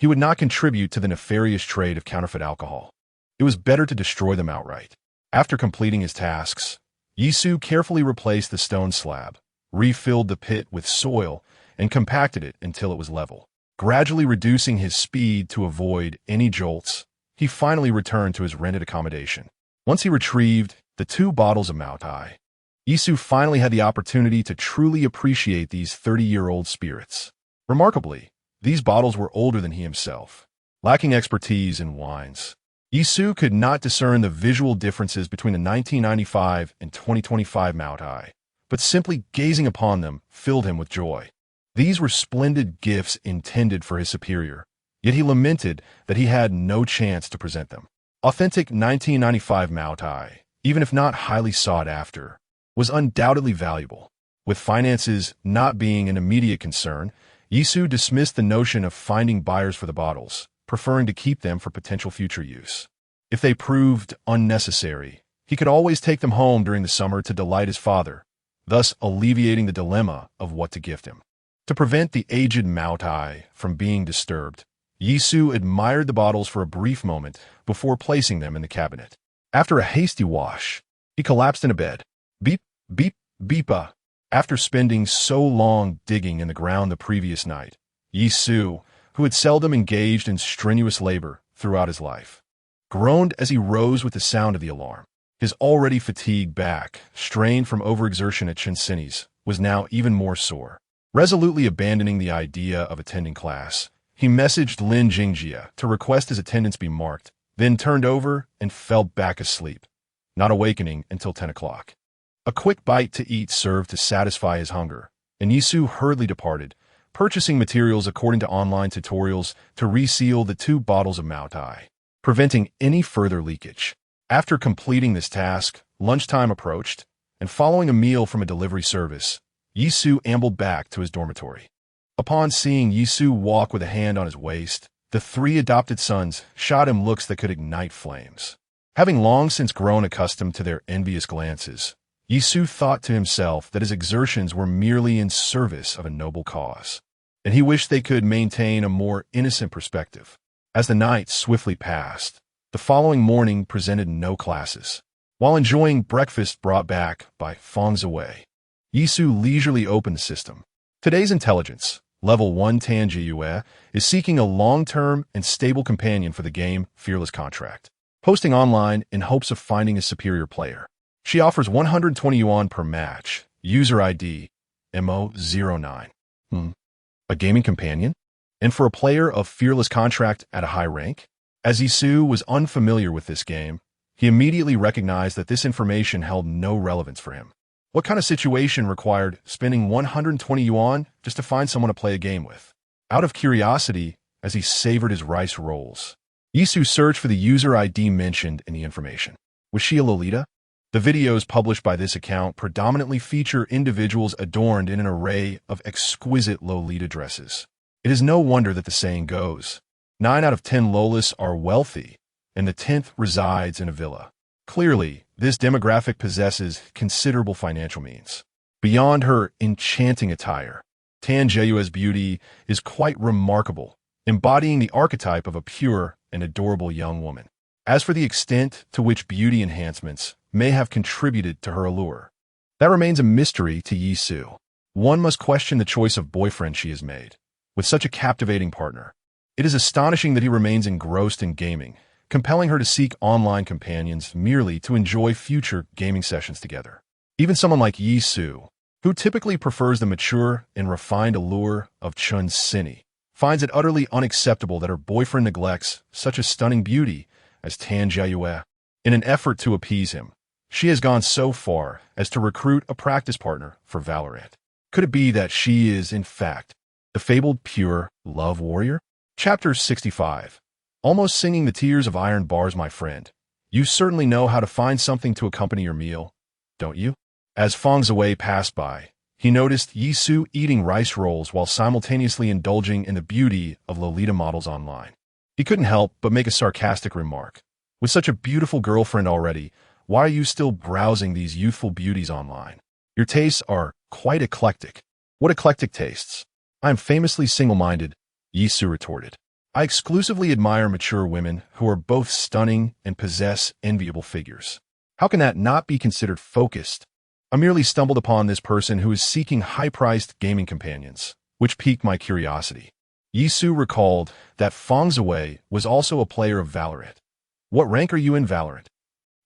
He would not contribute to the nefarious trade of counterfeit alcohol. It was better to destroy them outright. After completing his tasks, Yisu carefully replaced the stone slab, refilled the pit with soil, and compacted it until it was level. Gradually reducing his speed to avoid any jolts, he finally returned to his rented accommodation. Once he retrieved the 2 bottles of Maotai, Yisu finally had the opportunity to truly appreciate these 30-year-old spirits. Remarkably, these bottles were older than he himself. Lacking expertise in wines, Yisu could not discern the visual differences between the 1995 and 2025 Maotai, but simply gazing upon them filled him with joy. These were splendid gifts intended for his superior, yet he lamented that he had no chance to present them. Authentic 1995 Maotai, even if not highly sought after, was undoubtedly valuable. With finances not being an immediate concern, Yisu dismissed the notion of finding buyers for the bottles, preferring to keep them for potential future use. If they proved unnecessary, he could always take them home during the summer to delight his father, thus alleviating the dilemma of what to gift him. To prevent the aged Maotai from being disturbed, Yisu admired the bottles for a brief moment before placing them in the cabinet. After a hasty wash, he collapsed in a bed. Beep, beep, beepa. After spending so long digging in the ground the previous night, Yisu, who had seldom engaged in strenuous labor throughout his life, groaned as he rose with the sound of the alarm. His already fatigued back, strained from overexertion at Chinsini's, was now even more sore. Resolutely abandoning the idea of attending class, he messaged Lin Jingjia to request his attendance be marked, then turned over and fell back asleep, not awakening until 10 o'clock. A quick bite to eat served to satisfy his hunger, and Yisu hurriedly departed, purchasing materials according to online tutorials to reseal the 2 bottles of Maotai, preventing any further leakage. After completing this task, lunchtime approached, and following a meal from a delivery service, Yisu ambled back to his dormitory. Upon seeing Yisu walk with a hand on his waist, the 3 adopted sons shot him looks that could ignite flames. Having long since grown accustomed to their envious glances, Yisu thought to himself that his exertions were merely in service of a noble cause, and he wished they could maintain a more innocent perspective. As the night swiftly passed, the following morning presented no classes. While enjoying breakfast brought back by Feng Ziwei, Yisu leisurely opened the system. Today's intelligence, level 1 Tanjiyue, is seeking a long-term and stable companion for the game Fearless Contract, posting online in hopes of finding a superior player. She offers 120 yuan per match, user ID, MO09. A gaming companion? And for a player of Fearless Contract at a high rank? As Yisu was unfamiliar with this game, he immediately recognized that this information held no relevance for him. What kind of situation required spending 120 yuan just to find someone to play a game with? Out of curiosity, as he savored his rice rolls, Yisu searched for the user ID mentioned in the information. Was she a Lolita? The videos published by this account predominantly feature individuals adorned in an array of exquisite Lolita dresses. It is no wonder that the saying goes, 9 out of 10 Lolas are wealthy, and the 10th resides in a villa. Clearly, this demographic possesses considerable financial means. Beyond her enchanting attire, Tan Jeyue's beauty is quite remarkable, embodying the archetype of a pure and adorable young woman. As for the extent to which beauty enhancements may have contributed to her allure, that remains a mystery to Yisu. One must question the choice of boyfriend she has made. With such a captivating partner, it is astonishing that he remains engrossed in gaming, compelling her to seek online companions merely to enjoy future gaming sessions together. Even someone like Yisu, who typically prefers the mature and refined allure of Chun Sini, finds it utterly unacceptable that her boyfriend neglects such a stunning beauty as Tan Jiayue. In an effort to appease him, she has gone so far as to recruit a practice partner for Valorant. Could it be that she is, in fact, the fabled pure love warrior? Chapter 65. Almost singing the tears of iron bars, my friend. You certainly know how to find something to accompany your meal, don't you? As Feng Ziwei passed by, he noticed Yi Su eating rice rolls while simultaneously indulging in the beauty of Lolita models online. He couldn't help but make a sarcastic remark. With such a beautiful girlfriend already, why are you still browsing these youthful beauties online? Your tastes are quite eclectic. What eclectic tastes? I am famously single-minded, Yi Su retorted. I exclusively admire mature women who are both stunning and possess enviable figures. How can that not be considered focused? I merely stumbled upon this person who is seeking high-priced gaming companions, which piqued my curiosity. Yi Su recalled that Feng Ziwei was also a player of Valorant. What rank are you in Valorant?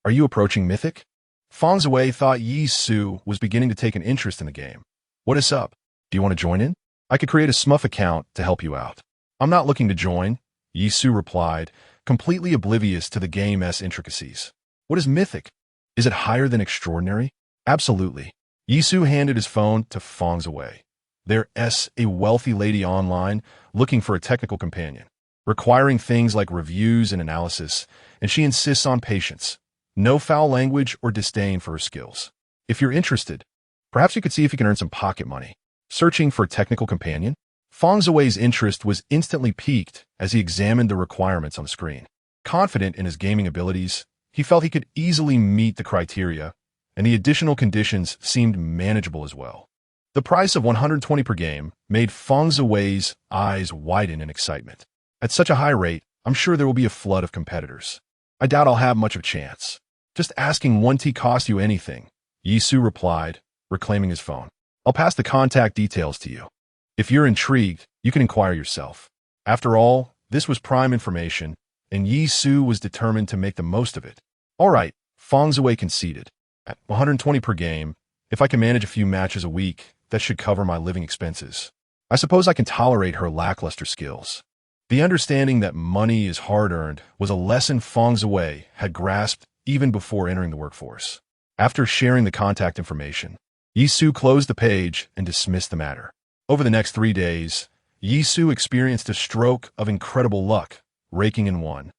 Are you approaching Mythic? Feng Ziwei thought Yi Su was beginning to take an interest in the game. What is up? Do you want to join in? I could create a Smurf account to help you out. I'm not looking to join, Yi Su replied, completely oblivious to the game's intricacies. What is Mythic? Is it higher than Extraordinary? Absolutely. Yi Su handed his phone to Feng Ziwei. There's a wealthy lady online looking for a technical companion, requiring things like reviews and analysis, and she insists on patience. No foul language or disdain for her skills. If you're interested, perhaps you could see if you can earn some pocket money. Searching for a technical companion? Feng Ziwei's interest was instantly piqued as he examined the requirements on the screen. Confident in his gaming abilities, he felt he could easily meet the criteria, and the additional conditions seemed manageable as well. The price of 120 per game made Feng Ziwei's eyes widen in excitement. At such a high rate, I'm sure there will be a flood of competitors. I doubt I'll have much of a chance. Just asking 1T cost you anything, Yi Su replied, reclaiming his phone. I'll pass the contact details to you. If you're intrigued, you can inquire yourself. After all, this was prime information, and Yi Su was determined to make the most of it. All right, Feng Ziwei conceded. At 120 per game, if I can manage a few matches a week, that should cover my living expenses. I suppose I can tolerate her lackluster skills. The understanding that money is hard-earned was a lesson Feng Ziwei had grasped even before entering the workforce. After sharing the contact information, Yi Su closed the page and dismissed the matter. Over the next 3 days, Yi Su experienced a stroke of incredible luck, raking in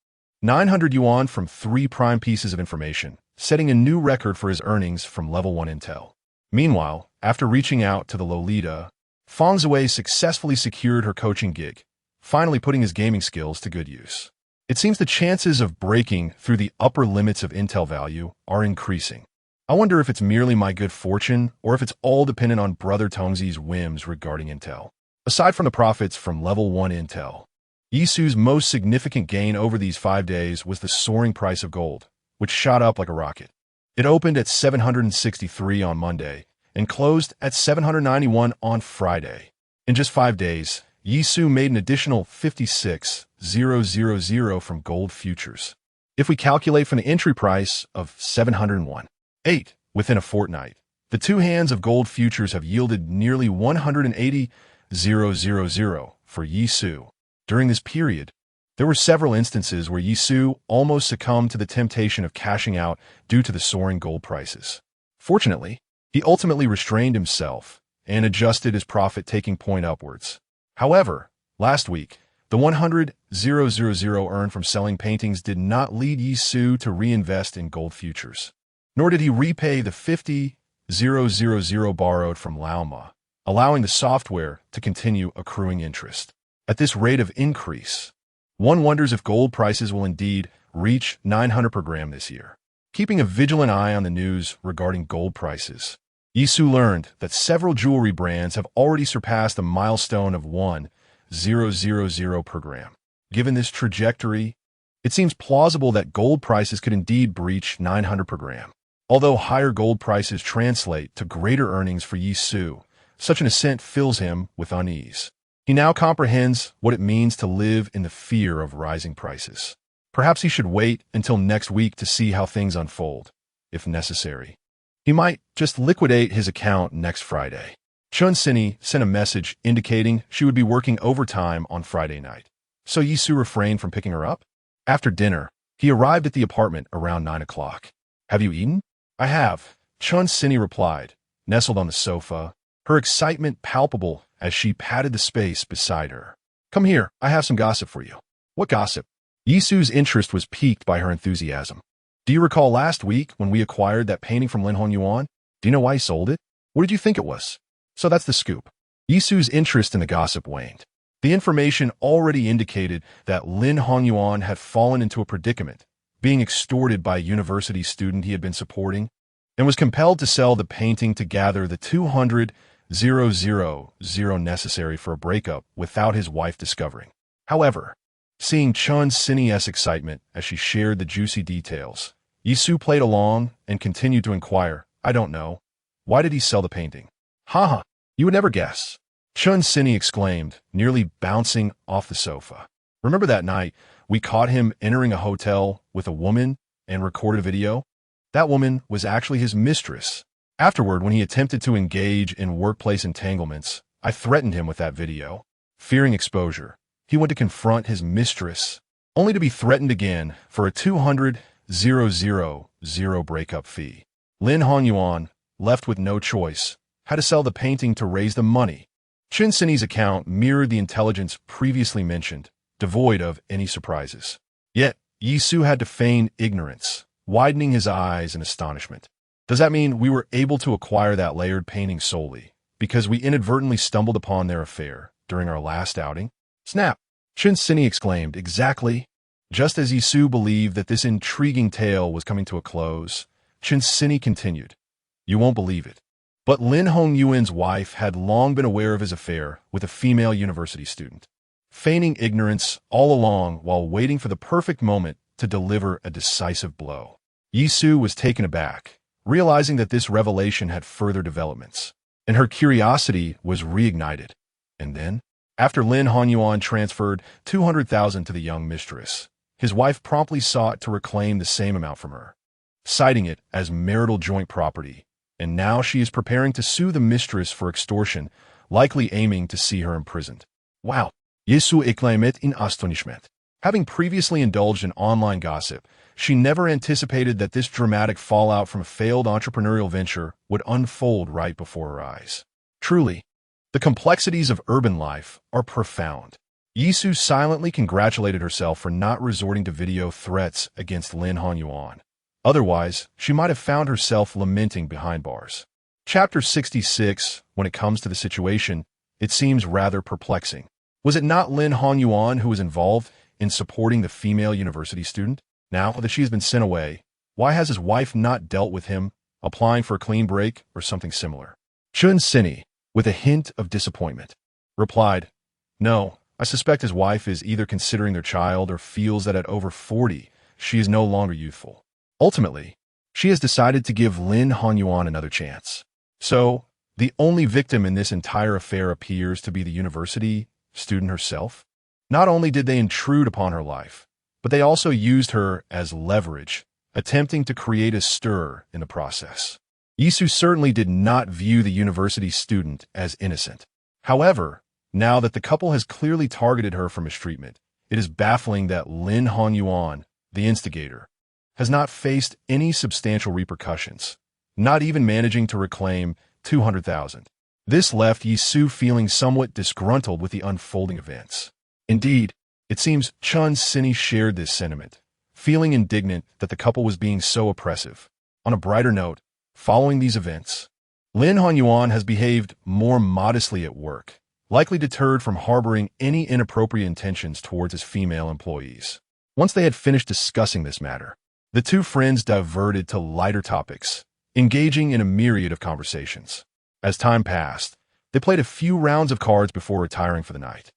900 yuan from 3 prime pieces of information, setting a new record for his earnings from level 1 intel. Meanwhile, after reaching out to the Lolita, Feng Ziwei successfully secured her coaching gig, finally putting his gaming skills to good use. It seems the chances of breaking through the upper limits of intel value are increasing. I wonder if it's merely my good fortune or if it's all dependent on Brother Tongzi's whims regarding intel. Aside from the profits from level 1 intel, Yi Su's most significant gain over these 5 days was the soaring price of gold, which shot up like a rocket. It opened at 763 on Monday and closed at 791 on Friday. In just 5 days, Yi Su made an additional 56,000 from gold futures. If we calculate from the entry price of 701.8 within a fortnight, the 2 hands of gold futures have yielded nearly 180,000 for Yi Su. During this period, there were several instances where Yi Su almost succumbed to the temptation of cashing out due to the soaring gold prices. Fortunately, he ultimately restrained himself and adjusted his profit-taking point upwards. However, last week, the 100,000 earned from selling paintings did not lead Yi Su to reinvest in gold futures. Nor did he repay the 50,000 borrowed from Laoma, allowing the software to continue accruing interest. At this rate of increase, one wonders if gold prices will indeed reach 900 per gram this year. Keeping a vigilant eye on the news regarding gold prices, Yi Su learned that several jewelry brands have already surpassed the milestone of 1,000 per gram. Given this trajectory, it seems plausible that gold prices could indeed breach 900 per gram. Although higher gold prices translate to greater earnings for Yi Su, such an ascent fills him with unease. He now comprehends what it means to live in the fear of rising prices. Perhaps he should wait until next week to see how things unfold, if necessary. He might just liquidate his account next Friday. Chun Sini sent a message indicating she would be working overtime on Friday night. So Yi Su refrained from picking her up? After dinner, He arrived at the apartment around 9 o'clock. Have you eaten? I have, Chun Sini replied, nestled on the sofa, her excitement palpable as she patted the space beside her. Come here, I have some gossip for you. What gossip? Yisu's interest was piqued by her enthusiasm. Do you recall last week when we acquired that painting from Lin Hongyuan? Do you know why he sold it? What did you think it was? So that's the scoop. Yisu's interest in the gossip waned. The information already indicated that Lin Hongyuan had fallen into a predicament, being extorted by a university student he had been supporting, and was compelled to sell the painting to gather the 200,000 necessary for a breakup without his wife discovering. However, seeing Chun Sini's excitement as she shared the juicy details, Yisu played along and continued to inquire, I don't know. Why did he sell the painting? Haha, you would never guess. Chun Sini exclaimed, nearly bouncing off the sofa. Remember that night we caught him entering a hotel with a woman and recorded a video? That woman was actually his mistress. Afterward, when he attempted to engage in workplace entanglements, I threatened him with that video. Fearing exposure, he went to confront his mistress, only to be threatened again for a 200,000 breakup fee. Lin Hongyuan, left with no choice, had to sell the painting to raise the money. Chun Sini's account mirrored the intelligence previously mentioned, devoid of any surprises. Yet, Yisu had to feign ignorance, widening his eyes in astonishment. Does that mean we were able to acquire that layered painting solely because we inadvertently stumbled upon their affair during our last outing? Snap! Chun Sini exclaimed, exactly. Just as Yisu believed that this intriguing tale was coming to a close, Chun Sini continued, You won't believe it, but Lin Hongyuan's wife had long been aware of his affair with a female university student, feigning ignorance all along while waiting for the perfect moment to deliver a decisive blow. Yisu was taken aback, realizing that this revelation had further developments, and her curiosity was reignited. And then, after Lin Hongyuan transferred 200,000 to the young mistress, his wife promptly sought to reclaim the same amount from her, citing it as marital joint property, and now she is preparing to sue the mistress for extortion, likely aiming to see her imprisoned. Wow! Yisu exclaimed in astonishment. Having previously indulged in online gossip, she never anticipated that this dramatic fallout from a failed entrepreneurial venture would unfold right before her eyes. Truly, the complexities of urban life are profound. Yisu silently congratulated herself for not resorting to video threats against Lin Hongyuan. Otherwise, she might have found herself lamenting behind bars. Chapter 66, when it comes to the situation, it seems rather perplexing. Was it not Lin Hongyuan who was involved in supporting the female university student? Now that she has been sent away, why has his wife not dealt with him, applying for a clean break or something similar? Chun Sini, with a hint of disappointment, replied, No, I suspect his wife is either considering their child or feels that at over 40, she is no longer youthful. Ultimately, she has decided to give Lin Hongyuan another chance. So, the only victim in this entire affair appears to be the university student herself. Not only did they intrude upon her life, but they also used her as leverage, attempting to create a stir in the process. Yisu certainly did not view the university student as innocent. However, now that the couple has clearly targeted her for mistreatment, it is baffling that Lin Hongyuan, the instigator, has not faced any substantial repercussions, not even managing to reclaim 200,000. This left Yisu feeling somewhat disgruntled with the unfolding events. Indeed, it seems Chun Sini shared this sentiment, feeling indignant that the couple was being so oppressive. On a brighter note, following these events, Lin Hongyuan has behaved more modestly at work, likely deterred from harboring any inappropriate intentions towards his female employees. Once they had finished discussing this matter, the two friends diverted to lighter topics, engaging in a myriad of conversations. As time passed, they played a few rounds of cards before retiring for the night,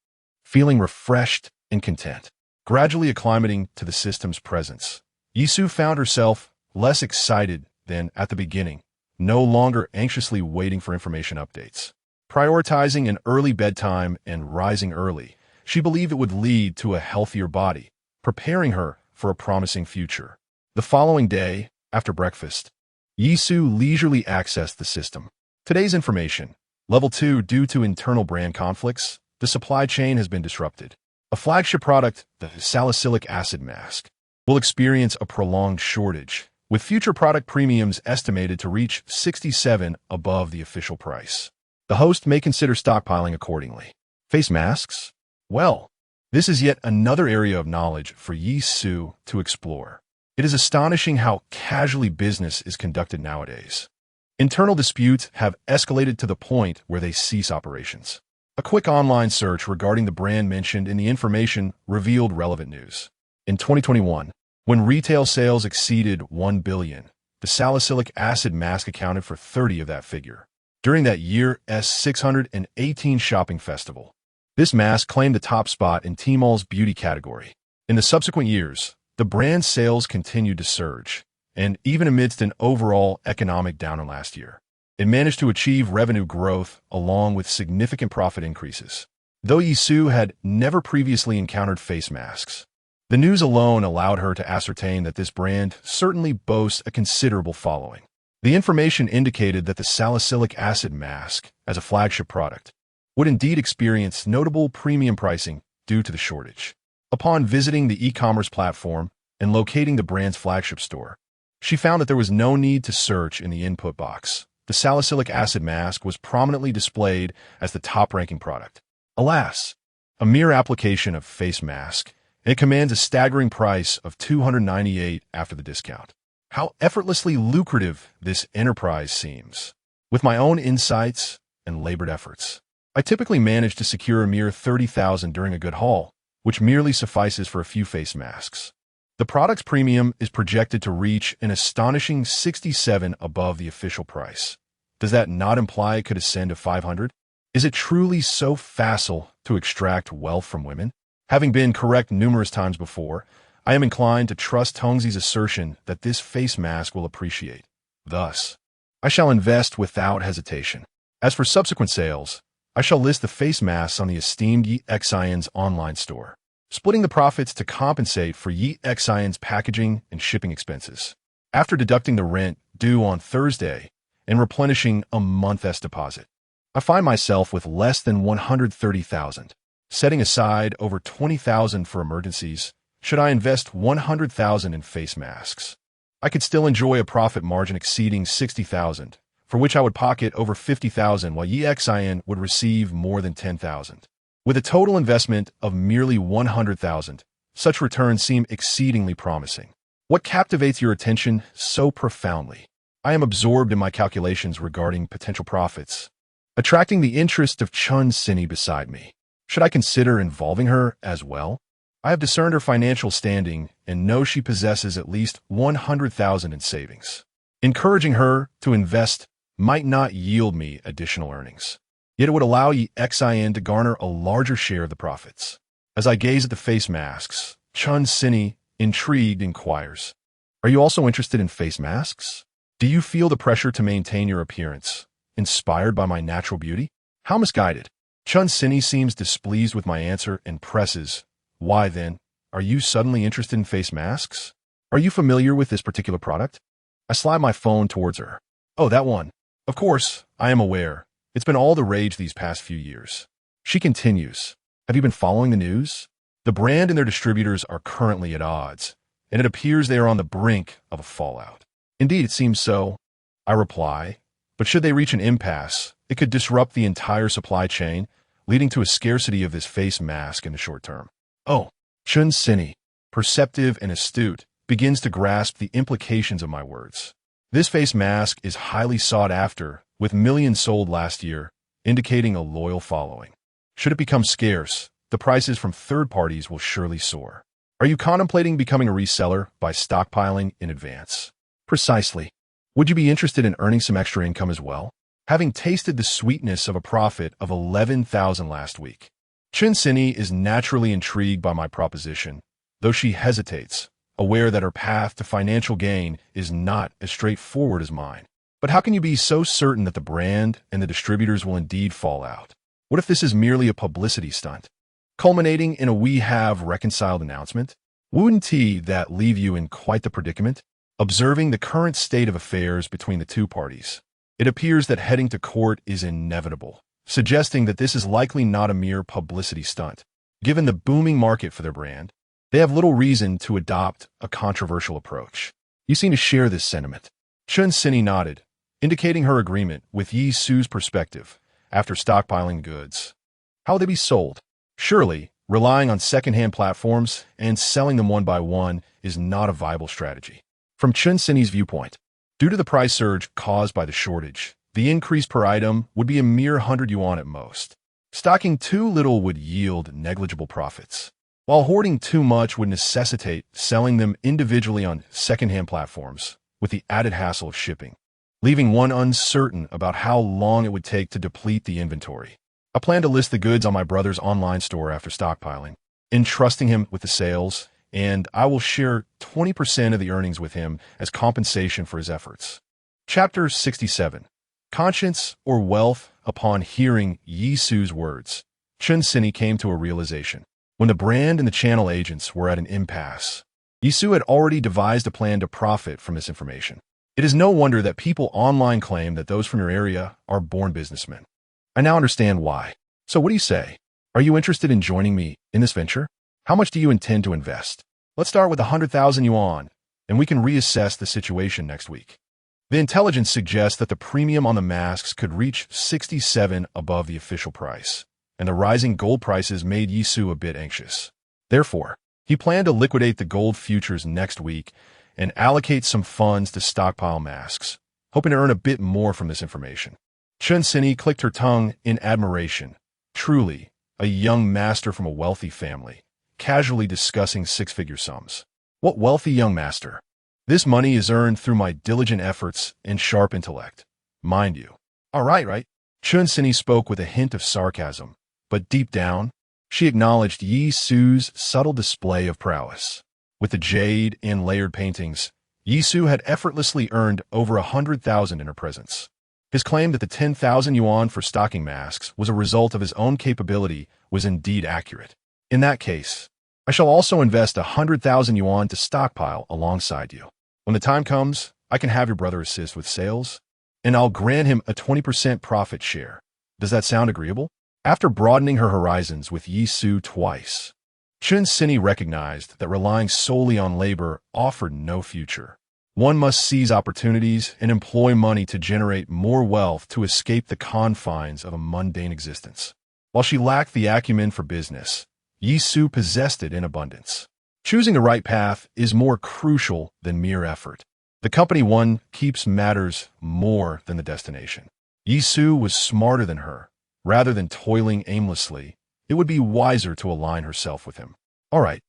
feeling refreshed and content. Gradually acclimating to the system's presence, Yisu found herself less excited than at the beginning, no longer anxiously waiting for information updates. Prioritizing an early bedtime and rising early, she believed it would lead to a healthier body, preparing her for a promising future. The following day, after breakfast, Yisu leisurely accessed the system. Today's information. Level 2, due to internal brand conflicts, the supply chain has been disrupted. A flagship product, the salicylic acid mask, will experience a prolonged shortage, with future product premiums estimated to reach 67 above the official price. The host may consider stockpiling accordingly. Face masks? Well, this is yet another area of knowledge for Yi Su to explore. It is astonishing how casually business is conducted nowadays. Internal disputes have escalated to the point where they cease operations. A quick online search regarding the brand mentioned in the information revealed relevant news. In 2021, when retail sales exceeded 1 billion, the salicylic acid mask accounted for 30 of that figure. During that year's 618 shopping festival, this mask claimed the top spot in Tmall's beauty category. In the subsequent years, the brand's sales continued to surge, and even amidst an overall economic downturn last year, it managed to achieve revenue growth along with significant profit increases. Though Yi Su had never previously encountered face masks, the news alone allowed her to ascertain that this brand certainly boasts a considerable following. The information indicated that the salicylic acid mask, as a flagship product, would indeed experience notable premium pricing due to the shortage. Upon visiting the e-commerce platform and locating the brand's flagship store, she found that there was no need to search in the input box. The salicylic acid mask was prominently displayed as the top-ranking product. Alas, a mere application of face mask, and it commands a staggering price of $298 after the discount. How effortlessly lucrative this enterprise seems. With my own insights and labored efforts, I typically manage to secure a mere $30,000 during a good haul, which merely suffices for a few face masks. The product's premium is projected to reach an astonishing 67 above the official price. Does that not imply it could ascend to 500? Is it truly so facile to extract wealth from women? Having been correct numerous times before, I am inclined to trust Tongzi's assertion that this face mask will appreciate. Thus, I shall invest without hesitation. As for subsequent sales, I shall list the face masks on the esteemed Yi Xian's online store, splitting the profits to compensate for Yi Xian's packaging and shipping expenses. After deducting the rent due on Thursday and replenishing a month's deposit, I find myself with less than 130,000, setting aside over 20,000 for emergencies. Should I invest 100,000 in face masks, I could still enjoy a profit margin exceeding 60,000, for which I would pocket over 50,000 while Yi Xian would receive more than 10,000. With a total investment of merely 100,000, such returns seem exceedingly promising. What captivates your attention so profoundly? I am absorbed in my calculations regarding potential profits, attracting the interest of Chun Sini beside me. Should I consider involving her as well? I have discerned her financial standing and know she possesses at least 100,000 in savings. Encouraging her to invest might not yield me additional earnings, yet it would allow Yi Xian to garner a larger share of the profits. As I gaze at the face masks, Chun Sini, intrigued, inquires, "Are you also interested in face masks? Do you feel the pressure to maintain your appearance, inspired by my natural beauty?" How misguided. Chun Sini seems displeased with my answer and presses, "Why then, are you suddenly interested in face masks? Are you familiar with this particular product?" I slide my phone towards her. "Oh, that one. Of course, I am aware. It's been all the rage these past few years." She continues, "Have you been following the news? The brand and their distributors are currently at odds, and it appears they are on the brink of a fallout." "Indeed, it seems so," I reply, "but should they reach an impasse, it could disrupt the entire supply chain, leading to a scarcity of this face mask in the short term." Oh, Chun Sini, perceptive and astute, begins to grasp the implications of my words. This face mask is highly sought after, with millions sold last year, indicating a loyal following. Should it become scarce, the prices from third parties will surely soar. Are you contemplating becoming a reseller by stockpiling in advance? Precisely. Would you be interested in earning some extra income as well? Having tasted the sweetness of a profit of 11,000 last week, Chun Sini is naturally intrigued by my proposition, though she hesitates, aware that her path to financial gain is not as straightforward as mine. But how can you be so certain that the brand and the distributors will indeed fall out? What if this is merely a publicity stunt, culminating in a "we have reconciled" announcement? Wouldn't that leave you in quite the predicament? Observing the current state of affairs between the two parties, it appears that heading to court is inevitable, suggesting that this is likely not a mere publicity stunt. Given the booming market for their brand, They have little reason to adopt a controversial approach. You seem to share this sentiment. Chun Sini nodded, indicating her agreement with Yi Su's perspective after stockpiling goods. How will they be sold? Surely, relying on second-hand platforms and selling them one by one is not a viable strategy. From Chun Sini's viewpoint, due to the price surge caused by the shortage, the increase per item would be a mere 100 yuan at most. Stocking too little would yield negligible profits, while hoarding too much would necessitate selling them individually on second-hand platforms, with the added hassle of shipping, leaving one uncertain about how long it would take to deplete the inventory. I plan to list the goods on my brother's online store after stockpiling, entrusting him with the sales, and I will share 20% of the earnings with him as compensation for his efforts. Chapter 67. Conscience or Wealth. Upon hearing Yi Su's words, Chun Sini came to a realization. When the brand and the channel agents were at an impasse, Yi Su had already devised a plan to profit from this information. It is no wonder that people online claim that those from your area are born businessmen. I now understand why. So what do you say? Are you interested in joining me in this venture? How much do you intend to invest? Let's start with 100,000 yuan, and we can reassess the situation next week. The intelligence suggests that the premium on the masks could reach 67 above the official price, and the rising gold prices made Yi Su a bit anxious. Therefore, he planned to liquidate the gold futures next week and allocate some funds to stockpile masks, hoping to earn a bit more from this information. Chun Sini clicked her tongue in admiration. Truly, a young master from a wealthy family, casually discussing six-figure sums. What wealthy young master? This money is earned through my diligent efforts and sharp intellect. Mind you. All right. Chun Sini spoke with a hint of sarcasm, but deep down, she acknowledged Yi Su's subtle display of prowess. With the jade and layered paintings, Yi Su had effortlessly earned over 100,000 in her presence. His claim that the 10,000 yuan for stocking masks was a result of his own capability was indeed accurate. In that case, I shall also invest 100,000 yuan to stockpile alongside you. When the time comes, I can have your brother assist with sales, and I'll grant him a 20% profit share. Does that sound agreeable? After broadening her horizons with Yi Su twice, Chun Sini recognized that relying solely on labor offered no future. One must seize opportunities and employ money to generate more wealth to escape the confines of a mundane existence. While she lacked the acumen for business, Yi Su possessed it in abundance. Choosing the right path is more crucial than mere effort. The company one keeps matters more than the destination. Yi Su was smarter than her. Rather than toiling aimlessly, it would be wiser to align herself with him. All right,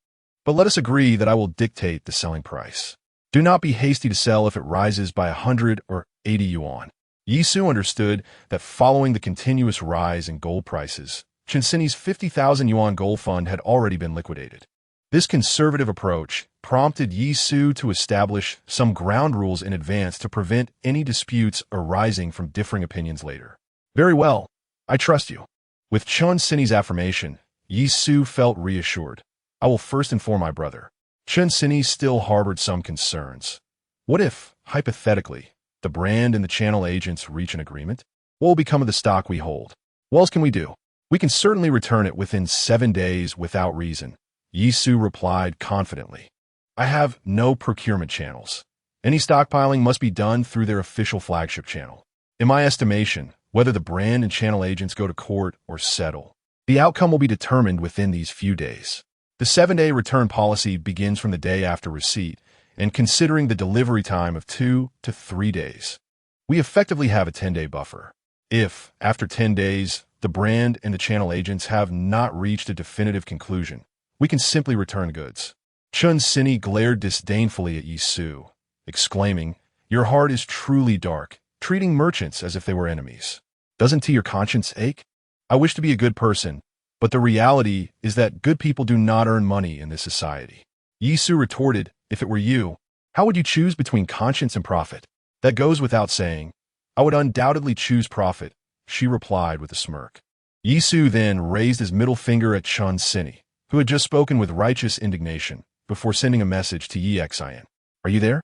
but let us agree that I will dictate the selling price. Do not be hasty to sell if it rises by 100 or 80 yuan. Yi Su understood that following the continuous rise in gold prices, Chun Sini's 50,000 yuan gold fund had already been liquidated. This conservative approach prompted Yi Su to establish some ground rules in advance to prevent any disputes arising from differing opinions later. Very well, I trust you. With Chun Sini's affirmation, Yi Su felt reassured. I will first inform my brother. Chun Sini still harbored some concerns. What if, hypothetically, the brand and the channel agents reach an agreement? What will become of the stock we hold? What else can we do? We can certainly return it within 7 days without reason. Yi Su replied confidently. I have no procurement channels. Any stockpiling must be done through their official flagship channel. In my estimation, whether the brand and channel agents go to court or settle, the outcome will be determined within these few days. The 7-day return policy begins from the day after receipt, and considering the delivery time of 2 to 3 days, we effectively have a 10-day buffer. If, after 10 days, the brand and the channel agents have not reached a definitive conclusion, we can simply return goods. Chun Sini glared disdainfully at Yi Su, exclaiming, Your heart is truly dark, treating merchants as if they were enemies. Doesn't your conscience ache? I wish to be a good person, but the reality is that good people do not earn money in this society. Yi Su retorted, If it were you, how would you choose between conscience and profit? That goes without saying. I would undoubtedly choose profit, she replied with a smirk. Yi Su then raised his middle finger at Chun Sini, who had just spoken with righteous indignation, before sending a message to Yi Xian. Are you there?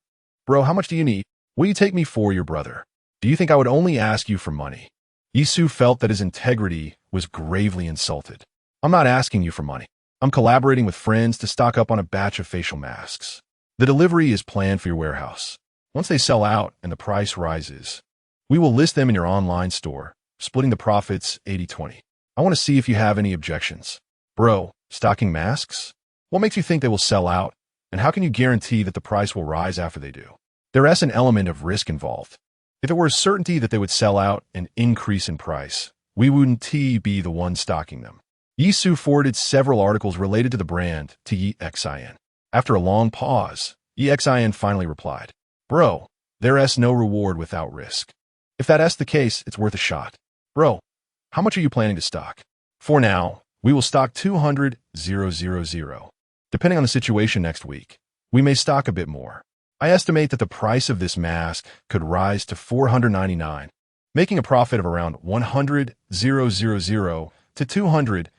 Bro, how much do you need? Will you take me for your brother? Do you think I would only ask you for money? Yi Su felt that his integrity was gravely insulted. I'm not asking you for money. I'm collaborating with friends to stock up on a batch of facial masks. The delivery is planned for your warehouse. Once they sell out and the price rises, we will list them in your online store, splitting the profits 80-20. I want to see if you have any objections. Bro, stocking masks? What makes you think they will sell out? And how can you guarantee that the price will rise after they do? There is an element of risk involved. If it were a certainty that they would sell out and increase in price, we wouldn't be the one stocking them. Yisu forwarded several articles related to the brand to EXIN. After a long pause, EXIN finally replied, Bro, there is no reward without risk. If that's the case, it's worth a shot. Bro, how much are you planning to stock? For now, we will stock 200,000. Depending on the situation next week, we may stock a bit more. I estimate that the price of this mask could rise to $499, making a profit of around 100,000 to 200,000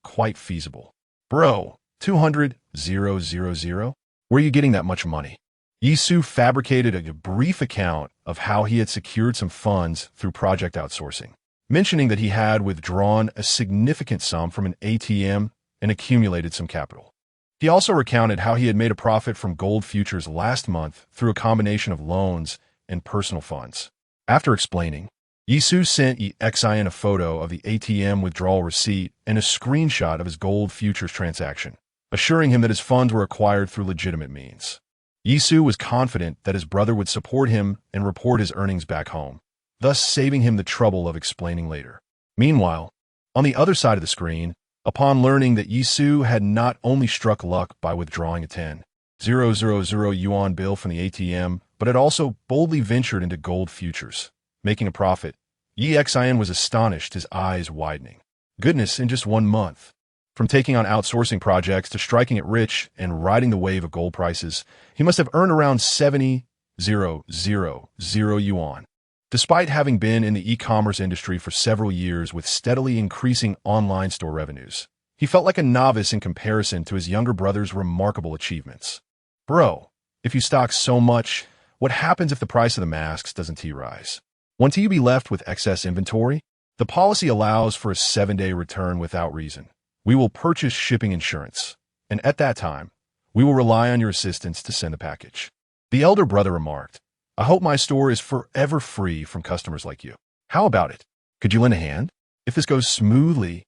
quite feasible. Bro, 200,000? Where are you getting that much money? Yisu fabricated a brief account of how he had secured some funds through project outsourcing, mentioning that he had withdrawn a significant sum from an ATM and accumulated some capital. He also recounted how he had made a profit from gold futures last month through a combination of loans and personal funds. After explaining, Yisu sent EXIN a photo of the ATM withdrawal receipt and a screenshot of his gold futures transaction, assuring him that his funds were acquired through legitimate means. Yisu was confident that his brother would support him and report his earnings back home, thus saving him the trouble of explaining later. Meanwhile, on the other side of the screen, upon learning that Yisu had not only struck luck by withdrawing a 10,000 yuan bill from the ATM, but had also boldly ventured into gold futures, making a profit, EXIN was astonished, his eyes widening. Goodness, in just 1 month. From taking on outsourcing projects to striking it rich and riding the wave of gold prices, he must have earned around 70,000 yuan. Despite having been in the e-commerce industry for several years with steadily increasing online store revenues, he felt like a novice in comparison to his younger brother's remarkable achievements. Bro, if you stock so much, what happens if the price of the masks doesn't rise? Won't you be left with excess inventory? The policy allows for a 7-day return without reason. We will purchase shipping insurance, and at that time, we will rely on your assistance to send the package. The elder brother remarked, I hope my store is forever free from customers like you. How about it? Could you lend a hand? If this goes smoothly,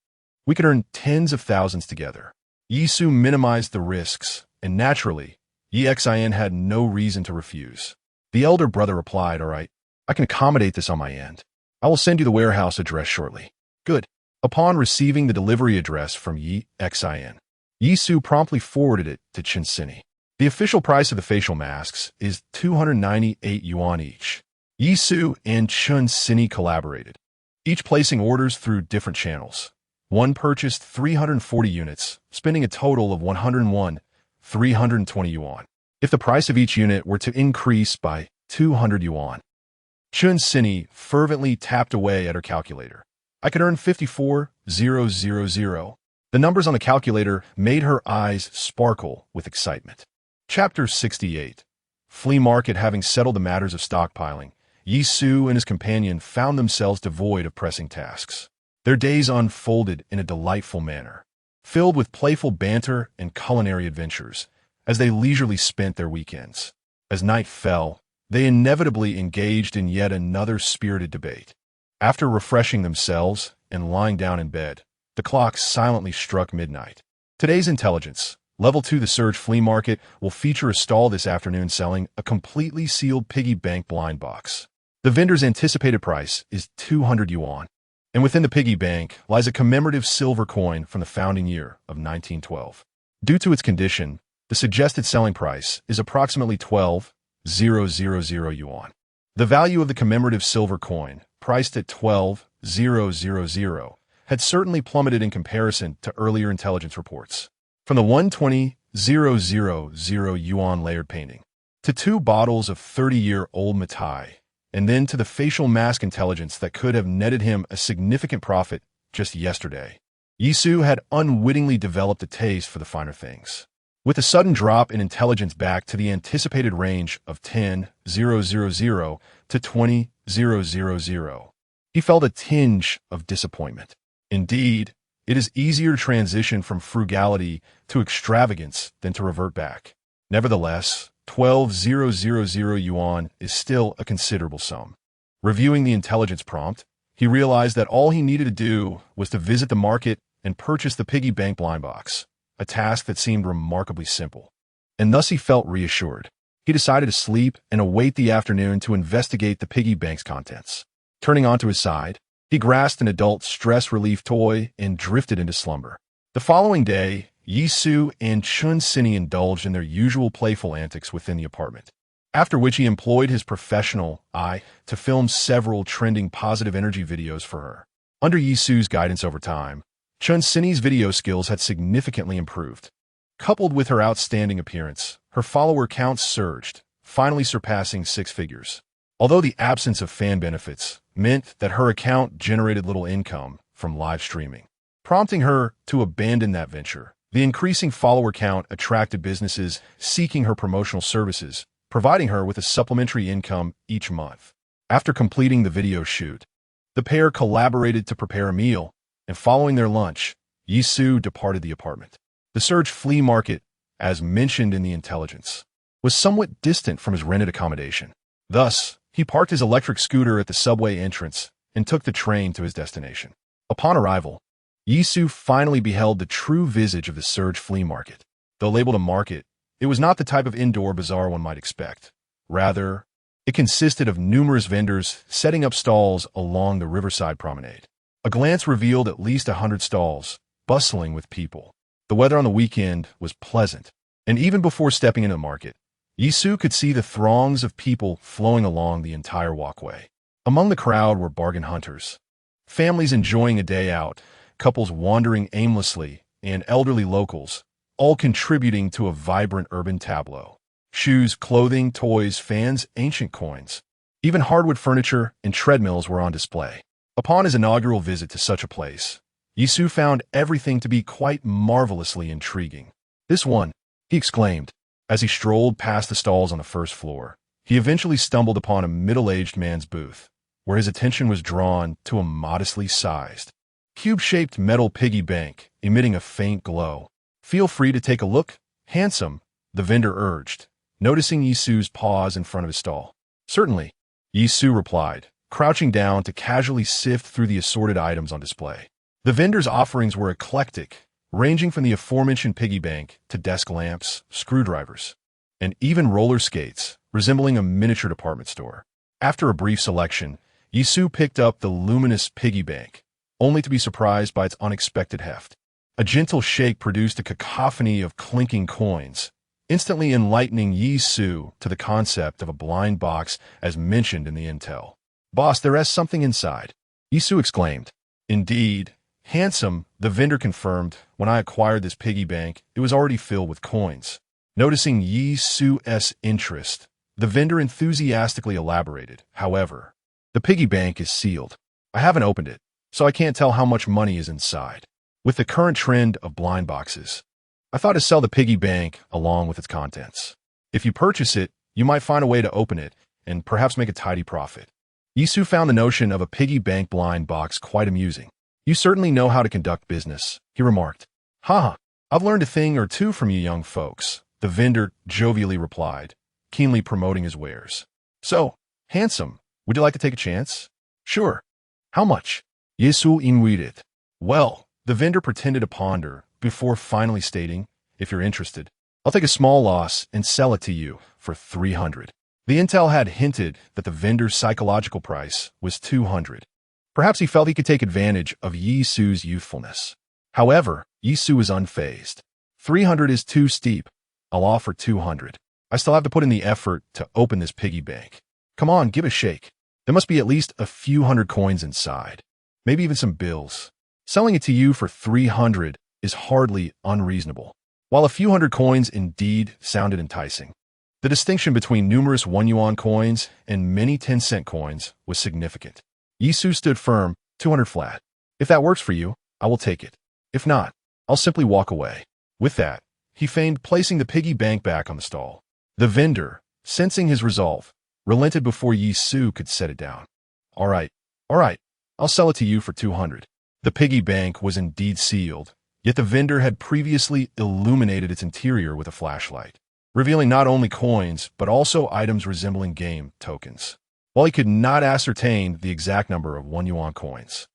we could earn tens of thousands together. Yisu minimized the risks, and naturally, EXIN had no reason to refuse. The elder brother replied, All right, I can accommodate this on my end. I will send you the warehouse address shortly. Good. Upon receiving the delivery address from EXIN, Yisu promptly forwarded it to Chinsini. The official price of the facial masks is 298 yuan each. Yisu and Chinsini collaborated, each placing orders through different channels. One purchased 340 units, spending a total of 320 yuan. If the price of each unit were to increase by 200 yuan, Chinsini fervently tapped away at her calculator. I could earn 54,000. The numbers on the calculator made her eyes sparkle with excitement. Chapter 68. Flea market. Having settled the matters of stockpiling, Yisu and his companion found themselves devoid of pressing tasks. Their days unfolded in a delightful manner, filled with playful banter and culinary adventures, as they leisurely spent their weekends. As night fell, they inevitably engaged in yet another spirited debate. After refreshing themselves and lying down in bed, the clock silently struck midnight. Today's intelligence, Level 2 The Surge Flea Market will feature a stall this afternoon selling a completely sealed piggy bank blind box. The vendor's anticipated price is 200 yuan, and within the piggy bank lies a commemorative silver coin from the founding year of 1912. Due to its condition, the suggested selling price is approximately 12,000 yuan. The value of the commemorative silver coin, priced at 12,000, had certainly plummeted in comparison to earlier intelligence reports. From the 120,000 yuan layered painting, to 2 bottles of 30-year-old Matai, and then to the facial mask intelligence that could have netted him a significant profit just yesterday. Yisu had unwittingly developed a taste for the finer things. With a sudden drop in intelligence back to the anticipated range of 10,000 to 20,000, he felt a tinge of disappointment. Indeed, It is easier to transition from frugality to extravagance than to revert back. Nevertheless, 12,000 yuan is still a considerable sum. Reviewing the intelligence prompt, he realized that all he needed to do was to visit the market and purchase the piggy bank blind box, a task that seemed remarkably simple. And thus he felt reassured. He decided to sleep and await the afternoon to investigate the piggy bank's contents. Turning onto his side, he grasped an adult stress relief toy and drifted into slumber. The following day, Yisu and Chun Sini indulged in their usual playful antics within the apartment, after which he employed his professional eye to film several trending positive energy videos for her. Under Yisu's guidance over time, Chun Sini's video skills had significantly improved. Coupled with her outstanding appearance, her follower count surged, finally surpassing 6 figures. Although the absence of fan benefits meant that her account generated little income from live streaming, prompting her to abandon that venture. The increasing follower count attracted businesses seeking her promotional services, providing her with a supplementary income each month. After completing the video shoot, the pair collaborated to prepare a meal, and following their lunch, Yisu departed the apartment. The Surge flea market, as mentioned in the intelligence, was somewhat distant from his rented accommodation. Thus, he parked his electric scooter at the subway entrance and took the train to his destination. Upon arrival, Yisu finally beheld the true visage of the Surge flea market. Though labeled a market, it was not the type of indoor bazaar one might expect. Rather, it consisted of numerous vendors setting up stalls along the riverside promenade. A glance revealed at least 100 stalls, bustling with people. The weather on the weekend was pleasant, and even before stepping into the market, Yisu could see the throngs of people flowing along the entire walkway. Among the crowd were bargain hunters, families enjoying a day out, couples wandering aimlessly, and elderly locals, all contributing to a vibrant urban tableau. Shoes, clothing, toys, fans, ancient coins, even hardwood furniture and treadmills were on display. Upon his inaugural visit to such a place, Yisu found everything to be quite marvelously intriguing. "This one," he exclaimed. As he strolled past the stalls on the first floor, he eventually stumbled upon a middle-aged man's booth, where his attention was drawn to a modestly sized, cube-shaped metal piggy bank emitting a faint glow. "Feel free to take a look, handsome," the vendor urged, noticing Yisu's pause in front of his stall. "Certainly," Yisu replied, crouching down to casually sift through the assorted items on display. The vendor's offerings were eclectic, ranging from the aforementioned piggy bank to desk lamps, screwdrivers, and even roller skates, resembling a miniature department store. After a brief selection, Yisu picked up the luminous piggy bank, only to be surprised by its unexpected heft. A gentle shake produced a cacophony of clinking coins, instantly enlightening Yisu to the concept of a blind box as mentioned in the intel. "Boss, there is something inside," Yisu exclaimed. "Indeed. Handsome," the vendor confirmed. "When I acquired this piggy bank, it was already filled with coins." Noticing Yisu's interest, the vendor enthusiastically elaborated. "However, the piggy bank is sealed. I haven't opened it, so I can't tell how much money is inside. With the current trend of blind boxes, I thought to sell the piggy bank along with its contents. If you purchase it, you might find a way to open it and perhaps make a tidy profit." Yisu found the notion of a piggy bank blind box quite amusing. "You certainly know how to conduct business," he remarked. "Haha, I've learned a thing or two from you young folks," the vendor jovially replied, keenly promoting his wares. "So, handsome, would you like to take a chance?" "Sure. How much?" Yisu inquired. "Well," the vendor pretended to ponder before finally stating, "If you're interested, I'll take a small loss and sell it to you for 300. The intel had hinted that the vendor's psychological price was 200. Perhaps he felt he could take advantage of Yisu's youthfulness. However, Yisu was unfazed. 300 is too steep. I'll offer 200. I still have to put in the effort to open this piggy bank. Come on, give it a shake. There must be at least a few hundred coins inside. Maybe even some bills. Selling it to you for 300 is hardly unreasonable." While a few hundred coins indeed sounded enticing, the distinction between numerous 1 yuan coins and many 10-cent coins was significant. Yisu stood firm, 200 flat. "If that works for you, I will take it. If not, I'll simply walk away." With that, he feigned placing the piggy bank back on the stall. The vendor, sensing his resolve, relented before Yisu could set it down. All right, I'll sell it to you for 200. The piggy bank was indeed sealed, yet the vendor had previously illuminated its interior with a flashlight, revealing not only coins, but also items resembling game tokens. While he could not ascertain the exact number of 1 yuan coins,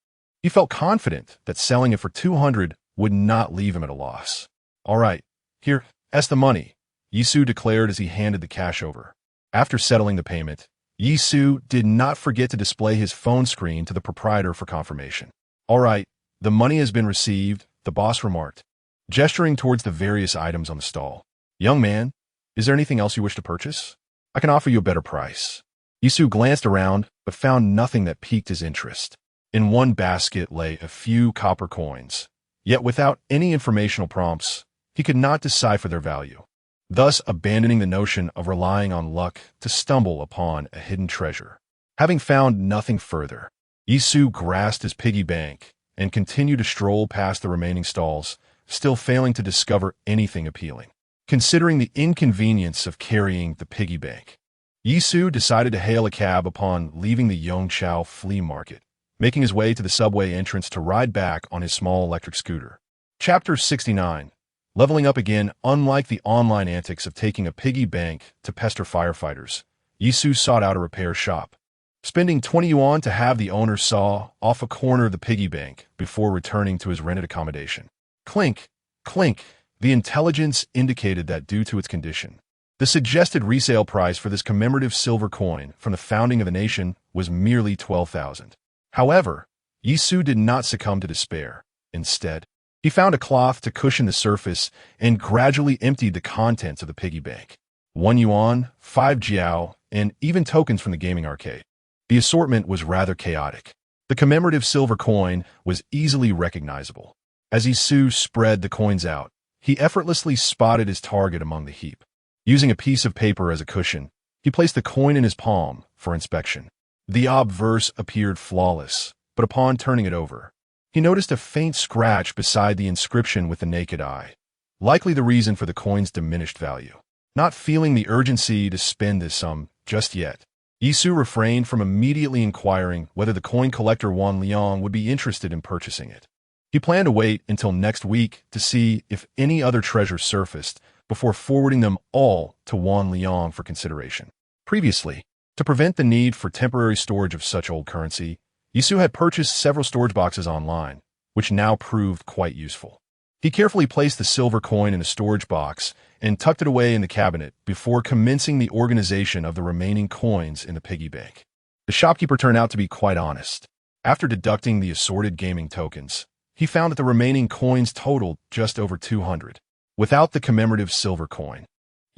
he felt confident that selling it for 200 would not leave him at a loss. All right, here's the money, Yisu declared as he handed the cash over. After settling the payment, Yisu did not forget to display his phone screen to the proprietor for confirmation. All right, the money has been received, the boss remarked, gesturing towards the various items on the stall. Young man, is there anything else you wish to purchase? I can offer you a better price. Yisu glanced around, but found nothing that piqued his interest. In one basket lay a few copper coins, yet without any informational prompts, he could not decipher their value, thus abandoning the notion of relying on luck to stumble upon a hidden treasure. Having found nothing further, Yisu grasped his piggy bank and continued to stroll past the remaining stalls, still failing to discover anything appealing. Considering the inconvenience of carrying the piggy bank, Yisu decided to hail a cab upon leaving the Yongchao flea market, making his way to the subway entrance to ride back on his small electric scooter. Chapter 69. Leveling up again. Unlike the online antics of taking a piggy bank to pester firefighters, Yisu sought out a repair shop, spending 20 yuan to have the owner saw off a corner of the piggy bank before returning to his rented accommodation. Clink, clink. The intelligence indicated that due to its condition, the suggested resale price for this commemorative silver coin from the founding of the nation was merely 12,000. However, Yisu did not succumb to despair. Instead, he found a cloth to cushion the surface and gradually emptied the contents of the piggy bank. 1 yuan, 5 jiao, and even tokens from the gaming arcade. The assortment was rather chaotic. The commemorative silver coin was easily recognizable. As Yisu spread the coins out, he effortlessly spotted his target among the heap. Using a piece of paper as a cushion, he placed the coin in his palm for inspection. The obverse appeared flawless, but upon turning it over, he noticed a faint scratch beside the inscription with the naked eye, likely the reason for the coin's diminished value. Not feeling the urgency to spend this sum just yet, Yisu refrained from immediately inquiring whether the coin collector Wan Liang would be interested in purchasing it. He planned to wait until next week to see if any other treasures surfaced before forwarding them all to Wan Liang for consideration. Previously, to prevent the need for temporary storage of such old currency, Yisu had purchased several storage boxes online, which now proved quite useful. He carefully placed the silver coin in a storage box and tucked it away in the cabinet before commencing the organization of the remaining coins in the piggy bank. The shopkeeper turned out to be quite honest. After deducting the assorted gaming tokens, he found that the remaining coins totaled just over 200. Without the commemorative silver coin,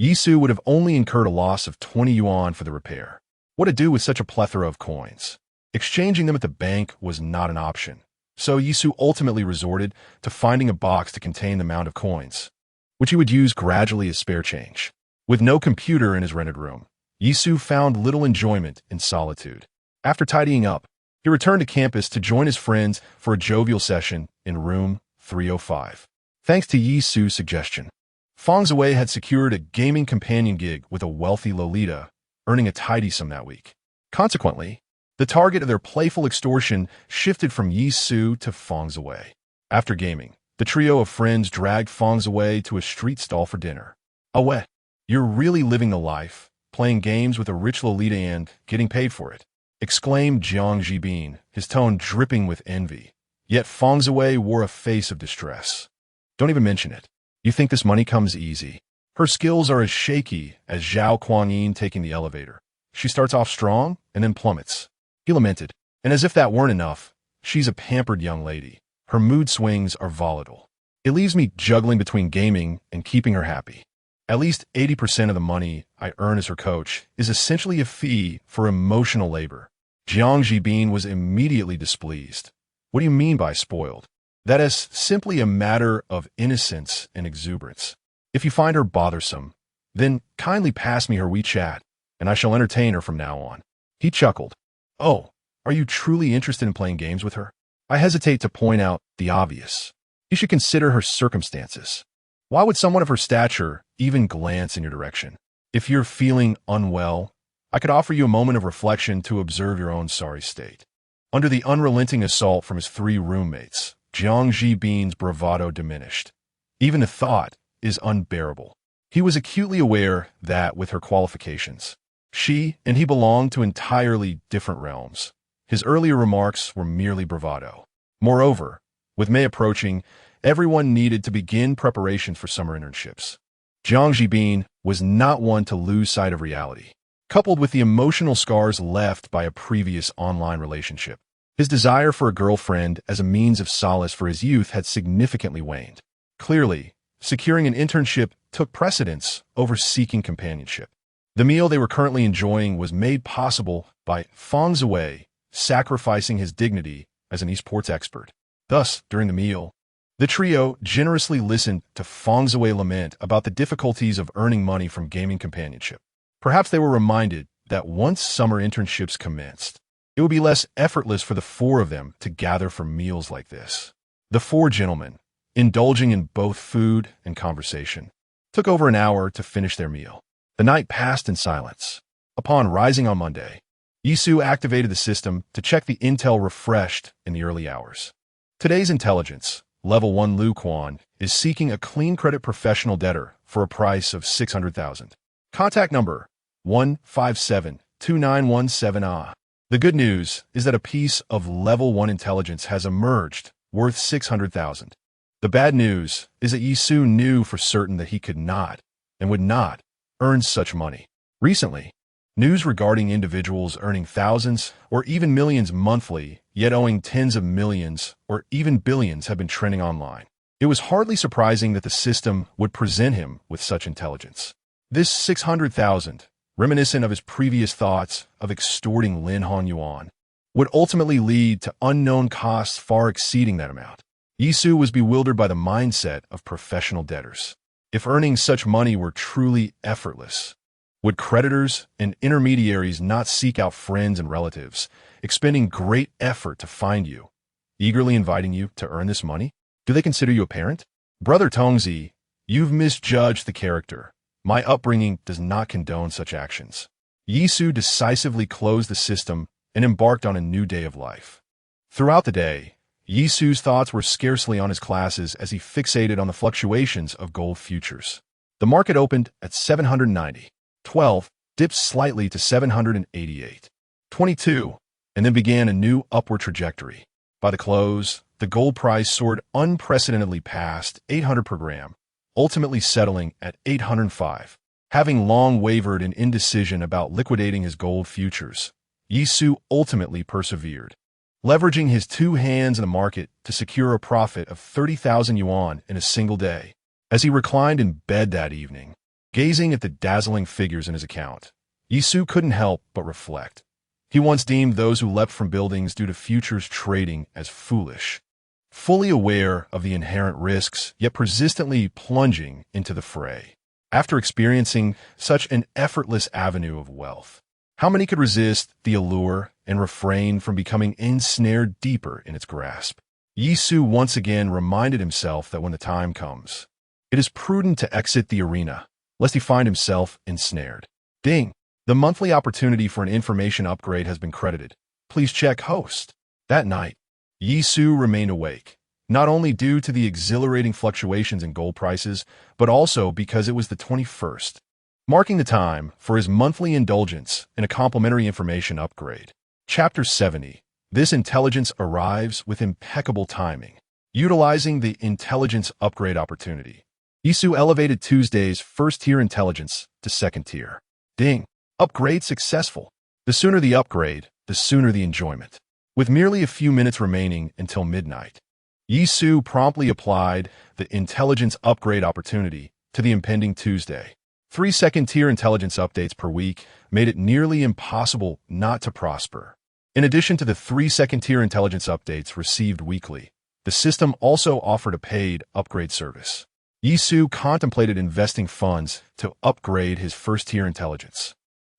Yisu would have only incurred a loss of 20 yuan for the repair. What to do with such a plethora of coins? Exchanging them at the bank was not an option, so Yisu ultimately resorted to finding a box to contain the amount of coins, which he would use gradually as spare change. With no computer in his rented room, Yisu found little enjoyment in solitude. After tidying up, he returned to campus to join his friends for a jovial session in room 305. Thanks to Yisu's suggestion, Feng Zhui had secured a gaming companion gig with a wealthy Lolita, earning a tidy sum that week. Consequently, the target of their playful extortion shifted from Yisu to Feng Zhui. After gaming, the trio of friends dragged Feng Zhui to a street stall for dinner. "Oh, you're really living the life, playing games with a rich Lolita and getting paid for it," exclaimed Jiang Jibin, his tone dripping with envy. Yet Feng Zhui wore a face of distress. "Don't even mention it. You think this money comes easy? Her skills are as shaky as Zhao Kuangyin taking the elevator. She starts off strong and then plummets." He lamented. "And as if that weren't enough, she's a pampered young lady. Her mood swings are volatile. It leaves me juggling between gaming and keeping her happy. At least 80% of the money I earn as her coach is essentially a fee for emotional labor." Jiang Jibin was immediately displeased. "What do you mean by spoiled? That is simply a matter of innocence and exuberance. If you find her bothersome, then kindly pass me her WeChat, and I shall entertain her from now on." He chuckled. "Oh, are you truly interested in playing games with her? I hesitate to point out the obvious. You should consider her circumstances. Why would someone of her stature even glance in your direction? If you're feeling unwell, I could offer you a moment of reflection to observe your own sorry state. Under the unrelenting assault from his 3 roommates, Jiang Jibin's bravado diminished. Even the thought is unbearable. He was acutely aware that, with her qualifications, she and he belonged to entirely different realms. His earlier remarks were merely bravado. Moreover, with May approaching, everyone needed to begin preparation for summer internships. Jiang Jibin was not one to lose sight of reality. Coupled with the emotional scars left by a previous online relationship, his desire for a girlfriend as a means of solace for his youth had significantly waned. Clearly, securing an internship took precedence over seeking companionship. The meal they were currently enjoying was made possible by Feng Zhui sacrificing his dignity as an esports expert. Thus, during the meal, the trio generously listened to Feng Zhui lament about the difficulties of earning money from gaming companionship. Perhaps they were reminded that once summer internships commenced, it would be less effortless for the 4 of them to gather for meals like this. The 4 gentlemen, indulging in both food and conversation, took over an hour to finish their meal. The night passed in silence. Upon rising on Monday, Yisu activated the system to check the intel refreshed in the early hours. Today's intelligence, Level 1 Lu Quan, is seeking a clean credit professional debtor for a price of 600,000. Contact number 1572917. The good news is that a piece of Level 1 intelligence has emerged, worth 600,000. The bad news is that Yisu knew for certain that he could not, and would not, earn such money. Recently, news regarding individuals earning thousands or even millions monthly, yet owing tens of millions or even billions have been trending online. It was hardly surprising that the system would present him with such intelligence. This 600,000, reminiscent of his previous thoughts of extorting Lin Han Yuan, would ultimately lead to unknown costs far exceeding that amount. Yisu was bewildered by the mindset of professional debtors. If earning such money were truly effortless, would creditors and intermediaries not seek out friends and relatives, expending great effort to find you, eagerly inviting you to earn this money? Do they consider you a parent? Brother Tongzi, you've misjudged the character. My upbringing does not condone such actions. Yisu decisively closed the system and embarked on a new day of life. Throughout the day, Yisu's thoughts were scarcely on his classes as he fixated on the fluctuations of gold futures. The market opened at 790. 12, dipped slightly to 788. 22, and then began a new upward trajectory. By the close, the gold price soared unprecedentedly past 800 per gram, ultimately settling at 805. Having long wavered in indecision about liquidating his gold futures, Yisu ultimately persevered, leveraging his 2 hands in the market to secure a profit of 30,000 yuan in a single day. As he reclined in bed that evening, gazing at the dazzling figures in his account, Yisu couldn't help but reflect. He once deemed those who leapt from buildings due to futures trading as foolish. Fully aware of the inherent risks, yet persistently plunging into the fray. After experiencing such an effortless avenue of wealth, how many could resist the allure and refrain from becoming ensnared deeper in its grasp? Yisu once again reminded himself that when the time comes, it is prudent to exit the arena, lest he find himself ensnared. Ding! The monthly opportunity for an information upgrade has been credited. Please check host. That night, Yisu remained awake, not only due to the exhilarating fluctuations in gold prices, but also because it was the 21st, marking the time for his monthly indulgence in a complimentary information upgrade. Chapter 70. This intelligence arrives with impeccable timing. Utilizing the intelligence upgrade opportunity, Yisu elevated Tuesday's first-tier intelligence to second-tier. Ding! Upgrade successful. The sooner the upgrade, the sooner the enjoyment. With merely a few minutes remaining until midnight, Yisu promptly applied the intelligence upgrade opportunity to the impending Tuesday. 3 second-tier intelligence updates per week made it nearly impossible not to prosper. In addition to the 3 second-tier intelligence updates received weekly, the system also offered a paid upgrade service. Yisu contemplated investing funds to upgrade his first-tier intelligence,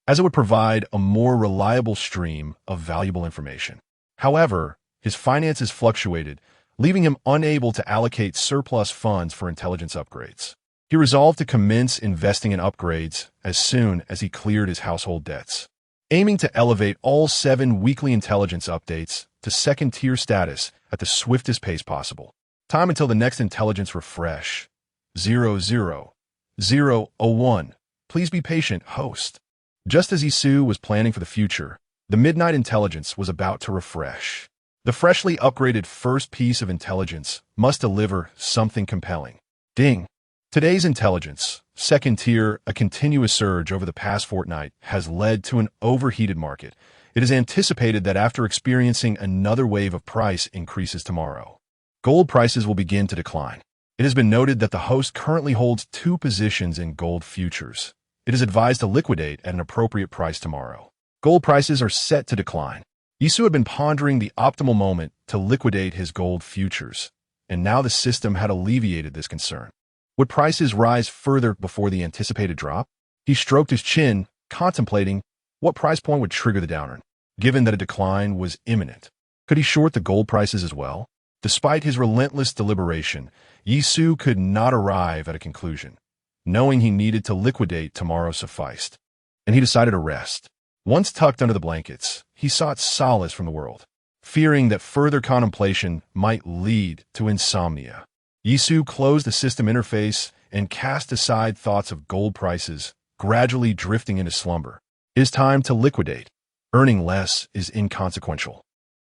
as it would provide a more reliable stream of valuable information. However, his finances fluctuated, leaving him unable to allocate surplus funds for intelligence upgrades. He resolved to commence investing in upgrades as soon as he cleared his household debts. Aiming to elevate all 7 weekly intelligence updates to second-tier status at the swiftest pace possible. Time until the next intelligence refresh. 00001. Please be patient, host. Just as Isu was planning for the future, the midnight intelligence was about to refresh. The freshly upgraded first piece of intelligence must deliver something compelling. Ding! Today's intelligence, second tier, a continuous surge over the past fortnight, has led to an overheated market. It is anticipated that after experiencing another wave of price increases tomorrow, gold prices will begin to decline. It has been noted that the host currently holds 2 positions in gold futures. It is advised to liquidate at an appropriate price tomorrow. Gold prices are set to decline. Isu had been pondering the optimal moment to liquidate his gold futures, and now the system had alleviated this concern. Would prices rise further before the anticipated drop? He stroked his chin, contemplating what price point would trigger the downturn, given that a decline was imminent. Could he short the gold prices as well? Despite his relentless deliberation, Isu could not arrive at a conclusion. Knowing he needed to liquidate tomorrow sufficed, and he decided to rest. Once tucked under the blankets, he sought solace from the world, fearing that further contemplation might lead to insomnia. Isu closed the system interface and cast aside thoughts of gold prices, gradually drifting into slumber. It is time to liquidate. Earning less is inconsequential.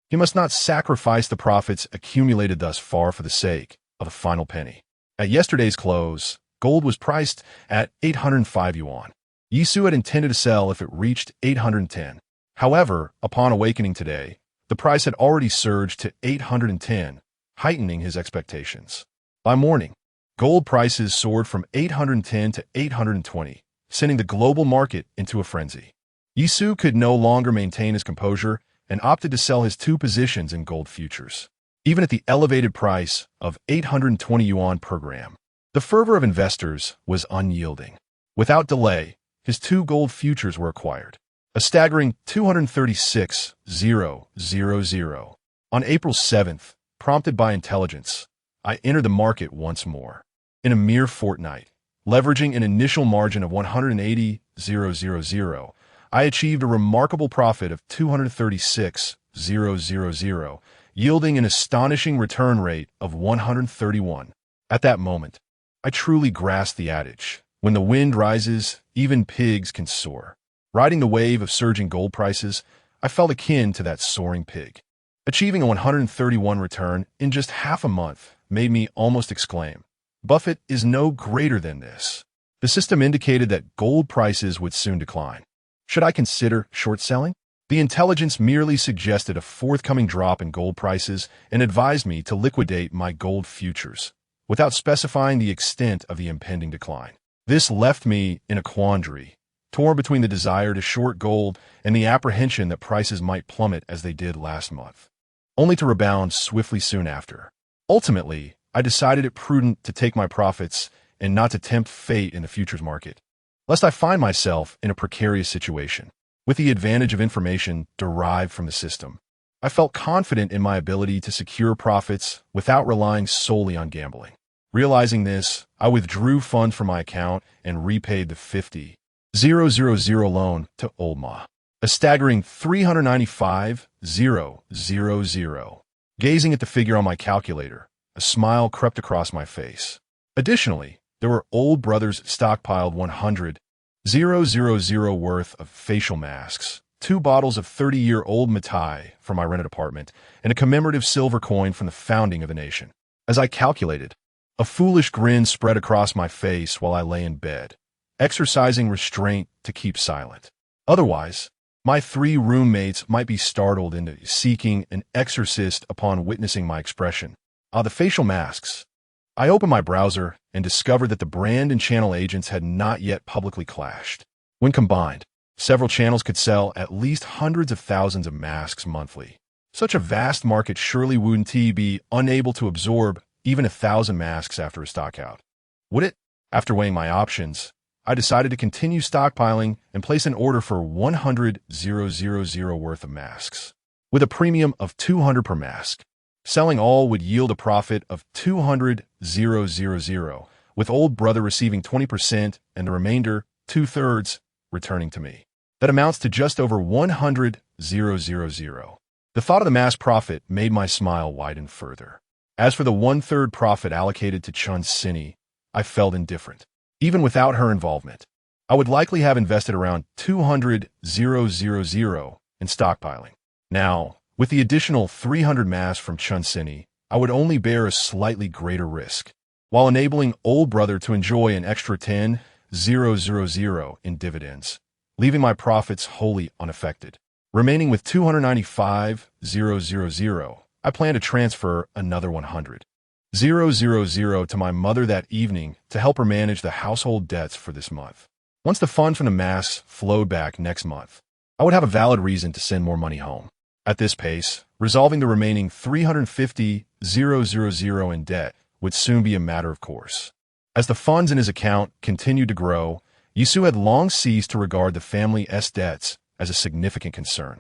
He must not sacrifice the profits accumulated thus far for the sake of a final penny. At yesterday's close, gold was priced at 805 yuan. Isu had intended to sell if it reached 810. However, upon awakening today, the price had already surged to 810, heightening his expectations. By morning, gold prices soared from 810 to 820, sending the global market into a frenzy. Isu could no longer maintain his composure and opted to sell his 2 positions in gold futures, even at the elevated price of 820 yuan per gram. The fervor of investors was unyielding. Without delay, his 2 gold futures were acquired, a staggering 236,000. On April 7th, prompted by intelligence, I entered the market once more. In a mere fortnight, leveraging an initial margin of 180,000, I achieved a remarkable profit of 236,000, yielding an astonishing return rate of 131. At that moment, I truly grasped the adage, when the wind rises, even pigs can soar. Riding the wave of surging gold prices, I felt akin to that soaring pig. Achieving a 131 return in just half a month made me almost exclaim, Buffett is no greater than this. The system indicated that gold prices would soon decline. Should I consider short selling? The intelligence merely suggested a forthcoming drop in gold prices and advised me to liquidate my gold futures, without specifying the extent of the impending decline. This left me in a quandary, torn between the desire to short gold and the apprehension that prices might plummet as they did last month, only to rebound swiftly soon after. Ultimately, I decided it prudent to take my profits and not to tempt fate in the futures market, lest I find myself in a precarious situation. With the advantage of information derived from the system, I felt confident in my ability to secure profits without relying solely on gambling. Realizing this, I withdrew funds from my account and repaid the 50,000 loan to Old Ma, a staggering 395,000. Gazing at the figure on my calculator, a smile crept across my face. Additionally, there were Old Brother's stockpiled 100,000 worth of facial masks, 2 bottles of 30-year-old Matai from my rented apartment, and a commemorative silver coin from the founding of the nation. As I calculated, a foolish grin spread across my face while I lay in bed, exercising restraint to keep silent. Otherwise, my 3 roommates might be startled into seeking an exorcist upon witnessing my expression. The facial masks. I opened my browser and discovered that the brand and channel agents had not yet publicly clashed. When combined, several channels could sell at least hundreds of thousands of masks monthly. Such a vast market surely wouldn't be unable to absorb even 1,000 masks after a stockout. Would it? After weighing my options, I decided to continue stockpiling and place an order for 100,000 worth of masks, with a premium of 200 per mask. Selling all would yield a profit of 200,000, with Old Brother receiving 20% and the remainder, 2/3, returning to me. That amounts to just over 100,000. The thought of the mass profit made my smile widen further. As for the one-third profit allocated to Chun Sini, I felt indifferent. Even without her involvement, I would likely have invested around 200,000 in stockpiling. Now, with the additional 300 mass from Chun Sini, I would only bear a slightly greater risk, while enabling old brother to enjoy an extra 10,000 in dividends, leaving my profits wholly unaffected. Remaining with 295,000, I plan to transfer another 100,000 to my mother that evening to help her manage the household debts for this month. Once the fund from the mass flowed back next month, I would have a valid reason to send more money home. At this pace, resolving the remaining 350,000 in debt would soon be a matter of course. As the funds in his account continued to grow, Yisu had long ceased to regard the family's debts as a significant concern.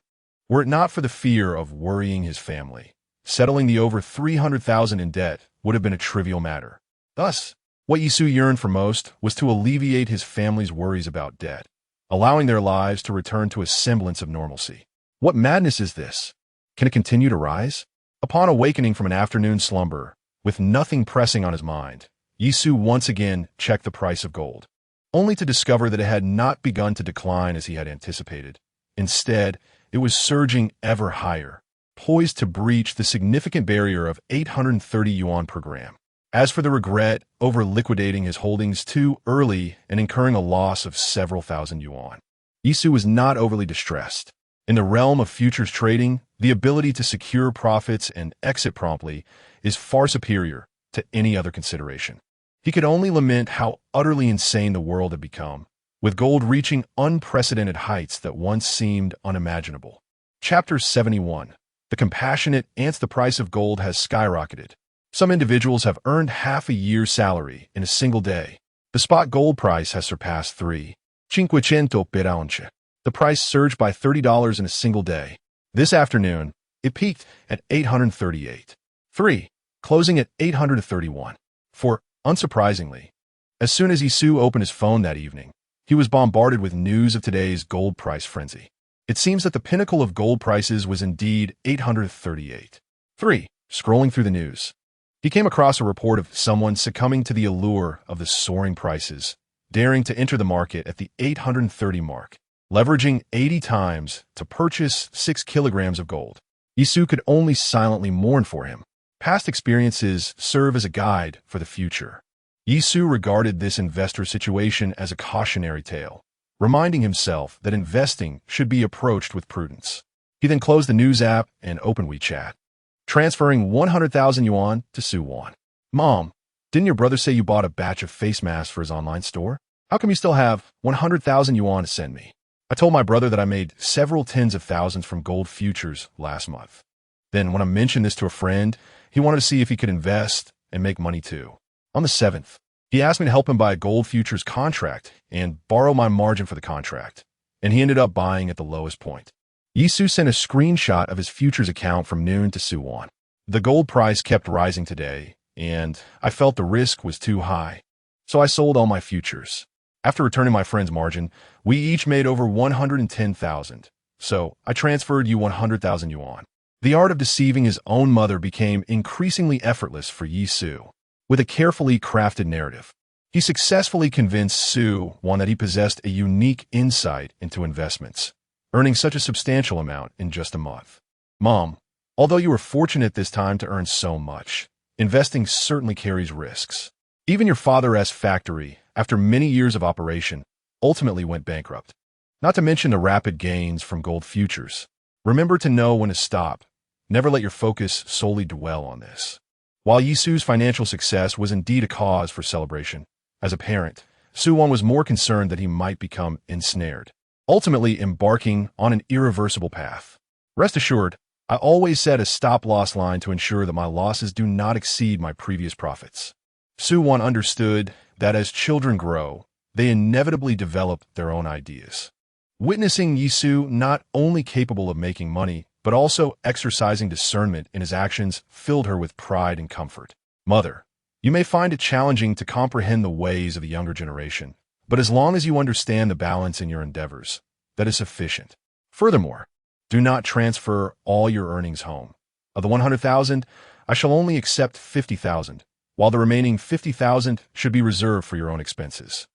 Were it not for the fear of worrying his family, settling the over 300,000 in debt would have been a trivial matter. Thus, what Yisu yearned for most was to alleviate his family's worries about debt, allowing their lives to return to a semblance of normalcy. What madness is this? Can it continue to rise? Upon awakening from an afternoon slumber, with nothing pressing on his mind, Yisu once again checked the price of gold, only to discover that it had not begun to decline as he had anticipated. Instead, it was surging ever higher, poised to breach the significant barrier of 830 yuan per gram. As for the regret over liquidating his holdings too early and incurring a loss of several thousand yuan, Yisu was not overly distressed. In the realm of futures trading, the ability to secure profits and exit promptly is far superior to any other consideration. He could only lament how utterly insane the world had become, with gold reaching unprecedented heights that once seemed unimaginable. Chapter 71. The compassionate ants. The price of gold has skyrocketed. Some individuals have earned half a year's salary in a single day. The spot gold price has surpassed 3,500 per ounce. The price surged by $30 in a single day. This afternoon, it peaked at 838.3, closing at 831. For, unsurprisingly, as soon as Yisu opened his phone that evening, he was bombarded with news of today's gold price frenzy. It seems that the pinnacle of gold prices was indeed 838.3. Scrolling through the news, he came across a report of someone succumbing to the allure of the soaring prices, daring to enter the market at the 830 mark, leveraging 80 times to purchase 6 kilograms of gold. Yisu could only silently mourn for him. Past experiences serve as a guide for the future. Yisu regarded this investor situation as a cautionary tale, reminding himself that investing should be approached with prudence. He then closed the news app and opened WeChat, transferring 100,000 yuan to Suwon. Mom, didn't your brother say you bought a batch of face masks for his online store? How come you still have 100,000 yuan to send me? I told my brother that I made several tens of thousands from gold futures last month. Then when I mentioned this to a friend, he wanted to see if he could invest and make money too. On the 7th, he asked me to help him buy a gold futures contract and borrow my margin for the contract, and he ended up buying at the lowest point. Yisu sent a screenshot of his futures account from noon to Suwon. The gold price kept rising today, and I felt the risk was too high, so I sold all my futures. After returning my friend's margin, we each made over 110,000, so I transferred you 100,000 yuan. The art of deceiving his own mother became increasingly effortless for Yisu. With a carefully crafted narrative, he successfully convinced Suwon that he possessed a unique insight into investments, earning such a substantial amount in just a month. Mom, although you were fortunate this time to earn so much, investing certainly carries risks. Even your father's factory, after many years of operation, ultimately went bankrupt. Not to mention the rapid gains from gold futures. Remember to know when to stop. Never let your focus solely dwell on this. While Yisu's financial success was indeed a cause for celebration, as a parent, Suwon was more concerned that he might become ensnared, ultimately embarking on an irreversible path. Rest assured, I always set a stop-loss line to ensure that my losses do not exceed my previous profits. Suwon understood that as children grow, they inevitably develop their own ideas. Witnessing Yisu not only capable of making money, but also exercising discernment in his actions filled her with pride and comfort. Mother, you may find it challenging to comprehend the ways of the younger generation, but as long as you understand the balance in your endeavors, that is sufficient. Furthermore, Do not transfer all your earnings home. Of the 100,000, I shall only accept 50,000, while the remaining 50,000 should be reserved for your own expenses.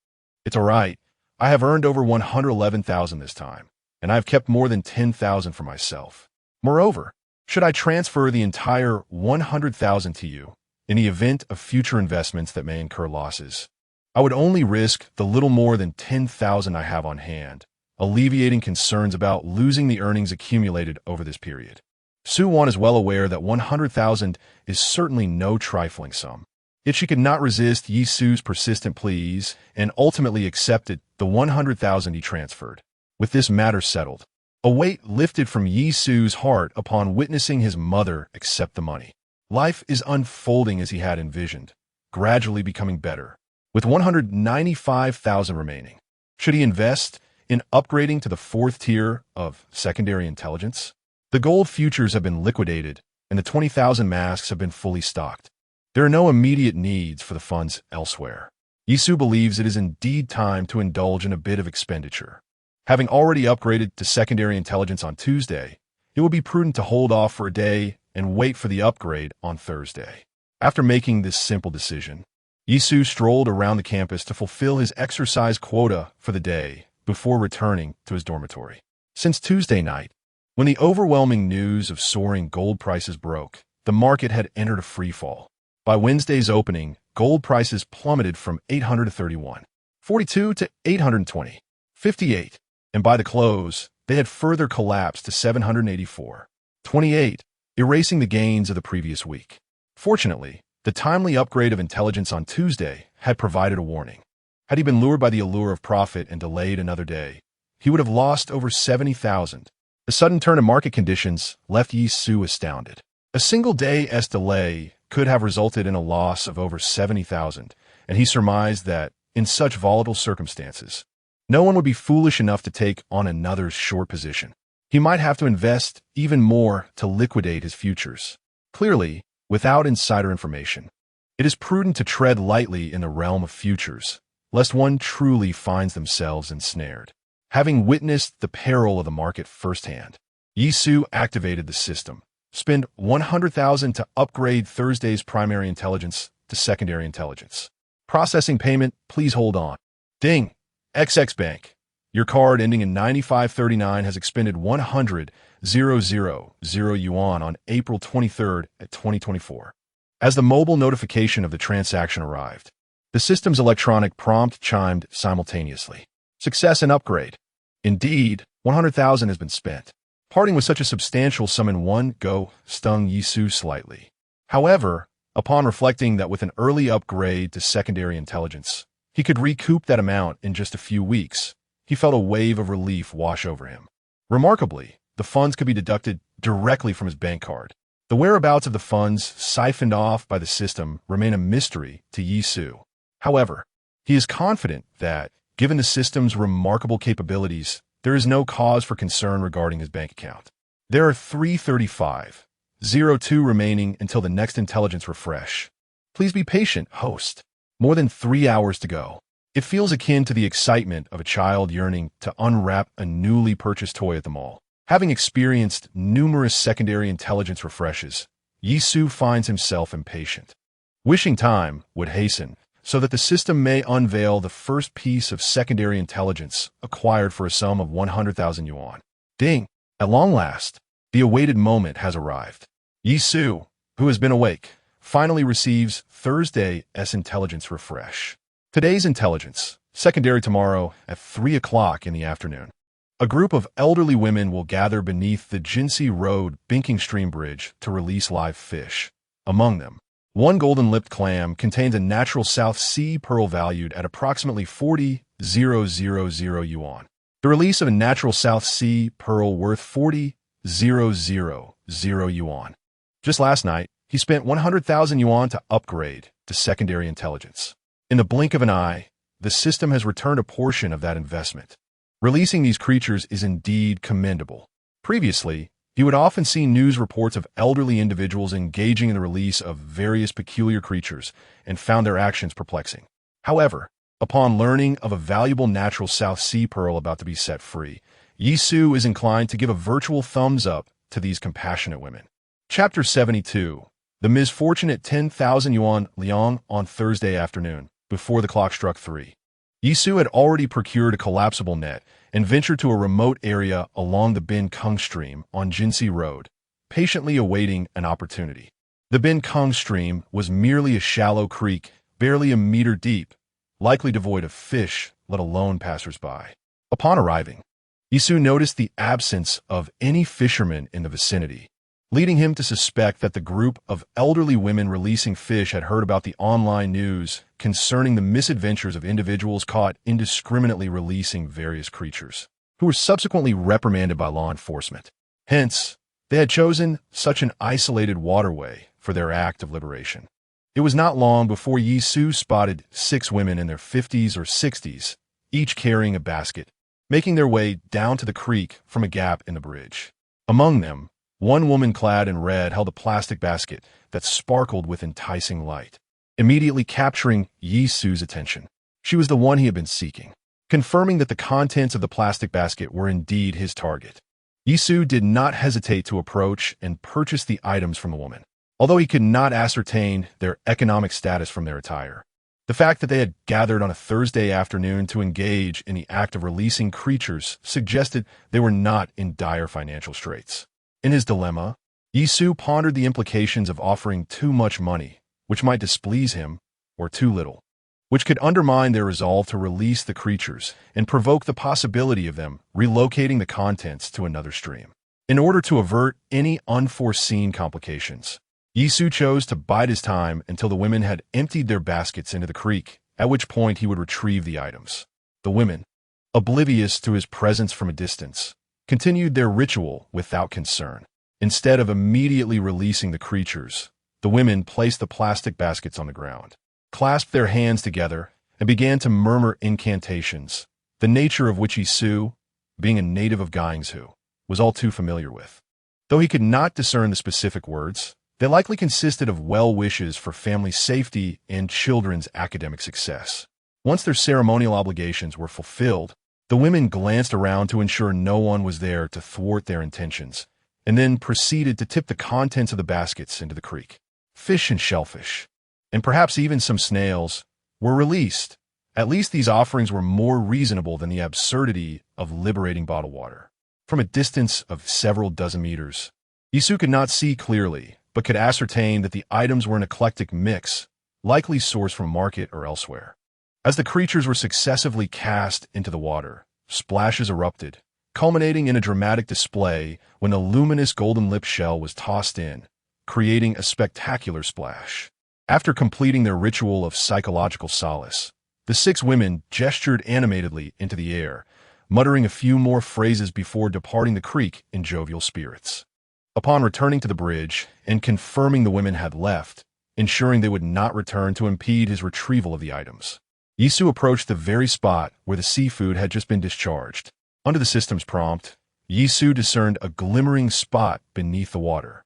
It's all right. I have earned over 111,000 this time, and I have kept more than 10,000 for myself. Moreover, should I transfer the entire 100,000 to you, in the event of future investments that may incur losses, I would only risk the little more than 10,000 I have on hand, alleviating concerns about losing the earnings accumulated over this period. Su-Wan is well aware that 100,000 is certainly no trifling sum. Yet she could not resist Yi-Su's persistent pleas and ultimately accepted the 100,000 he transferred. With this matter settled, a weight lifted from Yi-Su's heart upon witnessing his mother accept the money. Life is unfolding as he had envisioned, gradually becoming better, with 195,000 remaining. Should he invest in upgrading to the 4th tier of secondary intelligence? The gold futures have been liquidated, and the 20,000 masks have been fully stocked. There are no immediate needs for the funds elsewhere. Yi-Su believes it is indeed time to indulge in a bit of expenditure. Having already upgraded to secondary intelligence on Tuesday, it would be prudent to hold off for a day and wait for the upgrade on Thursday. After making this simple decision, Yi-Su strolled around the campus to fulfill his exercise quota for the day before returning to his dormitory. Since Tuesday night, when the overwhelming news of soaring gold prices broke, the market had entered a freefall. By Wednesday's opening, gold prices plummeted from $831.42 to $820.58, and by the close, they had further collapsed to $784.28, erasing the gains of the previous week. Fortunately, the timely upgrade of intelligence on Tuesday had provided a warning. Had he been lured by the allure of profit and delayed another day, he would have lost over 70,000. The sudden turn in market conditions left Yi-Su astounded. A single day's delay could have resulted in a loss of over 70,000, and he surmised that, in such volatile circumstances, no one would be foolish enough to take on another short position. He might have to invest even more to liquidate his futures. Clearly, without insider information, it is prudent to tread lightly in the realm of futures, lest one truly finds themselves ensnared. Having witnessed the peril of the market firsthand, Yi-Su activated the system. Spend 100,000 to upgrade Thursday's primary intelligence to secondary intelligence. Processing payment, please hold on. Ding! XX Bank. Your card ending in 9539 has expended 100,000 yuan on April 23rd at 2024. As the mobile notification of the transaction arrived, the system's electronic prompt chimed simultaneously. Success and upgrade. Indeed, 100,000 has been spent. Parting with such a substantial sum in one go stung Yi-Su slightly. However, upon reflecting that with an early upgrade to secondary intelligence, he could recoup that amount in just a few weeks, he felt a wave of relief wash over him. Remarkably, the funds could be deducted directly from his bank card. The whereabouts of the funds siphoned off by the system remain a mystery to Yi-Su. However, he is confident that, given the system's remarkable capabilities, there is no cause for concern regarding his bank account. There are 335.02 remaining until the next intelligence refresh. Please be patient, host. More than 3 hours to go. It feels akin to the excitement of a child yearning to unwrap a newly purchased toy at the mall. Having experienced numerous secondary intelligence refreshes, Yi-Su finds himself impatient. Wishing time would hasten, so that the system may unveil the first piece of secondary intelligence acquired for a sum of 100,000 yuan. Ding! At long last, the awaited moment has arrived. Yi-Su, who has been awake, finally receives Thursday's intelligence refresh. Today's intelligence, secondary tomorrow at 3 o'clock in the afternoon. A group of elderly women will gather beneath the Guishi Road banking stream bridge to release live fish. Among them, one golden-lipped clam contains a natural South Sea pearl valued at approximately 40,000 yuan. The release of a natural South Sea pearl worth 40,000 yuan. Just last night, he spent 100,000 yuan to upgrade to secondary intelligence. In the blink of an eye, the system has returned a portion of that investment. Releasing these creatures is indeed commendable. Previously, he would often see news reports of elderly individuals engaging in the release of various peculiar creatures and found their actions perplexing. However, upon learning of a valuable natural South Sea pearl about to be set free, Yisu is inclined to give a virtual thumbs up to these compassionate women. Chapter 72. The misfortunate 10,000 yuan liang on Thursday afternoon, before the clock struck 3. Yisu had already procured a collapsible net and ventured to a remote area along the Bin Kung stream on Jinsi Road, patiently awaiting an opportunity. The Bin Kung stream was merely a shallow creek, barely a meter deep, likely devoid of fish, let alone passers-by. Upon arriving, Yisu noticed the absence of any fishermen in the vicinity, leading him to suspect that the group of elderly women releasing fish had heard about the online news concerning the misadventures of individuals caught indiscriminately releasing various creatures, who were subsequently reprimanded by law enforcement. Hence, they had chosen such an isolated waterway for their act of liberation. It was not long before Yisu spotted 6 women in their 50s or 60s, each carrying a basket, making their way down to the creek from a gap in the bridge. Among them, one woman clad in red held a plastic basket that sparkled with enticing light, immediately capturing Yisu's attention. She was the one he had been seeking. Confirming that the contents of the plastic basket were indeed his target, Yisu did not hesitate to approach and purchase the items from the woman, although he could not ascertain their economic status from their attire. The fact that they had gathered on a Thursday afternoon to engage in the act of releasing creatures suggested they were not in dire financial straits. In his dilemma, Yisu pondered the implications of offering too much money, which might displease him, or too little, which could undermine their resolve to release the creatures and provoke the possibility of them relocating the contents to another stream. In order to avert any unforeseen complications, Yisu chose to bide his time until the women had emptied their baskets into the creek, at which point he would retrieve the items. The women, oblivious to his presence from a distance, continued their ritual without concern. Instead of immediately releasing the creatures, the women placed the plastic baskets on the ground, clasped their hands together, and began to murmur incantations, the nature of which Yisu, being a native of Guangzhou, was all too familiar with. Though he could not discern the specific words, they likely consisted of well wishes for family safety and children's academic success. Once their ceremonial obligations were fulfilled, the women glanced around to ensure no one was there to thwart their intentions, and then proceeded to tip the contents of the baskets into the creek. Fish and shellfish, and perhaps even some snails, were released. At least these offerings were more reasonable than the absurdity of liberating bottled water. From a distance of several dozen meters, Yisu could not see clearly, but could ascertain that the items were an eclectic mix, likely sourced from market or elsewhere. As the creatures were successively cast into the water, splashes erupted, culminating in a dramatic display when a luminous golden lip shell was tossed in, creating a spectacular splash. After completing their ritual of psychological solace, the 6 women gestured animatedly into the air, muttering a few more phrases before departing the creek in jovial spirits. Upon returning to the bridge and confirming the women had left, ensuring they would not return to impede his retrieval of the items, Yisu approached the very spot where the seafood had just been discharged. Under the system's prompt, Yisu discerned a glimmering spot beneath the water.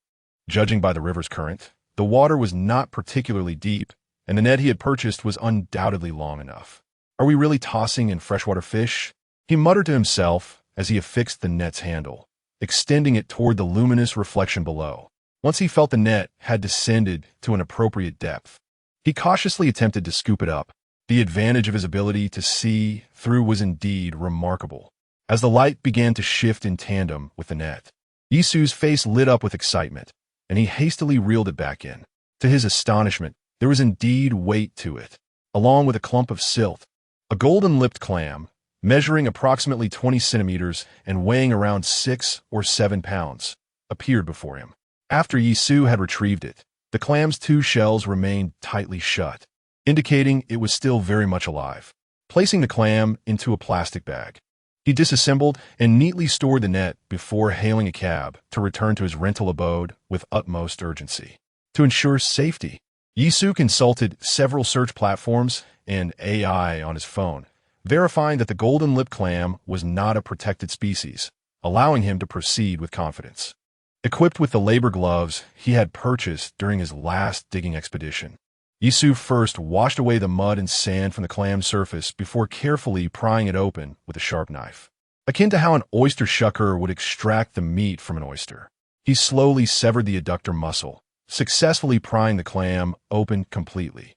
Judging by the river's current, the water was not particularly deep, and the net he had purchased was undoubtedly long enough. "Are we really tossing in freshwater fish?" he muttered to himself as he affixed the net's handle, extending it toward the luminous reflection below. Once he felt the net had descended to an appropriate depth, he cautiously attempted to scoop it up. The advantage of his ability to see through was indeed remarkable. As the light began to shift in tandem with the net, Yisu's face lit up with excitement, and he hastily reeled it back in. To his astonishment, there was indeed weight to it, along with a clump of silt. A golden-lipped clam, measuring approximately 20 centimeters and weighing around 6 or 7 pounds, appeared before him. After Yisu had retrieved it, the clam's 2 shells remained tightly shut, indicating it was still very much alive. Placing the clam into a plastic bag, he disassembled and neatly stored the net before hailing a cab to return to his rental abode with utmost urgency. To ensure safety, Yisu consulted several search platforms and AI on his phone, verifying that the golden-lipped clam was not a protected species, allowing him to proceed with confidence. Equipped with the labor gloves he had purchased during his last digging expedition, Yisu first washed away the mud and sand from the clam's surface before carefully prying it open with a sharp knife. akin to how an oyster shucker would extract the meat from an oyster. He slowly severed the adductor muscle, successfully prying the clam open completely.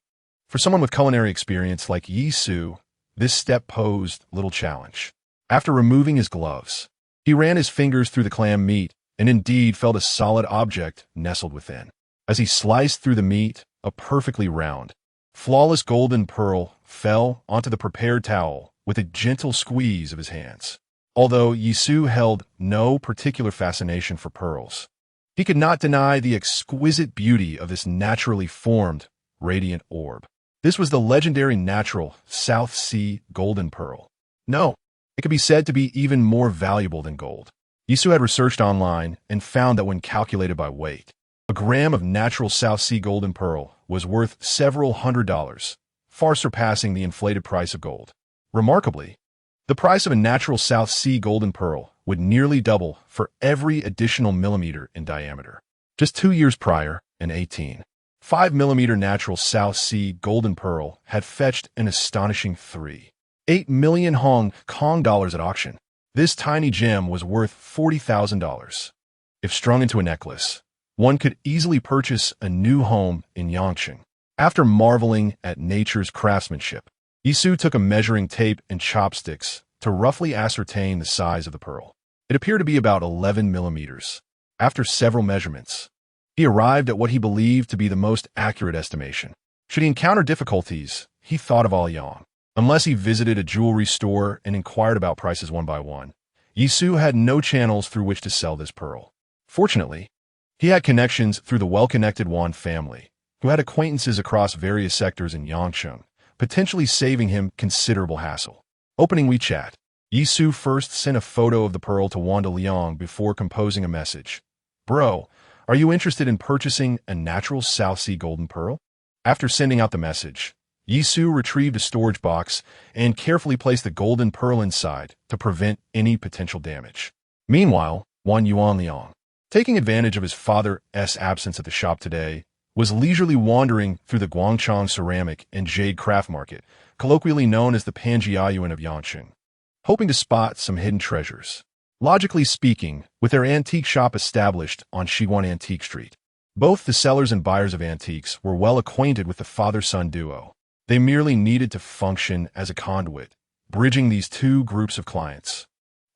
For someone with culinary experience like Yisu, this step posed little challenge. After removing his gloves, he ran his fingers through the clam meat and indeed felt a solid object nestled within. As he sliced through the meat, a perfectly round, flawless golden pearl fell onto the prepared towel with a gentle squeeze of his hands. Although Yisu held no particular fascination for pearls, he could not deny the exquisite beauty of this naturally formed, radiant orb. This was the legendary natural South Sea golden pearl. No, it could be said to be even more valuable than gold. Yisu had researched online and found that when calculated by weight, a gram of natural South Sea golden pearl was worth several $100s, far surpassing the inflated price of gold. Remarkably, the price of a natural South Sea golden pearl would nearly double for every additional millimeter in diameter. Just 2 years prior, in 5mm natural South Sea golden pearl had fetched an astonishing 3.8 million Hong Kong dollars at auction. This tiny gem was worth $40,000. If strung into a necklace, one could easily purchase a new home in Yangcheng. After marveling at nature's craftsmanship, Yisu took a measuring tape and chopsticks to roughly ascertain the size of the pearl. It appeared to be about 11 millimeters. After several measurements, he arrived at what he believed to be the most accurate estimation. Should he encounter difficulties, he thought of Aoyang. Unless he visited a jewelry store and inquired about prices one by one, Yisu had no channels through which to sell this pearl. Fortunately, he had connections through the well-connected Wan family, who had acquaintances across various sectors in Yangcheng, potentially saving him considerable hassle. Opening WeChat, Yisu first sent a photo of the pearl to Wanda Liang before composing a message. "Bro, are you interested in purchasing a natural South Sea golden pearl?" After sending out the message, Yisu retrieved a storage box and carefully placed the golden pearl inside to prevent any potential damage. Meanwhile, Wan Yuanliang, taking advantage of his father's absence at the shop today, was leisurely wandering through the Guangchang ceramic and jade craft market, colloquially known as the Panjiayuan of Yangcheng, hoping to spot some hidden treasures. Logically speaking, with their antique shop established on Shiguan Antique Street, both the sellers and buyers of antiques were well acquainted with the father-son duo. They merely needed to function as a conduit, bridging these two groups of clients,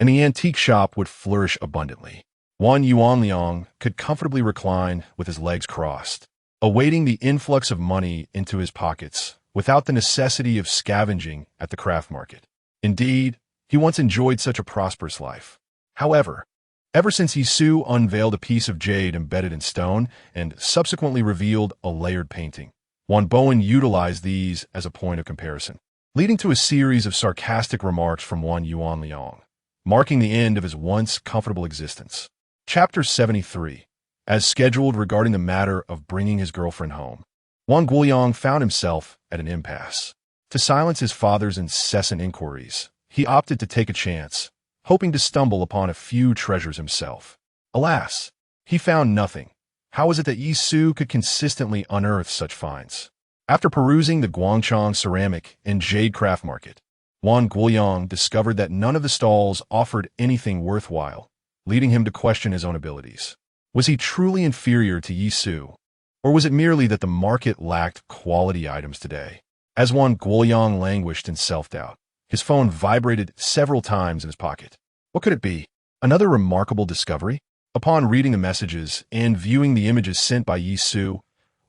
and the antique shop would flourish abundantly. Wan Yuanliang could comfortably recline with his legs crossed, awaiting the influx of money into his pockets without the necessity of scavenging at the craft market. Indeed, he once enjoyed such a prosperous life. However, ever since Yisu unveiled a piece of jade embedded in stone and subsequently revealed a layered painting, Wan Bowen utilized these as a point of comparison, leading to a series of sarcastic remarks from Wan Yuanliang, marking the end of his once comfortable existence. Chapter 73. As scheduled regarding the matter of bringing his girlfriend home, Wan Guoyang found himself at an impasse. To silence his father's incessant inquiries, he opted to take a chance, hoping to stumble upon a few treasures himself. Alas, he found nothing. How was it that Yisu could consistently unearth such finds? After perusing the Guangchang ceramic and jade craft market, Wan Guoyang discovered that none of the stalls offered anything worthwhile, leading him to question his own abilities. Was he truly inferior to Yisu, or was it merely that the market lacked quality items today? As Wan Guoyang languished in self-doubt, his phone vibrated several times in his pocket. What could it be? Another remarkable discovery? Upon reading the messages and viewing the images sent by Yisu,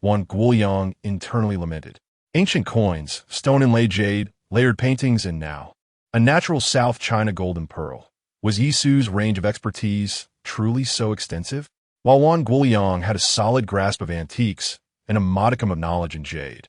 Wan Guoyang internally lamented. Ancient coins, stone-inlaid jade, layered paintings, and now a natural South China golden pearl. Was Yisu's range of expertise truly so extensive? While Wan Guoyang had a solid grasp of antiques and a modicum of knowledge in jade,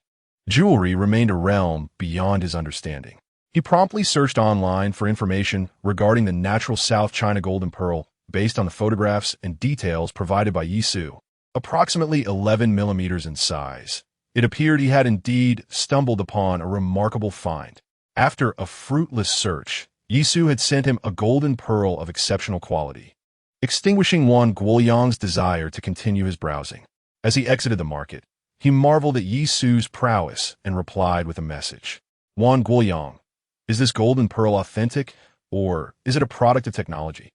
jewelry remained a realm beyond his understanding. He promptly searched online for information regarding the natural South China golden pearl based on the photographs and details provided by Yisu. Approximately 11 millimeters in size, it appeared he had indeed stumbled upon a remarkable find. After a fruitless search, Yisu had sent him a golden pearl of exceptional quality, extinguishing Wan Guoyang's desire to continue his browsing. As he exited the market, he marveled at Yisu's prowess and replied with a message. "Wan Guoyang, is this golden pearl authentic, Or is it a product of technology?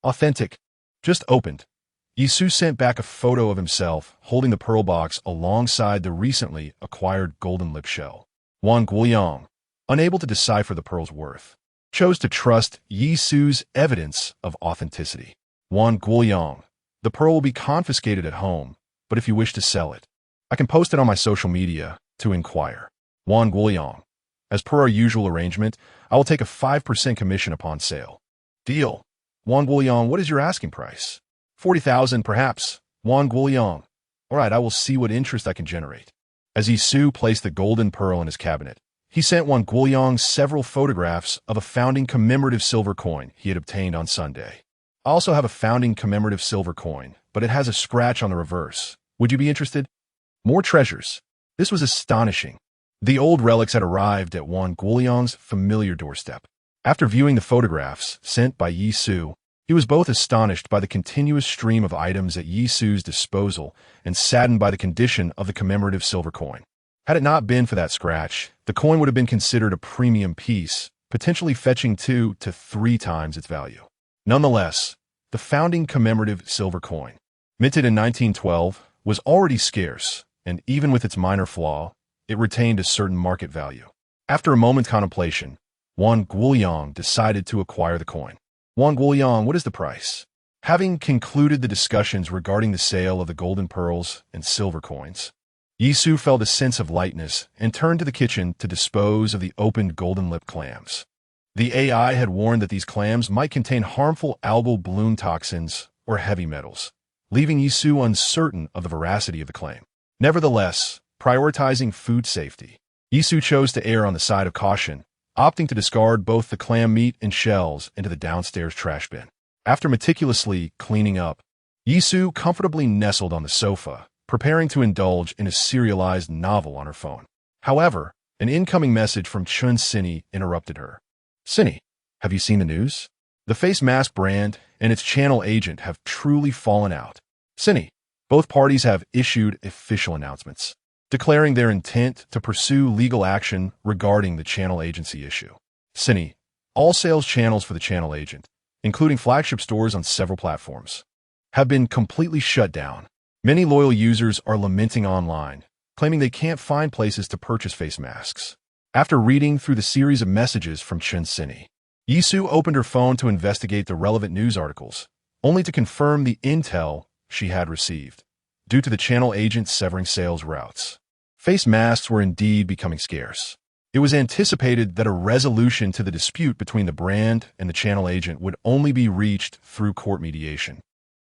Authentic. Just opened. Yisu sent back a photo of himself holding the pearl box alongside the recently acquired golden lip shell. Wang Guoyang, unable to decipher the pearl's worth, chose to trust Yisu's evidence of authenticity. Wang Guoyang, the pearl will be confiscated at home, but if you wish to sell it, I can post it on my social media to inquire. Wang Guoyang, as per our usual arrangement, I will take a 5% commission upon sale. Deal. Wang Guoyang, what is your asking price? 40,000 perhaps. Wang Guoyang. All right, I will see what interest I can generate. As Yisu placed the golden pearl in his cabinet, he sent Wang Guoyang several photographs of a founding commemorative silver coin he had obtained on Sunday. I also have a founding commemorative silver coin, but it has a scratch on the reverse. Would you be interested? More treasures. This was astonishing. The old relics had arrived at Wang Guoyang's familiar doorstep. After viewing the photographs sent by Yisu, he was both astonished by the continuous stream of items at Yisu's disposal and saddened by the condition of the commemorative silver coin. Had it not been for that scratch, the coin would have been considered a premium piece, potentially fetching 2 to 3 times its value. Nonetheless, the founding commemorative silver coin, minted in 1912, was already scarce, and even with its minor flaw, it retained a certain market value. After a moment's contemplation, Wang Guoyang decided to acquire the coin. Wang Guoyang, what is the price? Having concluded the discussions regarding the sale of the golden pearls and silver coins, Yisu felt a sense of lightness and turned to the kitchen to dispose of the opened golden lip clams. The AI had warned that these clams might contain harmful algal bloom toxins or heavy metals, leaving Yisu uncertain of the veracity of the claim. Nevertheless, prioritizing food safety, Yisu chose to err on the side of caution, opting to discard both the clam meat and shells into the downstairs trash bin. After meticulously cleaning up, Yisu comfortably nestled on the sofa, preparing to indulge in a serialized novel on her phone. However, an incoming message from Chun Sinny interrupted her. Sinny, have you seen the news? The face mask brand and its channel agent have truly fallen out. Sinny, both parties have issued official announcements, declaring their intent to pursue legal action regarding the channel agency issue. Sinny, all sales channels for the channel agent, including flagship stores on several platforms, have been completely shut down. Many loyal users are lamenting online, claiming they can't find places to purchase face masks. After reading through the series of messages from Chun Sinny, Yisu opened her phone to investigate the relevant news articles, only to confirm the intel she had received, due to the channel agent severing sales routes. Face masks were indeed becoming scarce. It was anticipated that a resolution to the dispute between the brand and the channel agent would only be reached through court mediation,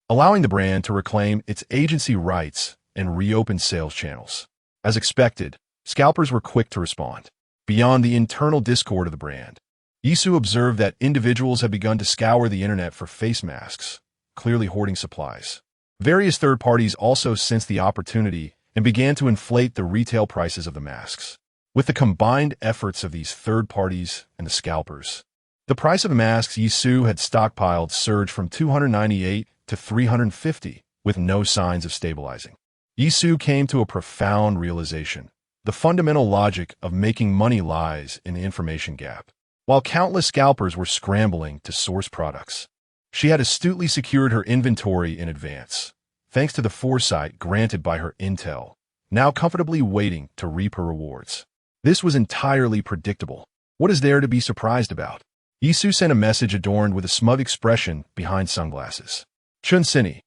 allowing the brand to reclaim its agency rights and reopen sales channels. As expected, scalpers were quick to respond. Beyond the internal discord of the brand, Yisu observed that individuals had begun to scour the internet for face masks, clearly hoarding supplies. Various third parties also sensed the opportunity and began to inflate the retail prices of the masks. With the combined efforts of these third parties and the scalpers, the price of the masks Yisu had stockpiled surged from $298 to $350, with no signs of stabilizing. Yisu came to a profound realization. The fundamental logic of making money lies in the information gap. While countless scalpers were scrambling to source products, she had astutely secured her inventory in advance, thanks to the foresight granted by her intel, now comfortably waiting to reap her rewards. This was entirely predictable. What is there to be surprised about? Yisu sent a message adorned with a smug expression behind sunglasses. Chun Sinny,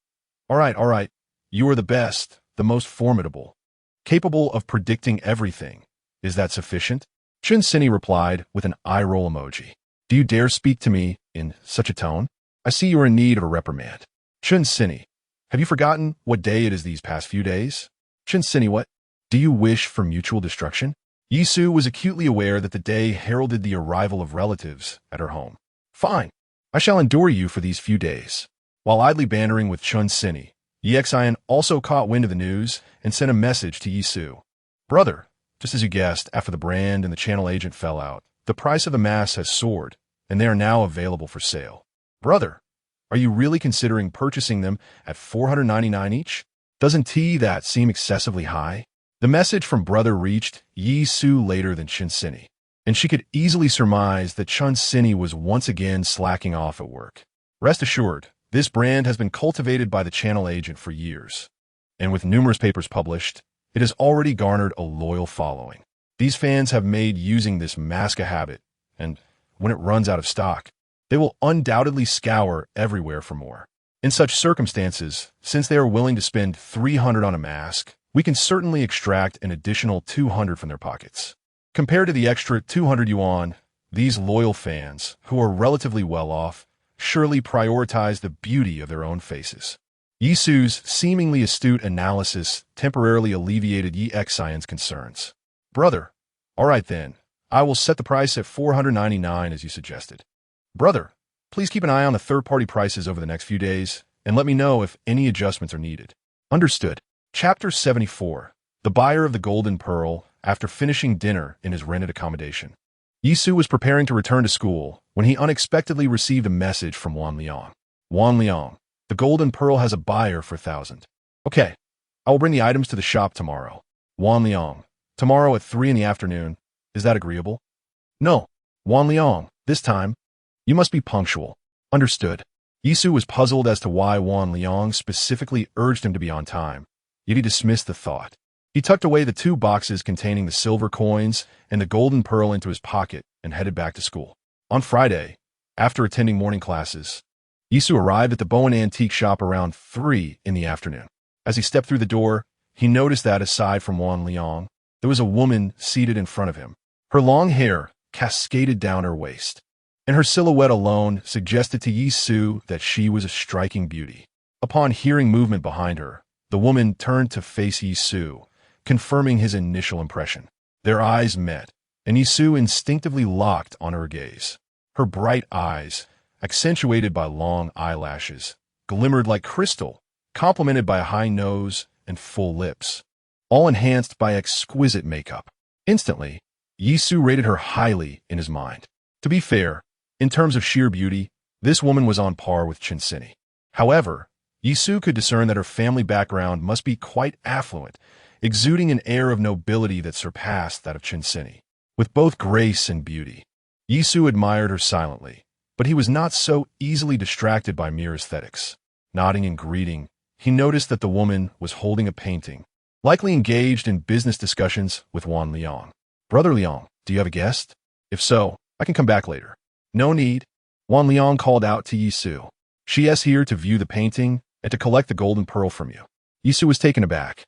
all right, you are the best, the most formidable, capable of predicting everything. Is that sufficient? Chun Sinny replied with an eye-roll emoji. Do you dare speak to me in such a tone? I see you are in need of a reprimand. Chun Sinny, have you forgotten what day it is these past few days? Chun Sinny, what? Do you wish for mutual destruction? Yisu was acutely aware that the day heralded the arrival of relatives at her home. Fine, I shall endure you for these few days. While idly bantering with Chun Sinny, Yixian also caught wind of the news and sent a message to Yisu. Brother, just as you guessed, after the brand and the channel agent fell out, the price of the masks has soared, and they are now available for sale. Brother, are you really considering purchasing them at $499 each? Doesn't that seem excessively high? The message from brother reached Yisu later than Chun Sinny. and she could easily surmise that Chun Sini was once again slacking off at work. Rest assured, this brand has been cultivated by the channel agent for years, and with numerous papers published, it has already garnered a loyal following. These fans have made using this mask a habit, and when it runs out of stock, they will undoubtedly scour everywhere for more. In such circumstances, since they are willing to spend 300 on a mask, we can certainly extract an additional 200 from their pockets. Compared to the extra 200 yuan, these loyal fans, who are relatively well off, surely prioritize the beauty of their own faces. Yisu's seemingly astute analysis temporarily alleviated Yi Xian's concerns. Brother, all right then, I will set the price at 499 as you suggested. Brother, please keep an eye on the third-party prices over the next few days, and let me know if any adjustments are needed. Understood. Chapter 74. The buyer of the Golden Pearl, after finishing dinner in his rented accommodation. Yisu was preparing to return to school when he unexpectedly received a message from Wan Liang. Wan Liang, the Golden Pearl has a buyer for 1,000. Okay, I will bring the items to the shop tomorrow. Wan Liang, tomorrow at 3 in the afternoon. Is that agreeable? No. Wan Liang, this time, you must be punctual. Understood. Yisu was puzzled as to why Wan Liang specifically urged him to be on time, yet he dismissed the thought. He tucked away the 2 boxes containing the silver coins and the golden pearl into his pocket and headed back to school. On Friday, after attending morning classes, Yisu arrived at the Bowen Antique Shop around 3 in the afternoon. As he stepped through the door, he noticed that, aside from Wan Liang, there was a woman seated in front of him. Her long hair cascaded down her waist, and her silhouette alone suggested to Yisu that she was a striking beauty. Upon hearing movement behind her, the woman turned to face Yisu, confirming his initial impression. Their eyes met, and Yisu instinctively locked on her gaze. Her bright eyes, accentuated by long eyelashes, glimmered like crystal, complemented by a high nose and full lips, all enhanced by exquisite makeup. Instantly, Yisu rated her highly in his mind. To be fair, in terms of sheer beauty, this woman was on par with Chun Sini. However, Yisu could discern that her family background must be quite affluent, exuding an air of nobility that surpassed that of Chun Sini. With both grace and beauty, Yisu admired her silently, but he was not so easily distracted by mere aesthetics. Nodding in greeting, he noticed that the woman was holding a painting, likely engaged in business discussions with Wan Liang. Brother Liang, do you have a guest? If so, I can come back later. No need. Wan Liang called out to Yisu. She is here to view the painting and to collect the golden pearl from you. Yisu was taken aback,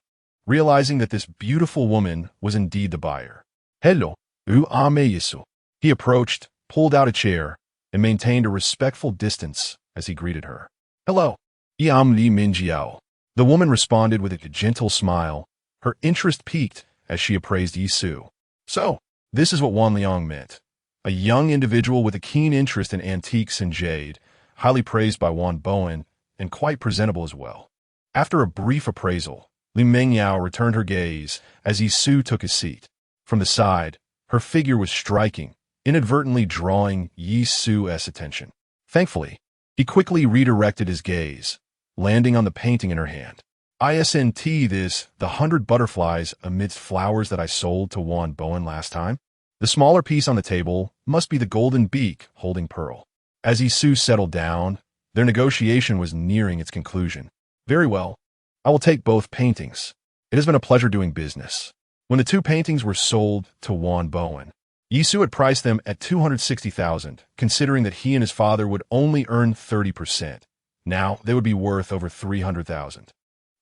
realizing that this beautiful woman was indeed the buyer. Hello, ame Yisu. He approached, pulled out a chair, and maintained a respectful distance as he greeted her. Hello, Iam Li Minjiao. The woman responded with a gentle smile, her interest piqued as she appraised Yisu. So, this is what Wan Liang meant. A young individual with a keen interest in antiques and jade, highly praised by Wan Bowen, and quite presentable as well. After a brief appraisal, Li Mengyao returned her gaze as Yisu took his seat. From the side, her figure was striking, inadvertently drawing Yisu's attention. Thankfully, he quickly redirected his gaze, landing on the painting in her hand. Isn't this the 100 butterflies amidst flowers that I sold to Wan Bowen last time? The smaller piece on the table must be the golden beak holding pearl. As Yisu settled down, their negotiation was nearing its conclusion. Very well, I will take both paintings. It has been a pleasure doing business. When the 2 paintings were sold to Wan Bowen, Yisu had priced them at 260,000, considering that he and his father would only earn 30%. Now they would be worth over 300,000.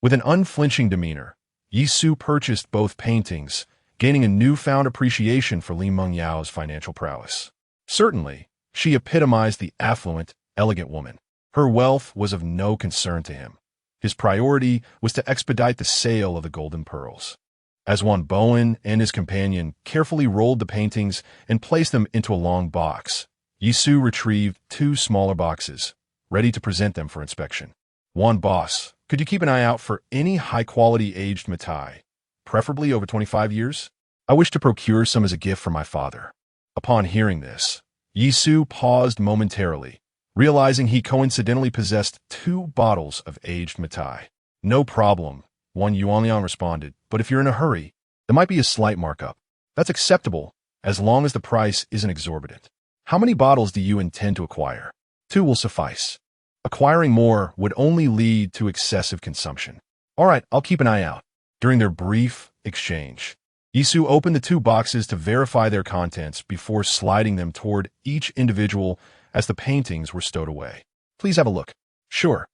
With an unflinching demeanor, Yisu purchased both paintings, gaining a newfound appreciation for Li Mengyao's financial prowess. Certainly, she epitomized the affluent, elegant woman. Her wealth was of no concern to him. His priority was to expedite the sale of the golden pearls. As Wan Bowen and his companion carefully rolled the paintings and placed them into a long box, Yisu retrieved 2 smaller boxes, ready to present them for inspection. Wan boss, could you keep an eye out for any high-quality aged mitai, preferably over 25 years? I wish to procure some as a gift for my father. Upon hearing this, Yisu paused momentarily, realizing he coincidentally possessed 2 bottles of aged mitai. No problem, Wan Yuanliang responded, but if you're in a hurry, there might be a slight markup. That's acceptable, as long as the price isn't exorbitant. How many bottles do you intend to acquire? 2 will suffice. Acquiring more would only lead to excessive consumption. All right, I'll keep an eye out. During their brief exchange, Yisu opened the 2 boxes to verify their contents before sliding them toward each individual as the paintings were stowed away. Please have a look. Sure.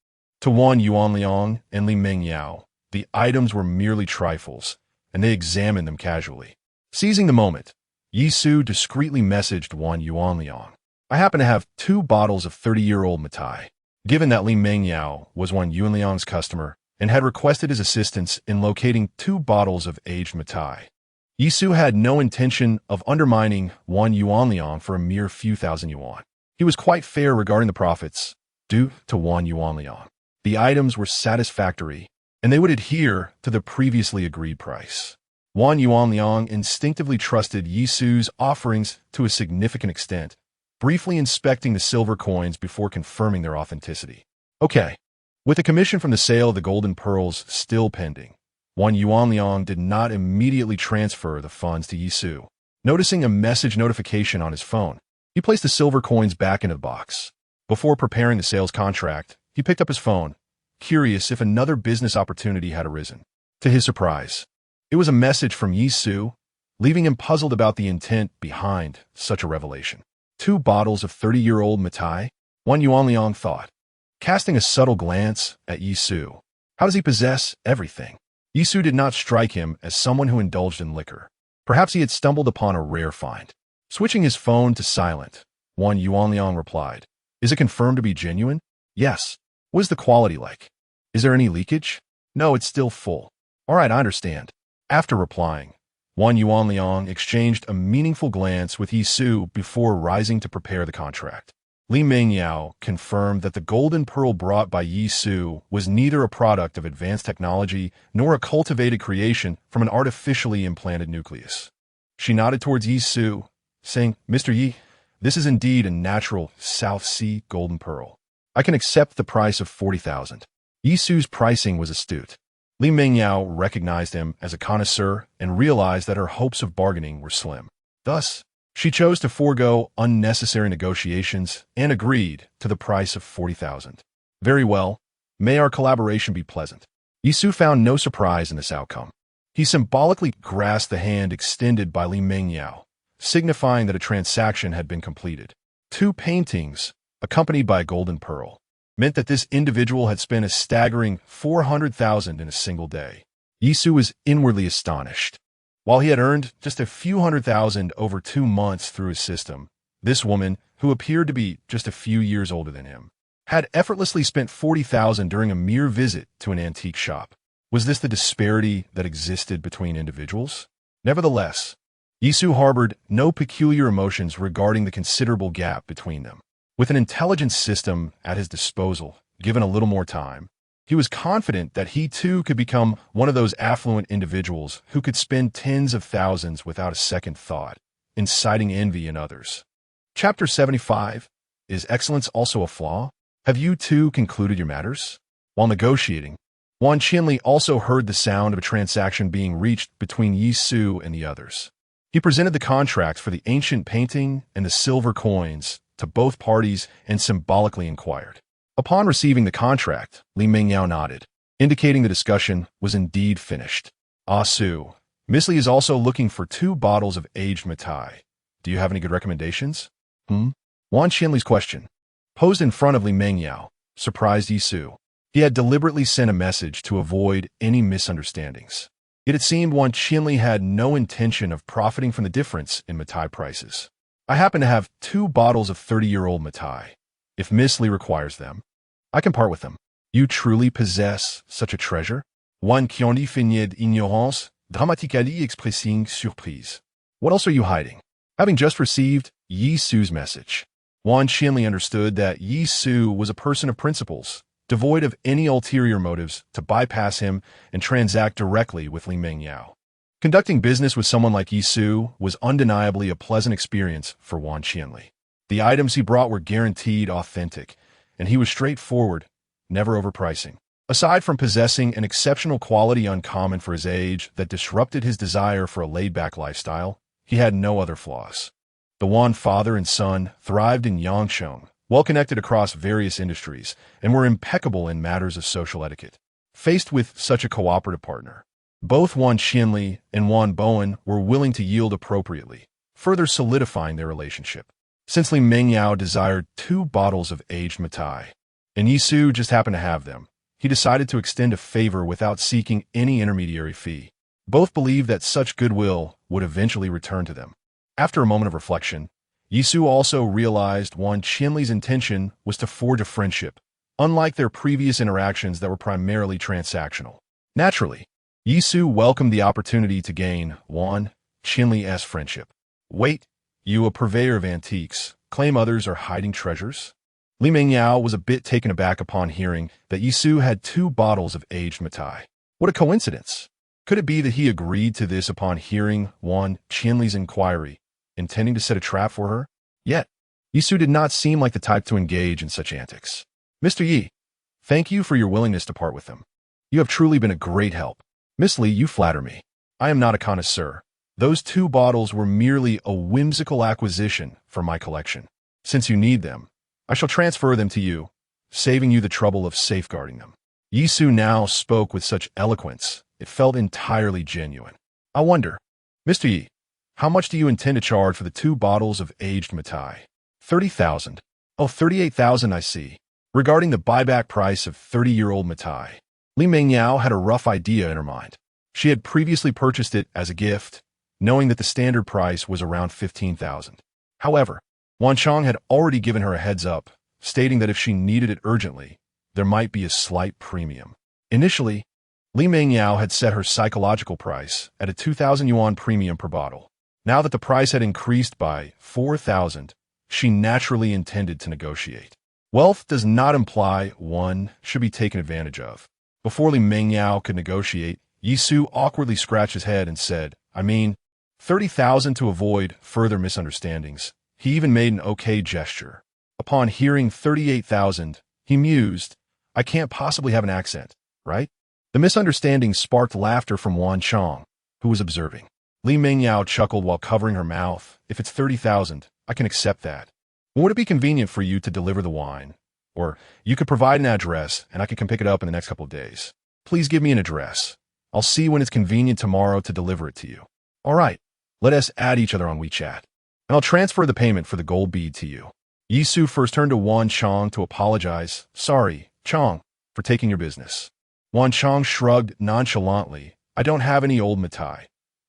To Wan Yuanliang and Li Mengyao, the items were merely trifles, and they examined them casually. Seizing the moment, Yisu discreetly messaged Wan Yuanliang. I happen to have 2 bottles of 30-year-old Matai. Given that Li Mengyao was Wan Yuanliang's customer and had requested his assistance in locating 2 bottles of aged Matai, Yisu had no intention of undermining Wan Yuanliang for a mere few thousand yuan. He was quite fair regarding the profits due to Wan Yuanliang. The items were satisfactory, and they would adhere to the previously agreed price. Wan Yuanliang instinctively trusted Yisu's offerings to a significant extent, briefly inspecting the silver coins before confirming their authenticity. Okay. With the commission from the sale of the golden pearls still pending, Wan Yuanliang did not immediately transfer the funds to Yisu. Noticing a message notification on his phone, he placed the silver coins back into the box. Before preparing the sales contract, he picked up his phone, curious if another business opportunity had arisen. To his surprise, it was a message from Yisu, leaving him puzzled about the intent behind such a revelation. 2 bottles of 30-year-old Matai? Wan Yuanliang thought, casting a subtle glance at Yisu. How does he possess everything? Yisu did not strike him as someone who indulged in liquor. Perhaps he had stumbled upon a rare find. Switching his phone to silent, Wan Yuanliang replied, Is it confirmed to be genuine? Yes. What is the quality like? Is there any leakage? No, it's still full. All right, I understand. After replying, Wan Yuanliang exchanged a meaningful glance with Yisu before rising to prepare the contract. Li Mengyao confirmed that the golden pearl brought by Yisu was neither a product of advanced technology nor a cultivated creation from an artificially implanted nucleus. She nodded towards Yisu, saying, Mr. Yi, this is indeed a natural South Sea golden pearl. I can accept the price of 40,000. Yisu's pricing was astute. Li Mengyao recognized him as a connoisseur and realized that her hopes of bargaining were slim. Thus, she chose to forego unnecessary negotiations and agreed to the price of 40,000. Very well, may our collaboration be pleasant. Yisu found no surprise in this outcome. He symbolically grasped the hand extended by Li Mengyao, signifying that a transaction had been completed. 2 paintings, accompanied by a golden pearl, meant that this individual had spent a staggering 400,000 in a single day. Yisu was inwardly astonished. While he had earned just a few 100,000 over 2 months through his system, this woman, who appeared to be just a few years older than him, had effortlessly spent 40,000 during a mere visit to an antique shop. Was this the disparity that existed between individuals? Nevertheless, Yisu harbored no peculiar emotions regarding the considerable gap between them. With an intelligence system at his disposal, given a little more time, he was confident that he too could become one of those affluent individuals who could spend tens of thousands without a second thought, inciting envy in others. Chapter 75. Is excellence also a flaw? Have you too concluded your matters? While negotiating, Wan Qianli also heard the sound of a transaction being reached between Yisu and the others. He presented the contracts for the ancient painting and the silver coins to both parties and symbolically inquired. Upon receiving the contract, Li Mengyao nodded, indicating the discussion was indeed finished. Ah Su, Miss Li is also looking for 2 bottles of aged Matai. Do you have any good recommendations? Wan Qianli's question, posed in front of Li Mengyao, surprised Yisu. He had deliberately sent a message to avoid any misunderstandings. Yet it seemed Wan Qianli had no intention of profiting from the difference in Matai prices. I happen to have 2 bottles of 30-year-old Matai. If Miss Li requires them, I can part with them. You truly possess such a treasure? Wan Qianli feigned ignorance, dramatically expressing surprise. What else are you hiding? Having just received Yisu's message, Wan Qianli understood that Yisu was a person of principles, devoid of any ulterior motives to bypass him and transact directly with Li Mengyao. Conducting business with someone like Yisu was undeniably a pleasant experience for Wan Qianli. The items he brought were guaranteed authentic, and he was straightforward, never overpricing. Aside from possessing an exceptional quality uncommon for his age that disrupted his desire for a laid-back lifestyle, he had no other flaws. The Wan father and son thrived in Yangsheng, well-connected across various industries, and were impeccable in matters of social etiquette. Faced with such a cooperative partner, both Wan Qianli and Wan Bowen were willing to yield appropriately, further solidifying their relationship. Since Li Mengyao desired 2 bottles of aged Matai, and Yisu just happened to have them, he decided to extend a favor without seeking any intermediary fee. Both believed that such goodwill would eventually return to them. After a moment of reflection, Yisu also realized Wan Qianli's intention was to forge a friendship, unlike their previous interactions that were primarily transactional. Naturally, Yisu welcomed the opportunity to gain Wan Qianli's friendship. Wait, you a purveyor of antiques, claim others are hiding treasures? Li Mengyao was a bit taken aback upon hearing that Yisu had 2 bottles of aged Matai. What a coincidence! Could it be that he agreed to this upon hearing Wan Qianli's inquiry, intending to set a trap for her? Yet, Yisu did not seem like the type to engage in such antics. Mr. Yi, thank you for your willingness to part with them. You have truly been a great help. Miss Li, you flatter me. I am not a connoisseur. Those 2 bottles were merely a whimsical acquisition for my collection. Since you need them, I shall transfer them to you, saving you the trouble of safeguarding them. Yisu now spoke with such eloquence, it felt entirely genuine. I wonder, Mr. Yi, how much do you intend to charge for the 2 bottles of aged Matai? 30,000. Oh, 38,000, I see. Regarding the buyback price of 30-year-old Matai, Li Mengyao had a rough idea in her mind. She had previously purchased it as a gift, knowing that the standard price was around 15,000. However, Wan Chong had already given her a heads-up, stating that if she needed it urgently, there might be a slight premium. Initially, Li Mengyao had set her psychological price at a 2,000 yuan premium per bottle. Now that the price had increased by 4,000, she naturally intended to negotiate. Wealth does not imply one should be taken advantage of. Before Li Mengyao could negotiate, Yisu awkwardly scratched his head and said, I mean, 30,000 to avoid further misunderstandings. He even made an okay gesture. Upon hearing 38,000, he mused, I can't possibly have an accent, right? The misunderstanding sparked laughter from Wan Chong, who was observing. Li Mengyao chuckled while covering her mouth. If it's 30,000, I can accept that. Would it be convenient for you to deliver the wine? Or you could provide an address and I can come pick it up in the next couple of days. Please give me an address. I'll see when it's convenient tomorrow to deliver it to you. All right, let us add each other on WeChat. And I'll transfer the payment for the gold bead to you. Yisu first turned to Wan Chong to apologize. Sorry, Chong, for taking your business. Wan Chong shrugged nonchalantly. I don't have any old Matai.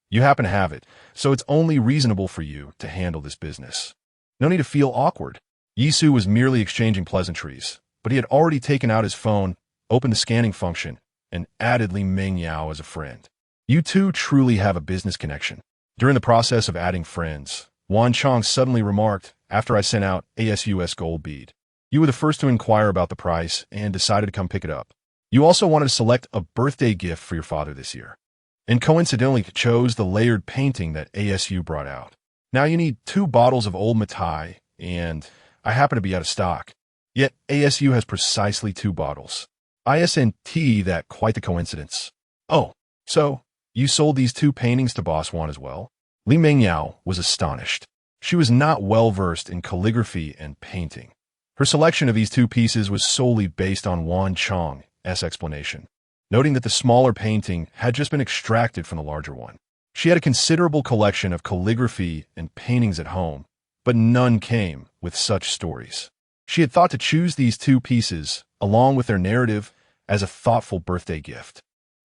You happen to have it, so it's only reasonable for you to handle this business. No need to feel awkward. Yisu was merely exchanging pleasantries, but he had already taken out his phone, opened the scanning function, and added Li Mengyao as a friend. You two truly have a business connection. During the process of adding friends, Wan Chong suddenly remarked, after I sent out ASUS gold bead, you were the first to inquire about the price and decided to come pick it up. You also wanted to select a birthday gift for your father this year, and coincidentally chose the layered painting that ASU brought out. Now you need 2 bottles of old Matai, and I happen to be out of stock. Yet ASU has precisely 2 bottles. ISNT, that quite the coincidence. Oh, so you sold these 2 paintings to Boss Wan as well? Li Mengyao was astonished. She was not well-versed in calligraphy and painting. Her selection of these 2 pieces was solely based on Wan Chong's explanation, noting that the smaller painting had just been extracted from the larger one. She had a considerable collection of calligraphy and paintings at home, but none came with such stories. She had thought to choose these 2 pieces, along with their narrative, as a thoughtful birthday gift.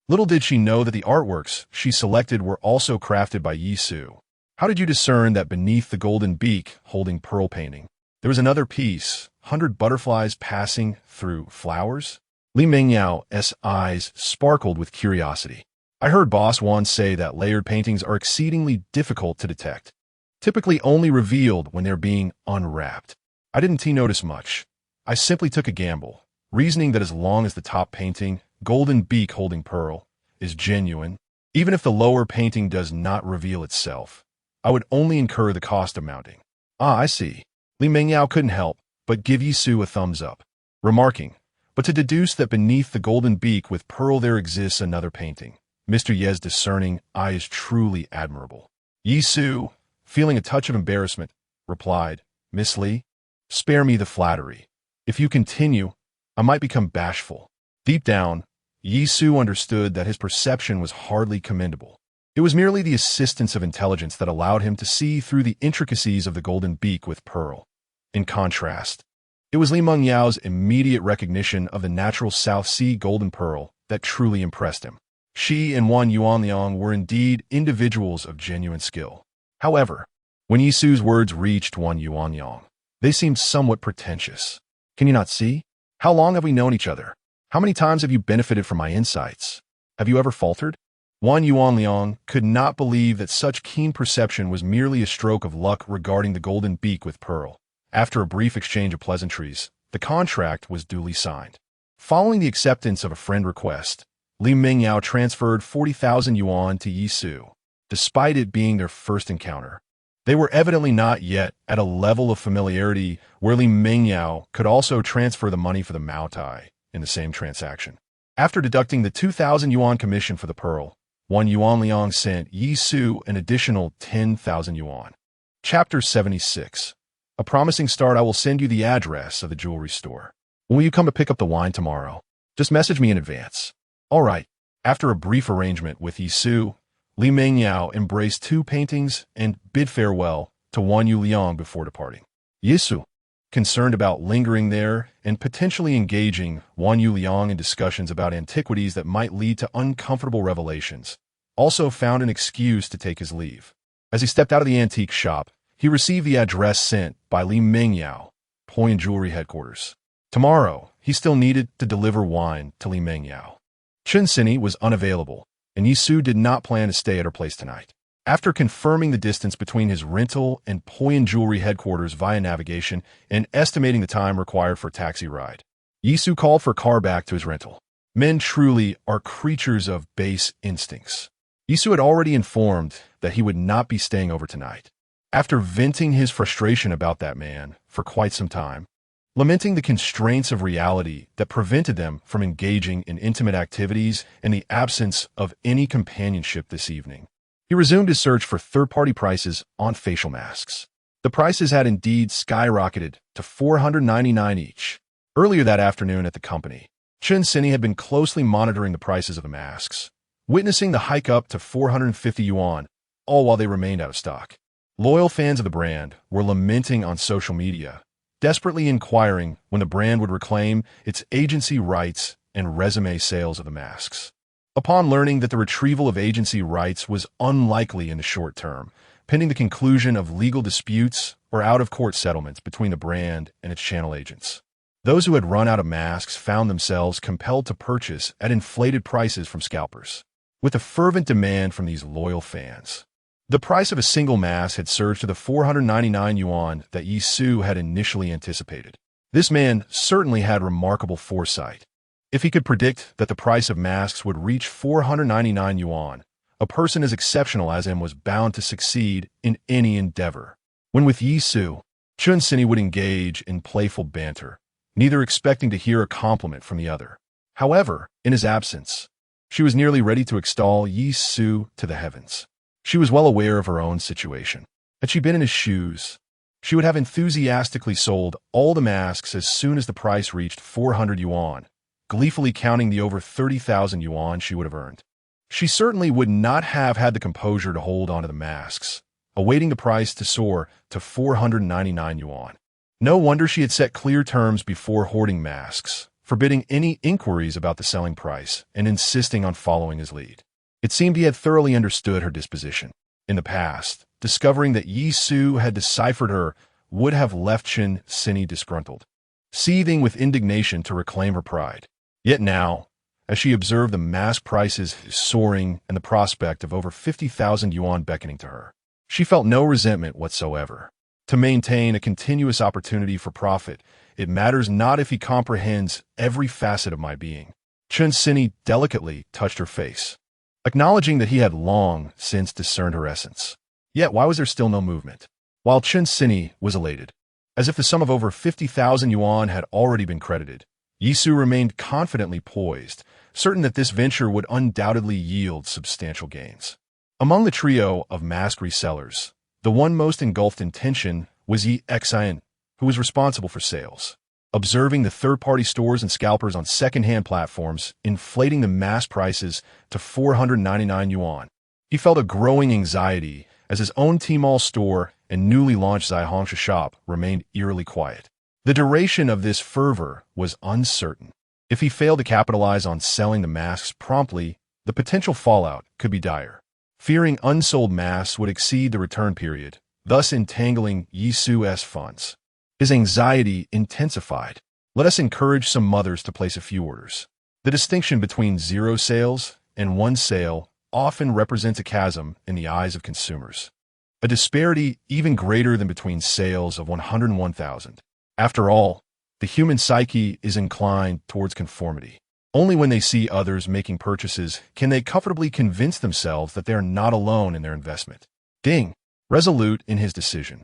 Little did she know that the artworks she selected were also crafted by Yisu. How did you discern that beneath the golden beak holding pearl painting, there was another piece, 100 butterflies passing through flowers? Li Mengyao's eyes sparkled with curiosity. I heard Boss Wan say that layered paintings are exceedingly difficult to detect, typically only revealed when they're being unwrapped. I didn't notice much. I simply took a gamble, reasoning that as long as the top painting, golden beak holding pearl, is genuine, even if the lower painting does not reveal itself, I would only incur the cost of mounting. Ah, I see. Li Mengyao couldn't help but give Yisu a thumbs up, remarking, but to deduce that beneath the golden beak with pearl there exists another painting. Mr. Ye's discerning eye is truly admirable. Yisu, feeling a touch of embarrassment, replied, "Miss Li, spare me the flattery. If you continue, I might become bashful." Deep down, Yi Su understood that his perception was hardly commendable. It was merely the assistance of intelligence that allowed him to see through the intricacies of the golden beak with pearl. In contrast, it was Li Mengyao's immediate recognition of the natural South Sea golden pearl that truly impressed him. She and Wan Yuanliang were indeed individuals of genuine skill. However, when Yi Su's words reached Wan Yuanliang, they seemed somewhat pretentious. "Can you not see? How long have we known each other? How many times have you benefited from my insights? Have you ever faltered?" Wan Yuanliang could not believe that such keen perception was merely a stroke of luck regarding the golden beak with pearl. After a brief exchange of pleasantries, the contract was duly signed. Following the acceptance of a friend request, Li Mengyao transferred 40,000 yuan to Yi Su. Despite it being their first encounter, they were evidently not yet at a level of familiarity where Li Mengyao could also transfer the money for the Maotai in the same transaction. After deducting the 2,000 yuan commission for the pearl, Wan Yuanliang sent Yi Su an additional 10,000 yuan. Chapter 76. A promising start. I will send you the address of the jewelry store. When will you come to pick up the wine tomorrow? Just message me in advance. All right. After a brief arrangement with Yi Su, Li Mengyao embraced 2 paintings and bid farewell to Wan Yuliang before departing. Yi Su, concerned about lingering there and potentially engaging Wan Yuliang in discussions about antiquities that might lead to uncomfortable revelations, also found an excuse to take his leave. As he stepped out of the antique shop, he received the address sent by Li Mengyao, Poyan Jewelry Headquarters. Tomorrow, he still needed to deliver wine to Li Mengyao. Chen Sini was unavailable, and Yi Su did not plan to stay at her place tonight. After confirming the distance between his rental and Poyan Jewelry Headquarters via navigation and estimating the time required for a taxi ride, Yi Su called for a car back to his rental. Men truly are creatures of base instincts. Yi Su had already informed that he would not be staying over tonight. After venting his frustration about that man for quite some time, lamenting the constraints of reality that prevented them from engaging in intimate activities and the absence of any companionship this evening, he resumed his search for third-party prices on facial masks. The prices had indeed skyrocketed to $499 each. Earlier that afternoon at the company, Chen Sini had been closely monitoring the prices of the masks, witnessing the hike up to 450 yuan, all while they remained out of stock. Loyal fans of the brand were lamenting on social media, desperately inquiring when the brand would reclaim its agency rights and resume sales of the masks. Upon learning that the retrieval of agency rights was unlikely in the short term, pending the conclusion of legal disputes or out-of-court settlements between the brand and its channel agents, those who had run out of masks found themselves compelled to purchase at inflated prices from scalpers. With a fervent demand from these loyal fans, the price of a single mask had surged to the 499 yuan that Yi Su had initially anticipated. This man certainly had remarkable foresight. If he could predict that the price of masks would reach 499 yuan, a person as exceptional as him was bound to succeed in any endeavor. When with Yi Su, Chen Sini would engage in playful banter, neither expecting to hear a compliment from the other. However, in his absence, she was nearly ready to extol Yi Su to the heavens. She was well aware of her own situation. Had she been in his shoes, she would have enthusiastically sold all the masks as soon as the price reached 400 yuan, gleefully counting the over 30,000 yuan she would have earned. She certainly would not have had the composure to hold onto the masks, awaiting the price to soar to 499 yuan. No wonder she had set clear terms before hoarding masks, forbidding any inquiries about the selling price and insisting on following his lead. It seemed he had thoroughly understood her disposition. In the past, discovering that Yi Su had deciphered her would have left Chen Sini disgruntled, seething with indignation to reclaim her pride. Yet now, as she observed the mask prices soaring and the prospect of over 50,000 yuan beckoning to her, she felt no resentment whatsoever. To maintain a continuous opportunity for profit, it matters not if he comprehends every facet of my being. Chen Sini delicately touched her face, acknowledging that he had long since discerned her essence. Yet why was there still no movement? While Chen Sini was elated, as if the sum of over 50,000 yuan had already been credited, Yi Su remained confidently poised, certain that this venture would undoubtedly yield substantial gains. Among the trio of mask resellers, The one most engulfed in tension was Yi Xin, who was responsible for sales. Observing the third-party stores and scalpers on second-hand platforms inflating the mass prices to 499 yuan. He felt a growing anxiety as his own Tmall store and newly launched Zaihongshu shop remained eerily quiet. The duration of this fervor was uncertain. If he failed to capitalize on selling the masks promptly, the potential fallout could be dire. Fearing unsold masks would exceed the return period, thus entangling Yi Su's funds. His anxiety intensified. Let us encourage some mothers to place a few orders. The distinction between 0 sales and 1 sale often represents a chasm in the eyes of consumers. A disparity even greater than between sales of 101,000. After all, the human psyche is inclined towards conformity. Only when they see others making purchases can they comfortably convince themselves that they are not alone in their investment. Ding! Resolute in his decision,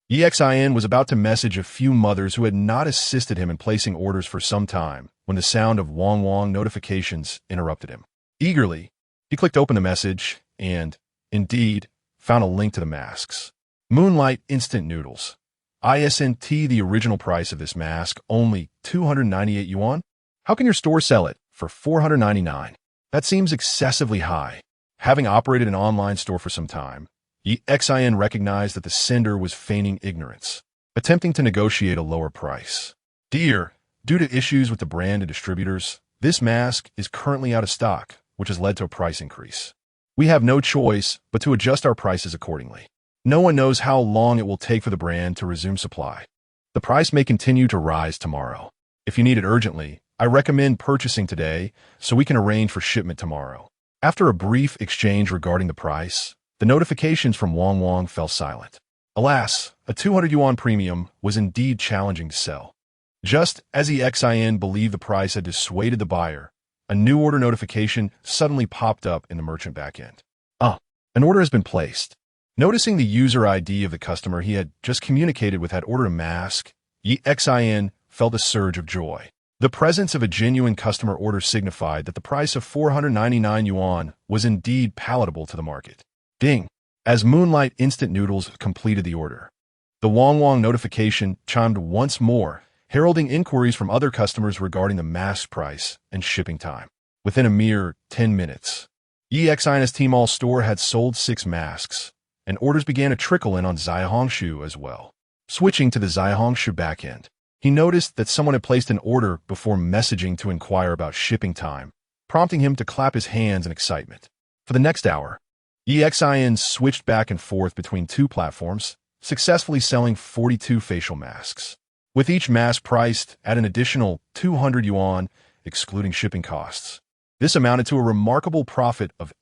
Yi Xin was about to message a few mothers who had not assisted him in placing orders for some time when the sound of Wong Wong notifications interrupted him. Eagerly, he clicked open the message and, indeed, found a link to the masks. Moonlight Instant Noodles. ISNT. The original price of this mask, only 298 yuan? How can your store sell it for 499? That seems excessively high. Having operated an online store for some time, Yi Xin recognized that the sender was feigning ignorance, attempting to negotiate a lower price. Dear, due to issues with the brand and distributors, this mask is currently out of stock, which has led to a price increase. We have no choice but to adjust our prices accordingly. No one knows how long it will take for the brand to resume supply. The price may continue to rise tomorrow. If you need it urgently, I recommend purchasing today so we can arrange for shipment tomorrow. After a brief exchange regarding the price, the notifications from Wong Wong fell silent. Alas, a 200 yuan premium was indeed challenging to sell. Just as Yi Xin believed the price had dissuaded the buyer, a new order notification suddenly popped up in the merchant backend. An order has been placed. Noticing the user ID of the customer he had just communicated with had ordered a mask, Yi Xin felt a surge of joy. The presence of a genuine customer order signified that the price of 499 yuan was indeed palatable to the market. Ding! As Moonlight Instant Noodles completed the order, the Wong Wong notification chimed once more, heralding inquiries from other customers regarding the mask price and shipping time. Within a mere 10 minutes, Yi Xin's Tmall store had sold 6 masks, and orders began to trickle in on Zaihongshu as well. Switching to the Zaihongshu backend, he noticed that someone had placed an order before messaging to inquire about shipping time, prompting him to clap his hands in excitement. For the next hour, Yi Xin switched back and forth between 2 platforms, successfully selling 42 facial masks, with each mask priced at an additional 200 yuan, excluding shipping costs. This amounted to a remarkable profit of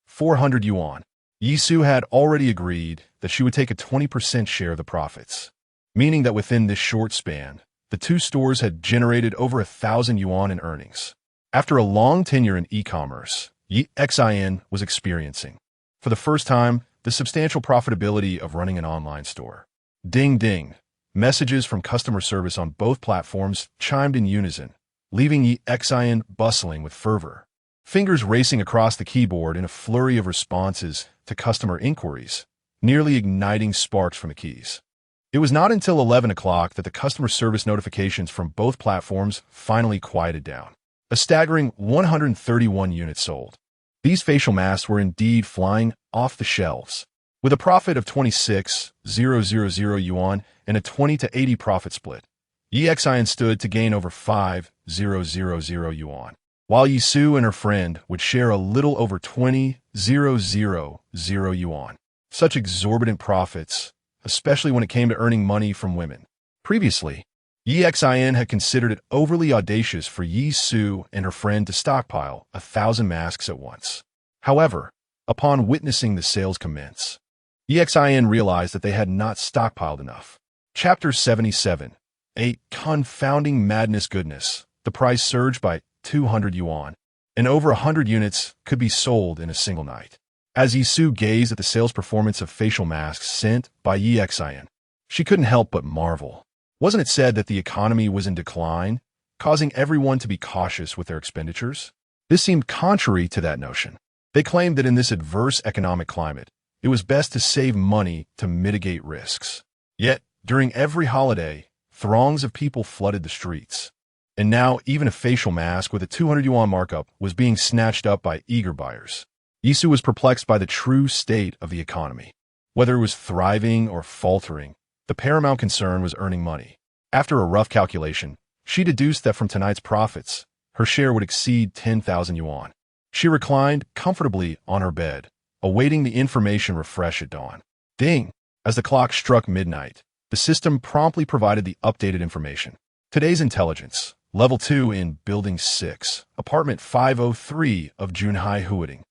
400 yuan. Yi Su had already agreed that she would take a 20% share of the profits, meaning that within this short span, the 2 stores had generated over 1,000 yuan in earnings. After a long tenure in e-commerce, Yi Xin was experiencing, for the first time, the substantial profitability of running an online store. Ding ding! Messages from customer service on both platforms chimed in unison, leaving Yi Xin bustling with fervor. Fingers racing across the keyboard in a flurry of responses to customer inquiries, nearly igniting sparks from the keys. It was not until 11 o'clock that the customer service notifications from both platforms finally quieted down. A staggering 131 units sold. These facial masks were indeed flying off the shelves. With a profit of 26,000 yuan and a 20 to 80 profit split, Yi Xin stood to gain over 5,000 yuan, while Yi Su and her friend would share a little over 20,000 yuan. Such exorbitant profits, especially when it came to earning money from women. Previously, Yi Xin had considered it overly audacious for Yi Su and her friend to stockpile 1,000 masks at once. However, upon witnessing the sales commence, Yi Xin realized that they had not stockpiled enough. Chapter 77. A confounding madness goodness. The price surged by 200 yuan, and over 100 units could be sold in a single night. As Yi Su gazed at the sales performance of facial masks sent by Yi Xin, she couldn't help but marvel. Wasn't it said that the economy was in decline, causing everyone to be cautious with their expenditures? This seemed contrary to that notion. They claimed that in this adverse economic climate, it was best to save money to mitigate risks. Yet, during every holiday, throngs of people flooded the streets. And now, even a facial mask with a 200 yuan markup was being snatched up by eager buyers. Yisu was perplexed by the true state of the economy. Whether it was thriving or faltering, the paramount concern was earning money. After a rough calculation, she deduced that from tonight's profits, her share would exceed 10,000 yuan. She reclined comfortably on her bed, awaiting the information refresh at dawn. Ding! As the clock struck midnight, the system promptly provided the updated information. Today's intelligence, Level 2 in Building 6, Apartment 503 of Junhai Huading.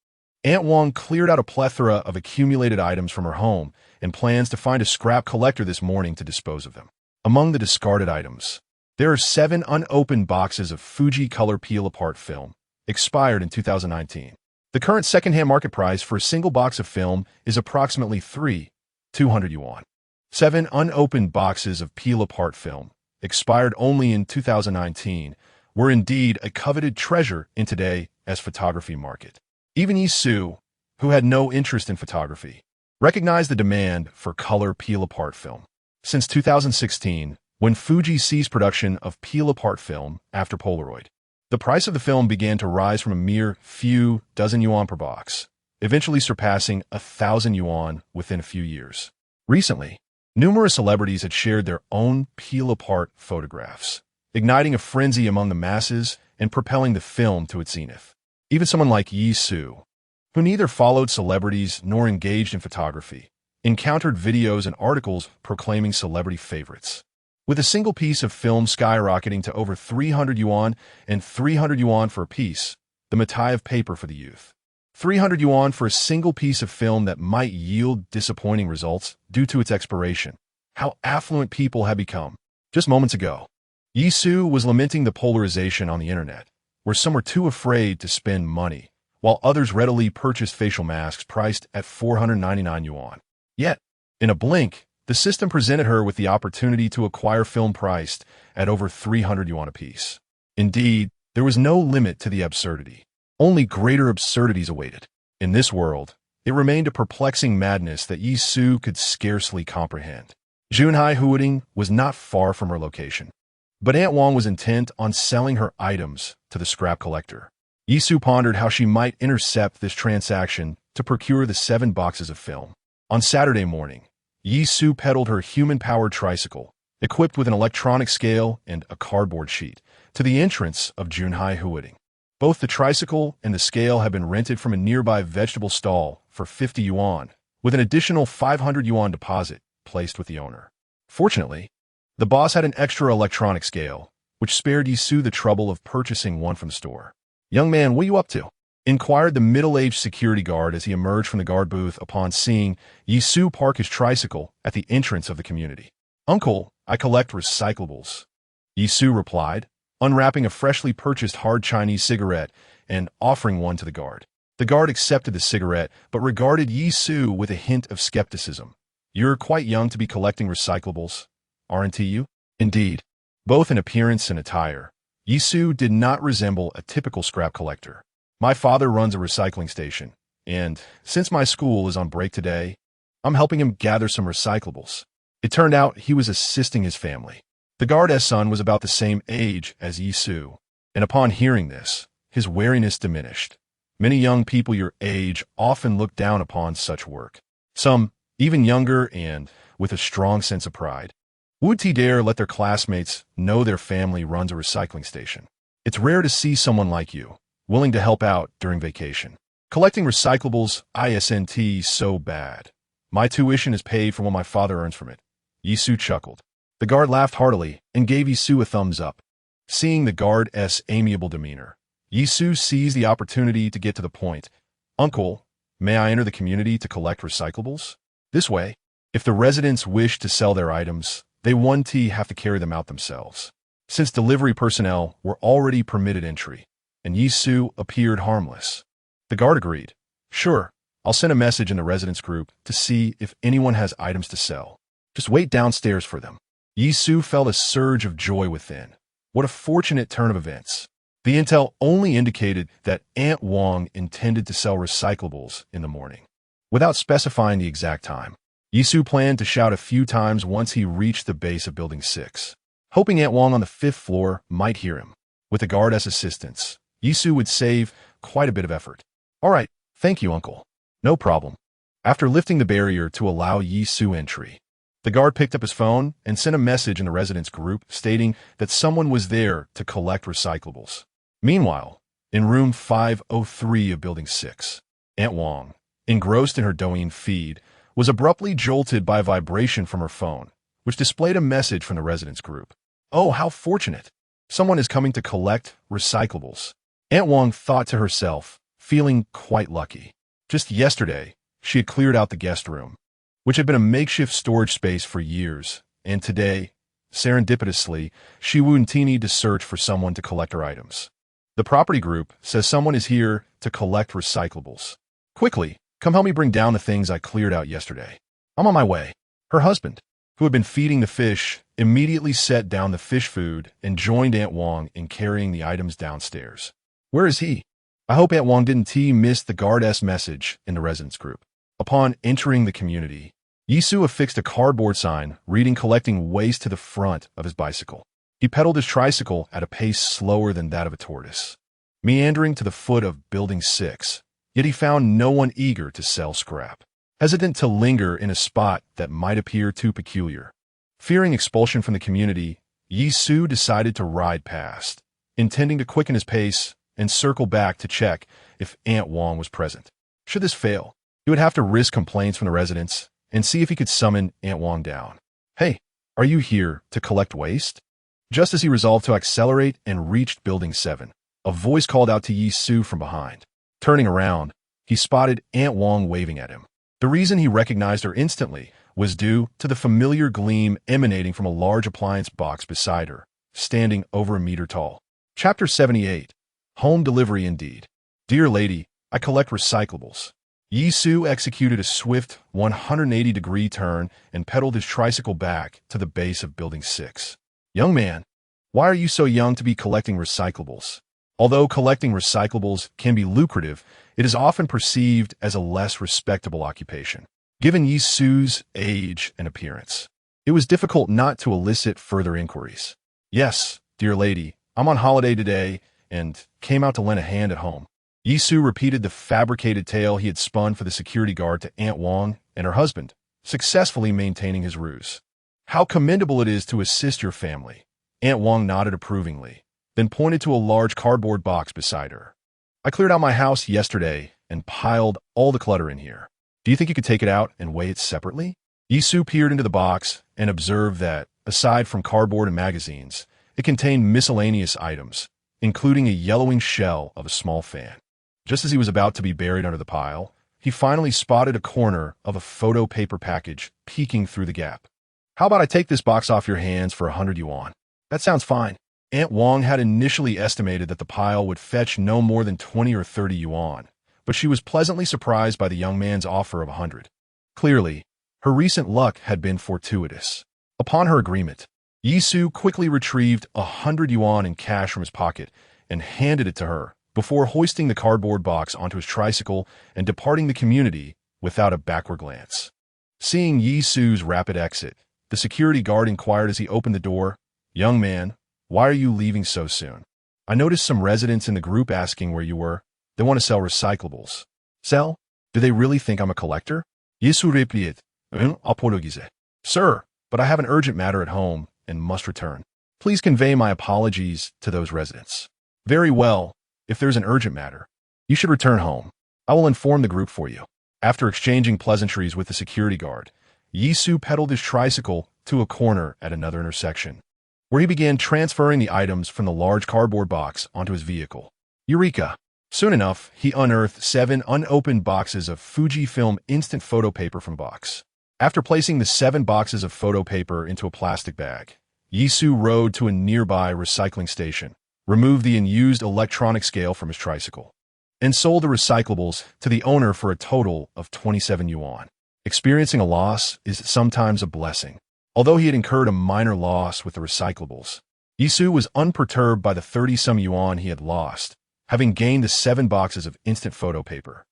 Aunt Wang cleared out a plethora of accumulated items from her home and plans to find a scrap collector this morning to dispose of them. Among the discarded items, there are 7 unopened boxes of Fuji color peel-apart film, expired in 2019. The current second-hand market price for a single box of film is approximately 200 yuan. 7 unopened boxes of peel-apart film, expired only in 2019, were indeed a coveted treasure in today's photography market. Even Yisu, who had no interest in photography, recognized the demand for color peel-apart film. Since 2016, when Fuji ceased production of peel-apart film after Polaroid, the price of the film began to rise from a mere few dozen yuan per box, eventually surpassing 1,000 yuan within a few years. Recently, numerous celebrities had shared their own peel-apart photographs, igniting a frenzy among the masses and propelling the film to its zenith. Even someone like Yisu, who neither followed celebrities nor engaged in photography, encountered videos and articles proclaiming celebrity favorites. With a single piece of film skyrocketing to over 300 yuan and 300 yuan for a piece, the matai of paper for the youth. 300 yuan for a single piece of film that might yield disappointing results due to its expiration. How affluent people have become. Just moments ago, Yisu was lamenting the polarization on the internet, where some were too afraid to spend money, while others readily purchased facial masks priced at 499 yuan. Yet, in a blink, the system presented her with the opportunity to acquire film priced at over 300 yuan apiece. Indeed, there was no limit to the absurdity. Only greater absurdities awaited. In this world, it remained a perplexing madness that Yisu could scarcely comprehend. Junhai Huading was not far from her location, but Aunt Wang was intent on selling her items to the scrap collector. Yisu pondered how she might intercept this transaction to procure the 7 boxes of film. On Saturday morning, Yisu pedaled her human-powered tricycle, equipped with an electronic scale and a cardboard sheet, to the entrance of Junhai Huading. Both the tricycle and the scale had been rented from a nearby vegetable stall for 50 yuan, with an additional 500 yuan deposit placed with the owner. Fortunately, the boss had an extra electronic scale, which spared Yisu the trouble of purchasing one from the store. "Young man, what are you up to?" inquired the middle-aged security guard as he emerged from the guard booth upon seeing Yisu park his tricycle at the entrance of the community. "Uncle, I collect recyclables," Yisu replied, unwrapping a freshly purchased hard Chinese cigarette and offering one to the guard. The guard accepted the cigarette, but regarded Yisu with a hint of skepticism. "You're quite young to be collecting recyclables, aren't you?" Indeed, both in appearance and attire, Yisu did not resemble a typical scrap collector. "My father runs a recycling station, and since my school is on break today, I'm helping him gather some recyclables." It turned out he was assisting his family. The guard's son was about the same age as Yisu, and upon hearing this, his wariness diminished. Many young people your age often look down upon such work. Some, even younger and with a strong sense of pride, would dare let their classmates know their family runs a recycling station. It's rare to see someone like you, willing to help out during vacation. "Collecting recyclables isn't so bad. My tuition is paid for what my father earns from it." Yisu chuckled. The guard laughed heartily and gave Yisu a thumbs up. Seeing the guard's amiable demeanor, Yisu seized the opportunity to get to the point. "Uncle, may I enter the community to collect recyclables? This way, if the residents wish to sell their items, they won't have to carry them out themselves." Since delivery personnel were already permitted entry, and Yisu appeared harmless, the guard agreed. "Sure, I'll send a message in the residents group to see if anyone has items to sell. Just wait downstairs for them." Yisu felt a surge of joy within. What a fortunate turn of events. The intel only indicated that Aunt Wang intended to sell recyclables in the morning. Without specifying the exact time, Yisu planned to shout a few times once he reached the base of Building 6, hoping Aunt Wong on the 5th floor might hear him. With the guard as assistance, Yisu would save quite a bit of effort. "All right, thank you, Uncle." "No problem." After lifting the barrier to allow Yisu entry, the guard picked up his phone and sent a message in the residents group stating that someone was there to collect recyclables. Meanwhile, in room 503 of Building 6, Aunt Wong, engrossed in her Douyin feed, was abruptly jolted by a vibration from her phone, which displayed a message from the residents group. "Oh, how fortunate! Someone is coming to collect recyclables." Aunt Wong thought to herself, feeling quite lucky. Just yesterday, she had cleared out the guest room, which had been a makeshift storage space for years, and today, serendipitously, she would need to search for someone to collect her items. The property group says someone is here to collect recyclables. "Quickly, come help me bring down the things I cleared out yesterday." "I'm on my way." Her husband, who had been feeding the fish, immediately set down the fish food and joined Aunt Wong in carrying the items downstairs. "Where is he?" I hope Aunt Wong didn't miss the guard's message in the residents group. Upon entering the community, Yisu affixed a cardboard sign reading "collecting waste" to the front of his bicycle. He pedaled his tricycle at a pace slower than that of a tortoise, meandering to the foot of Building 6, yet he found no one eager to sell scrap. Hesitant to linger in a spot that might appear too peculiar, fearing expulsion from the community, Yisu decided to ride past, intending to quicken his pace and circle back to check if Aunt Wong was present. Should this fail, he would have to risk complaints from the residents and see if he could summon Aunt Wong down. "Hey, are you here to collect waste?" Just as he resolved to accelerate and reached Building 7, a voice called out to Yisu from behind. Turning around, he spotted Aunt Wong waving at him. The reason he recognized her instantly was due to the familiar gleam emanating from a large appliance box beside her, standing over a meter tall. Chapter 78. Home Delivery Indeed. "Dear lady, I collect recyclables." Yisu executed a swift 180-degree turn and pedaled his tricycle back to the base of Building 6. "Young man, why are you so young to be collecting recyclables?" Although collecting recyclables can be lucrative, it is often perceived as a less respectable occupation. Given Yisu's age and appearance, it was difficult not to elicit further inquiries. "Yes, dear lady, I'm on holiday today and came out to lend a hand at home." Yisu repeated the fabricated tale he had spun for the security guard to Aunt Wong and her husband, successfully maintaining his ruse. "How commendable it is to assist your family." Aunt Wong nodded approvingly, then pointed to a large cardboard box beside her. "I cleared out my house yesterday and piled all the clutter in here. Do you think you could take it out and weigh it separately?" Yisu peered into the box and observed that, aside from cardboard and magazines, it contained miscellaneous items, including a yellowing shell of a small fan. Just as he was about to be buried under the pile, he finally spotted a corner of a photo paper package peeking through the gap. "How about I take this box off your hands for 100 yuan? "That sounds fine." Aunt Wong had initially estimated that the pile would fetch no more than 20 or 30 yuan, but she was pleasantly surprised by the young man's offer of 100. Clearly, her recent luck had been fortuitous. Upon her agreement, Yisu quickly retrieved 100 yuan in cash from his pocket and handed it to her, before hoisting the cardboard box onto his tricycle and departing the community without a backward glance. Seeing Yisu's rapid exit, the security guard inquired as he opened the door, "Young man, why are you leaving so soon? I noticed some residents in the group asking where you were. They want to sell recyclables." "Sell? Do they really think I'm a collector?" Yisu replied, "Apologize. Sir, but I have an urgent matter at home and must return. Please convey my apologies to those residents." "Very well. If there's an urgent matter, you should return home. I will inform the group for you." After exchanging pleasantries with the security guard, Yisu pedaled his tricycle to a corner at another intersection, where he began transferring the items from the large cardboard box onto his vehicle. Eureka! Soon enough, he unearthed 7 unopened boxes of Fujifilm instant photo paper from box. After placing the 7 boxes of photo paper into a plastic bag, Yisu rode to a nearby recycling station, removed the unused electronic scale from his tricycle, and sold the recyclables to the owner for a total of 27 yuan. Experiencing a loss is sometimes a blessing. Although he had incurred a minor loss with the recyclables, Yisu was unperturbed by the 30-some yuan he had lost, having gained the 7 boxes of instant photo paper.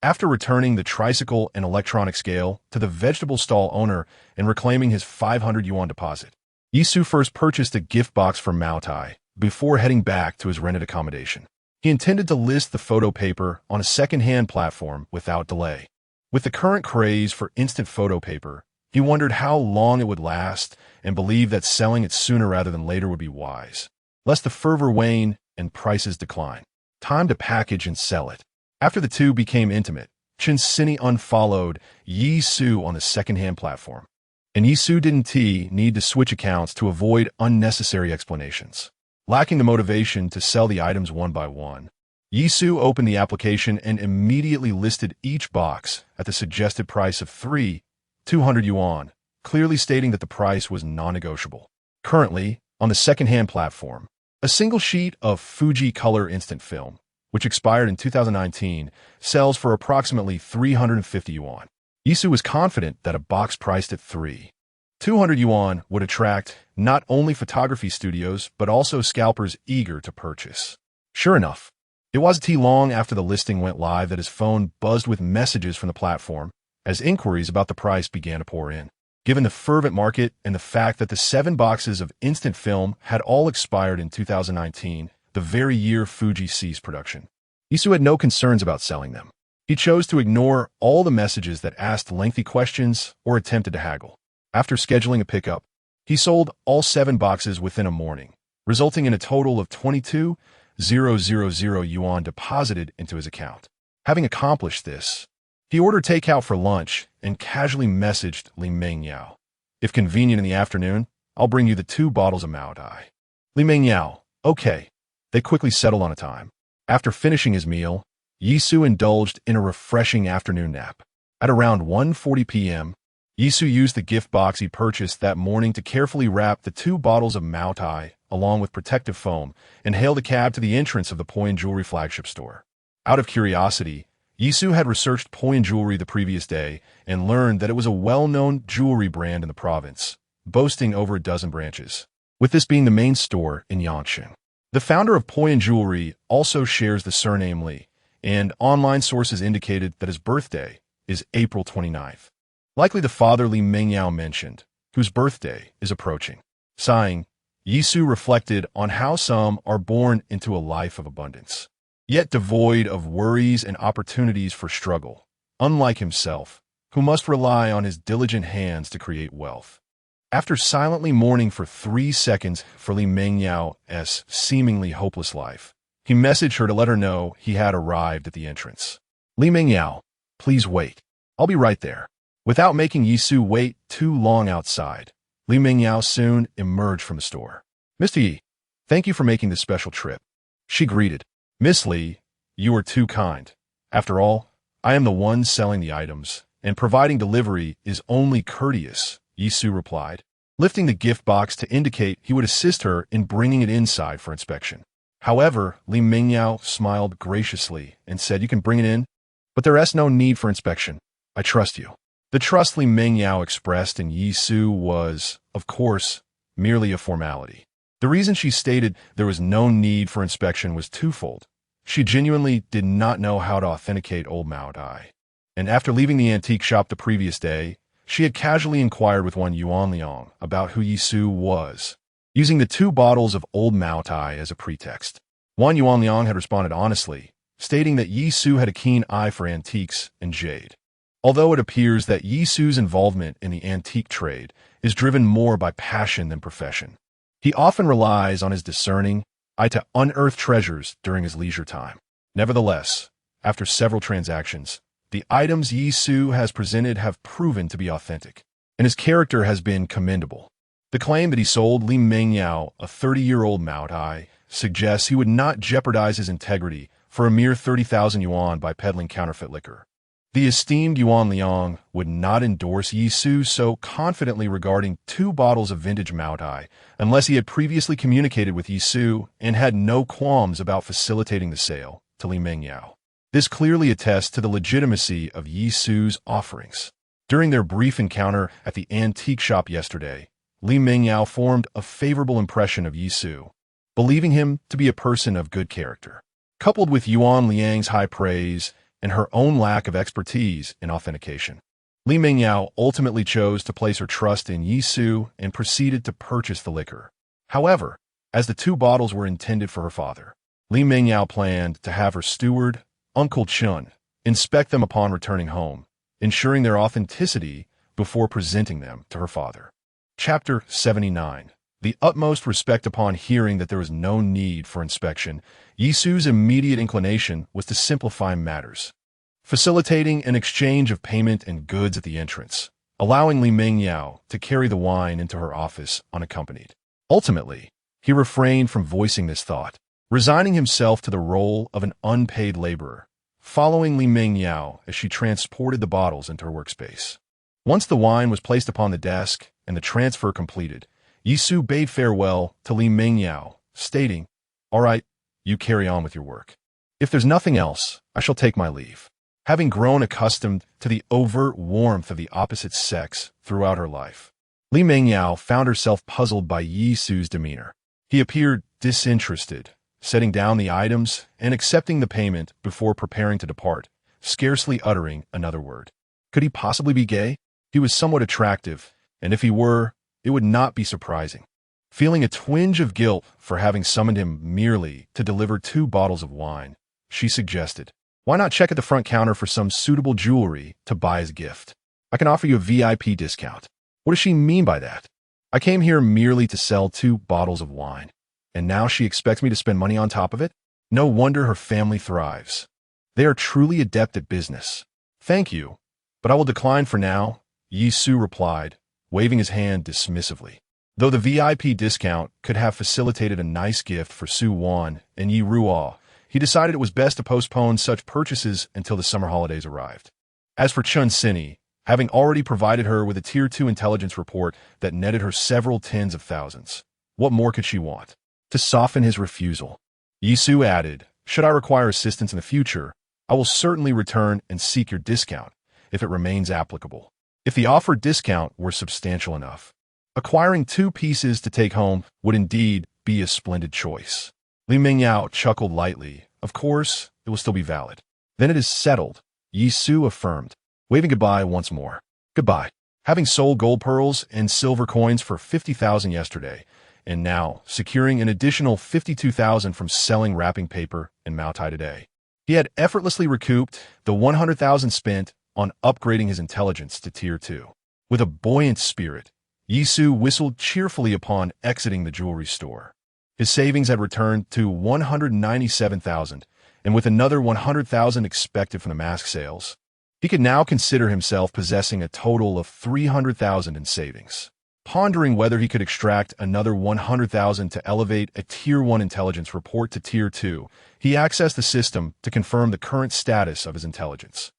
After returning the tricycle and electronic scale to the vegetable stall owner and reclaiming his 500 yuan deposit, Yisu first purchased a gift box for Mao Tai before heading back to his rented accommodation. He intended to list the photo paper on a second-hand platform without delay. With the current craze for instant photo paper, he wondered how long it would last and believed that selling it sooner rather than later would be wise, lest the fervor wane and prices decline. Time to package and sell it. After the two became intimate, Chen Sini unfollowed Yisu on the second-hand platform, and Yisu didn't need to switch accounts to avoid unnecessary explanations. Lacking the motivation to sell the items one by one, Yisu opened the application and immediately listed each box at the suggested price of 200 yuan, clearly stating that the price was non-negotiable. Currently, on the second-hand platform, a single sheet of Fuji Color Instant Film, which expired in 2019, sells for approximately 350 yuan. Yisu was confident that a box priced at 200 yuan would attract not only photography studios but also scalpers eager to purchase. Sure enough, it wasn't too long after the listing went live that his phone buzzed with messages from the platform as inquiries about the price began to pour in. Given the fervent market and the fact that the 7 boxes of instant film had all expired in 2019, the very year Fuji ceased production, Yisu had no concerns about selling them. He chose to ignore all the messages that asked lengthy questions or attempted to haggle. After scheduling a pickup, he sold all 7 boxes within a morning, resulting in a total of 22,000 yuan deposited into his account. Having accomplished this, he ordered takeout for lunch and casually messaged Li Mengyao, "If convenient in the afternoon, I'll bring you the 2 bottles of Mao Tai." Li Mengyao, "Okay." They quickly settled on a time. After finishing his meal, Yisu indulged in a refreshing afternoon nap. At around 1:40 p.m., Yisu used the gift box he purchased that morning to carefully wrap the 2 bottles of Mao Tai along with protective foam and hailed a cab to the entrance of the Poyan Jewelry flagship store. Out of curiosity, Yisu had researched Poyan Jewelry the previous day and learned that it was a well-known jewelry brand in the province, boasting over a dozen branches, with this being the main store in Yancheng. The founder of Poyan Jewelry also shares the surname Li, and online sources indicated that his birthday is April 29th. Likely the father Li Mengyao mentioned, whose birthday is approaching. Sighing, Yisu reflected on how some are born into a life of abundance, yet devoid of worries and opportunities for struggle, unlike himself, who must rely on his diligent hands to create wealth. After silently mourning for 3 seconds for Li Mengyao's seemingly hopeless life, he messaged her to let her know he had arrived at the entrance. "Li Mengyao, please wait. I'll be right there." Without making Yisu wait too long outside, Li Mengyao soon emerged from the store. "Mr. Yi, thank you for making this special trip," she greeted. "Miss Li, you are too kind. After all, I am the one selling the items, and providing delivery is only courteous," Yisu replied, lifting the gift box to indicate he would assist her in bringing it inside for inspection. However, Li Mengyao smiled graciously and said, "You can bring it in, but there is no need for inspection. I trust you." The trust Li Mengyao expressed in Yisu was, of course, merely a formality. The reason she stated there was no need for inspection was twofold. She genuinely did not know how to authenticate old Mao Tai, and after leaving the antique shop the previous day, she had casually inquired with one Yuan Liang about who Yisu was, using the 2 bottles of old Mao Tai as a pretext. One Yuan Liang had responded honestly, stating that Yisu had a keen eye for antiques and jade. Although it appears that Yisu's involvement in the antique trade is driven more by passion than profession, he often relies on his discerning eye to unearth treasures during his leisure time. Nevertheless, after several transactions, the items Yisu has presented have proven to be authentic, and his character has been commendable. The claim that he sold Li Mengyao a 30-year-old Mao Tai suggests he would not jeopardize his integrity for a mere 30,000 yuan by peddling counterfeit liquor. The esteemed Yuan Liang would not endorse Yisu so confidently regarding 2 bottles of vintage Mao Tai unless he had previously communicated with Yisu and had no qualms about facilitating the sale to Li Mengyao. This clearly attests to the legitimacy of Yisu's offerings. During their brief encounter at the antique shop yesterday, Li Mengyao formed a favorable impression of Yisu, believing him to be a person of good character. Coupled with Yuan Liang's high praise and her own lack of expertise in authentication. Li Mingyao ultimately chose to place her trust in Yi Su and proceeded to purchase the liquor. However, as the 2 bottles were intended for her father, Li Mingyao planned to have her steward, Uncle Chun, inspect them upon returning home, ensuring their authenticity before presenting them to her father. Chapter 79. The utmost respect. Upon hearing that there was no need for inspection, Yi Su's immediate inclination was to simplify matters, facilitating an exchange of payment and goods at the entrance, allowing Li Mingyao to carry the wine into her office unaccompanied. Ultimately, he refrained from voicing this thought, resigning himself to the role of an unpaid laborer, following Li Mingyao as she transported the bottles into her workspace. Once the wine was placed upon the desk and the transfer completed, Yi Su bade farewell to Li Mingyao, stating, "All right, you carry on with your work. If there's nothing else, I shall take my leave." Having grown accustomed to the overt warmth of the opposite sex throughout her life, Li Mingyao found herself puzzled by Yi Su's demeanor. He appeared disinterested, setting down the items and accepting the payment before preparing to depart, scarcely uttering another word. Could he possibly be gay? He was somewhat attractive, and if he were, it would not be surprising. Feeling a twinge of guilt for having summoned him merely to deliver 2 bottles of wine, she suggested, "Why not check at the front counter for some suitable jewelry to buy as a gift? I can offer you a VIP discount." What does she mean by that? I came here merely to sell 2 bottles of wine, and now she expects me to spend money on top of it? No wonder her family thrives. They are truly adept at business. "Thank you, but I will decline for now," Yi Su replied, waving his hand dismissively. Though the VIP discount could have facilitated a nice gift for Su Wan and Yi Ruo, he decided it was best to postpone such purchases until the summer holidays arrived. As for Chun Sinny, having already provided her with a Tier 2 intelligence report that netted her several tens of thousands, what more could she want? To soften his refusal, Yi Su added, "Should I require assistance in the future, I will certainly return and seek your discount, if it remains applicable." If the offered discount were substantial enough, acquiring 2 pieces to take home would indeed be a splendid choice. Li Mingyao chuckled lightly. Of course, it will still be valid. "Then it is settled," Yi Su affirmed, waving goodbye once more. "Goodbye." Having sold gold pearls and silver coins for 50,000 yesterday, and now securing an additional 52,000 from selling wrapping paper and Maotai today, he had effortlessly recouped the 100,000 spent on upgrading his intelligence to Tier 2. With a buoyant spirit, Yi Su whistled cheerfully upon exiting the jewelry store. His savings had returned to 197,000, and with another 100,000 expected from the mask sales, he could now consider himself possessing a total of 300,000 in savings. Pondering whether he could extract another 100,000 to elevate a Tier 1 intelligence report to Tier 2, he accessed the system to confirm the current status of his intelligence.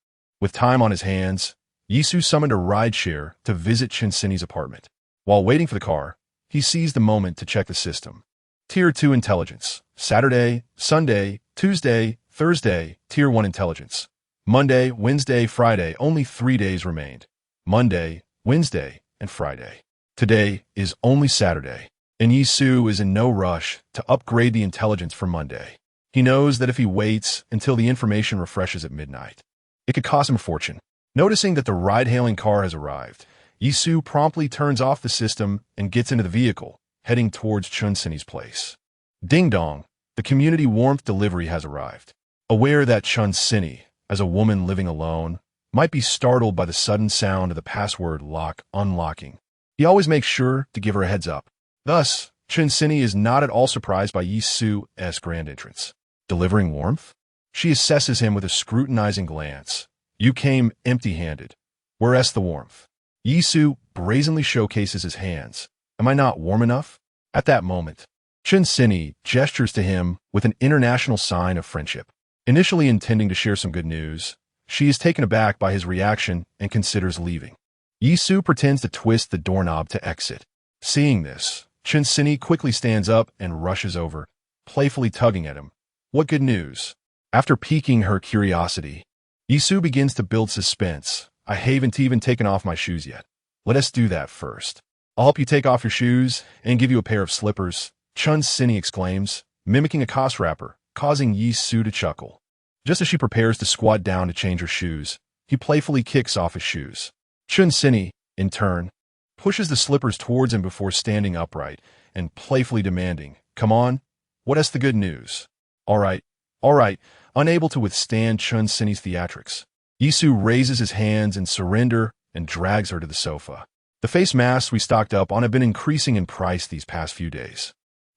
With time on his hands, Yi Su summoned a rideshare to visit Chun Sinny's apartment. While waiting for the car, he seized the moment to check the system. Tier 2 intelligence. Saturday, Sunday, Tuesday, Thursday, Tier 1 intelligence. Monday, Wednesday, Friday, only 3 days remained. Monday, Wednesday, and Friday. Today is only Saturday, and Yi Su is in no rush to upgrade the intelligence for Monday. He knows that if he waits until the information refreshes at midnight, it could cost him a fortune. Noticing that the ride-hailing car has arrived, Yi Su promptly turns off the system and gets into the vehicle, heading towards Chun Sinny's place. Ding dong, the community warmth delivery has arrived. Aware that Chun Sinny, as a woman living alone, might be startled by the sudden sound of the password lock unlocking, he always makes sure to give her a heads up. Thus, Chun Sinny is not at all surprised by Yi Su's grand entrance. Delivering warmth? She assesses him with a scrutinizing glance. "You came empty-handed. Where's the warmth?" Yi Su brazenly showcases his hands. "Am I not warm enough?" At that moment, Chun Sinny gestures to him with an international sign of friendship. Initially intending to share some good news, she is taken aback by his reaction and considers leaving. Yi Su pretends to twist the doorknob to exit. Seeing this, Chun Sinny quickly stands up and rushes over, playfully tugging at him. "What good news?" After piquing her curiosity, Yi Su begins to build suspense. "I haven't even taken off my shoes yet. Let us do that first. I'll help you take off your shoes and give you a pair of slippers," Chun Sinny exclaims, mimicking a cost wrapper, causing Yi Su to chuckle. Just as she prepares to squat down to change her shoes, he playfully kicks off his shoes. Chun Sini, in turn, pushes the slippers towards him before standing upright and playfully demanding, "Come on, what's the good news?" All right. Unable to withstand Chun Sini's theatrics, Yisu raises his hands in surrender and drags her to the sofa. The face masks we stocked up on have been increasing in price these past few days.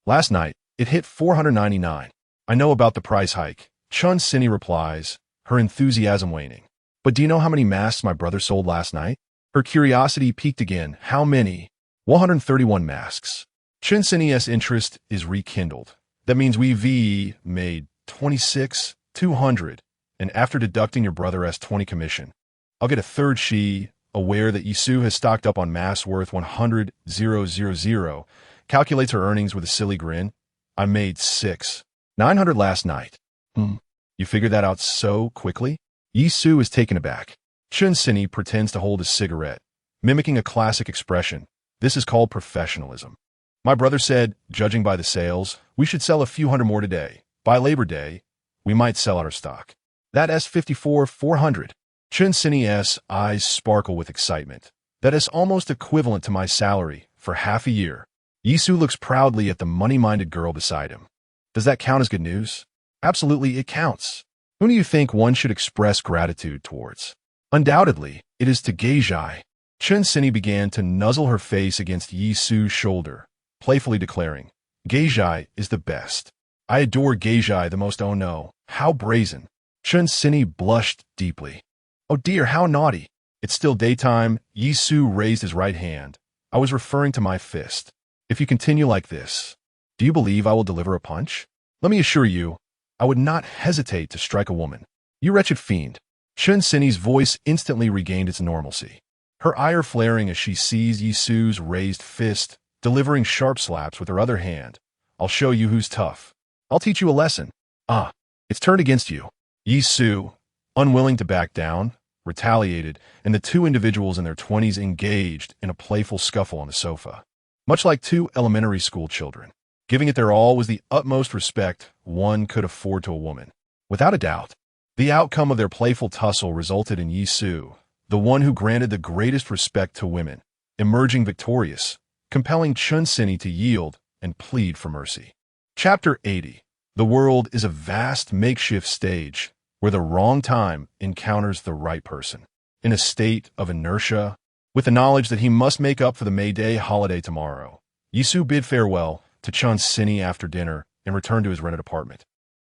Last night, it hit $499. I know about the price hike, Chun Sini replies, her enthusiasm waning. But do you know how many masks my brother sold last night? Her curiosity piqued again. How many? 131 masks. Chun Sini's interest is rekindled. That means we made 26,200, and after deducting your brother's 20 commission, I'll get a third. She, aware that Yisu has stocked up on masks worth 100,000, calculates her earnings with a silly grin. I made 6,900 last night. You figured that out so quickly? Yisu is taken aback. Chun Sini pretends to hold a cigarette, mimicking a classic expression. This is called professionalism. My brother said, judging by the sales, we should sell a few hundred more today. By Labor Day, we might sell out our stock. That S54,400. Chun Sini's eyes sparkle with excitement. That is almost equivalent to my salary for half a year. Yisu looks proudly at the money-minded girl beside him. Does that count as good news? Absolutely, it counts. Who do you think one should express gratitude towards? Undoubtedly, it is to Guishi. Chun Sini began to nuzzle her face against Yisu's shoulder, playfully declaring, Guishi is the best. I adore Guishi the most. Oh no, how brazen. Chun Sini blushed deeply. Oh dear, how naughty. It's still daytime. Yisu raised his right hand. I was referring to my fist. If you continue like this, do you believe I will deliver a punch? Let me assure you, I would not hesitate to strike a woman. You wretched fiend. Chun Sini's voice instantly regained its normalcy. Her ire flaring as she sees Yisu's raised fist, delivering sharp slaps with her other hand. I'll show you who's tough. I'll teach you a lesson. It's turned against you. Yisu, unwilling to back down, retaliated, and the two individuals in their 20s engaged in a playful scuffle on the sofa. Much like two elementary school children, giving it their all was the utmost respect one could afford to a woman. Without a doubt, the outcome of their playful tussle resulted in Yisu, the one who granted the greatest respect to women, emerging victorious, compelling Chun Sini to yield and plead for mercy. Chapter 80. The world is a vast makeshift stage where the wrong time encounters the right person. In a state of inertia, with the knowledge that he must make up for the May Day holiday tomorrow, Yisu bid farewell to Chun Sini after dinner and returned to his rented apartment,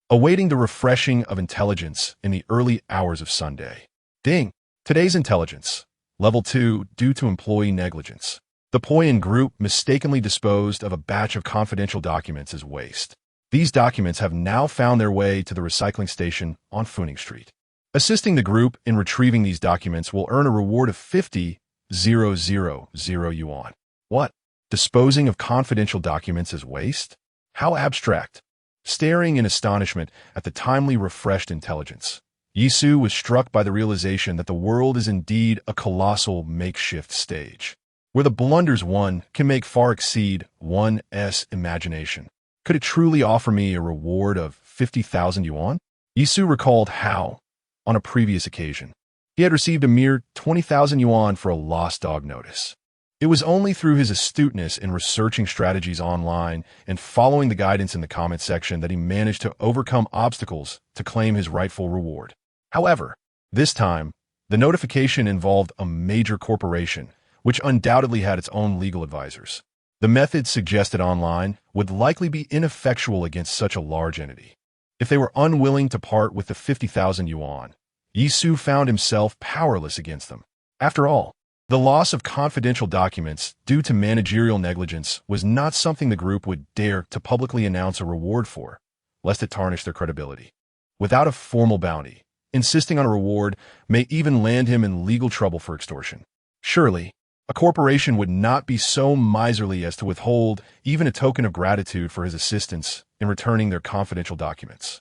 awaiting the refreshing of intelligence in the early hours of Sunday. Ding! Today's intelligence. Level 2, due to employee negligence. The Poyen group mistakenly disposed of a batch of confidential documents as waste. These documents have now found their way to the recycling station on Funing Street. Assisting the group in retrieving these documents will earn a reward of 50,000 yuan. What? Disposing of confidential documents as waste? How abstract. Staring in astonishment at the timely refreshed intelligence, Yisu was struck by the realization that the world is indeed a colossal makeshift stage, where the blunders one can make far exceed one's imagination. Could it truly offer me a reward of 50,000 yuan? Yisu recalled how, on a previous occasion, he had received a mere 20,000 yuan for a lost dog notice. It was only through his astuteness in researching strategies online and following the guidance in the comment section that he managed to overcome obstacles to claim his rightful reward. However, this time, the notification involved a major corporation, which undoubtedly had its own legal advisors. The methods suggested online would likely be ineffectual against such a large entity. If they were unwilling to part with the 50,000 yuan, Yisu found himself powerless against them. After all, the loss of confidential documents due to managerial negligence was not something the group would dare to publicly announce a reward for, lest it tarnish their credibility. Without a formal bounty, insisting on a reward may even land him in legal trouble for extortion. Surely, a corporation would not be so miserly as to withhold even a token of gratitude for his assistance in returning their confidential documents.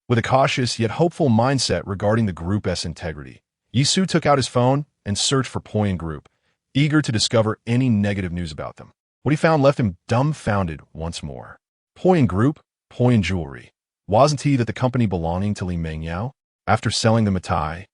With a cautious yet hopeful mindset regarding the group's integrity, Yisu took out his phone and searched for Poyen Group, eager to discover any negative news about them. What he found left him dumbfounded once more. Poyen Group, Poyen Jewelry. Wasn't he that the company belonging to Li Mengyao? After selling the Matai,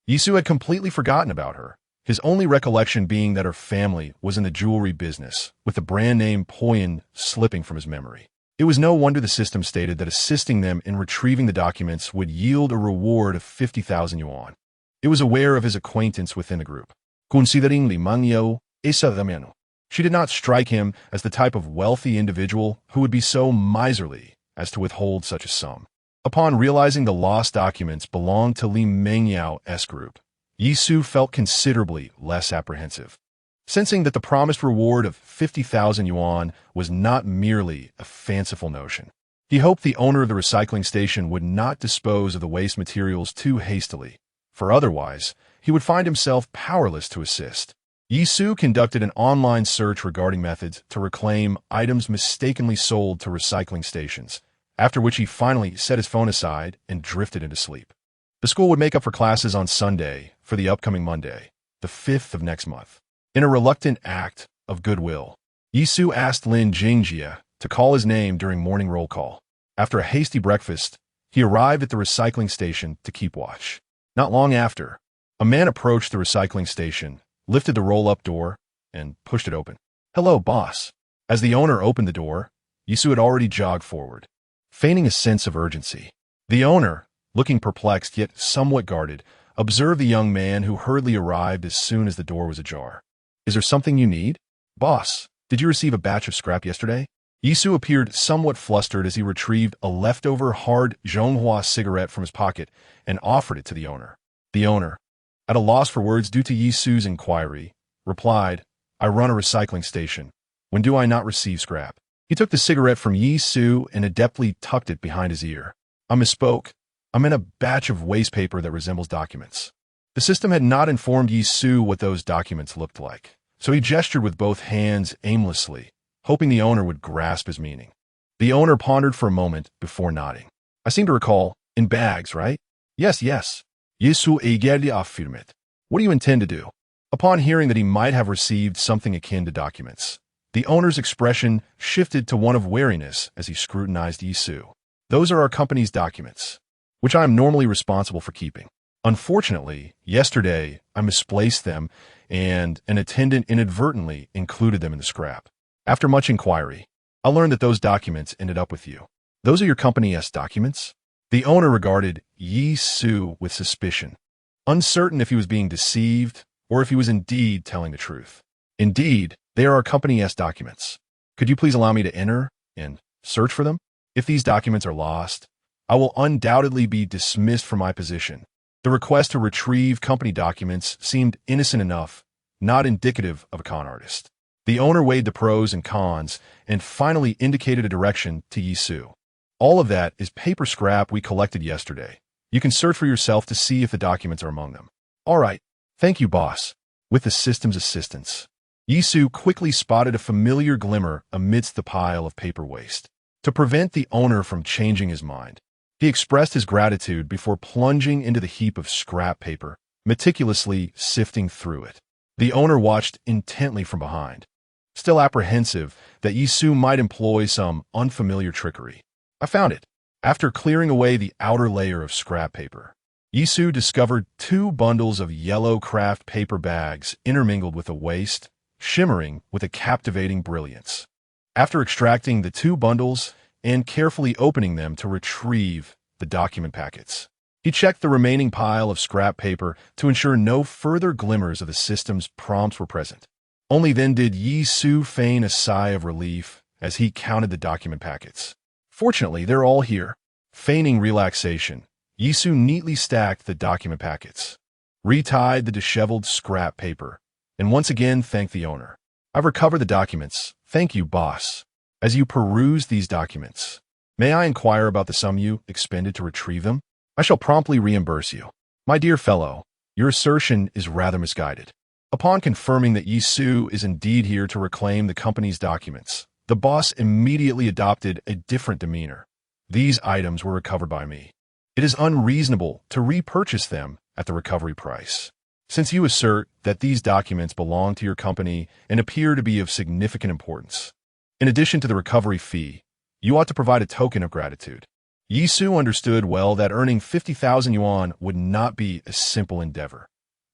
Yisu had completely forgotten about her, his only recollection being that her family was in the jewelry business, with the brand name Poyen slipping from his memory. It was no wonder the system stated that assisting them in retrieving the documents would yield a reward of 50,000 yuan. It was aware of his acquaintance within the group. Considering Limanyo esa dameno. She did not strike him as the type of wealthy individual who would be so miserly as to withhold such a sum. Upon realizing the lost documents belonged to Li Mengyao's group, Yisu felt considerably less apprehensive. Sensing that the promised reward of 50,000 yuan was not merely a fanciful notion, he hoped the owner of the recycling station would not dispose of the waste materials too hastily, for otherwise he would find himself powerless to assist. Yisu conducted an online search regarding methods to reclaim items mistakenly sold to recycling stations, after which he finally set his phone aside and drifted into sleep. The school would make up for classes on Sunday for the upcoming Monday, the 5th of next month. In a reluctant act of goodwill, Yisu asked Lin Jingjia to call his name during morning roll call. After a hasty breakfast, he arrived at the recycling station to keep watch. Not long after, a man approached the recycling station, lifted the roll-up door, and pushed it open. "Hello, boss." As the owner opened the door, Yisu had already jogged forward, feigning a sense of urgency. The owner, looking perplexed yet somewhat guarded, observed the young man who hurriedly arrived as soon as the door was ajar. "Is there something you need?" "Boss, did you receive a batch of scrap yesterday?" Yisu appeared somewhat flustered as he retrieved a leftover hard Zhonghua cigarette from his pocket and offered it to the owner. The owner, at a loss for words due to Yisu's inquiry, replied, "I run a recycling station. When do I not receive scrap?" He took the cigarette from Yisu and adeptly tucked it behind his ear. "I misspoke. I'm in a batch of waste paper that resembles documents." The system had not informed Yisu what those documents looked like, so he gestured with both hands aimlessly, hoping the owner would grasp his meaning. The owner pondered for a moment before nodding. "I seem to recall, in bags, right?" Yes. Yisu eagerly affirmed. "What do you intend to do?" Upon hearing that he might have received something akin to documents, the owner's expression shifted to one of wariness as he scrutinized Yisu. "Those are our company's documents, which I am normally responsible for keeping. Unfortunately, yesterday I misplaced them and an attendant inadvertently included them in the scrap. After much inquiry, I learned that those documents ended up with you." "Those are your company's documents?" The owner regarded Yisu with suspicion, uncertain if he was being deceived or if he was indeed telling the truth. "Indeed, they are our company's documents. Could you please allow me to enter and search for them? If these documents are lost, I will undoubtedly be dismissed from my position." The request to retrieve company documents seemed innocent enough, not indicative of a con artist. The owner weighed the pros and cons and finally indicated a direction to Yisu. "All of that is paper scrap we collected yesterday. You can search for yourself to see if the documents are among them." "All right. Thank you, boss." With the system's assistance, Yisu quickly spotted a familiar glimmer amidst the pile of paper waste. To prevent the owner from changing his mind, he expressed his gratitude before plunging into the heap of scrap paper, meticulously sifting through it. The owner watched intently from behind, still apprehensive that Yisu might employ some unfamiliar trickery. "I found it." After clearing away the outer layer of scrap paper, Yisu discovered 2 bundles of yellow craft paper bags intermingled with the waste, shimmering with a captivating brilliance. After extracting the 2 bundles and carefully opening them to retrieve the document packets, he checked the remaining pile of scrap paper to ensure no further glimmers of the system's prompts were present. Only then did Yisu feign a sigh of relief as he counted the document packets. "Fortunately, they're all here." Feigning relaxation, Yisu neatly stacked the document packets, retied the disheveled scrap paper, and once again thanked the owner. "I've recovered the documents. Thank you, boss. As you peruse these documents, may I inquire about the sum you expended to retrieve them? I shall promptly reimburse you." "My dear fellow, your assertion is rather misguided." Upon confirming that Yisu is indeed here to reclaim the company's documents, the boss immediately adopted a different demeanor. "These items were recovered by me. It is unreasonable to repurchase them at the recovery price. Since you assert that these documents belong to your company and appear to be of significant importance, in addition to the recovery fee, you ought to provide a token of gratitude." Yisu understood well that earning 50,000 yuan would not be a simple endeavor.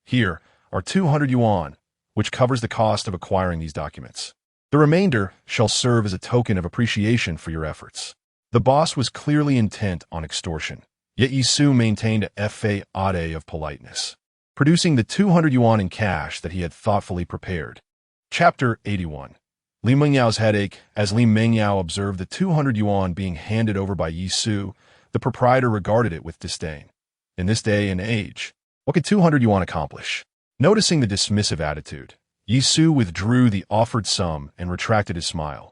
Here are 200 yuan, which covers the cost of acquiring these documents. The remainder shall serve as a token of appreciation for your efforts. The boss was clearly intent on extortion, yet Yisu maintained a facade of politeness, producing the 200 yuan in cash that he had thoughtfully prepared. Chapter 81. Li Mengyao's headache. As Li Mengyao observed the 200 yuan being handed over by Yisu, the proprietor regarded it with disdain. In this day and age, what could 200 yuan accomplish? Noticing the dismissive attitude, Yisu withdrew the offered sum and retracted his smile.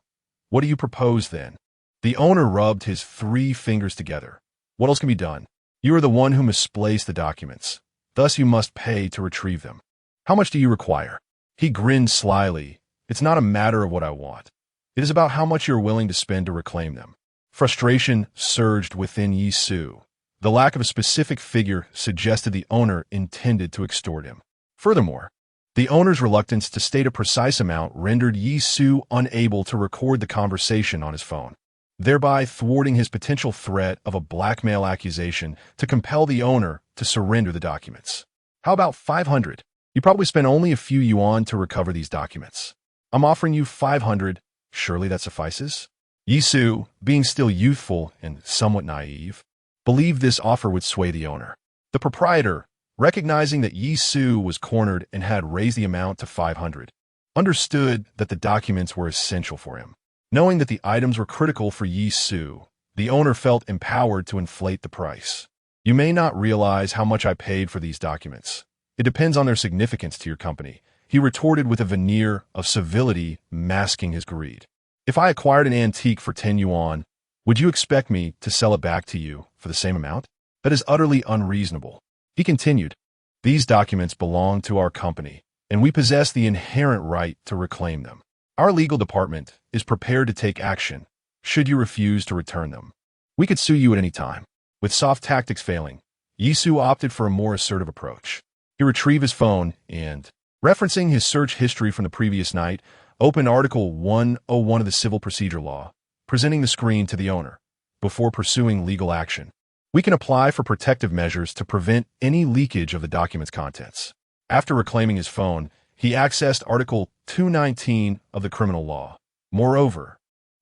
What do you propose, then? The owner rubbed his 3 fingers together. What else can be done? You are the one who misplaced the documents. Thus you must pay to retrieve them. How much do you require? He grinned slyly. It's not a matter of what I want. It is about how much you're willing to spend to reclaim them. Frustration surged within Yisu. The lack of a specific figure suggested the owner intended to extort him. Furthermore, the owner's reluctance to state a precise amount rendered Yisu unable to record the conversation on his phone, thereby thwarting his potential threat of a blackmail accusation to compel the owner to surrender the documents. How about 500? You probably spent only a few yuan to recover these documents. I'm offering you 500. Surely that suffices? Yisu, being still youthful and somewhat naive, believed this offer would sway the owner. The proprietor, recognizing that Yisu was cornered and had raised the amount to 500, understood that the documents were essential for him. Knowing that the items were critical for Yisu, the owner felt empowered to inflate the price. You may not realize how much I paid for these documents. It depends on their significance to your company, he retorted with a veneer of civility masking his greed. If I acquired an antique for 10 yuan, would you expect me to sell it back to you for the same amount? That is utterly unreasonable. He continued, these documents belong to our company, and we possess the inherent right to reclaim them. Our legal department is prepared to take action should you refuse to return them. We could sue you at any time. With soft tactics failing, Yisu opted for a more assertive approach. He retrieved his phone and, referencing his search history from the previous night, opened Article 101 of the Civil Procedure Law, presenting the screen to the owner. Before pursuing legal action, we can apply for protective measures to prevent any leakage of the document's contents. After reclaiming his phone, he accessed Article 219 of the Criminal Law. Moreover,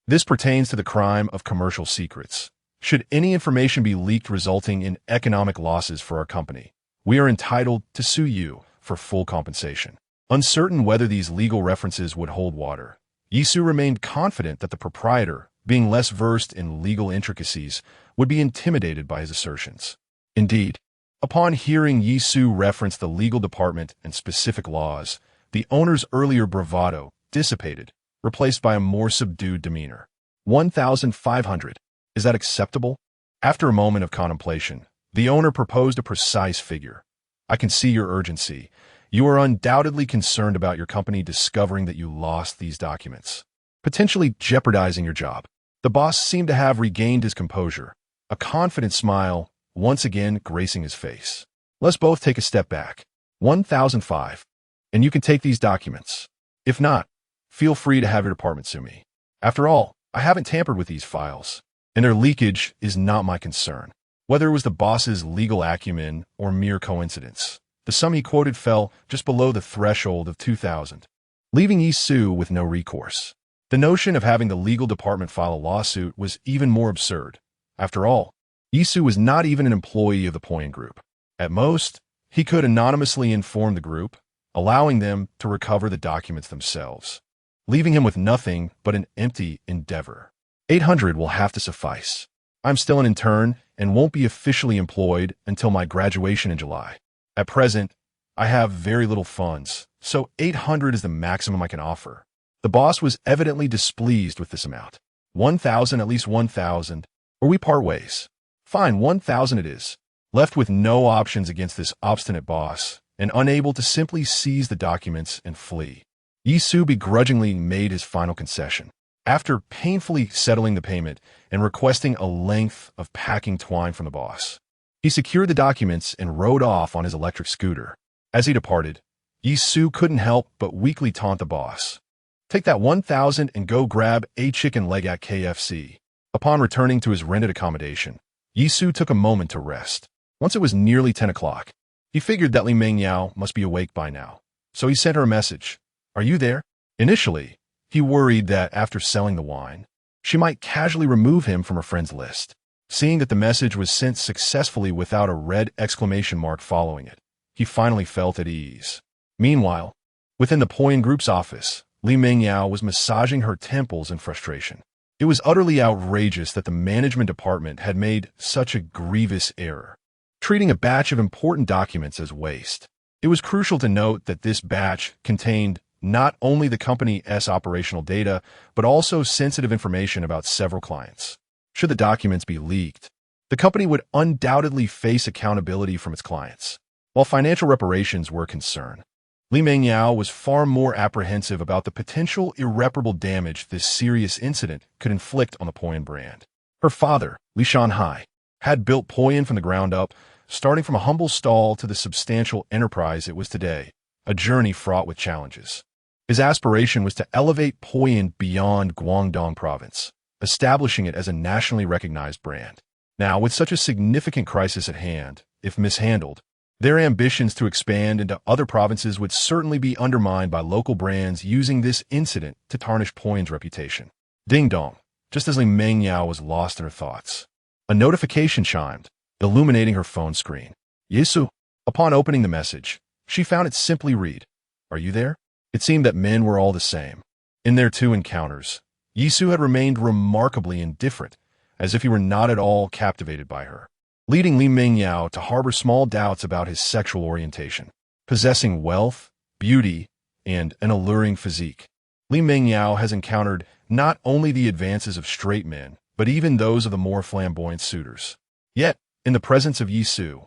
this pertains to the crime of commercial secrets. Should any information be leaked resulting in economic losses for our company, we are entitled to sue you for full compensation. Uncertain whether these legal references would hold water, Yisu remained confident that the proprietor, being less versed in legal intricacies, would be intimidated by his assertions. Indeed, upon hearing Yisu reference the legal department and specific laws, the owner's earlier bravado dissipated, replaced by a more subdued demeanor. 1,500. Is that acceptable? After a moment of contemplation, the owner proposed a precise figure. I can see your urgency. You are undoubtedly concerned about your company discovering that you lost these documents, potentially jeopardizing your job. The boss seemed to have regained his composure, a confident smile once again gracing his face. Let's both take a step back. 1,005. And you can take these documents. If not, feel free to have your department sue me. After all, I haven't tampered with these files, and their leakage is not my concern. Whether it was the boss's legal acumen or mere coincidence, the sum he quoted fell just below the threshold of 2,000, leaving Yisu with no recourse. The notion of having the legal department file a lawsuit was even more absurd. After all, Yisu was not even an employee of the Point Group. At most, he could anonymously inform the group, allowing them to recover the documents themselves, leaving him with nothing but an empty endeavor. 800 will have to suffice. I'm still an intern and won't be officially employed until my graduation in July. At present, I have very little funds, so 800 is the maximum I can offer. The boss was evidently displeased with this amount. 1,000, at least 1,000, or we part ways. Fine, 1,000 it is. Left with no options against this obstinate boss, and unable to simply seize the documents and flee, Yisu begrudgingly made his final concession. After painfully settling the payment and requesting a length of packing twine from the boss, he secured the documents and rode off on his electric scooter. As he departed, Yisu couldn't help but weakly taunt the boss. Take that 1,000 and go grab a chicken leg at KFC. Upon returning to his rented accommodation, Yisu took a moment to rest. Once it was nearly 10 o'clock, he figured that Li Mengyao must be awake by now, so he sent her a message. Are you there? Initially, he worried that after selling the wine, she might casually remove him from her friends list. Seeing that the message was sent successfully without a red exclamation mark following it, he finally felt at ease. Meanwhile, within the Poyan Group's office, Li Mengyao was massaging her temples in frustration. It was utterly outrageous that the management department had made such a grievous error, treating a batch of important documents as waste. It was crucial to note that this batch contained not only the company's operational data, but also sensitive information about several clients. Should the documents be leaked, the company would undoubtedly face accountability from its clients. While financial reparations were a concern, Li Mengyao was far more apprehensive about the potential irreparable damage this serious incident could inflict on the Poyan brand. Her father, Li Shanhai, had built Poyan from the ground up, starting from a humble stall to the substantial enterprise it was today, a journey fraught with challenges. His aspiration was to elevate Poyan beyond Guangdong province, establishing it as a nationally recognized brand. Now, with such a significant crisis at hand, if mishandled, their ambitions to expand into other provinces would certainly be undermined by local brands using this incident to tarnish Poyan's reputation. Ding dong, just as Li Mengyao was lost in her thoughts, a notification chimed, illuminating her phone screen. Yisu. Upon opening the message, she found it simply read, "Are you there?" It seemed that men were all the same. In their two encounters, Yisu had remained remarkably indifferent, as if he were not at all captivated by her, leading Li Mengyao to harbor small doubts about his sexual orientation. Possessing wealth, beauty, and an alluring physique, Li Mengyao has encountered not only the advances of straight men, but even those of the more flamboyant suitors. Yet, in the presence of Yisu,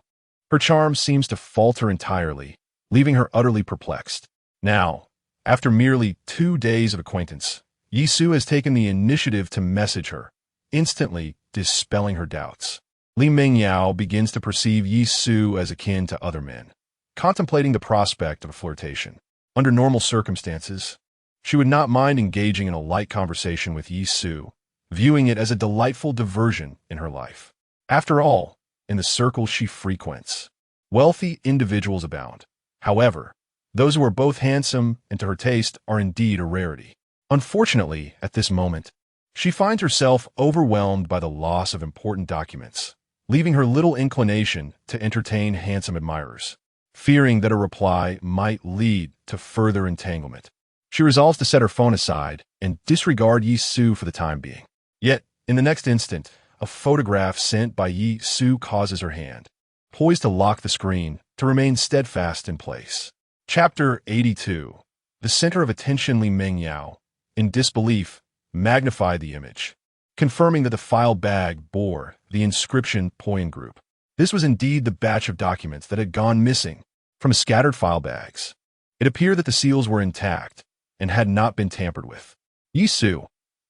her charm seems to falter entirely, leaving her utterly perplexed. Now, after merely 2 days of acquaintance, Yisu has taken the initiative to message her, instantly dispelling her doubts. Li Mengyao begins to perceive Yisu as akin to other men, contemplating the prospect of a flirtation. Under normal circumstances, she would not mind engaging in a light conversation with Yisu, viewing it as a delightful diversion in her life. After all, in the circles she frequents, wealthy individuals abound. However, those who are both handsome and to her taste are indeed a rarity. Unfortunately, at this moment, she finds herself overwhelmed by the loss of important documents, leaving her little inclination to entertain handsome admirers. Fearing that a reply might lead to further entanglement, she resolves to set her phone aside and disregard Yisu for the time being. Yet, in the next instant, a photograph sent by Yisu causes her hand, poised to lock the screen, to remain steadfast in place. Chapter 82. The center of attention. Li Mengyao, in disbelief, magnified the image, confirming that the file bag bore the inscription Poyan Group. This was indeed the batch of documents that had gone missing from scattered file bags. It appeared that the seals were intact and had not been tampered with. Yisu,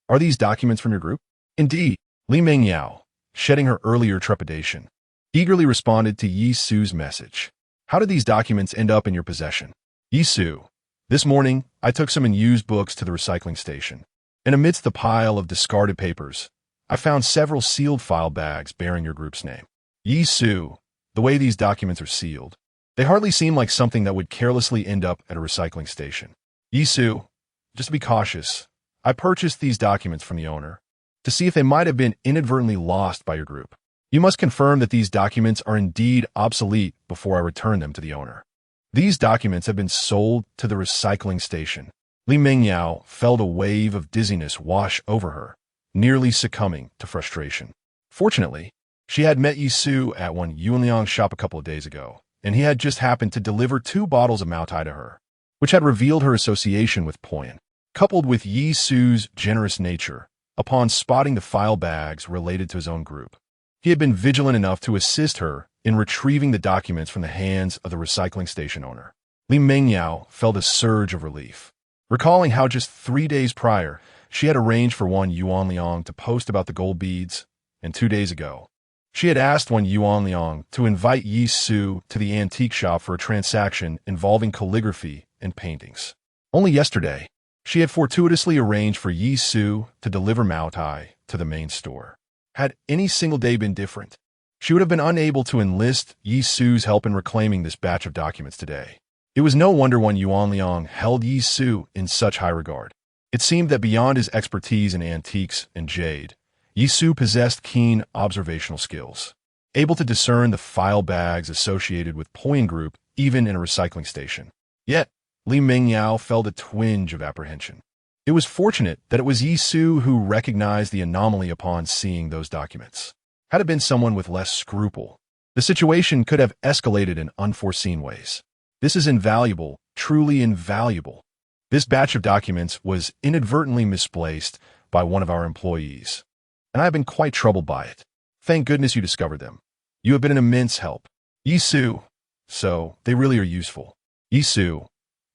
are these documents from your group? Indeed. Li Mengyao, shedding her earlier trepidation, eagerly responded to Yisu's message. How did these documents end up in your possession? Yisu, this morning, I took some unused books to the recycling station, and amidst the pile of discarded papers, I found several sealed file bags bearing your group's name. Yisu, the way these documents are sealed, they hardly seem like something that would carelessly end up at a recycling station. Yisu, just to be cautious, I purchased these documents from the owner to see if they might have been inadvertently lost by your group. You must confirm that these documents are indeed obsolete before I return them to the owner. These documents have been sold to the recycling station. Li Mengyao felt a wave of dizziness wash over her, nearly succumbing to frustration. Fortunately, she had met Yisu at one Yuanliang shop a couple of days ago, and he had just happened to deliver 2 bottles of Maotai to her, which had revealed her association with Poyan. Coupled with Yisu's generous nature, upon spotting the file bags related to his own group, he had been vigilant enough to assist her in retrieving the documents from the hands of the recycling station owner. Li Mengyao felt a surge of relief, recalling how just 3 days prior she had arranged for one Yuanliang to post about the gold beads, and 2 days ago, she had asked one Yuanliang to invite Yisu to the antique shop for a transaction involving calligraphy and paintings. Only yesterday, she had fortuitously arranged for Yisu to deliver Maotai to the main store. Had any single day been different, She would have been unable to enlist Yi Su's help in reclaiming this batch of documents today. It was no wonder one Yuan Liang held Yi Su in such high regard. It seemed that beyond his expertise in antiques and jade, Yi Su possessed keen observational skills, able to discern the file bags associated with Poyen Group even in a recycling station. Yet, Li Mengyao felt a twinge of apprehension. It was fortunate that it was Yi Su who recognized the anomaly upon seeing those documents. Had it been someone with less scruple, the situation could have escalated in unforeseen ways. This is invaluable, truly invaluable. This batch of documents was inadvertently misplaced by one of our employees, and I have been quite troubled by it. Thank goodness you discovered them. You have been an immense help. Yi Su. So, they really are useful. Yi Su,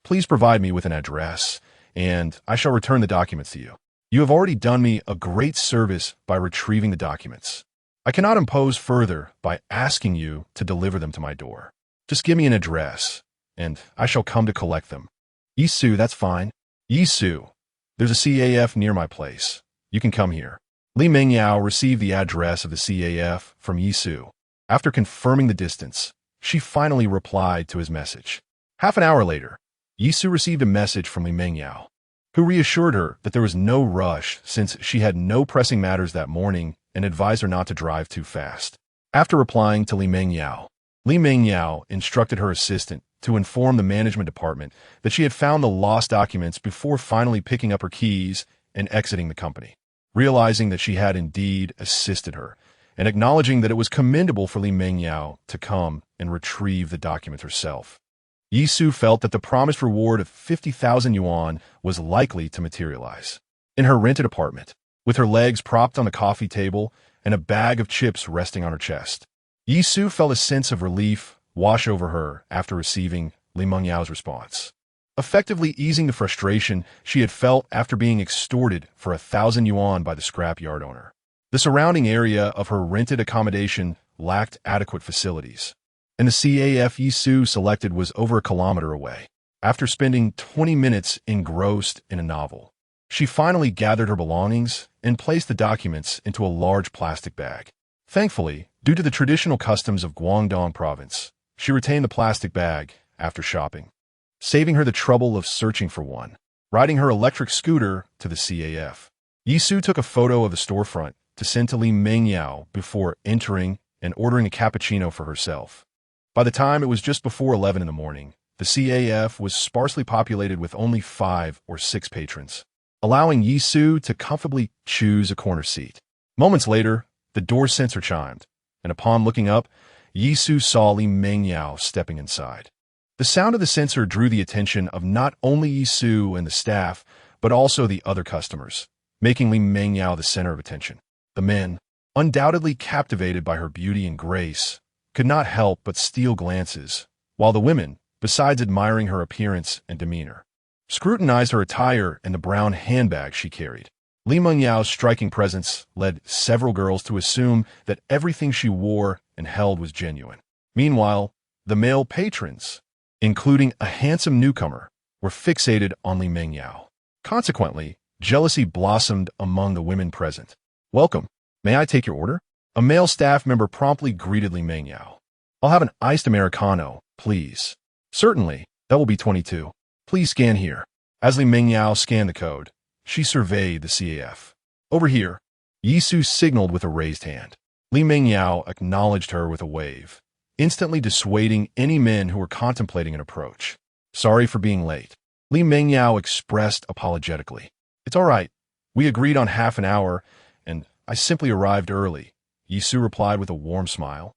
please provide me with an address, and I shall return the documents to you. You have already done me a great service by retrieving the documents. I cannot impose further by asking you to deliver them to my door. Just give me an address, and I shall come to collect them. Yi Su, that's fine. Yi Su, there's a CAF near my place. You can come here. Li Mengyao received the address of the CAF from Yi Su. After confirming the distance, she finally replied to his message. Half an hour later, Yi Su received a message from Li Mengyao, who reassured her that there was no rush since she had no pressing matters that morning and advised her not to drive too fast. After replying to Li Mengyao instructed her assistant to inform the management department that she had found the lost documents before finally picking up her keys and exiting the company. Realizing that she had indeed assisted her, and acknowledging that it was commendable for Li Mengyao to come and retrieve the document herself, Yi Su felt that the promised reward of 50,000 yuan was likely to materialize. In her rented apartment, with her legs propped on the coffee table and a bag of chips resting on her chest, Yi Su felt a sense of relief wash over her after receiving Li Mengyao's response, effectively easing the frustration she had felt after being extorted for 1,000 yuan by the scrapyard owner. The surrounding area of her rented accommodation lacked adequate facilities, and the CAF Yi Su selected was over a kilometer away. After spending 20 minutes engrossed in a novel, she finally gathered her belongings and placed the documents into a large plastic bag. Thankfully, due to the traditional customs of Guangdong province, she retained the plastic bag after shopping, saving her the trouble of searching for one. Riding her electric scooter to the CAF, Yi Su took a photo of the storefront to send to Li Mengyao before entering and ordering a cappuccino for herself. By the time it was just before 11 in the morning, the CAF was sparsely populated with only 5 or 6 patrons, allowing Yi Su to comfortably choose a corner seat. Moments later, the door sensor chimed, and upon looking up, Yi Su saw Li Mengyao stepping inside. The sound of the sensor drew the attention of not only Yi Su and the staff, but also the other customers, making Li Mengyao the center of attention. The men, undoubtedly captivated by her beauty and grace, could not help but steal glances, while the women, besides admiring her appearance and demeanor, scrutinized her attire and the brown handbag she carried. Li Mengyao's striking presence led several girls to assume that everything she wore and held was genuine. Meanwhile, the male patrons, including a handsome newcomer, were fixated on Li Mengyao. Consequently, jealousy blossomed among the women present. "Welcome. May I take your order?" A male staff member promptly greeted Li Mengyao. "I'll have an iced Americano, please." "Certainly. That will be 22. Please scan here." As Li Mengyao scanned the code, she surveyed the CAF. "Over here." Yi Su signaled with a raised hand. Li Mengyao acknowledged her with a wave, instantly dissuading any men who were contemplating an approach. "Sorry for being late." Li Mengyao expressed apologetically. "It's all right. We agreed on half an hour, and I simply arrived early," Yi Su replied with a warm smile,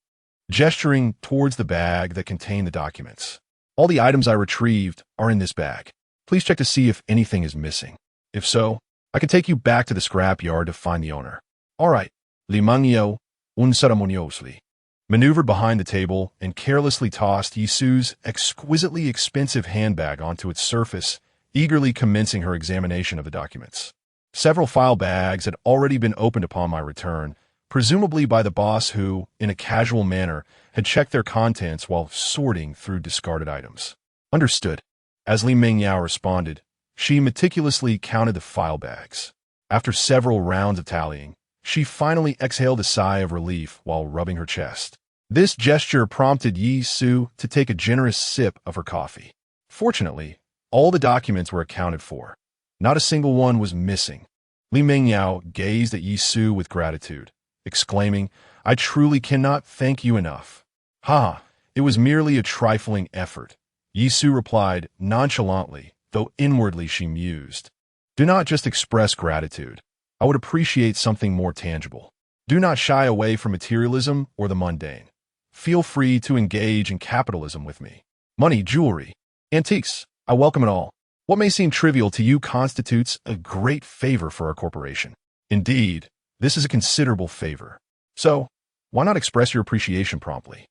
gesturing towards the bag that contained the documents. "All the items I retrieved are in this bag. Please check to see if anything is missing. If so, I can take you back to the scrap yard to find the owner." "All right." Li Mengyao unceremoniously maneuvered behind the table and carelessly tossed Yi Su's exquisitely expensive handbag onto its surface, eagerly commencing her examination of the documents. Several file bags had already been opened upon my return, presumably by the boss who, in a casual manner, had checked their contents while sorting through discarded items. "Understood." As Li Mengyao responded, she meticulously counted the file bags. After several rounds of tallying, She finally exhaled a sigh of relief while rubbing her chest. This gesture prompted Yi Su to take a generous sip of her coffee. Fortunately, all the documents were accounted for. Not a single one was missing. Li Mingyao gazed at Yi Su with gratitude, exclaiming, "I truly cannot thank you enough." "Ha, it was merely a trifling effort," Yi Su replied nonchalantly, though inwardly she mused. "Do not just express gratitude. I would appreciate something more tangible. Do not shy away from materialism or the mundane. Feel free to engage in capitalism with me. Money, jewelry, antiques, I welcome it all. What may seem trivial to you constitutes a great favor for our corporation. Indeed, this is a considerable favor. So, why not express your appreciation promptly?"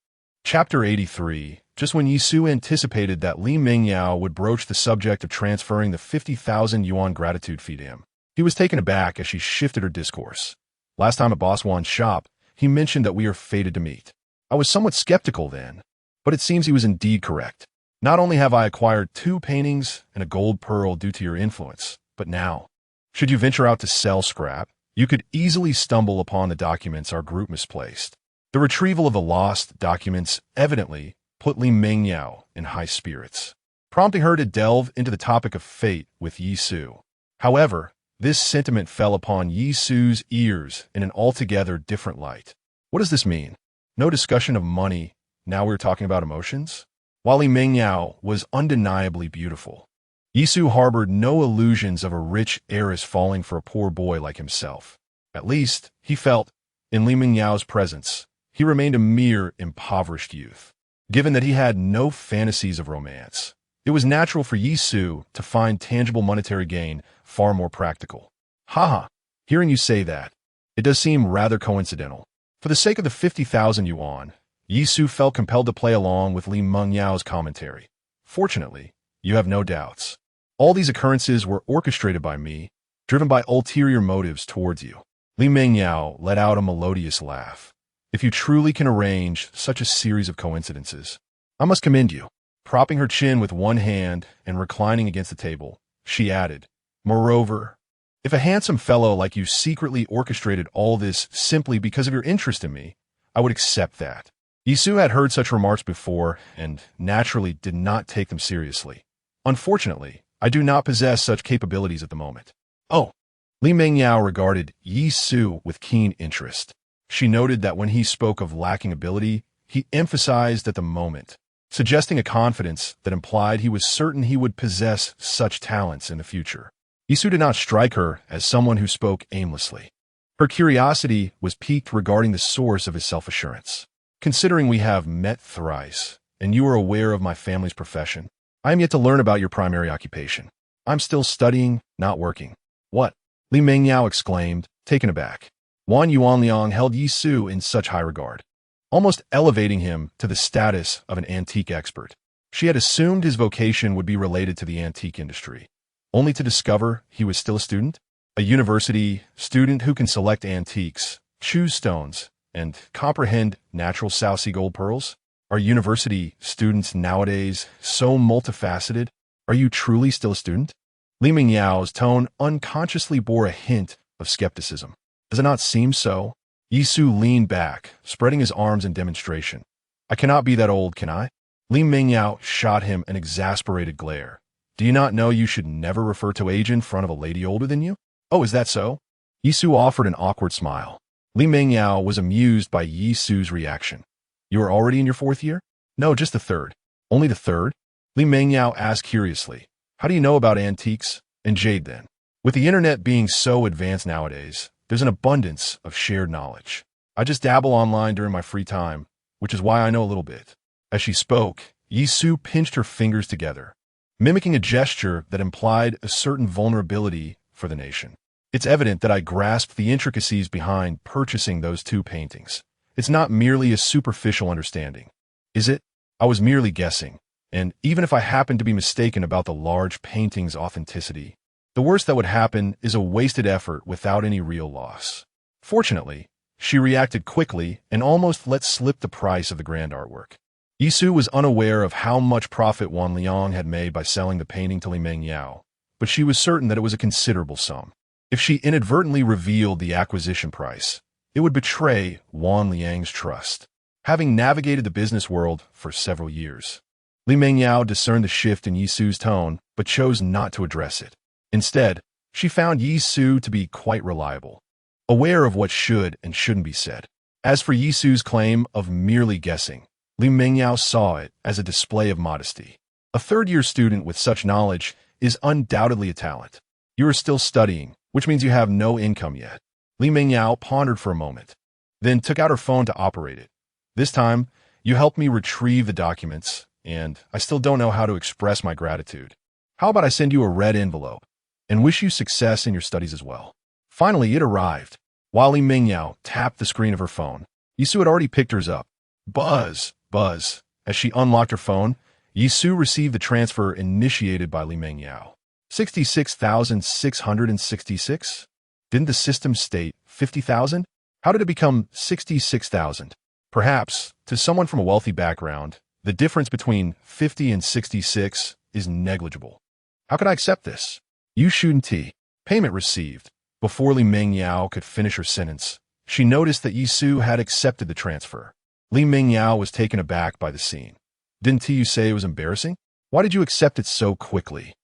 Chapter 83. Just when Yi Su anticipated that Li Mingyao would broach the subject of transferring the 50,000 yuan gratitude fee to him, he was taken aback as she shifted her discourse. "Last time at Boss Wan's shop, he mentioned that we are fated to meet. I was somewhat skeptical then, but it seems he was indeed correct. Not only have I acquired 2 paintings and a gold pearl due to your influence, but now, should you venture out to sell scrap, you could easily stumble upon the documents our group misplaced." The retrieval of the lost documents evidently put Li Mingyao in high spirits, prompting her to delve into the topic of fate with Yi Su. However, this sentiment fell upon Yi Su's ears in an altogether different light. What does this mean? No discussion of money, now we're talking about emotions? While Li Mingyao was undeniably beautiful, Yi Su harbored no illusions of a rich heiress falling for a poor boy like himself. At least, he felt, in Li Mingyao's presence, he remained a mere impoverished youth. Given that he had no fantasies of romance, it was natural for Yi Su to find tangible monetary gain far more practical. Haha, hearing you say that, it does seem rather coincidental. For the sake of the 50,000 yuan, Yi Su felt compelled to play along with Li Mingyao's commentary. "Fortunately, you have no doubts. All these occurrences were orchestrated by me, driven by ulterior motives towards you." Li Mingyao let out a melodious laugh. "If you truly can arrange such a series of coincidences, I must commend you." Propping her chin with one hand and reclining against the table, she added, "Moreover, if a handsome fellow like you secretly orchestrated all this simply because of your interest in me, I would accept that." Yi Su had heard such remarks before and naturally did not take them seriously. "Unfortunately, I do not possess such capabilities at the moment." "Oh." Li Mingyao regarded Yi Su with keen interest. She noted that when he spoke of lacking ability, he emphasized at the moment, suggesting a confidence that implied he was certain he would possess such talents in the future. Yi Su did not strike her as someone who spoke aimlessly. Her curiosity was piqued regarding the source of his self-assurance. "Considering we have met thrice, and you are aware of my family's profession, I am yet to learn about your primary occupation. I'm still studying, not working." "What?" Li Mingyao exclaimed, taken aback. Wan Yuanliang held Yi Su in such high regard, almost elevating him to the status of an antique expert. She had assumed his vocation would be related to the antique industry, only to discover he was still a student. A university student who can select antiques, choose stones, and comprehend natural South Sea gold pearls? Are university students nowadays so multifaceted? Are you truly still a student? Li Mingyao's tone unconsciously bore a hint of skepticism. Does it not seem so? Yi Su leaned back, spreading his arms in demonstration. "I cannot be that old, can I?" Li Mingyao shot him an exasperated glare. "Do you not know you should never refer to age in front of a lady older than you?" "Oh, is that so?" Yi Su offered an awkward smile. Li Mingyao was amused by Yi Su's reaction. "You are already in your 4th year?" "No, just the 3rd. "Only the 3rd?" Li Mingyao asked curiously. "How do you know about antiques and jade then?" "With the internet being so advanced nowadays, there's an abundance of shared knowledge. I just dabble online during my free time, which is why I know a little bit." As she spoke, Yi Su pinched her fingers together, mimicking a gesture that implied a certain vulnerability for the nation. "It's evident that I grasped the intricacies behind purchasing those 2 paintings. It's not merely a superficial understanding, is it? I was merely guessing, and even if I happened to be mistaken about the large painting's authenticity, the worst that would happen is a wasted effort without any real loss." Fortunately, she reacted quickly and almost let slip the price of the grand artwork. Yi Su was unaware of how much profit Wan Liang had made by selling the painting to Li Mingyao, but she was certain that it was a considerable sum. If she inadvertently revealed the acquisition price, it would betray Wan Liang's trust. Having navigated the business world for several years, Li Mengyao discerned the shift in Yi Su's tone, but chose not to address it. Instead, she found Yi Su to be quite reliable, aware of what should and shouldn't be said. As for Yi Su's claim of merely guessing, Li Mengyao saw it as a display of modesty. A third-year student with such knowledge is undoubtedly a talent. You are still studying, which means you have no income yet. Li Mengyao pondered for a moment, then took out her phone to operate it. This time, you helped me retrieve the documents, and I still don't know how to express my gratitude. How about I send you a red envelope and wish you success in your studies as well? Finally, it arrived. While Li Mengyao tapped the screen of her phone, Yi Su had already picked hers up. Buzz, buzz. As she unlocked her phone, Yi Su received the transfer initiated by Li Mengyao. 66,666? Didn't the system state 50,000? How did it become 66,000? Perhaps, to someone from a wealthy background, the difference between 50 and 66 is negligible. How could I accept this? You shouldn't. Payment received. Before Li Mengyao could finish her sentence, she noticed that Yi Su had accepted the transfer. Li Mengyao was taken aback by the scene. Didn't you say it was embarrassing? Why did you accept it so quickly?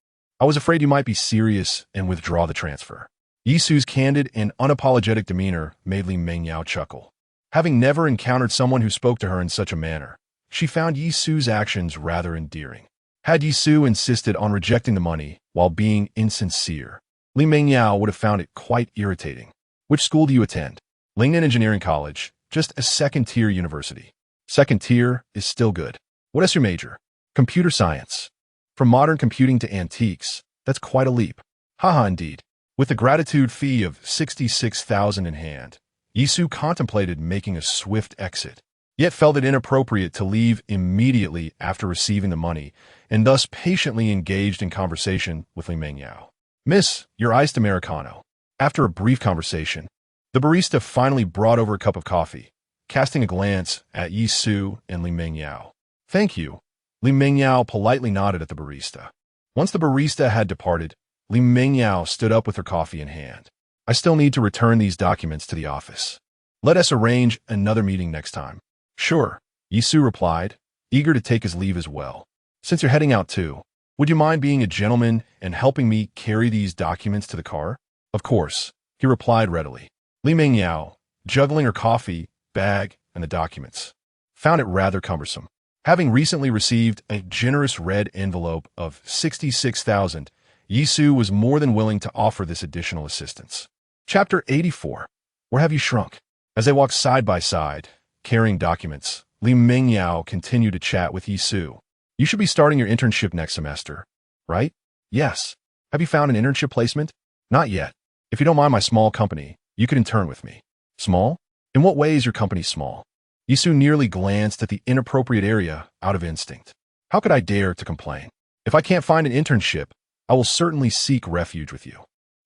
I was afraid you might be serious and withdraw the transfer. Yi Su's candid and unapologetic demeanor made Li Mengyao chuckle. Having never encountered someone who spoke to her in such a manner, she found Yi Su's actions rather endearing. Had Yi Su insisted on rejecting the money while being insincere, Li Mengyao would have found it quite irritating. Which school do you attend? Lingnan Engineering College, just a second-tier university. Second tier is still good. What is your major? Computer science. From modern computing to antiques, that's quite a leap. Haha, indeed. With the gratitude fee of 66,000 in hand, Yi Su contemplated making a swift exit, yet felt it inappropriate to leave immediately after receiving the money, and thus patiently engaged in conversation with Li Mengyao. Miss, your iced Americano. After a brief conversation, the barista finally brought over a cup of coffee, casting a glance at Yi Su and Li Mengyao. Thank you. Li Mengyao politely nodded at the barista. Once the barista had departed, Li Mengyao stood up with her coffee in hand. I still need to return these documents to the office. Let us arrange another meeting next time. Sure, Yi Su replied, eager to take his leave as well. Since you're heading out too, would you mind being a gentleman and helping me carry these documents to the car? Of course, he replied readily. Li Mengyao, juggling her coffee, bag, and the documents, found it rather cumbersome. Having recently received a generous red envelope of 66,000, Yi Su was more than willing to offer this additional assistance. Chapter 84. Where have you shrunk? As they walked side by side, carrying documents, Li Mengyao continued to chat with Yi Su. You should be starting your internship next semester, right? Yes. Have you found an internship placement? Not yet. If you don't mind my small company, you could intern with me. Small? In what way is your company small? Yi Su nearly glanced at the inappropriate area out of instinct. How could I dare to complain? If I can't find an internship, I will certainly seek refuge with you.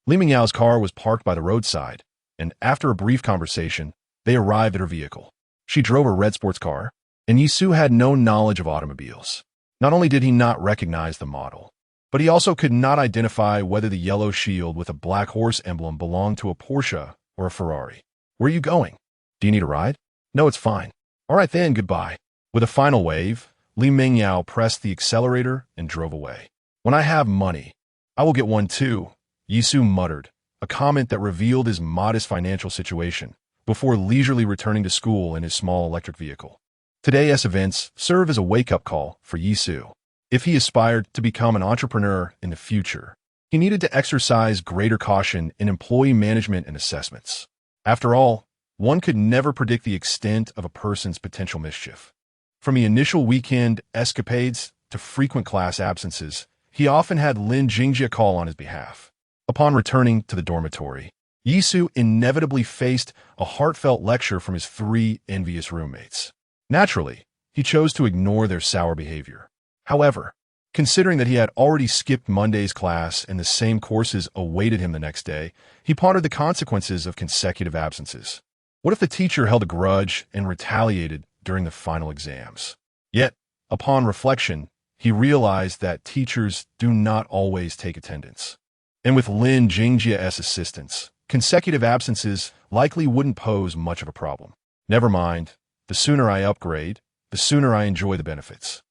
Li Mengyao's car was parked by the roadside, and after a brief conversation, they arrived at her vehicle. She drove a red sports car, and Yi Su had no knowledge of automobiles. Not only did he not recognize the model, but he also could not identify whether the yellow shield with a black horse emblem belonged to a Porsche or a Ferrari. Where are you going? Do you need a ride? No, it's fine. All right then, goodbye. With a final wave, Li Mengyao pressed the accelerator and drove away. When I have money, I will get one too, Yi Su muttered, a comment that revealed his modest financial situation, before leisurely returning to school in his small electric vehicle. Today's events serve as a wake-up call for Yi Su. If he aspired to become an entrepreneur in the future, he needed to exercise greater caution in employee management and assessments. After all, one could never predict the extent of a person's potential mischief. From the initial weekend escapades to frequent class absences, he often had Lin Jingjia call on his behalf. Upon returning to the dormitory, Yi Su inevitably faced a heartfelt lecture from his 3 envious roommates. Naturally, he chose to ignore their sour behavior. However, considering that he had already skipped Monday's class and the same courses awaited him the next day, he pondered the consequences of consecutive absences. What if the teacher held a grudge and retaliated during the final exams? Yet, upon reflection, he realized that teachers do not always take attendance. And with Lin Jingjia's assistance, consecutive absences likely wouldn't pose much of a problem. Never mind, the sooner I upgrade, the sooner I enjoy the benefits.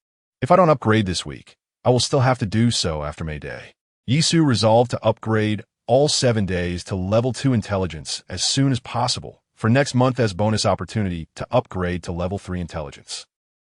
If I don't upgrade this week, I will still have to do so after May Day. Yisu resolved to upgrade all 7 days to level 2 intelligence as soon as possible for next month as bonus opportunity to upgrade to level 3 intelligence.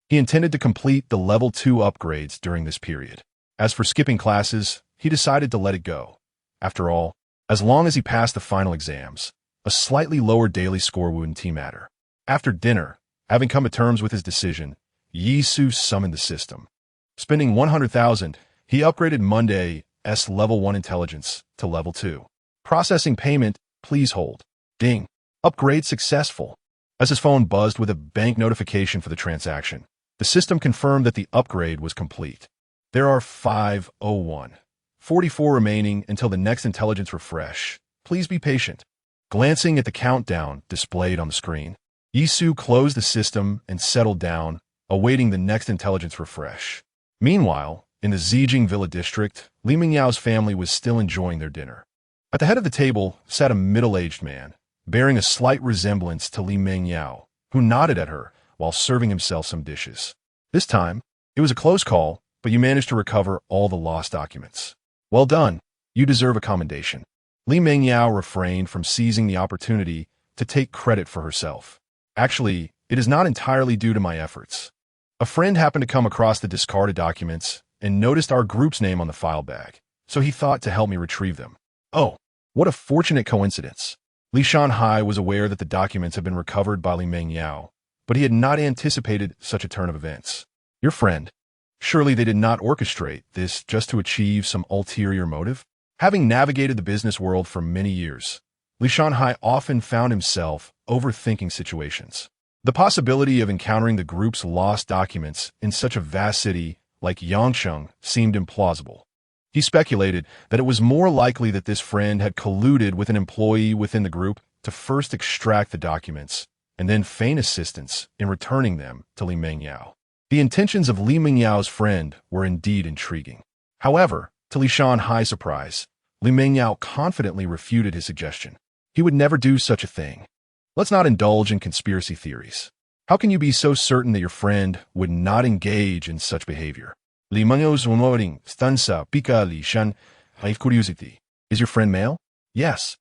He intended to complete the level 2 upgrades during this period. As for skipping classes, he decided to let it go. After all, as long as he passed the final exams, a slightly lower daily score wouldn't matter. After dinner, having come to terms with his decision, Yisu summoned the system. Spending 100,000, he upgraded Monday's level 1 intelligence to level 2. Processing payment, please hold. Ding. Upgrade successful. As his phone buzzed with a bank notification for the transaction, the system confirmed that the upgrade was complete. There are 5:01:44 remaining until the next intelligence refresh. Please be patient. Glancing at the countdown displayed on the screen, Yisu closed the system and settled down, awaiting the next intelligence refresh. Meanwhile, in the Zijing Villa district, Li Mingyao's family was still enjoying their dinner. At the head of the table sat a middle-aged man, bearing a slight resemblance to Li Mingyao, who nodded at her while serving himself some dishes. This time, it was a close call, but you managed to recover all the lost documents. Well done. You deserve a commendation. Li Mingyao refrained from seizing the opportunity to take credit for herself. Actually, it is not entirely due to my efforts. A friend happened to come across the discarded documents and noticed our group's name on the file bag, so he thought to help me retrieve them. Oh, what a fortunate coincidence. Li Shanhai was aware that the documents had been recovered by Li Mingyao, but he had not anticipated such a turn of events. Your friend. Surely they did not orchestrate this just to achieve some ulterior motive? Having navigated the business world for many years, Li Shanhai often found himself overthinking situations. The possibility of encountering the group's lost documents in such a vast city like Yangsheng seemed implausible. He speculated that it was more likely that this friend had colluded with an employee within the group to first extract the documents and then feign assistance in returning them to Li Mingyao. The intentions of Li Mingyao's friend were indeed intriguing. However, to Li Shanhai's surprise, Li Mingyao confidently refuted his suggestion. He would never do such a thing. Let's not indulge in conspiracy theories. How can you be so certain that your friend would not engage in such behavior? Li Mingyao's wondering stanza pica Li Shan, have curiosity. Is your friend male? Yes.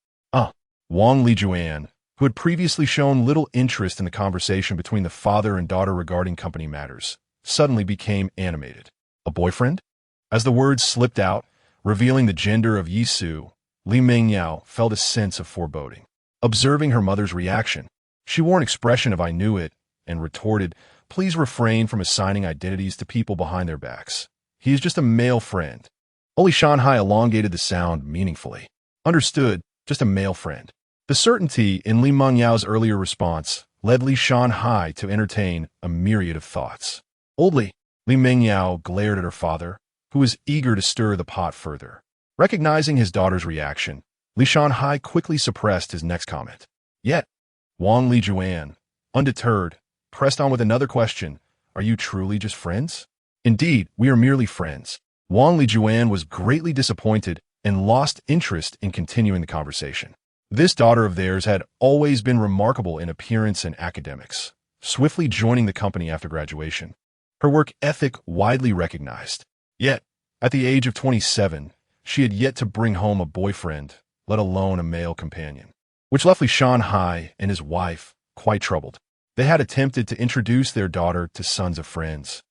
Wang Lijuan, who had previously shown little interest in the conversation between the father and daughter regarding company matters, suddenly became animated. A boyfriend? As the words slipped out, revealing the gender of Yisu, Li Mingyao felt a sense of foreboding. Observing her mother's reaction, she wore an expression of "I knew it," and retorted, "Please refrain from assigning identities to people behind their backs. He is just a male friend." Li Shanhai elongated the sound meaningfully. Understood, just a male friend. The certainty in Li Mingyao's earlier response led Li Shanhai to entertain a myriad of thoughts. Oldly, Li Mingyao glared at her father, who was eager to stir the pot further. Recognizing his daughter's reaction, Li Shanhai quickly suppressed his next comment. Yet, Wang Lijuan, undeterred, pressed on with another question. Are you truly just friends? Indeed, we are merely friends. Wang Lijuan was greatly disappointed and lost interest in continuing the conversation. This daughter of theirs had always been remarkable in appearance and academics, swiftly joining the company after graduation. Her work ethic widely recognized. Yet, at the age of 27, she had yet to bring home a boyfriend, let alone a male companion, which left Li Shanhai and his wife quite troubled. They had attempted to introduce their daughter to sons of friends,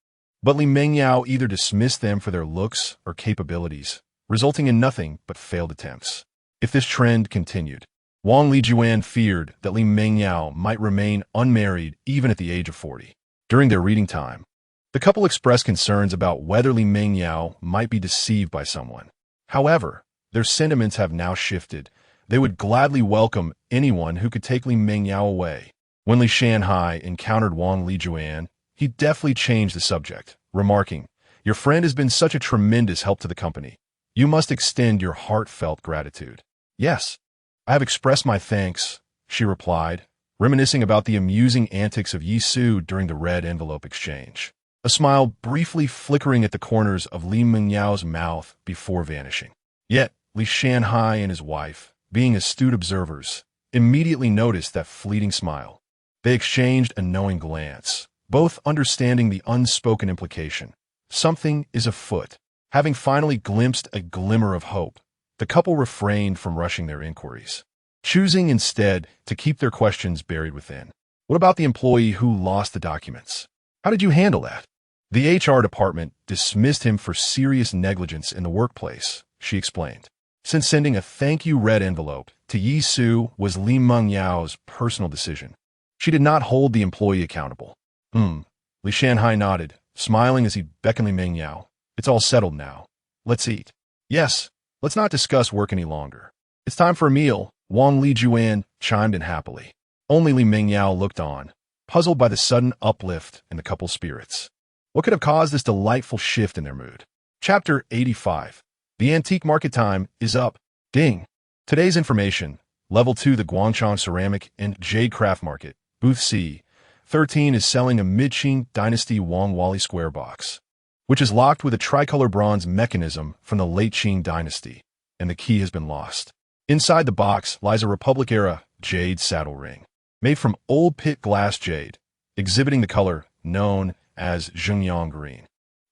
but Li Mingyao either dismissed them for their looks or capabilities, resulting in nothing but failed attempts. If this trend continued, Wang Lijuan feared that Li Mingyao might remain unmarried even at the age of 40. During their reading time, the couple expressed concerns about whether Li Mingyao might be deceived by someone. However, their sentiments have now shifted. They would gladly welcome anyone who could take Li Mingyao away. When Li Shanhai encountered Wang Lijuan, he deftly changed the subject, remarking, "Your friend has been such a tremendous help to the company. You must extend your heartfelt gratitude." "Yes, I have expressed my thanks," she replied, reminiscing about the amusing antics of Yisu during the red envelope exchange. A smile briefly flickering at the corners of Li Mingyao's mouth before vanishing. Yet, Lichang and his wife, being astute observers, immediately noticed that fleeting smile. They exchanged a knowing glance, both understanding the unspoken implication. Something is afoot. Having finally glimpsed a glimmer of hope, the couple refrained from rushing their inquiries, choosing instead to keep their questions buried within. What about the employee who lost the documents? How did you handle that? The HR department dismissed him for serious negligence in the workplace, she explained. Since sending a thank you red envelope to Yi Su was Li Mengyao's personal decision, she did not hold the employee accountable. Li Shanhai nodded, smiling as he beckoned Li Mengyao. It's all settled now. Let's eat. Yes, let's not discuss work any longer. It's time for a meal, Wang Lijuan chimed in happily. Only Li Mengyao looked on, puzzled by the sudden uplift in the couple's spirits. What could have caused this delightful shift in their mood? Chapter 85. The antique market time is up. Ding. Today's information. Level 2, the Guangchang Ceramic and Jade Craft Market. Booth C. 13 is selling a mid-Qing Dynasty Wang Wali square box, which is locked with a tricolor bronze mechanism from the late Qing Dynasty, and the key has been lost. Inside the box lies a Republic-era jade saddle ring, made from old pit glass jade, exhibiting the color known as Zhengyang green.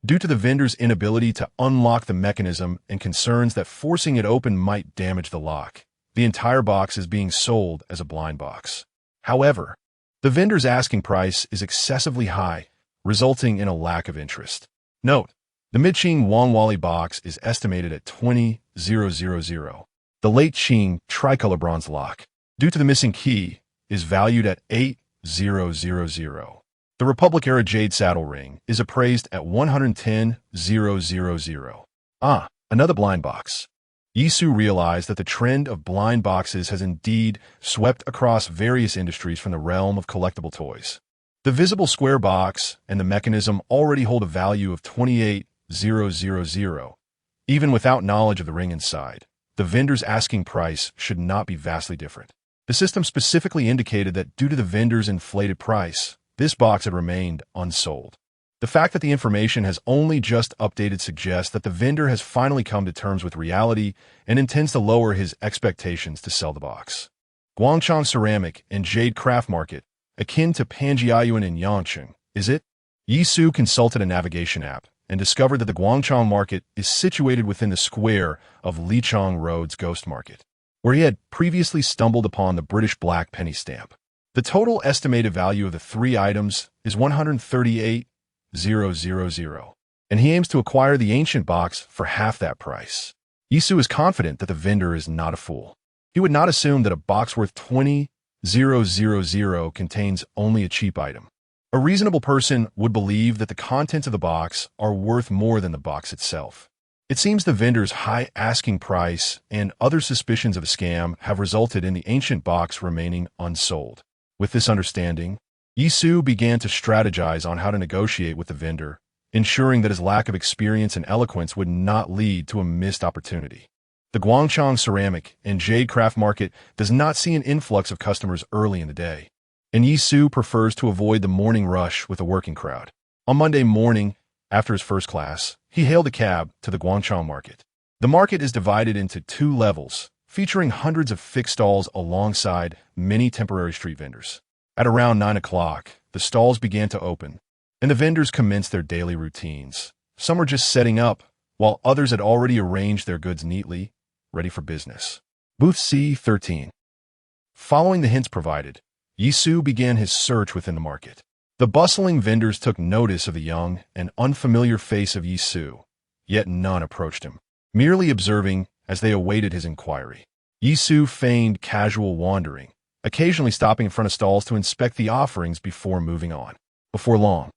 Due to the vendor's inability to unlock the mechanism and concerns that forcing it open might damage the lock, the entire box is being sold as a blind box. However, the vendor's asking price is excessively high, resulting in a lack of interest. Note, the mid-Qing Wang Wali box is estimated at 20,000. The late Qing tricolor bronze lock, due to the missing key, is valued at 8,000. The Republic-era jade saddle ring is appraised at 110,000. Another blind box. Yi Su realized that the trend of blind boxes has indeed swept across various industries from the realm of collectible toys. The visible square box and the mechanism already hold a value of 28,000, even without knowledge of the ring inside. The vendor's asking price should not be vastly different. The system specifically indicated that due to the vendor's inflated price, this box had remained unsold. The fact that the information has only just updated suggests that the vendor has finally come to terms with reality and intends to lower his expectations to sell the box. Guangchang Ceramic and Jade Craft Market, akin to Panjiayuan in Yangcheng, is it? Yi Su consulted a navigation app and discovered that the Guangchang Market is situated within the square of Lichang Road's Ghost Market, where he had previously stumbled upon the British black penny stamp. The total estimated value of the three items is 138,000, and he aims to acquire the ancient box for half that price. Yi Su is confident that the vendor is not a fool. He would not assume that a box worth 20,000 contains only a cheap item. A reasonable person would believe that the contents of the box are worth more than the box itself. It seems the vendor's high asking price and other suspicions of a scam have resulted in the ancient box remaining unsold. With this understanding, Yi Su began to strategize on how to negotiate with the vendor, ensuring that his lack of experience and eloquence would not lead to a missed opportunity. The Guangchang Ceramic and Jade Craft Market does not see an influx of customers early in the day, and Yi Su prefers to avoid the morning rush with a working crowd. On Monday morning, after his first class, he hailed a cab to the Guangchang Market. The market is divided into two levels, featuring hundreds of fixed stalls alongside many temporary street vendors. At around 9 o'clock, the stalls began to open, and the vendors commenced their daily routines. Some were just setting up, while others had already arranged their goods neatly, ready for business. Booth C13. Following the hints provided, Yi Su began his search within the market. The bustling vendors took notice of the young and unfamiliar face of Yi Su, yet none approached him, merely observing as they awaited his inquiry. Yi Su feigned casual wandering, occasionally stopping in front of stalls to inspect the offerings before moving on. Before long,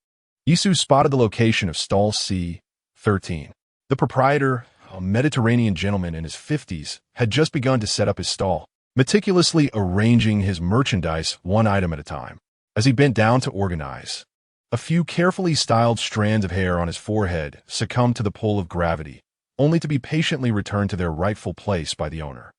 Yi Su spotted the location of stall C13. The proprietor, a Mediterranean gentleman in his 50s, had just begun to set up his stall, meticulously arranging his merchandise one item at a time. As he bent down to organize, a few carefully styled strands of hair on his forehead succumbed to the pull of gravity, only to be patiently returned to their rightful place by the owner.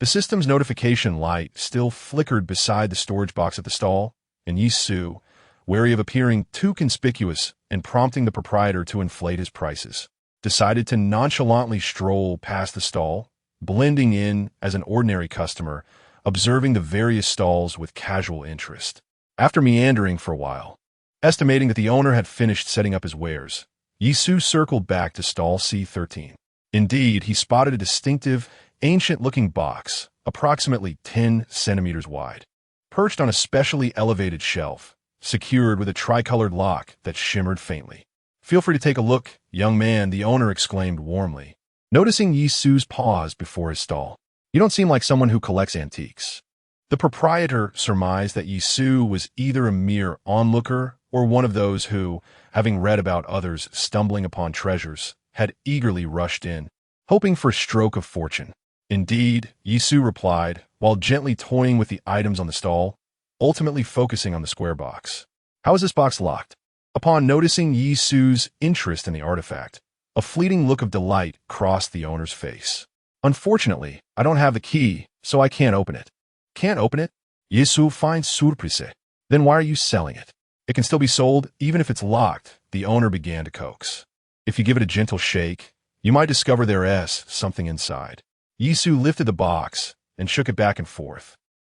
The system's notification light still flickered beside the storage box at the stall, and Yi Su, wary of appearing too conspicuous and prompting the proprietor to inflate his prices, decided to nonchalantly stroll past the stall, blending in as an ordinary customer, observing the various stalls with casual interest. After meandering for a while, estimating that the owner had finished setting up his wares, Yisu circled back to stall C13. Indeed, he spotted a distinctive, ancient-looking box, approximately 10 centimeters wide, perched on a specially elevated shelf, secured with a tricolored lock that shimmered faintly. "Feel free to take a look, young man," the owner exclaimed warmly, noticing Yisu's pause before his stall. "You don't seem like someone who collects antiques." The proprietor surmised that Yisu was either a mere onlooker or one of those who, having read about others stumbling upon treasures, had eagerly rushed in, hoping for a stroke of fortune. "Indeed," Yisu replied, while gently toying with the items on the stall, ultimately focusing on the square box. "How is this box locked?" Upon noticing Yisu's interest in the artifact, a fleeting look of delight crossed the owner's face. "Unfortunately, I don't have the key, so I can't open it." "Can't open it?" Yisu finds surprise. "Then why are you selling it? It can still be sold, even if it's locked," the owner began to coax. "If you give it a gentle shake, you might discover there's something inside." Yisu lifted the box and shook it back and forth,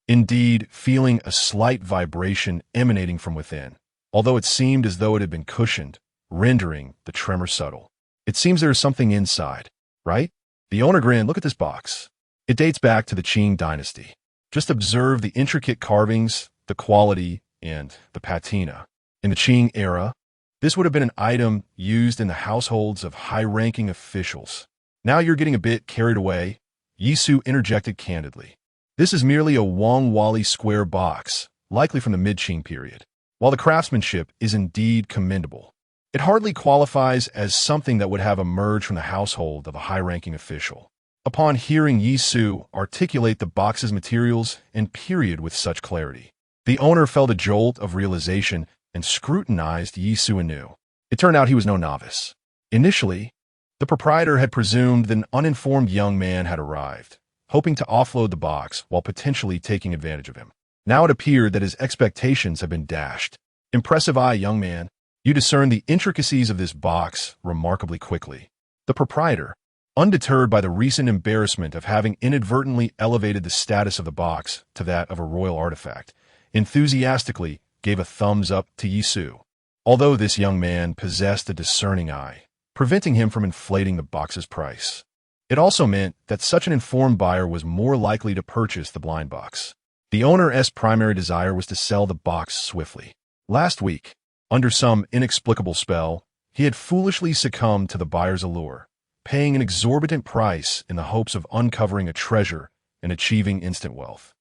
indeed feeling a slight vibration emanating from within, although it seemed as though it had been cushioned, rendering the tremor subtle. "It seems there is something inside, right?" The owner grinned. "Look at this box. It dates back to the Qing dynasty. Just observe the intricate carvings, the quality, and the patina. In the Qing era, this would have been an item used in the households of high-ranking officials. Now you're getting a bit carried away," Yisu interjected candidly. "This is merely a Wangwali square box, likely from the mid-Qing period. While the craftsmanship is indeed commendable, it hardly qualifies as something that would have emerged from the household of a high-ranking official." Upon hearing Yisu articulate the box's materials and period with such clarity, the owner felt a jolt of realization and scrutinized Yisu anew. It turned out he was no novice. Initially, the proprietor had presumed that an uninformed young man had arrived, hoping to offload the box while potentially taking advantage of him. Now it appeared that his expectations had been dashed. "Impressive eye, young man. You discern the intricacies of this box remarkably quickly." The proprietor, undeterred by the recent embarrassment of having inadvertently elevated the status of the box to that of a royal artifact, enthusiastically gave a thumbs up to Yisu. Although this young man possessed a discerning eye, preventing him from inflating the box's price, it also meant that such an informed buyer was more likely to purchase the blind box. The owner's primary desire was to sell the box swiftly. Last week, under some inexplicable spell, he had foolishly succumbed to the buyer's allure, paying an exorbitant price in the hopes of uncovering a treasure and achieving instant wealth.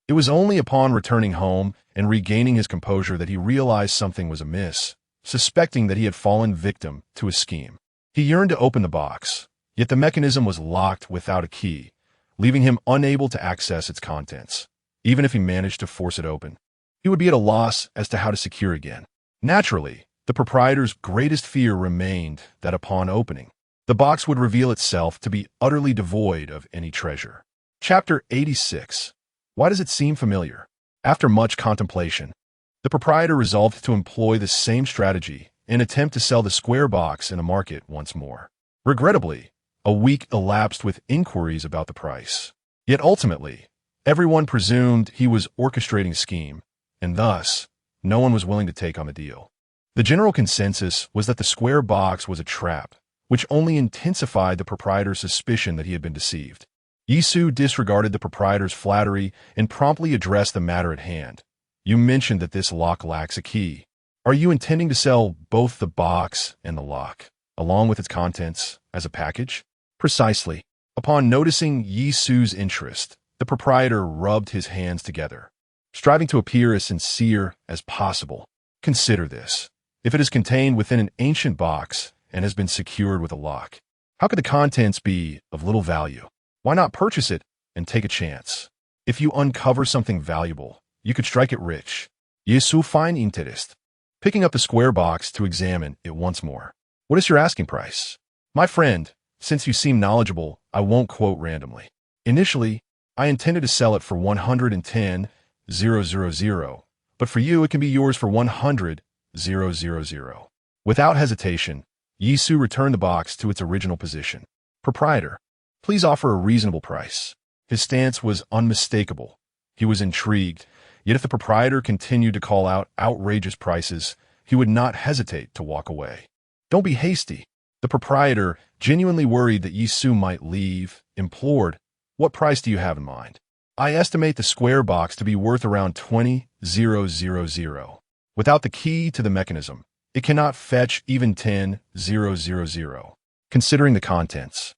It was only upon returning home and regaining his composure that he realized something was amiss, suspecting that he had fallen victim to a scheme. He yearned to open the box, yet the mechanism was locked without a key, leaving him unable to access its contents. Even if he managed to force it open, he would be at a loss as to how to secure it again. Naturally, the proprietor's greatest fear remained that upon opening, the box would reveal itself to be utterly devoid of any treasure. Chapter 86. Why does it seem familiar? After much contemplation, the proprietor resolved to employ the same strategy and attempt to sell the square box in the market once more. Regrettably, a week elapsed with inquiries about the price. Yet ultimately, everyone presumed he was orchestrating a scheme, and thus, no one was willing to take on the deal. The general consensus was that the square box was a trap, which only intensified the proprietor's suspicion that he had been deceived. Yisu disregarded the proprietor's flattery and promptly addressed the matter at hand. "You mentioned that this lock lacks a key. Are you intending to sell both the box and the lock, along with its contents, as a package?" "Precisely." Upon noticing Yisu's interest, the proprietor rubbed his hands together, striving to appear as sincere as possible. "Consider this. If it is contained within an ancient box and has been secured with a lock, how could the contents be of little value? Why not purchase it and take a chance? If you uncover something valuable, you could strike it rich." Yisu find interest, picking up the square box to examine it once more. "What is your asking price?" "My friend, since you seem knowledgeable, I won't quote randomly. Initially, I intended to sell it for 110,000, but for you it can be yours for 100,000. Without hesitation, Yisu returned the box to its original position. "Proprietor, Please offer a reasonable price. His stance was unmistakable. He was intrigued, yet if the proprietor continued to call out outrageous prices, he would not hesitate to walk away. Don't be hasty. The proprietor, genuinely worried that Yisu might leave, implored, "What price do you have in mind?" "I estimate the square box to be worth around 20,000. Without the key to the mechanism, it cannot fetch even 10,000. Considering the contents,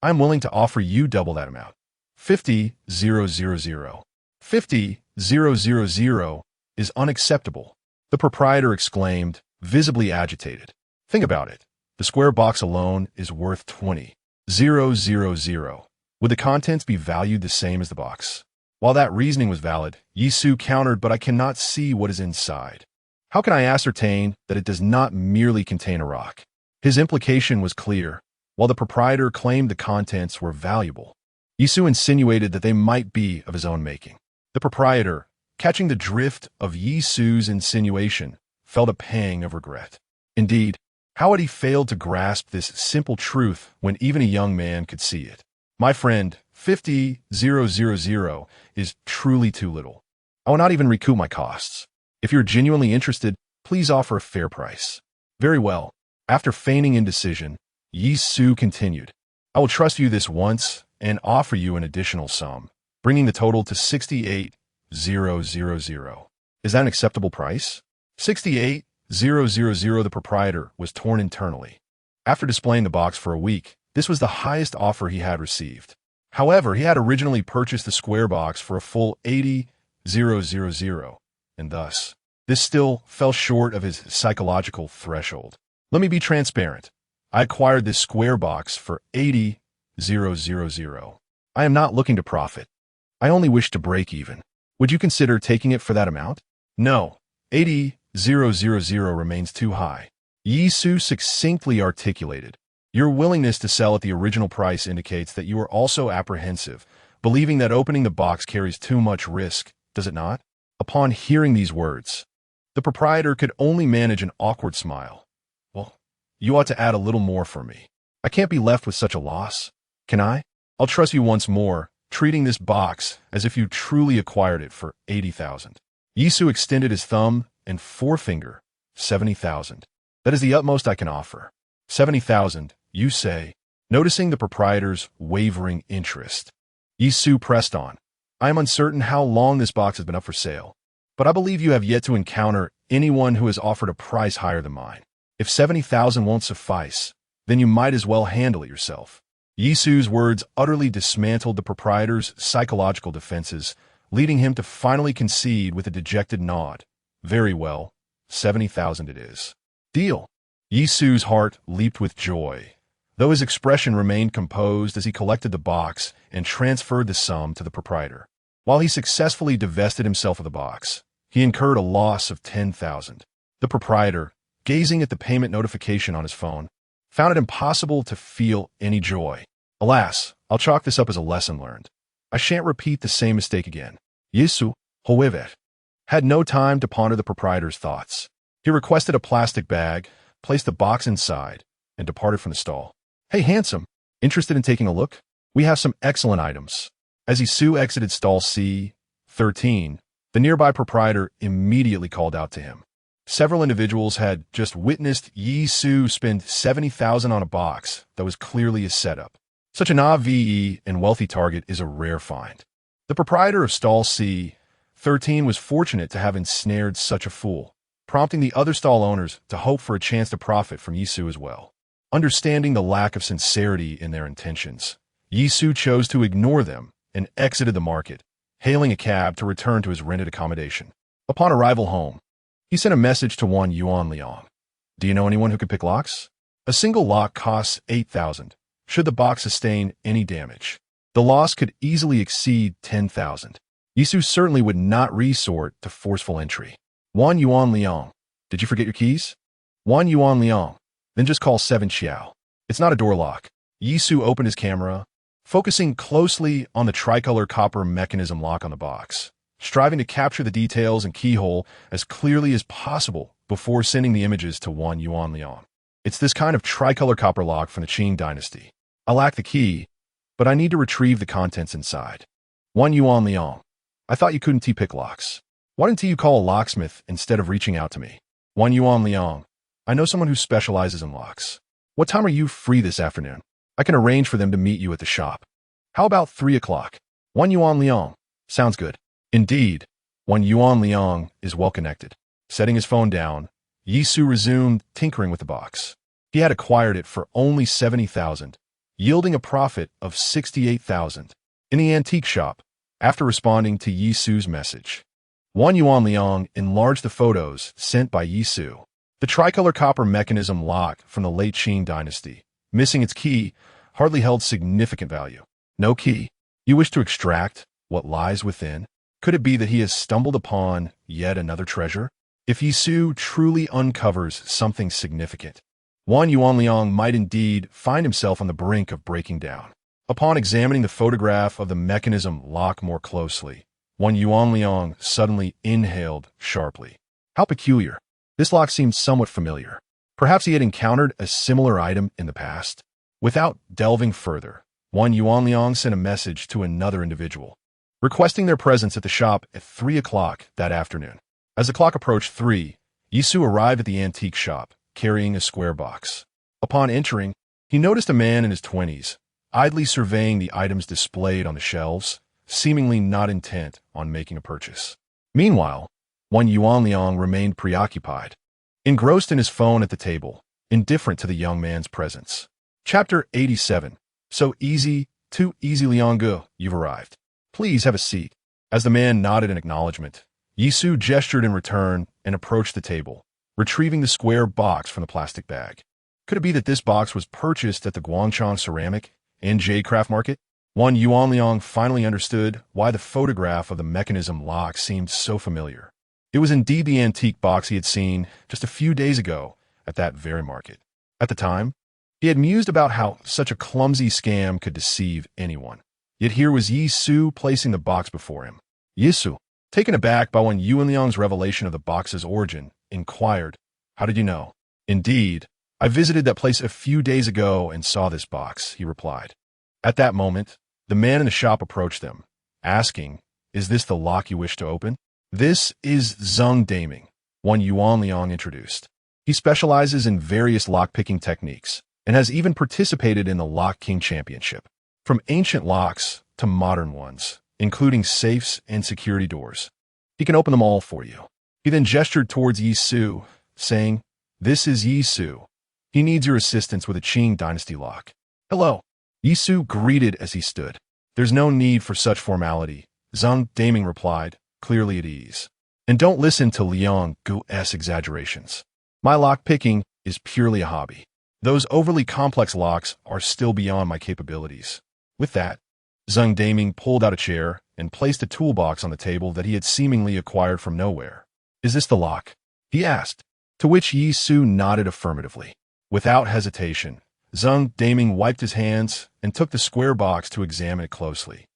I am willing to offer you double that amount. 50,000. 50,000 is unacceptable," the proprietor exclaimed, visibly agitated. "Think about it. The square box alone is worth 20,000. Would the contents be valued the same as the box?" While that reasoning was valid, Yisu countered, "But I cannot see what is inside. How can I ascertain that it does not merely contain a rock?" His implication was clear. While the proprietor claimed the contents were valuable, Yisu insinuated that they might be of his own making. The proprietor, catching the drift of Yisu's insinuation, felt a pang of regret. Indeed, how had he failed to grasp this simple truth when even a young man could see it? "My friend, 50,000 is truly too little. I will not even recoup my costs. If you're genuinely interested, please offer a fair price." "Very well." After feigning indecision, Yisu continued, "I will trust you this once and offer you an additional sum, bringing the total to 68,000. Is that an acceptable price?" 68,000, the proprietor was torn internally. After displaying the box for a week, this was the highest offer he had received. However, he had originally purchased the square box for a full 80,000, and thus, this still fell short of his psychological threshold. "Let me be transparent. I acquired this square box for 80,000. I am not looking to profit. I only wish to break even. Would you consider taking it for that amount?" "No, 80,000 remains too high," Yisu succinctly articulated. "Your willingness to sell at the original price indicates that you are also apprehensive, believing that opening the box carries too much risk, does it not?" Upon hearing these words, the proprietor could only manage an awkward smile. "Well, you ought to add a little more for me. I can't be left with such a loss, can I? I'll trust you once more, treating this box as if you truly acquired it for 80,000. Yisu extended his thumb and forefinger. 70,000. "That is the utmost I can offer." 70,000, you say? Noticing the proprietor's wavering interest, Yisu pressed on. "I am uncertain how long this box has been up for sale, but I believe you have yet to encounter anyone who has offered a price higher than mine. If 70,000 won't suffice, then you might as well handle it yourself." Yisu's words utterly dismantled the proprietor's psychological defenses, leading him to finally concede with a dejected nod. "Very well, 70,000 it is. Deal." Yisu's heart leaped with joy, though his expression remained composed as he collected the box and transferred the sum to the proprietor. While he successfully divested himself of the box, he incurred a loss of 10,000. The proprietor, gazing at the payment notification on his phone, found it impossible to feel any joy. "Alas, I'll chalk this up as a lesson learned. I shan't repeat the same mistake again." Yisu, however, had no time to ponder the proprietor's thoughts. He requested a plastic bag, placed the box inside, and departed from the stall. "Hey, handsome, interested in taking a look? We have some excellent items." As Yisu exited stall C13, the nearby proprietor immediately called out to him. Several individuals had just witnessed Yisu spend 70,000 on a box that was clearly a setup. Such an AVE and wealthy target is a rare find. The proprietor of stall C13 was fortunate to have ensnared such a fool, prompting the other stall owners to hope for a chance to profit from Yisu as well. Understanding the lack of sincerity in their intentions, Yisu chose to ignore them and exited the market, hailing a cab to return to his rented accommodation. Upon arrival home, he sent a message to one Yuan Liang. "Do you know anyone who could pick locks? A single lock costs 8,000. Should the box sustain any damage, the loss could easily exceed 10,000. Yisu certainly would not resort to forceful entry. "One Yuan Liang. Did you forget your keys?" "One Yuan Liang. Then just call 7 Xiao. It's not a door lock." Yisu opened his camera, focusing closely on the tricolor copper mechanism lock on the box, striving to capture the details and keyhole as clearly as possible before sending the images to one Yuan Liang. "It's this kind of tricolor copper lock from the Qing dynasty. I lack the key, but I need to retrieve the contents inside. 1 Yuan Liang. I thought you couldn't pick locks. Why didn't you call a locksmith instead of reaching out to me? 1 Yuan Liang. I know someone who specializes in locks. What time are you free this afternoon? I can arrange for them to meet you at the shop. How about 3 o'clock? 1 Yuan Liang. Sounds good. Indeed, 1 Yuan Liang is well connected. Setting his phone down, Yisu resumed tinkering with the box. He had acquired it for only 70,000, yielding a profit of 68,000. In the antique shop, after responding to Yisu's message, 1 Yuan Liang enlarged the photos sent by Yisu. The tricolor copper mechanism lock from the late Qing dynasty, missing its key, hardly held significant value. No key. You wish to extract what lies within? Could it be that he has stumbled upon yet another treasure? If Yisu truly uncovers something significant, 1 Yuan Liang might indeed find himself on the brink of breaking down. Upon examining the photograph of the mechanism lock more closely, 1 Yuan Liang suddenly inhaled sharply. How peculiar. This lock seemed somewhat familiar. Perhaps he had encountered a similar item in the past. Without delving further, 1 Yuan Liang sent a message to another individual, requesting their presence at the shop at 3 o'clock that afternoon. As the clock approached 3, Yisu arrived at the antique shop, carrying a square box. Upon entering, he noticed a man in his 20s, idly surveying the items displayed on the shelves, seemingly not intent on making a purchase. Meanwhile, 1 Yuan Liang remained preoccupied, engrossed in his phone at the table, indifferent to the young man's presence. Chapter 87. So easy, too easy, Liang Gu, you've arrived. Please have a seat. As the man nodded in acknowledgement, Yisu gestured in return and approached the table, retrieving the square box from the plastic bag. Could it be that this box was purchased at the Guangchang Ceramic and Jade Craft Market? 1 Yuan Liang finally understood why the photograph of the mechanism lock seemed so familiar. It was indeed the antique box he had seen just a few days ago at that very market. At the time, he had mused about how such a clumsy scam could deceive anyone. Yet here was Yisu placing the box before him. Yisu, taken aback by 1 Yuan Liang's revelation of the box's origin, inquired, "How did you know?" "Indeed, I visited that place a few days ago and saw this box," he replied. At that moment, the man in the shop approached them, asking, "Is this the lock you wish to open?" "This is Zheng Daming," 1 Yuan Liang introduced. He specializes in various lock-picking techniques and has even participated in the Lock King Championship. From ancient locks to modern ones, including safes and security doors, he can open them all for you. He then gestured towards Yisu, saying, "This is Yisu. He needs your assistance with a Qing dynasty lock." "Hello." Yisu greeted as he stood. "There's no need for such formality," Zheng Daming replied, clearly at ease. "And don't listen to Liang Gu's exaggerations. My lock-picking is purely a hobby. Those overly complex locks are still beyond my capabilities." With that, Zheng Daming pulled out a chair and placed a toolbox on the table that he had seemingly acquired from nowhere. "Is this the lock?" he asked, to which Yisu nodded affirmatively. Without hesitation, Zheng Daming wiped his hands and took the square box to examine it closely.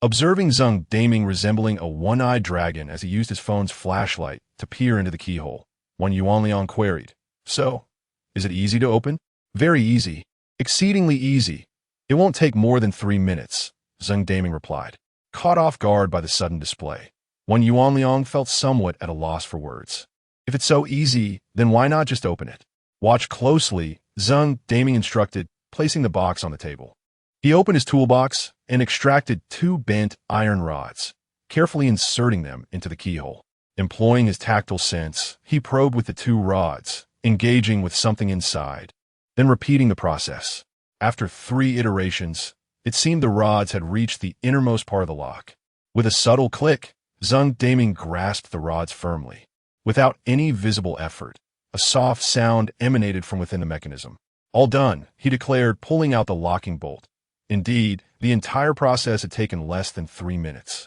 Observing Zheng Daming resembling a one-eyed dragon as he used his phone's flashlight to peer into the keyhole, 1 Yuan Liang queried, "So, is it easy to open?" "Very easy. Exceedingly easy. It won't take more than 3 minutes," Zheng Daming replied. Caught off guard by the sudden display, 1 Yuan Liang felt somewhat at a loss for words. If it's so easy, then why not just open it? "Watch closely," Zheng Daming instructed, placing the box on the table. He opened his toolbox and extracted 2 bent iron rods, carefully inserting them into the keyhole. Employing his tactile sense, he probed with the 2 rods, engaging with something inside, then repeating the process. After 3 iterations, it seemed the rods had reached the innermost part of the lock. With a subtle click, Zheng Daming grasped the rods firmly. Without any visible effort, a soft sound emanated from within the mechanism. "All done," he declared, pulling out the locking bolt. Indeed, the entire process had taken less than 3 minutes.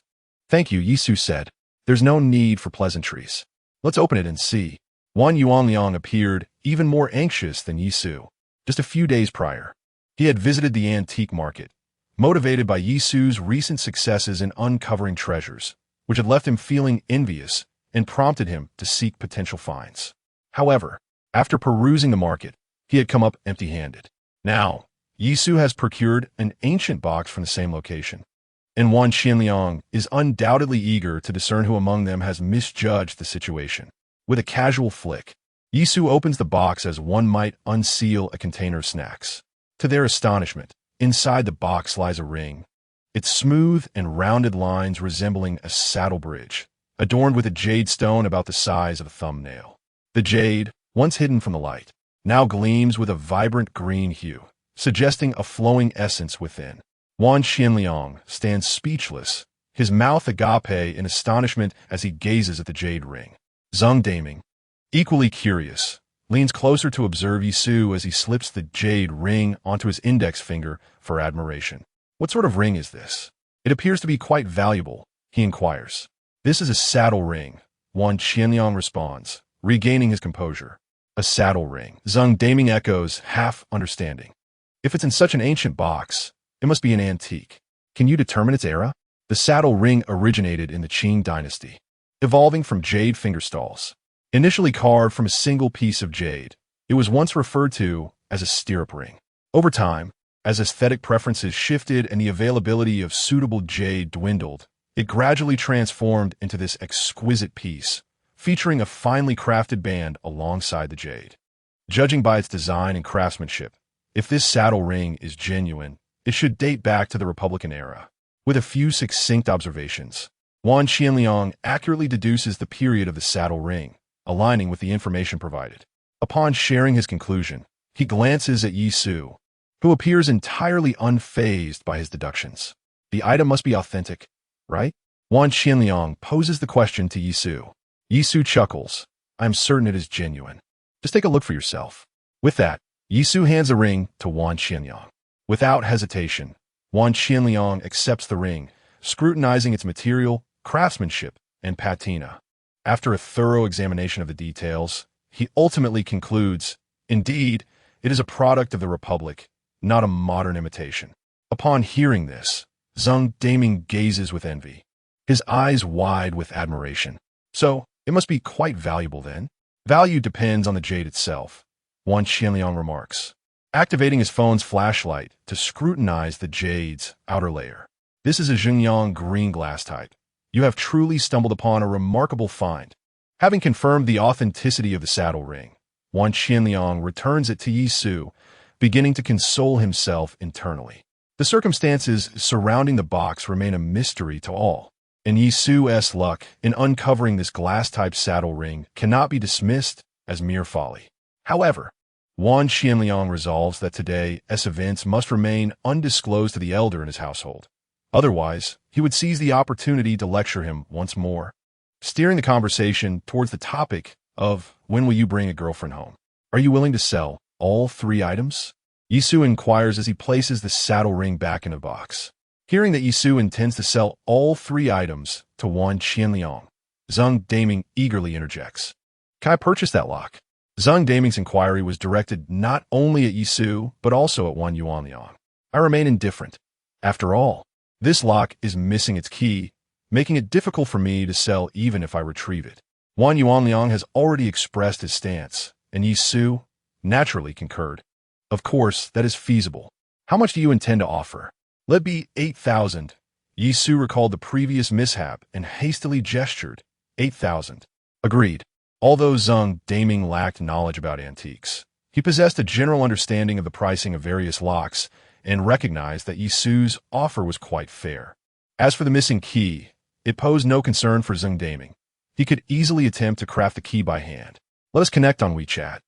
"Thank you," Yisu said. "There's no need for pleasantries. Let's open it and see." 1 Yuan Liang appeared even more anxious than Yisu. Just a few days prior, he had visited the antique market, motivated by Yisu's recent successes in uncovering treasures, which had left him feeling envious and prompted him to seek potential finds. However, after perusing the market, he had come up empty-handed. Now, Yisu has procured an ancient box from the same location, and Wan Qianliang is undoubtedly eager to discern who among them has misjudged the situation. With a casual flick, Yisu opens the box as one might unseal a container of snacks. To their astonishment, inside the box lies a ring, its smooth and rounded lines resembling a saddle bridge, adorned with a jade stone about the size of a thumbnail. The jade, once hidden from the light, now gleams with a vibrant green hue, suggesting a flowing essence within. Wan Qianliang stands speechless, his mouth agape in astonishment as he gazes at the jade ring. Zhang Daming, equally curious, leans closer to observe Yisu as he slips the jade ring onto his index finger for admiration. What sort of ring is this? It appears to be quite valuable, he inquires. This is a saddle ring, Wan Qianliang responds, regaining his composure. A saddle ring, Zhang Daming echoes, half understanding. If it's in such an ancient box, it must be an antique. Can you determine its era? The saddle ring originated in the Qing dynasty, evolving from jade fingerstalls. Initially carved from a single piece of jade, it was once referred to as a stirrup ring. Over time, as aesthetic preferences shifted and the availability of suitable jade dwindled, it gradually transformed into this exquisite piece, featuring a finely crafted band alongside the jade. Judging by its design and craftsmanship, if this saddle ring is genuine, it should date back to the Republican era. With a few succinct observations, Wan Qianliang accurately deduces the period of the saddle ring, aligning with the information provided. Upon sharing his conclusion, he glances at Yisu, who appears entirely unfazed by his deductions. The item must be authentic, right? Wan Qianliang poses the question to Yisu. Yisu chuckles. I'm certain it is genuine. Just take a look for yourself. With that, Yisu hands the ring to Wan Qianliang. Without hesitation, Wan Qianliang accepts the ring, scrutinizing its material, craftsmanship, and patina. After a thorough examination of the details, he ultimately concludes, indeed, it is a product of the Republic, not a modern imitation. Upon hearing this, Zhang Daming gazes with envy, his eyes wide with admiration. So, it must be quite valuable then? Value depends on the jade itself, Wan Qianliang remarks, activating his phone's flashlight to scrutinize the jade's outer layer. This is a Xinjiang green glass type. You have truly stumbled upon a remarkable find. Having confirmed the authenticity of the saddle ring, Wan Qianliang returns it to Yisu, beginning to console himself internally. The circumstances surrounding the box remain a mystery to all, and Yisu's luck in uncovering this glass-type saddle ring cannot be dismissed as mere folly. However, Wan Qianliang resolves that today's events must remain undisclosed to the elder in his household. Otherwise, he would seize the opportunity to lecture him once more, steering the conversation towards the topic of when will you bring a girlfriend home? Are you willing to sell all 3 items? Yisu inquires as he places the saddle ring back in a box. Hearing that Yisu intends to sell all 3 items to Wan Qianliang, Zhang Daming eagerly interjects. Can I purchase that lock? Zhang Daming's inquiry was directed not only at Yisu, but also at Wan Yuanliang. I remain indifferent. After all, this lock is missing its key, making it difficult for me to sell even if I retrieve it. Wan Yuanliang has already expressed his stance, and Yisu naturally concurred. Of course, that is feasible. How much do you intend to offer? Let be 8,000. Yisu recalled the previous mishap and hastily gestured. 8,000. Agreed. Although Zhang Daming lacked knowledge about antiques, he possessed a general understanding of the pricing of various locks and recognized that Yisu's offer was quite fair. As for the missing key, it posed no concern for Zhang Daming. He could easily attempt to craft the key by hand. Let us connect on WeChat,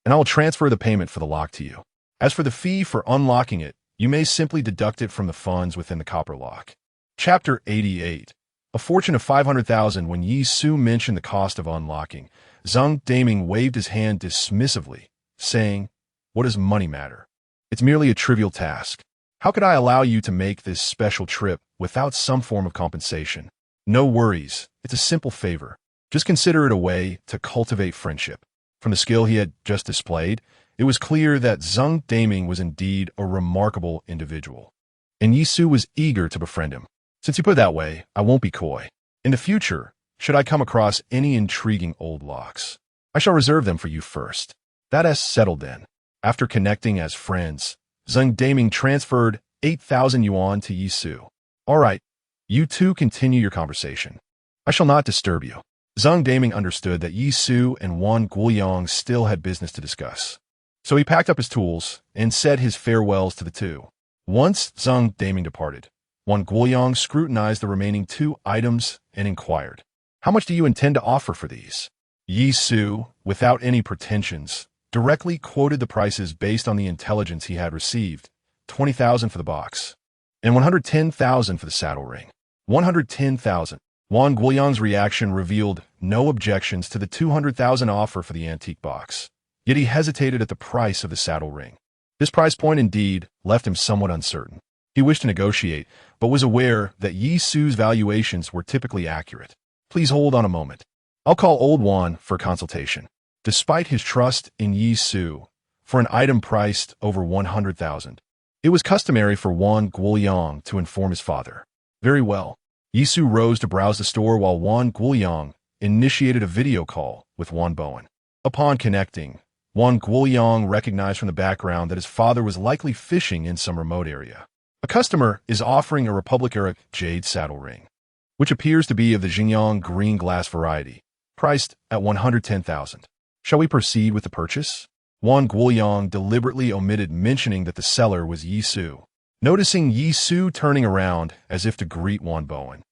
and I will transfer the payment for the lock to you. As for the fee for unlocking it, you may simply deduct it from the funds within the copper lock. Chapter 88. A fortune of 500,000. When Yisu mentioned the cost of unlocking, Zhang Daming waved his hand dismissively, saying, "What does money matter? It's merely a trivial task. How could I allow you to make this special trip without some form of compensation? No worries, it's a simple favor. Just consider it a way to cultivate friendship." From the skill he had just displayed, it was clear that Zhang Daming was indeed a remarkable individual, and Yisu was eager to befriend him. Since you put it that way, I won't be coy. In the future, should I come across any intriguing old locks, I shall reserve them for you first. That is settled then. After connecting as friends, Zhang Daming transferred 8,000 yuan to Yi Su. All right, you two continue your conversation. I shall not disturb you. Zhang Daming understood that Yi Su and Wan Guoyang still had business to discuss. So he packed up his tools and said his farewells to the two. Once Zhang Daming departed, Wan Guoyang scrutinized the remaining two items and inquired, "How much do you intend to offer for these?" Yi Su, without any pretensions, directly quoted the prices based on the intelligence he had received: 20,000 for the box, and 110,000 for the saddle ring. 110,000. Wan Guoyang's reaction revealed no objections to the 200,000 offer for the antique box, yet he hesitated at the price of the saddle ring. This price point indeed left him somewhat uncertain. He wished to negotiate, but was aware that Yi Su's valuations were typically accurate. "Please hold on a moment. I'll call Old Wan for consultation." Despite his trust in Yi Su, for an item priced over 100,000, it was customary for Wan Guoyang to inform his father. Very well. Yi Su rose to browse the store while Wan Guoyang initiated a video call with Wan Bowen. Upon connecting, Wan Guoyang recognized from the background that his father was likely fishing in some remote area. A customer is offering a Republic-era jade saddle ring, which appears to be of the Xinjiang green glass variety, priced at 110,000. Shall we proceed with the purchase? Wan Guoyang deliberately omitted mentioning that the seller was Yi Su. Noticing Yi Su turning around as if to greet Wan Bowen,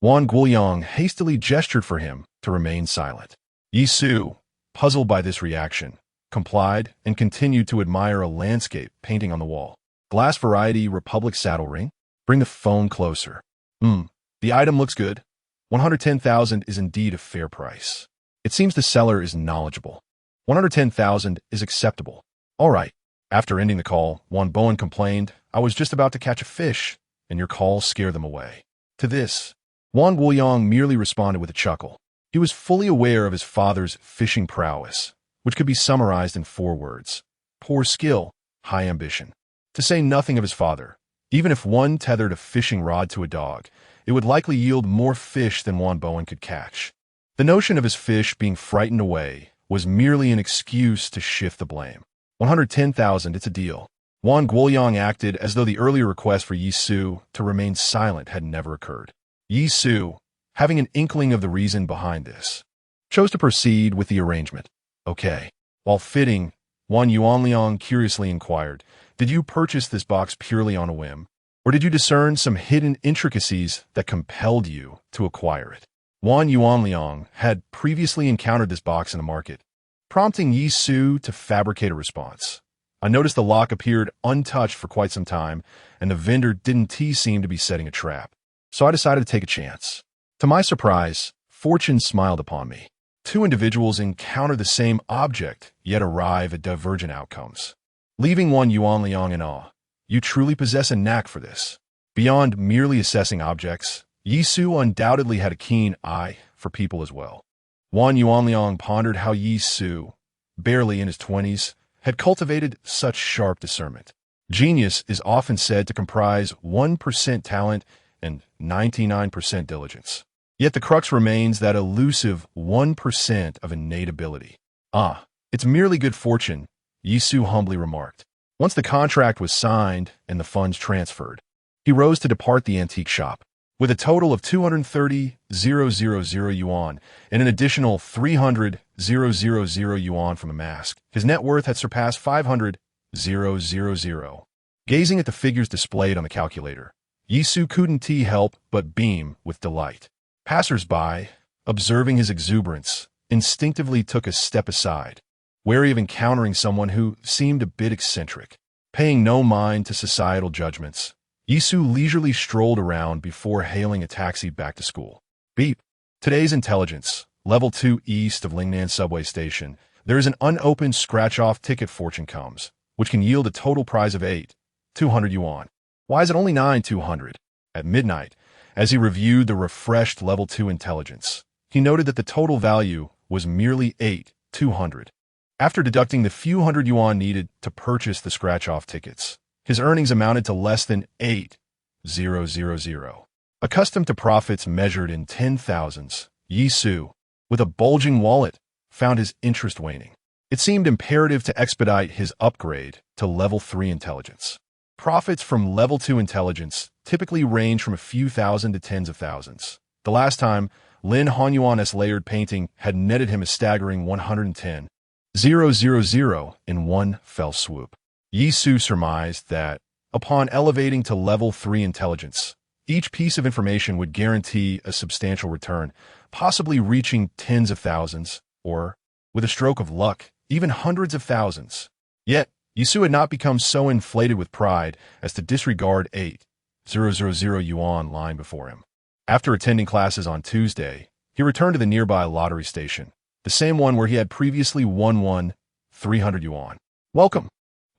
Wan Guoyang hastily gestured for him to remain silent. Yi Su, puzzled by this reaction, complied and continued to admire a landscape painting on the wall. Glass variety Republic saddle ring? Bring the phone closer. The item looks good. 110,000 is indeed a fair price. It seems the seller is knowledgeable. 110,000 is acceptable. All right. After ending the call, Wan Bowen complained, "I was just about to catch a fish, and your call scared them away." To this, Wan Guoyang merely responded with a chuckle. He was fully aware of his father's fishing prowess, which could be summarized in 4 words: poor skill, high ambition. To say nothing of his father, even if one tethered a fishing rod to a dog, it would likely yield more fish than Wan Bowen could catch. The notion of his fish being frightened away was merely an excuse to shift the blame. 110,000, it's a deal. Wan Guoyang acted as though the earlier request for Yi Su to remain silent had never occurred. Yi Su, having an inkling of the reason behind this, chose to proceed with the arrangement. Okay. While fitting, Wan Yuanliang curiously inquired, "Did you purchase this box purely on a whim, or did you discern some hidden intricacies that compelled you to acquire it?" Wan Yuanliang had previously encountered this box in the market, prompting Yi Su to fabricate a response. "I noticed the lock appeared untouched for quite some time, and the vendor didn't seem to be setting a trap. So I decided to take a chance. To my surprise, fortune smiled upon me. 2 individuals encounter the same object, yet arrive at divergent outcomes, leaving Wan Yuanliang in awe. You truly possess a knack for this." Beyond merely assessing objects, Yi Su undoubtedly had a keen eye for people as well. Wan Yuanliang pondered how Yi Su, barely in his 20s, had cultivated such sharp discernment. Genius is often said to comprise 1% talent and 99% diligence. Yet the crux remains that elusive 1% of innate ability. It's merely good fortune, Yi Su humbly remarked. Once the contract was signed and the funds transferred, he rose to depart the antique shop. With a total of 230,000 yuan and an additional 300,000 yuan from a mask, his net worth had surpassed 500,000. Gazing at the figures displayed on the calculator, Yi Su couldn't help but beam with delight. Passers-by, observing his exuberance, instinctively took a step aside, wary of encountering someone who seemed a bit eccentric. Paying no mind to societal judgments, Yi Su leisurely strolled around before hailing a taxi back to school. Beep. Today's intelligence, level 2 east of Lingnan subway station. There is an unopened scratch-off ticket fortune comes, which can yield a total prize of 8,200 yuan. Why is it only 9,200? At midnight, as he reviewed the refreshed level 2 intelligence, he noted that the total value was merely 8,200. After deducting the few hundred yuan needed to purchase the scratch-off tickets, his earnings amounted to less than 8,000. Accustomed to profits measured in 10,000s, Yi Su, with a bulging wallet, found his interest waning. It seemed imperative to expedite his upgrade to level 3 intelligence. Profits from level 2 intelligence typically range from a few thousand to tens of thousands. The last time Lin Hanyuan's layered painting had netted him a staggering 110,000 in one fell swoop. Yisu surmised that, upon elevating to level 3 intelligence, each piece of information would guarantee a substantial return, possibly reaching tens of thousands, or, with a stroke of luck, even hundreds of thousands. Yet, Yisu had not become so inflated with pride as to disregard 8,000 yuan lying before him. After attending classes on Tuesday, he returned to the nearby lottery station, the same one where he had previously won 300 yuan. Welcome!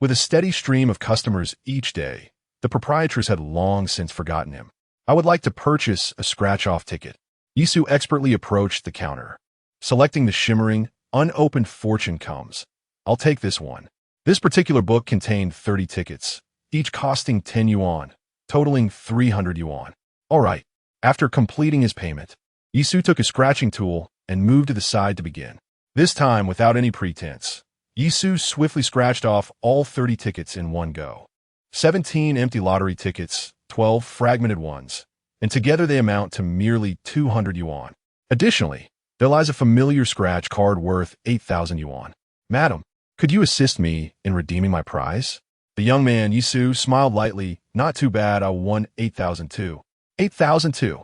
With a steady stream of customers each day, the proprietress had long since forgotten him. I would like to purchase a scratch-off ticket. Yisu expertly approached the counter. Selecting the shimmering, unopened fortune comes. I'll take this one. This particular book contained 30 tickets, each costing 10 yuan, totaling 300 yuan. All right. After completing his payment, Yisu took a scratching tool and moved to the side to begin. This time, without any pretense, Yisu swiftly scratched off all 30 tickets in one go. 17 empty lottery tickets, 12 fragmented ones, and together they amount to merely 200 yuan. Additionally, there lies a familiar scratch card worth 8,000 yuan. Madam, could you assist me in redeeming my prize? The young man, Yisu, smiled lightly. Not too bad, I won 8,002. 8,002.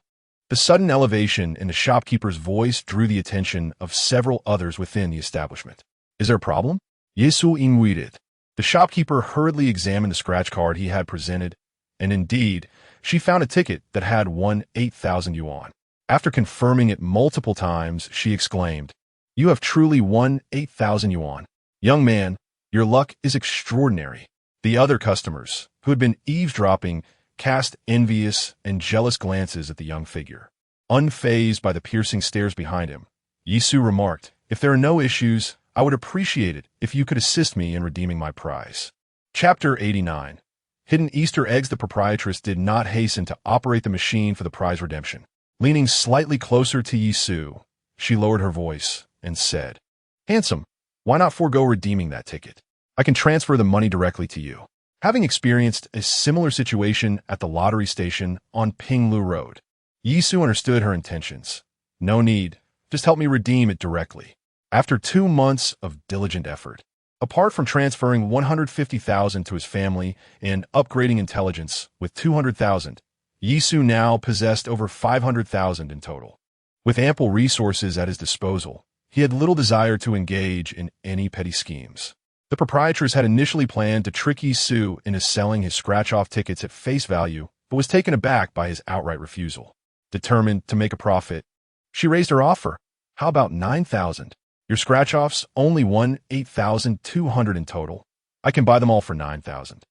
The sudden elevation in the shopkeeper's voice drew the attention of several others within the establishment. Is there a problem? Yisu inwaited. The shopkeeper hurriedly examined the scratch card he had presented, and indeed, she found a ticket that had won 8,000 yuan. After confirming it multiple times, she exclaimed, "You have truly won 8,000 yuan. Young man, your luck is extraordinary." The other customers, who had been eavesdropping, cast envious and jealous glances at the young figure. Unfazed by the piercing stares behind him, Yisu remarked, "If there are no issues, I would appreciate it if you could assist me in redeeming my prize." Chapter 89. Hidden Easter eggs. The proprietress did not hasten to operate the machine for the prize redemption. Leaning slightly closer to Yisu, she lowered her voice and said, "Handsome, why not forego redeeming that ticket? I can transfer the money directly to you." Having experienced a similar situation at the lottery station on Pingle Road, Yisu understood her intentions. "No need, just help me redeem it directly." After 2 months of diligent effort, apart from transferring 150,000 to his family and upgrading intelligence with 200,000, Yisu now possessed over 500,000 in total. With ample resources at his disposal, he had little desire to engage in any petty schemes. The proprietress had initially planned to trick Yisu into selling his scratch-off tickets at face value, but was taken aback by his outright refusal. Determined to make a profit, she raised her offer. "How about 9,000? Your scratch-offs only won 8,200 in total. I can buy them all for 9,000.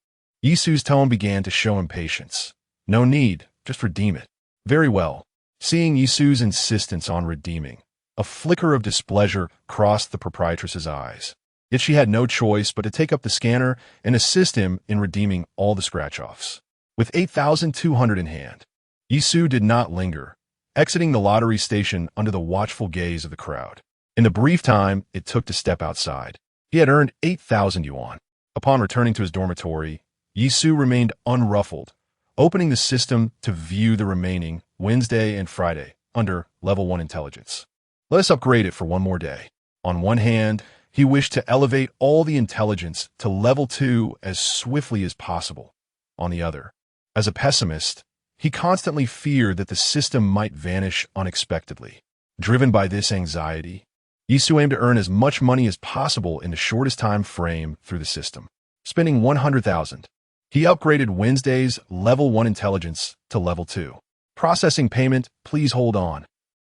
Yisu's tone began to show impatience. "No need, just redeem it." "Very well." Seeing Yisu's insistence on redeeming, a flicker of displeasure crossed the proprietress's eyes. Yet she had no choice but to take up the scanner and assist him in redeeming all the scratch-offs. With 8,200 in hand, Yisu did not linger, exiting the lottery station under the watchful gaze of the crowd. In the brief time it took to step outside, he had earned 8,000 yuan. Upon returning to his dormitory, Yisu remained unruffled, opening the system to view the remaining Wednesday and Friday under Level 1 intelligence. Let us upgrade it for one more day. On one hand, he wished to elevate all the intelligence to Level 2 as swiftly as possible. On the other, as a pessimist, he constantly feared that the system might vanish unexpectedly. Driven by this anxiety, Yisu aimed to earn as much money as possible in the shortest time frame through the system. Spending 100,000, he upgraded Wednesday's Level 1 intelligence to Level 2. Processing payment, please hold on.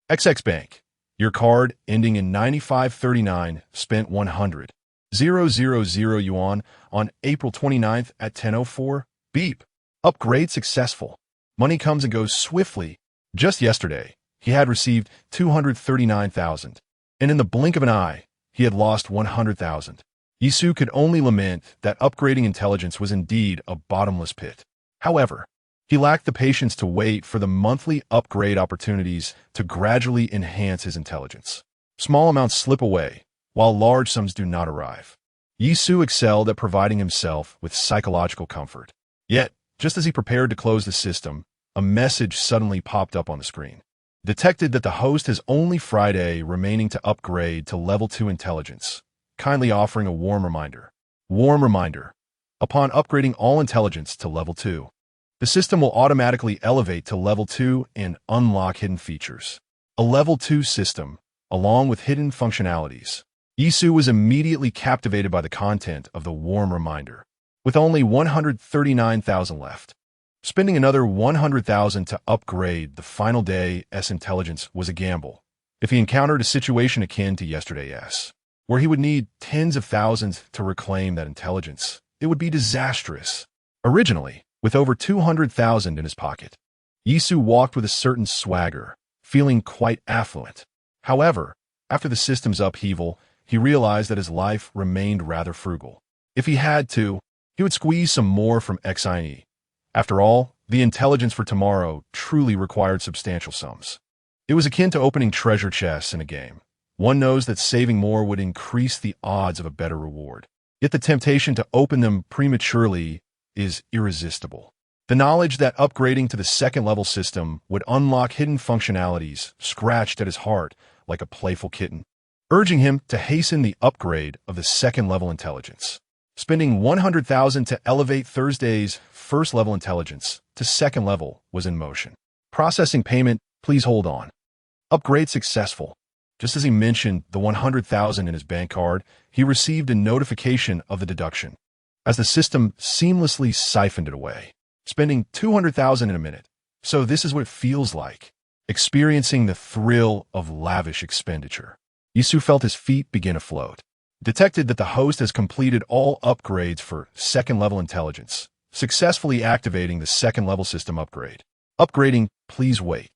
XX Bank. Your card, ending in 9539, spent 100,000 yuan on April 29th at 10:04. Beep. Upgrade successful. Money comes and goes swiftly. Just yesterday, he had received 239,000, and in the blink of an eye, he had lost 100,000. Yisu could only lament that upgrading intelligence was indeed a bottomless pit. However, he lacked the patience to wait for the monthly upgrade opportunities to gradually enhance his intelligence. Small amounts slip away, while large sums do not arrive. Yisu excelled at providing himself with psychological comfort. Yet, just as he prepared to close the system, a message suddenly popped up on the screen. Detected that the host has only Friday remaining to upgrade to level 2 intelligence, kindly offering a warm reminder. Warm reminder. Upon upgrading all intelligence to level 2, the system will automatically elevate to level 2 and unlock hidden features. A level 2 system, along with hidden functionalities. Yisu was immediately captivated by the content of the warm reminder. With only 139,000 left, spending another 100,000 to upgrade the final day's intelligence was a gamble. If he encountered a situation akin to yesterday's, where he would need tens of thousands to reclaim that intelligence, it would be disastrous. Originally, with over 200,000 in his pocket, Yisu walked with a certain swagger, feeling quite affluent. However, after the system's upheaval, he realized that his life remained rather frugal. If he had to, he would squeeze some more from XIE. After all, the intelligence for tomorrow truly required substantial sums. It was akin to opening treasure chests in a game. One knows that saving more would increase the odds of a better reward. Yet the temptation to open them prematurely is irresistible. The knowledge that upgrading to the second-level system would unlock hidden functionalities scratched at his heart like a playful kitten, urging him to hasten the upgrade of the second-level intelligence. Spending 100,000 to elevate Thursday's first-level intelligence to second level was in motion. Processing payment, please hold on. Upgrade successful. Just as he mentioned the 100,000 in his bank card, he received a notification of the deduction, as the system seamlessly siphoned it away. Spending 200,000 in a minute. So this is what it feels like, experiencing the thrill of lavish expenditure. Yisu felt his feet begin to float. Detected that the host has completed all upgrades for second-level intelligence, successfully activating the second-level system upgrade. Upgrading, please wait.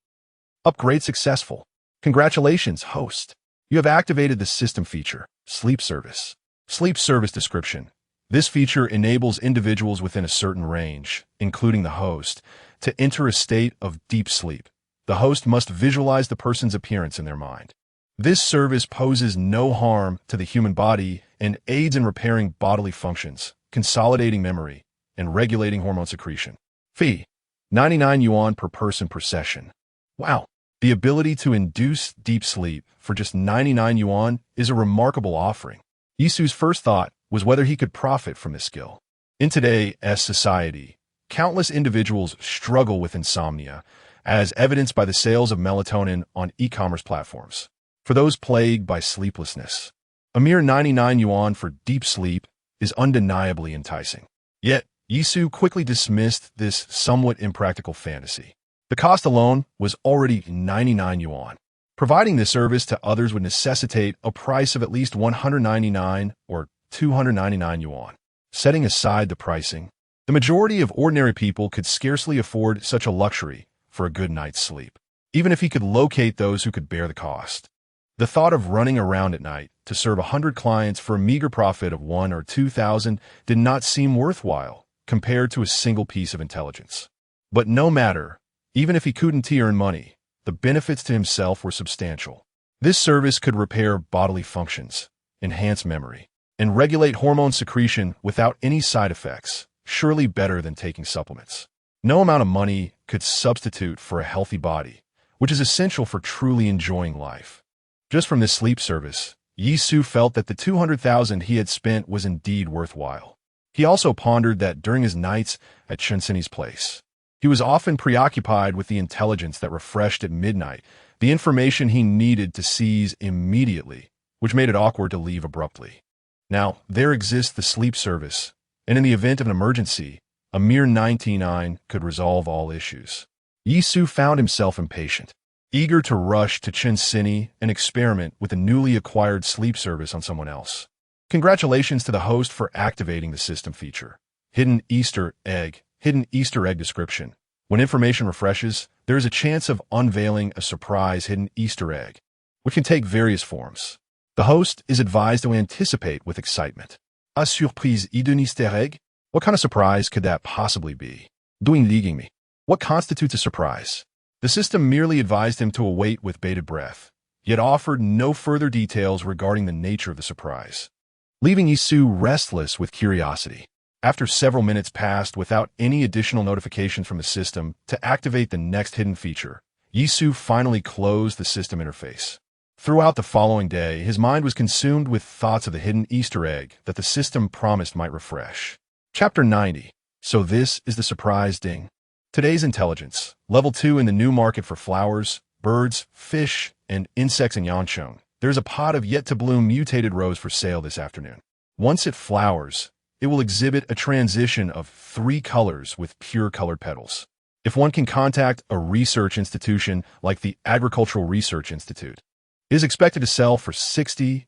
Upgrade successful. Congratulations, host. You have activated the system feature, Sleep Service. Sleep Service description. This feature enables individuals within a certain range, including the host, to enter a state of deep sleep. The host must visualize the person's appearance in their mind. This service poses no harm to the human body and aids in repairing bodily functions, consolidating memory, and regulating hormone secretion. Fee: 99 yuan per person per session. Wow! The ability to induce deep sleep for just 99 yuan is a remarkable offering. Yisu's first thought was whether he could profit from this skill. In today's society, countless individuals struggle with insomnia, as evidenced by the sales of melatonin on e-commerce platforms. For those plagued by sleeplessness, a mere 99 yuan for deep sleep is undeniably enticing. Yet, Yisu quickly dismissed this somewhat impractical fantasy. The cost alone was already 99 yuan. Providing this service to others would necessitate a price of at least 199 or 299 yuan. Setting aside the pricing, the majority of ordinary people could scarcely afford such a luxury for a good night's sleep, even if he could locate those who could bear the cost. The thought of running around at night to serve 100 clients for a meager profit of 1,000 or 2,000 did not seem worthwhile compared to a single piece of intelligence. But no matter, even if he couldn't earn money, the benefits to himself were substantial. This service could repair bodily functions, enhance memory, and regulate hormone secretion without any side effects, surely better than taking supplements. No amount of money could substitute for a healthy body, which is essential for truly enjoying life. Just from this sleep service, Yisu felt that the 200,000 he had spent was indeed worthwhile. He also pondered that during his nights at Chensini's place, he was often preoccupied with the intelligence that refreshed at midnight, the information he needed to seize immediately, which made it awkward to leave abruptly. Now, there exists the sleep service, and in the event of an emergency, a mere 99 could resolve all issues. Yisu found himself impatient, eager to rush to Chensini and experiment with the newly acquired sleep service on someone else. Congratulations to the host for activating the system feature. Hidden Easter egg description. When information refreshes, there is a chance of unveiling a surprise hidden Easter egg, which can take various forms. The host is advised to anticipate with excitement. A surprise hidden Easter egg? What kind of surprise could that possibly be? Doing leaguing me. What constitutes a surprise? The system merely advised him to await with bated breath, yet offered no further details regarding the nature of the surprise, leaving Yisu restless with curiosity. After several minutes passed without any additional notifications from the system to activate the next hidden feature, Yisu finally closed the system interface. Throughout the following day, his mind was consumed with thoughts of the hidden Easter egg that the system promised might refresh. Chapter 90. So this is the surprise ding. Today's intelligence, level 2 in the new market for flowers, birds, fish, and insects in Yancheng. There's a pot of yet-to-bloom mutated rose for sale this afternoon. Once it flowers, it will exhibit a transition of 3 colors with pure colored petals. If one can contact a research institution like the Agricultural Research Institute, it is expected to sell for 60,000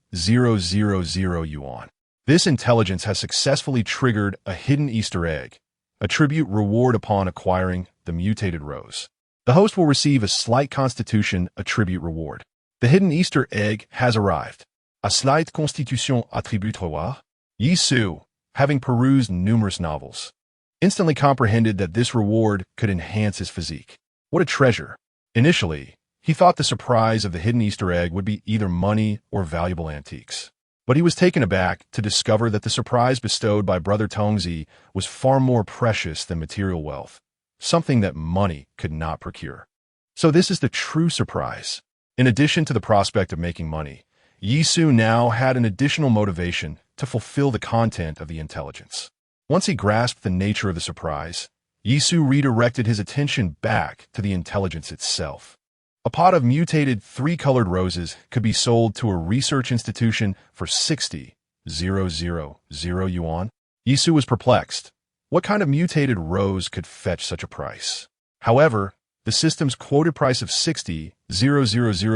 yuan. This intelligence has successfully triggered a hidden Easter egg, a tribute reward upon acquiring the mutated rose. The host will receive a slight constitution attribute reward. The hidden Easter egg has arrived. A slight constitution attribute reward. Yisu, having perused numerous novels, instantly comprehended that this reward could enhance his physique. What a treasure! Initially, he thought the surprise of the hidden Easter egg would be either money or valuable antiques. But he was taken aback to discover that the surprise bestowed by Brother Tongzi was far more precious than material wealth, something that money could not procure. So this is the true surprise. In addition to the prospect of making money, Yisu now had an additional motivation to fulfill the content of the intelligence. Once he grasped the nature of the surprise, Yisu redirected his attention back to the intelligence itself. A pot of mutated 3-colored roses could be sold to a research institution for 60,000 yuan. Yisu was perplexed. What kind of mutated rose could fetch such a price? However, the system's quoted price of 60,000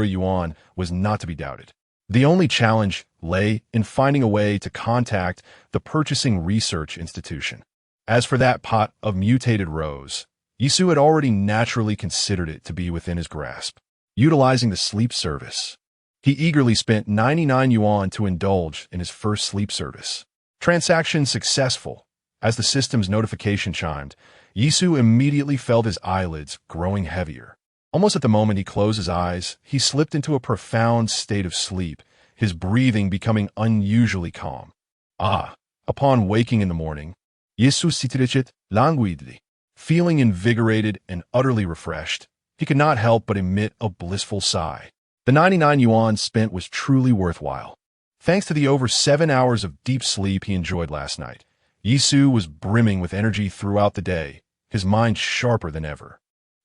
yuan was not to be doubted. The only challenge lay in finding a way to contact the purchasing research institution. As for that pot of mutated rose, Yisu had already naturally considered it to be within his grasp. Utilizing the sleep service, he eagerly spent 99 yuan to indulge in his first sleep service. Transaction successful. As the system's notification chimed, Yisu immediately felt his eyelids growing heavier. Almost at the moment he closed his eyes, he slipped into a profound state of sleep, his breathing becoming unusually calm. Upon waking in the morning, Yisu s'étirait languidly. Feeling invigorated and utterly refreshed, he could not help but emit a blissful sigh. The 99 yuan spent was truly worthwhile. Thanks to the over 7 hours of deep sleep he enjoyed last night, Yisu was brimming with energy throughout the day, his mind sharper than ever.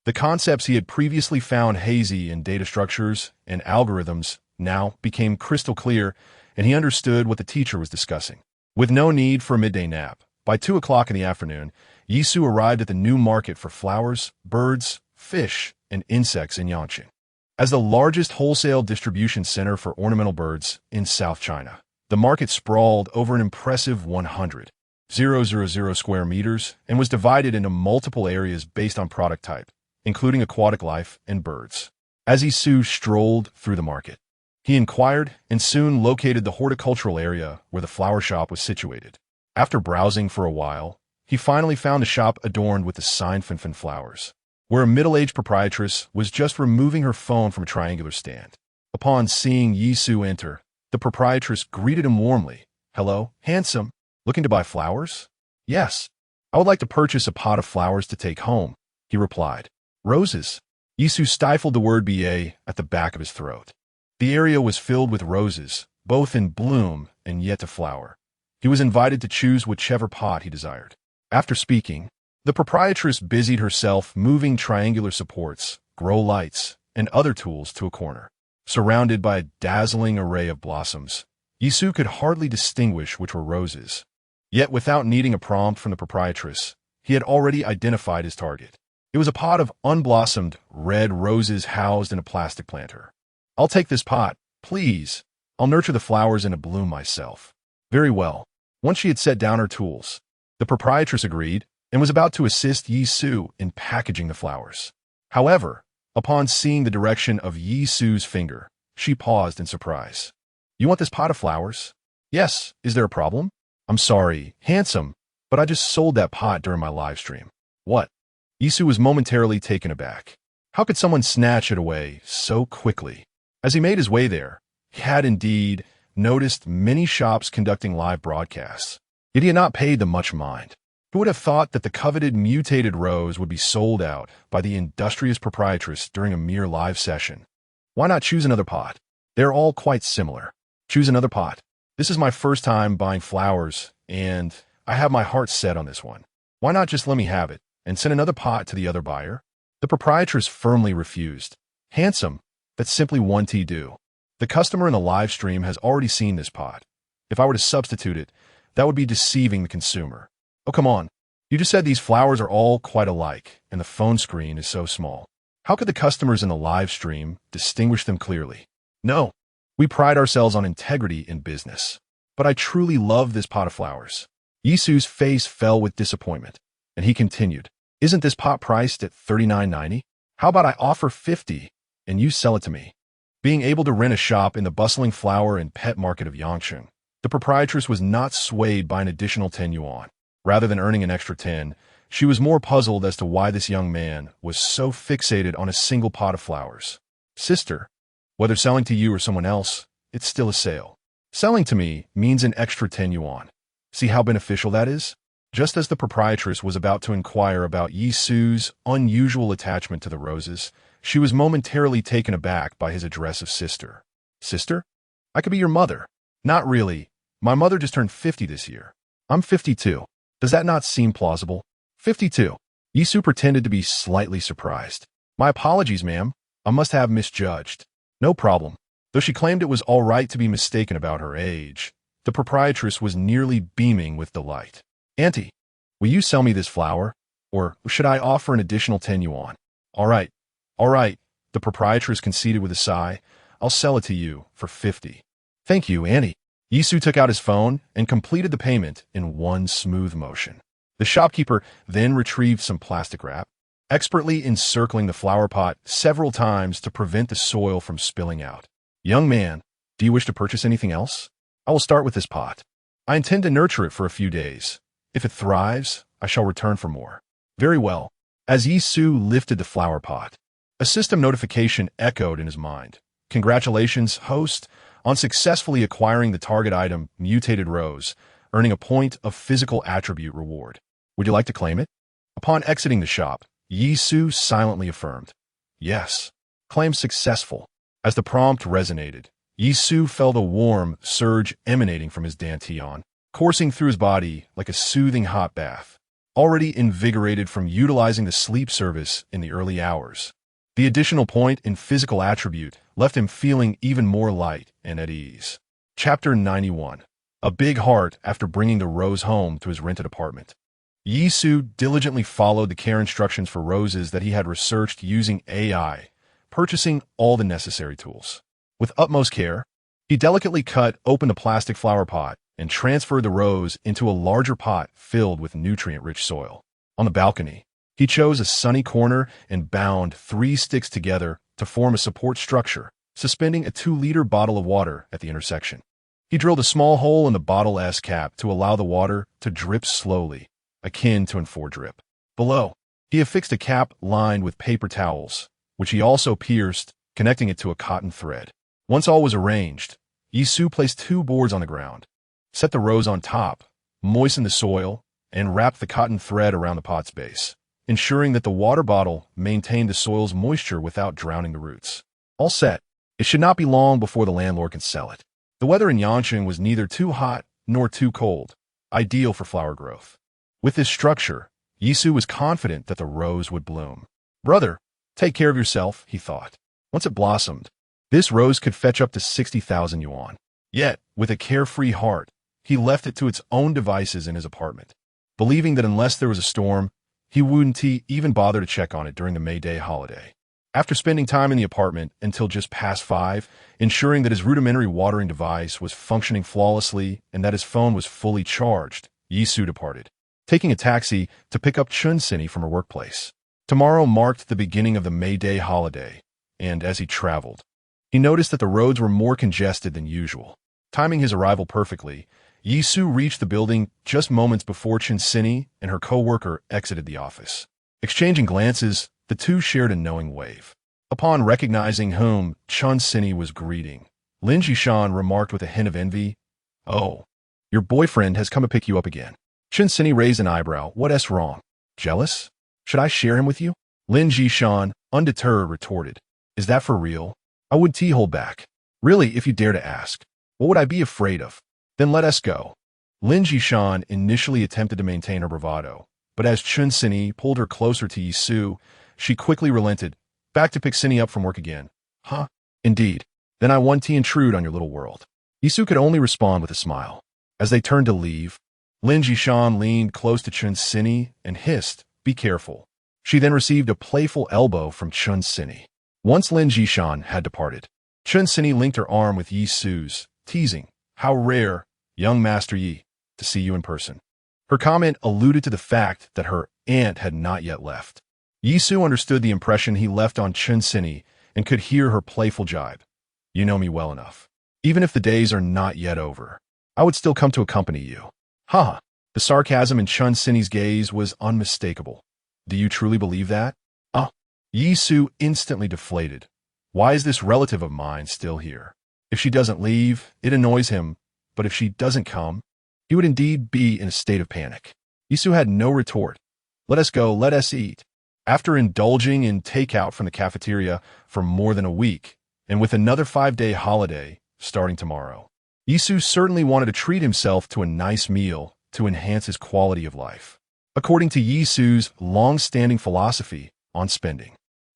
The concepts he had previously found hazy in data structures and algorithms now became crystal clear, and he understood what the teacher was discussing. With no need for a midday nap, by 2 o'clock in the afternoon, Yisu arrived at the new market for flowers, birds, fish, and insects in Yancheng. As the largest wholesale distribution center for ornamental birds in South China, the market sprawled over an impressive 100,000 square meters and was divided into multiple areas based on product type, including aquatic life and birds. As Yisu strolled through the market, he inquired and soon located the horticultural area where the flower shop was situated. After browsing for a while, he finally found a shop adorned with the Seinfenfen flowers, where a middle-aged proprietress was just removing her phone from a triangular stand. Upon seeing Yisu enter, the proprietress greeted him warmly. "Hello, handsome. Looking to buy flowers?" "Yes. I would like to purchase a pot of flowers to take home," he replied. "Roses." Yisu stifled the word "ba" at the back of his throat. The area was filled with roses, both in bloom and yet to flower. He was invited to choose whichever pot he desired. After speaking, the proprietress busied herself moving triangular supports, grow lights, and other tools to a corner. Surrounded by a dazzling array of blossoms, Yisu could hardly distinguish which were roses. Yet without needing a prompt from the proprietress, he had already identified his target. It was a pot of unblossomed red roses housed in a plastic planter. "I'll take this pot, please. I'll nurture the flowers into bloom myself." "Very well." Once she had set down her tools, the proprietress agreed and was about to assist Yisu in packaging the flowers. However, upon seeing the direction of Yisu's finger, she paused in surprise. "You want this pot of flowers?" "Yes. Is there a problem?" "I'm sorry, handsome, but I just sold that pot during my live stream." "What?" Yisu was momentarily taken aback. How could someone snatch it away so quickly? As he made his way there, he had indeed noticed many shops conducting live broadcasts. Yet he had not paid them much mind. Who would have thought that the coveted mutated rose would be sold out by the industrious proprietress during a mere live session? Why not choose another pot? They're all quite similar. Choose another pot. This is my first time buying flowers, and I have my heart set on this one. Why not just let me have it and send another pot to the other buyer? The proprietress firmly refused. Handsome, that's simply one tea do. The customer in the live stream has already seen this pot. If I were to substitute it, that would be deceiving the consumer. Oh, come on. You just said these flowers are all quite alike, and the phone screen is so small. How could the customers in the live stream distinguish them clearly? No, we pride ourselves on integrity in business. But I truly love this pot of flowers. Yisu's face fell with disappointment, and he continued, Isn't this pot priced at $39.90? How about I offer $50 and you sell it to me? Being able to rent a shop in the bustling flower and pet market of Yangcheng, the proprietress was not swayed by an additional 10 yuan. Rather than earning an extra 10, she was more puzzled as to why this young man was so fixated on a single pot of flowers. Sister, whether selling to you or someone else, it's still a sale. Selling to me means an extra 10 yuan. See how beneficial that is? Just as the proprietress was about to inquire about Yisu's unusual attachment to the roses, she was momentarily taken aback by his address of sister. Sister? I could be your mother. Not really. My mother just turned 50 this year. I'm 52. Does that not seem plausible? 52. Yisu pretended to be slightly surprised. My apologies, ma'am. I must have misjudged. No problem. Though she claimed it was all right to be mistaken about her age, the proprietress was nearly beaming with delight. Auntie, will you sell me this flower? Or should I offer an additional 10 yuan? All right, the proprietress conceded with a sigh. I'll sell it to you for 50. Thank you, Auntie. Yisu took out his phone and completed the payment in one smooth motion. The shopkeeper then retrieved some plastic wrap, expertly encircling the flower pot several times to prevent the soil from spilling out. Young man, do you wish to purchase anything else? I will start with this pot. I intend to nurture it for a few days. If it thrives, I shall return for more. Very well. As Yisu lifted the flower pot, a system notification echoed in his mind. Congratulations, host, on successfully acquiring the target item, mutated rose, earning a point of physical attribute reward. Would you like to claim it? Upon exiting the shop, Yisu silently affirmed, Yes. Claim successful. As the prompt resonated, Yisu felt a warm surge emanating from his dantian, coursing through his body like a soothing hot bath. Already invigorated from utilizing the sleep service in the early hours, the additional point in physical attribute left him feeling even more light and at ease. Chapter 91. A big heart after bringing the rose home to his rented apartment. Yisu diligently followed the care instructions for roses that he had researched using AI, purchasing all the necessary tools. With utmost care, he delicately cut open the plastic flower pot and transferred the rose into a larger pot filled with nutrient-rich soil. On the balcony, he chose a sunny corner and bound 3 sticks together to form a support structure, suspending a 2-liter bottle of water at the intersection. He drilled a small hole in the bottle's cap to allow the water to drip slowly, akin to an foredrip. Below, he affixed a cap lined with paper towels, which he also pierced, connecting it to a cotton thread. Once all was arranged, Yisu placed 2 boards on the ground, set the rose on top, moistened the soil, and wrapped the cotton thread around the pot's base, ensuring that the water bottle maintained the soil's moisture without drowning the roots. All set. It should not be long before the landlord can sell it. The weather in Yangcheng was neither too hot nor too cold, ideal for flower growth. With this structure, Yisu was confident that the rose would bloom. Brother, take care of yourself, he thought. Once it blossomed, this rose could fetch up to 60,000 yuan. Yet, with a carefree heart, he left it to its own devices in his apartment, believing that unless there was a storm, he wouldn't even bother to check on it during the May Day holiday. After spending time in the apartment until just past 5, ensuring that his rudimentary watering device was functioning flawlessly and that his phone was fully charged, Yisu departed, taking a taxi to pick up Chun-Sini from her workplace. Tomorrow marked the beginning of the May Day holiday, and as he traveled, he noticed that the roads were more congested than usual. Timing his arrival perfectly, Yisu reached the building just moments before Chun-Sini and her co-worker exited the office. Exchanging glances, the two shared a knowing wave. Upon recognizing whom Chun-Sini was greeting, Lin Jishan remarked with a hint of envy, "Oh, Your boyfriend has come to pick you up again. Chen Sini raised an eyebrow. What's wrong? Jealous? Should I share him with you? Lin Jishan, undeterred, retorted. Is that for real? I would hold back. Really, if you dare to ask. What would I be afraid of? Then let us go. Lin Jishan initially attempted to maintain her bravado, but as Chen Sini pulled her closer to Yisu, she quickly relented. Back to pick Sini up from work again. Huh? Indeed. Then I want to intrude on your little world. Yisu could only respond with a smile. As they turned to leave, Lin Jishan leaned close to Chen Sini and hissed, be careful. She then received a playful elbow from Chen Sini. Once Lin Jishan had departed, Chen Sini linked her arm with Yisu's, teasing, how rare, young Master Yi, to see you in person. Her comment alluded to the fact that her aunt had not yet left. Yisu understood the impression he left on Chen Sini and could hear her playful jibe. You know me well enough. Even if the days are not yet over, I would still come to accompany you. Haha. The sarcasm in Chen Sini's gaze was unmistakable. Do you truly believe that? Yisu instantly deflated. Why is this relative of mine still here? If she doesn't leave, it annoys him, but if she doesn't come, he would indeed be in a state of panic. Yisu had no retort. Let us go, let us eat. After indulging in takeout from the cafeteria for more than a week, and with another 5-day holiday starting tomorrow, Yisu certainly wanted to treat himself to a nice meal to enhance his quality of life. According to Yisu's long-standing philosophy on spending,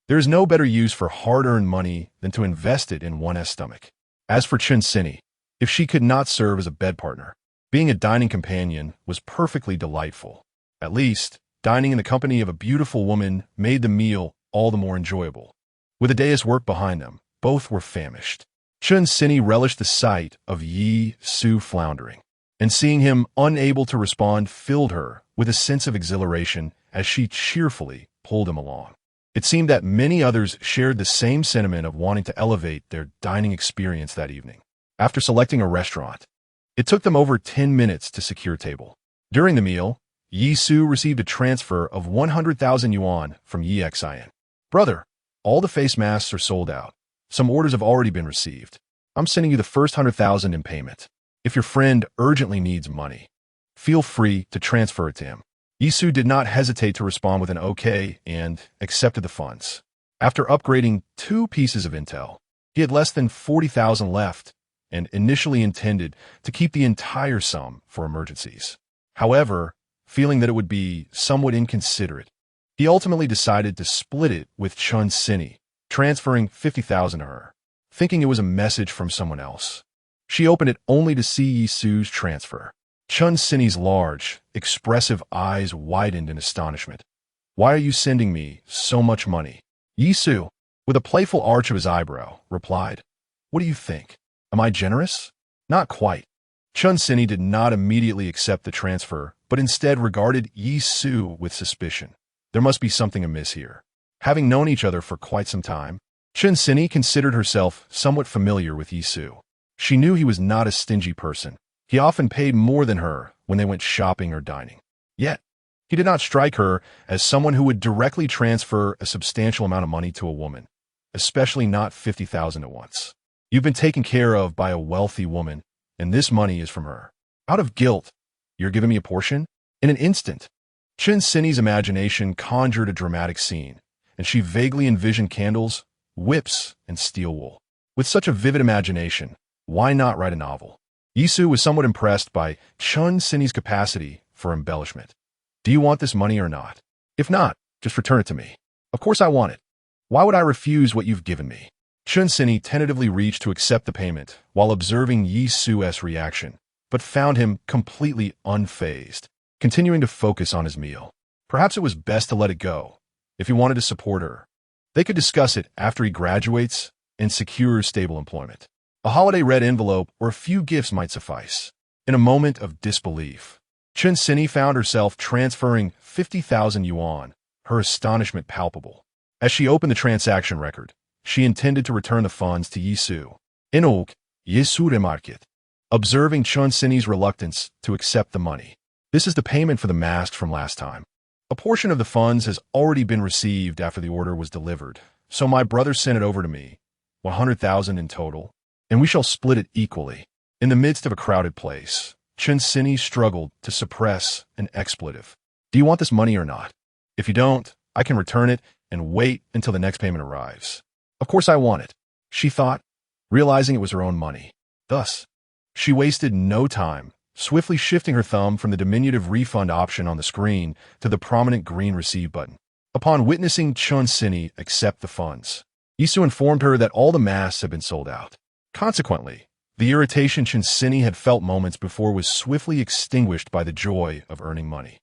there is no better use for hard-earned money than to invest it in one's stomach. As for Chen Sini, if she could not serve as a bed partner, being a dining companion was perfectly delightful. At least, dining in the company of a beautiful woman made the meal all the more enjoyable. With a day's work behind them, both were famished. Chen Sini relished the sight of Yi Su floundering, and seeing him unable to respond filled her with a sense of exhilaration as she cheerfully pulled him along. It seemed that many others shared the same sentiment of wanting to elevate their dining experience that evening. After selecting a restaurant, it took them over 10 minutes to secure a table. During the meal, Yi Su received a transfer of 100,000 yuan from Yi Xian. Brother, all the face masks are sold out. Some orders have already been received. I'm sending you the first 100,000 in payment. If your friend urgently needs money, feel free to transfer it to him. Yisu did not hesitate to respond with an okay and accepted the funds. After upgrading 2 pieces of intel, he had less than 40,000 left and initially intended to keep the entire sum for emergencies. However, feeling that it would be somewhat inconsiderate, he ultimately decided to split it with Chen Sini, transferring 50,000 to her, thinking it was a message from someone else. She opened it only to see Yisu's transfer. Chen Sini's large, expressive eyes widened in astonishment. Why are you sending me so much money? Yisu, with a playful arch of his eyebrow, replied, What do you think? Am I generous? Not quite. Chen Sini did not immediately accept the transfer, but instead regarded Yisu with suspicion. There must be something amiss here. Having known each other for quite some time, Chen Sini considered herself somewhat familiar with Yisu. She knew he was not a stingy person. He often paid more than her when they went shopping or dining. Yet, he did not strike her as someone who would directly transfer a substantial amount of money to a woman, especially not 50,000 at once. You've been taken care of by a wealthy woman, and this money is from her. Out of guilt, you're giving me a portion? In an instant, Chen Sini's imagination conjured a dramatic scene, and she vaguely envisioned candles, whips, and steel wool. With such a vivid imagination, why not write a novel? Yisu was somewhat impressed by Chen Sini's capacity for embellishment. Do you want this money or not? If not, just return it to me. Of course I want it. Why would I refuse what you've given me? Chen Sini tentatively reached to accept the payment while observing Yisu's reaction, but found him completely unfazed, continuing to focus on his meal. Perhaps it was best to let it go, if he wanted to support her. They could discuss it after he graduates and secures stable employment. A holiday red envelope or a few gifts might suffice. In a moment of disbelief, Chen Sini found herself transferring 50,000 yuan, her astonishment palpable. As she opened the transaction record, she intended to return the funds to Yisu. Inok, Yisu remarked, observing Chen Sini's reluctance to accept the money. This is the payment for the mask from last time. A portion of the funds has already been received after the order was delivered, so my brother sent it over to me, 100,000 in total, and we shall split it equally. In the midst of a crowded place, Chen Sini struggled to suppress an expletive. Do you want this money or not? If you don't, I can return it and wait until the next payment arrives. Of course I want it, she thought, realizing it was her own money. Thus, she wasted no time, swiftly shifting her thumb from the diminutive refund option on the screen to the prominent green receive button. Upon witnessing Chen Sini accept the funds, Yisu informed her that all the masks had been sold out. Consequently, the irritation Chen Sini had felt moments before was swiftly extinguished by the joy of earning money.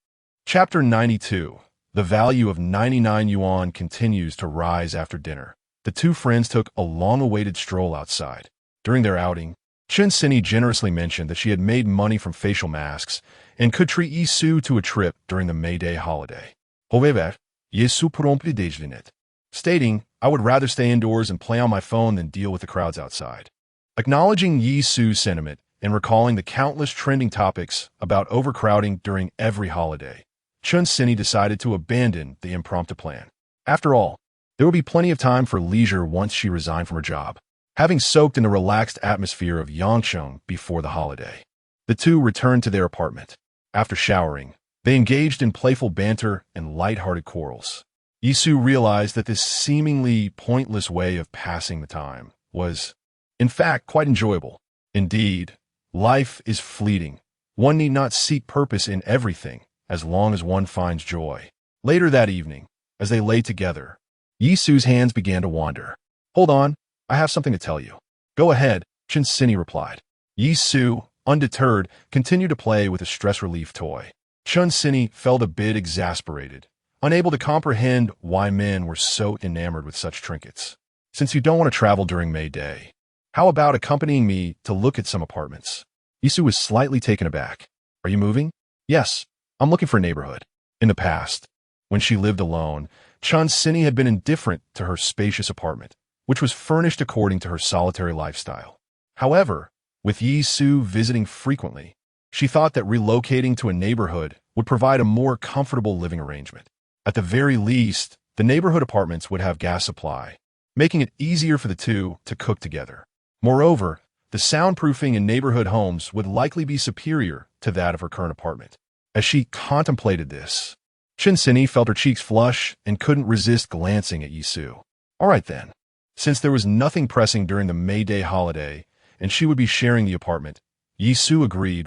Chapter 92. The value of 99 yuan continues to rise after dinner. The two friends took a long-awaited stroll outside. During their outing, Chen Sini generously mentioned that she had made money from facial masks and could treat Yisu to a trip during the May Day holiday. However, Yisu promptly déclined, stating, I would rather stay indoors and play on my phone than deal with the crowds outside. Acknowledging Yisu's sentiment and recalling the countless trending topics about overcrowding during every holiday, Chen Sini decided to abandon the impromptu plan. After all, there would be plenty of time for leisure once she resigned from her job, having soaked in the relaxed atmosphere of Yangcheng before the holiday. The two returned to their apartment. After showering, they engaged in playful banter and light-hearted quarrels. Yisu realized that this seemingly pointless way of passing the time was, in fact, quite enjoyable. Indeed, life is fleeting. One need not seek purpose in everything, as long as one finds joy. Later that evening, as they lay together, Yisu's hands began to wander. Hold on, I have something to tell you. Go ahead, Chen Sini replied. Yisu, undeterred, continued to play with a stress relief toy. Chen Sini felt a bit exasperated, unable to comprehend why men were so enamored with such trinkets. Since you don't want to travel during May Day, how about accompanying me to look at some apartments? Yisu was slightly taken aback. Are you moving? Yes, I'm looking for a neighborhood. In the past, when she lived alone, Chen Sini had been indifferent to her spacious apartment, which was furnished according to her solitary lifestyle. However, with Yisu visiting frequently, she thought that relocating to a neighborhood would provide a more comfortable living arrangement. At the very least, the neighborhood apartments would have gas supply, making it easier for the two to cook together. Moreover, the soundproofing in neighborhood homes would likely be superior to that of her current apartment. As she contemplated this, Chen Sini felt her cheeks flush and couldn't resist glancing at Yisu. All right then. Since there was nothing pressing during the May Day holiday, and she would be sharing the apartment, Yisu agreed